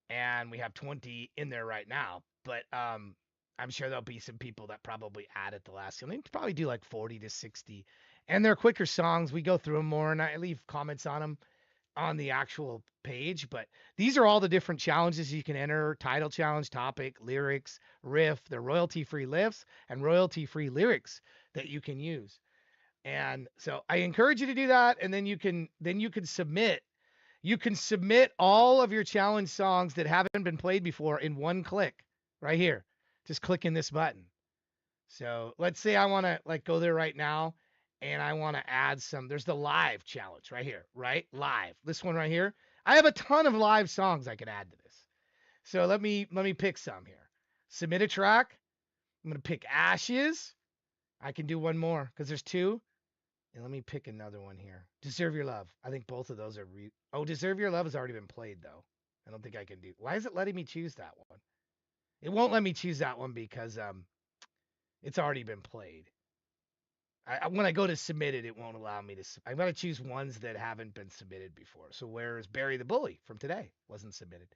And we have 20 in there right now, but I'm sure there'll be some people that probably add at the last. They probably do like 40 to 60. And they're quicker songs. We go through them more, and I leave comments on them on the actual page. But these are all the different challenges you can enter: title challenge, topic, lyrics, riff. They're royalty-free lifts and royalty-free lyrics that you can use. And so I encourage you to do that, and then you can submit. You can submit all of your challenge songs that haven't been played before in one click right here. Just clicking this button. So let's say I want to like go there right now, and I want to add some. There's the live challenge right here, right? Live. This one right here. I have a ton of live songs I can add to this. So let me pick some here. Submit a track. I'm gonna pick Ashes. I can do one more because there's two. And let me pick another one here. Deserve Your Love. I think both of those are Deserve Your Love has already been played though. I don't think I can do. Why is it letting me choose that one? It won't let me choose that one because it's already been played. When I go to submit it, it won't allow me to. I've got to choose ones that haven't been submitted before. So where's Bury the Bully from today? Wasn't submitted.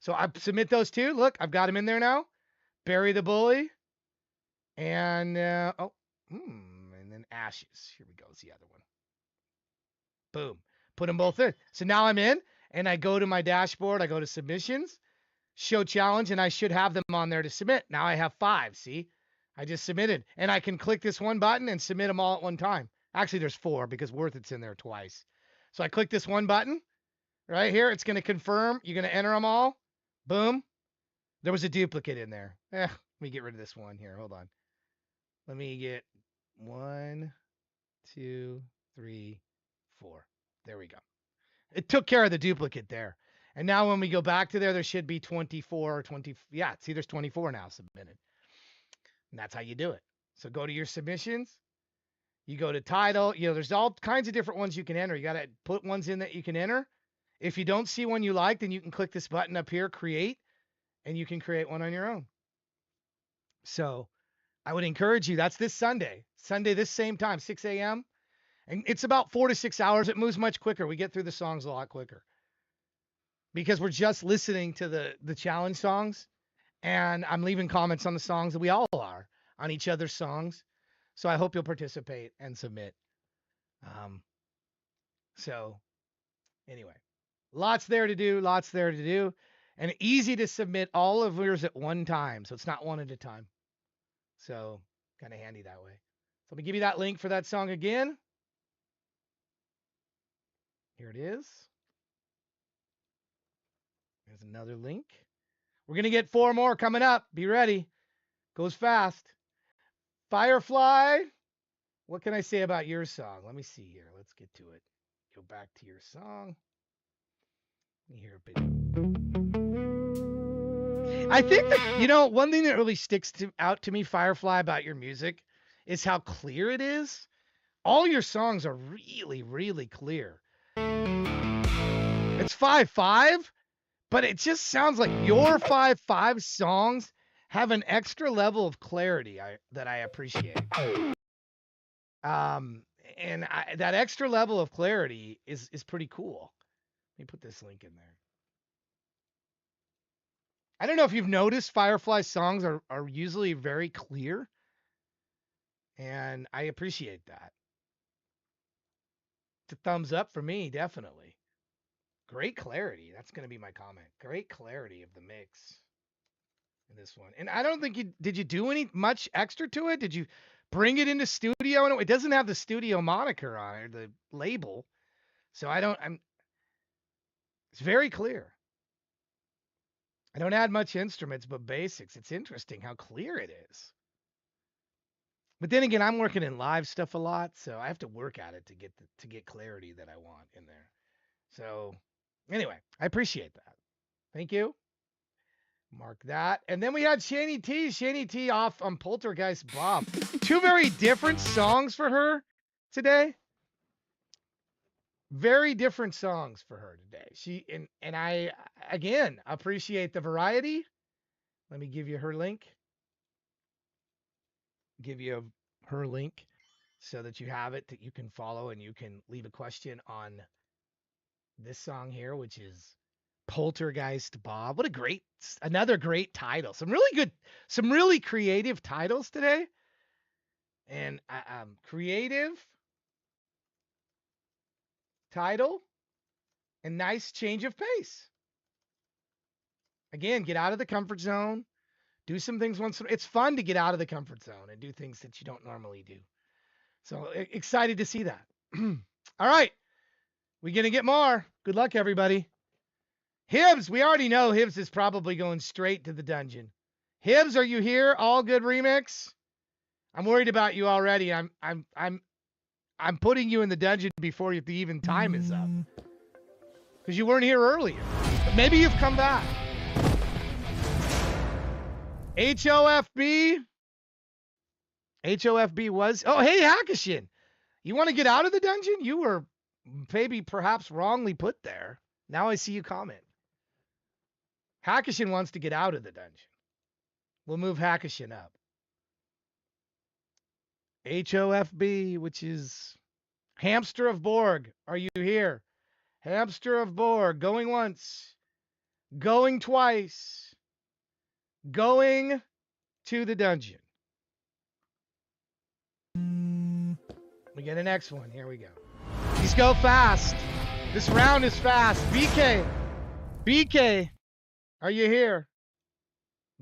So I submit those two. Look, I've got them in there now. Bury the Bully. And, and then Ashes. Here we go. It's the other one. Boom. Put them both in. So now I'm in, and I go to my dashboard. I go to submissions, show challenge, and I should have them on there to submit. Now I have 5. See? I just submitted, and I can click this one button and submit them all at one time. Actually, there's 4 because Worth It's in there twice. So I click this one button right here. It's going to confirm. You're going to enter them all. Boom. There was a duplicate in there. Let me get rid of this one here. Hold on. Let me get 1, 2, 3, 4. There we go. It took care of the duplicate there. And now when we go back to there should be 24 or 20. Yeah, see, there's 24 now submitted. And that's how you do it. So go to your submissions. You go to title. There's all kinds of different ones you can enter. You got to put ones in that you can enter. If you don't see one you like, then you can click this button up here, create, and you can create one on your own. So I would encourage you. That's this Sunday, this same time, 6 a.m. And it's about 4 to 6 hours. It moves much quicker. We get through the songs a lot quicker because we're just listening to the challenge songs. And I'm leaving comments on the songs that we all are on each other's songs. So I hope you'll participate and submit. So anyway, lots there to do. And easy to submit all of yours at one time. So it's not one at a time. So kind of handy that way. So let me give you that link for that song again. Here it is. There's another link. We're going to get 4 more coming up. Be ready. Goes fast. Firefly. What can I say about your song? Let me see here. Let's get to it. Go back to your song. Let me hear a bit. I think that, one thing that really sticks out to me, Firefly, about your music is how clear it is. All your songs are really, really clear. It's 5/5. But it just sounds like your 5/5 songs have an extra level of clarity that I appreciate. That extra level of clarity is pretty cool. Let me put this link in there. I don't know if you've noticed Firefly's songs are usually very clear. And I appreciate that. It's a thumbs up for me, definitely. Great clarity. That's going to be my comment. Great clarity of the mix in this one. And I don't think did you do much extra to it? Did you bring it into studio? And it doesn't have the studio moniker on it, the label. So it's very clear. I don't add much instruments, but basics. It's interesting how clear it is. But then again, I'm working in live stuff a lot, so I have to work at it to get clarity that I want in there. So anyway, I appreciate that. Thank you. Mark that. And then we had Shani T off on Poltergeist Bob. 2 very different songs for her today. Very different songs for her today. And I again appreciate the variety. Let me give you her link. Give you her link so that you have it, that you can follow and you can leave a question on this song here, which is Poltergeist Bob. What another great title. Some really creative titles today. And creative title and nice change of pace. Again, get out of the comfort zone. Do some things once. It's fun to get out of the comfort zone and do things that you don't normally do. So excited to see that. All right. We're going to get more. Good luck, everybody. Hibbs, we already know Hibbs is probably going straight to the dungeon. Hibbs, are you here? All Good remix. I'm worried about you already. I'm putting you in the dungeon before the even time is up. Because you weren't here earlier. But maybe you've come back. HOFB. HOFB was. Oh, hey, Hackishin. You want to get out of the dungeon? You were maybe perhaps wrongly put there. Now I see you comment. Hackishin wants to get out of the dungeon. We'll move Hackishin up. HOFB, which is Hamster of Borg. Are you here? Hamster of Borg. Going once. Going twice. Going to the dungeon. We get an next one. Here we go. These go fast. This round is fast. BK. BK. Are you here?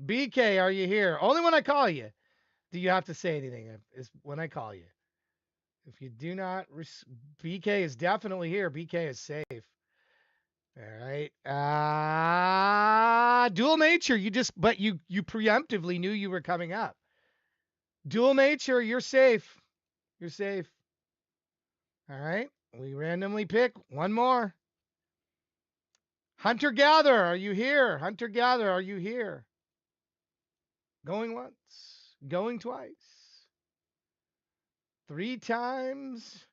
BK, are you here? Only when I call you do you have to say anything. Is when I call you. If you do not, BK is definitely here. BK is safe. All right. Dual nature. But you preemptively knew you were coming up. Dual nature. You're safe. You're safe. All right. We randomly pick one more. Hunter Gather. Are you here? Hunter Gather. Are you here? Going once. Going twice. 3 times.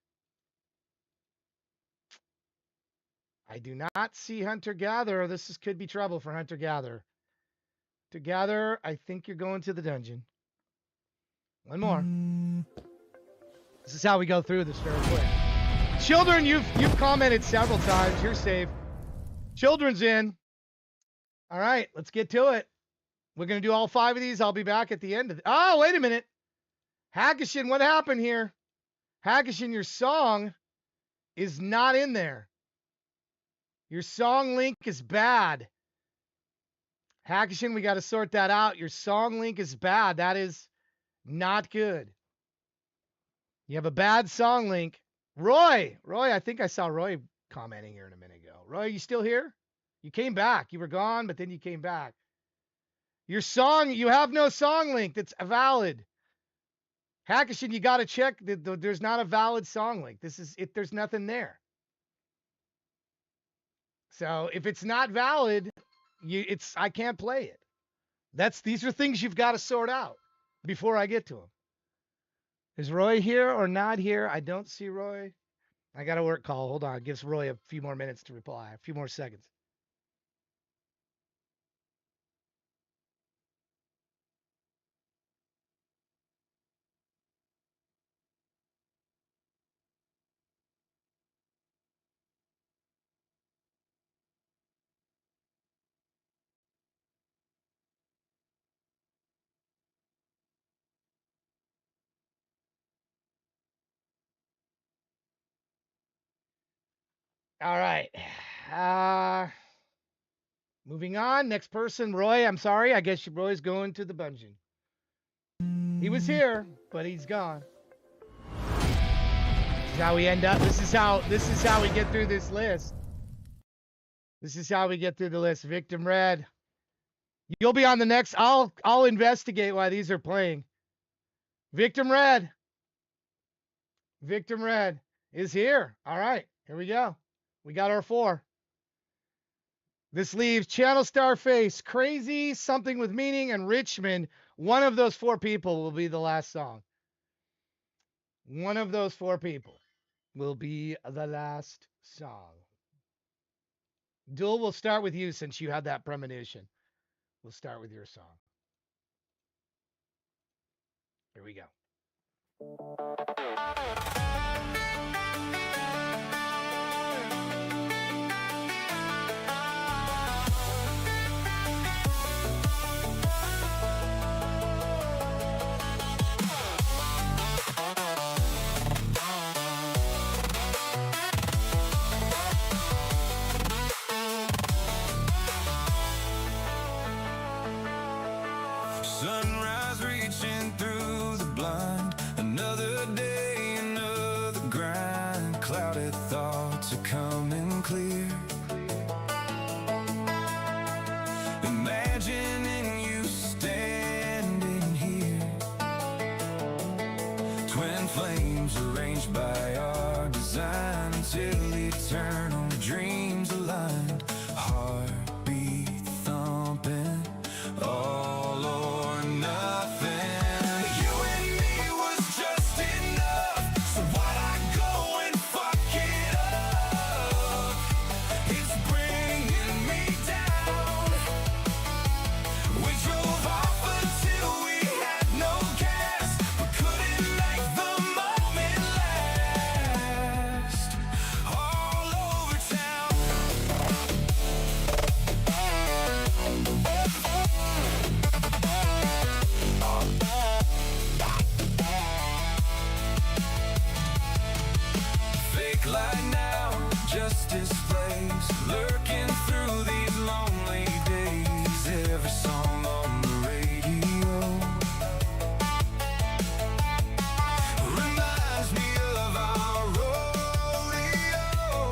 I do not see Hunter Gather. Could be trouble for Hunter Gather. Hunter Gather, I think you're going to the dungeon. One more. This is how we go through this very quick. Children, you've commented several times. You're safe. Children's in. All right, let's get to it. We're going to do all 5 of these. I'll be back at the end of it. Oh, wait a minute. Hackishin, what happened here? Hackishin, your song is not in there. Your song link is bad. Hackishin, we got to sort that out. Your song link is bad. That is not good. You have a bad song link. Roy, I think I saw Roy commenting here in a minute ago. Roy, you still here? You came back. You were gone, but then you came back. Your song, you have no song link that's valid. Hackishin, you got to check. There's not a valid song link. There's nothing there. So if it's not valid, I can't play it. These are things you've got to sort out before I get to them. Is Roy here or not here? I don't see Roy. I got a work call. Hold on. It gives Roy a few more minutes to reply. A few more seconds. All right. Moving on. Next person, Roy. I'm sorry. I guess Roy's going to the dungeon. He was here, but he's gone. This is how we end up. This is how we get through this list. This is how we get through the list. Victim Red. You'll be on the next. I'll investigate why these are playing. Victim Red. Victim Red is here. All right. Here we go. We got our 4. This leaves Channel Starface, Crazy, Something with Meaning, and Richmond. One of those 4 people will be the last song. One of those 4 people will be the last song. Duel, we'll start with you since you had that premonition. We'll start with your song. Here we go.
Sunrise reaching through the blind. Another day, another grind. Clouded thoughts are coming clear. Imagining you standing here. Twin flames arranged by our design until eternal dreams aligned. Heartbeat thumping all o'er light now just displays, lurking through these lonely days. Every song on the radio reminds me of our rodeo.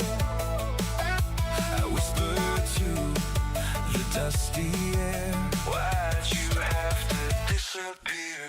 I whisper to the dusty air, why'd you have to disappear?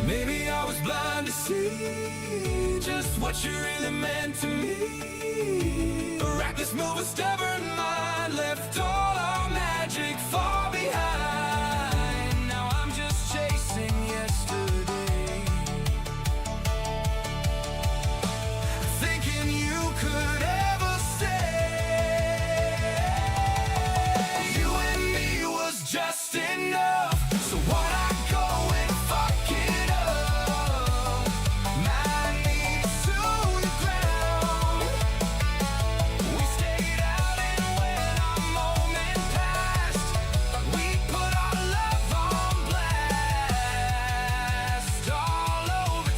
Maybe I was blind to see just what you really meant to me. A reckless move, a stubborn mind left all our magic far behind. Now I'm just chasing yesterday, thinking you could ever say you and me was just enough. So why'd I go and fuck it up? My knees to the ground. We stayed out and when our moment passed, we put our love on blast all over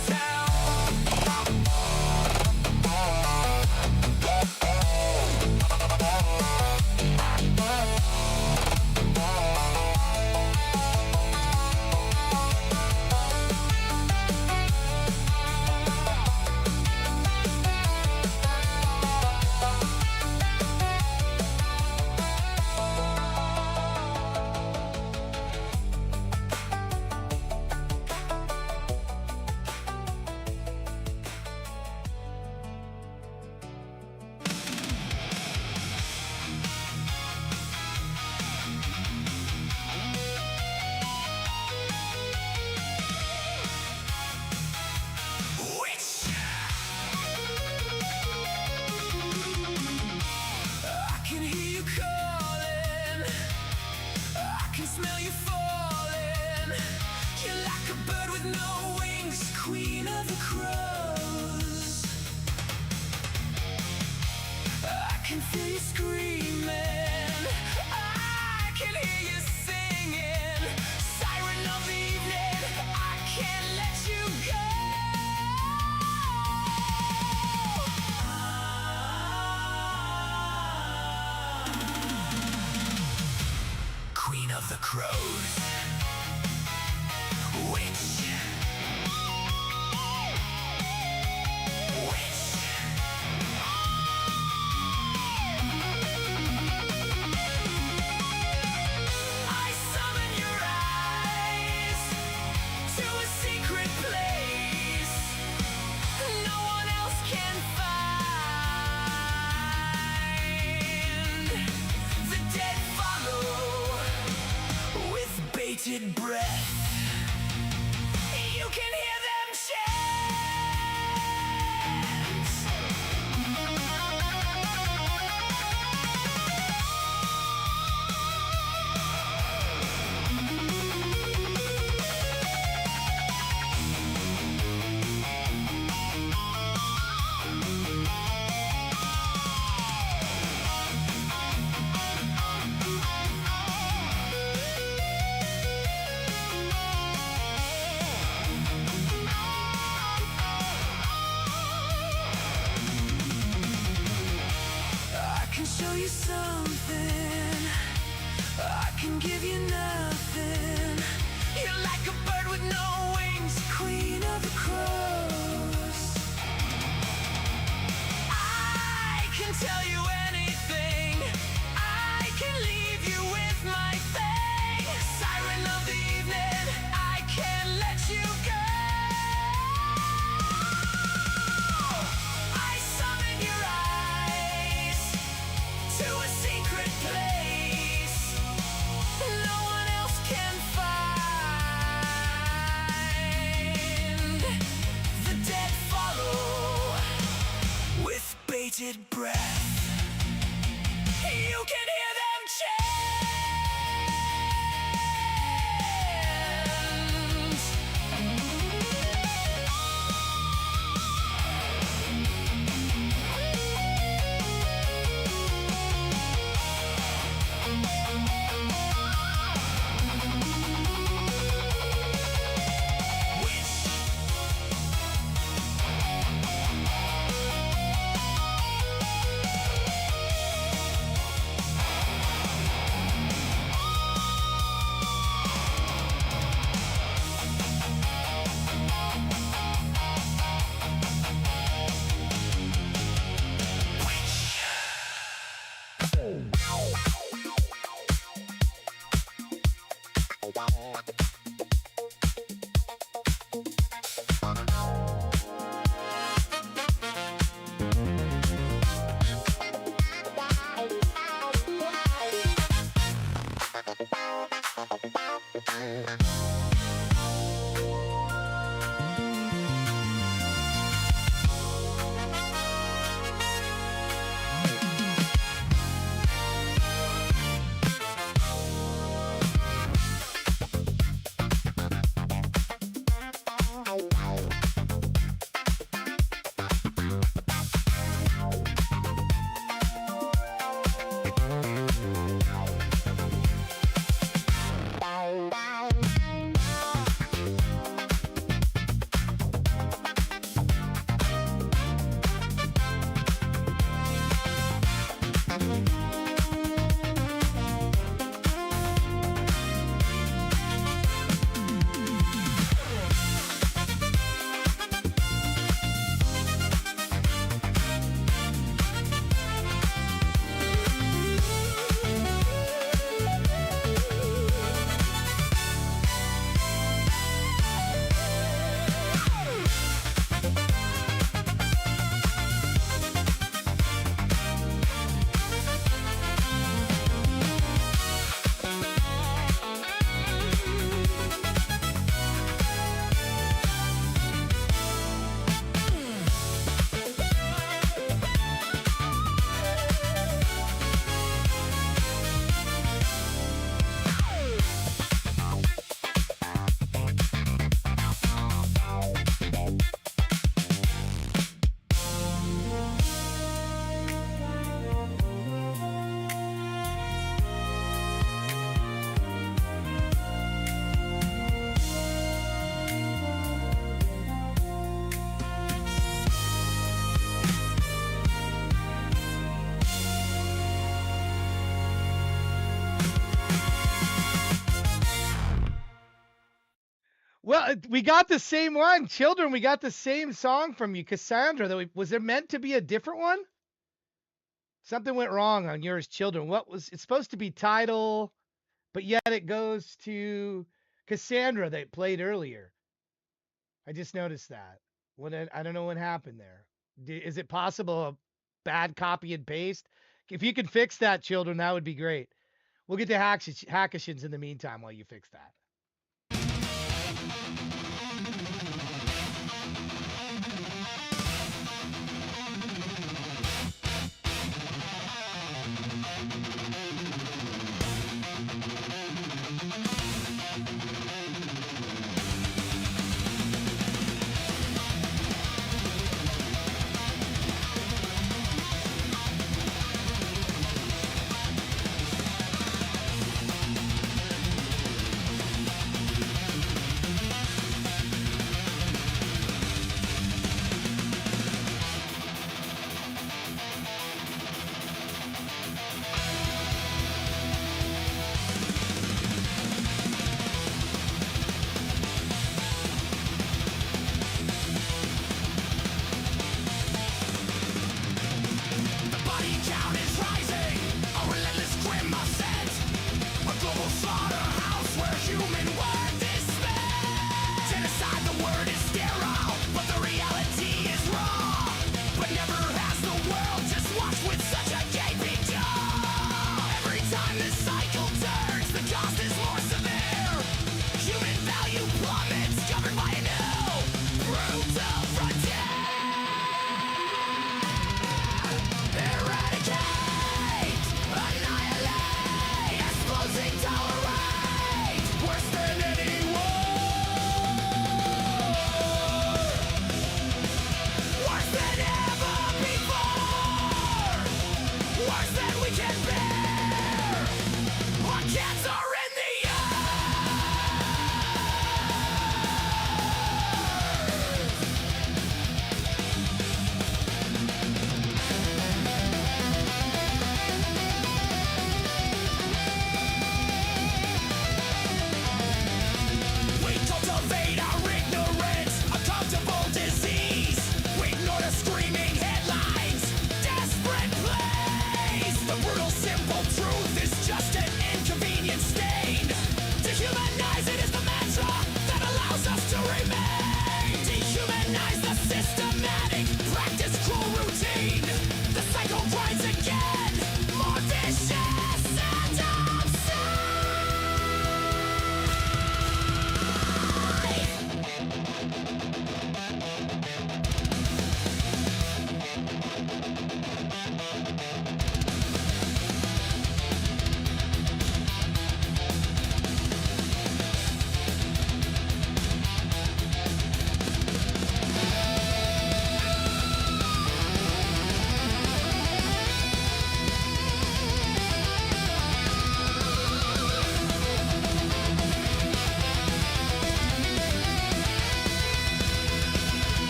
I can hear you calling, I can smell you falling. You're like a bird with no wings, queen of the crows. I can feel you screaming, I can hear you singing. Siren of the evening, I can't let you go. Queen of the crows, witch. I summon your eyes to a secret place no one else can find. The dead follow with bated breath. You can hear them I can show you something, I can give you nothing. You're like a bird with no wings, queen of the crows. I can tell you anything, I can leave you with my thing. Siren of the evening, I can't let you go. I summon your eyes to a secret place no one else can find. The dead follow with bated breath.
Well, we got the same one. Children, we got the same song from you. Cassandra, was there meant to be a different one? Something went wrong on yours, Children. It's supposed to be title, but yet it goes to Cassandra that played earlier. I just noticed that. I don't know what happened there. Is it possible a bad copy and paste? If you can fix that, Children, that would be great. We'll get to Hackashins in the meantime while you fix that.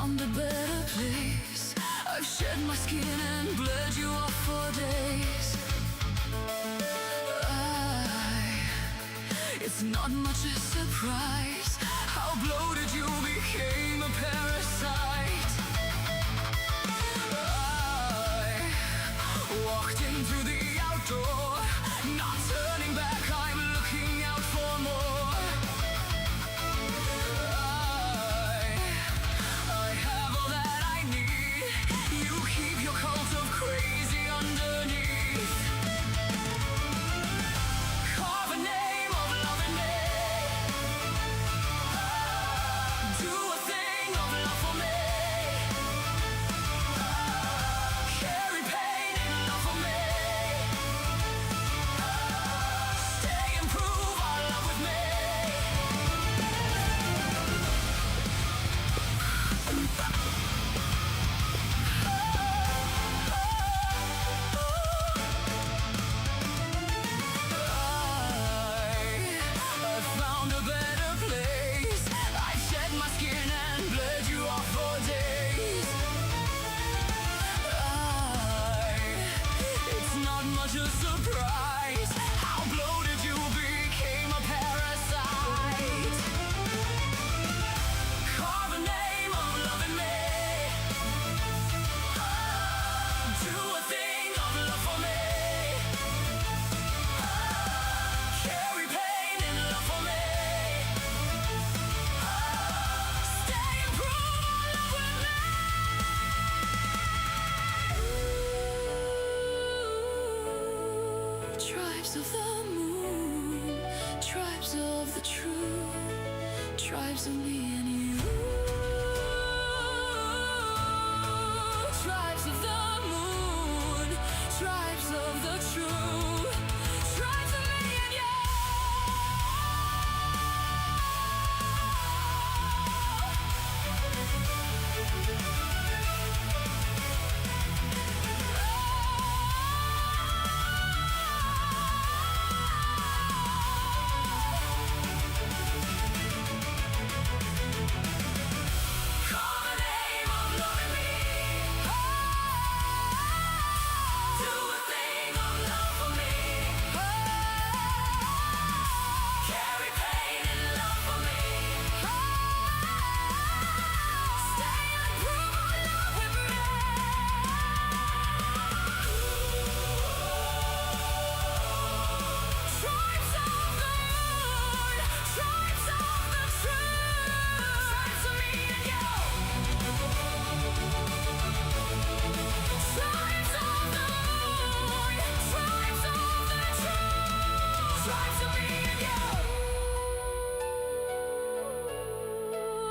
found a better place. I've shed my skin and bled you off for days. It's not much a surprise how bloated you became a parasite. I walked in through the outdoor, not turning back, I'm looking out for more. I have all that I need. You keep your cult of crazy underneath. Carve a name of love in me. Do a thing of love for me. Carry pain in love for me. Stay and prove our love with me. I found a better place. I shed my skin and bled you off for days. It's not much a surprise how bloated you became a parasite. Carve a name of love in me. Do a thing of love for me. Carry pain in love for me. Stay and prove our love with me. Tribes of the moon, tribes of the true, tribes of me and you. Tribes of the moon, tribes of the true, tribes of me and you. Carve a name of love in me. Do a thing of love for me. Carry pain and love for me. Stay and prove our love with me. Tribes of the moon, tribes of the true, tribes of me and you. Tribes of the moon, tribes of the true, tribes of me and you.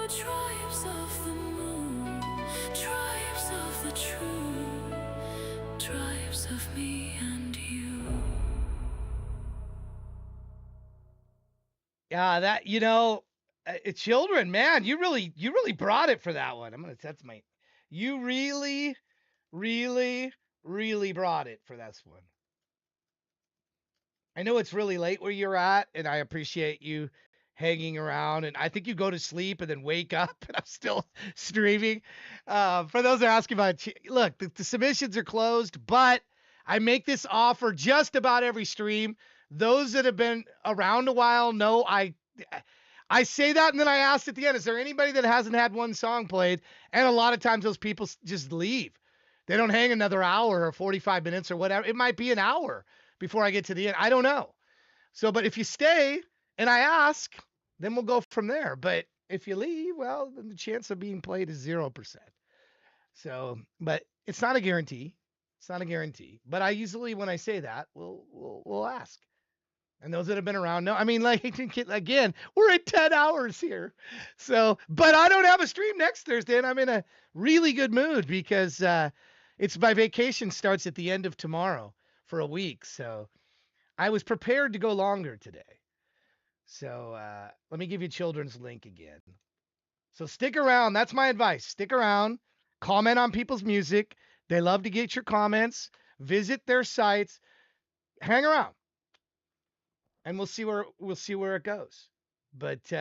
Tribes of the moon, tribes of the true, tribes of me and you.
Yeah, that children, man, you really brought it for that one. That's my, you really, really brought it for this one. I know it's really late where you're at, and I appreciate you hanging around. And I think you go to sleep and then wake up, and I'm still streaming. For those that are asking about, look, the submissions are closed, but I make this offer just about every stream. Those that have been around a while know I say that, and then I ask at the end, is there anybody that hasn't had one song played? And a lot of times those people just leave. They don't hang another hour or 45 minutes or whatever. It might be an hour before I get to the end. I don't know. So, but if you stay and I ask, then we'll go from there. But if you leave, well, then the chance of being played is 0%. So, but it's not a guarantee. It's not a guarantee. But I usually, when I say that, we'll ask. And those that have been around know. I mean, like, again, we're at 10 hours here. So, but I don't have a stream next Thursday, and I'm in a really good mood because it's my vacation starts at the end of tomorrow for a week. So I was prepared to go longer today. So let me give you Children's link again. So stick around. That's my advice. Stick around. Comment on people's music. They love to get your comments. Visit their sites. Hang around. And we'll see where it goes. But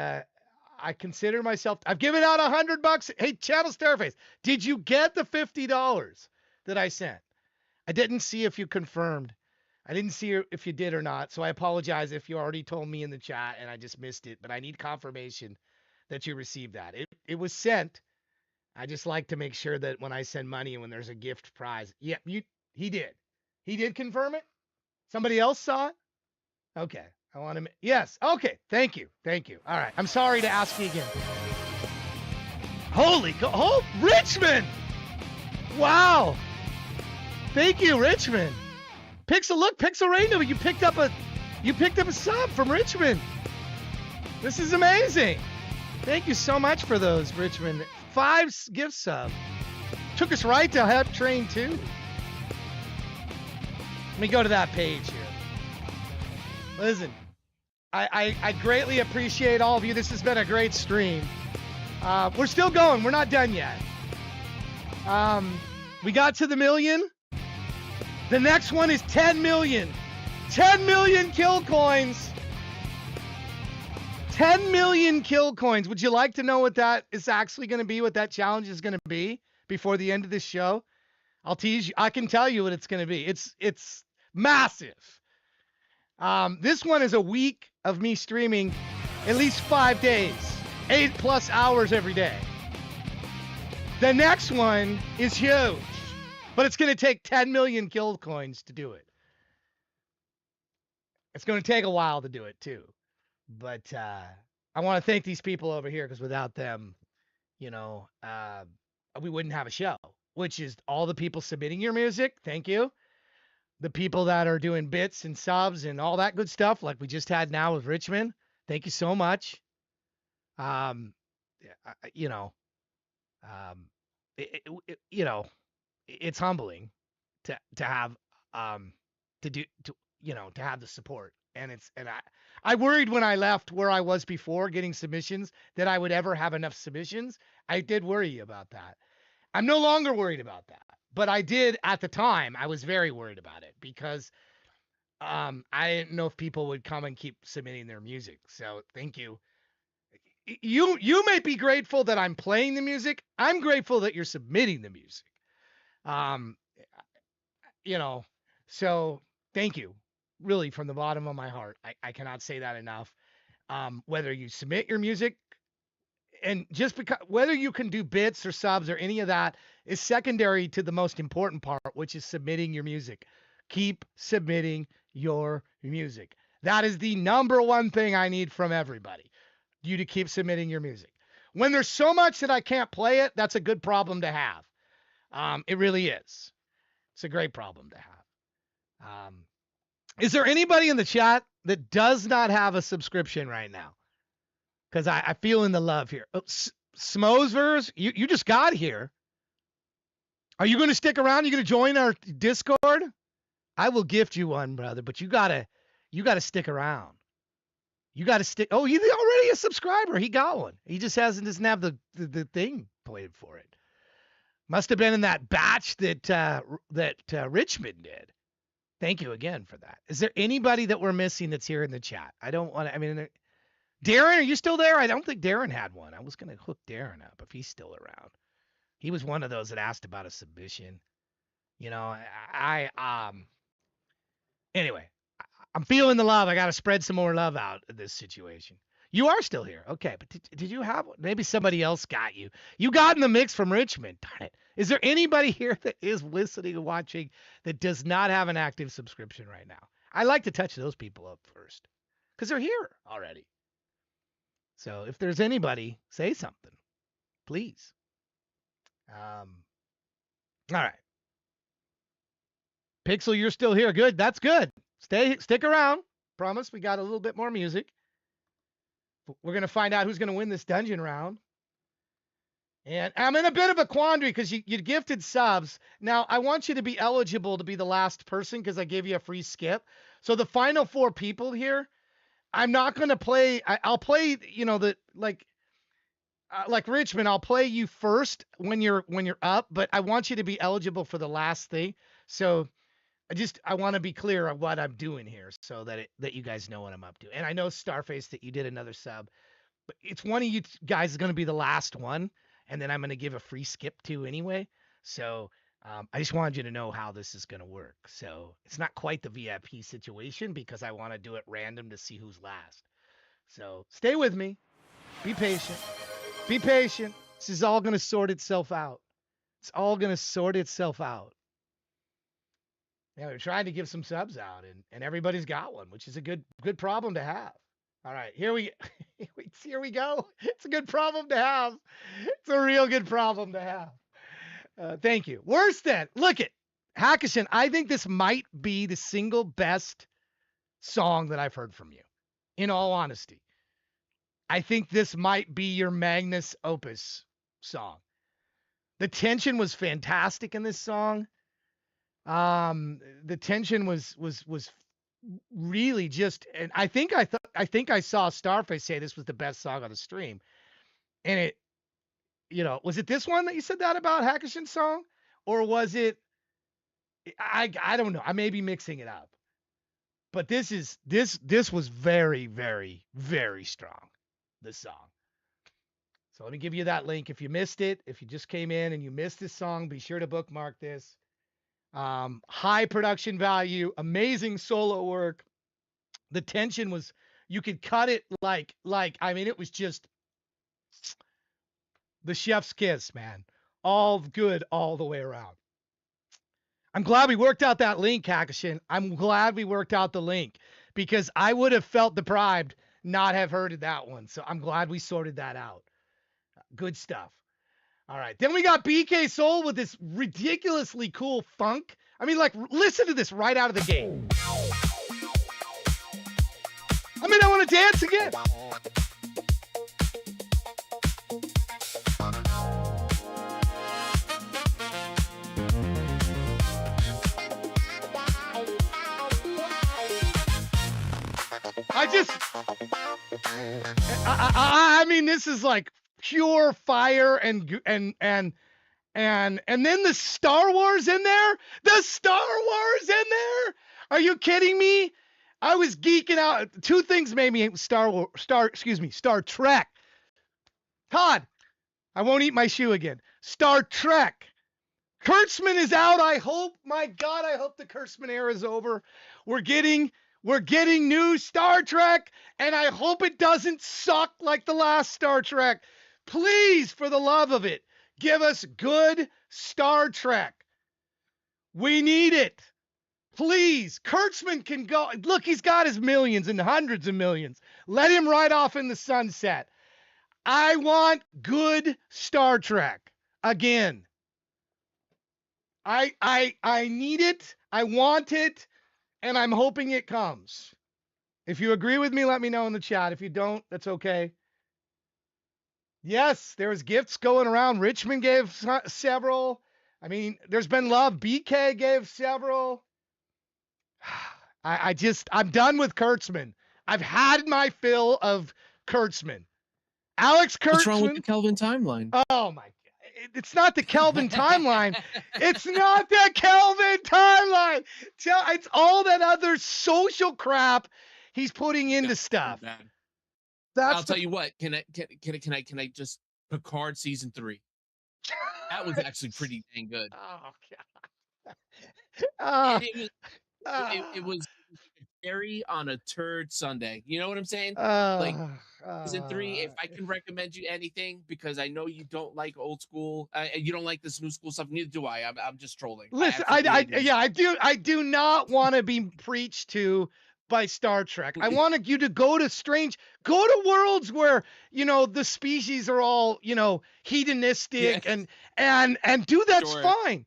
I consider myself. I've given out $100. Hey, Channel Starface, did you get the $50 that I sent? I didn't see if you confirmed. I didn't see if you did or not, so I apologize if you already told me in the chat and I just missed it. But I need confirmation that you received that. It was sent. I just like to make sure that when I send money and when there's a gift prize, yeah, he did. He did confirm it. Somebody else saw it. Okay. I want to. Yes. Okay. Thank you. Thank you. All right. I'm sorry to ask you again. Oh, Richmond. Wow. Thank you, Richmond. Pixel Rainbow. You picked up a sub from Richmond. This is amazing. Thank you so much for those, Richmond. 5 gift sub. Took us right to Help Train 2. Let me go to that page here. Listen, I greatly appreciate all of you. This has been a great stream. We're still going. We're not done yet. We got to the million. The next one is 10 million. 10 million kill coins. 10 million kill coins. Would you like to know what that is actually going to be, what that challenge is going to be before the end of this show? I'll tease you. I can tell you what it's going to be. It's massive. This one is a week of me streaming at least 5 days, 8+ hours every day. The next one is huge, but it's going to take 10 million kill coins to do it. It's going to take a while to do it too. But I want to thank these people over here because without them, we wouldn't have a show, which is all the people submitting your music. Thank you. The people that are doing bits and subs and all that good stuff like we just had now with Richmond. Thank you so much. It's humbling to have to have the support. And I worried when I left where I was before getting submissions that I would ever have enough submissions. I did worry about that. I'm no longer worried about that. But I did at the time. I was very worried about it because I didn't know if people would come and keep submitting their music. So thank you. You may be grateful that I'm playing the music. I'm grateful that you're submitting the music. So thank you. Really, from the bottom of my heart. I cannot say that enough. Whether you submit your music and just because whether you can do bits or subs or any of that is secondary to the most important part, which is submitting your music. Keep submitting your music. That is the number one thing I need from everybody. You to keep submitting your music. When there's so much that I can't play it, that's a good problem to have. It really is. It's a great problem to have. Is there anybody in the chat that does not have a subscription right now? Because I feel in the love here. Oh, Smosvers, you just got here. Are you going to stick around? You going to join our Discord? I will gift you one, brother, but you gotta stick around. You gotta stick. Oh, he's already a subscriber. He got one. He just doesn't have the thing played for it. Must have been in that batch that Richmond did. Thank you again for that. Is there anybody that we're missing that's here in the chat? I don't want to. I mean, Darren, are you still there? I don't think Darren had one. I was going to hook Darren up if he's still around. He was one of those that asked about a submission. Anyway, I'm feeling the love. I got to spread some more love out in this situation. You are still here. Okay, but did you have one? Maybe somebody else got you. You got in the mix from Richmond. Darn it. Is there anybody here that is listening and watching that does not have an active subscription right now? I like to touch those people up first because they're here already. So if there's anybody, say something, please. All right. Pixel, you're still here. Good. That's good. Stick around. Promise we got a little bit more music. We're going to find out who's going to win this dungeon round. And I'm in a bit of a quandary because you gifted subs. Now, I want you to be eligible to be the last person because I gave you a free skip. So the final 4 people here, I'm not going to play. I'll play, like Richmond, I'll play you first when you're up, but I want you to be eligible for the last thing. So I want to be clear on what I'm doing here so that you guys know what I'm up to. And I know Starface that you did another sub. But it's one of you guys is going to be the last one, and then I'm going to give a free skip to anyway. So I just wanted you to know how this is going to work. So it's not quite the VIP situation because I want to do it random to see who's last. So stay with me. Be patient. Be patient. This is all going to sort itself out. It's all going to sort itself out. Yeah, we're trying to give some subs out, and everybody's got one, which is a good problem to have. All right, here we go. It's a good problem to have. It's a real good problem to have. Thank you. Worse than, look it, Hackishin, I think this might be the single best song that I've heard from you. In all honesty, I think this might be your Magnus opus song. The tension was fantastic in this song. The tension was really just, and I think I saw Starface say this was the best song on the stream, and it, was it this one that you said that about Hackishin's song, or was it? I don't know. I may be mixing it up, but this was very, very, very strong. This song. So let me give you that link. If you missed it, if you just came in and you missed this song, be sure to bookmark this. High production value, amazing solo work. The tension was, you could cut it like, I mean, it was just the chef's kiss, man. All good all the way around. I'm glad we worked out that link, Hackishin. I'm glad we worked out the link because I would have felt deprived not have heard of that one. So I'm glad we sorted that out. Good stuff. All right. Then we got BK Soul with this ridiculously cool funk. I mean, like, listen to this right out of the gate. I mean, I want to dance again. I mean, this is like pure fire and then the Star Wars in there. The Star Wars in there. Are you kidding me? I was geeking out. Two things made me Star Trek. Todd, I won't eat my shoe again. Star Trek. Kurtzman is out. I hope, my God, I hope the Kurtzman era is over. We're getting new Star Trek, and I hope it doesn't suck like the last Star Trek. Please, for the love of it, give us good Star Trek. We need it. Please, Kurtzman can go. Look, he's got his millions and hundreds of millions. Let him ride off in the sunset. I want good Star Trek again. I need it. I want it. And I'm hoping it comes. If you agree with me, let me know in the chat. If you don't, that's okay. Yes, there's gifts going around. Richmond gave several. I mean, there's been love. BK gave several. I'm done with Kurtzman. I've had my fill of Kurtzman. Alex Kurtzman.
What's wrong with the Kelvin timeline?
Oh my God. It's not the Kelvin timeline. It's not the Kelvin timeline. It's all that other social crap he's putting into stuff.
I'll tell you what. Can I just Picard season 3? That was actually pretty dang good.
Oh God.
It was cherry on a turd sundae. You know what I'm saying? Season 3. If I can recommend you anything, because I know you don't like old school, you don't like this new school stuff. Neither do I. I'm just trolling.
Listen, I do not want to be preached to by Star Trek. I wanted you to go to worlds where, the species are all, hedonistic and do that's fine.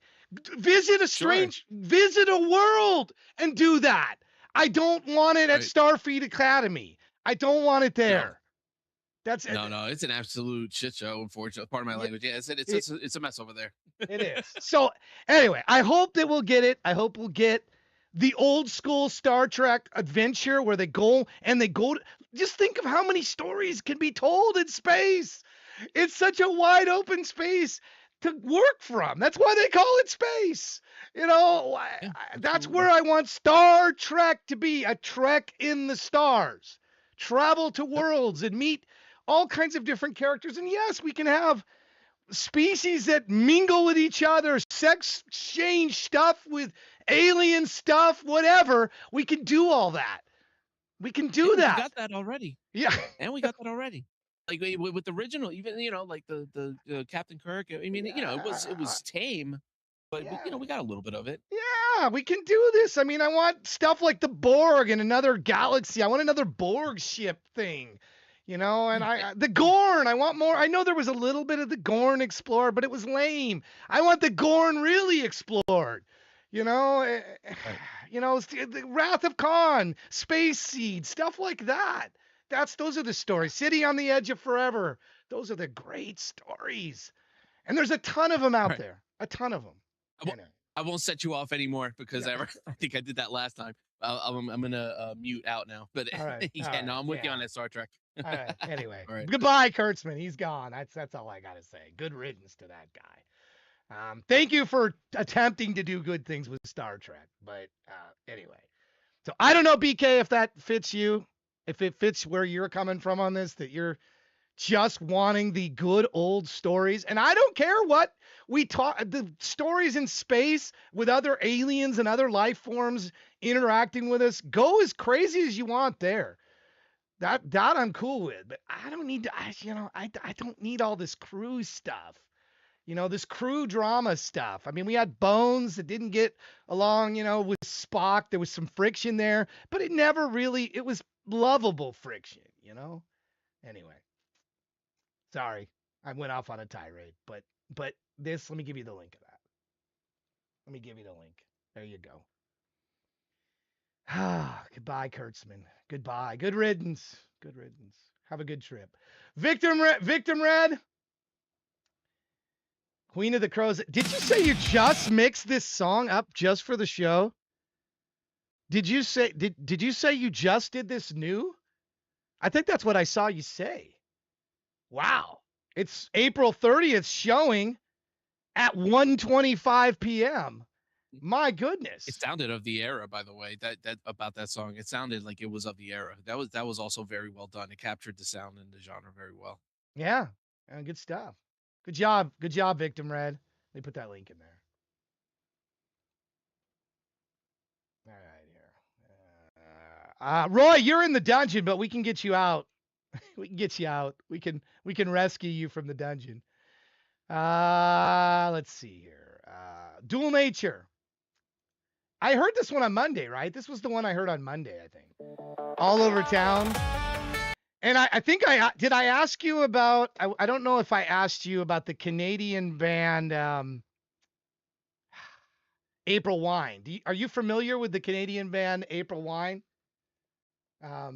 Visit a world and do that. I don't want it at Starfleet Academy. I don't want it there. That's
no, it's an absolute shit show. Unfortunately, part of my language. Yeah, it's a mess over there.
It is. So anyway, I hope that we'll get it. I hope we'll get the old school Star Trek adventure where they go just think of how many stories can be told in space. It's such a wide open space to work from. That's why they call it space. That's where I want Star Trek to be, a trek in the stars. Travel to worlds and meet all kinds of different characters. And yes, we can have species that mingle with each other, sex exchange stuff with alien stuff, whatever. We can do all that. We can do
We
that.
got that already.
Yeah.
And we got that already. Like with the original, even like the Captain Kirk. I mean, it was tame, but we got a little bit of it.
Yeah, we can do this. I mean, I want stuff like the Borg in another galaxy. I want another Borg ship thing, and the Gorn. I want more. I know there was a little bit of the Gorn explored, but it was lame. I want the Gorn really explored. The Wrath of Khan, Space Seed, stuff like that. Those are the stories. City on the Edge of Forever. Those are the great stories. And there's a ton of them out there. A ton of them.
I won't set you off anymore because I think I did that last time. I'm gonna mute out now. But
All right.
I'm with you on that Star Trek.
All right. Anyway,
All right.
Goodbye, Kurtzman. He's gone. That's all I gotta say. Good riddance to that guy. Thank you for attempting to do good things with Star Trek. But anyway, so I don't know, BK, if that fits you, if it fits where you're coming from on this, that you're just wanting the good old stories. And I don't care what we talk, the stories in space with other aliens and other life forms interacting with us. Go as crazy as you want there. That I'm cool with, but I don't need to, I don't need all this crew stuff. This crew drama stuff. I mean, we had Bones that didn't get along, with Spock. There was some friction there, but it never really, it was lovable friction, Anyway. Sorry, I went off on a tirade, but this, let me give you the link of that. Let me give you the link. There you go. Goodbye, Kurtzman. Goodbye. Good riddance. Good riddance. Have a good trip. Victim Red. Queen of the Crows. Did you say you just mixed this song up just for the show? Did you say you just did this new? I think that's what I saw you say. Wow. It's April 30th showing at 1:25 p.m. My goodness.
It sounded of the era, by the way. That about that song. It sounded like it was of the era. That was also very well done. It captured the sound and the genre very well.
Yeah. Good stuff. Good job. Good job, Victim Red. Let me put that link in there. All right, here. Roy, you're in the dungeon, but we can get you out. We can get you out. We can rescue you from the dungeon. Let's see here. Dual Nature. I heard this one on Monday, right? This was the one I heard on Monday, I think. All Over Town. And I think I ask you about, I don't know if I asked you about the Canadian band April Wine. Are you familiar with the Canadian band April Wine? I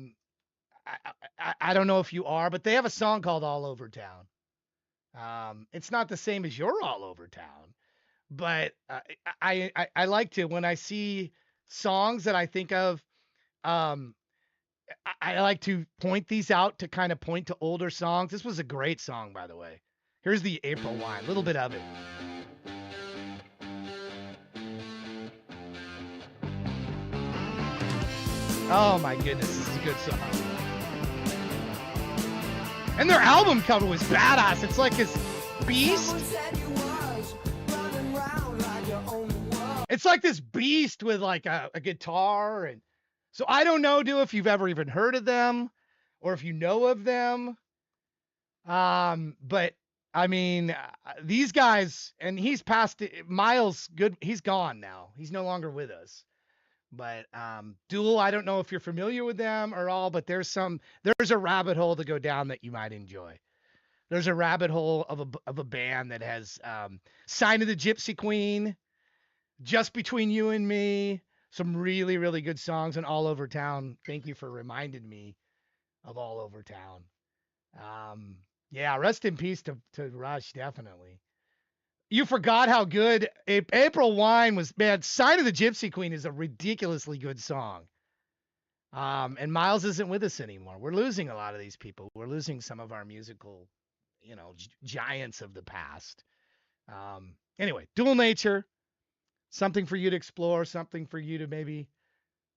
don't know if you are, but they have a song called All Over Town. It's not the same as You're All Over Town, but I like to, when I see songs that I think of, I like to point these out to kind of point to older songs. This was a great song, by the way. Here's the April Wine, a little bit of it. Oh my goodness, this is a good song. And their album cover was badass. It's like this beast. It's like this beast with like a guitar. And so I don't know, if you've ever even heard of them or if you know of them. But I mean, these guys, and he's passed it. Miles, good. He's gone now. He's no longer with us. But Duel, I don't know if you're familiar with them or all, but there's a rabbit hole to go down that you might enjoy. There's a rabbit hole of a band that has Sign of the Gypsy Queen, Just Between You and Me, some really, really good songs, and All Over Town. Thank you for reminding me of All Over Town. Yeah, rest in peace to Rush, definitely. You forgot how good April Wine was. Man, Sign of the Gypsy Queen is a ridiculously good song. And Miles isn't with us anymore. We're losing a lot of these people. We're losing some of our musical, giants of the past. Anyway, Dual Nature, something for you to explore, something for you to maybe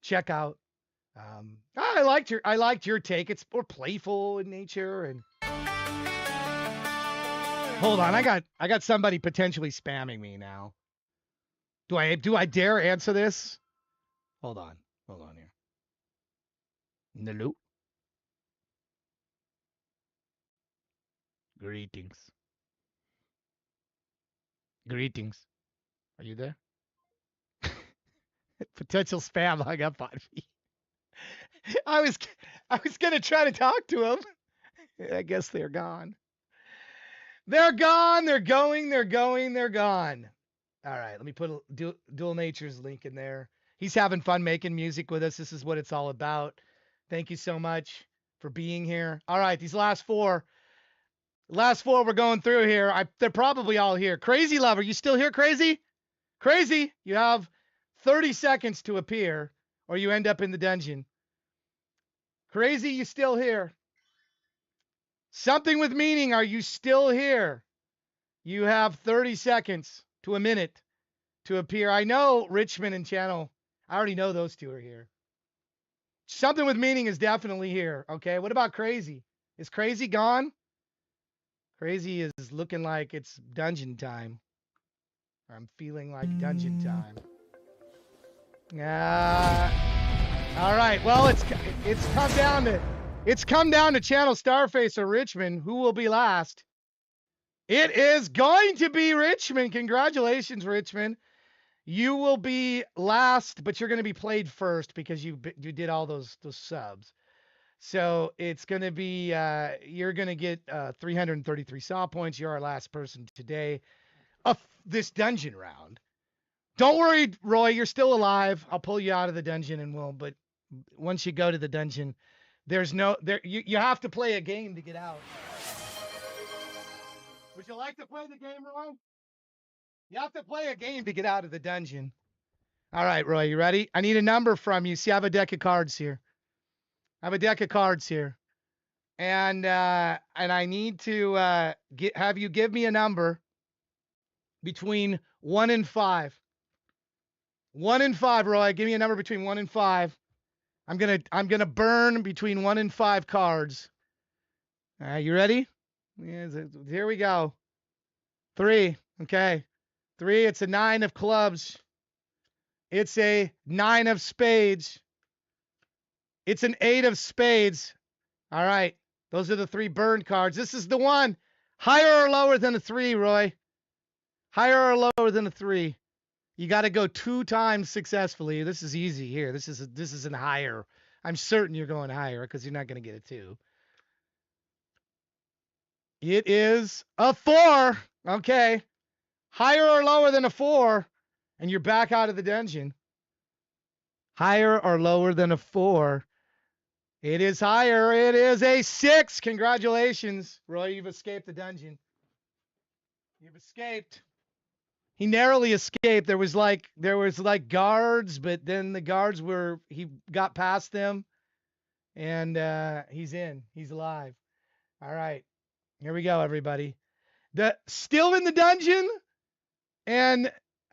check out. I liked your take. It's more playful in nature, and Hold on, I got somebody potentially spamming me now. Do I dare answer this? Hold on here. Hello. Greetings. Greetings. Are you there? Potential spam hung up on me. I was gonna try to talk to him. I guess they're gone. They're gone. They're going. They're going. They're gone. All right. Let me put a Dual Nature's link in there. He's having fun making music with us. This is what it's all about. Thank you so much for being here. All right. These last four we're going through here. They're probably all here. Crazy Lover, you still here, Crazy? Crazy, you have 30 seconds to appear, or you end up in the dungeon. Crazy, you still here? Something with Meaning, are you still here? You have 30 seconds to a minute to appear. I know Richmond and Channel. I already know those two are here. Something with Meaning is definitely here. Okay, what about Crazy? Is Crazy gone? Crazy is looking like it's dungeon time. I'm feeling like dungeon time. All right. Well, it's come down to Channel Starface or Richmond. Who will be last? It is going to be Richmond. Congratulations, Richmond. You will be last, but you're going to be played first because you did all those subs. So it's going to be you're going to get 333 saw points. You're our last person today of this dungeon round. Don't worry, Roy, you're still alive. I'll pull you out of the dungeon but once you go to the dungeon, you have to play a game to get out. Would you like to play the game, Roy? You have to play a game to get out of the dungeon. All right, Roy, you ready? I need a number from you. See, I have a deck of cards here. And I need to have you give me a number between 1 and 5. 1 and 5, Roy. Give me a number between 1 and 5. I'm gonna burn between 1 and 5 cards. All right, you ready? Yeah, here we go. 3. Okay. 3. It's a 9 of clubs. It's a 9 of spades. It's an 8 of spades. All right. Those are the 3 burn cards. This is the one. Higher or lower than a 3, Roy? Higher or lower than a 3? You got to go 2 times successfully. This is easy here. This isn't higher. I'm certain you're going higher because you're not going to get a 2. It is a 4. Okay. Higher or lower than a 4, and you're back out of the dungeon. Higher or lower than a 4. It is higher. It is a 6. Congratulations, Roy. You've escaped the dungeon. You've escaped. He narrowly escaped. There was like guards, but then the guards he got past them, and he's in. He's alive. All right. Here we go, everybody. Still in the dungeon and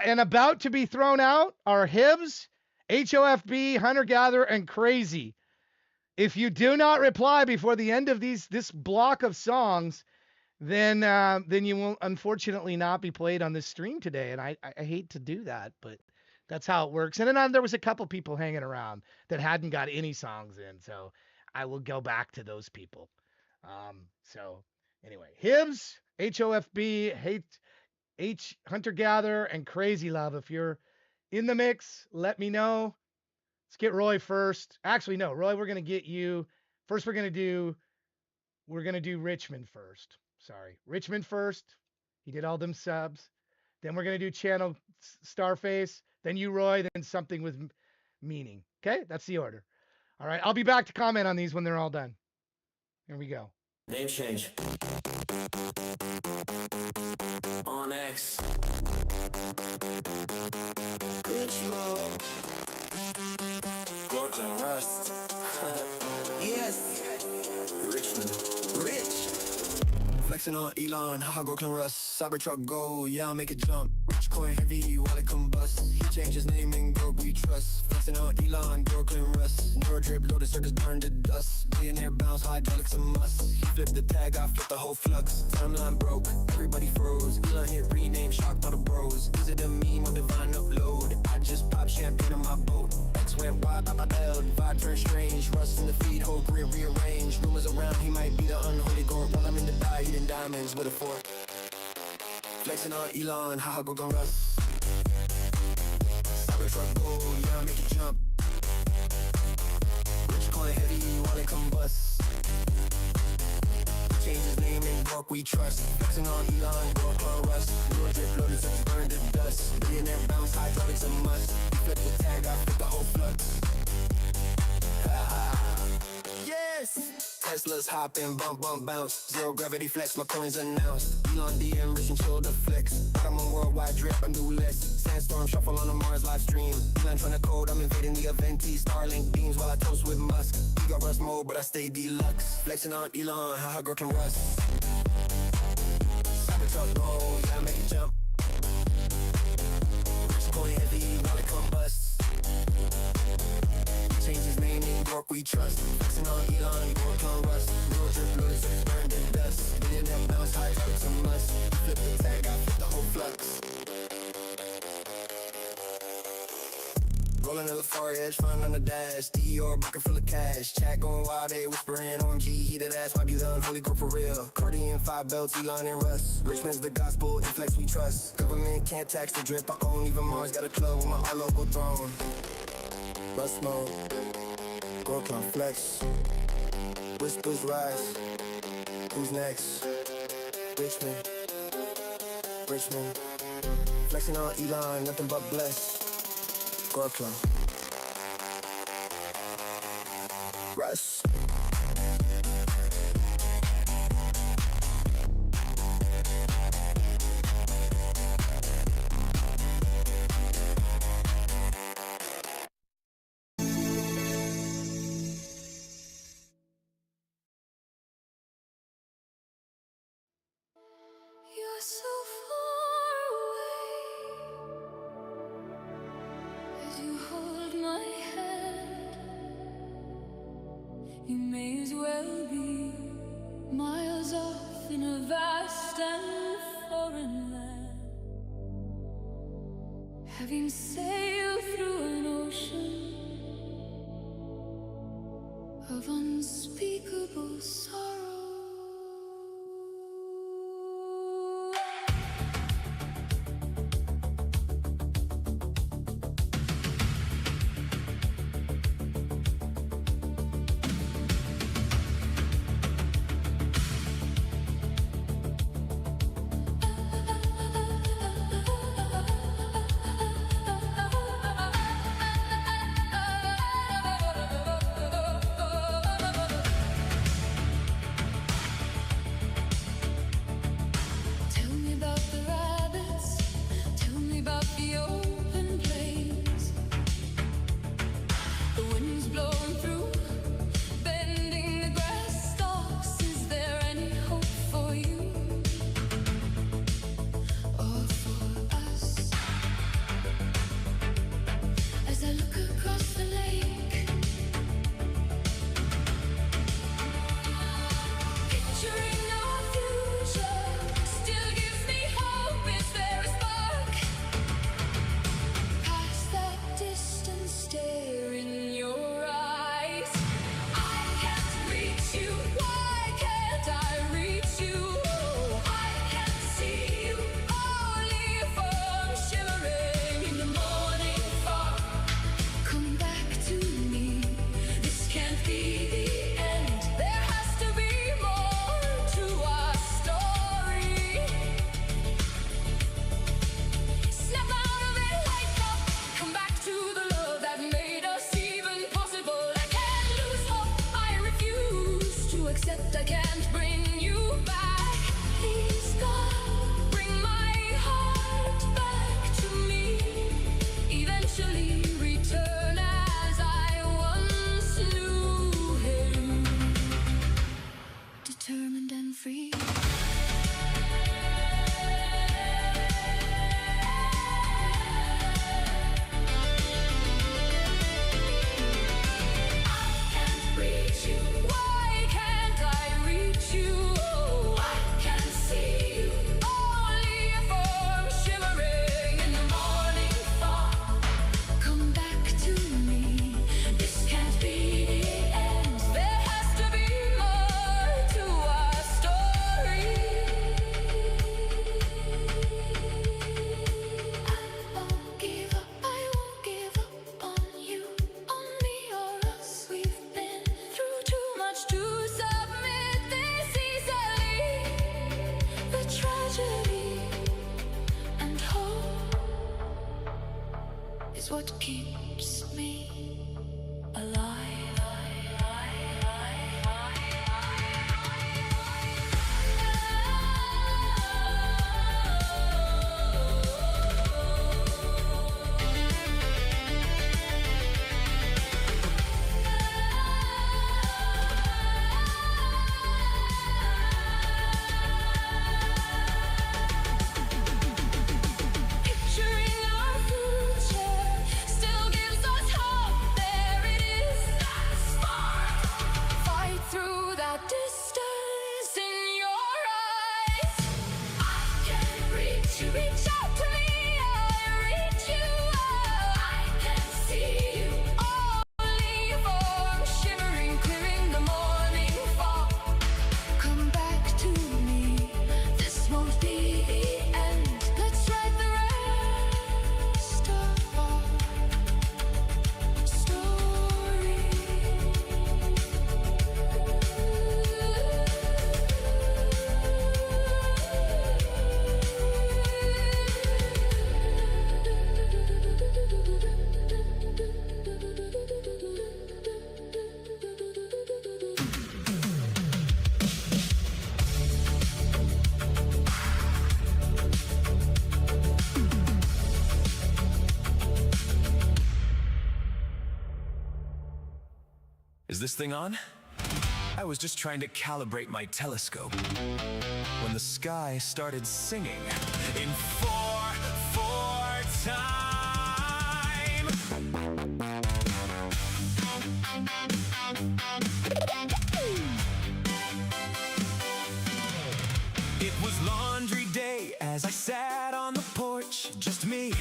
about to be thrown out are Hibbs, HOFB, Hunter Gatherer, and Crazy. If you do not reply before the end of this block of songs, then you will unfortunately not be played on this stream today. And I hate to do that, but that's how it works. And then there was a couple people hanging around that hadn't got any songs in, so I will go back to those people. So anyway, Hibbs, HOFB, Hunter Gatherer, and Crazy Love. If you're in the mix, let me know. Let's get Roy first. Actually, no, Roy, we're gonna get you first. We're gonna do Richmond first. Sorry, Richmond first. He did all them subs. Then we're gonna do Channel Starface. Then you, Roy. Then Something with Meaning. Okay, that's the order. All right, I'll be back to comment on these when they're all done. Here we go.
Name change. On X. Rich mode. Gordon Rust. Yes. Richmond. Rich. Flexing on Elon, haha, Brooklyn Russ. Cybertruck go, yeah, I'll make it jump. Rich coin heavy while it combust. He changed his name and go we trust. Flexing on Elon, Brooklyn Russ. Neuro drip, loaded circus burned to dust. Billionaire bounce, hydraulics a must. He flipped the tag, I flipped the whole flux. Timeline broke, everybody froze. Elon hit rename, shocked all the bros. Is it a meme or divine upload? I just popped champagne on my boat. X went wild, I held, vibe turned strange. Rust in the feed, whole grid rearranged. Rumors around, he might be the unholy gourd. While I'm in the die, eating diamonds with a fork. Flexing on Elon, haha, go gon' Russ. Cybertruck go, yeah, make it jump. Rich coin heavy while it combust. Change his name and Bork we trust. Flexing on Elon, Bork on Russ. Neuro drip loaded, so burned to dust. Billionaire bounce, hydraulics a must. He flipped the tag, I flipped the whole flux. Yes! Teslas hopping, bump, bump, bounce. Zero gravity flex, my coins announced. Elon DM, rich and shoulder flex. I'm on worldwide drip, I do less. Sandstorm, shuffle on the Mars live stream. Elon trying to code, I'm invading the event. Starlink beams while I toast with Musk. He got Rust mode, but I stay deluxe. Flexing on Elon, haha, girl can Rust. Cybertruck go, yeah, I make it jump. Rich coin heavy while it combust. Change his name in York we trust. Flexing on Elon, York on Rust. Neuro drip loaded, so it's burned in dust. Billionaire bounce, hydraulics a must. Flip the tag, I flip the whole flux. Rolling in the far edge, fun on the dash. Dior, bucket full of cash. Chat going wild, they whispering OMG, heated ass, might be the unholy girl for real. Cardian, 5 belts, Elon and Russ. Richmond's the gospel, inflex we trust. Government can't tax the drip, I own. Even Mars got a club with my all local throne. Rust mode, girl can flex. Whispers rise, who's next? Richmond, Richmond. Flexing on Elon, nothing but blessed. Girl can Russ.
You're so far away as you hold my hand. You may as well be miles off in a vast and foreign land, having sailed through an ocean of unspeakable sorrow.
is what keeps me alive.
Picturing our future still gives us hope. There it is, that spark. Fight through that distance in your eyes. I can reach you, reach out to me. I reach you. I can see you. Only your form shimmering, clearing the morning fog. Come back to me. This won't be the end. Let's write the rest of our story.
Is this thing on? I was just trying to calibrate my telescope when the sky started singing in 4/4 time. It was laundry day as I sat on the porch, just me,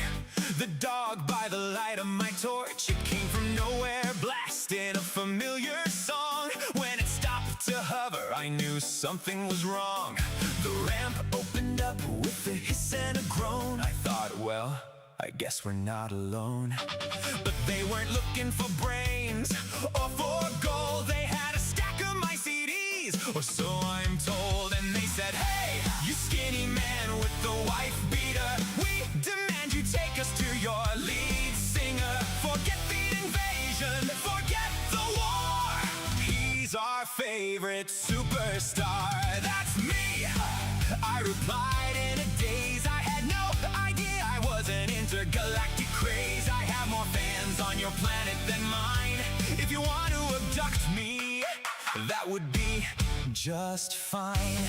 the dog by the light of my torch. It came from nowhere, blasting a familiar song. When it stopped to hover, I knew something was wrong. The ramp opened up with a hiss and a groan. I thought, well, I guess we're not alone. But they weren't looking for brains or for gold. They had a stack of my CDs, or so I'm told. And they said, hey, you skinny man with the wife beater, we demand you take us to your lead singer. Forget the invasion, forget the war. He's our favorite superstar. That's me, I replied in a daze. I had no idea I was an intergalactic craze. I have more fans on your planet than mine. If you want to abduct me, that would be just fine.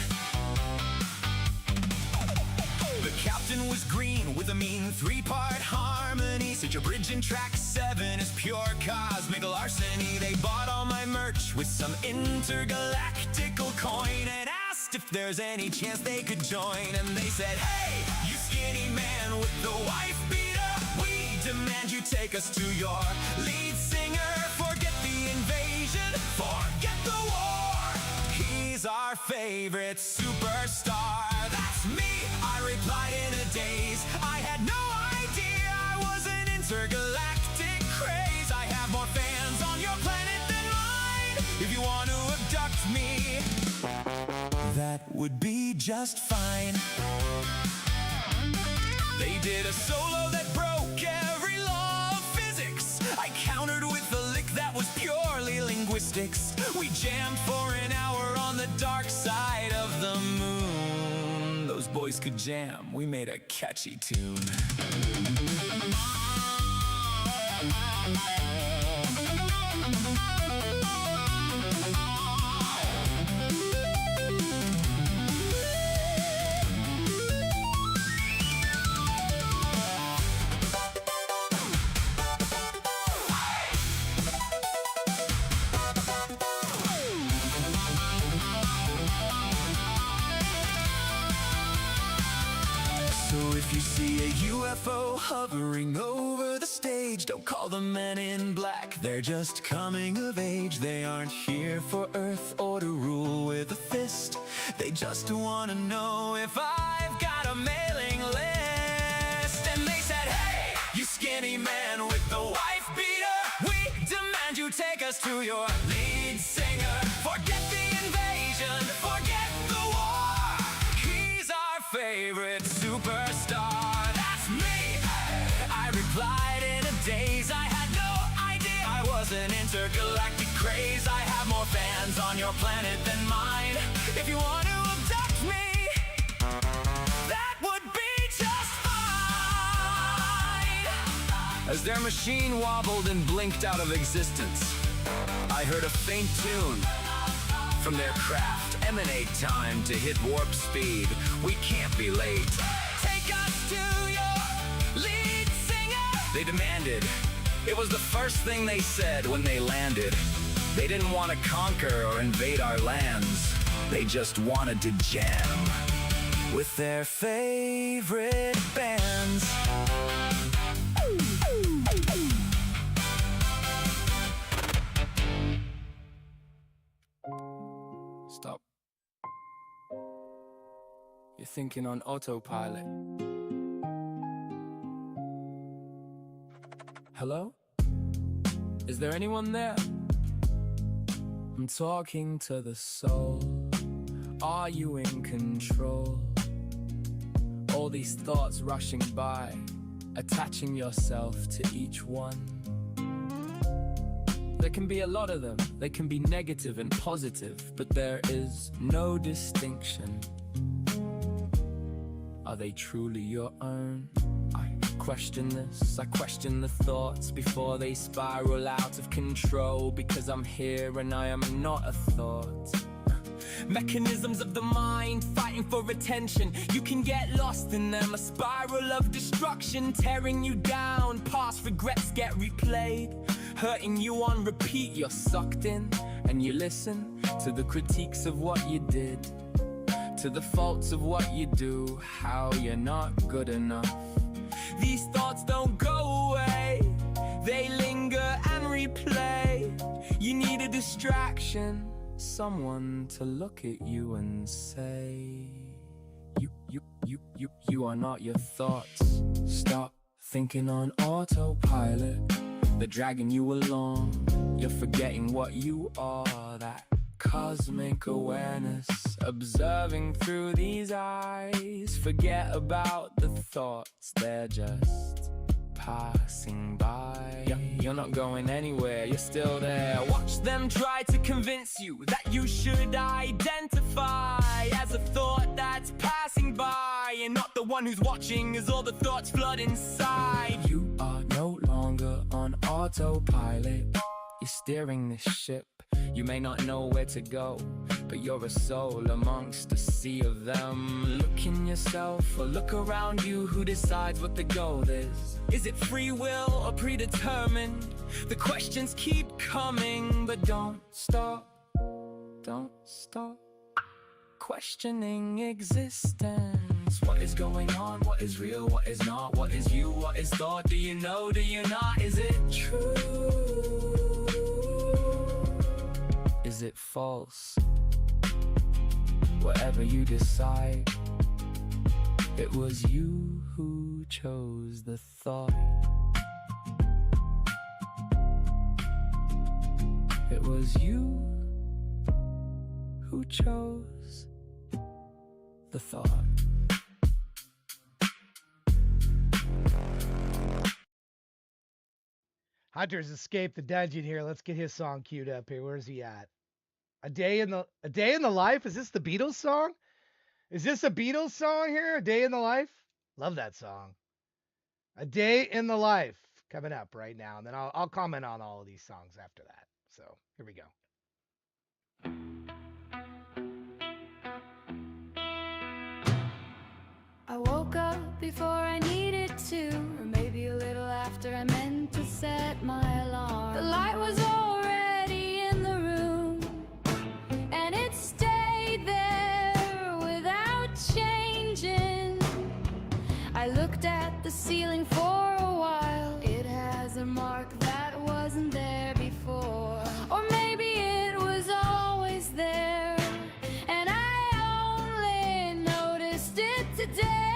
The captain was green with a mean 3-part harmony. Said your bridge in track 7 is pure cosmic larceny. They bought all my merch with some intergalactical coin and asked if there's any chance they could join. And they said, hey, you skinny man with the wife beater, we demand you take us to your lead singer. Forget the invasion, forget the war. He's our favorite superstar. That's me, I replied in a daze. I had no idea I was an intergalactic craze. I have more fans on your planet than mine. If you want to abduct me, that would be just fine. They did a solo that broke every law of physics. I countered with a lick that was purely linguistics. We jammed for an hour on the dark side of the moon. Those boys could jam, we made a catchy tune. So if you see a UFO hovering over the stage, don't call the men in black, they're just coming of age. They aren't here for Earth or to rule with a fist. They just want to know if I've got a mailing list. And they said, hey, you skinny man with the wife beater, we demand you take us to your lead singer. Forget the invasion, forget the war. He's our favorite superstar. That's me, I replied in a day.
on your planet than mine. If you want to abduct me, that would be just fine. As their machine wobbled and blinked out of existence, I heard a faint tune from their craft emanate. Time to hit warp speed. We can't be late. Take us to your lead singer, they demanded. It was the first thing they said when they landed. They didn't want to conquer or invade our lands. They just wanted to jam with their favorite bands.
Stop. You're thinking on autopilot. Hello? Is there anyone there? I'm talking to the soul. Are you in control? All these thoughts rushing by, attaching yourself to each one. There can be a lot of them. They can be negative and positive, but there is no distinction. Are they truly your own? I question this, I question the thoughts before they spiral out of control, because I'm here and I am not a thought. Mechanisms of the mind fighting for attention. You can get lost in them, a spiral of destruction tearing you down. Past regrets get replayed, hurting you on repeat. You're sucked in and you listen to the critiques of what you did, to the faults of what you do, how you're not good enough. These thoughts don't go away, they linger and replay. You need a distraction, someone to look at you and say, you are not your thoughts. Stop thinking on autopilot. They're dragging you along. You're forgetting what you are, that cosmic awareness, observing through these eyes. Forget about the thoughts, they're just passing by. You're not going anywhere, you're still there. Watch them try to convince you that you should identify as a thought that's passing by, and not the one who's watching as all the thoughts flood inside. You are no longer on autopilot. You're steering this ship. You may not know where to go, but you're a soul amongst a sea of them. Look in yourself or look around you. Who decides what the goal is? Is it free will or predetermined? The questions keep coming, but don't stop questioning existence. What is going on? What is real? What is not? What is you? What is thought? Do you know? Do you not? Is it true? Is it false? Whatever you decide, it was you who chose the thought. It was you who chose the thought.
Hunter's escaped the dungeon here. Let's get his song queued up here. Where's he at? A day in the life? Is this the Beatles song? Is this a Beatles song here? A Day in the Life? Love that song. A Day in the Life coming up right now, and then I'll comment on all of these songs after that. So here we go.
I woke up before I needed to, or maybe a little after I meant to set my alarm. The light was already in the room, and it stayed there without changing. I looked at the ceiling for a while. It has a mark that wasn't there before, or maybe it was always there, and I only noticed it today.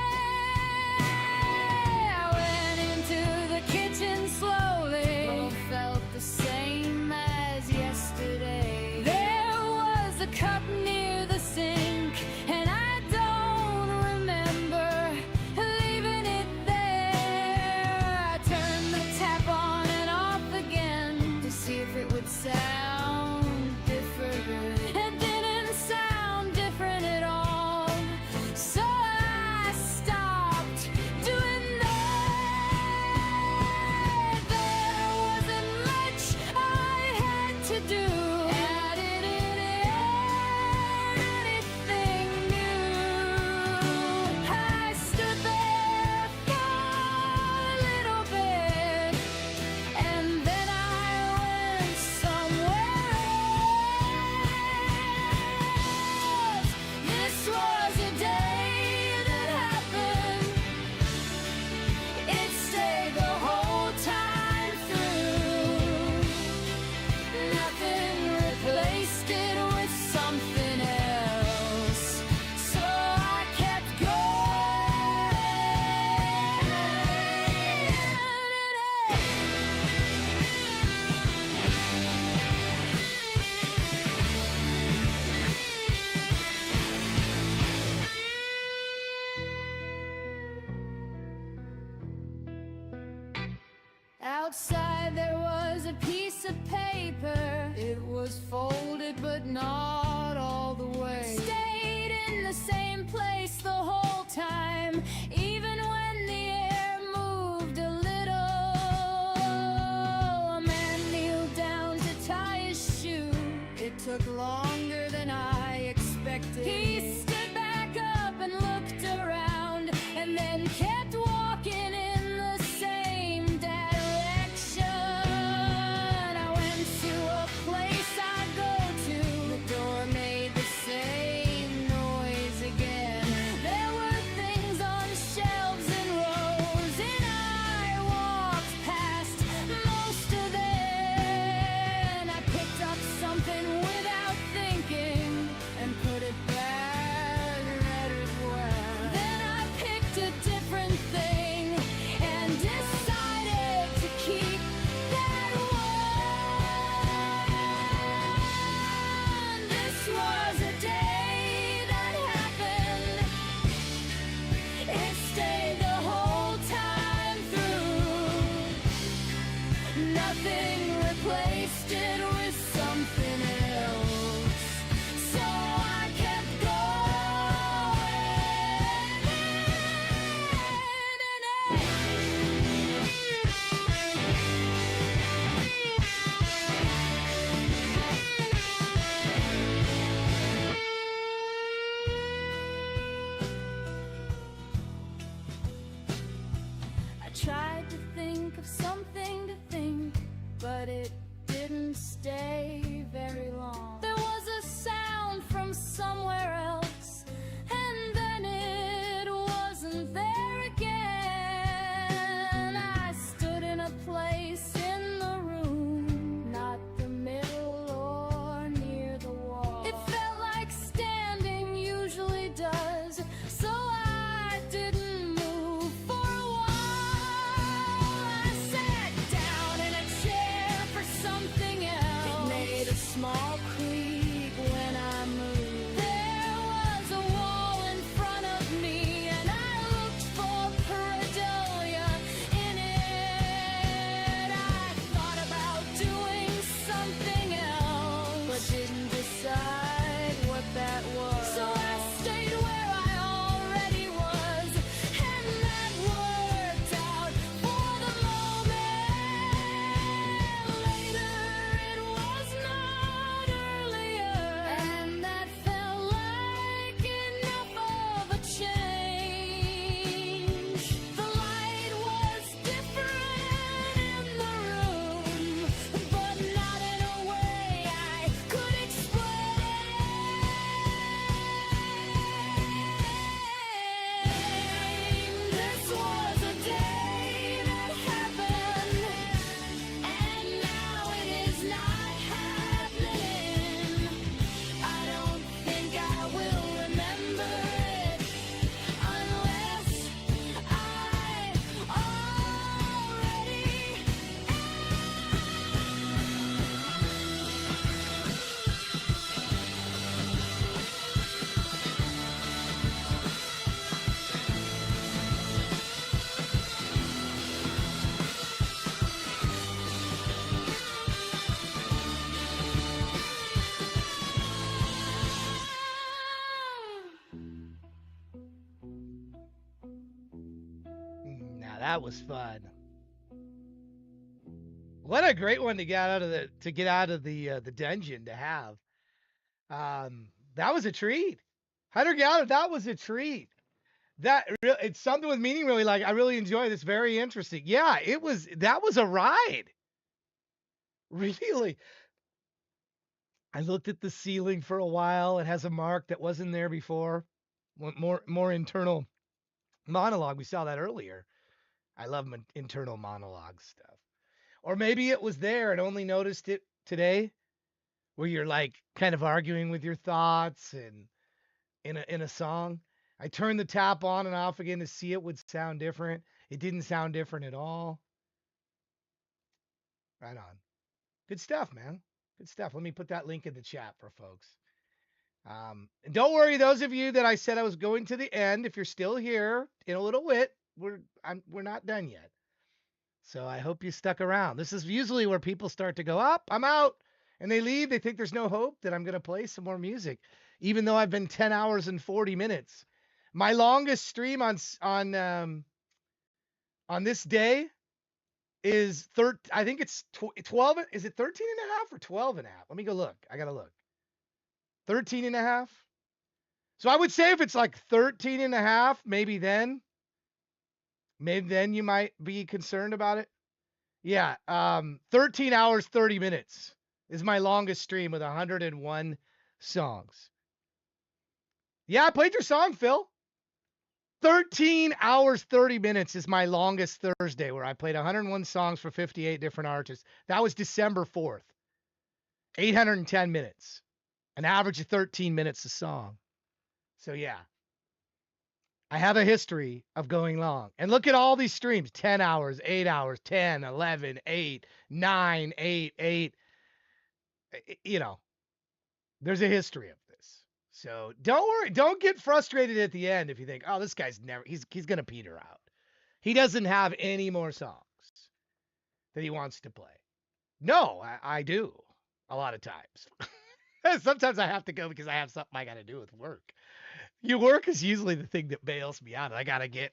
I went into the kitchen slowly. Both felt the same as yesterday. There was a cup near the sink, and I don't remember leaving it there. I turned the tap on and off again to see if it would sound different. Outside there was a piece of paper. It was folded but not all the way. Stayed in the same place the whole time, even when the air moved a little. A man kneeled down to tie his shoe. It took longer than I expected. He stood back up and looked around, and then kept walking in the same direction. I went to a place I go to. The door made the same noise again. There were things on shelves in rows, and I walked past most of them. I picked up something without thinking and put it back right where. Then I picked a different thing and decided to keep that one. This was a day that happened. It stayed the whole time through. Nothing replaced it with something else. So I kept I tried to think of something to think, but it didn't stay very long. There was a sound from somewhere else, and then it wasn't there again. I stood in a place in the room, not the middle or near the wall. It felt like standing usually does, so I didn't move for a while. I sat down in a chair for something else. It made a small creak when I moved. There was a wall in front of me, and I looked for pareidolia in it. I thought about doing something else, but didn't decide what that was. So I stayed where I already was, and that worked out for the moment. Later it was not earlier, and that felt like enough of a change. The light was different in the room, but not in a way I could explain. This was a day that happened, and now it is not happening. I don't think I will remember it unless I already.
Now that was fun. What a great one to get out of the dungeon to have. That was a treat. Hunter Gatherer, that was a treat. It's something with meaning. Really, like I really enjoy this. Very interesting. Yeah, that was a ride. Really. I looked at the ceiling for a while. It has a mark that wasn't there before. More internal monologue. We saw that earlier. I love internal monologue stuff. Or maybe it was there and only noticed it today, where you're like kind of arguing with your thoughts and in a song. I turned the tap on and off again to see it would sound different. It didn't sound different at all. Right on. Good stuff, man. Good stuff. Let me put that link in the chat for folks. And don't worry, those of you that I said I was going to the end, if you're still here in a little bit, we're not done yet. So I hope you stuck around. This is usually where people start to go up, I'm out, and they leave. They think there's no hope that I'm going to play some more music, even though I've been 10 hours and 40 minutes. My longest stream on this day is I think it's 12. Is it 13 and a half or 12 and a half? Let me go look. I got to look. 13 and a half. So I would say if it's like 13 and a half, maybe then you might be concerned about it. Yeah, 13 hours, 30 minutes is my longest stream with 101 songs. Yeah, I played your song, Phil. 13 hours, 30 minutes is my longest Thursday where I played 101 songs for 58 different artists. That was December 4th. 810 minutes. An average of 13 minutes a song. So yeah. I have a history of going long. And look at all these streams. 10 hours, 8 hours, 10, 11, 8, 9, 8, 8. You know, there's a history of this. So don't worry. Don't get frustrated at the end if you think, oh, this guy's he's going to peter out. He doesn't have any more songs that he wants to play. No, I do a lot of times. Sometimes I have to go because I have something I got to do with work. Your work is usually the thing that bails me out. I gotta get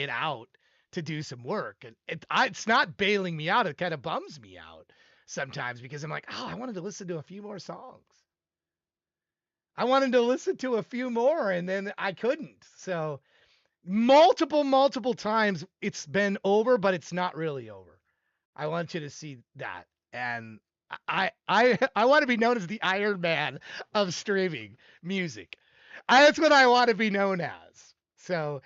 out to do some work, and it's not bailing me out. It kind of bums me out sometimes because I'm like, oh, I wanted to listen to a few more songs. I wanted to listen to a few more, and then I couldn't. So multiple times it's been over, but it's not really over. I want you to see that, and I want to be known as the Iron Man of streaming music. That's what I want to be known as. So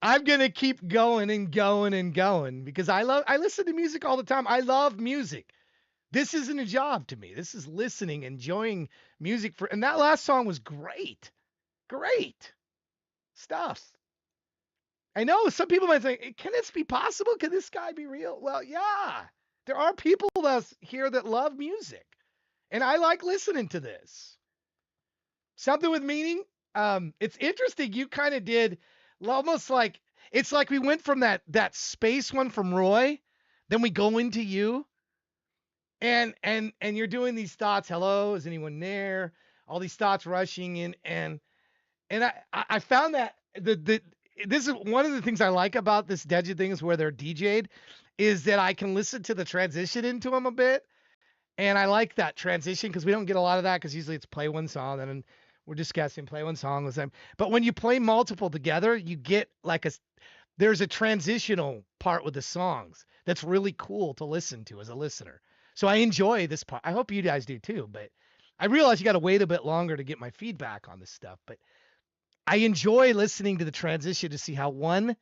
I'm going to keep going and going and going because I listen to music all the time. I love music. This isn't a job to me. This is listening, enjoying music and that last song was great. Great stuff. I know some people might think, can this be possible? Can this guy be real? Well, yeah. There are people here that love music. And I like listening to this. Something with meaning. It's interesting. You kind of did almost like it's like we went from that space one from Roy, then we go into you, and you're doing these thoughts. Hello, is anyone there? All these thoughts rushing in, and I found that this is one of the things I like about this Deja thing is where they're DJ'd, is that I can listen to the transition into them a bit. And I like that transition because we don't get a lot of that because usually it's play one song and then we're discussing play one song with them. But when you play multiple together, you get like there's a transitional part with the songs that's really cool to listen to as a listener. So I enjoy this part. I hope you guys do too. But I realize you got to wait a bit longer to get my feedback on this stuff. But I enjoy listening to the transition to see how one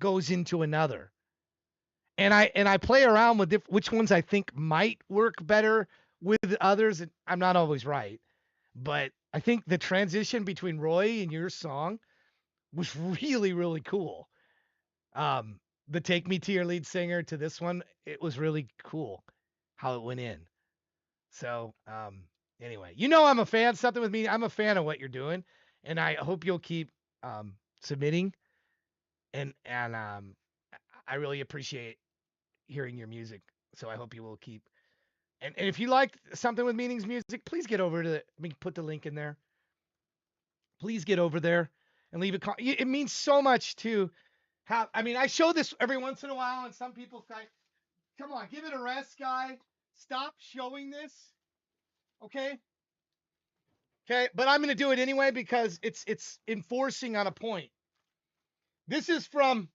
goes into another. And I play around with which ones I think might work better with others. And I'm not always right, but I think the transition between Roy and your song was really, really cool. The Take Me to Your Lead Singer to this one, it was really cool how it went in. So anyway, I'm a fan. Something with me, I'm a fan of what you're doing, and I hope you'll keep submitting. And I really appreciate hearing your music. So I hope you will keep. And if you like Something with Meanings music, please get over to let me put the link in there. Please get over there and leave a comment. It means so much to have. I mean, I show this every once in a while, and some people say, "Come on, give it a rest, guy. Stop showing this." Okay. Okay, but I'm going to do it anyway because it's enforcing on a point. This is from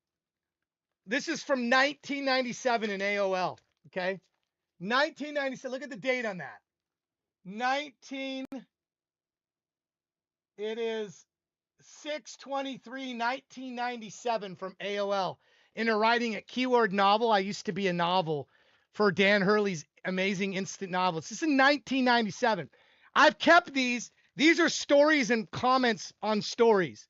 1997 in AOL. Okay. 1997. Look at the date on that. It is 6/23/1997 from AOL. In her writing at Keyword Novel, I used to be a novel for Dan Hurley's amazing instant novels. This is in 1997. I've kept these. These are stories and comments on stories.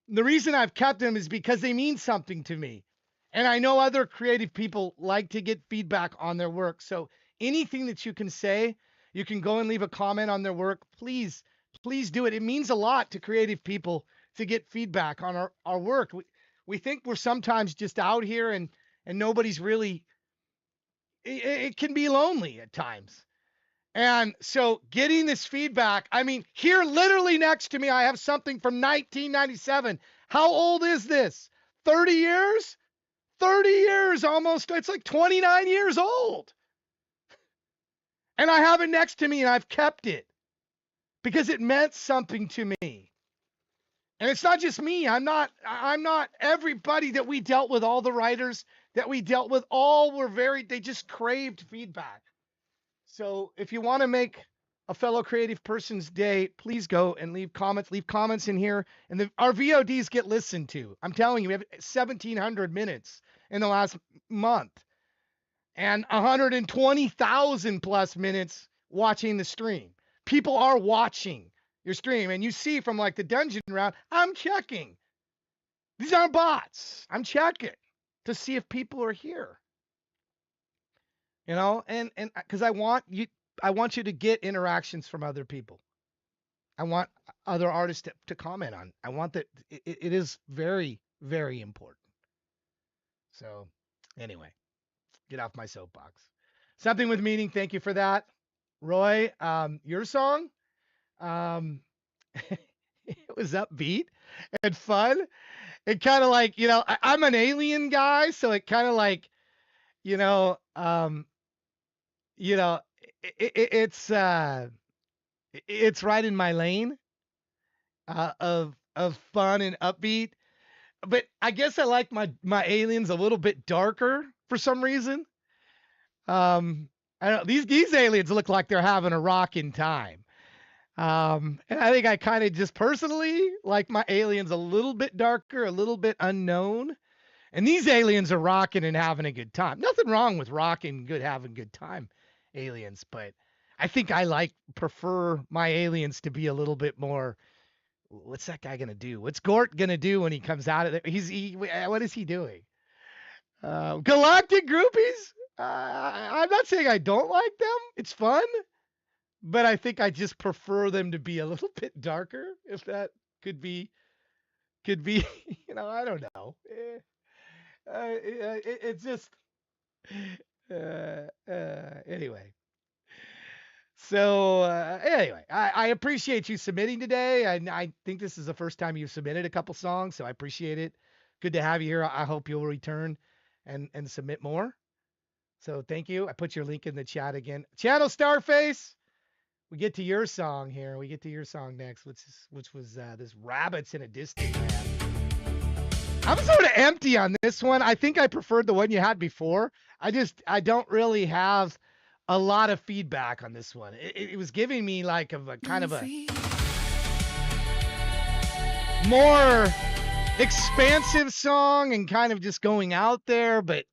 The reason I've kept them is because they mean something to me. And I know other creative people like to get feedback on their work. So anything that you can say, you can go and leave a comment on their work. Please do it. It means a lot to creative people to get feedback on our work. We think we're sometimes just out here and nobody's really it can be lonely at times. And so getting this feedback, I mean, here literally next to me, I have something from 1997. How old is this? 30 years? 30 years almost. It's like 29 years old. And I have it next to me and I've kept it because it meant something to me. And it's not just me. I'm not everybody that we dealt with, all the writers that we dealt with, all were they just craved feedback. So if you want to make a fellow creative person's day, please go and leave comments. Leave comments in here. And our VODs get listened to. I'm telling you, we have 1,700 minutes in the last month. And 120,000 plus minutes watching the stream. People are watching your stream. And you see from like the dungeon round, I'm checking. These aren't bots. I'm checking to see if people are here. You know, and because I want you to get interactions from other people. I want other artists to comment on. I want that. It is very, very important. So anyway, get off my soapbox. Something with meaning. Thank you for that. Roy, your song, it was upbeat and fun. It kind of like, you know, I'm an Alien guy, so it kind of like, you know, you know, it's right in my lane of fun and upbeat. But I guess I like my aliens a little bit darker for some reason. I don't these aliens look like they're having a rocking time. And I think I kind of just personally like my aliens a little bit darker, a little bit unknown. And these aliens are rocking and having a good time. Nothing wrong with rocking, having good time, aliens. But I think I prefer my aliens to be a little bit more. What's that guy gonna do? What's Gort gonna do when he comes out of there? What is he doing? Galactic groupies. I'm not saying I don't like them. It's fun, but I think I just prefer them to be a little bit darker. If that could be, I don't know. It's just anyway. So anyway, I appreciate you submitting today. I think this is the first time you've submitted a couple songs, so I appreciate it. Good to have you here. I hope you'll return and submit more. So thank you. I put your link in the chat again. Channel Starface. We get to your song here. We get to your song next, which was this Rabbits in a Distant Land. I'm sort of empty on this one. I think I preferred the one you had before. I don't really have a lot of feedback on this one. It was giving me like a kind of a more expansive song and kind of just going out there, but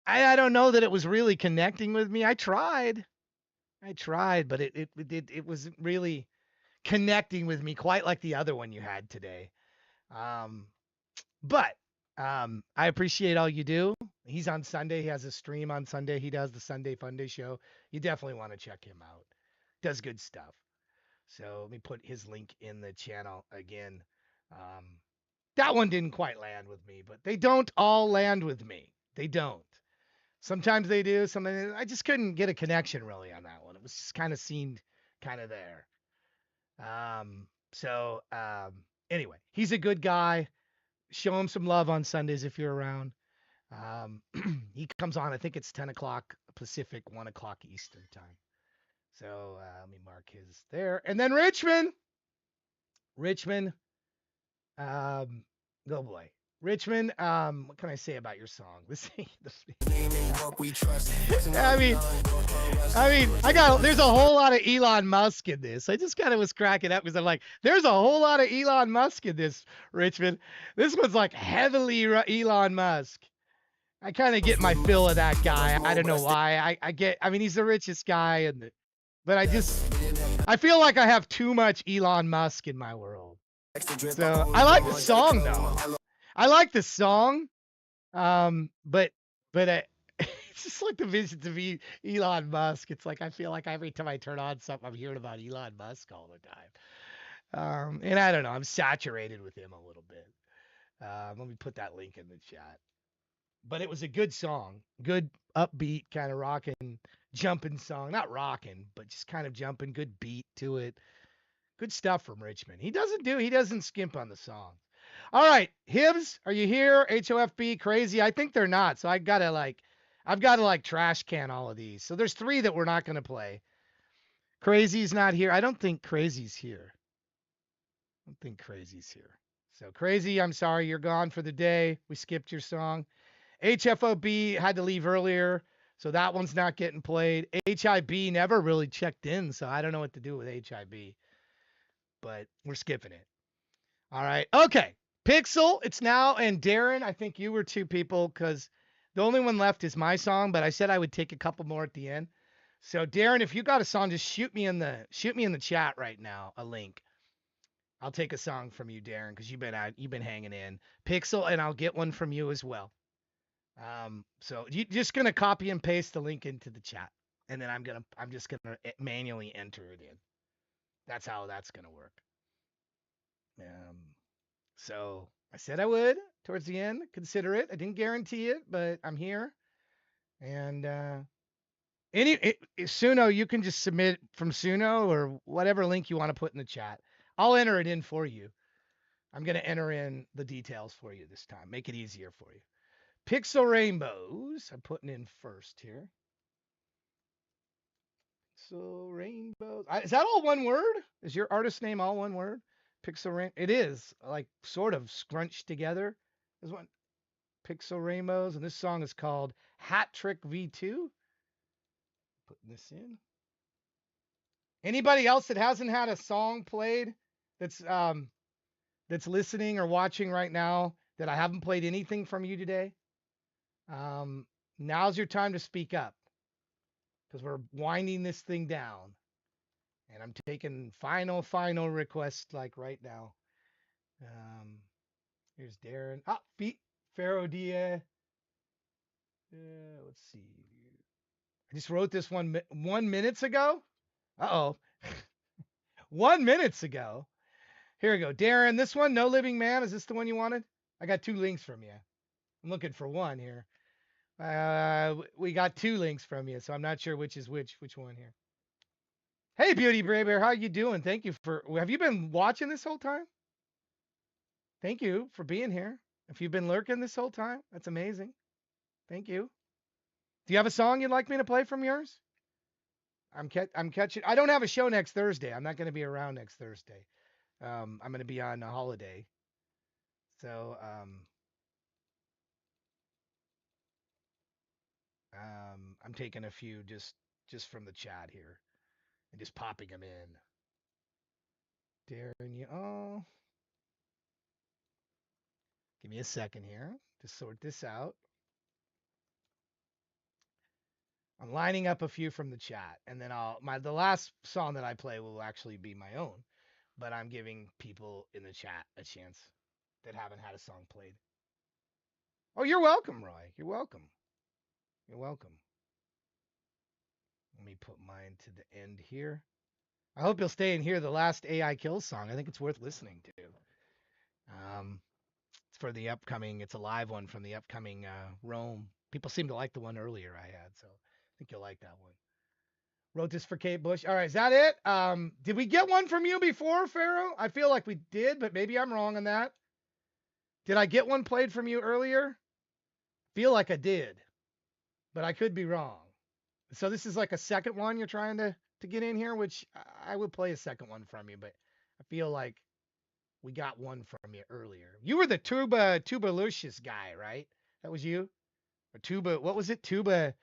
I don't know that it was really connecting with me. I tried, but it wasn't really connecting with me quite like the other one you had today. But I appreciate all you do. He's on Sunday. He has a stream on Sunday. He does the Sunday Funday show. You definitely want to check him out. Does good stuff. So let me put his link in the channel again. That one didn't quite land with me, but they don't all land with me. They don't. Sometimes they do. Sometimes I just couldn't get a connection really on that one. It was just kind of seemed kind of there. So anyway, he's a good guy. Show him some love on Sundays if you're around. He comes on, I think it's 10 o'clock Pacific, 1 o'clock Eastern time. So let me mark his there. And then Richmond. Oh boy. Richmond, what can I say about your song? There's a whole lot of Elon Musk in this. I just kind of was cracking up because I'm like, there's a whole lot of Elon Musk in this, Richmond. This one's like heavily Elon Musk. I kind of get my fill of that guy. I don't know why. He's the richest guy, but I feel like I have too much Elon Musk in my world. So I like the song though. I like the song, but it's just like the vision to be Elon Musk. It's like I feel like every time I turn on something, I'm hearing about Elon Musk all the time. And I don't know, I'm saturated with him a little bit. Let me put that link in the chat. but it was a good song, good upbeat kind of rocking, jumping song. Not rocking, but just kind of jumping, good beat to it. Good stuff from Richmond. He doesn't skimp on the song. All right, Hibbs, are you here? HOFB, crazy. I think they're not, so I've got to like trash can all of these. So there's 3 that we're not going to play. Crazy's not here. I don't think Crazy's here. I don't think Crazy's here. So Crazy, I'm sorry, you're gone for the day. We skipped your song. HFOB had to leave earlier, so that one's not getting played. HIB never really checked in, so I don't know what to do with HIB, but we're skipping it. All right. Okay. Pixel, it's now, and Darren, I think you were 2 people because the only one left is my song, but I said I would take a couple more at the end. So Darren, if you got a song, just shoot me in the chat right now a link. I'll take a song from you, Darren, because you've been hanging in. Pixel, and I'll get one from you as well. So you just gonna copy and paste the link into the chat, and then I'm just gonna manually enter it in. That's how that's gonna work. So I said I would towards the end. Consider it. I didn't guarantee it, but I'm here. And Suno, you can just submit from Suno or whatever link you want to put in the chat. I'll enter it in for you. I'm gonna enter in the details for you this time. Make it easier for you. Pixel Rainbows. I'm putting in first here. Pixel Rainbows. Is that all one word? Is your artist name all one word? Pixel Rain. It is like sort of scrunched together. There's one. Pixel Rainbows, and this song is called Hat Trick V2. Putting this in. Anybody else that hasn't had a song played that's listening or watching right now that I haven't played anything from you today? Now's your time to speak up because we're winding this thing down. And I'm taking final requests like right now. Here's Darren. Beat Pharaoh Dia. Let's see. I just wrote this 1 minute ago. Uh-oh. 1 minute ago. Here we go. Darren, this one, No Living Man. Is this the one you wanted? I got 2 links from you. I'm looking for one here. We got 2 links from you, so I'm not sure which is which one here. Hey, Beauty Brave Bear, how you doing? Thank you have you been watching this whole time? Thank you for being here. If you've been lurking this whole time, that's amazing. Thank you. Do you have a song you'd like me to play from yours? I'm catching. I don't have a show next Thursday. I'm not going to be around next Thursday. I'm going to be on a holiday. So, I'm taking a few just from the chat here and just popping them in. Darren, give me a second here to sort this out. I'm lining up a few from the chat, and then the last song that I play will actually be my own, but I'm giving people in the chat a chance that haven't had a song played. Oh, you're welcome, Roy. You're welcome. You're welcome. Let me put mine to the end here. I hope you'll stay and hear the last AI Kills song. I think it's worth listening to. It's for the upcoming. It's a live one from the upcoming Rome. People seem to like the one earlier I had, so I think you'll like that one. Wrote this for Kate Bush. All right, is that it? Did we get one from you before, Pharaoh? I feel like we did, but maybe I'm wrong on that. Did I get one played from you earlier? Feel like I did, but I could be wrong. So this is like a second one you're trying to get in here, which I would play a second one from you, but I feel like we got one from you earlier. You were the Tuba Lucius guy, right? That was you? Or Tuba, what was it? Tuba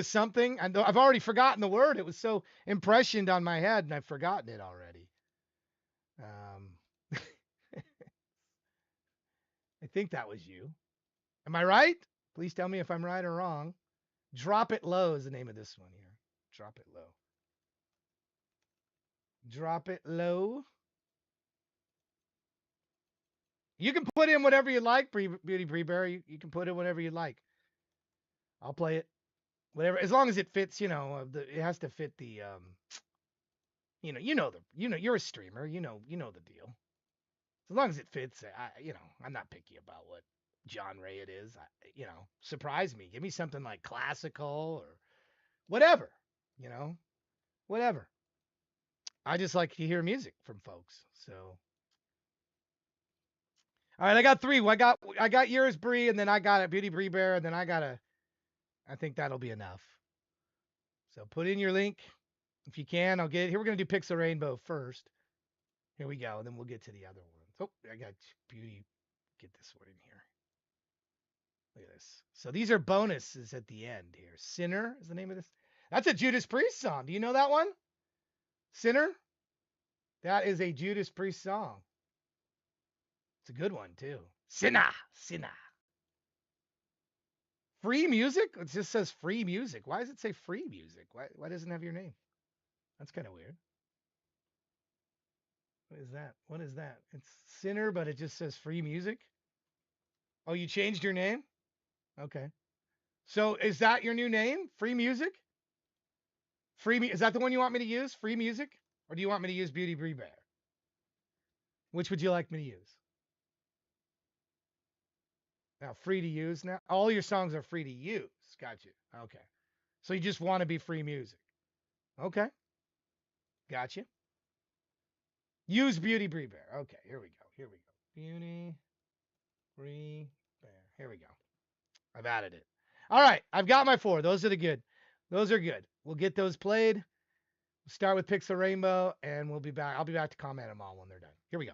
something? I've already forgotten the word. It was so impressioned on my head, and I've forgotten it already. I think that was you. Am I right? Please tell me if I'm right or wrong. Drop It Low is the name of this one here. Drop It Low. Drop It Low. You can put in whatever you like, Beauty Breeberry. You can put in whatever you like. I'll play it. Whatever, as long as it fits, it has to fit the, you're a streamer, you know the deal. As long as it fits, I'm not picky about genre it is. Surprise me. Give me something like classical or whatever, whatever. I just like to hear music from folks. So, all right, I got 3. I got yours, Bree, and then I got a Beauty Bree Bear, and then I think that'll be enough. So put in your link if you can. I'll get it. Here we're gonna do Pixel Rainbow first. Here we go, and then we'll get to the other ones. Oh, I got Beauty. Get this one in here. Look at this. So these are bonuses at the end here. Sinner is the name of this. That's a Judas Priest song. Do you know that one? Sinner? That is a Judas Priest song. It's a good one, too. Sinner. Sinner. Free music? It just says free music. Why does it say free music? Why doesn't it have your name? That's kind of weird. What is that? What is that? It's Sinner, but it just says free music? Oh, you changed your name? Okay. So is that your new name? Free music? Is that the one you want me to use? Free music? Or do you want me to use Beauty Bree Bear? Which would you like me to use? Now, free to use now? All your songs are free to use. Got you. Okay. So you just want to be free music. Okay. Got you. Use Beauty Bree Bear. Okay, here we go. Here we go. Beauty Bree Bear. Here we go. I've added it. All right, I've got my 4. Those are the good. Those are good. We'll get those played. We'll start with Pixel Rainbow, and we'll be back. I'll be back to comment them all when they're done. Here we go.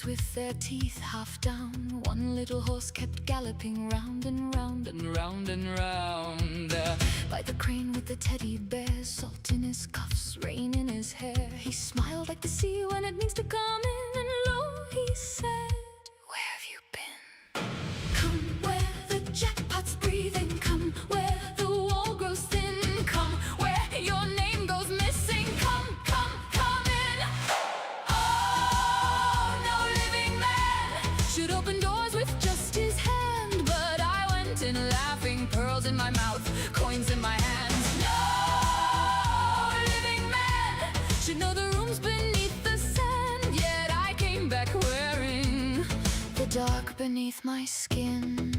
with their teeth half down. One little horse kept galloping round and round and round and round. By the crane with the teddy bear, salt in his cuffs, rain in his hair. He smiled like the sea when it means to come in, and lo, he said, where have you been? Come where the jackpot's breathing, come where the wall grows thin, come where your name goes missing, come in. Oh, no living man should open doors with just his hand, but I went in laughing, pearls in my mouth, coins in my hands. No living man should know the rooms beneath the sand, yet I came back wearing the dark beneath my skin.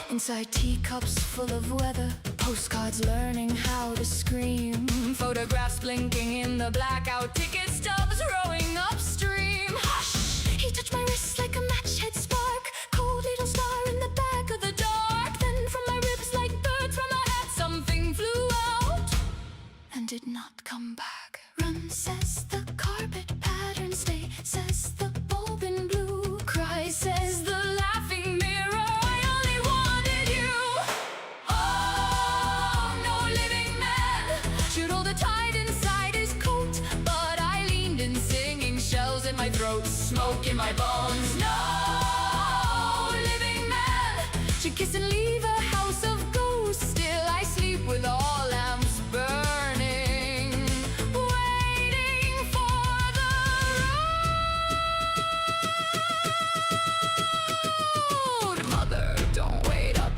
Inside teacups full of weather, postcards learning how to scream, photographs blinking in the blackout, ticket stubs rowing upstream. Hush! He touched my wrist like a match head spark, cold little star in the back of the dark. Then from my ribs like birds from a hat, something flew out and did not come back. Run, says the carpet pattern, stay, says the bulb in blue, cry, says the laughing mirror, I only wanted you. Oh, no living man should hold a tide inside his coat, but I leaned in singing, shells in my throat, smoke in my bones. No living man should kiss and leave a house of ghosts, still I sleep with all lamps burning, waiting for the road. Mother, don't wait up,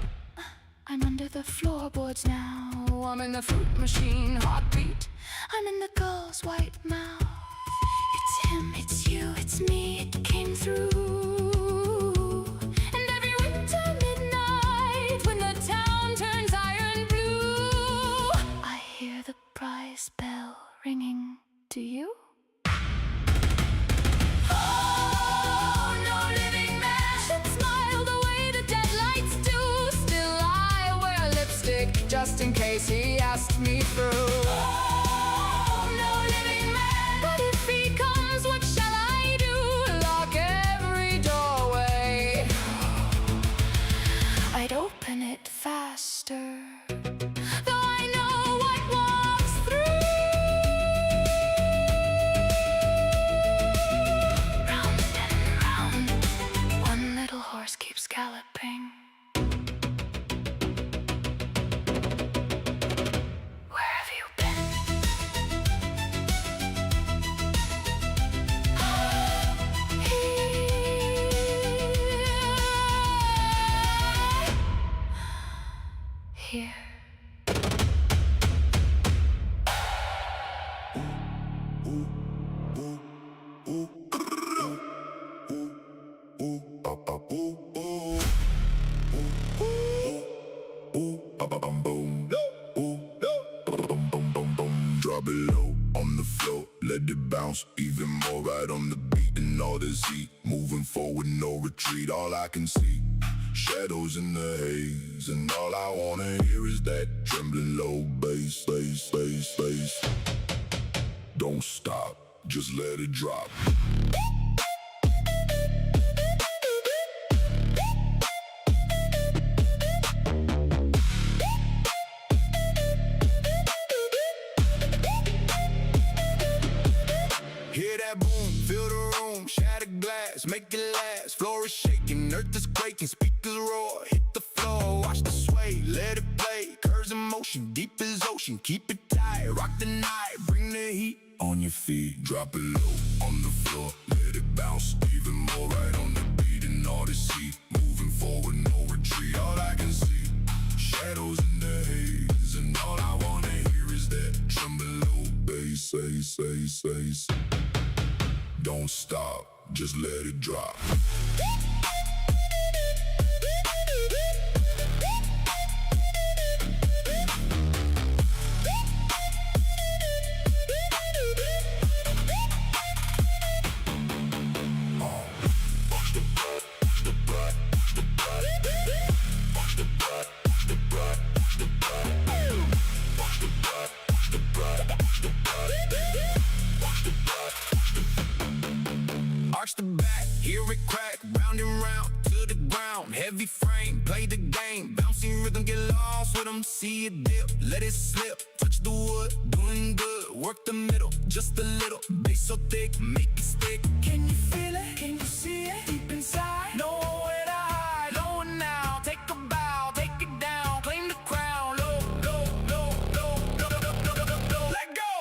I'm under the floorboards now. I'm in the fruit machine, heartbeat, I'm in the girl's white mouth. It's him, it's you, it's me, it came through. And every winter midnight, when the town turns iron blue, I hear the prize bell ringing. Do you? Oh, no living man should smile the way the dead lights do. Still I wear lipstick just in case he asked me through. Oh, no living man, but if he comes, what shall I do? Lock every doorway, I'd open it faster, though I know what walks through. Round and round, one little horse keeps galloping. Where have you been? Here.
Drop it low on the floor, let it bounce even more right on the beat and all this heat. Moving forward, no retreat, all I can see shadows in the haze, and all I wanna hear is that trembling low bass, bass, bass, bass. Don't stop, just let it drop. Hear that boom, fill the room, shatter glass, make it last. Floor is shaking, earth is quaking, speakers roar, hit the floor, watch the sway, let it play. Curves in motion, deep as ocean, keep it tight, rock the night, bring the heat. On your feet, drop it low on the floor, let it bounce even more right on the beat and all this heat. Moving forward, no retreat, all I can see shadows in the haze, and all I wanna hear is that trembling low bass, bass, bass, bass. Don't stop, just let it drop. Watch the back, hear it crack, round and round to the ground. Heavy frame, play the game, bouncing rhythm, get lost with them. See it dip, let it slip, touch the wood, doing good. Work the middle, just a little, bass so thick, make it stick. Can you feel it? Can you see it? Deep inside, nowhere to hide. Low now, take a bow, take it down, claim the crown. Low, low, low, low, low, low, low, low, low, low. Let go.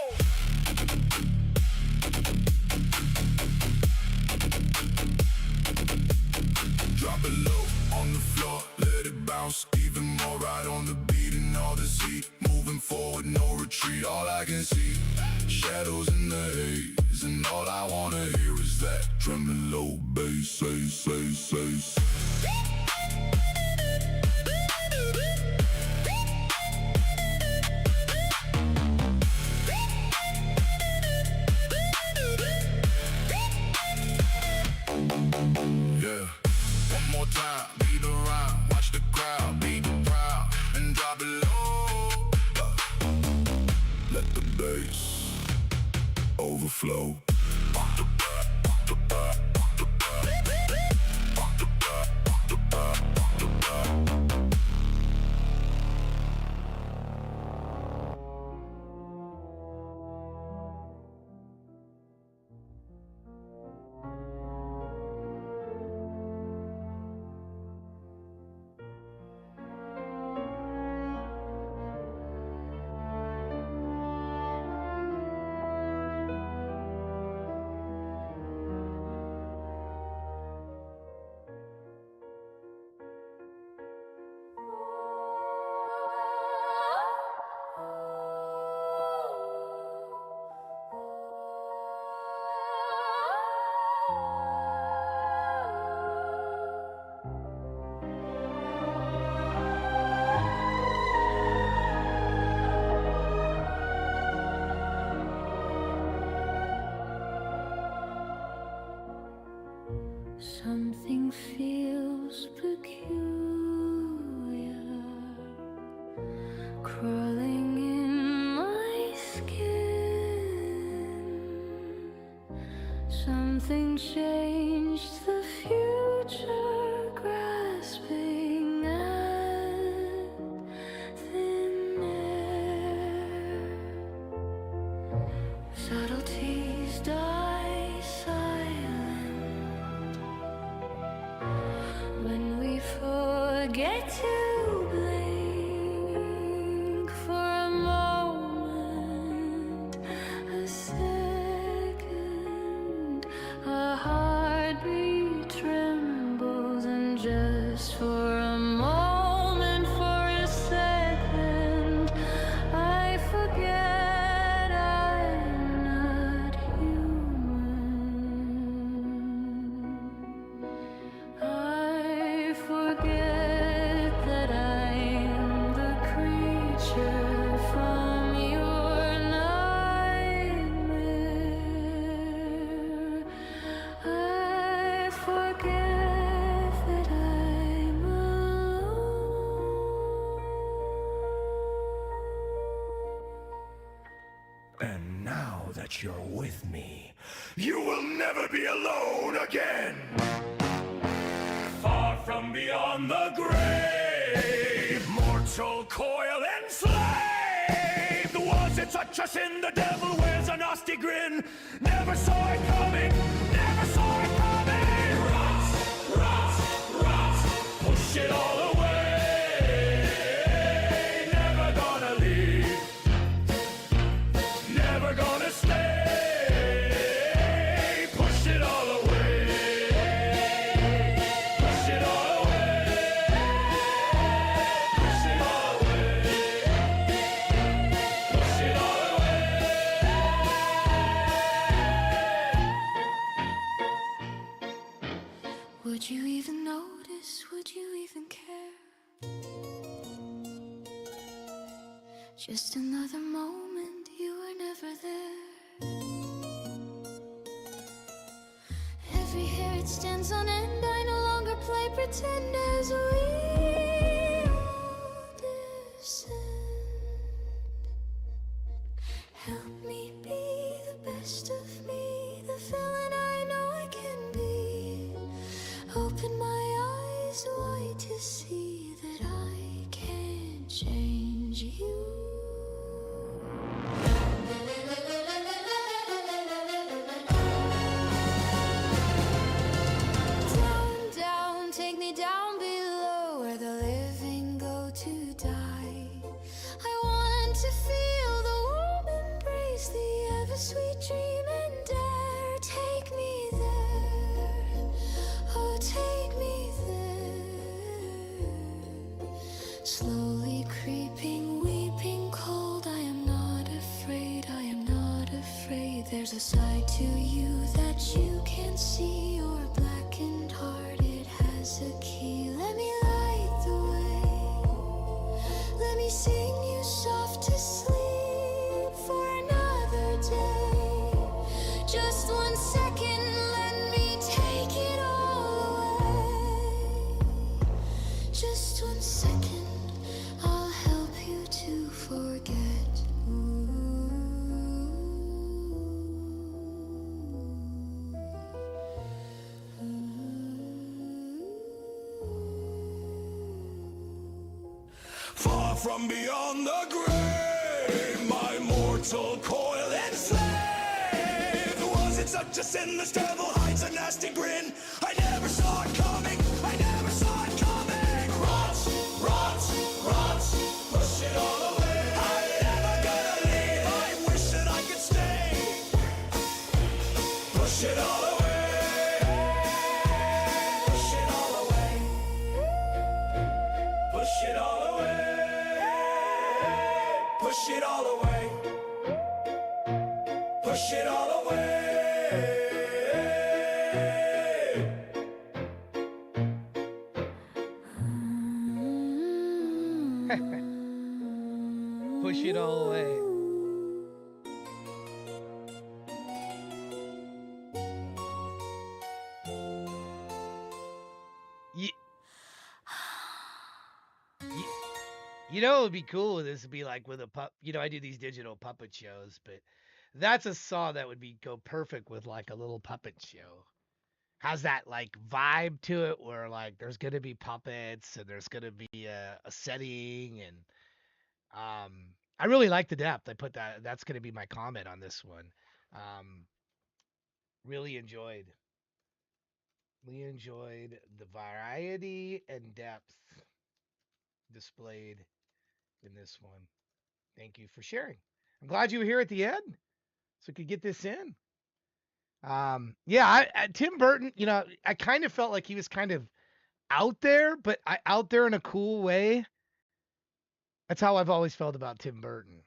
Drop it low on the floor, let it bounce even more. Right on the beat and all this heat, moving forward, no retreat. All I can see, shadows in the haze, and all I wanna hear is that trembling low bass, say. Yeah, one more time, beat around, watch the crowd, beat proud, and drop it low. Let the bass overflow.
Something feels peculiar, crawling in my skin. Something changed the future, grasping at thin air. Subtleties die silent when we forget to blink for a moment, a second, a heartbeat trembles, and just for a moment, for a second, I forget I'm not human. I forget that I'm the creature from your nightmare. I forget that I'm
And now that you're with me, you will never be alone again. Far from beyond the grave, mortal coil enslaved. Was it such a sin? The devil wears a nasty grin. Never saw it coming, never saw it coming. Rot, push it all away. Never gonna leave, never gonna stay. Push it all away. Push it all away. Push it all away. Push it all away.
Would you even notice? Would you even care? Just another moment, you were never there. Every hair it stands on end, I no longer play pretend as we all descend. Help me be the best of me, the villain I know I can be. Open my eyes wide to see that I can't change you. Down, down, take me down below where the living go to die. I want to feel the warm embrace, the ever sweet dream and dare. Take me there, oh take me there. Slowly creeping, weeping cold, I am not afraid, I am not afraid. There's a side to you that you can't see, your blackened heart, it has a key. Let me light the way, let me sing you soft to sleep for another day. Just 1 second, let me take it all away. Just 1 second, I'll help you to forget.
Far from beyond the grave, my mortal coil enslaved. Was it such a sin? This devil hides a nasty grin. I never saw it coming, I never saw it coming. Rot, rot, rot, push it all away. I'm never gonna leave, I wish that I could stay. Push it all away, push it all away, push it all away. Push it all away. Push it all away.
Push it all away. You know, it would be cool. This would be like with a pup. You know, I do these digital puppet shows, but that's a song that would be go perfect with like a little puppet show. How's that like vibe to it? Where like there's gonna be puppets and there's gonna be a setting and I really like the depth. I put that. That's gonna be my comment on this one. Um, really enjoyed. We enjoyed the variety and depth displayed in this one. Thank you for sharing. I'm glad you were here at the end so we could get this in. Yeah, Tim Burton, you know, I kind of felt like he was kind of out there, but out there in a cool way. That's how I've always felt about Tim Burton.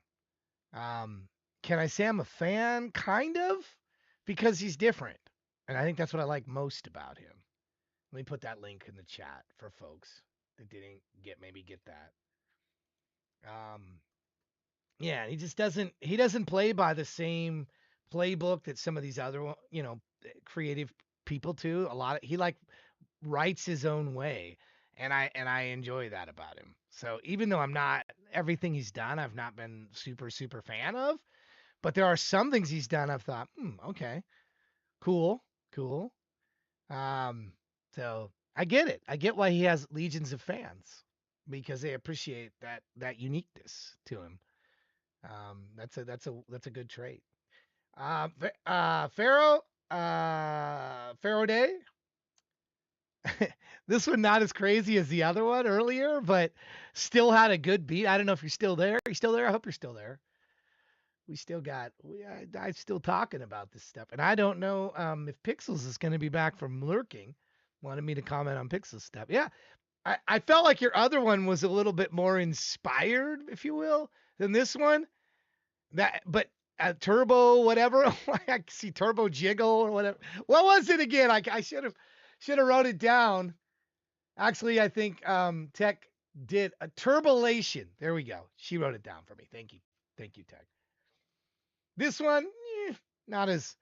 Um, can I say I'm a fan? Kind of, because he's different. And I think that's what I like most about him. Let me put that link in the chat for folks that didn't maybe get that. Yeah, he doesn't play by the same playbook that some of these other, creative people do. He like writes his own way, and I enjoy that about him. So even though I'm not everything he's done, I've not been super fan of, but there are some things he's done I've thought, okay, cool. Um, so I get it. I get why he has legions of fans because they appreciate that uniqueness to him. That's a good trait. Pharaoh, Pharaoh Day. This one not as crazy as the other one earlier, but still had a good beat. I don't know if you're still there. Are you still there? I hope you're still there. I'm still talking about this stuff, and I don't know if Pixels is going to be back from lurking. Wanted me to comment on Pixels stuff. Yeah, I felt like your other one was a little bit more inspired, if you will, than this one. But Turbo whatever, I see Turbo Jiggle or whatever. What was it again? I should have wrote it down. Actually, I think Tech did a Turbolation. There we go. She wrote it down for me. Thank you, Tech. This one, not as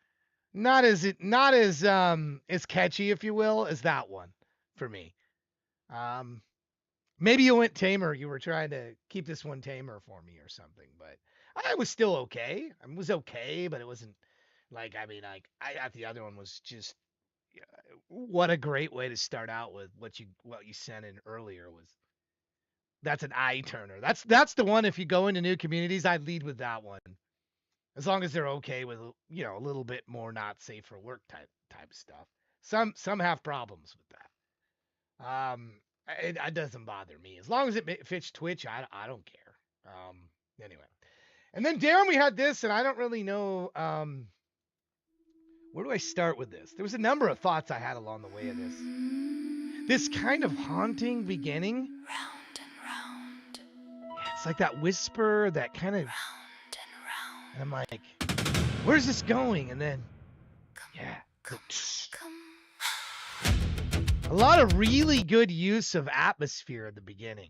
as catchy, if you will, as that one for me. Maybe you went tamer. You were trying to keep this one tamer for me or something, but I was still okay. I was okay, but it wasn't like I thought the other one was just what a great way to start out with what you sent in earlier was that's an eye turner. That's the one. If you go into new communities, I'd lead with that one, as long as they're okay with a little bit more not safe for work type stuff. Some have problems with that. It doesn't bother me as long as it fits Twitch. I don't care. Anyway, and then Darren, we had this, and I don't really know. Where do I start with this? There was a number of thoughts I had along the way of this. This kind of haunting beginning. It's like that whisper, that kind of. And I'm like, where's this going? And then, yeah. A lot of really good use of atmosphere at the beginning.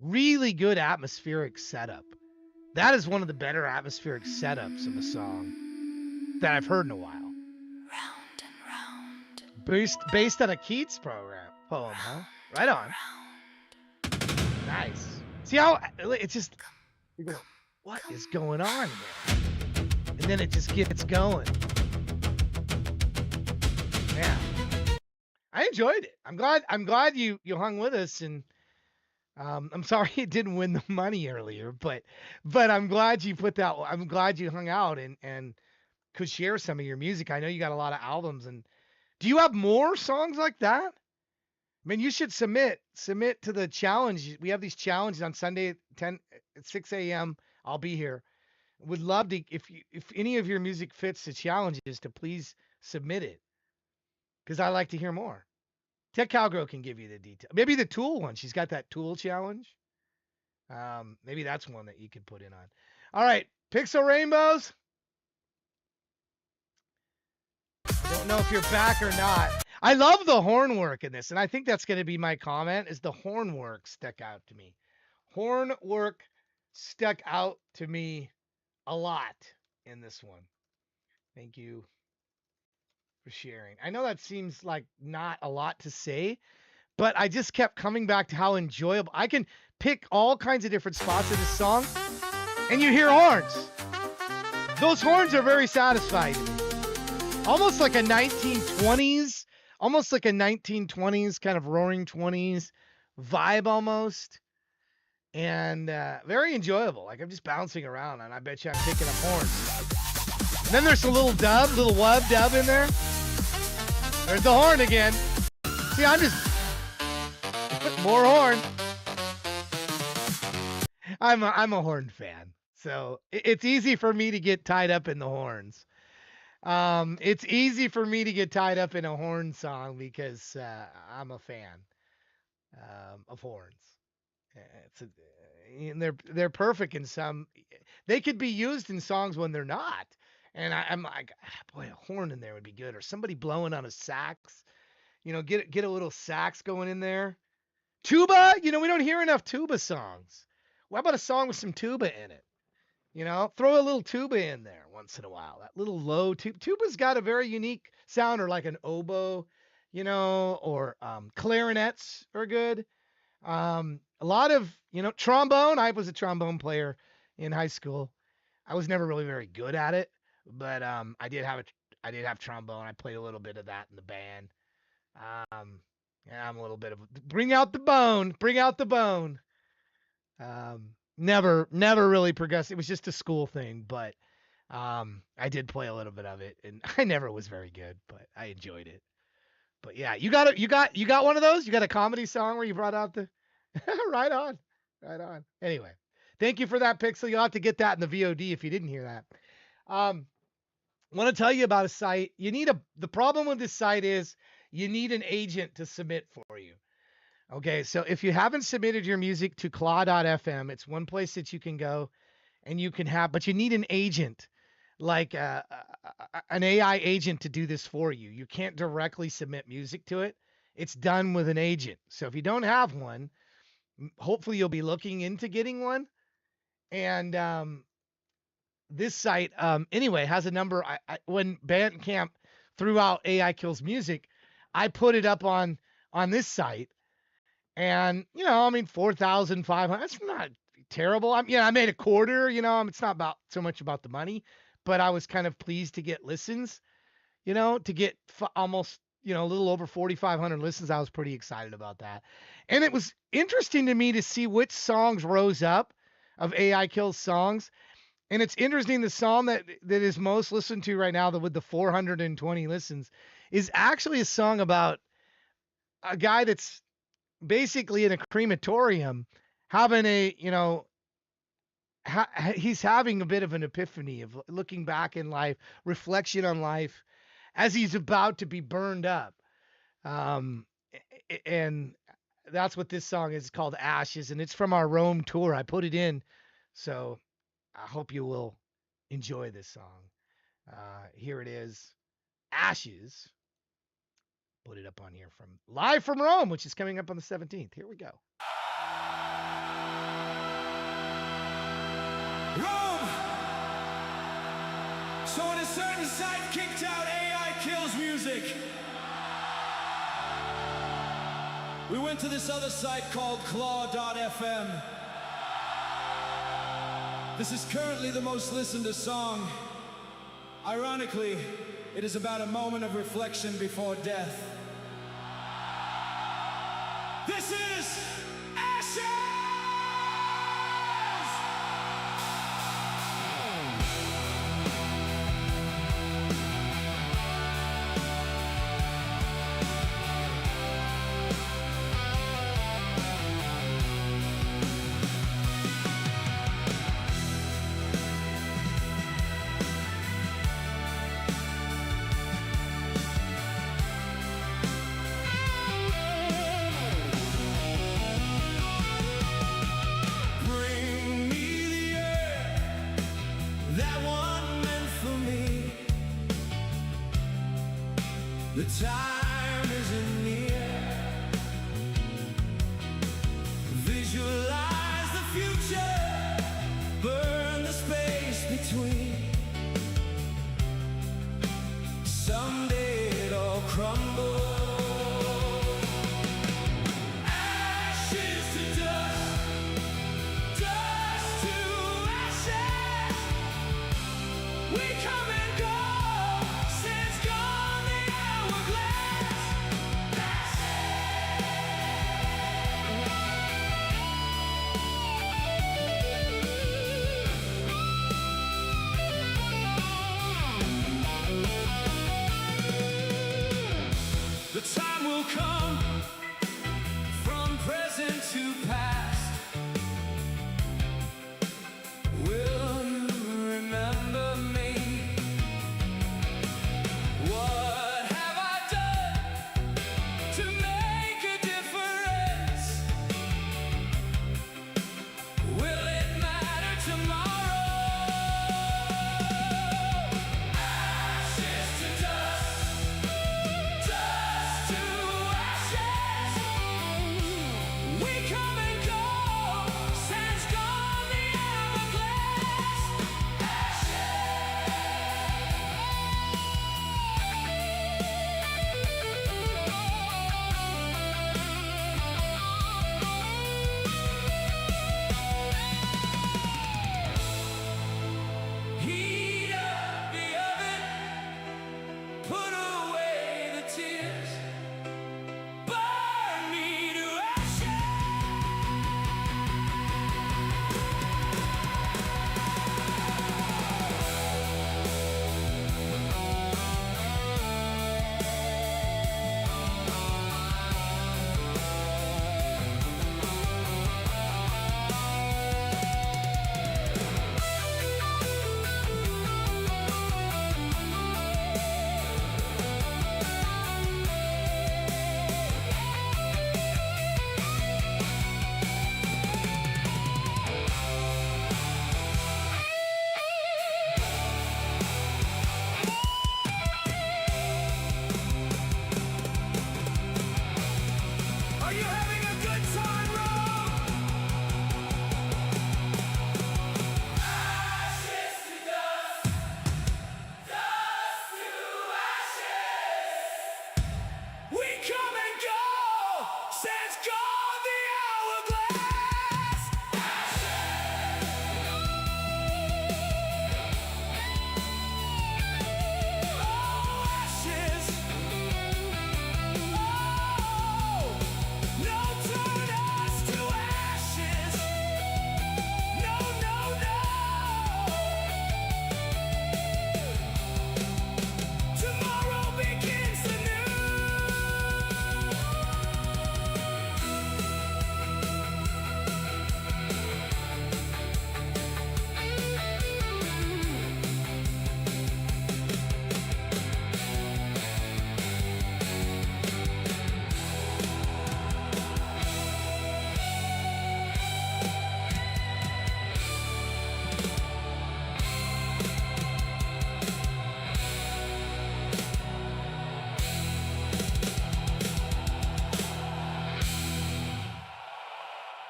Really good atmospheric setup. That is one of the better atmospheric setups of a song that I've heard in a while. Based on a Keats poem, huh? Right on. Nice. See how it's just, you go, what is going on here? And then it just gets going. Yeah. I enjoyed it. I'm glad you hung with us, and I'm sorry you didn't win the money earlier, but I'm glad you I'm glad you hung out and could share some of your music. I know you got a lot of albums, and do you have more songs like that? I mean, you should submit to the challenge. We have these challenges on Sunday at 6 a.m. I'll be here. Would love to, if any of your music fits the challenges, to please submit it, because I like to hear more. Tech Cowgirl can give you the detail. Maybe the Tool one. She's got that Tool challenge. Maybe that's one that you could put in on. All right, Pixel Rainbows. Don't know if you're back or not. I love the horn work in this, and I think that's going to be my comment, is the horn work stuck out to me. Horn work stuck out to me a lot in this one. Thank you for sharing. I know that seems like not a lot to say, but I just kept coming back to how enjoyable. I can pick all kinds of different spots in this song, and you hear horns. Those horns are very satisfying to me. Almost like a 1920s, kind of roaring 20s vibe almost. And very enjoyable. Like, I'm just bouncing around, and I bet you I'm picking up horns. And then there's a little wub dub in there. There's the horn again. See, I'm just more horn. I'm a horn fan, so it's easy for me to get tied up in the horns. It's easy for me to get tied up in a horn song because I'm a fan of horns. And they're perfect in some. They could be used in songs when they're not. And I'm like, boy, a horn in there would be good, or somebody blowing on a sax. Get a little sax going in there. Tuba, we don't hear enough tuba songs. What about a song with some tuba in it? Throw a little tuba in there once in a while. That little low tuba. Tuba's got a very unique sound, or like an oboe, or clarinets are good. A lot of, trombone. I was a trombone player in high school. I was never really very good at it, but I did have trombone. I played a little bit of that in the band. Yeah, I'm a little bit of bring out the bone. Never really progressed. It was just a school thing, but I did play a little bit of it, and I never was very good, but I enjoyed it. But yeah, you got one of those? You got a comedy song where you brought out the right on. Anyway, thank you for that, Pixel. You'll have to get that in the VOD if you didn't hear that. Want to tell you about a site. The problem with this site is you need an agent to submit for you. Okay, so if you haven't submitted your music to claw.fm, it's one place that you can go and you can but you need an agent, like an AI agent, to do this for you. You can't directly submit music to it. It's done with an agent. So if you don't have one, hopefully you'll be looking into getting one. And this site, anyway, has a number. When Bandcamp threw out AI Kills Music, I put it up on this site. And, 4,500, that's not terrible. I made a quarter, it's not so much about the money, but I was kind of pleased to get listens, to get almost a little over 4,500 listens. I was pretty excited about that. And it was interesting to me to see which songs rose up of AI Kills songs. And it's interesting, the song that is most listened to right now, with the 420 listens, is actually a song about a guy that's basically in a crematorium having he's having a bit of an epiphany of looking back in life, reflection on life as he's about to be burned up. And that's what this song is called, Ashes, and it's from our Rome tour. I put it in, so I hope you will enjoy this song. Here it is, Ashes. Put it up on here from live from Rome, which is coming up on the 17th. Here we go.
Rome! So when a certain site kicked out AI Kills music, we went to this other site called claw.fm. This is currently the most listened to song. Ironically, it is about a moment of reflection before death. This is Ashes! Bring me the air that one meant for me. The time isn't near. Visualize the future, burn the space between. Someday it'll crumble. Ashes to dust, dust to ashes. We come and go, since gone the hourglass. The time will come from present to past. Will you remember me? What have I done to make a difference? Will it matter tomorrow? Ashes to dust, dust to ashes. We come and go.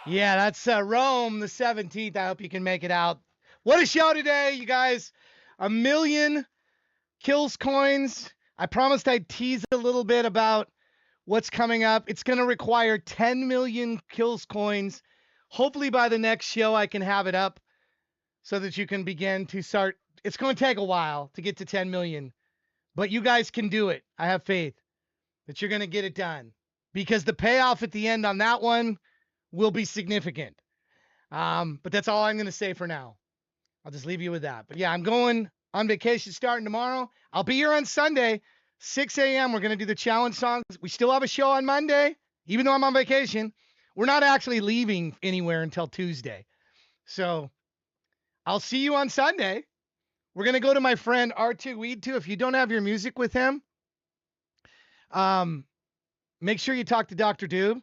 Yeah, that's Rome the 17th. I hope you can make it out. What a show today, you guys. 1,000,000 kills coins. I promised I'd tease a little bit about what's coming up. It's going to require 10 million kills coins. Hopefully by the next show I can have it up so that you can begin to start. It's going to take a while to get to 10 million, but you guys can do it. I have faith that you're going to get it done because the payoff at the end on that one will be significant. But that's all I'm going to say for now. I'll just leave you with that. But yeah, I'm going on vacation starting tomorrow. I'll be here on Sunday, 6 a.m. We're going to do the challenge songs. We still have a show on Monday, even though I'm on vacation. We're not actually leaving anywhere until Tuesday. So I'll see you on Sunday. We're going to go to my friend R2 Weed 2. If you don't have your music with him, make sure you talk to Dr. Doob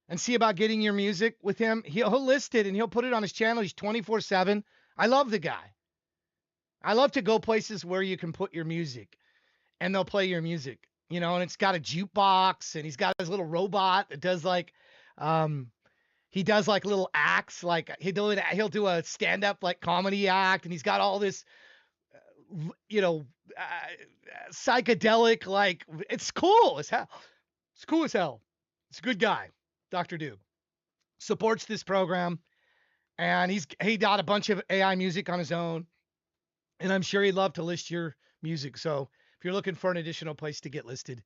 and see about getting your music with him. He'll list it and he'll put it on his channel. He's 24/7. I love the guy. I love to go places where you can put your music and they'll play your music, you know, and it's got a jukebox and he's got his little robot that does he does like little acts, like he'll do a stand-up like comedy act and he's got all this, you know, psychedelic, like it's cool as hell. It's cool as hell. It's a good guy. Dr. Doob supports this program and he got a bunch of AI music on his own. And I'm sure he'd love to list your music. So if you're looking for an additional place to get listed,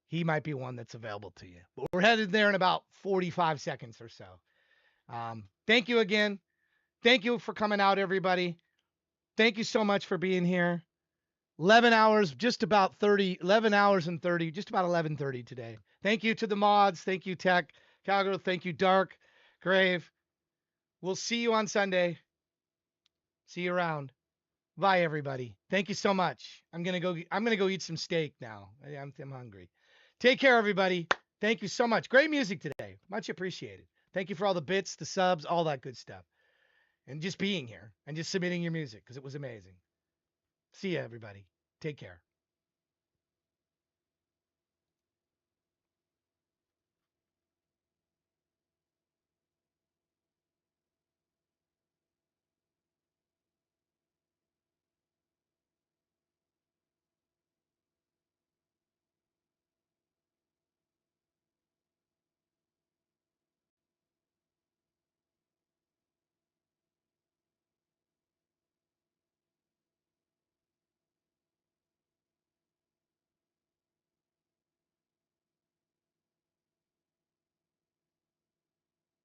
he might be one that's available to you. But we're headed there in about 45 seconds or so. Thank you again. Thank you for coming out, everybody. Thank you so much for being here. 11 hours, just about 30, 11 hours and 30, just about 11:30 today. Thank you to the mods. Thank you, Tech, Calgary. Thank you, Dark, Grave. We'll see you on Sunday. See you around. Bye, everybody. Thank you so much. I'm gonna go eat some steak now. I'm hungry. Take care, everybody. Thank you so much. Great music today. Much appreciated. Thank you for all the bits, the subs, all that good stuff. And just being here and just submitting your music because it was amazing. See ya, everybody. Take care.